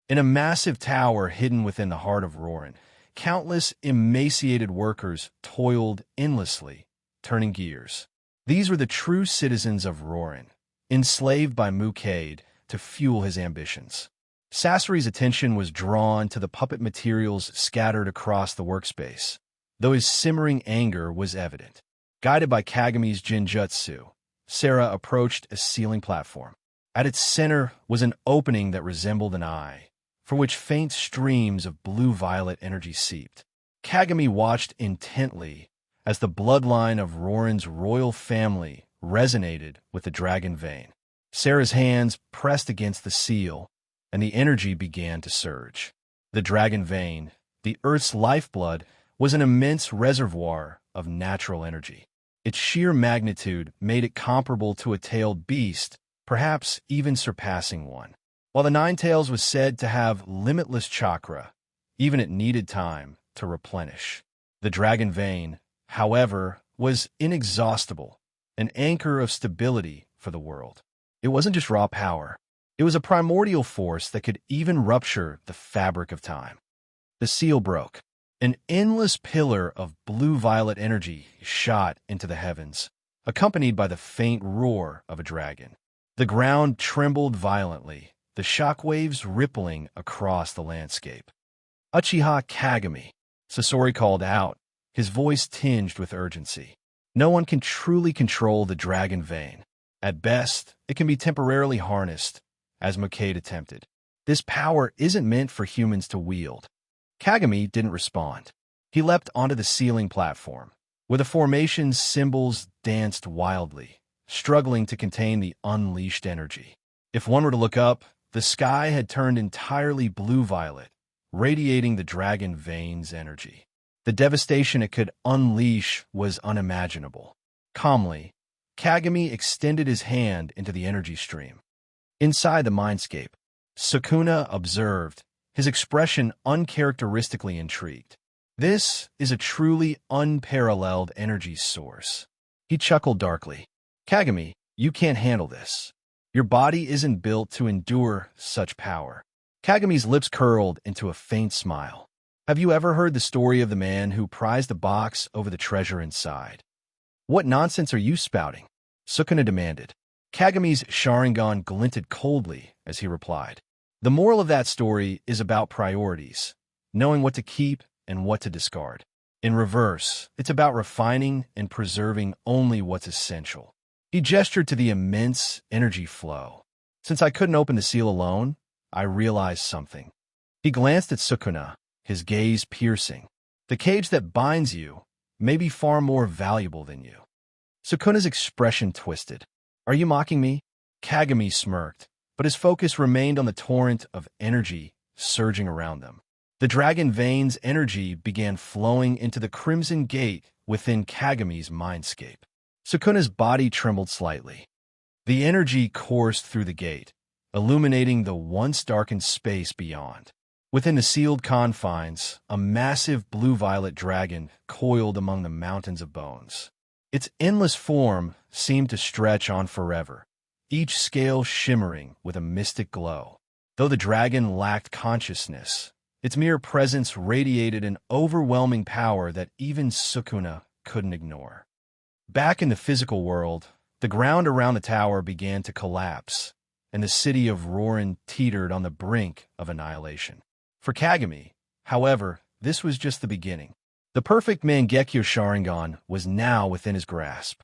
Speaker 1: In a massive tower hidden within the heart of Rorin, countless emaciated workers toiled endlessly, turning gears. These were the true citizens of Rorin, enslaved by Mukade to fuel his ambitions. Sasori's attention was drawn to the puppet materials scattered across the workspace, though his simmering anger was evident. Guided by Kagami's Jinjutsu, Sarah approached a ceiling platform. At its center was an opening that resembled an eye, for which faint streams of blue-violet energy seeped. Kagami watched intently as the bloodline of Rorin's royal family resonated with the dragon vein. Sarah's hands pressed against the seal, and the energy began to surge. The dragon vein, the Earth's lifeblood, was an immense reservoir of natural energy. Its sheer magnitude made it comparable to a tailed beast, perhaps even surpassing one. While the Ninetales was said to have limitless chakra, even it needed time to replenish. The dragon vein, however, was inexhaustible, an anchor of stability for the world. It wasn't just raw power. It was a primordial force that could even rupture the fabric of time. The seal broke. An endless pillar of blue-violet energy shot into the heavens, accompanied by the faint roar of a dragon. The ground trembled violently, the shockwaves rippling across the landscape. Uchiha Kagami, Sasori called out, his voice tinged with urgency. No one can truly control the dragon vein. At best, it can be temporarily harnessed, as Mukade attempted. This power isn't meant for humans to wield. Kagami didn't respond. He leapt onto the ceiling platform, where the formation's symbols danced wildly, struggling to contain the unleashed energy. If one were to look up, the sky had turned entirely blue-violet, radiating the dragon vein's energy. The devastation it could unleash was unimaginable. Calmly, Kagami extended his hand into the energy stream. Inside the mindscape, Sukuna observed, his expression uncharacteristically intrigued. This is a truly unparalleled energy source. He chuckled darkly. Kagami, you can't handle this. Your body isn't built to endure such power. Kagami's lips curled into a faint smile. Have you ever heard the story of the man who prized a box over the treasure inside? What nonsense are you spouting? Sukuna demanded. Kagami's Sharingan glinted coldly as he replied. The moral of that story is about priorities, knowing what to keep and what to discard. In reverse, it's about refining and preserving only what's essential. He gestured to the immense energy flow. Since I couldn't open the seal alone, I realized something. He glanced at Sukuna, his gaze piercing. The cage that binds you may be far more valuable than you. Sukuna's expression twisted. Are you mocking me? Kagami smirked, but his focus remained on the torrent of energy surging around them. The dragon vein's energy began flowing into the crimson gate within Kagami's mindscape. Sukuna's body trembled slightly. The energy coursed through the gate, illuminating the once darkened space beyond. Within the sealed confines, a massive blue-violet dragon coiled among the mountains of bones. Its endless form seemed to stretch on forever, each scale shimmering with a mystic glow. Though the dragon lacked consciousness, its mere presence radiated an overwhelming power that even Sukuna couldn't ignore. Back in the physical world, the ground around the tower began to collapse and the city of Rorin teetered on the brink of annihilation. For Kagami, however, this was just the beginning. The perfect Mangekyō Sharingan was now within his grasp.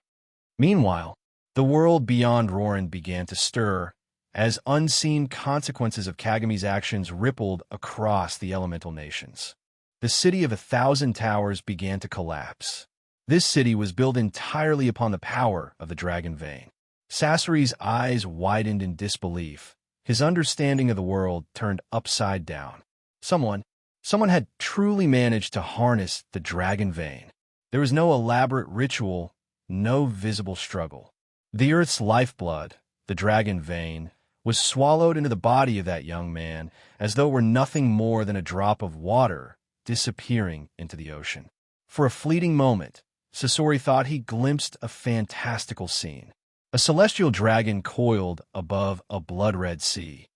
Speaker 1: Meanwhile, the world beyond Rorin began to stir, as unseen consequences of Kagami's actions rippled across the elemental nations. The city of 1,000 towers began to collapse. This city was built entirely upon the power of the dragon vein. Sasori's eyes widened in disbelief. His understanding of the world turned upside down. Someone had truly managed to harness the dragon vein. There was no elaborate ritual, no visible struggle. The earth's lifeblood, the dragon vein, was swallowed into the body of that young man as though it were nothing more than a drop of water disappearing into the ocean. For a fleeting moment, Sasori thought he glimpsed a fantastical scene. A celestial dragon coiled above a blood-red sea,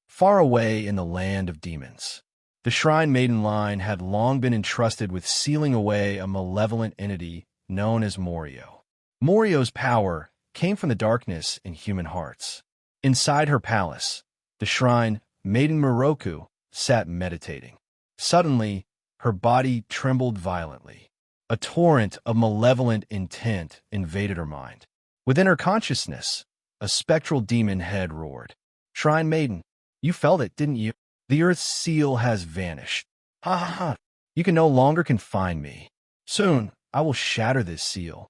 Speaker 1: far away in the land of demons. The Shrine Maiden line had long been entrusted with sealing away a malevolent entity known as Morio. Morio's power came from the darkness in human hearts. Inside her palace, the Shrine Maiden Moroku sat meditating. Suddenly, her body trembled violently. A torrent of malevolent intent invaded her mind. Within her consciousness, a spectral demon head roared. "Shrine Maiden, you felt it, didn't you? The Earth's seal has vanished. Ha ha ha! You can no longer confine me. Soon, I will shatter this seal.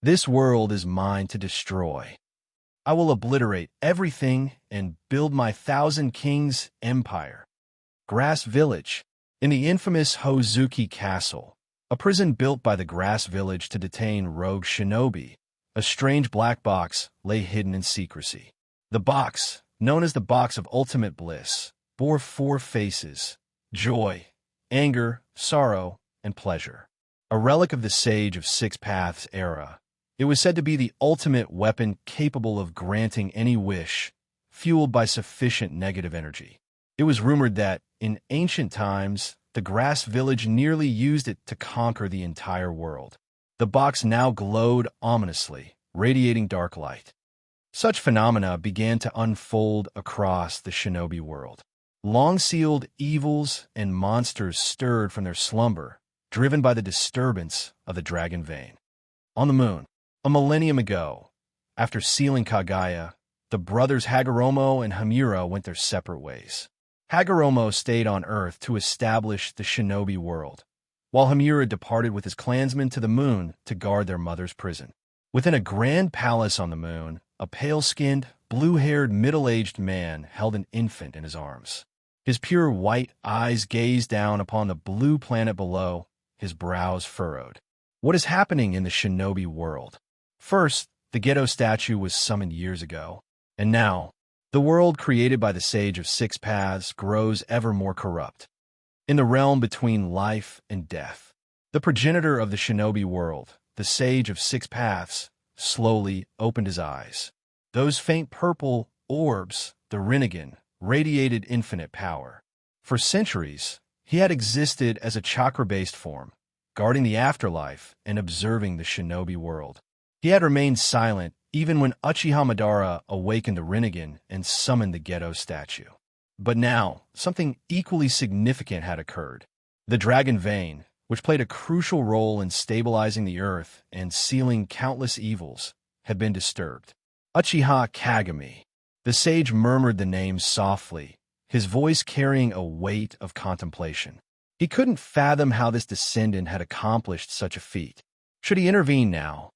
Speaker 1: This world is mine to destroy. I will obliterate everything and build my 1,000 kings empire." Grass Village. In the infamous Hozuki Castle, a prison built by the Grass Village to detain rogue shinobi, a strange black box lay hidden in secrecy. The box, known as the Box of Ultimate Bliss, bore 4 faces: joy, anger, sorrow, and pleasure. A relic of the Sage of Six Paths era, it was said to be the ultimate weapon capable of granting any wish, fueled by sufficient negative energy. It was rumored that, in ancient times, the Grass Village nearly used it to conquer the entire world. The box now glowed ominously, radiating dark light. Such phenomena began to unfold across the shinobi world. Long-sealed evils and monsters stirred from their slumber, driven by the disturbance of the dragon vein. On the moon, a millennium ago, after sealing Kaguya, the brothers Hagoromo and Hamura went their separate ways. Hagoromo stayed on Earth to establish the shinobi world, while Hamura departed with his clansmen to the moon to guard their mother's prison. Within a grand palace on the moon, a pale-skinned, blue-haired, middle-aged man held an infant in his arms. His pure white eyes gazed down upon the blue planet below, his brows furrowed. What is happening in the shinobi world? First, the Geto statue was summoned years ago, and now, the world created by the Sage of Six Paths grows ever more corrupt. In the realm between life and death, the progenitor of the shinobi world, the Sage of Six Paths, slowly opened his eyes. Those faint purple orbs, the Rinnegan, radiated infinite power. For centuries, he had existed as a chakra-based form, guarding the afterlife and observing the shinobi world. He had remained silent even when Uchiha Madara awakened the Rinnegan and summoned the Geto statue. But now, something equally significant had occurred. The dragon vein, which played a crucial role in stabilizing the earth and sealing countless evils, had been disturbed. Uchiha Kagami. The sage murmured the name softly, his voice carrying a weight of contemplation. He couldn't fathom how this descendant had accomplished such a feat. Should he intervene now,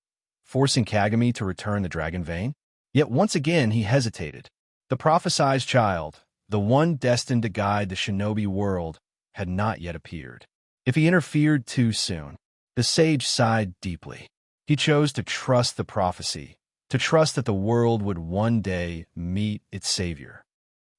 Speaker 1: forcing Kagami to return the dragon vein? Yet once again he hesitated. The prophesied child, the one destined to guide the shinobi world, had not yet appeared. If he interfered too soon, the sage sighed deeply. He chose to trust the prophecy, to trust that the world would one day meet its savior.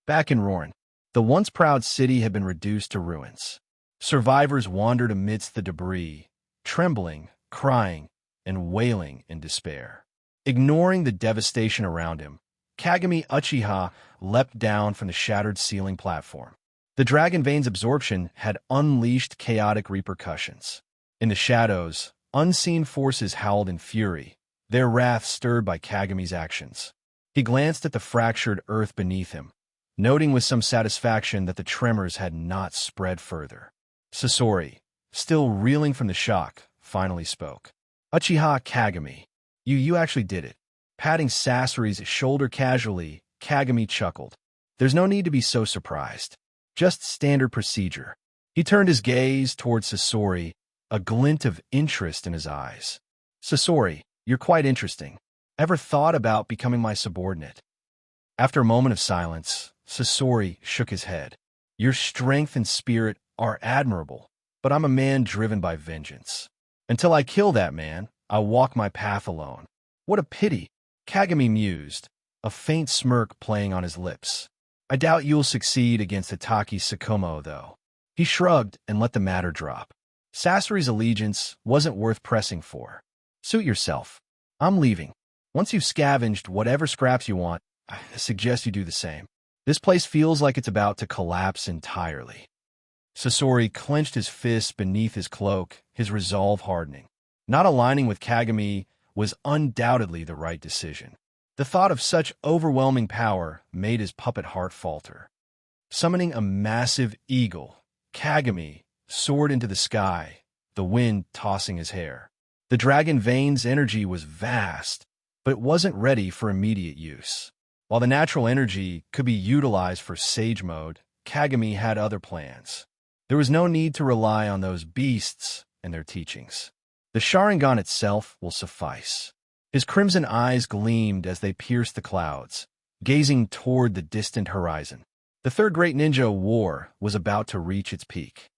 Speaker 1: Back in Rorin, the once proud city had been reduced to ruins. Survivors wandered amidst the debris, trembling, crying, and wailing in despair. Ignoring the devastation around him, Kagami Uchiha leapt down from the shattered ceiling platform. The dragon vein's absorption had unleashed chaotic repercussions. In the shadows, unseen forces howled in fury, their wrath stirred by Kagami's actions. He glanced at the fractured earth beneath him, noting with some satisfaction that the tremors had not spread further. Sasori, still reeling from the shock, finally spoke. Uchiha Kagami, you actually did it. Patting Sasori's shoulder casually, Kagami chuckled. There's no need to be so surprised. Just standard procedure. He turned his gaze toward Sasori, a glint of interest in his eyes. Sasori, you're quite interesting. Ever thought about becoming my subordinate? After a moment of silence, Sasori shook his head. Your strength and spirit are admirable, but I'm a man driven by vengeance. Until I kill that man, I'll walk my path alone. What a pity, Kagami mused, a faint smirk playing on his lips. I doubt you'll succeed against Itachi Sakumo, though. He shrugged and let the matter drop. Sasori's allegiance wasn't worth pressing for. Suit yourself. I'm leaving. Once you've scavenged whatever scraps you want, I suggest you do the same. This place feels like it's about to collapse entirely. Sasori clenched his fists beneath his cloak, his resolve hardening. Not aligning with Kagami was undoubtedly the right decision. The thought of such overwhelming power made his puppet heart falter. Summoning a massive eagle, Kagami soared into the sky, the wind tossing his hair. The dragon vein's energy was vast, but it wasn't ready for immediate use. While the natural energy could be utilized for Sage Mode, Kagami had other plans. There was no need to rely on those beasts and their teachings. The Sharingan itself will suffice. His crimson eyes gleamed as they pierced the clouds, gazing toward the distant horizon. The Third Great Ninja War was about to reach its peak.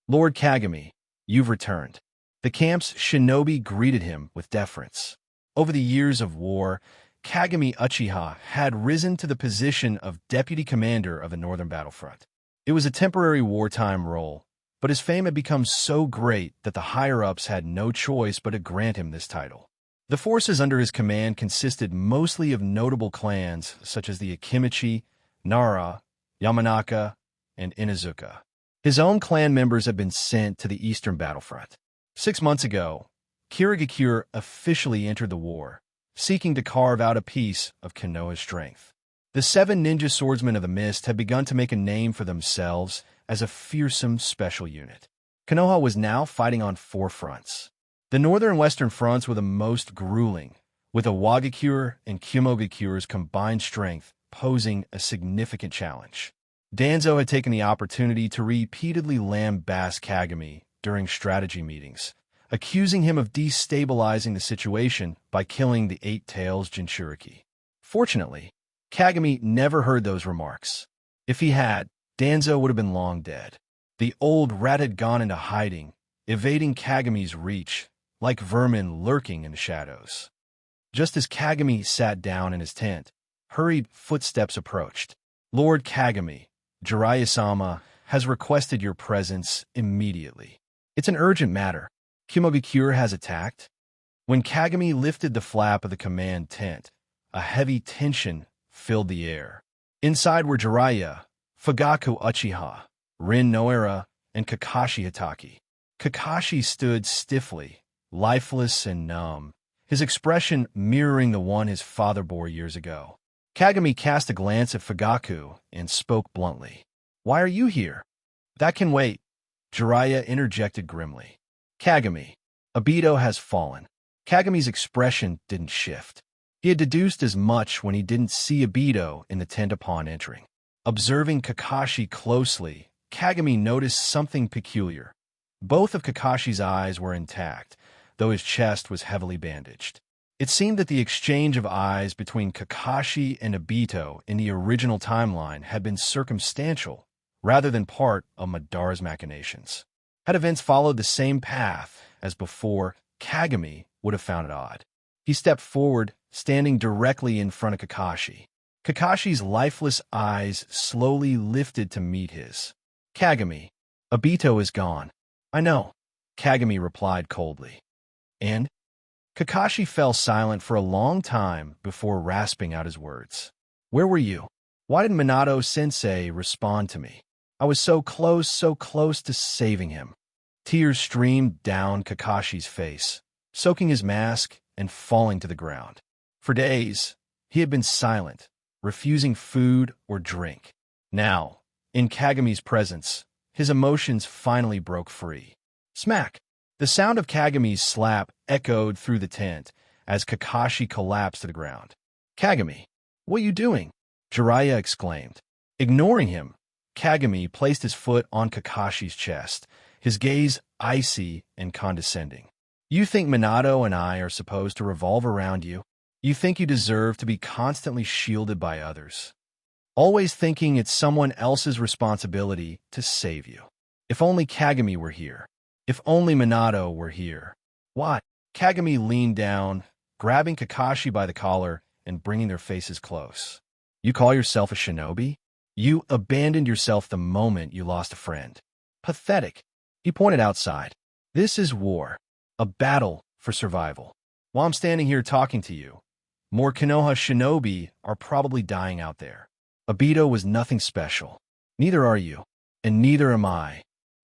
Speaker 1: Lord Kagami, you've returned. The camp's shinobi greeted him with deference. Over the years of war, Kagami Uchiha had risen to the position of deputy commander of the Northern Battlefront. It was a temporary wartime role, but his fame had become so great that the higher-ups had no choice but to grant him this title. The forces under his command consisted mostly of notable clans such as the Akimichi, Nara, Yamanaka, and Inuzuka. His own clan members had been sent to the Eastern Battlefront. 6 months ago, Kirigakure officially entered the war, seeking to carve out a piece of Konoha's strength. The 7 ninja swordsmen of the mist had begun to make a name for themselves as a fearsome special unit. Konoha was now fighting on 4 fronts. The northern and western fronts were the most grueling, with Awagakure and Kumogakure's combined strength posing a significant challenge. Danzo had taken the opportunity to repeatedly lambaste Kagami during strategy meetings, accusing him of destabilizing the situation by killing the 8 Tails Jinchuriki. Fortunately, Kagami never heard those remarks. If he had, Danzo would have been long dead. The old rat had gone into hiding, evading Kagami's reach, like vermin lurking in the shadows. Just as Kagami sat down in his tent, hurried footsteps approached. Lord Kagami, Jiraiya-sama has requested your presence immediately. It's an urgent matter. Kumogakure has attacked. When Kagami lifted the flap of the command tent, a heavy tension filled the air. Inside were Jiraiya, Fugaku Uchiha, Rin Noara, and Kakashi Hitaki. Kakashi stood stiffly, lifeless and numb, his expression mirroring the one his father bore years ago. Kagami cast a glance at Fugaku and spoke bluntly. "Why are you here?" "That can wait," Jiraiya interjected grimly. "Kagami, Obito has fallen." Kagami's expression didn't shift. He had deduced as much when he didn't see Obito in the tent upon entering. Observing Kakashi closely, Kagami noticed something peculiar. Both of Kakashi's eyes were intact, though his chest was heavily bandaged. It seemed that the exchange of eyes between Kakashi and Obito in the original timeline had been circumstantial, rather than part of Madara's machinations. Had events followed the same path as before, Kagami would have found it odd. He stepped forward, standing directly in front of Kakashi. Kakashi's lifeless eyes slowly lifted to meet his. "Kagami, Obito is gone." "I know," Kagami replied coldly. "And?" Kakashi fell silent for a long time before rasping out his words. "Where were you? Why didn't Minato-sensei respond to me? I was so close to saving him." Tears streamed down Kakashi's face, soaking his mask and falling to the ground. For days, He had been silent, refusing food or drink. Now, in Kagami's presence, his emotions finally broke free. Smack! The sound of Kagami's slap echoed through the tent as Kakashi collapsed to the ground. "Kagami, what are you doing?" Jiraiya exclaimed. Ignoring him, Kagami placed his foot on Kakashi's chest, his gaze icy and condescending. "You think Minato and I are supposed to revolve around you? You think you deserve to be constantly shielded by others, always thinking it's someone else's responsibility to save you. If only Kagami were here. If only Minato were here." "What?" Kagami leaned down, grabbing Kakashi by the collar and bringing their faces close. "You call yourself a shinobi? You abandoned yourself the moment you lost a friend. Pathetic." He pointed outside. "This is war, a battle for survival. While I'm standing here talking to you, more Konoha shinobi are probably dying out there. Obito was nothing special. Neither are you, and neither am I.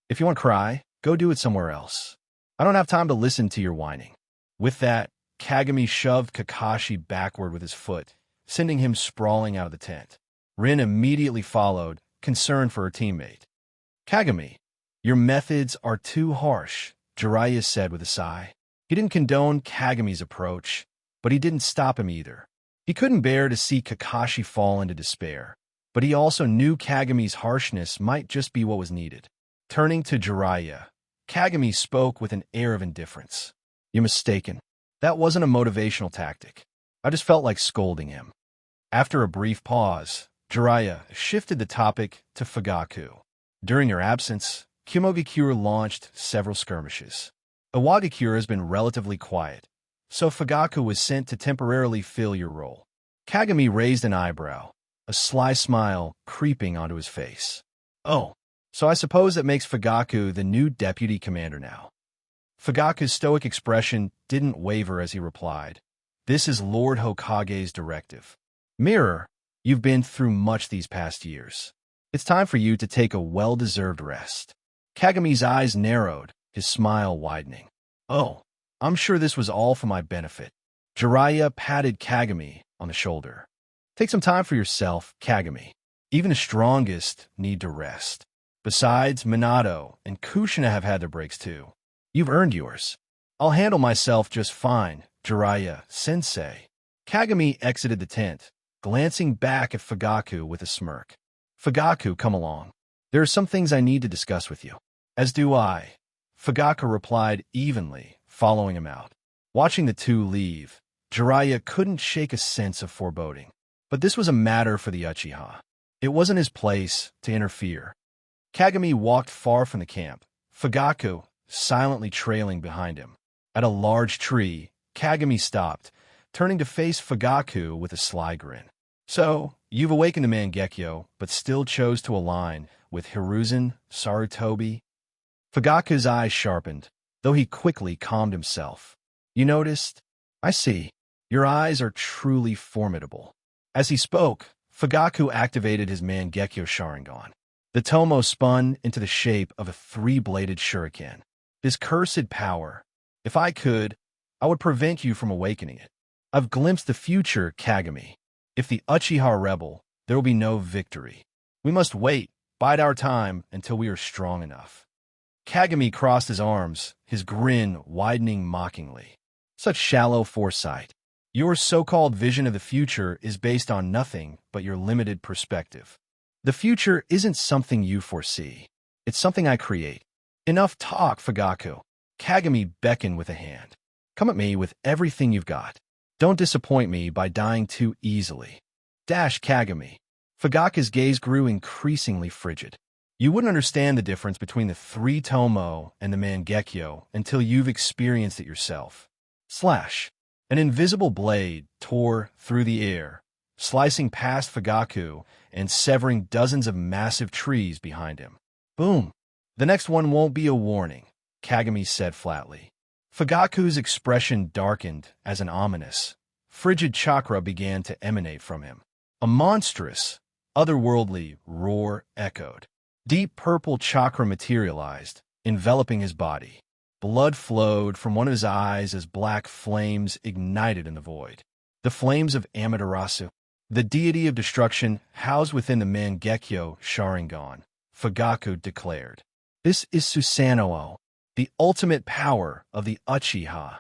Speaker 1: If you want to cry, go do it somewhere else. I don't have time to listen to your whining." With that, Kagami shoved Kakashi backward with his foot, sending him sprawling out of the tent. Rin immediately followed, concerned for her teammate. "Kagami, your methods are too harsh," Jiraiya said with a sigh. He didn't condone Kagami's approach, but he didn't stop him either. He couldn't bear to see Kakashi fall into despair, but he also knew Kagami's harshness might just be what was needed. Turning to Jiraiya, Kagami spoke with an air of indifference. "You're mistaken. That wasn't a motivational tactic. I just felt like scolding him." After a brief pause, Jiraiya shifted the topic to Fugaku. During your absence, Kumogakure launched several skirmishes. Iwagakure has been relatively quiet, so Fugaku was sent to temporarily fill your role. Kagami raised an eyebrow, a sly smile creeping onto his face. "Oh, so I suppose that makes Fugaku the new deputy commander now." Fugaku's stoic expression didn't waver as he replied, "This is Lord Hokage's directive. Mirror, you've been through much these past years. It's time for you to take a well-deserved rest." Kagami's eyes narrowed, his smile widening. "Oh, I'm sure this was all for my benefit." Jiraiya patted Kagami on the shoulder. "Take some time for yourself, Kagami. Even the strongest need to rest. Besides, Minato and Kushina have had their breaks too. You've earned yours." "I'll handle myself just fine, Jiraiya-sensei." Kagami exited the tent, glancing back at Fugaku with a smirk. "Fugaku, come along. There are some things I need to discuss with you." "As do I," Fugaku replied evenly, following him out. Watching the two leave, Jiraiya couldn't shake a sense of foreboding. But this was a matter for the Uchiha. It wasn't his place to interfere. Kagami walked far from the camp, Fugaku silently trailing behind him. At a large tree, Kagami stopped, turning to face Fugaku with a sly grin. "So, you've awakened the Mangekyō, but still chose to align with Hiruzen Sarutobi?" Fugaku's eyes sharpened, though he quickly calmed himself. "You noticed? I see. Your eyes are truly formidable." As he spoke, Fugaku activated his Mangekyō Sharingan. The tomo spun into the shape of a three-bladed shuriken. This cursed power. If I could, I would prevent you from awakening it. I've glimpsed the future, Kagami. If the Uchiha rebel, there will be no victory. We must wait, bide our time, until we are strong enough. Kagami crossed his arms, his grin widening mockingly. Such shallow foresight. Your so-called vision of the future is based on nothing but your limited perspective. The future isn't something you foresee. It's something I create. Enough talk, Fugaku. Kagami beckoned with a hand. Come at me with everything you've got. Don't disappoint me by dying too easily. Dash Kagami. Fugaku's gaze grew increasingly frigid. You wouldn't understand the difference between the three tomo and the Mangekyō until you've experienced it yourself. Slash. An invisible blade tore through the air, slicing past Fugaku and severing dozens of massive trees behind him. Boom. The next one won't be a warning, Kagami said flatly. Fugaku's expression darkened as an ominous, frigid chakra began to emanate from him. A monstrous, otherworldly roar echoed. Deep purple chakra materialized, enveloping his body. Blood flowed from one of his eyes as black flames ignited in the void. The flames of Amaterasu, the deity of destruction housed within the Mangekyō Sharingan, Fugaku declared. This is Susanoo, the ultimate power of the Uchiha.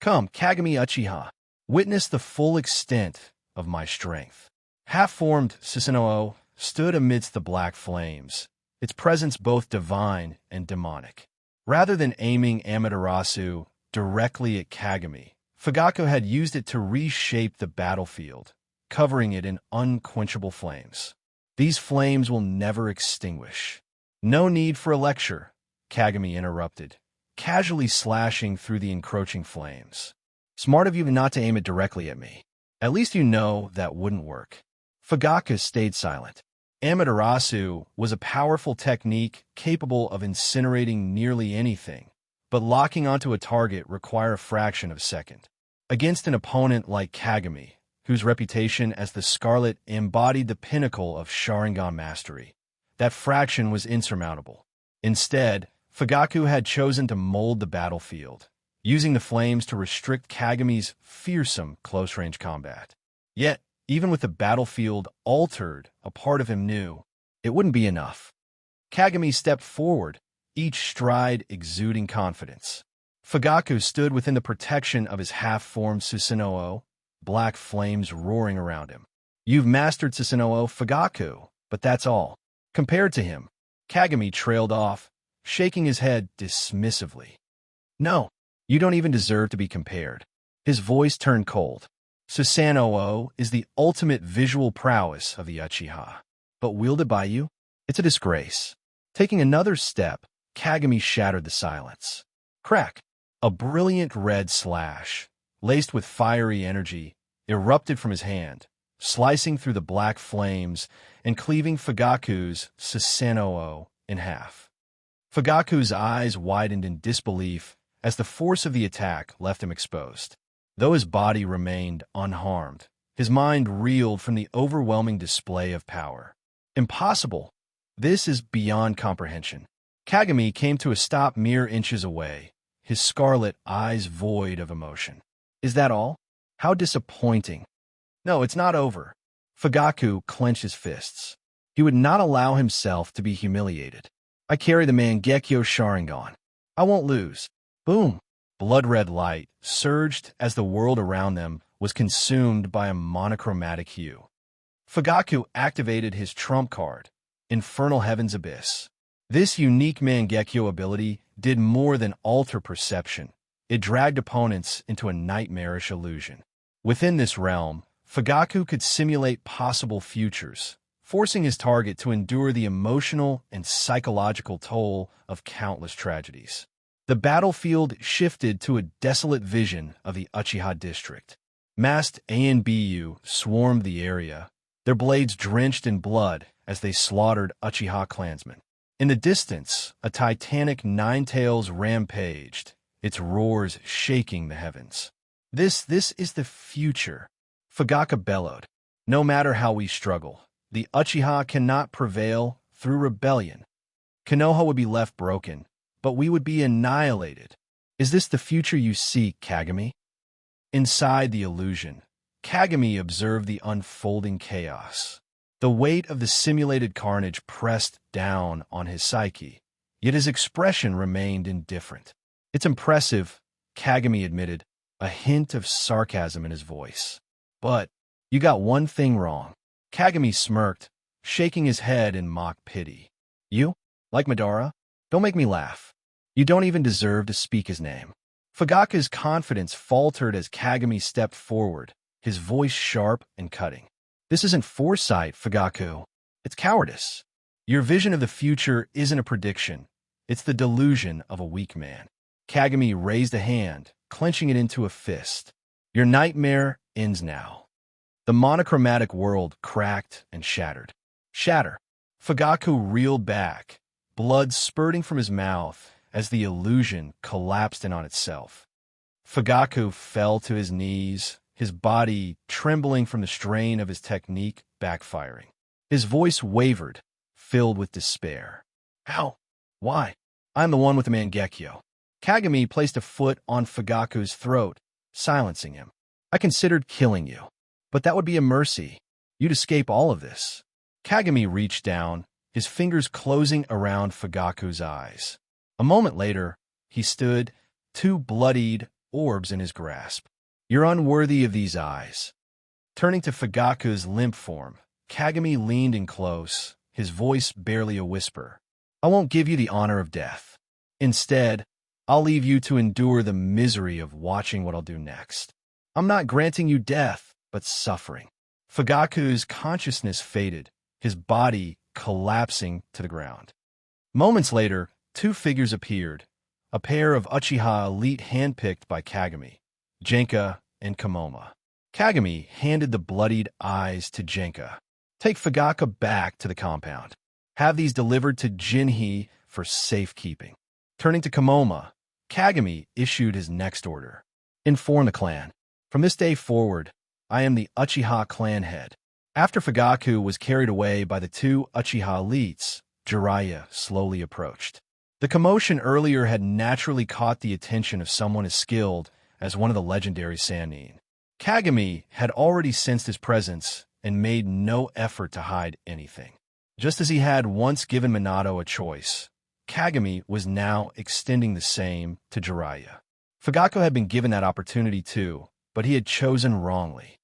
Speaker 1: Come, Kagami Uchiha, witness the full extent of my strength. Half-formed Susanoo stood amidst the black flames, its presence both divine and demonic. Rather than aiming Amaterasu directly at Kagami, Fugaku had used it to reshape the battlefield, covering it in unquenchable flames. These flames will never extinguish. No need for a lecture, Kagami interrupted, casually slashing through the encroaching flames. Smart of you not to aim it directly at me. At least you know that wouldn't work. Fugaku stayed silent. Amaterasu was a powerful technique capable of incinerating nearly anything, but locking onto a target required a fraction of a second. Against an opponent like Kagami, whose reputation as the Scarlet embodied the pinnacle of Sharingan mastery, that fraction was insurmountable. Instead, Fugaku had chosen to mold the battlefield, using the flames to restrict Kagami's fearsome close-range combat. Yet, even with the battlefield altered, a part of him knew it wouldn't be enough. Kagami stepped forward, each stride exuding confidence. Fugaku stood within the protection of his half-formed Susanoo, black flames roaring around him. You've mastered Susanoo, Fugaku, but that's all. Compared to him, Kagami trailed off, shaking his head dismissively. No, you don't even deserve to be compared. His voice turned cold. Susanoo is the ultimate visual prowess of the Uchiha, but wielded by you, it's a disgrace. Taking another step, Kagami shattered the silence. Crack! A brilliant red slash, laced with fiery energy, erupted from his hand, slicing through the black flames and cleaving Fugaku's Susanoo in half. Fugaku's eyes widened in disbelief as the force of the attack left him exposed. Though his body remained unharmed, his mind reeled from the overwhelming display of power. Impossible! This is beyond comprehension. Kagami came to a stop mere inches away, his scarlet eyes void of emotion. Is that all? How disappointing. No, it's not over. Fugaku clenched his fists. He would not allow himself to be humiliated. I carry the Mangekyō Sharingan. I won't lose. Boom! Blood-red light surged as the world around them was consumed by a monochromatic hue. Fugaku activated his trump card, Infernal Heaven's Abyss. This unique Mangekyō ability did more than alter perception. It dragged opponents into a nightmarish illusion. Within this realm, Fugaku could simulate possible futures, forcing his target to endure the emotional and psychological toll of countless tragedies. The battlefield shifted to a desolate vision of the Uchiha district. Masked ANBU swarmed the area, their blades drenched in blood as they slaughtered Uchiha clansmen. In the distance, a titanic nine-tails rampaged, its roars shaking the heavens. This is the future, Fugaku bellowed. No matter how we struggle, the Uchiha cannot prevail through rebellion. Konoha would be left broken, but we would be annihilated. Is this the future you seek, Kagami? Inside the illusion, Kagami observed the unfolding chaos. The weight of the simulated carnage pressed down on his psyche, yet his expression remained indifferent. It's impressive, Kagami admitted, a hint of sarcasm in his voice. But you got one thing wrong. Kagami smirked, shaking his head in mock pity. You? Like Madara? Don't make me laugh. You don't even deserve to speak his name. Fugaku's confidence faltered as Kagami stepped forward, his voice sharp and cutting. This isn't foresight, Fugaku. It's cowardice. Your vision of the future isn't a prediction. It's the delusion of a weak man. Kagami raised a hand, clenching it into a fist. Your nightmare ends now. The monochromatic world cracked and shattered. Shatter. Fugaku reeled back, blood spurting from his mouth as the illusion collapsed in on itself. Fugaku fell to his knees, his body trembling from the strain of his technique backfiring. His voice wavered, filled with despair. How? Why? I'm the one with the Mangekyō. Kagami placed a foot on Fugaku's throat, silencing him. I considered killing you, but that would be a mercy. You'd escape all of this. Kagami reached down, his fingers closing around Fugaku's eyes. A moment later, he stood, two bloodied orbs in his grasp. You're unworthy of these eyes. Turning to Fugaku's limp form, Kagami leaned in close, his voice barely a whisper. I won't give you the honor of death. Instead, I'll leave you to endure the misery of watching what I'll do next. I'm not granting you death, but suffering. Fugaku's consciousness faded, his body collapsing to the ground. Moments later, two figures appeared, a pair of Uchiha elite handpicked by Kagami, Genka and Kamoma. Kagami handed the bloodied eyes to Genka. Take Fugaku back to the compound. Have these delivered to Jinhei for safekeeping. Turning to Kamoma, Kagami issued his next order. Inform the clan. From this day forward, I am the Uchiha clan head. After Fugaku was carried away by the two Uchiha elites, Jiraiya slowly approached. The commotion earlier had naturally caught the attention of someone as skilled as one of the legendary Sannin. Kagami had already sensed his presence and made no effort to hide anything. Just as he had once given Minato a choice, Kagami was now extending the same to Jiraiya. Fugaku had been given that opportunity too, but he had chosen wrongly.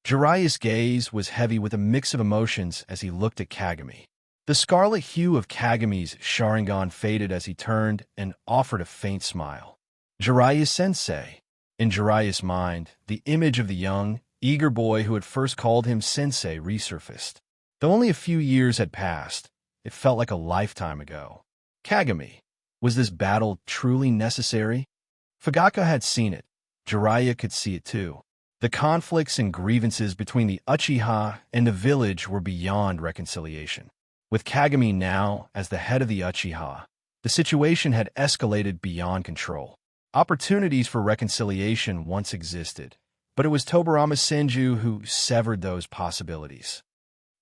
Speaker 1: Jiraiya's gaze was heavy with a mix of emotions as he looked at Kagami. The scarlet hue of Kagami's Sharingan faded as he turned and offered a faint smile. Jiraiya-sensei. In Jiraiya's mind, the image of the young, eager boy who had first called him sensei resurfaced. Though only a few years had passed, it felt like a lifetime ago. Kagami. Was this battle truly necessary? Fugaku had seen it. Jiraiya could see it too. The conflicts and grievances between the Uchiha and the village were beyond reconciliation. With Kagami now as the head of the Uchiha, the situation had escalated beyond control. Opportunities for reconciliation once existed, but it was Tobirama Senju who severed those possibilities.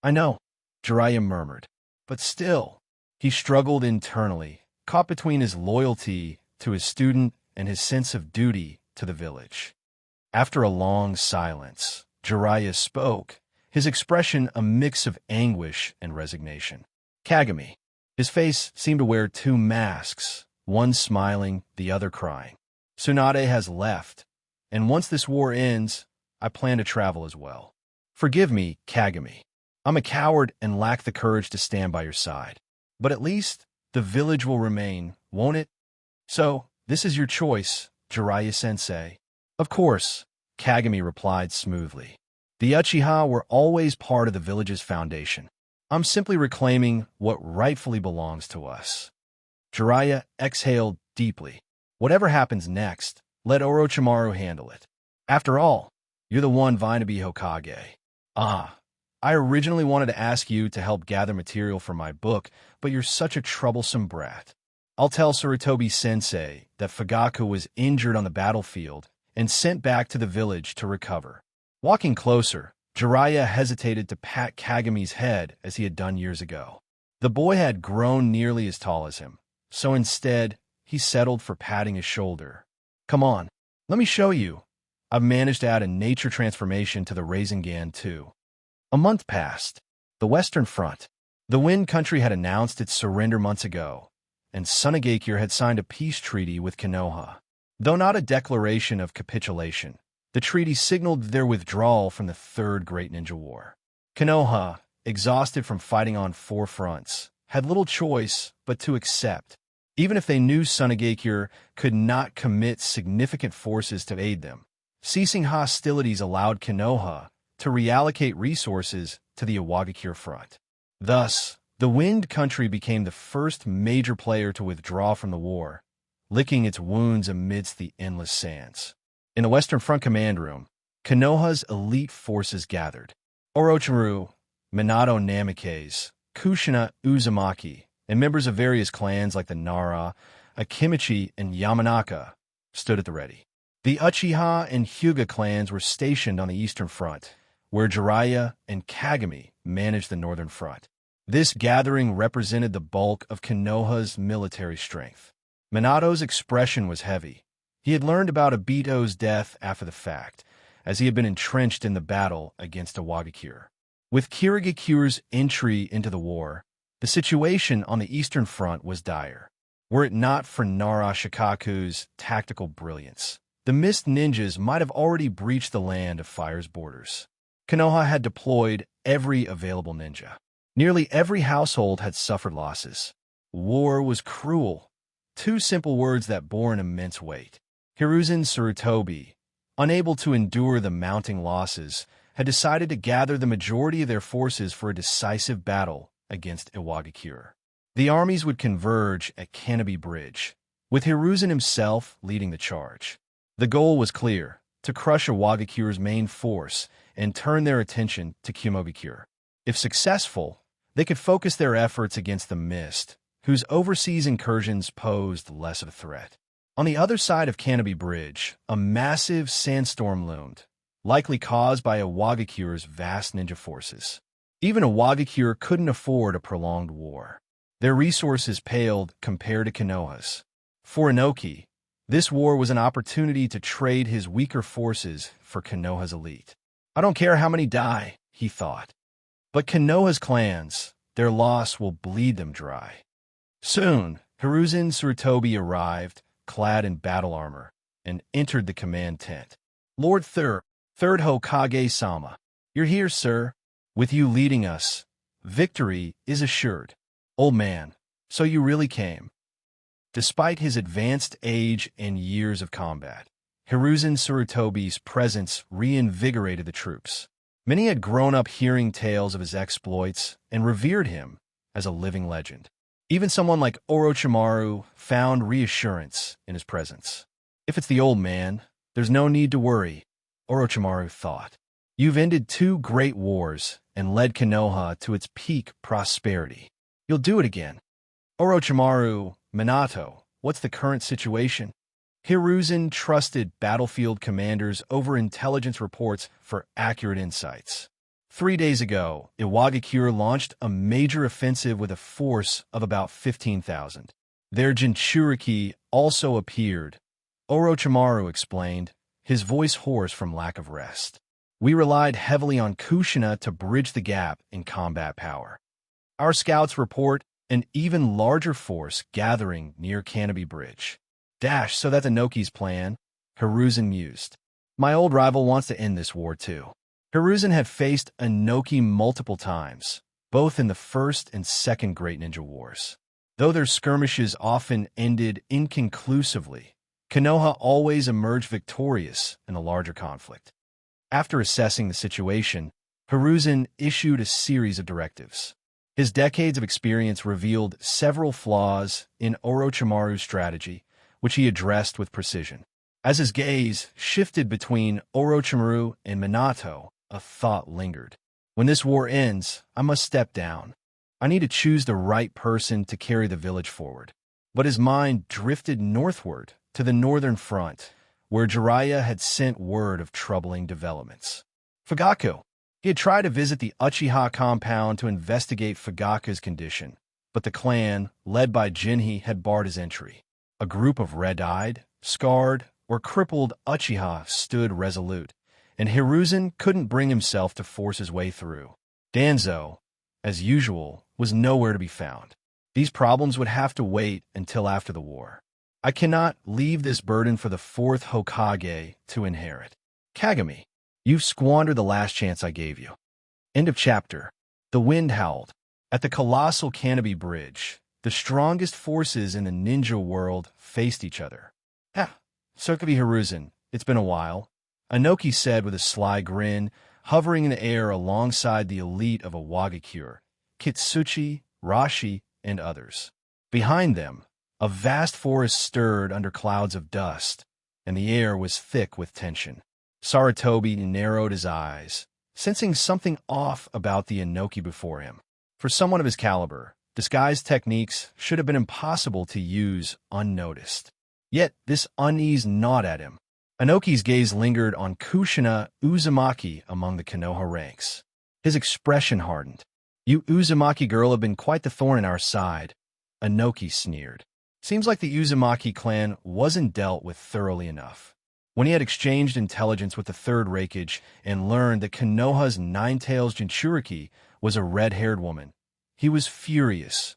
Speaker 1: I know, Jiraiya murmured, but still, he struggled internally, caught between his loyalty to his student and his sense of duty to the village. After a long silence, Jiraiya spoke, his expression a mix of anguish and resignation. Kagami. His face seemed to wear two masks, one smiling, the other crying. Tsunade has left, and once this war ends, I plan to travel as well. Forgive me, Kagami. I'm a coward and lack the courage to stand by your side. But at least the village will remain, won't it? So, this is your choice, Jiraiya-sensei. Of course, Kagami replied smoothly. The Uchiha were always part of the village's foundation. I'm simply reclaiming what rightfully belongs to us. Jiraiya exhaled deeply. Whatever happens next, let Orochimaru handle it. After all, you're the one vying to be Hokage. I originally wanted to ask you to help gather material for my book, but you're such a troublesome brat. I'll tell Sarutobi-sensei that Fugaku was injured on the battlefield and sent back to the village to recover. Walking closer, Jiraiya hesitated to pat Kagami's head as he had done years ago. The boy had grown nearly as tall as him, so instead, he settled for patting his shoulder. Come on, let me show you. I've managed to add a nature transformation to the Rasengan too. A month passed. The Western Front. The Wind Country had announced its surrender months ago, and Mangekyō had signed a peace treaty with Konoha. Though not a declaration of capitulation, the treaty signaled their withdrawal from the Third Great Ninja War. Konoha, exhausted from fighting on four fronts, had little choice but to accept, even if they knew Mangekyō could not commit significant forces to aid them. Ceasing hostilities allowed Konoha to reallocate resources to the Iwagakure front. Thus, the Wind Country became the first major player to withdraw from the war, licking its wounds amidst the endless sands. In the Western Front command room, Konoha's elite forces gathered. Orochimaru, Minato Namikaze, Kushina Uzumaki, and members of various clans like the Nara, Akimichi, and Yamanaka stood at the ready. The Uchiha and Hyuga clans were stationed on the Eastern Front, where Jiraiya and Kagami managed the Northern Front. This gathering represented the bulk of Konoha's military strength. Minato's expression was heavy. He had learned about Obito's death after the fact, as he had been entrenched in the battle against Iwagakure. With Kirigakure's entry into the war, the situation on the Eastern Front was dire. Were it not for Narashikaku's tactical brilliance, the Mist Ninjas might have already breached the Land of Fire's borders. Konoha had deployed every available ninja. Nearly every household had suffered losses. War was cruel. Two simple words that bore an immense weight. Hiruzen Sarutobi, unable to endure the mounting losses, had decided to gather the majority of their forces for a decisive battle against Iwagakure. The armies would converge at Kanabi Bridge, with Hiruzen himself leading the charge. The goal was clear, to crush Iwagakure's main force and turn their attention to Kumogakure. If successful, they could focus their efforts against the Mist, whose overseas incursions posed less of a threat. On the other side of Kanabi Bridge, a massive sandstorm loomed, likely caused by Iwagakure's vast ninja forces. Even Iwagakure couldn't afford a prolonged war. Their resources paled compared to Konoha's. For Inoki, this war was an opportunity to trade his weaker forces for Konoha's elite. I don't care how many die, he thought. But Konoha's clans, their loss will bleed them dry. Soon, Hiruzen Sarutobi arrived, clad in battle armor, and entered the command tent. Lord Third Hokage-sama, you're here, sir. With you leading us, victory is assured. Old man, so you really came. Despite his advanced age and years of combat, Hiruzen Sarutobi's presence reinvigorated the troops. Many had grown up hearing tales of his exploits and revered him as a living legend. Even someone like Orochimaru found reassurance in his presence. If it's the old man, there's no need to worry, Orochimaru thought. You've ended 2 great wars and led Konoha to its peak prosperity. You'll do it again. Orochimaru, Minato, what's the current situation? Hiruzen trusted battlefield commanders over intelligence reports for accurate insights. 3 days ago, Iwagakure launched a major offensive with a force of about 15,000. Their Jinchuriki also appeared, Orochimaru explained, his voice hoarse from lack of rest. We relied heavily on Kushina to bridge the gap in combat power. Our scouts report an even larger force gathering near Kanabi Bridge. So that's Inoki's plan, Hiruzen mused. My old rival wants to end this war too. Hiruzen had faced Inoki multiple times, both in the First and Second Great Ninja Wars. Though their skirmishes often ended inconclusively, Konoha always emerged victorious in a larger conflict. After assessing the situation, Hiruzen issued a series of directives. His decades of experience revealed several flaws in Orochimaru's strategy, which he addressed with precision. As his gaze shifted between Orochimaru and Minato, a thought lingered. When this war ends, I must step down. I need to choose the right person to carry the village forward. But his mind drifted northward to the northern front, where Jiraiya had sent word of troubling developments. Fugaku. He had tried to visit the Uchiha compound to investigate Fugaku's condition, but the clan, led by Jinhei, had barred his entry. A group of red-eyed, scarred, or crippled Uchiha stood resolute, and Hiruzen couldn't bring himself to force his way through. Danzo, as usual, was nowhere to be found. These problems would have to wait until after the war. I cannot leave this burden for the 4th Hokage to inherit. Kagami, you've squandered the last chance I gave you. End of chapter. The wind howled. At the colossal Kanabi Bridge, the strongest forces in the ninja world faced each other. Sokobi Hiruzen, it's been a while, Inoki said with a sly grin, hovering in the air alongside the elite of Iwagakure, Kitsuchi, Rashi, and others. Behind them, a vast forest stirred under clouds of dust, and the air was thick with tension. Sarutobi narrowed his eyes, sensing something off about the Inoki before him. For someone of his caliber, disguise techniques should have been impossible to use unnoticed. Yet this unease gnawed at him. Inoki's gaze lingered on Kushina Uzumaki among the Konoha ranks. His expression hardened. You Uzumaki girl have been quite the thorn in our side, Inoki sneered. Seems like the Uzumaki clan wasn't dealt with thoroughly enough. When he had exchanged intelligence with the Third Hokage and learned that Konoha's Nine-Tails Jinchuriki was a red-haired woman, he was furious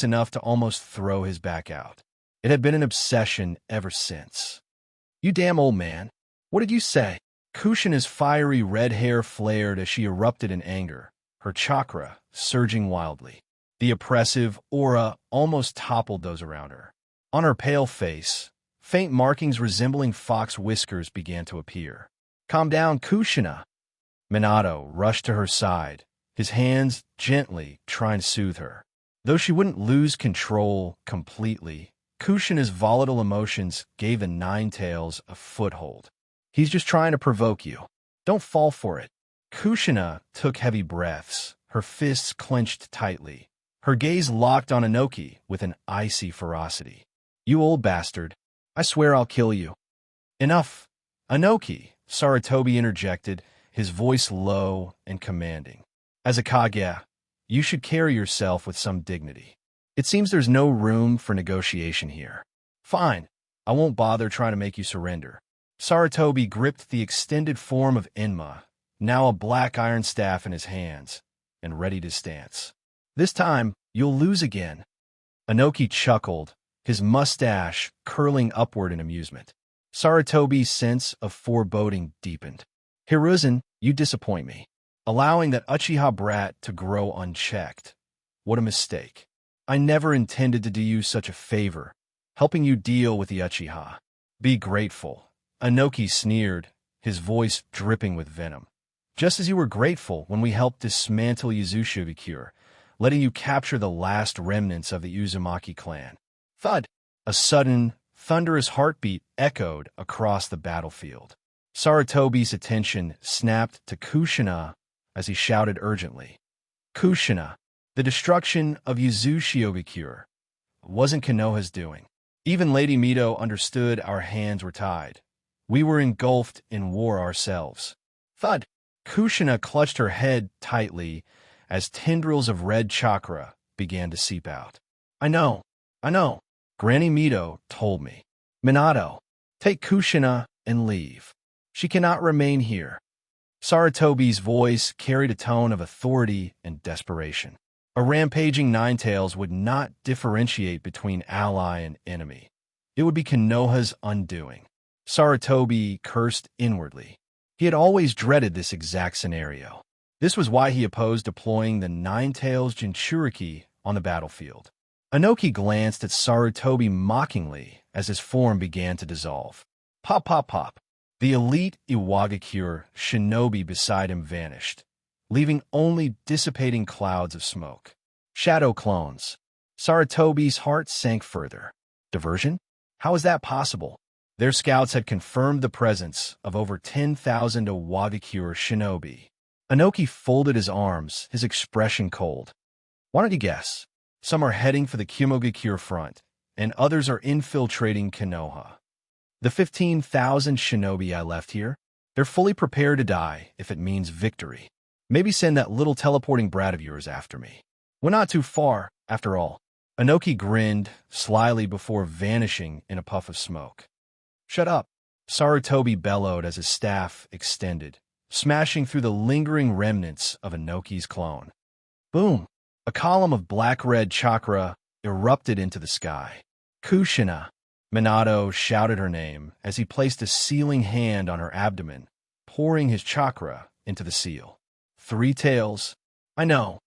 Speaker 1: enough to almost throw his back out. It had been an obsession ever since. "You damn old man. What did you say?" Kushina's fiery red hair flared as she erupted in anger, her chakra surging wildly. The oppressive aura almost toppled those around her. On her pale face, faint markings resembling fox whiskers began to appear. "Calm down, Kushina." Minato rushed to her side, his hands gently trying to soothe her. Though she wouldn't lose control completely, Kushina's volatile emotions gave the Nine-Tails a foothold. "He's just trying to provoke you. Don't fall for it." Kushina took heavy breaths, her fists clenched tightly, her gaze locked on Inoki with an icy ferocity. "You old bastard. I swear I'll kill you." "Enough, Inoki," Sarutobi interjected, his voice low and commanding. "As a Kage, you should carry yourself with some dignity. It seems there's no room for negotiation here." "Fine, I won't bother trying to make you surrender." Sarutobi gripped the extended form of Enma, now a black iron staff in his hands, and readied his stance. "This time, you'll lose again." Inoki chuckled, his mustache curling upward in amusement. Sarutobi's sense of foreboding deepened. "Hiruzen, you disappoint me. Allowing that Uchiha brat to grow unchecked. What a mistake. I never intended to do you such a favor, helping you deal with the Uchiha. Be grateful." Inoki sneered, his voice dripping with venom. "Just as you were grateful when we helped dismantle Uzushiga, letting you capture the last remnants of the Uzumaki clan." Thud! A sudden, thunderous heartbeat echoed across the battlefield. Sarutobi's attention snapped to Kushina as he shouted urgently. "Kushina, the destruction of Uzushiga wasn't Konoha's doing. Even Lady Mito understood our hands were tied. We were engulfed in war ourselves." Thud! Kushina clutched her head tightly as tendrils of red chakra began to seep out. I know. Granny Mito told me. Minato, take Kushina and leave. She cannot remain here." Sarutobi's voice carried a tone of authority and desperation. A rampaging Nine-Tails would not differentiate between ally and enemy. It would be Konoha's undoing. Sarutobi cursed inwardly. He had always dreaded this exact scenario. This was why he opposed deploying the Nine-Tails Jinchuriki on the battlefield. Inoki glanced at Sarutobi mockingly as his form began to dissolve. Pop, pop, pop. The elite Iwagakure shinobi beside him vanished, leaving only dissipating clouds of smoke. Shadow clones. Sarutobi's heart sank further. Diversion? How is that possible? Their scouts had confirmed the presence of over 10,000 Iwagakure shinobi. Inoki folded his arms, his expression cold. Why don't you guess? Some are heading for the Kumogakure front, and others are infiltrating Konoha. The 15,000 shinobi I left here, they're fully prepared to die if it means victory. Maybe send that little teleporting brat of yours after me. We're not too far, after all. Inoki grinned slyly before vanishing in a puff of smoke. Shut up, Sarutobi bellowed as his staff extended, smashing through the lingering remnants of Inoki's clone. Boom! A column of black-red chakra erupted into the sky. Kushina! Minato shouted her name as he placed a sealing hand on her abdomen, pouring his chakra into the seal. 3 tails. I know.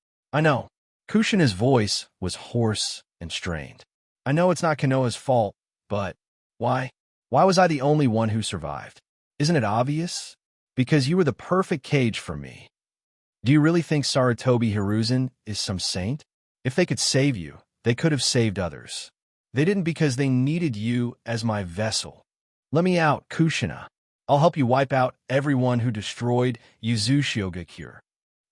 Speaker 1: Kushina's voice was hoarse and strained. I know it's not Konoha's fault, but why? Why was I the only one who survived? Isn't it obvious? Because you were the perfect cage for me. Do you really think Sarutobi Hiruzen is some saint? If they could save you, they could have saved others. They didn't because they needed you as my vessel. Let me out, Kushina. I'll help you wipe out everyone who destroyed Uzushiga.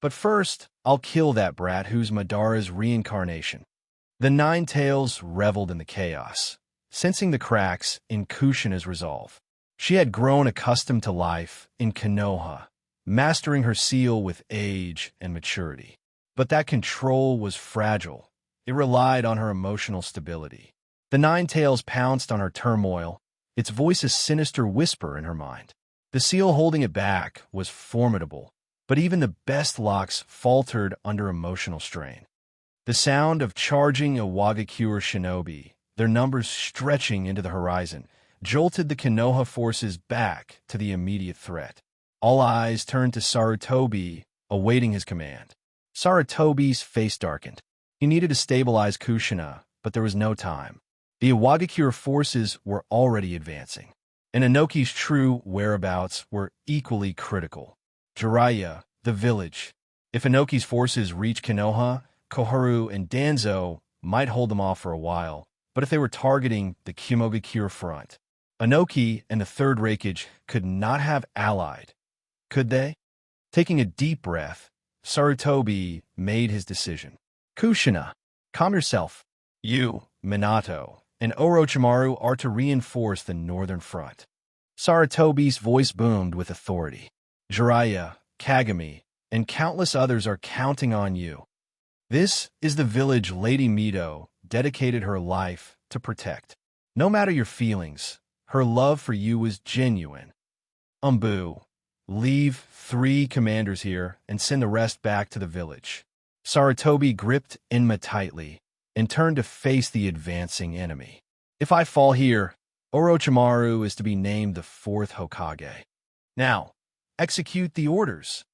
Speaker 1: But first, I'll kill that brat who's Madara's reincarnation. The Nine-Tails reveled in the chaos, sensing the cracks in Kushina's resolve. She had grown accustomed to life in Konoha, mastering her seal with age and maturity. But that control was fragile. It relied on her emotional stability. The Nine-Tails pounced on her turmoil, its voice a sinister whisper in her mind. The seal holding it back was formidable, but even the best locks faltered under emotional strain. The sound of charging a Wagakure shinobi, their numbers stretching into the horizon, jolted the Konoha forces back to the immediate threat. All eyes turned to Sarutobi, awaiting his command. Sarutobi's face darkened. He needed to stabilize Kushina, but there was no time. The Wagakure forces were already advancing, and Inoki's true whereabouts were equally critical. Jiraiya, the village. If Inoki's forces reached Konoha, Koharu and Danzo might hold them off for a while, but if they were targeting the Kumogakure front, Inoki and the Third Hokage could not have allied, could they? Taking a deep breath, Sarutobi made his decision. Kushina, calm yourself. You, Minato, and Orochimaru are to reinforce the northern front. Sarutobi's voice boomed with authority. Jiraiya, Kagami, and countless others are counting on you. This is the village Lady Mito dedicated her life to protect. No matter your feelings, her love for you was genuine. Umbu, leave 3 commanders here and send the rest back to the village. Sarutobi gripped Enma tightly and turned to face the advancing enemy. If I fall here, Orochimaru is to be named the 4th Hokage. Now, execute the orders.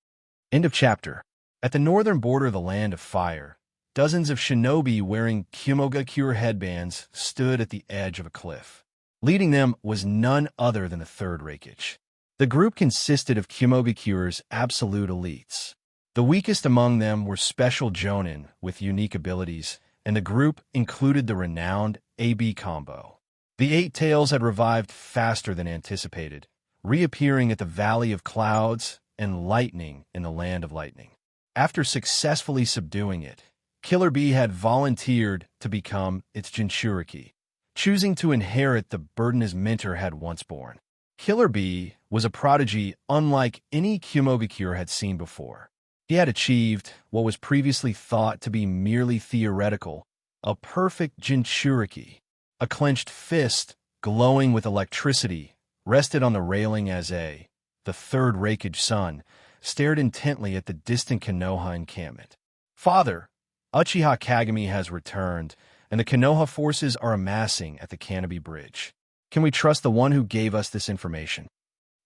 Speaker 1: End of chapter. At the northern border of the Land of Fire, dozens of shinobi wearing Kumogakure headbands stood at the edge of a cliff. Leading them was none other than the Third Hokage. The group consisted of Kumogakure's absolute elites. The weakest among them were special jonin with unique abilities, and the group included the renowned AB combo. The Eight Tails had revived faster than anticipated, reappearing at the Valley of Clouds and lightning in the Land of Lightning. After successfully subduing it, Killer Bee had volunteered to become its Jinchuriki, choosing to inherit the burden his mentor had once borne. Killer Bee was a prodigy unlike any Kumogakure had seen before. He had achieved what was previously thought to be merely theoretical, a perfect Jinchuriki. A clenched fist, glowing with electricity, rested on the railing as the Third Hokage son, stared intently at the distant Konoha encampment. Father, Uchiha Kagami has returned, and the Konoha forces are amassing at the Canopy Bridge. Can we trust the one who gave us this information?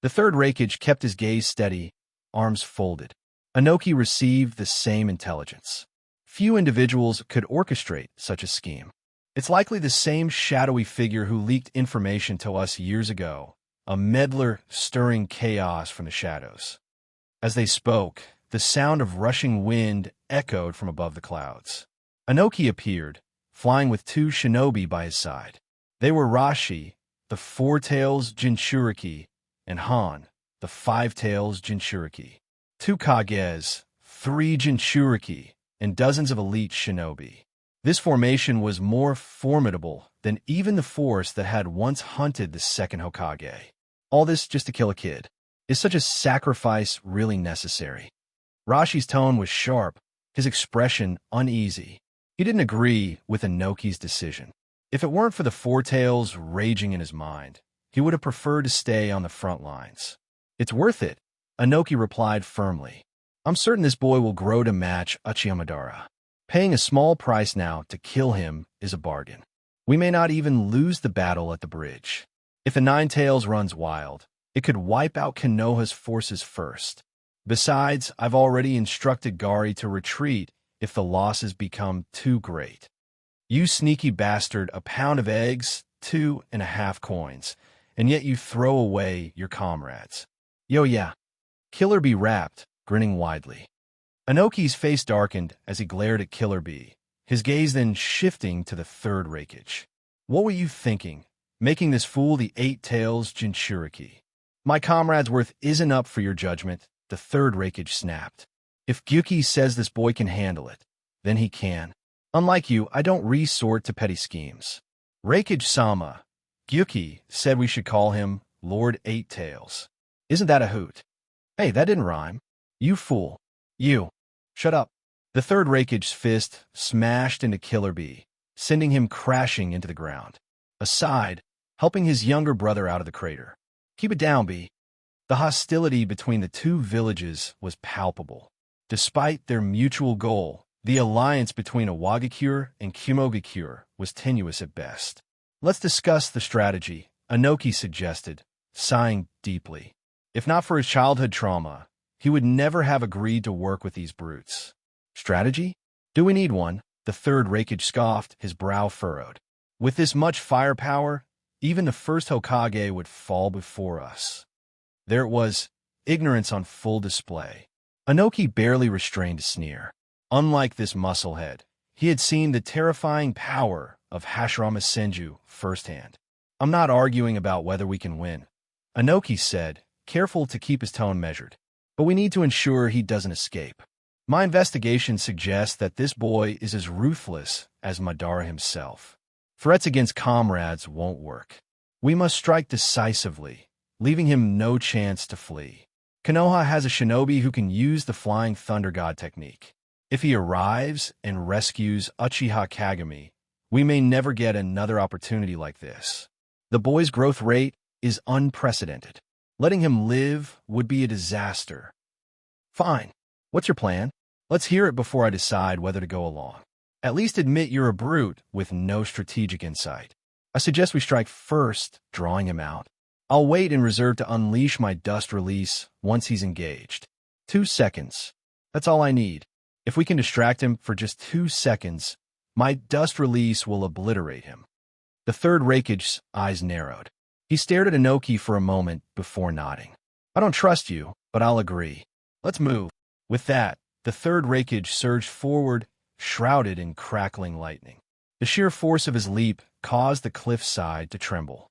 Speaker 1: The Third Hokage kept his gaze steady, arms folded. Inoki received the same intelligence. Few individuals could orchestrate such a scheme. It's likely the same shadowy figure who leaked information to us years ago, a meddler stirring chaos from the shadows. As they spoke, the sound of rushing wind echoed from above the clouds. Inoki appeared, flying with 2 shinobi by his side. They were Rashi, the 4 Tails Jinchuriki, and Han, the 5 Tails Jinchuriki. 2 Kages, 3 Jinchuriki, and dozens of elite shinobi. This formation was more formidable than even the force that had once hunted the second Hokage. All this just to kill a kid. Is such a sacrifice really necessary? Rashi's tone was sharp, his expression uneasy. He didn't agree with Inoki's decision. If it weren't for the 4 Tails raging in his mind, he would have preferred to stay on the front lines. It's worth it, Inoki replied firmly. I'm certain this boy will grow to match Uchiha Madara. Paying a small price now to kill him is a bargain. We may not even lose the battle at the bridge. If the 9 Tails runs wild, it could wipe out Konoha's forces first. Besides, I've already instructed Gari to retreat if the losses become too great. You sneaky bastard, a pound of eggs, 2.5 coins, and yet you throw away your comrades. Yo yeah. Killer Bee rapped, grinning widely. Inoki's face darkened as he glared at Killer Bee, his gaze then shifting to the Third Hokage. What were you thinking, making this fool the 8 Tails Jinchuriki? My comrade's worth isn't up for your judgment, the Third Hokage snapped. If Gyuki says this boy can handle it, then he can. Unlike you, I don't resort to petty schemes. Hokage-sama, Gyuki said we should call him Lord 8 Tails. Isn't that a hoot? Hey, that didn't rhyme. You fool. You. Shut up. The Third Hokage's fist smashed into Killer Bee, sending him crashing into the ground. Aside, helping his younger brother out of the crater. Keep it down, B. The hostility between the two villages was palpable. Despite their mutual goal, the alliance between Iwagakure and Kimogakure was tenuous at best. Let's discuss the strategy, Inoki suggested, sighing deeply. If not for his childhood trauma, he would never have agreed to work with these brutes. Strategy? Do we need one? The third Hokage scoffed, his brow furrowed. With this much firepower, even the first Hokage would fall before us. There it was, ignorance on full display. Inoki barely restrained a sneer. Unlike this musclehead, he had seen the terrifying power of Hashirama Senju firsthand. I'm not arguing about whether we can win, Inoki said, careful to keep his tone measured. But we need to ensure he doesn't escape. My investigation suggests that this boy is as ruthless as Madara himself. Threats against comrades won't work. We must strike decisively, leaving him no chance to flee. Konoha has a shinobi who can use the Flying Thunder God technique. If he arrives and rescues Uchiha Kagami, we may never get another opportunity like this. The boy's growth rate is unprecedented. Letting him live would be a disaster. Fine. What's your plan? Let's hear it before I decide whether to go along. At least admit you're a brute with no strategic insight. I suggest we strike first, drawing him out. I'll wait and reserve to unleash my dust release once he's engaged. 2 seconds. That's all I need. If we can distract him for just 2 seconds, my dust release will obliterate him. The third Hokage's eyes narrowed. He stared at Inoki for a moment before nodding. I don't trust you, but I'll agree. Let's move. With that, the third Hokage surged forward, shrouded in crackling lightning. The sheer force of his leap caused the cliffside to tremble.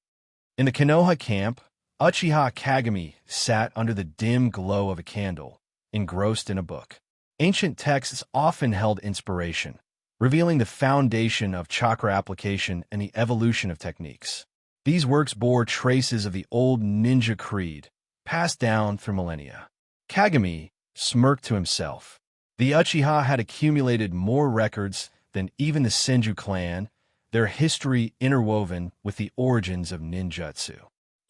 Speaker 1: In the Konoha camp, Uchiha Kagami sat under the dim glow of a candle, engrossed in a book. Ancient texts often held inspiration, revealing the foundation of chakra application and the evolution of techniques. These works bore traces of the old ninja creed, passed down through millennia. Kagami smirked to himself. The Uchiha had accumulated more records than even the Senju clan, their history interwoven with the origins of ninjutsu.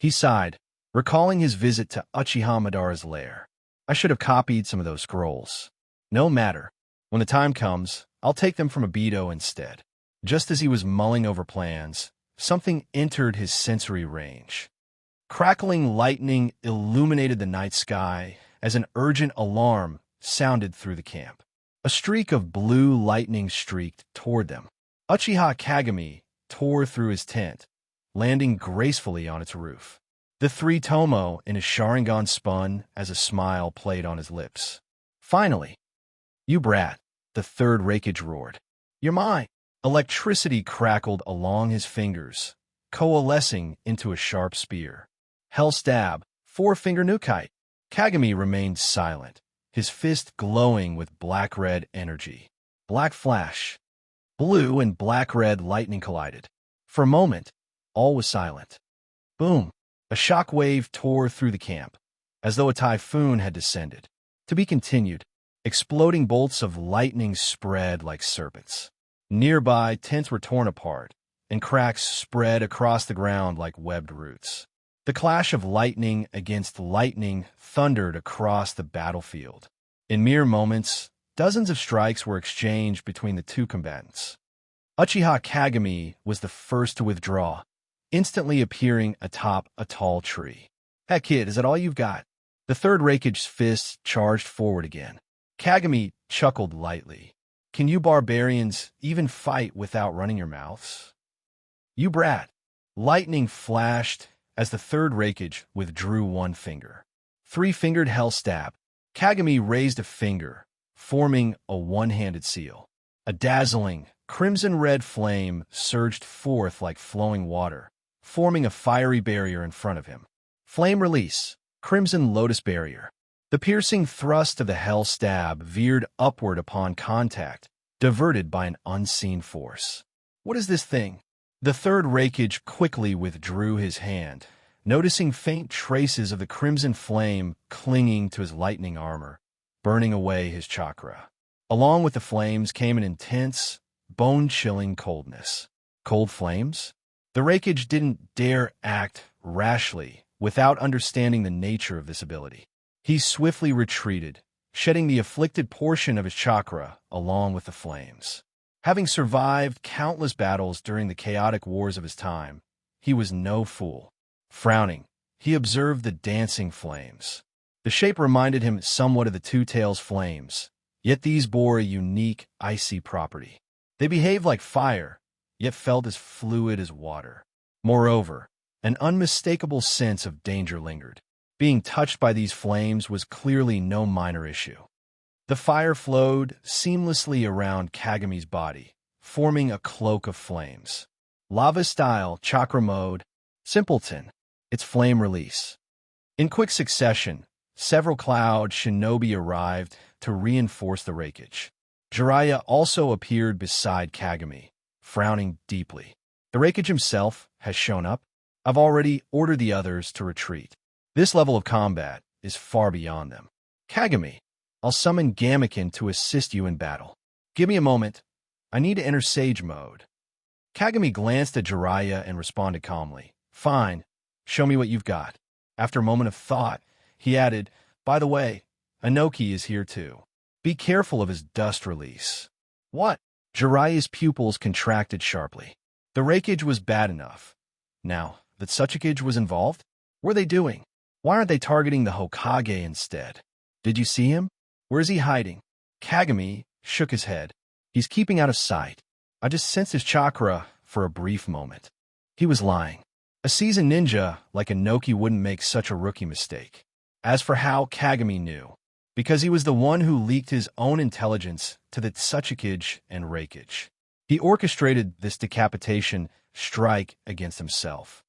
Speaker 1: He sighed, recalling his visit to Uchiha Madara's lair. I should have copied some of those scrolls. No matter. When the time comes, I'll take them from Obito instead. Just as he was mulling over plans, something entered his sensory range. Crackling lightning illuminated the night sky as an urgent alarm sounded through the camp. A streak of blue lightning streaked toward them. Uchiha Kagami tore through his tent, landing gracefully on its roof. The three Tomo in his Sharingan spun as a smile played on his lips. Finally, you brat, the third Hokage roared. You're mine. Electricity crackled along his fingers, coalescing into a sharp spear. Hell stab, four-finger nukite. Kagami remained silent, his fist glowing with black-red energy. Black flash. Blue and black-red lightning collided. For a moment, all was silent. Boom! A shock wave tore through the camp, as though a typhoon had descended. To be continued, exploding bolts of lightning spread like serpents. Nearby, tents were torn apart, and cracks spread across the ground like webbed roots. The clash of lightning against lightning thundered across the battlefield. In mere moments, dozens of strikes were exchanged between the two combatants. Uchiha Kagami was the first to withdraw, instantly appearing atop a tall tree. Heck, kid, is that all you've got? The third Hokage's fists charged forward again. Kagami chuckled lightly. Can you barbarians even fight without running your mouths? You brat. Lightning flashed as the third Hokage withdrew one finger. Three-fingered hell stab. Kagami raised a finger, forming a one-handed seal. A dazzling, crimson-red flame surged forth like flowing water, forming a fiery barrier in front of him. Flame release. Crimson lotus barrier. The piercing thrust of the hell stab veered upward upon contact, diverted by an unseen force. What is this thing? The third Hokage quickly withdrew his hand, noticing faint traces of the crimson flame clinging to his lightning armor, burning away his chakra. Along with the flames came an intense, bone-chilling coldness. Cold flames? The Raikage didn't dare act rashly without understanding the nature of this ability. He swiftly retreated, shedding the afflicted portion of his chakra along with the flames. Having survived countless battles during the chaotic wars of his time, he was no fool. Frowning, he observed the dancing flames. The shape reminded him somewhat of the Two Tails flames, yet these bore a unique, icy property. They behaved like fire, yet felt as fluid as water. Moreover, an unmistakable sense of danger lingered. Being touched by these flames was clearly no minor issue. The fire flowed seamlessly around Kagami's body, forming a cloak of flames. Lava-style chakra mode, simpleton, its flame release. In quick succession, several cloud shinobi arrived to reinforce the Raikage. Jiraiya also appeared beside Kagami, frowning deeply. The Raikage himself has shown up. I've already ordered the others to retreat. This level of combat is far beyond them. Kagami, I'll summon Gamaken to assist you in battle. Give me a moment. I need to enter Sage mode. Kagami glanced at Jiraiya and responded calmly. Fine. Show me what you've got. After a moment of thought, he added, by the way, Inoki is here too. Be careful of his dust release. What? Jiraiya's pupils contracted sharply. The Raikage was bad enough. Now, that Tsuchikage was involved? What are they doing? Why aren't they targeting the Hokage instead? Did you see him? Where is he hiding? Kagami shook his head. He's keeping out of sight. I just sensed his chakra for a brief moment. He was lying. A seasoned ninja like Inoki wouldn't make such a rookie mistake. As for how Kagami knew, because he was the one who leaked his own intelligence to the Tsuchikage and Raikage. He orchestrated this decapitation strike against himself.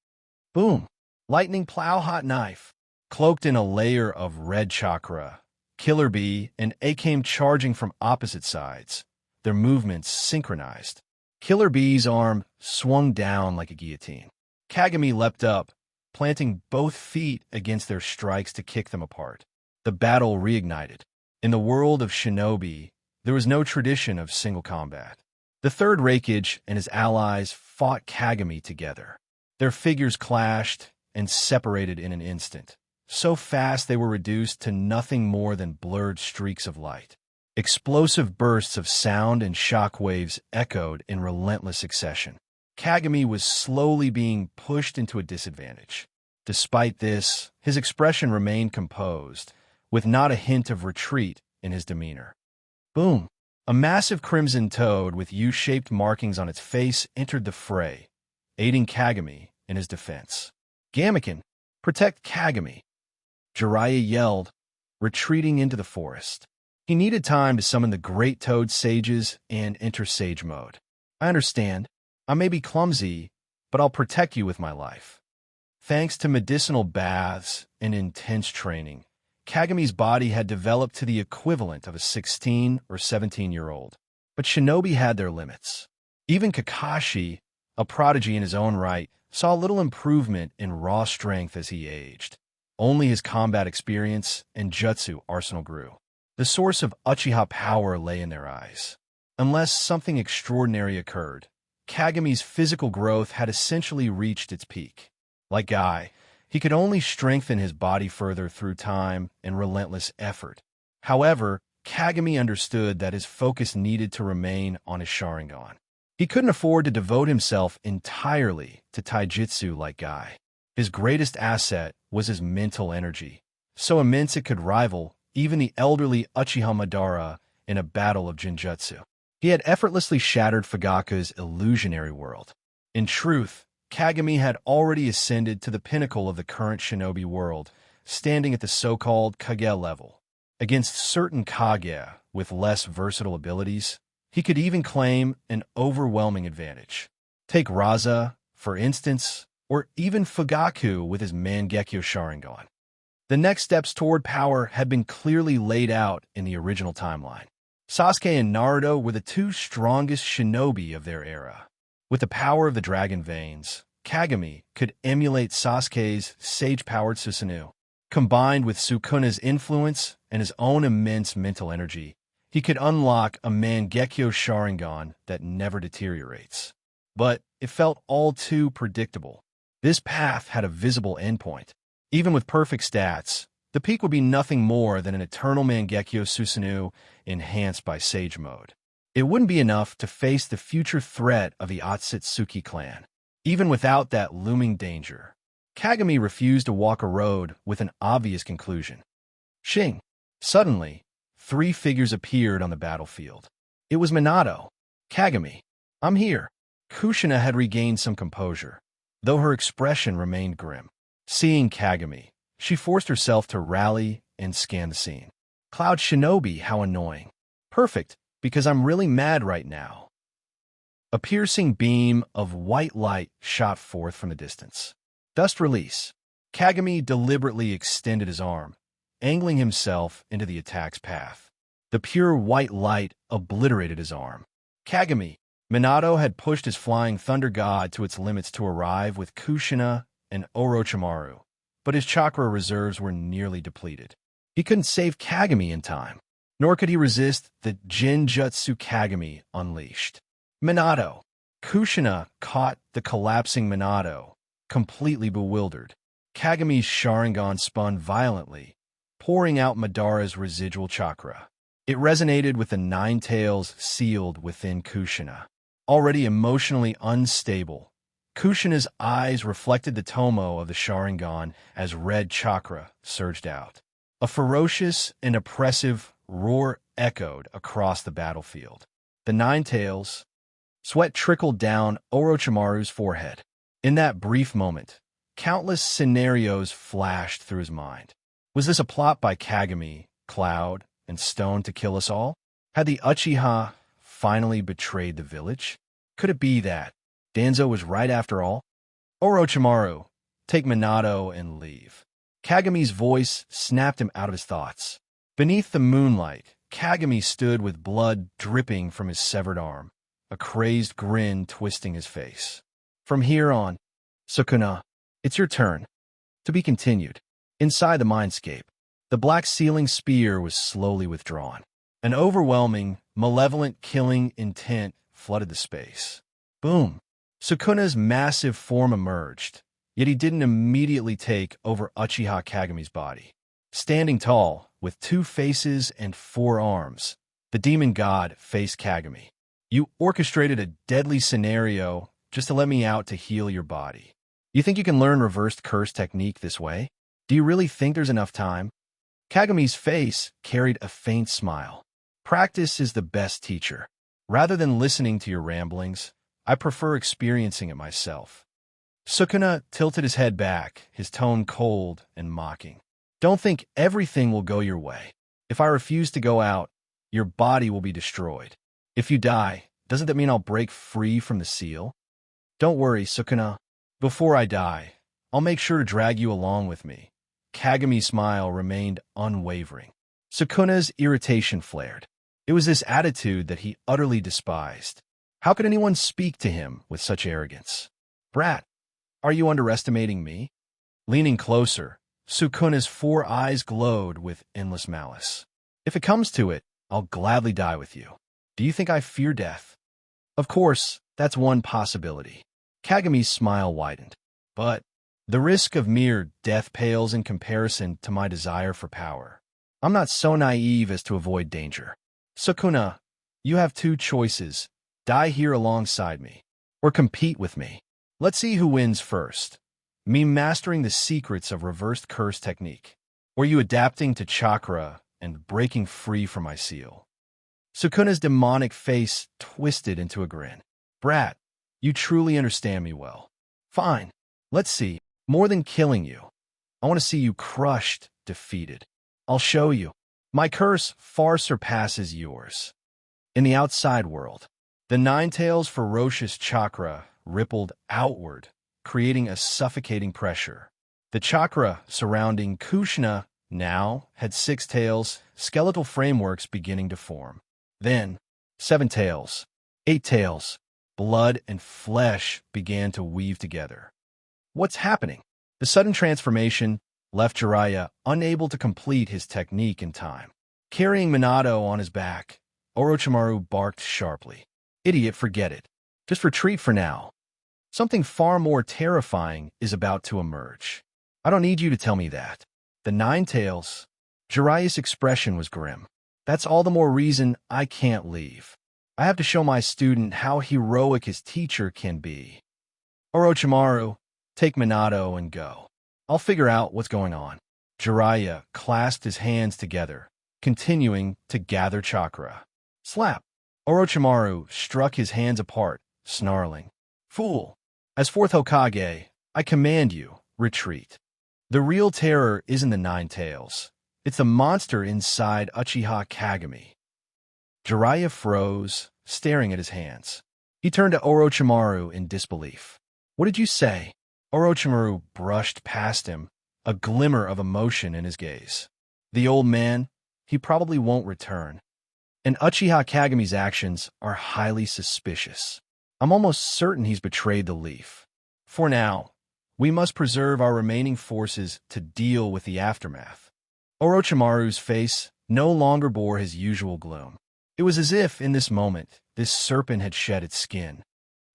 Speaker 1: Boom! Lightning plow hot knife. Cloaked in a layer of red chakra, Killer Bee and A came charging from opposite sides, their movements synchronized. Killer Bee's arm swung down like a guillotine. Kagami leapt up, planting both feet against their strikes to kick them apart. The battle reignited. In the world of shinobi, there was no tradition of single combat. The Third Raikage and his allies fought Kagami together. Their figures clashed and separated in an instant. So fast they were reduced to nothing more than blurred streaks of light. Explosive bursts of sound and shock waves echoed in relentless succession. Kagami was slowly being pushed into a disadvantage. Despite this, his expression remained composed, with not a hint of retreat in his demeanor. Boom! A massive crimson toad with U-shaped markings on its face entered the fray, aiding Kagami in his defense. Gamaken, protect Kagami! Jiraiya yelled, retreating into the forest. He needed time to summon the Great Toad Sages and enter Sage mode. I understand. I may be clumsy, but I'll protect you with my life. Thanks to medicinal baths and intense training, Kagami's body had developed to the equivalent of a 16 or 17-year-old. But shinobi had their limits. Even Kakashi, a prodigy in his own right, saw little improvement in raw strength as he aged. Only his combat experience and jutsu arsenal grew. The source of Uchiha power lay in their eyes. Unless something extraordinary occurred, Kagami's physical growth had essentially reached its peak. Like Guy, he could only strengthen his body further through time and relentless effort. However, Kagami understood that his focus needed to remain on his Sharingan. He couldn't afford to devote himself entirely to taijutsu like Guy. His greatest asset was his mental energy, so immense it could rival even the elderly Uchiha Madara in a battle of Jinjutsu. He had effortlessly shattered Fugaku's illusionary world. In truth, Kagami had already ascended to the pinnacle of the current shinobi world, standing at the so-called Kage level. Against certain Kage with less versatile abilities, he could even claim an overwhelming advantage. Take Raza, for instance, or even Fugaku with his Mangekyō Sharingan. The next steps toward power had been clearly laid out in the original timeline. Sasuke and Naruto were the two strongest shinobi of their era. With the power of the dragon veins, Kagami could emulate Sasuke's sage-powered Susanoo. Combined with Sukuna's influence and his own immense mental energy, he could unlock a Mangekyō Sharingan that never deteriorates. but it felt all too predictable. This path had a visible endpoint. Even with perfect stats, the peak would be nothing more than an eternal Mangekyō Susanoo enhanced by Sage Mode. It wouldn't be enough to face the future threat of the Otsutsuki clan. Even without that looming danger, Kagami refused to walk a road with an obvious conclusion. Shing! Suddenly, 3 figures appeared on the battlefield. It was Minato. Kagami. I'm here. Kushina had regained some composure, though her expression remained grim. Seeing Kagami, she forced herself to rally and scan the scene. Cloud Shinobi, how annoying. Perfect, because I'm really mad right now. A piercing beam of white light shot forth from the distance. Dust release. Kagami deliberately extended his arm, angling himself into the attack's path. The pure white light obliterated his arm. Kagami. Minato had pushed his flying thunder god to its limits to arrive with Kushina and Orochimaru, but his chakra reserves were nearly depleted. He couldn't save Kagami in time, nor could he resist the Genjutsu Kagami unleashed. Minato. Kushina caught the collapsing Minato, completely bewildered. Kagami's Sharingan spun violently, pouring out Madara's residual chakra. It resonated with the 9 tails sealed within Kushina. Already emotionally unstable, Kushina's eyes reflected the tomo of the Sharingan as red chakra surged out. A ferocious and oppressive roar echoed across the battlefield. The 9 tails. Sweat trickled down Orochimaru's forehead. In that brief moment, countless scenarios flashed through his mind. Was this a plot by Kagami, Cloud, and Stone to kill us all? Had the Uchiha finally betrayed the village? Could it be that Danzo was right after all? Orochimaru, take Minato and leave. Kagami's voice snapped him out of his thoughts. Beneath the moonlight, Kagami stood with blood dripping from his severed arm, a crazed grin twisting his face. From here on, Sukuna, it's your turn. To be continued. Inside the mindscape, the black ceiling spear was slowly withdrawn. An overwhelming, malevolent killing intent flooded the space. Boom! Sukuna's massive form emerged, yet he didn't immediately take over Uchiha Kagami's body. Standing tall, with 2 faces and 4 arms, the demon god faced Kagami. You orchestrated a deadly scenario just to let me out to heal your body. You think you can learn reversed curse technique this way? Do you really think there's enough time? Kagami's face carried a faint smile. Practice is the best teacher. Rather than listening to your ramblings, I prefer experiencing it myself. Sukuna tilted his head back, his tone cold and mocking. Don't think everything will go your way. If I refuse to go out, your body will be destroyed. If you die, doesn't that mean I'll break free from the seal? Don't worry, Sukuna. Before I die, I'll make sure to drag you along with me. Kagami's smile remained unwavering. Sukuna's irritation flared. It was this attitude that he utterly despised. How could anyone speak to him with such arrogance? Brat, are you underestimating me? Leaning closer, Sukuna's 4 eyes glowed with endless malice. If it comes to it, I'll gladly die with you. Do you think I fear death? Of course, that's one possibility. Kagami's smile widened. But the risk of mere death pales in comparison to my desire for power. I'm not so naive as to avoid danger. Sukuna, you have 2 choices. Die here alongside me, or compete with me. Let's see who wins first. Me mastering the secrets of reversed curse technique, or you adapting to chakra and breaking free from my seal. Sukuna's demonic face twisted into a grin. Brat, you truly understand me well. Fine, let's see. More than killing you, I want to see you crushed, defeated. I'll show you. My curse far surpasses yours. In the outside world, the 9 tails' ferocious chakra rippled outward, creating a suffocating pressure. The chakra surrounding Kushina now had 6 tails, skeletal frameworks beginning to form. Then, 7 tails, 8 tails, blood and flesh began to weave together. What's happening? The sudden transformation left Jiraiya unable to complete his technique in time. Carrying Minato on his back, Orochimaru barked sharply. Idiot, forget it. Just retreat for now. Something far more terrifying is about to emerge. I don't need you to tell me that. The Nine Tails. Jiraiya's expression was grim. That's all the more reason I can't leave. I have to show my student how heroic his teacher can be. Orochimaru, take Minato and go. I'll figure out what's going on. Jiraiya clasped his hands together, continuing to gather chakra. Slap! Orochimaru struck his hands apart, snarling. Fool! As Fourth Hokage, I command you, retreat. The real terror isn't the Nine Tails. It's the monster inside Uchiha Kagami. Jiraiya froze, staring at his hands. He turned to Orochimaru in disbelief. What did you say? Orochimaru brushed past him, a glimmer of emotion in his gaze. The old man, he probably won't return. And Uchiha Kagami's actions are highly suspicious. I'm almost certain he's betrayed the leaf. For now, we must preserve our remaining forces to deal with the aftermath. Orochimaru's face no longer bore his usual gloom. It was as if, in this moment, this serpent had shed its skin.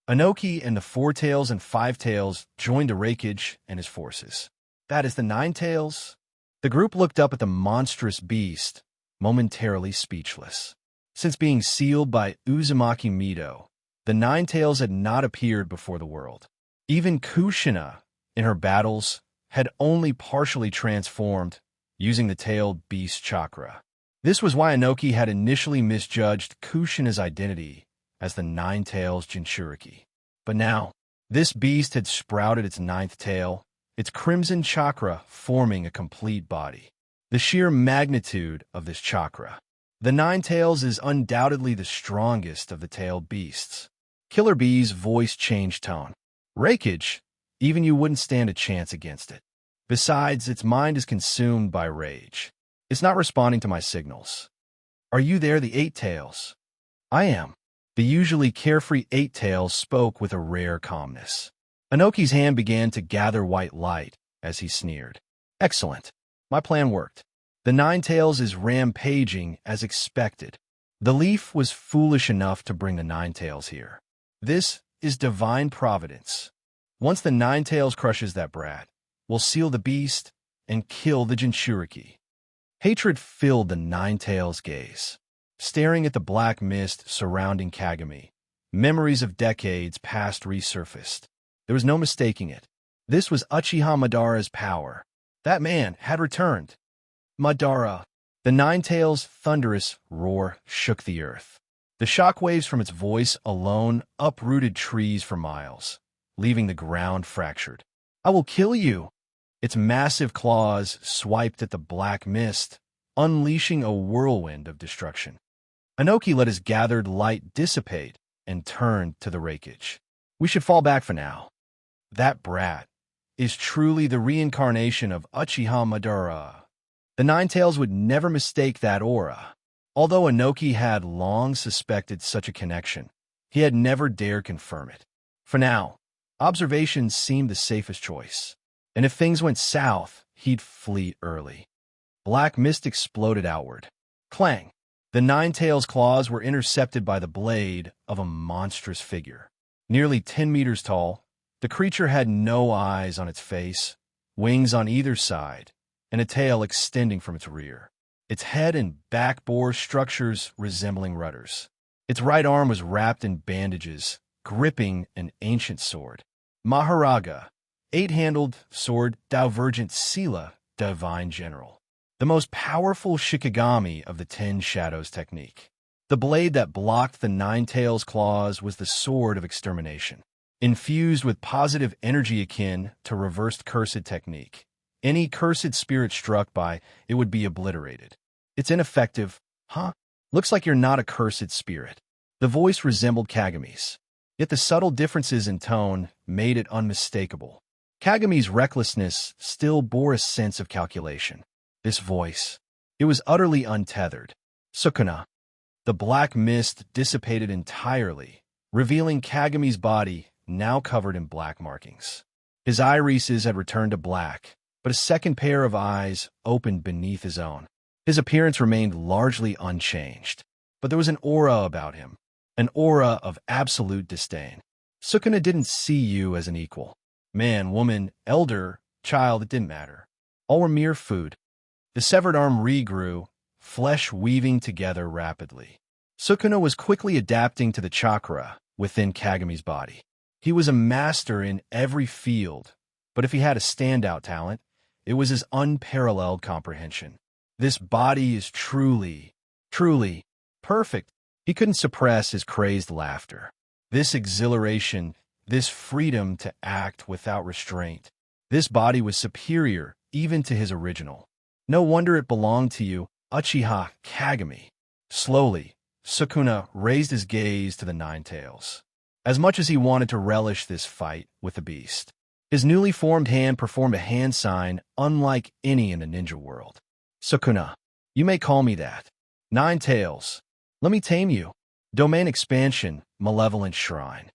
Speaker 1: Inoki and the Four Tails and Five Tails joined Arrogance and his forces. That is the Nine Tails? The group looked up at the monstrous beast, momentarily speechless. Since being sealed by Uzumaki Mido, the Nine Tails had not appeared before the world. Even Kushina, in her battles, had only partially transformed, using the tailed beast chakra. This was why Inoki had initially misjudged Kushina's identity as the Nine Tails Jinchuriki. But now, this beast had sprouted its ninth tail, its crimson chakra forming a complete body. The sheer magnitude of this chakra. The Nine Tails is undoubtedly the strongest of the tailed beasts. Killer Bee's voice changed tone. Raikage, even you wouldn't stand a chance against it. Besides, its mind is consumed by rage. It's not responding to my signals. Are you there, the Eight Tails? I am. The usually carefree Eight Tails spoke with a rare calmness. Inoki's hand began to gather white light as he sneered. Excellent. My plan worked. The Nine Tails is rampaging as expected. The leaf was foolish enough to bring the Nine Tails here. This is divine providence. Once the Nine Tails crushes that brat, we'll seal the beast and kill the Jinchuriki. Hatred filled the Nine Tails' gaze. Staring at the black mist surrounding Kagami, memories of decades past resurfaced. There was no mistaking it. This was Uchiha Madara's power. That man had returned. Madara. The Nine Tails' thunderous roar shook the earth. The shockwaves from its voice alone uprooted trees for miles, leaving the ground fractured. I will kill you! Its massive claws swiped at the black mist, unleashing a whirlwind of destruction. Inoki let his gathered light dissipate and turned to the Raikage. We should fall back for now. That brat is truly the reincarnation of Uchiha Madara. The Nine Tails would never mistake that aura. Although Inoki had long suspected such a connection, he had never dared confirm it. For now, observation seemed the safest choice. And if things went south, he'd flee early. Black mist exploded outward. Clang! The Nine Tails' claws were intercepted by the blade of a monstrous figure. Nearly 10 meters tall, the creature had no eyes on its face, wings on either side, and a tail extending from its rear. Its head and back bore structures resembling rudders. Its right arm was wrapped in bandages, gripping an ancient sword. Maharaga, eight-handled sword, divergent Sila, divine general. The most powerful Shikigami of the 10 Shadows technique. The blade that blocked the Nine Tails' claws was the sword of extermination. Infused with positive energy akin to reversed cursed technique. Any cursed spirit struck by it would be obliterated. It's ineffective, huh? Looks like you're not a cursed spirit. The voice resembled Kagami's. Yet the subtle differences in tone made it unmistakable. Kagami's recklessness still bore a sense of calculation. This voice, it was utterly untethered. Sukuna. The black mist dissipated entirely, revealing Kagami's body now covered in black markings. His irises had returned to black, but a second pair of eyes opened beneath his own. His appearance remained largely unchanged, but there was an aura about him, an aura of absolute disdain. Sukuna didn't see you as an equal. Man, woman, elder, child, it didn't matter. All were mere food. The severed arm regrew, flesh weaving together rapidly. Sukuna was quickly adapting to the chakra within Kagami's body. He was a master in every field, but if he had a standout talent, it was his unparalleled comprehension. This body is truly, truly perfect. He couldn't suppress his crazed laughter. This exhilaration, this freedom to act without restraint. This body was superior even to his original. No wonder it belonged to you, Uchiha Kagami. Slowly, Sukuna raised his gaze to the Nine Tails. As much as he wanted to relish this fight with the beast, his newly formed hand performed a hand sign unlike any in the ninja world. Sukuna, you may call me that. Nine Tails, let me tame you. Domain expansion, malevolent shrine.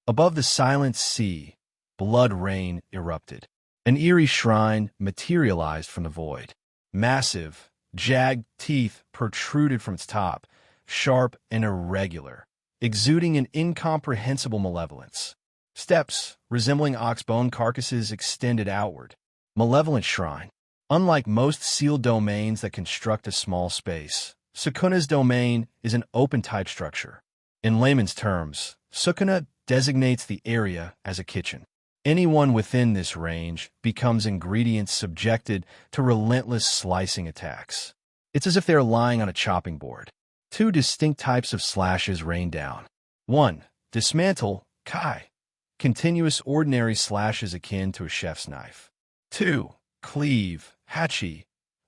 Speaker 1: Above the silent sea, blood rain erupted. An eerie shrine materialized from the void. Massive, jagged teeth protruded from its top, sharp and irregular, exuding an incomprehensible malevolence. Steps, resembling ox-bone carcasses, extended outward. Malevolent shrine. Unlike most sealed domains that construct a small space, Sukuna's domain is an open-type structure. In layman's terms, Sukuna designates the area as a kitchen. Anyone within this range becomes ingredients subjected to relentless slicing attacks. It's as if they're lying on a chopping board. Two distinct types of slashes rain down. 1. Dismantle, kai. Continuous ordinary slashes akin to a chef's knife. 2. Cleave, hachi.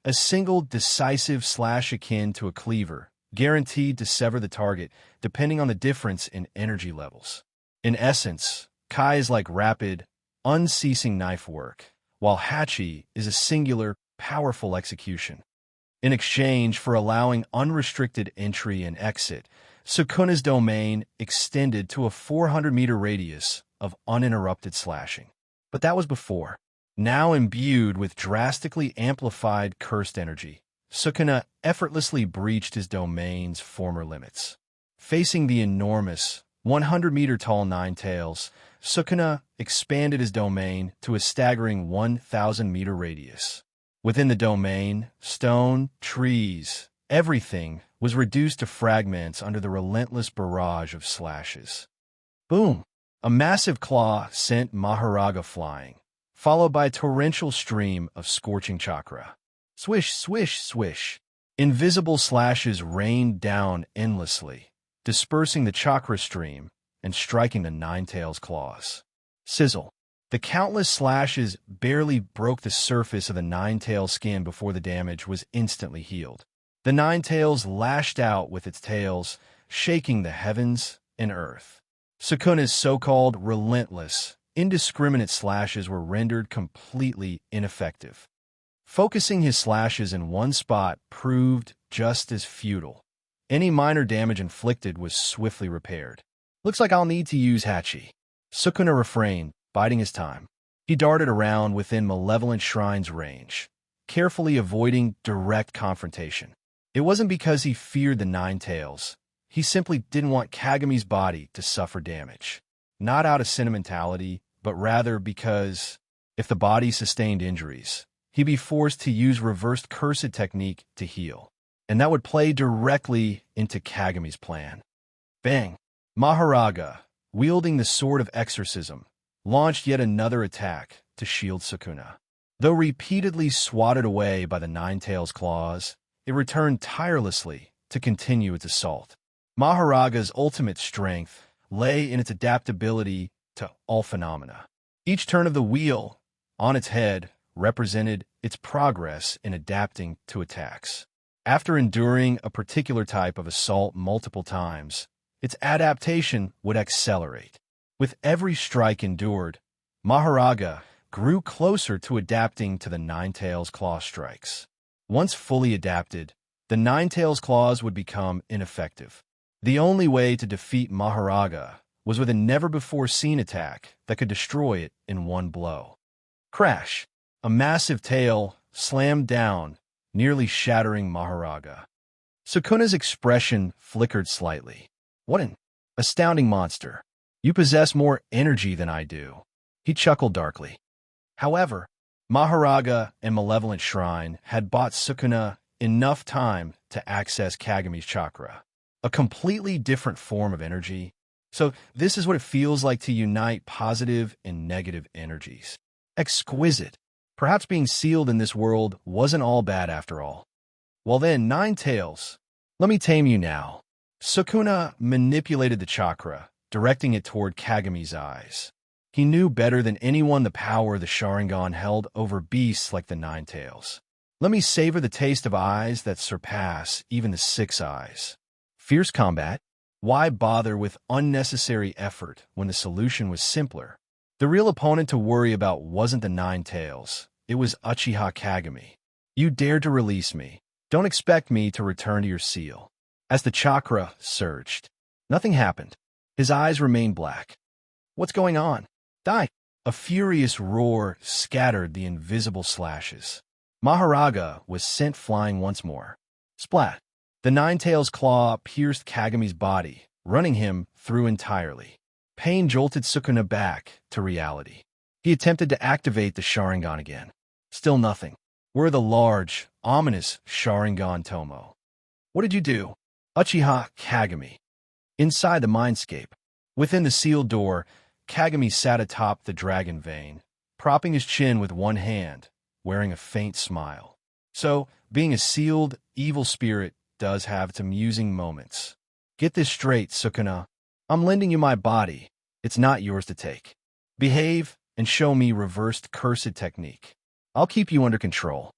Speaker 1: A single decisive slash akin to a cleaver, guaranteed to sever the target depending on the difference in energy levels. In essence, kai is like rapid, unceasing knife work, while hachi is a singular, powerful execution. In exchange for allowing unrestricted entry and exit, Sukuna's domain extended to a 400-meter radius of uninterrupted slashing. But that was before. Now imbued with drastically amplified cursed energy, Sukuna effortlessly breached his domain's former limits. Facing the enormous, 100-meter-tall Nine Tails, Sukuna expanded his domain to a staggering 1,000-meter radius. Within the domain, stone, trees, everything was reduced to fragments under the relentless barrage of slashes. Boom! A massive claw sent Maharaga flying, followed by a torrential stream of scorching chakra. Swish, swish, swish. Invisible slashes rained down endlessly, dispersing the chakra stream and striking the Nine Tails' claws. Sizzle. The countless slashes barely broke the surface of the Nine Tails' skin before the damage was instantly healed. The Nine Tails lashed out with its tails, shaking the heavens and earth. Sukuna's so-called relentless, indiscriminate slashes were rendered completely ineffective. Focusing his slashes in one spot proved just as futile. Any minor damage inflicted was swiftly repaired. Looks like I'll need to use hachi. Sukuna refrained, biding his time. He darted around within Malevolent Shrine's range, carefully avoiding direct confrontation. It wasn't because he feared the Nine Tails. He simply didn't want Kagami's body to suffer damage. Not out of sentimentality, but rather because, if the body sustained injuries, he'd be forced to use reversed cursed technique to heal. And that would play directly into Kagami's plan. Bang! Maharaga, wielding the Sword of Exorcism, launched yet another attack to shield Sukuna. Though repeatedly swatted away by the Nine Tails' claws, it returned tirelessly to continue its assault. Maharaga's ultimate strength lay in its adaptability to all phenomena. Each turn of the wheel on its head represented its progress in adapting to attacks. After enduring a particular type of assault multiple times, its adaptation would accelerate. With every strike endured, Maharaga grew closer to adapting to the Nine Tails' claw strikes. Once fully adapted, the Nine Tails' claws would become ineffective. The only way to defeat Maharaga was with a never-before-seen attack that could destroy it in one blow. Crash! A massive tail slammed down, nearly shattering Maharaga. Sukuna's expression flickered slightly. What an Astounding monster. You possess more energy than I do. He chuckled darkly. However, Maharaga and Malevolent Shrine had bought Sukuna enough time to access Kagami's chakra, a completely different form of energy. So this is what it feels like to unite positive and negative energies. Exquisite. Perhaps being sealed in this world wasn't all bad after all. Well then, Nine Tails, let me tame you now. Sukuna manipulated the chakra, directing it toward Kagami's eyes. He knew better than anyone the power the Sharingan held over beasts like the Nine Tails. Let me savor the taste of eyes that surpass even the Six Eyes. Fierce combat? Why bother with unnecessary effort when the solution was simpler? The real opponent to worry about wasn't the Nine Tails. It was Uchiha Kagami. You dared to release me. Don't expect me to return to your seal. As the chakra surged, nothing happened. His eyes remained black. What's going on? Die! A furious roar scattered the invisible slashes. Maharaga was sent flying once more. Splat! The Nine Tails' claw pierced Kagami's body, running him through entirely. Pain jolted Sukuna back to reality. He attempted to activate the Sharingan again. Still nothing. Where the large, ominous Sharingan Tomo? What did you do? Uchiha Kagami. Inside the mindscape, within the sealed door, Kagami sat atop the dragon vein, propping his chin with one hand, wearing a faint smile. So, being a sealed, evil spirit does have its amusing moments. Get this straight, Sukuna. I'm lending you my body. It's not yours to take. Behave and show me reversed cursed technique. I'll keep you under control.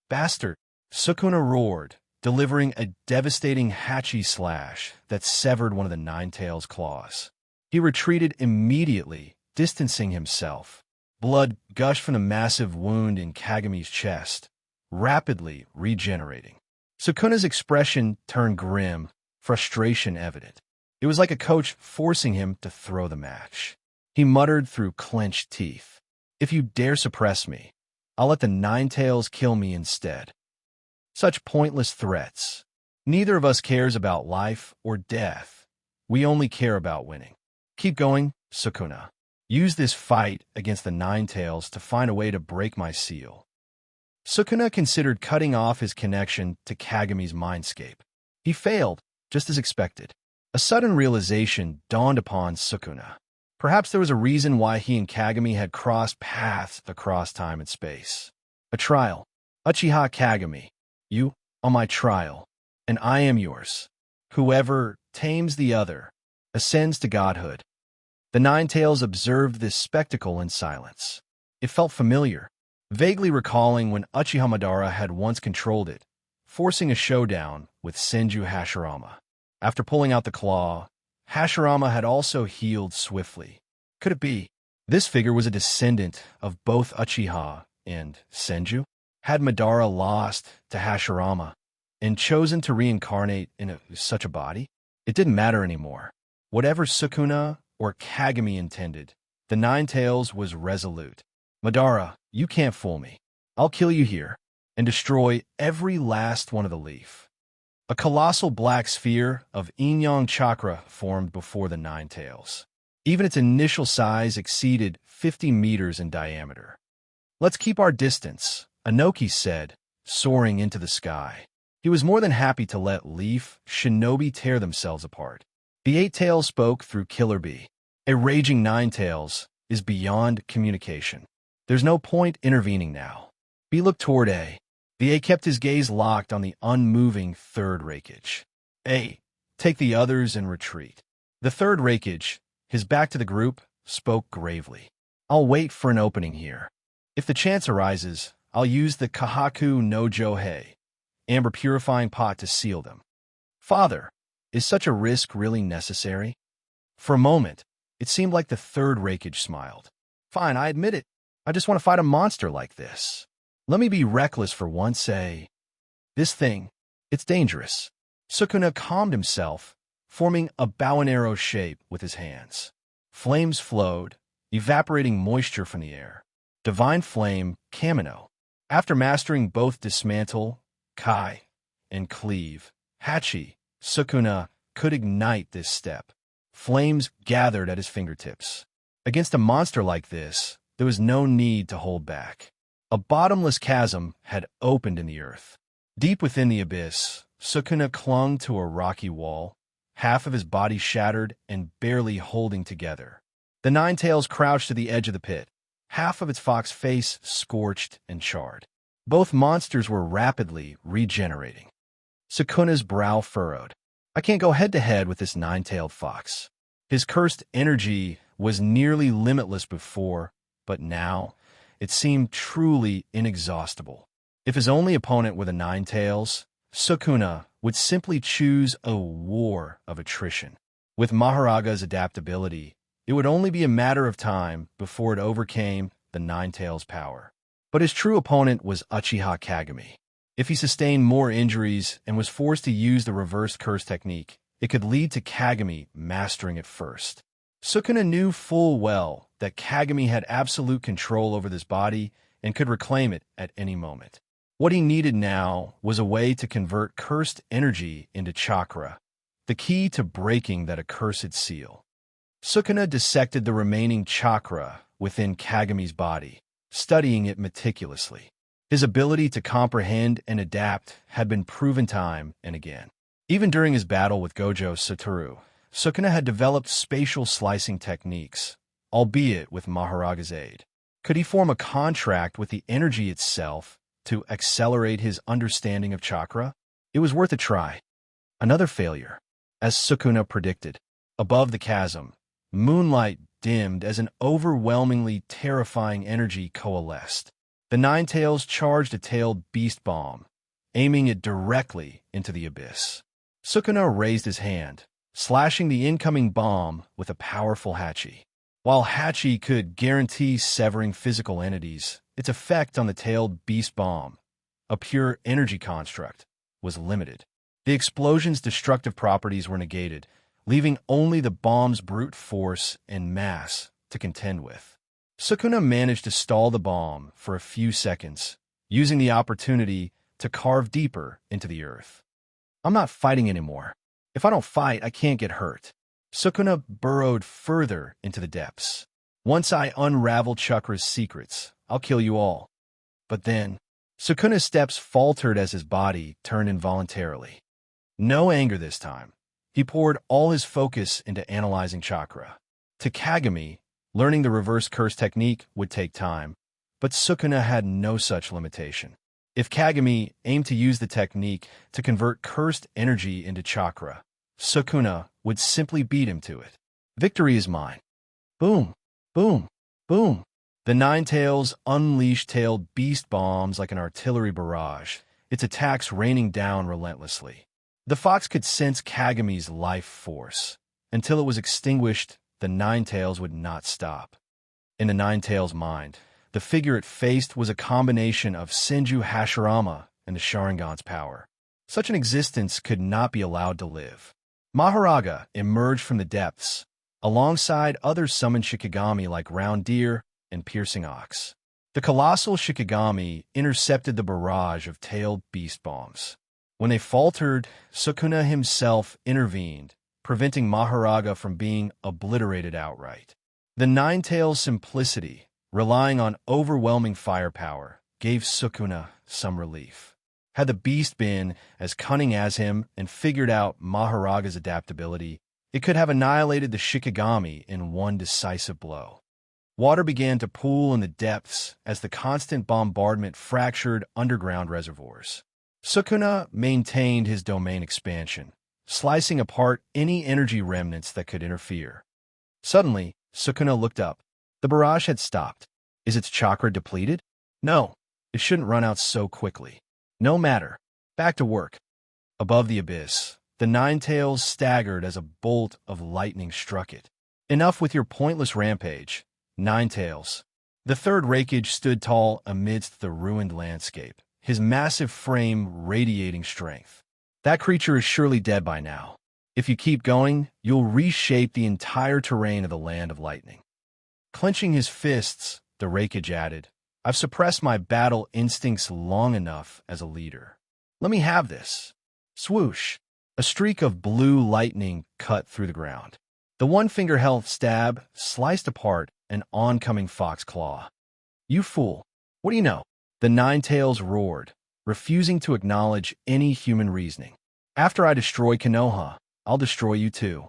Speaker 1: Bastard! Sukuna roared, delivering a devastating Hachi slash that severed one of the Nine Tails' claws. He retreated immediately, distancing himself. Blood gushed from the massive wound in Kagami's chest, rapidly regenerating. Sukuna's expression turned grim, frustration evident. It was like a coach forcing him to throw the match. He muttered through clenched teeth, "If you dare suppress me, I'll let the Nine Tails kill me instead." Such pointless threats. Neither of us cares about life or death. We only care about winning. Keep going, Sukuna. Use this fight against the Nine Tails to find a way to break my seal. Sukuna considered cutting off his connection to Kagami's mindscape. He failed, just as expected. A sudden realization dawned upon Sukuna. Perhaps there was a reason why he and Kagami had crossed paths across time and space. A trial. Uchiha Kagami. You are my trial, and I am yours. Whoever tames the other ascends to godhood. The Nine Tails observed this spectacle in silence. It felt familiar, vaguely recalling when Uchiha Madara had once controlled it, forcing a showdown with Senju Hashirama. After pulling out the claw, Hashirama had also healed swiftly. Could it be? This figure was a descendant of both Uchiha and Senju? Had Madara lost to Hashirama and chosen to reincarnate in such a body? It didn't matter anymore. Whatever Sukuna or Kagami intended, the Nine Tails was resolute. Madara, you can't fool me. I'll kill you here and destroy every last one of the leaf. A colossal black sphere of yin-yang chakra formed before the Nine Tails. Even its initial size exceeded 50 meters in diameter. Let's keep our distance, Inoki said, soaring into the sky. He was more than happy to let Leaf Shinobi tear themselves apart. The Eight Tails spoke through Killer Bee. A raging Nine Tails is beyond communication. There's no point intervening now. B looked toward A. The A kept his gaze locked on the unmoving Third Hokage. A, take the others and retreat. The Third Hokage, his back to the group, spoke gravely. I'll wait for an opening here. If the chance arises, I'll use the Kahaku no Johei, amber purifying pot to seal them. Father, is such a risk really necessary? For a moment, it seemed like the Third Hokage smiled. Fine, I admit it. I just want to fight a monster like this. Let me be reckless for once, say. This thing, it's dangerous. Sukuna calmed himself, forming a bow and arrow shape with his hands. Flames flowed, evaporating moisture from the air. Divine Flame, Kamino. After mastering both Dismantle, Kai, and Cleave, Hachi, Sukuna could ignite this step. Flames gathered at his fingertips. Against a monster like this, there was no need to hold back. A bottomless chasm had opened in the earth. Deep within the abyss, Sukuna clung to a rocky wall, half of his body shattered and barely holding together. The Ninetales crouched to the edge of the pit, half of its fox face scorched and charred. Both monsters were rapidly regenerating. Sukuna's brow furrowed. I can't go head-to-head with this nine-tailed fox. His cursed energy was nearly limitless before, but now it seemed truly inexhaustible. If his only opponent were the Ninetales, Sukuna would simply choose a war of attrition. With Maharaga's adaptability, it would only be a matter of time before it overcame the Ninetales' power. But his true opponent was Uchiha Kagami. If he sustained more injuries and was forced to use the reversed curse technique, it could lead to Kagami mastering it first. Sukuna knew full well that Kagami had absolute control over this body and could reclaim it at any moment. What he needed now was a way to convert cursed energy into chakra, the key to breaking that accursed seal. Sukuna dissected the remaining chakra within Kagami's body, studying it meticulously. His ability to comprehend and adapt had been proven time and again. Even during his battle with Gojo Satoru, Sukuna had developed spatial slicing techniques, albeit with Maharaga's aid. Could he form a contract with the energy itself to accelerate his understanding of chakra? It was worth a try. Another failure. As Sukuna predicted, above the chasm, moonlight dimmed as an overwhelmingly terrifying energy coalesced. The Ninetales charged a tailed beast bomb, aiming it directly into the abyss. Sukuna raised his hand, slashing the incoming bomb with a powerful hachi. While hachi could guarantee severing physical entities, its effect on the tailed beast bomb, a pure energy construct, was limited. The explosion's destructive properties were negated, leaving only the bomb's brute force and mass to contend with. Sukuna managed to stall the bomb for a few seconds, using the opportunity to carve deeper into the earth. I'm not fighting anymore. If I don't fight, I can't get hurt. Sukuna burrowed further into the depths. Once I unravel Chakra's secrets, I'll kill you all. But then, Sukuna's steps faltered as his body turned involuntarily. No anger this time. He poured all his focus into analyzing chakra. To Kagami, learning the reverse curse technique would take time, but Sukuna had no such limitation. If Kagami aimed to use the technique to convert cursed energy into chakra, Sukuna would simply beat him to it. Victory is mine. Boom, boom, boom. The Ninetales unleashed tailed beast bombs like an artillery barrage, its attacks raining down relentlessly. The fox could sense Kagami's life force. Until it was extinguished, the Ninetales would not stop. In the Ninetales' mind, the figure it faced was a combination of Senju Hashirama and the Sharingan's power. Such an existence could not be allowed to live. Maharaga emerged from the depths, alongside other summoned Shikigami like Round Deer and Piercing Ox. The colossal Shikigami intercepted the barrage of tailed beast bombs. When they faltered, Sukuna himself intervened, preventing Maharaga from being obliterated outright. The Ninetales' simplicity, relying on overwhelming firepower, gave Sukuna some relief. Had the beast been as cunning as him and figured out Maharaga's adaptability, it could have annihilated the Shikigami in one decisive blow. Water began to pool in the depths as the constant bombardment fractured underground reservoirs. Sukuna maintained his domain expansion, slicing apart any energy remnants that could interfere. Suddenly, Sukuna looked up. The barrage had stopped. Is its chakra depleted? No, it shouldn't run out so quickly. No matter. Back to work. Above the abyss, the Ninetales staggered as a bolt of lightning struck it. Enough with your pointless rampage, Ninetales. The Third Hokage stood tall amidst the ruined landscape, his massive frame radiating strength. That creature is surely dead by now. If you keep going, you'll reshape the entire terrain of the Land of Lightning. Clenching his fists, the Hokage added, I've suppressed my battle instincts long enough as a leader. Let me have this. Swoosh. A streak of blue lightning cut through the ground. The one-finger health stab sliced apart an oncoming fox claw. "You fool! What do you know?" The Nine-Tails roared, refusing to acknowledge any human reasoning. "After I destroy Konoha, I'll destroy you too."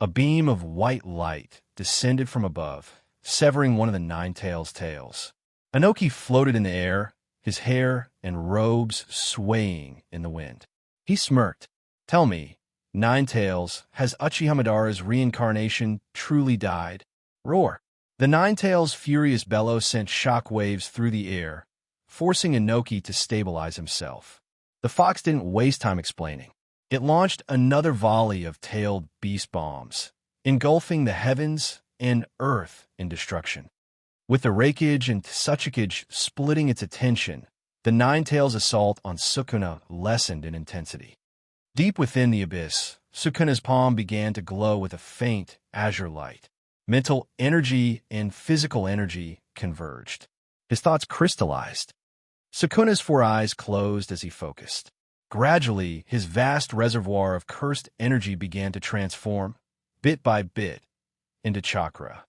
Speaker 1: A beam of white light descended from above, severing one of the Nine-Tails' tails. Inoki floated in the air, his hair and robes swaying in the wind. He smirked. "Tell me, Nine-Tails, has Uchiha Madara's reincarnation truly died?" Roar! The Nine-Tails' furious bellow sent shock waves through the air, forcing Inoki to stabilize himself. The fox didn't waste time explaining. It launched another volley of tailed beast bombs, engulfing the heavens and earth in destruction. With the Raikage and Tsuchikage splitting its attention, the Nine-Tails' assault on Sukuna lessened in intensity. Deep within the abyss, Sukuna's palm began to glow with a faint azure light. Mental energy and physical energy converged. His thoughts crystallized. Sukuna's four eyes closed as he focused. Gradually, his vast reservoir of cursed energy began to transform, bit by bit, into chakra.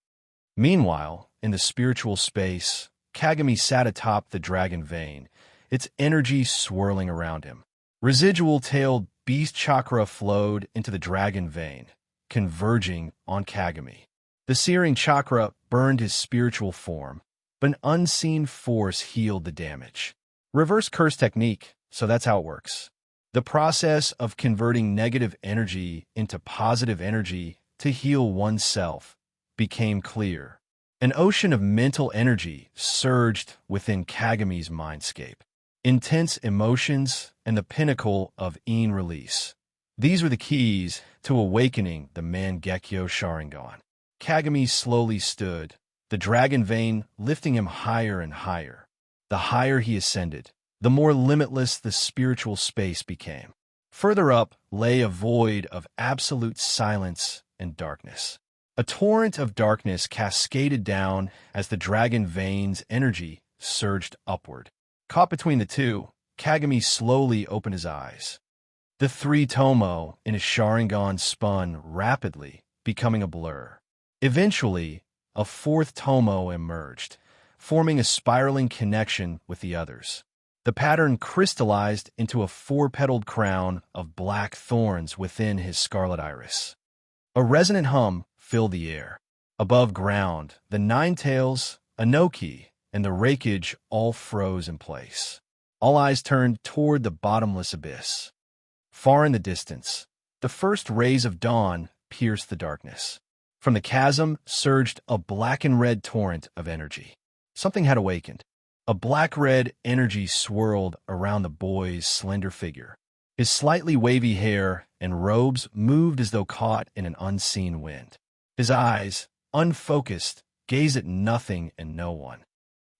Speaker 1: Meanwhile, in the spiritual space, Kagami sat atop the dragon vein, its energy swirling around him. Residual-tailed beast chakra flowed into the dragon vein, converging on Kagami. The searing chakra burned his spiritual form, but an unseen force healed the damage. Reverse curse technique, so that's how it works. The process of converting negative energy into positive energy to heal oneself became clear. An ocean of mental energy surged within Kagami's mindscape. Intense emotions and the pinnacle of release. These were the keys to awakening the Mangekyō Sharingan. Kagami slowly stood, the dragon vein lifting him higher and higher. The higher he ascended, the more limitless the spiritual space became. Further up lay a void of absolute silence and darkness. A torrent of darkness cascaded down as the dragon vein's energy surged upward. Caught between the two, Kagami slowly opened his eyes. The three tomo in his Sharingan spun rapidly, becoming a blur. Eventually, a fourth tomo emerged, forming a spiraling connection with the others. The pattern crystallized into a four-petaled crown of black thorns within his scarlet iris. A resonant hum filled the air. Above ground, the Nine-Tails, Inoki, and the Raikage all froze in place. All eyes turned toward the bottomless abyss. Far in the distance, the first rays of dawn pierced the darkness. From the chasm surged a black and red torrent of energy. Something had awakened. A black-red energy swirled around the boy's slender figure. His slightly wavy hair and robes moved as though caught in an unseen wind. His eyes, unfocused, gazed at nothing and no one.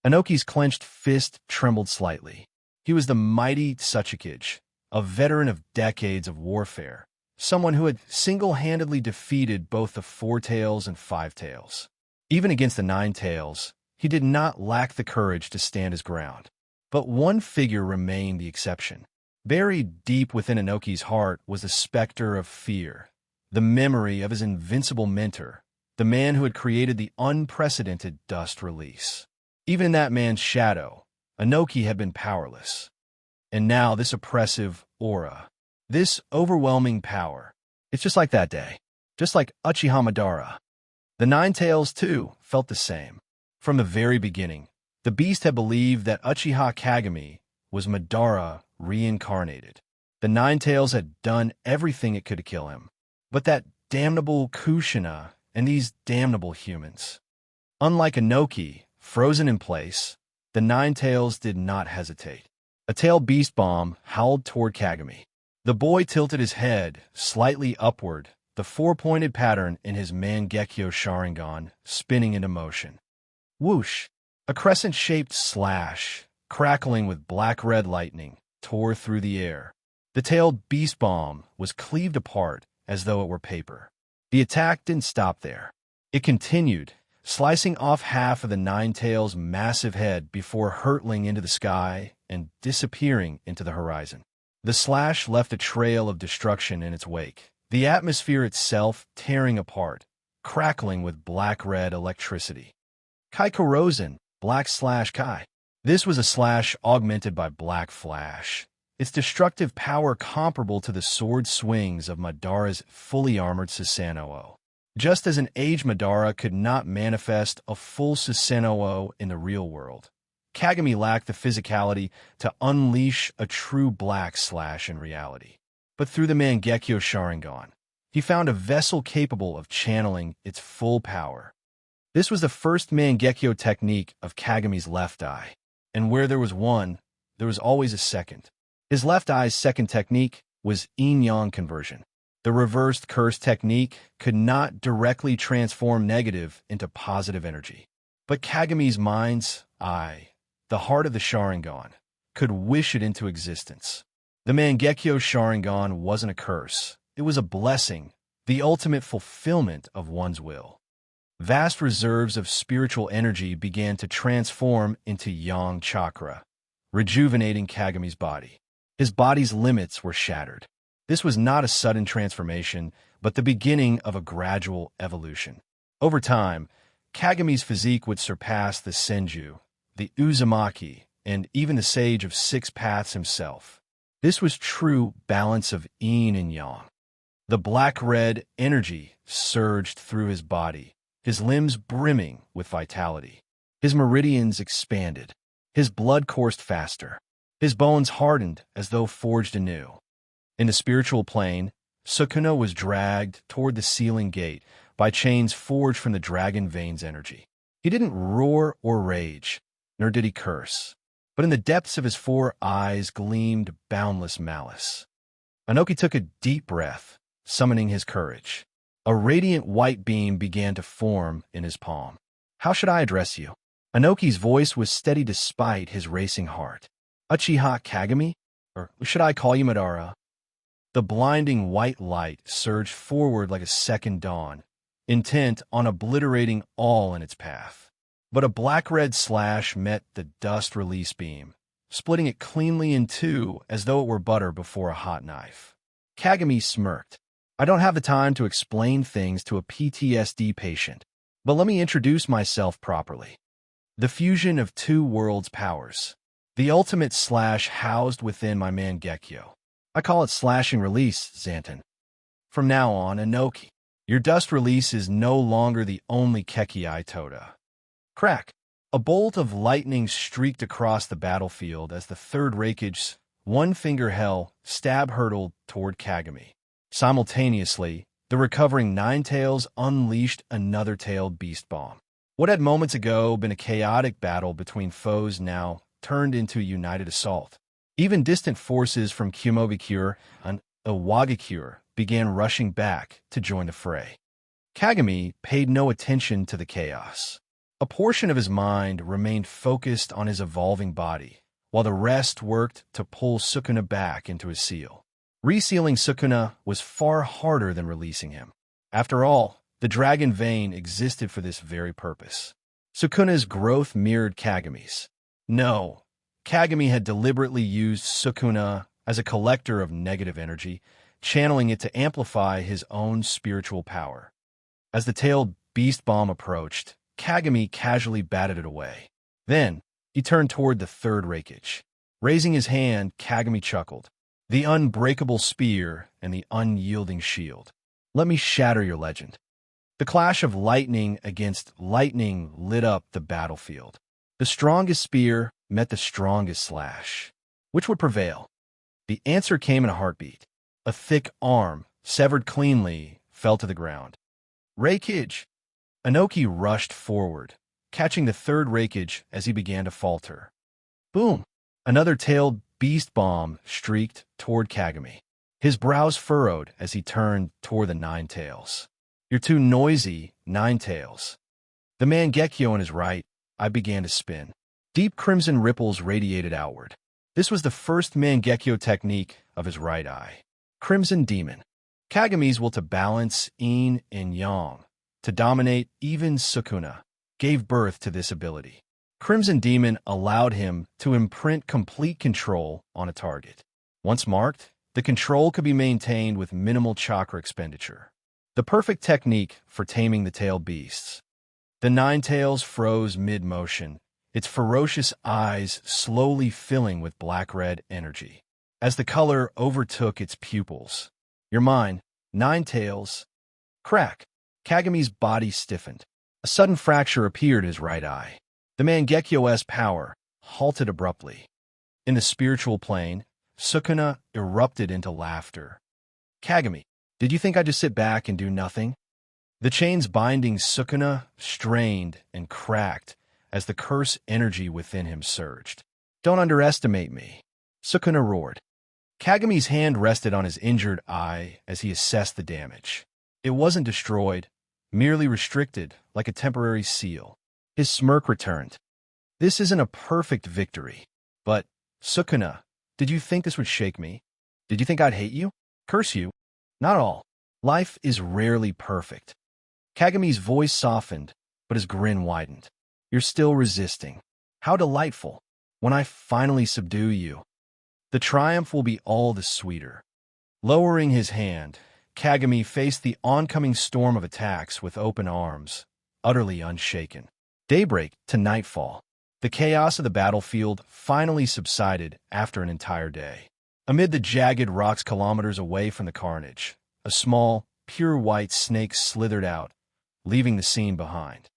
Speaker 1: Inoki's clenched fist trembled slightly. He was the mighty Tsuchikage, a veteran of decades of warfare, someone who had single-handedly defeated both the Four Tails and Five Tails. Even against the Nine Tails, he did not lack the courage to stand his ground. But one figure remained the exception. Buried deep within Inoki's heart was the specter of fear, the memory of his invincible mentor, the man who had created the unprecedented dust release. Even in that man's shadow, Inoki had been powerless. And now this oppressive aura, this overwhelming power, it's just like that day, just like Uchiha Madara. The Nine Tails, too, felt the same. From the very beginning, the beast had believed that Uchiha Kagami was Madara reincarnated. The Nine Tails had done everything it could to kill him. But that damnable Kushina and these damnable humans. Unlike Inoki, frozen in place, the Nine Tails did not hesitate. A tail beast bomb howled toward Kagami. The boy tilted his head slightly upward, the four-pointed pattern in his Mangekyō Sharingan spinning into motion. Whoosh! A crescent-shaped slash, crackling with black-red lightning, tore through the air. The tailed beast bomb was cleaved apart as though it were paper. The attack didn't stop there. It continued, slicing off half of the Nine Tails' massive head before hurtling into the sky and disappearing into the horizon. The slash left a trail of destruction in its wake, the atmosphere itself tearing apart, crackling with black-red electricity. Kai Korozen, Black/Kai. This was a slash augmented by Black Flash, its destructive power comparable to the sword swings of Madara's fully armored Susanoo. Just as an aged Madara could not manifest a full Susanoo in the real world, Kagami lacked the physicality to unleash a true Black Slash in reality. But through the Mangekyō Sharingan, he found a vessel capable of channeling its full power. This was the first Mangekyō technique of Kagami's left eye, and where there was one, there was always a second. His left eye's second technique was yin-yang conversion. The reversed curse technique could not directly transform negative into positive energy. But Kagami's mind's eye, the heart of the Sharingan, could wish it into existence. The Mangekyō Sharingan wasn't a curse. It was a blessing, the ultimate fulfillment of one's will. Vast reserves of spiritual energy began to transform into yang chakra, rejuvenating Kagami's body. His body's limits were shattered. This was not a sudden transformation, but the beginning of a gradual evolution. Over time, Kagami's physique would surpass the Senju, the Uzumaki, and even the Sage of Six Paths himself. This was true balance of yin and yang. The black-red energy surged through his body, his limbs brimming with vitality. His meridians expanded. His blood coursed faster. His bones hardened as though forged anew. In the spiritual plane, Sukuna was dragged toward the ceiling gate by chains forged from the dragon vein's energy. He didn't roar or rage, nor did he curse, but in the depths of his four eyes gleamed boundless malice. Inoki took a deep breath, summoning his courage. A radiant white beam began to form in his palm. "How should I address you?" Inoki's voice was steady despite his racing heart. "Uchiha Kagami? Or should I call you Madara?" The blinding white light surged forward like a second dawn, intent on obliterating all in its path. But a black-red slash met the dust release beam, splitting it cleanly in two as though it were butter before a hot knife. Kagami smirked. "I don't have the time to explain things to a PTSD patient, but let me introduce myself properly. The fusion of two worlds' powers. The ultimate slash housed within my Mangekyō. I call it slashing release, Xanten. From now on, Inoki, your dust release is no longer the only Kekkei Toda." Crack! A bolt of lightning streaked across the battlefield as the Third Hokage's one-finger hell stab hurtled toward Kagami. Simultaneously, the recovering Ninetales unleashed another tailed beast bomb. What had moments ago been a chaotic battle between foes now turned into a united assault. Even distant forces from Kumogakure and Iwagakure began rushing back to join the fray. Kagami paid no attention to the chaos. A portion of his mind remained focused on his evolving body, while the rest worked to pull Sukuna back into his seal. Resealing Sukuna was far harder than releasing him. After all, the dragon vein existed for this very purpose. Sukuna's growth mirrored Kagami's. No, Kagami had deliberately used Sukuna as a collector of negative energy, channeling it to amplify his own spiritual power. As the tailed beast bomb approached, Kagami casually batted it away. Then, he turned toward the Third Hokage. Raising his hand, Kagami chuckled. "The unbreakable spear and the unyielding shield. Let me shatter your legend." The clash of lightning against lightning lit up the battlefield. The strongest spear met the strongest slash. Which would prevail? The answer came in a heartbeat. A thick arm, severed cleanly, fell to the ground. "Hokage!" Inoki rushed forward, catching the Third Hokage as he began to falter. Boom! Another tailed beast bomb streaked toward Kagami. His brows furrowed as he turned toward the Ninetales. "You're too noisy, Ninetales." The Mangekyō on his right, I began to spin. Deep crimson ripples radiated outward. This was the first Mangekyō technique of his right eye. Crimson Demon. Kagami's will to balance yin and yang, to dominate even Sukuna, gave birth to this ability. Crimson Demon allowed him to imprint complete control on a target. Once marked, The control could be maintained with minimal chakra expenditure. The perfect technique for taming the tailed beasts. The Nine Tails froze mid-motion, its ferocious eyes slowly filling with black-red energy. As the color overtook its pupils. Your mind, Nine Tails. Crack. Kagami's body stiffened. A sudden fracture appeared in his right eye. The Mangekyō's power halted abruptly. In the spiritual plane, Sukuna erupted into laughter. Kagami, did you think I'd just sit back and do nothing? The chains binding Sukuna strained and cracked as the curse energy within him surged. Don't underestimate me, Sukuna roared. Kagami's hand rested on his injured eye as he assessed the damage. It wasn't destroyed, merely restricted like a temporary seal. His smirk returned. This isn't a perfect victory, but, Sukuna, did you think this would shake me? Did you think I'd hate you? Curse you? Not all. Life is rarely perfect. Kagami's voice softened, but his grin widened. You're still resisting. How delightful. When I finally subdue you, the triumph will be all the sweeter. Lowering his hand, Kagami faced the oncoming storm of attacks with open arms, utterly unshaken. Daybreak to nightfall. The chaos of the battlefield finally subsided after an entire day. Amid the jagged rocks kilometers away from the carnage, a small, pure white snake slithered out, leaving the scene behind.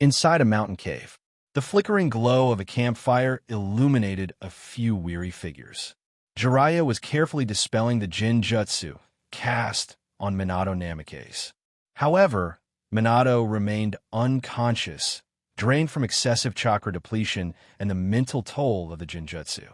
Speaker 1: Inside a mountain cave, the flickering glow of a campfire illuminated a few weary figures. Jiraiya was carefully dispelling the Jinjutsu cast on Minato Namake's. However, Minato remained unconscious, drained from excessive chakra depletion and the mental toll of the Jinjutsu.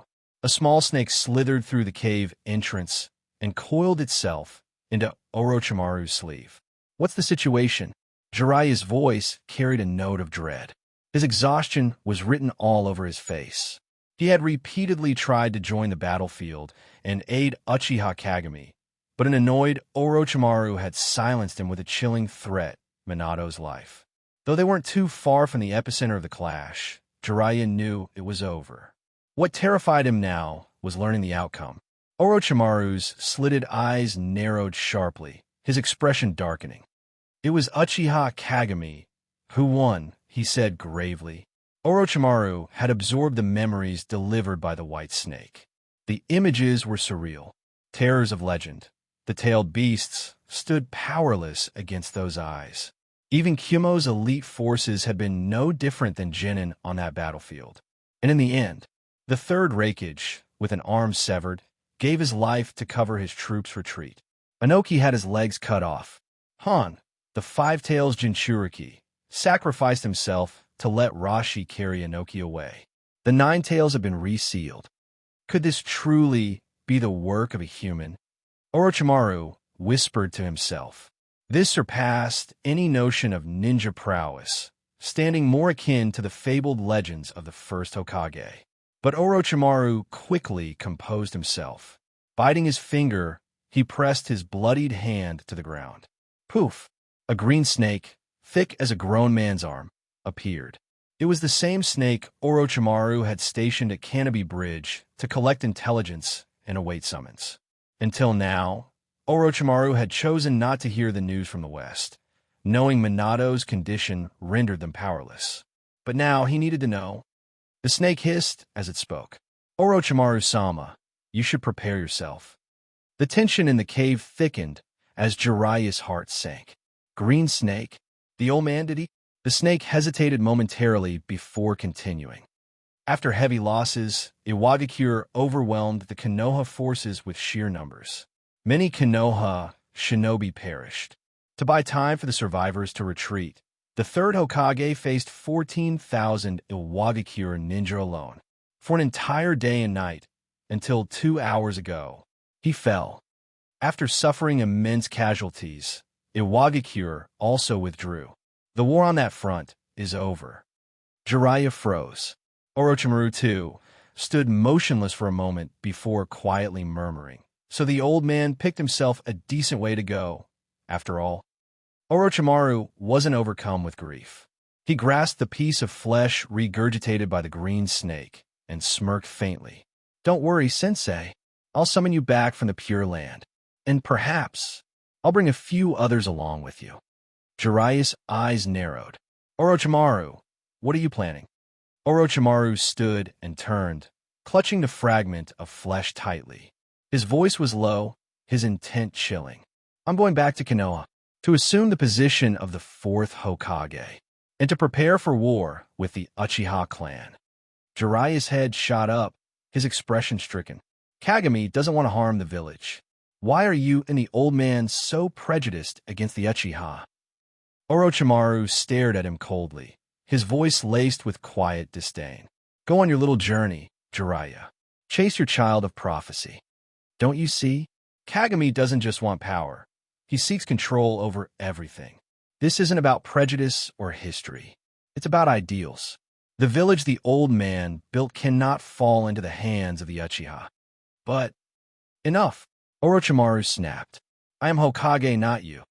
Speaker 1: A small snake slithered through the cave entrance and coiled itself into Orochimaru's sleeve. What's the situation? Jiraiya's voice carried a note of dread. His exhaustion was written all over his face. He had repeatedly tried to join the battlefield and aid Uchiha Kagami, but an annoyed Orochimaru had silenced him with a chilling threat, Minato's life. Though they weren't too far from the epicenter of the clash, Jiraiya knew it was over. What terrified him now was learning the outcome. Orochimaru's slitted eyes narrowed sharply, his expression darkening. It was Uchiha Kagami who won, he said gravely. Orochimaru had absorbed the memories delivered by the white snake. The images were surreal, terrors of legend. The tailed beasts stood powerless against those eyes. Even Kumo's elite forces had been no different than Genin on that battlefield. And in the end, the Third Hokage, with an arm severed, gave his life to cover his troops' retreat. Inoki had his legs cut off. Han, the Five-Tails Jinchuriki, sacrificed himself to let Rashi carry Inoki away. The Nine Tails had been resealed. Could this truly be the work of a human? Orochimaru whispered to himself. This surpassed any notion of ninja prowess, standing more akin to the fabled legends of the First Hokage. But Orochimaru quickly composed himself. Biting his finger, he pressed his bloodied hand to the ground. Poof! A green snake, thick as a grown man's arm, appeared. It was the same snake Orochimaru had stationed at Canopy Bridge to collect intelligence and await summons. Until now, Orochimaru had chosen not to hear the news from the west, knowing Minato's condition rendered them powerless. But now he needed to know. The snake hissed as it spoke. Orochimaru-sama, you should prepare yourself. The tension in the cave thickened as Jiraiya's heart sank. Green snake? The old man, did he? The snake hesitated momentarily before continuing. After heavy losses, Iwagakure overwhelmed the Konoha forces with sheer numbers. Many Konoha shinobi perished. To buy time for the survivors to retreat, the Third Hokage faced 14,000 Iwagakure ninja alone. For an entire day and night, until 2 hours ago, he fell. After suffering immense casualties, Iwagakure also withdrew. The war on that front is over. Jiraiya froze. Orochimaru, too, stood motionless for a moment before quietly murmuring. So the old man picked himself a decent way to go, after all. Orochimaru wasn't overcome with grief. He grasped the piece of flesh regurgitated by the green snake and smirked faintly. Don't worry, sensei. I'll summon you back from the Pure Land, and perhaps I'll bring a few others along with you." Jiraiya's eyes narrowed. "Orochimaru, what are you planning?" Orochimaru stood and turned, clutching the fragment of flesh tightly. His voice was low, his intent chilling. "I'm going back to Konoha to assume the position of the Fourth Hokage and to prepare for war with the Uchiha clan." Jiraiya's head shot up, his expression stricken. "Kagami doesn't want to harm the village. Why are you and the old man so prejudiced against the Uchiha?" Orochimaru stared at him coldly, his voice laced with quiet disdain. "Go on your little journey, Jiraiya. Chase your child of prophecy. Don't you see? Kagami doesn't just want power. He seeks control over everything. This isn't about prejudice or history. It's about ideals. The village the old man built cannot fall into the hands of the Uchiha." "But enough," Orochimaru snapped. "I am Hokage, not you."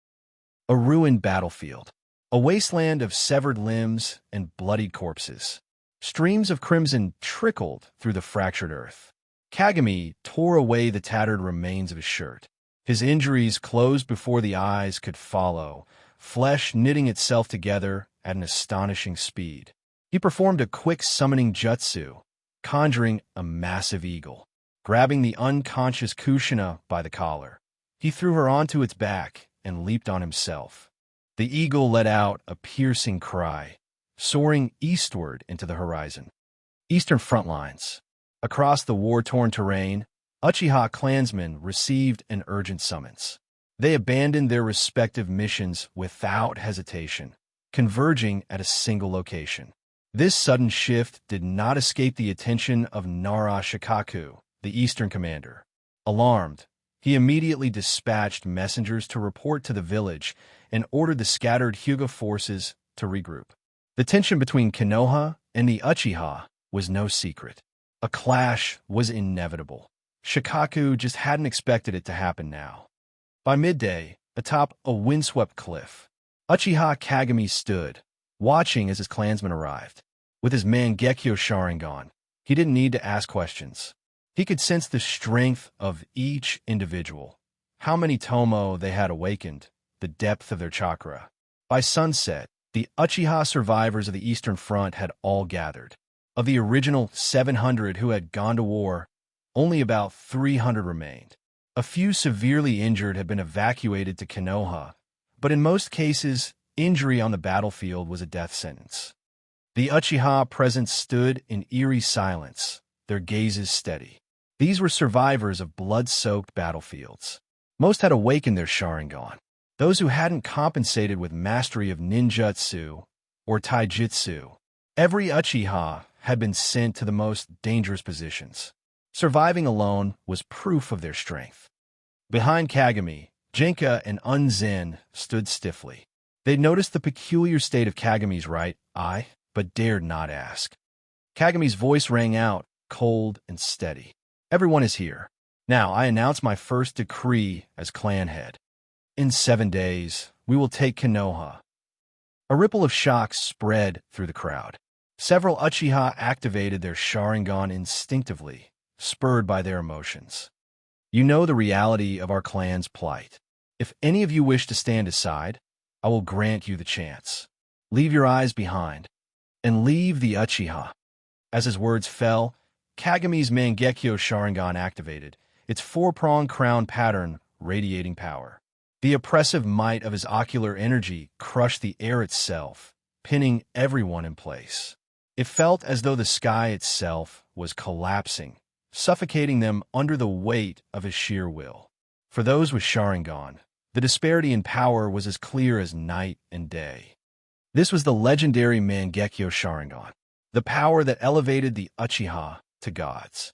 Speaker 1: A ruined battlefield, a wasteland of severed limbs and bloodied corpses. Streams of crimson trickled through the fractured earth. Kagami tore away the tattered remains of his shirt. His injuries closed before the eyes could follow, flesh knitting itself together at an astonishing speed. He performed a quick summoning jutsu, conjuring a massive eagle. Grabbing the unconscious Kushina by the collar, he threw her onto its back and leaped on himself. The eagle let out a piercing cry, soaring eastward into the horizon. Eastern front lines. Across the war-torn terrain, Uchiha clansmen received an urgent summons. They abandoned their respective missions without hesitation, converging at a single location. This sudden shift did not escape the attention of Shikaku, the eastern commander. Alarmed, he immediately dispatched messengers to report to the village and ordered the scattered Hyuga forces to regroup. The tension between Konoha and the Uchiha was no secret. A clash was inevitable. Shikaku just hadn't expected it to happen now. By midday, atop a windswept cliff, Uchiha Kagami stood, watching as his clansmen arrived. With his Mangekyō Sharingan, he didn't need to ask questions. He could sense the strength of each individual, how many tomo they had awakened, the depth of their chakra. By sunset, the Uchiha survivors of the Eastern Front had all gathered. Of the original 700 who had gone to war, only about 300 remained. A few severely injured had been evacuated to Konoha, but in most cases, injury on the battlefield was a death sentence. The Uchiha present stood in eerie silence, their gazes steady. These were survivors of blood-soaked battlefields. Most had awakened their Sharingan. Those who hadn't compensated with mastery of ninjutsu or taijutsu. Every Uchiha had been sent to the most dangerous positions. Surviving alone was proof of their strength. Behind Kagami, Jinka and Unzen stood stiffly. They noticed the peculiar state of Kagami's right eye, but dared not ask. Kagami's voice rang out, cold and steady. "Everyone is here. Now I announce my first decree as clan head. In 7 days, we will take Konoha." A ripple of shock spread through the crowd. Several Uchiha activated their Sharingan instinctively, spurred by their emotions. "You know the reality of our clan's plight. If any of you wish to stand aside, I will grant you the chance. Leave your eyes behind, and leave the Uchiha." As his words fell, Kagami's Mangekyō Sharingan activated, its four-pronged crown pattern radiating power. The oppressive might of his ocular energy crushed the air itself, pinning everyone in place. It felt as though the sky itself was collapsing, suffocating them under the weight of his sheer will. For those with Sharingan, the disparity in power was as clear as night and day. This was the legendary Mangekyō Sharingan, the power that elevated the Uchiha to gods.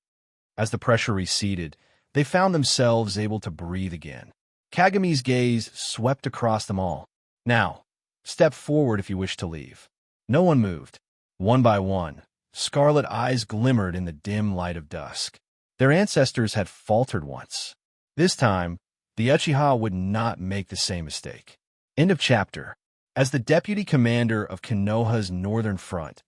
Speaker 1: As the pressure receded, they found themselves able to breathe again. Kagami's gaze swept across them all. "Now, step forward if you wish to leave." No one moved. One by one, scarlet eyes glimmered in the dim light of dusk. Their ancestors had faltered once. This time, the Uchiha would not make the same mistake. End of chapter. As the deputy commander of Konoha's northern front,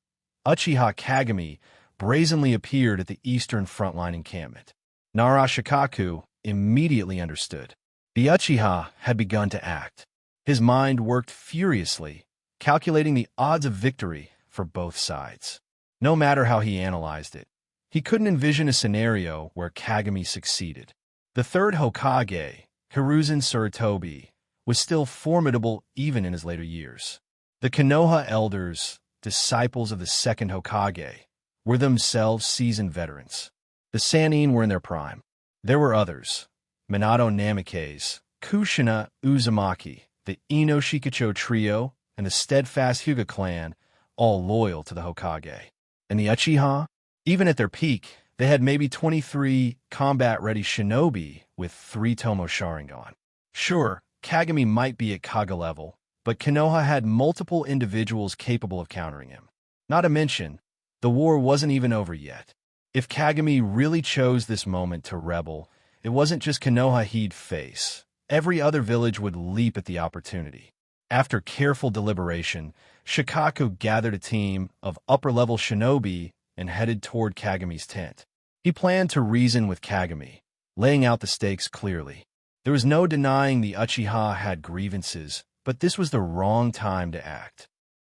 Speaker 1: Uchiha Kagami brazenly appeared at the eastern frontline encampment. Nara Shikaku immediately understood. The Uchiha had begun to act. His mind worked furiously, calculating the odds of victory for both sides. No matter how he analyzed it, he couldn't envision a scenario where Kagami succeeded. The third Hokage, Hiruzen Sarutobi, was still formidable even in his later years. The Konoha elders, disciples of the second Hokage, were themselves seasoned veterans. The Sannin were in their prime. There were others: Minato Namikaze, Kushina Uzumaki, the Ino Shikacho trio, and the steadfast Hyuga clan, all loyal to the Hokage. And the Uchiha? Even at their peak, they had maybe 23 combat-ready shinobi with 3 Tomo Sharingan. Sure, Kagami might be at Kaga level, but Konoha had multiple individuals capable of countering him. Not to mention, the war wasn't even over yet. If Kagami really chose this moment to rebel, it wasn't just Konoha he'd face. Every other village would leap at the opportunity. After careful deliberation, Shikaku gathered a team of upper-level shinobi and headed toward Kagami's tent. He planned to reason with Kagami, laying out the stakes clearly. There was no denying the Uchiha had grievances, but this was the wrong time to act.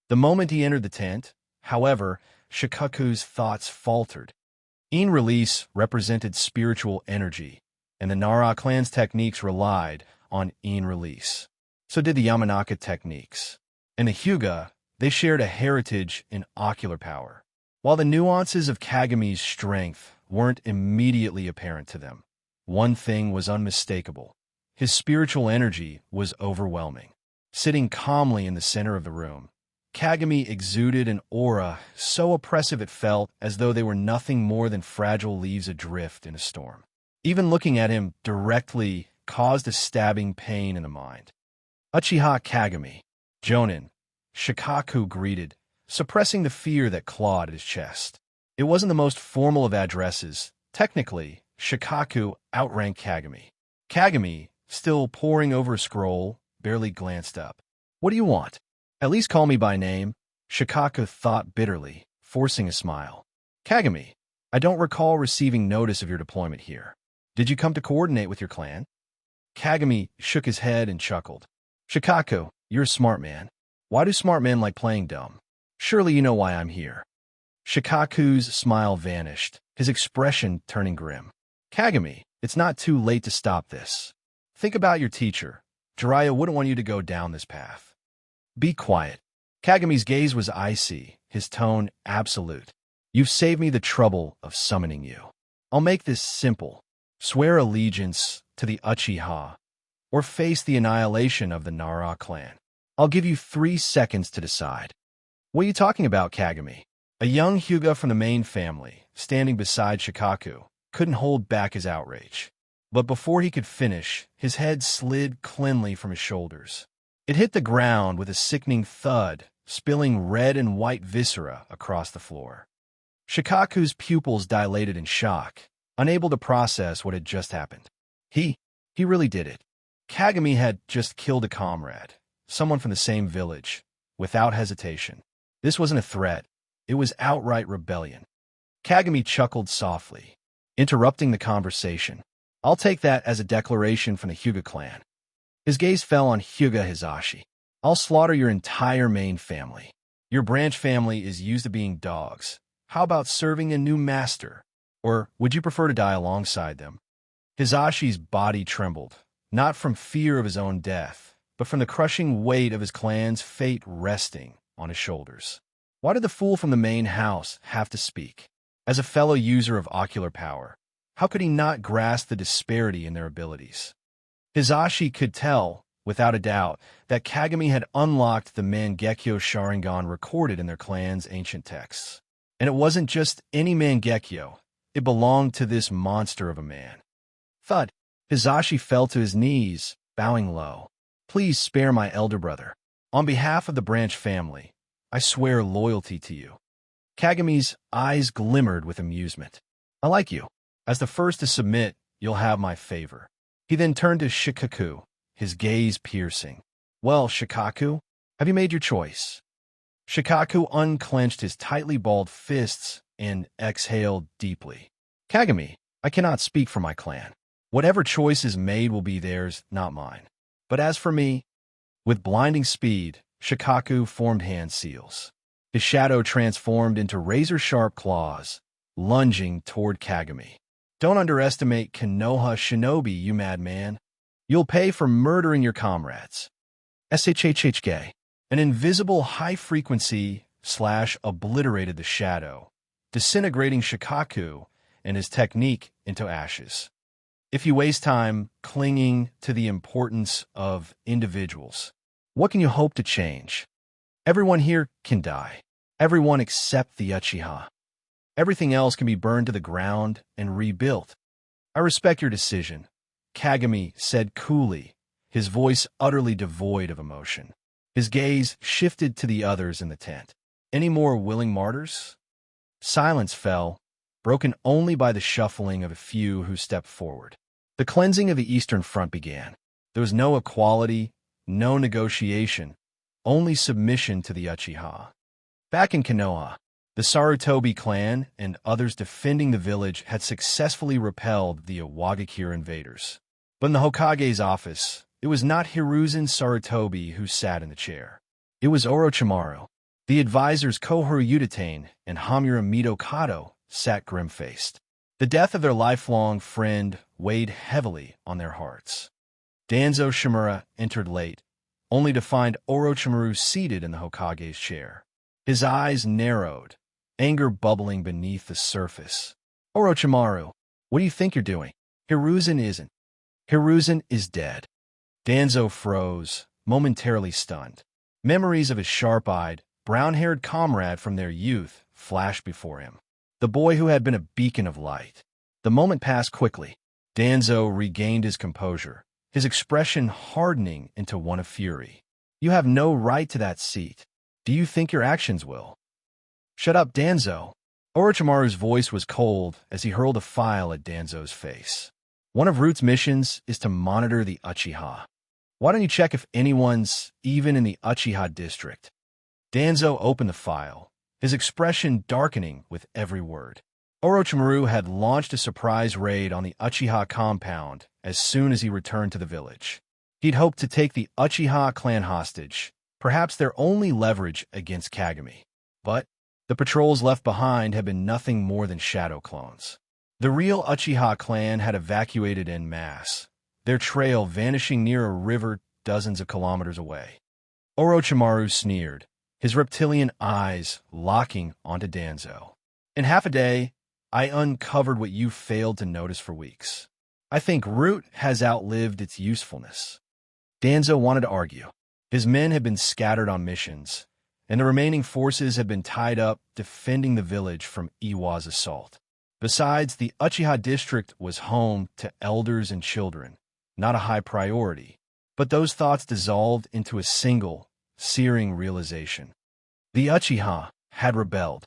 Speaker 1: The moment he entered the tent, however, Shikaku's thoughts faltered. In release represented spiritual energy, and the Nara clan's techniques relied on in release. So did the Yamanaka techniques. And the Hyuga, they shared a heritage in ocular power. While the nuances of Kagami's strength weren't immediately apparent to them, one thing was unmistakable. His spiritual energy was overwhelming. Sitting calmly in the center of the room, Kagami exuded an aura so oppressive it felt as though they were nothing more than fragile leaves adrift in a storm. Even looking at him directly caused a stabbing pain in the mind. Uchiha Kagami, Jonin, Shikaku greeted, suppressing the fear that clawed at his chest. It wasn't the most formal of addresses. Technically, Shikaku outranked Kagami. Kagami, still poring over a scroll, barely glanced up. "What do you want? At least call me by name," Shikaku thought bitterly, forcing a smile. "Kagami, I don't recall receiving notice of your deployment here. Did you come to coordinate with your clan?" Kagami shook his head and chuckled. "Shikaku, you're a smart man. Why do smart men like playing dumb? Surely you know why I'm here." Shikaku's smile vanished, his expression turning grim. "Kagami, it's not too late to stop this. Think about your teacher. Jiraiya wouldn't want you to go down this path." "Be quiet." Kagami's gaze was icy, his tone absolute. "You've saved me the trouble of summoning you. I'll make this simple. Swear allegiance to the Uchiha, or face the annihilation of the Nara clan. I'll give you 3 seconds to decide." "What are you talking about, Kagami?" A young Hyuga from the main family, standing beside Shikaku, couldn't hold back his outrage. But before he could finish, his head slid cleanly from his shoulders. It hit the ground with a sickening thud, spilling red and white viscera across the floor. Shikaku's pupils dilated in shock, unable to process what had just happened. He really did it. Kagami had just killed a comrade, someone from the same village, without hesitation. This wasn't a threat. It was outright rebellion. Kagami chuckled softly, interrupting the conversation. "I'll take that as a declaration from the Hyuga clan." His gaze fell on Hyuga Hizashi. "I'll slaughter your entire main family. Your branch family is used to being dogs. How about serving a new master? Or would you prefer to die alongside them?" Hizashi's body trembled, not from fear of his own death, but from the crushing weight of his clan's fate resting on his shoulders. Why did the fool from the main house have to speak? As a fellow user of ocular power, how could he not grasp the disparity in their abilities? Hizashi could tell, without a doubt, that Kagami had unlocked the Mangekyō Sharingan recorded in their clan's ancient texts. And it wasn't just any Mangekyō. It belonged to this monster of a man. Thud. Hizashi fell to his knees, bowing low. "Please spare my elder brother. On behalf of the branch family, I swear loyalty to you." Kagami's eyes glimmered with amusement. "I like you. As the first to submit, you'll have my favor." He then turned to Shikaku, his gaze piercing. "Well, Shikaku, have you made your choice?" Shikaku unclenched his tightly balled fists and exhaled deeply. "Kagami, I cannot speak for my clan. Whatever choice is made will be theirs, not mine. But as for me, with blinding speed, Shikaku formed hand seals. His shadow transformed into razor-sharp claws, lunging toward Kagami. Don't underestimate Konoha Shinobi, you madman. You'll pay for murdering your comrades. SHHHK. An invisible high-frequency slash obliterated the shadow, disintegrating Shikaku and his technique into ashes. If you waste time clinging to the importance of individuals, what can you hope to change? Everyone here can die. Everyone except the Uchiha. Everything else can be burned to the ground and rebuilt. I respect your decision, Kagami said coolly, his voice utterly devoid of emotion. His gaze shifted to the others in the tent. Any more willing martyrs? Silence fell, broken only by the shuffling of a few who stepped forward. The cleansing of the Eastern Front began. There was no equality, no negotiation, only submission to the Uchiha. Back in Konoha, the Sarutobi clan and others defending the village had successfully repelled the Iwagakure invaders. But in the Hokage's office, it was not Hiruzen Sarutobi who sat in the chair. It was Orochimaru. The advisors Koharu Utatane and Hamura Mitokado sat grim-faced. The death of their lifelong friend weighed heavily on their hearts. Danzo Shimura entered late, only to find Orochimaru seated in the Hokage's chair. His eyes narrowed, anger bubbling beneath the surface. Orochimaru, what do you think you're doing? Hiruzen isn't. Hiruzen is dead. Danzo froze, momentarily stunned. Memories of his sharp-eyed, brown-haired comrade from their youth flashed before him. The boy who had been a beacon of light. The moment passed quickly. Danzo regained his composure, his expression hardening into one of fury. You have no right to that seat. Do you think your actions will? Shut up, Danzo. Orochimaru's voice was cold as he hurled a file at Danzo's face. One of Root's missions is to monitor the Uchiha. Why don't you check if anyone's even in the Uchiha district? Danzo opened the file, his expression darkening with every word. Orochimaru had launched a surprise raid on the Uchiha compound as soon as he returned to the village. He'd hoped to take the Uchiha clan hostage, perhaps their only leverage against Kagami. But the patrols left behind had been nothing more than shadow clones. The real Uchiha clan had evacuated en masse, their trail vanishing near a river dozens of kilometers away. Orochimaru sneered, his reptilian eyes locking onto Danzo. In half a day, I uncovered what you failed to notice for weeks. I think Root has outlived its usefulness. Danzo wanted to argue. His men had been scattered on missions, and the remaining forces had been tied up defending the village from Iwa's assault. Besides, the Uchiha district was home to elders and children, not a high priority. But those thoughts dissolved into a single, searing realization. The Uchiha had rebelled.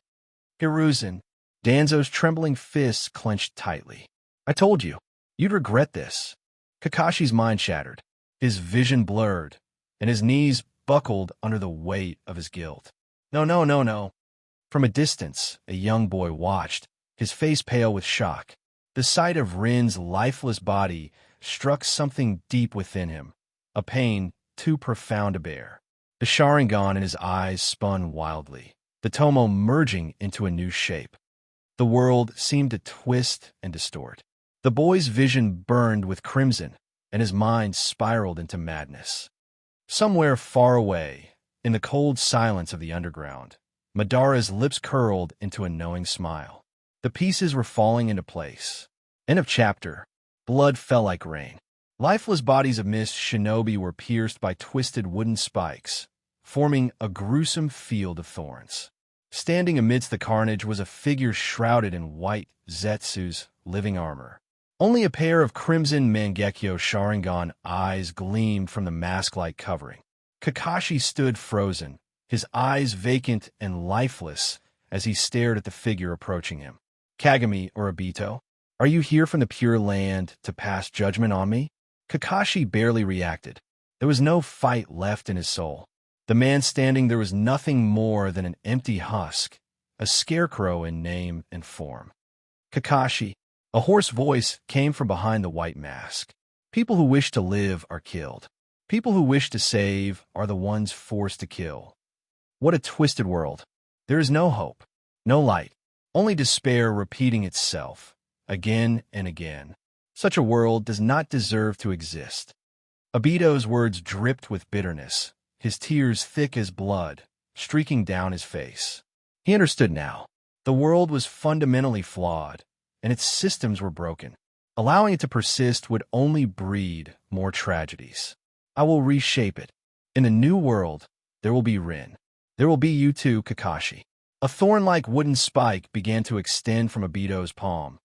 Speaker 1: Hiruzen, Danzo's trembling fists clenched tightly. I told you, you'd regret this. Kakashi's mind shattered, his vision blurred, and his knees buckled under the weight of his guilt. No. From a distance, a young boy watched, his face pale with shock. The sight of Rin's lifeless body struck something deep within him, a pain too profound to bear. The Sharingan in his eyes spun wildly, the tomo merging into a new shape. The world seemed to twist and distort. The boy's vision burned with crimson, and his mind spiraled into madness. Somewhere far away, in the cold silence of the underground, Madara's lips curled into a knowing smile. The pieces were falling into place. End of chapter. Blood fell like rain. Lifeless bodies of mist shinobi were pierced by twisted wooden spikes, forming a gruesome field of thorns. Standing amidst the carnage was a figure shrouded in white Zetsu's living armor. Only a pair of crimson Mangekyō Sharingan eyes gleamed from the mask-like covering. Kakashi stood frozen, his eyes vacant and lifeless as he stared at the figure approaching him. Kagami, or Obito, are you here from the Pure Land to pass judgment on me? Kakashi barely reacted. There was no fight left in his soul. The man standing there was nothing more than an empty husk, a scarecrow in name and form. Kakashi, A hoarse voice came from behind the white mask. People who wish to live are killed. People who wish to save are the ones forced to kill. What a twisted world. There is no hope, no light, only despair repeating itself, again and again. Such a world does not deserve to exist. Obito's words dripped with bitterness, his tears thick as blood, streaking down his face. He understood now. The world was fundamentally flawed, and its systems were broken. Allowing it to persist would only breed more tragedies. I will reshape it. In the new world, there will be Rin. There will be you too, Kakashi. A thorn-like wooden spike began to extend from Obito's palm,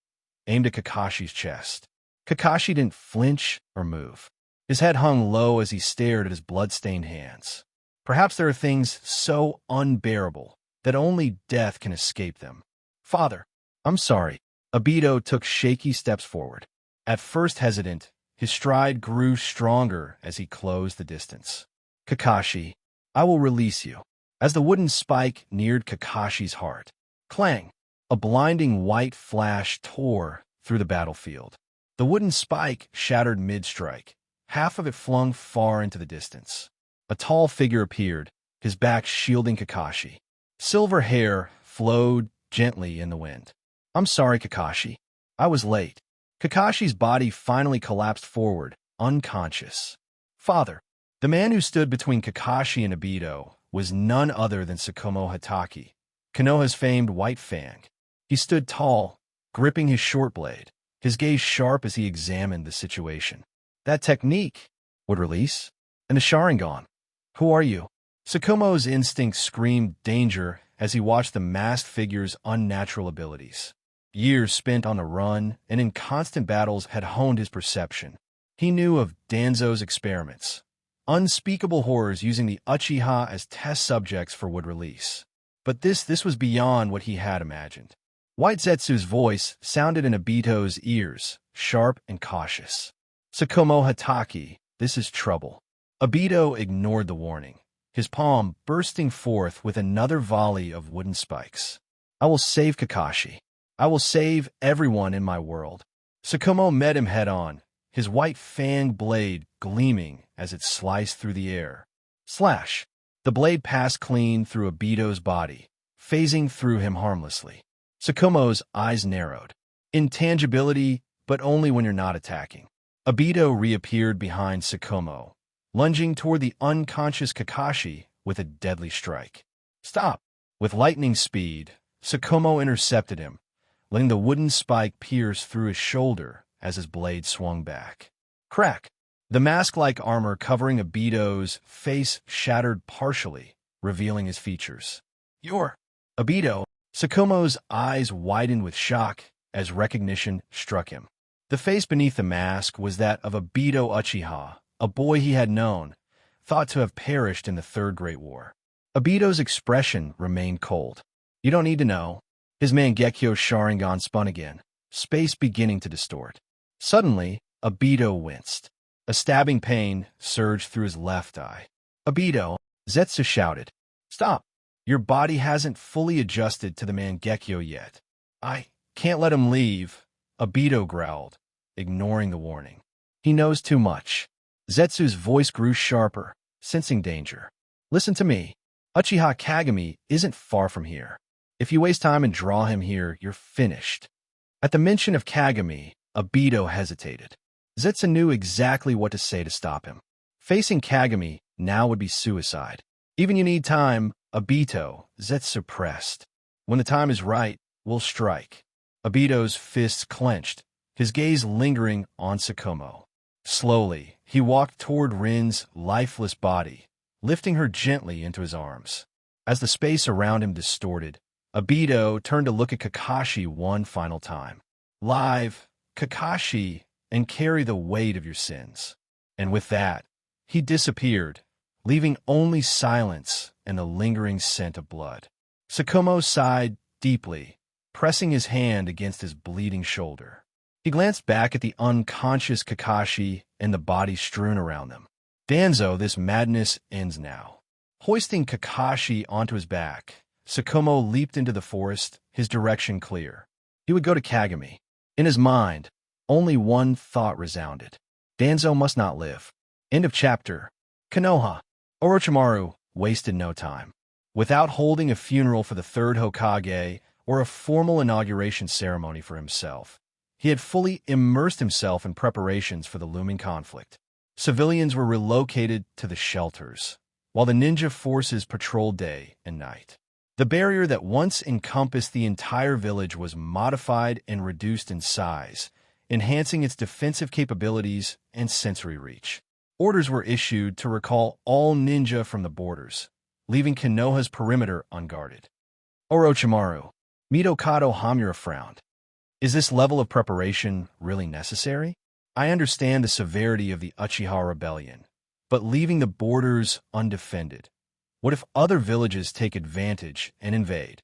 Speaker 1: aimed at Kakashi's chest. Kakashi didn't flinch or move. His head hung low as he stared at his blood-stained hands. Perhaps there are things so unbearable that only death can escape them. Father, I'm sorry. Obito took shaky steps forward. At first hesitant, his stride grew stronger as he closed the distance. Kakashi, I will release you. As the wooden spike neared Kakashi's heart, clang! A blinding white flash tore through the battlefield. The wooden spike shattered mid-strike, half of it flung far into the distance. A tall figure appeared, his back shielding Kakashi. Silver hair flowed gently in the wind. I'm sorry, Kakashi. I was late. Kakashi's body finally collapsed forward, unconscious. Father, the man who stood between Kakashi and Obito was none other than Sakumo Hatake, Konoha's famed White Fang. He stood tall, gripping his short blade, his gaze sharp as he examined the situation. That technique would release? And the Sharingan. Who are you? Sakumo's instinct screamed danger as he watched the masked figure's unnatural abilities. Years spent on the run and in constant battles had honed his perception. He knew of Danzo's experiments, unspeakable horrors using the Uchiha as test subjects for would release. But this was beyond what he had imagined. White Zetsu's voice sounded in Obito's ears, sharp and cautious. Sakumo Hatake, this is trouble. Obito ignored the warning, his palm bursting forth with another volley of wooden spikes. I will save Kakashi. I will save everyone in my world. Sakumo met him head-on, his white fang blade gleaming as it sliced through the air. Slash! The blade passed clean through Obito's body, phasing through him harmlessly. Sakumo's eyes narrowed. Intangibility, but only when you're not attacking. Obito reappeared behind Sakumo, lunging toward the unconscious Kakashi with a deadly strike. Stop! With lightning speed, Sakumo intercepted him, letting the wooden spike pierce through his shoulder as his blade swung back. Crack! The mask-like armor covering Obito's face shattered partially, revealing his features. You're Obito! Sakumo's eyes widened with shock as recognition struck him. The face beneath the mask was that of Obito Uchiha, a boy he had known, thought to have perished in the Third Great War. Obito's expression remained cold. You don't need to know. His Mangekyō Sharingan spun again, space beginning to distort. Suddenly, Obito winced. A stabbing pain surged through his left eye. Obito, Zetsu shouted. Stop! Your body hasn't fully adjusted to the Mangekyō yet. I can't let him leave, Obito growled, ignoring the warning. He knows too much. Zetsu's voice grew sharper, sensing danger. Listen to me. Uchiha Kagami isn't far from here. If you waste time and draw him here, you're finished. At the mention of Kagami, Obito hesitated. Zetsu knew exactly what to say to stop him. Facing Kagami now would be suicide. Even you need time, Obito, Zetsu pressed. When the time is right, we'll strike. Obito's fists clenched, his gaze lingering on Sakumo. Slowly, he walked toward Rin's lifeless body, lifting her gently into his arms. As the space around him distorted, Obito turned to look at Kakashi one final time. Live, Kakashi, and carry the weight of your sins. And with that, he disappeared, leaving only silence and the lingering scent of blood. Sakumo sighed deeply, pressing his hand against his bleeding shoulder. He glanced back at the unconscious Kakashi and the body strewn around them. Danzo, this madness ends now. Hoisting Kakashi onto his back, Sakumo leaped into the forest, his direction clear. He would go to Kagami. In his mind, only one thought resounded. Danzo must not live. End of chapter. Konoha. Orochimaru wasted no time. Without holding a funeral for the third Hokage or a formal inauguration ceremony for himself, he had fully immersed himself in preparations for the looming conflict. Civilians were relocated to the shelters, while the ninja forces patrolled day and night. The barrier that once encompassed the entire village was modified and reduced in size, enhancing its defensive capabilities and sensory reach. Orders were issued to recall all ninja from the borders, leaving Konoha's perimeter unguarded. Orochimaru. Mitokado Hamura frowned. Is this level of preparation really necessary? I understand the severity of the Uchiha rebellion, but leaving the borders undefended. What if other villages take advantage and invade?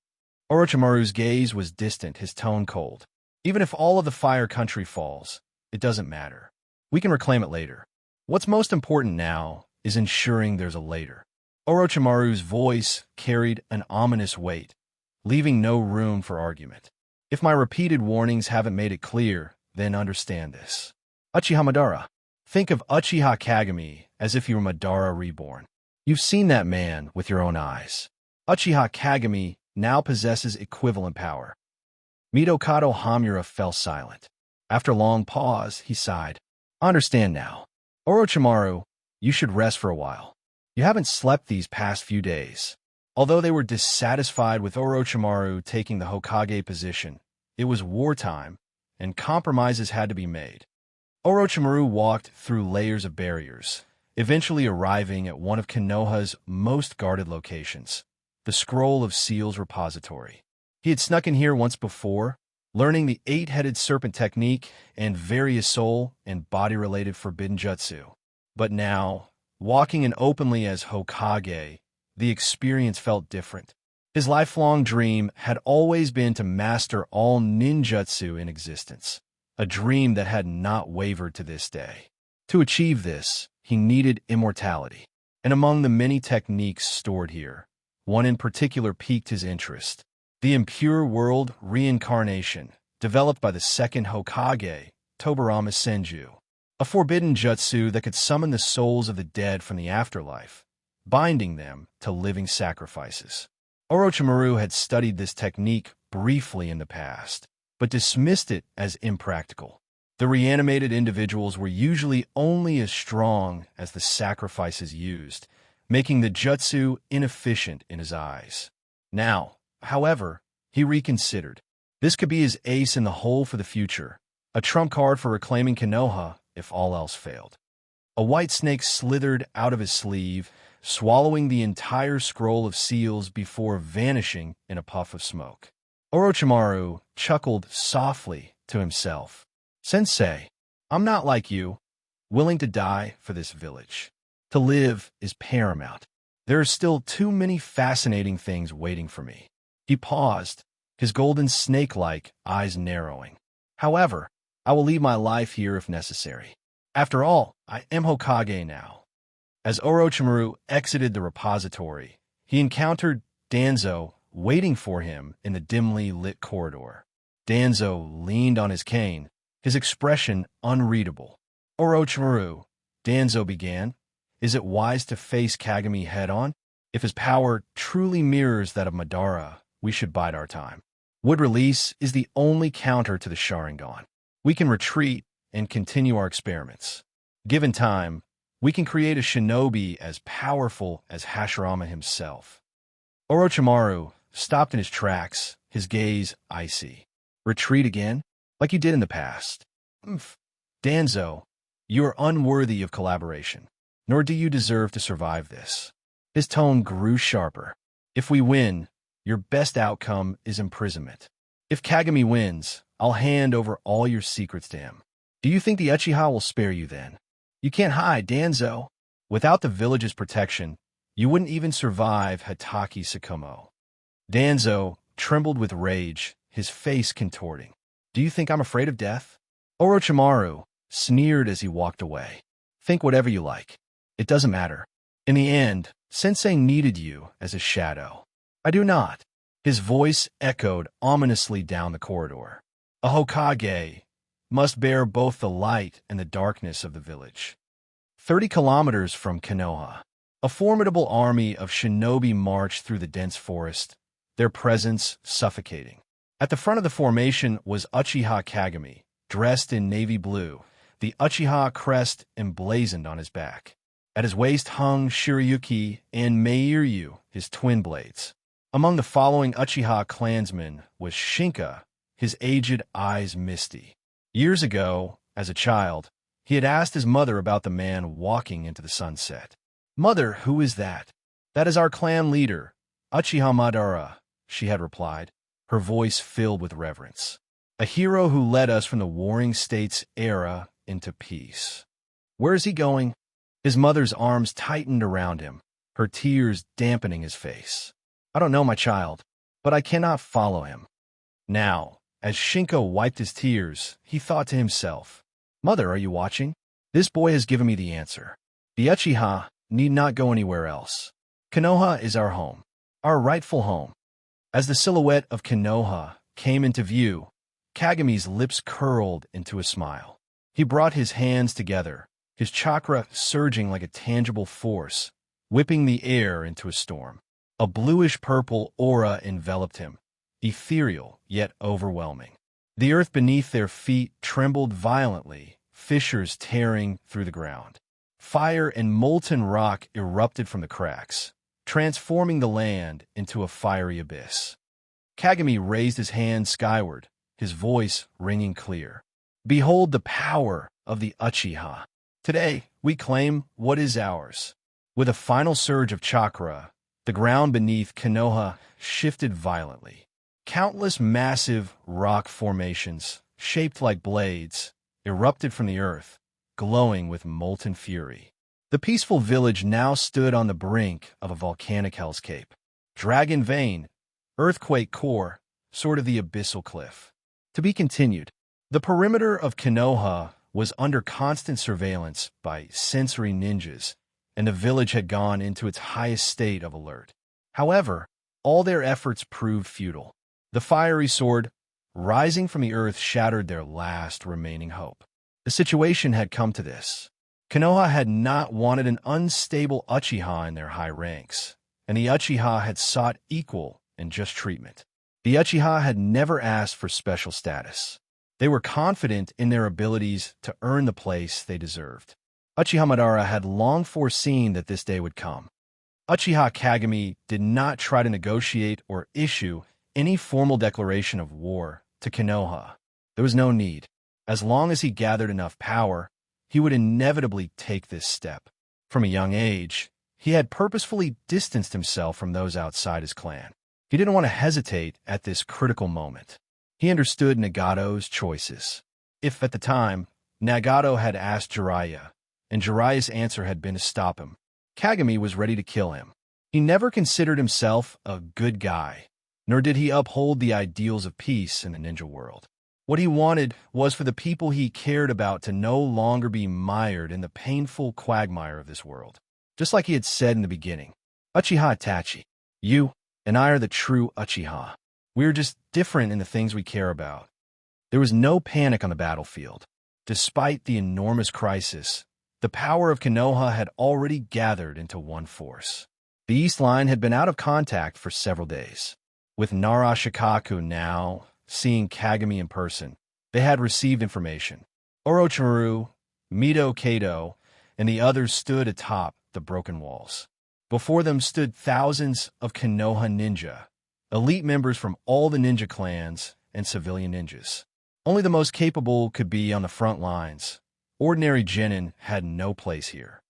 Speaker 1: Orochimaru's gaze was distant, his tone cold. Even if all of the Fire Country falls, it doesn't matter. We can reclaim it later. What's most important now is ensuring there's a later. Orochimaru's voice carried an ominous weight, leaving no room for argument. If my repeated warnings haven't made it clear, then understand this. Uchiha Madara. Think of Uchiha Kagami as if you were Madara reborn. You've seen that man with your own eyes. Uchiha Kagami now possesses equivalent power. Mitokado Hamura fell silent. After a long pause, he sighed. I understand now. Orochimaru, you should rest for a while. You haven't slept these past few days. Although they were dissatisfied with Orochimaru taking the Hokage position, it was wartime, and compromises had to be made. Orochimaru walked through layers of barriers, eventually arriving at one of Konoha's most guarded locations, the Scroll of Seals repository. He had snuck in here once before, learning the eight-headed serpent technique and various soul and body-related forbidden jutsu. But now, walking in openly as Hokage, the experience felt different. His lifelong dream had always been to master all ninjutsu in existence, a dream that had not wavered to this day. To achieve this, he needed immortality. And among the many techniques stored here, one in particular piqued his interest. The impure world reincarnation, developed by the second Hokage, Tobirama Senju, a forbidden jutsu that could summon the souls of the dead from the afterlife, binding them to living sacrifices. Orochimaru had studied this technique briefly in the past, but dismissed it as impractical. The reanimated individuals were usually only as strong as the sacrifices used, making the jutsu inefficient in his eyes. Now, however, he reconsidered. This could be his ace in the hole for the future, a trump card for reclaiming Konoha if all else failed. A white snake slithered out of his sleeve, swallowing the entire scroll of seals before vanishing in a puff of smoke. Orochimaru chuckled softly to himself. Sensei, I'm not like you, willing to die for this village. To live is paramount. There are still too many fascinating things waiting for me. He paused, his golden snake-like eyes narrowing. However, I will leave my life here if necessary. After all, I am Hokage now. As Orochimaru exited the repository, he encountered Danzo waiting for him in the dimly lit corridor. Danzo leaned on his cane, his expression unreadable. Orochimaru, Danzo began, is it wise to face Kagami head-on? If his power truly mirrors that of Madara, we should bide our time. Wood release is the only counter to the Sharingan. We can retreat and continue our experiments. Given time, we can create a shinobi as powerful as Hashirama himself. Orochimaru stopped in his tracks, his gaze icy. Retreat again? Like you did in the past. Danzo, you are unworthy of collaboration, nor do you deserve to survive this. His tone grew sharper. If we win, your best outcome is imprisonment. If Kagami wins, I'll hand over all your secrets to him. Do you think the Uchiha will spare you then? You can't hide, Danzo. Without the village's protection, you wouldn't even survive Hatake Sakumo. Danzo trembled with rage, his face contorting. Do you think I'm afraid of death? Orochimaru sneered as he walked away. Think whatever you like. It doesn't matter. In the end, Sensei needed you as a shadow. I do not. His voice echoed ominously down the corridor. A Hokage must bear both the light and the darkness of the village. 30 kilometers from Konoha, a formidable army of shinobi marched through the dense forest, their presence suffocating. At the front of the formation was Uchiha Kagami, dressed in navy blue, the Uchiha crest emblazoned on his back. At his waist hung Shirayuki and Meiryu, his twin blades. Among the following Uchiha clansmen was Shinka, his aged eyes misty. Years ago, as a child, he had asked his mother about the man walking into the sunset. "Mother, who is that?" "That is our clan leader, Uchiha Madara," she had replied, her voice filled with reverence. "A hero who led us from the warring states era into peace." "Where is he going?" His mother's arms tightened around him, her tears dampening his face. "I don't know, my child, but I cannot follow him." Now, as Shinko wiped his tears, he thought to himself, "Mother, are you watching? This boy has given me the answer. The Uchiha need not go anywhere else. Konoha is our home, our rightful home." As the silhouette of Konoha came into view, Kagami's lips curled into a smile. He brought his hands together, his chakra surging like a tangible force, whipping the air into a storm. A bluish-purple aura enveloped him, ethereal yet overwhelming. The earth beneath their feet trembled violently, fissures tearing through the ground. Fire and molten rock erupted from the cracks, transforming the land into a fiery abyss. Kagami raised his hand skyward, his voice ringing clear. "Behold the power of the Uchiha. Today, we claim what is ours." With a final surge of chakra, the ground beneath Konoha shifted violently. Countless massive rock formations, shaped like blades, erupted from the earth, glowing with molten fury. The peaceful village now stood on the brink of a volcanic hellscape. Dragon vein, earthquake core, sort of the abyssal cliff. To be continued. The perimeter of Konoha was under constant surveillance by sensory ninjas, and the village had gone into its highest state of alert. However, all their efforts proved futile. The fiery sword, rising from the earth, shattered their last remaining hope. The situation had come to this. Konoha had not wanted an unstable Uchiha in their high ranks, and the Uchiha had sought equal and just treatment. The Uchiha had never asked for special status. They were confident in their abilities to earn the place they deserved. Uchiha Madara had long foreseen that this day would come. Uchiha Kagami did not try to negotiate or issue any formal declaration of war to Konoha. There was no need. As long as he gathered enough power, he would inevitably take this step. From a young age, he had purposefully distanced himself from those outside his clan. He didn't want to hesitate at this critical moment. He understood Nagato's choices. If, at the time, Nagato had asked Jiraiya, and Jiraiya's answer had been to stop him, Kagami was ready to kill him. He never considered himself a good guy, nor did he uphold the ideals of peace in the ninja world. What he wanted was for the people he cared about to no longer be mired in the painful quagmire of this world. Just like he had said in the beginning, "Uchiha Itachi, you and I are the true Uchiha. We are just different in the things we care about." There was no panic on the battlefield. Despite the enormous crisis, the power of Konoha had already gathered into one force. The East Line had been out of contact for several days. With Narashikaku now seeing Kagami in person, they had received information. Orochimaru, Mito Kato, and the others stood atop the broken walls. Before them stood thousands of Konoha ninja, elite members from all the ninja clans and civilian ninjas. Only the most capable could be on the front lines. Ordinary genin had no place here.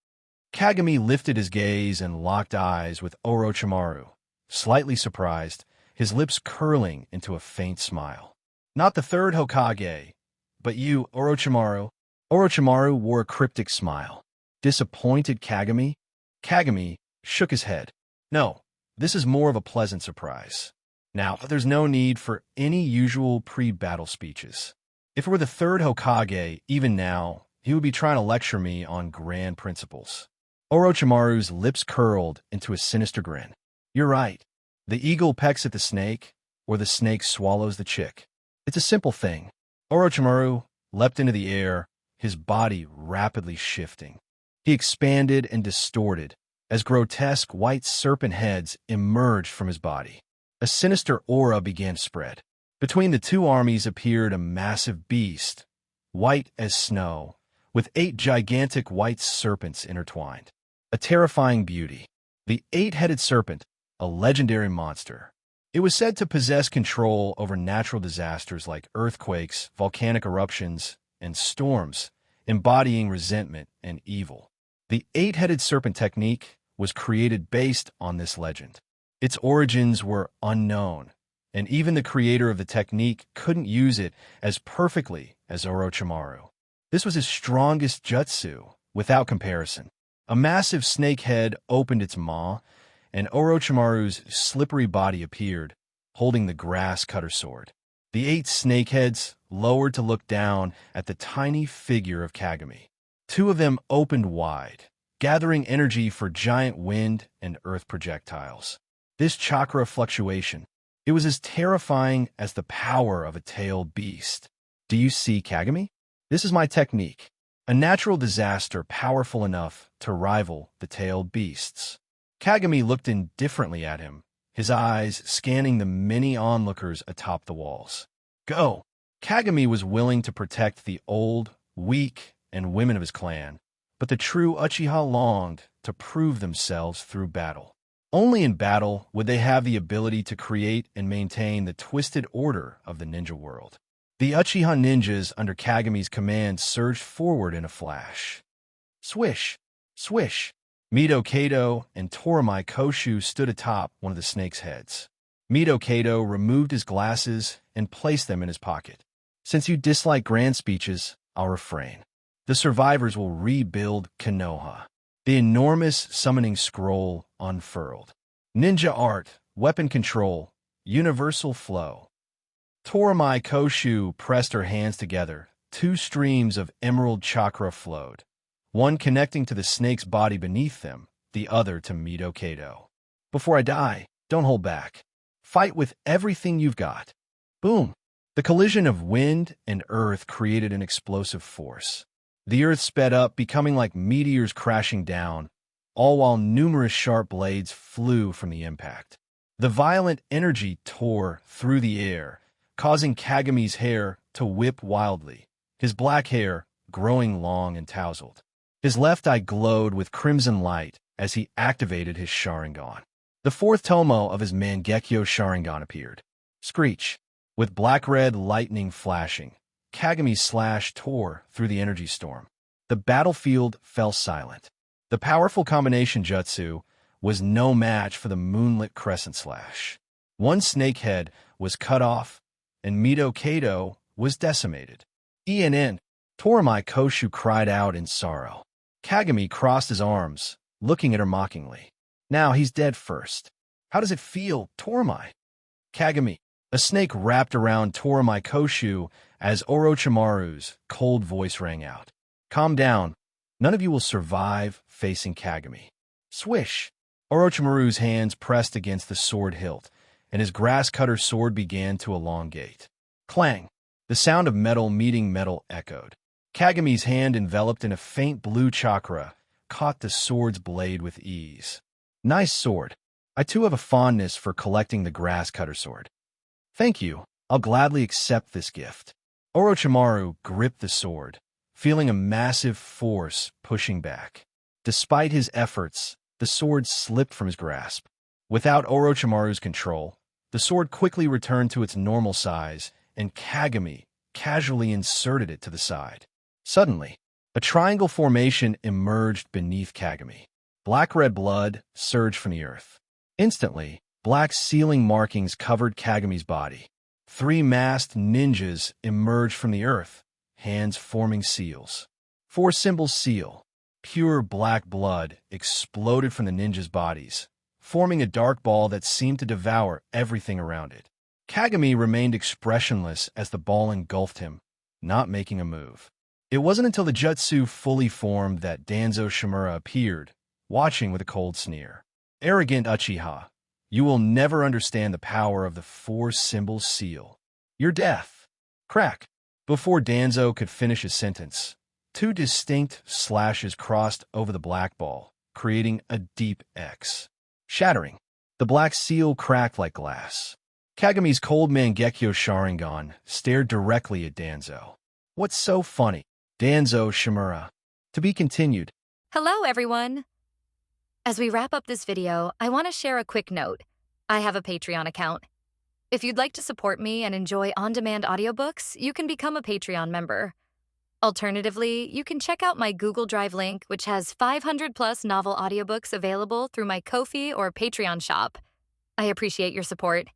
Speaker 1: Kagami lifted his gaze and locked eyes with Orochimaru, slightly surprised, his lips curling into a faint smile. "Not the third Hokage, but you, Orochimaru." Orochimaru wore a cryptic smile. Disappointed Kagami? Kagami shook his head. "No, this is more of a pleasant surprise. Now, there's no need for any usual pre-battle speeches. If it were the third Hokage, even now, he would be trying to lecture me on grand principles." Orochimaru's lips curled into a sinister grin. "You're right. The eagle pecks at the snake, or the snake swallows the chick. It's a simple thing. Orochimaru, leapt into the air, his body rapidly shifting. He expanded and distorted as grotesque white serpent heads emerged from his body. A sinister aura began to spread. Between the two armies appeared a massive beast, white as snow, with 8 gigantic white serpents intertwined. A terrifying beauty. The 8-headed serpent, a legendary monster. It was said to possess control over natural disasters like earthquakes, volcanic eruptions, and storms, embodying resentment and evil. The 8-headed serpent technique was created based on this legend. Its origins were unknown, and even the creator of the technique couldn't use it as perfectly as Orochimaru. This was his strongest jutsu, without comparison. A massive snake head opened its maw, and Orochimaru's slippery body appeared, holding the grass cutter sword. The 8 snakeheads lowered to look down at the tiny figure of Kagami. 2 of them opened wide, gathering energy for giant wind and earth projectiles. This chakra fluctuation, it was as terrifying as the power of a tailed beast. Do you see, Kagami? This is my technique. A natural disaster powerful enough to rival the tailed beasts. Kagami looked indifferently at him, his eyes scanning the many onlookers atop the walls. Go! Kagami was willing to protect the old, weak, and women of his clan, but the true Uchiha longed to prove themselves through battle. Only in battle would they have the ability to create and maintain the twisted order of the ninja world. The Uchiha ninjas under Kagami's command surged forward in a flash. Swish! Swish! Minato and Toramai Koshu stood atop one of the snake's heads. Minato removed his glasses and placed them in his pocket. Since you dislike grand speeches, I'll refrain. The survivors will rebuild Konoha. The enormous summoning scroll unfurled. Ninja art, weapon control, universal flow. Toramai Koshu pressed her hands together. 2 streams of emerald chakra flowed, one connecting to the snake's body beneath them, the other to Minato. Before I die, don't hold back. Fight with everything you've got. Boom! The collision of wind and earth created an explosive force. The earth sped up, becoming like meteors crashing down, all while numerous sharp blades flew from the impact. The violent energy tore through the air, causing Kagami's hair to whip wildly, his black hair growing long and tousled. His left eye glowed with crimson light as he activated his Sharingan. The 4th tomo of his Mangekyō Sharingan appeared. Screech! With black-red lightning flashing, Kagami's slash tore through the energy storm. The battlefield fell silent. The powerful combination jutsu was no match for the moonlit crescent slash. One snake head was cut off, and Minato was decimated. Toramai Koshu cried out in sorrow. Kagami crossed his arms, looking at her mockingly. Now he's dead first. How does it feel, Toramai? Kagami. A snake wrapped around Toramai Koshu as Orochimaru's cold voice rang out. Calm down. None of you will survive facing Kagami. Swish! Orochimaru's hands pressed against the sword hilt, and his grass-cutter sword began to elongate. Clang! The sound of metal meeting metal echoed. Kagami's hand, enveloped in a faint blue chakra, caught the sword's blade with ease. Nice sword. I too have a fondness for collecting the grass-cutter sword. Thank you. I'll gladly accept this gift. Orochimaru gripped the sword, feeling a massive force pushing back. Despite his efforts, the sword slipped from his grasp. Without Orochimaru's control, the sword quickly returned to its normal size, and Kagami casually inserted it to the side. Suddenly, a triangle formation emerged beneath Kagami. Black-red blood surged from the earth. Instantly, black sealing markings covered Kagami's body. 3 masked ninjas emerged from the earth, hands forming seals. 4 symbols seal. Pure black blood exploded from the ninjas' bodies, forming a dark ball that seemed to devour everything around it. Kagami remained expressionless as the ball engulfed him, not making a move. It wasn't until the jutsu fully formed that Danzo Shimura appeared, watching with a cold sneer. Arrogant Uchiha. You will never understand the power of the 4 symbols seal. Your death. Crack. Before Danzo could finish his sentence, two distinct slashes crossed over the black ball, creating a deep X. Shattering, the black seal cracked like glass. Kagami's cold Mangekyō Sharingan stared directly at Danzo. What's so funny? Danzo Shimura. To be continued.
Speaker 3: Hello, everyone. As we wrap up this video, I want to share a quick note. I have a Patreon account. If you'd like to support me and enjoy on-demand audiobooks, you can become a Patreon member. Alternatively, you can check out my Google Drive link, which has 500+ novel audiobooks available through my Ko-fi or Patreon shop. I appreciate your support.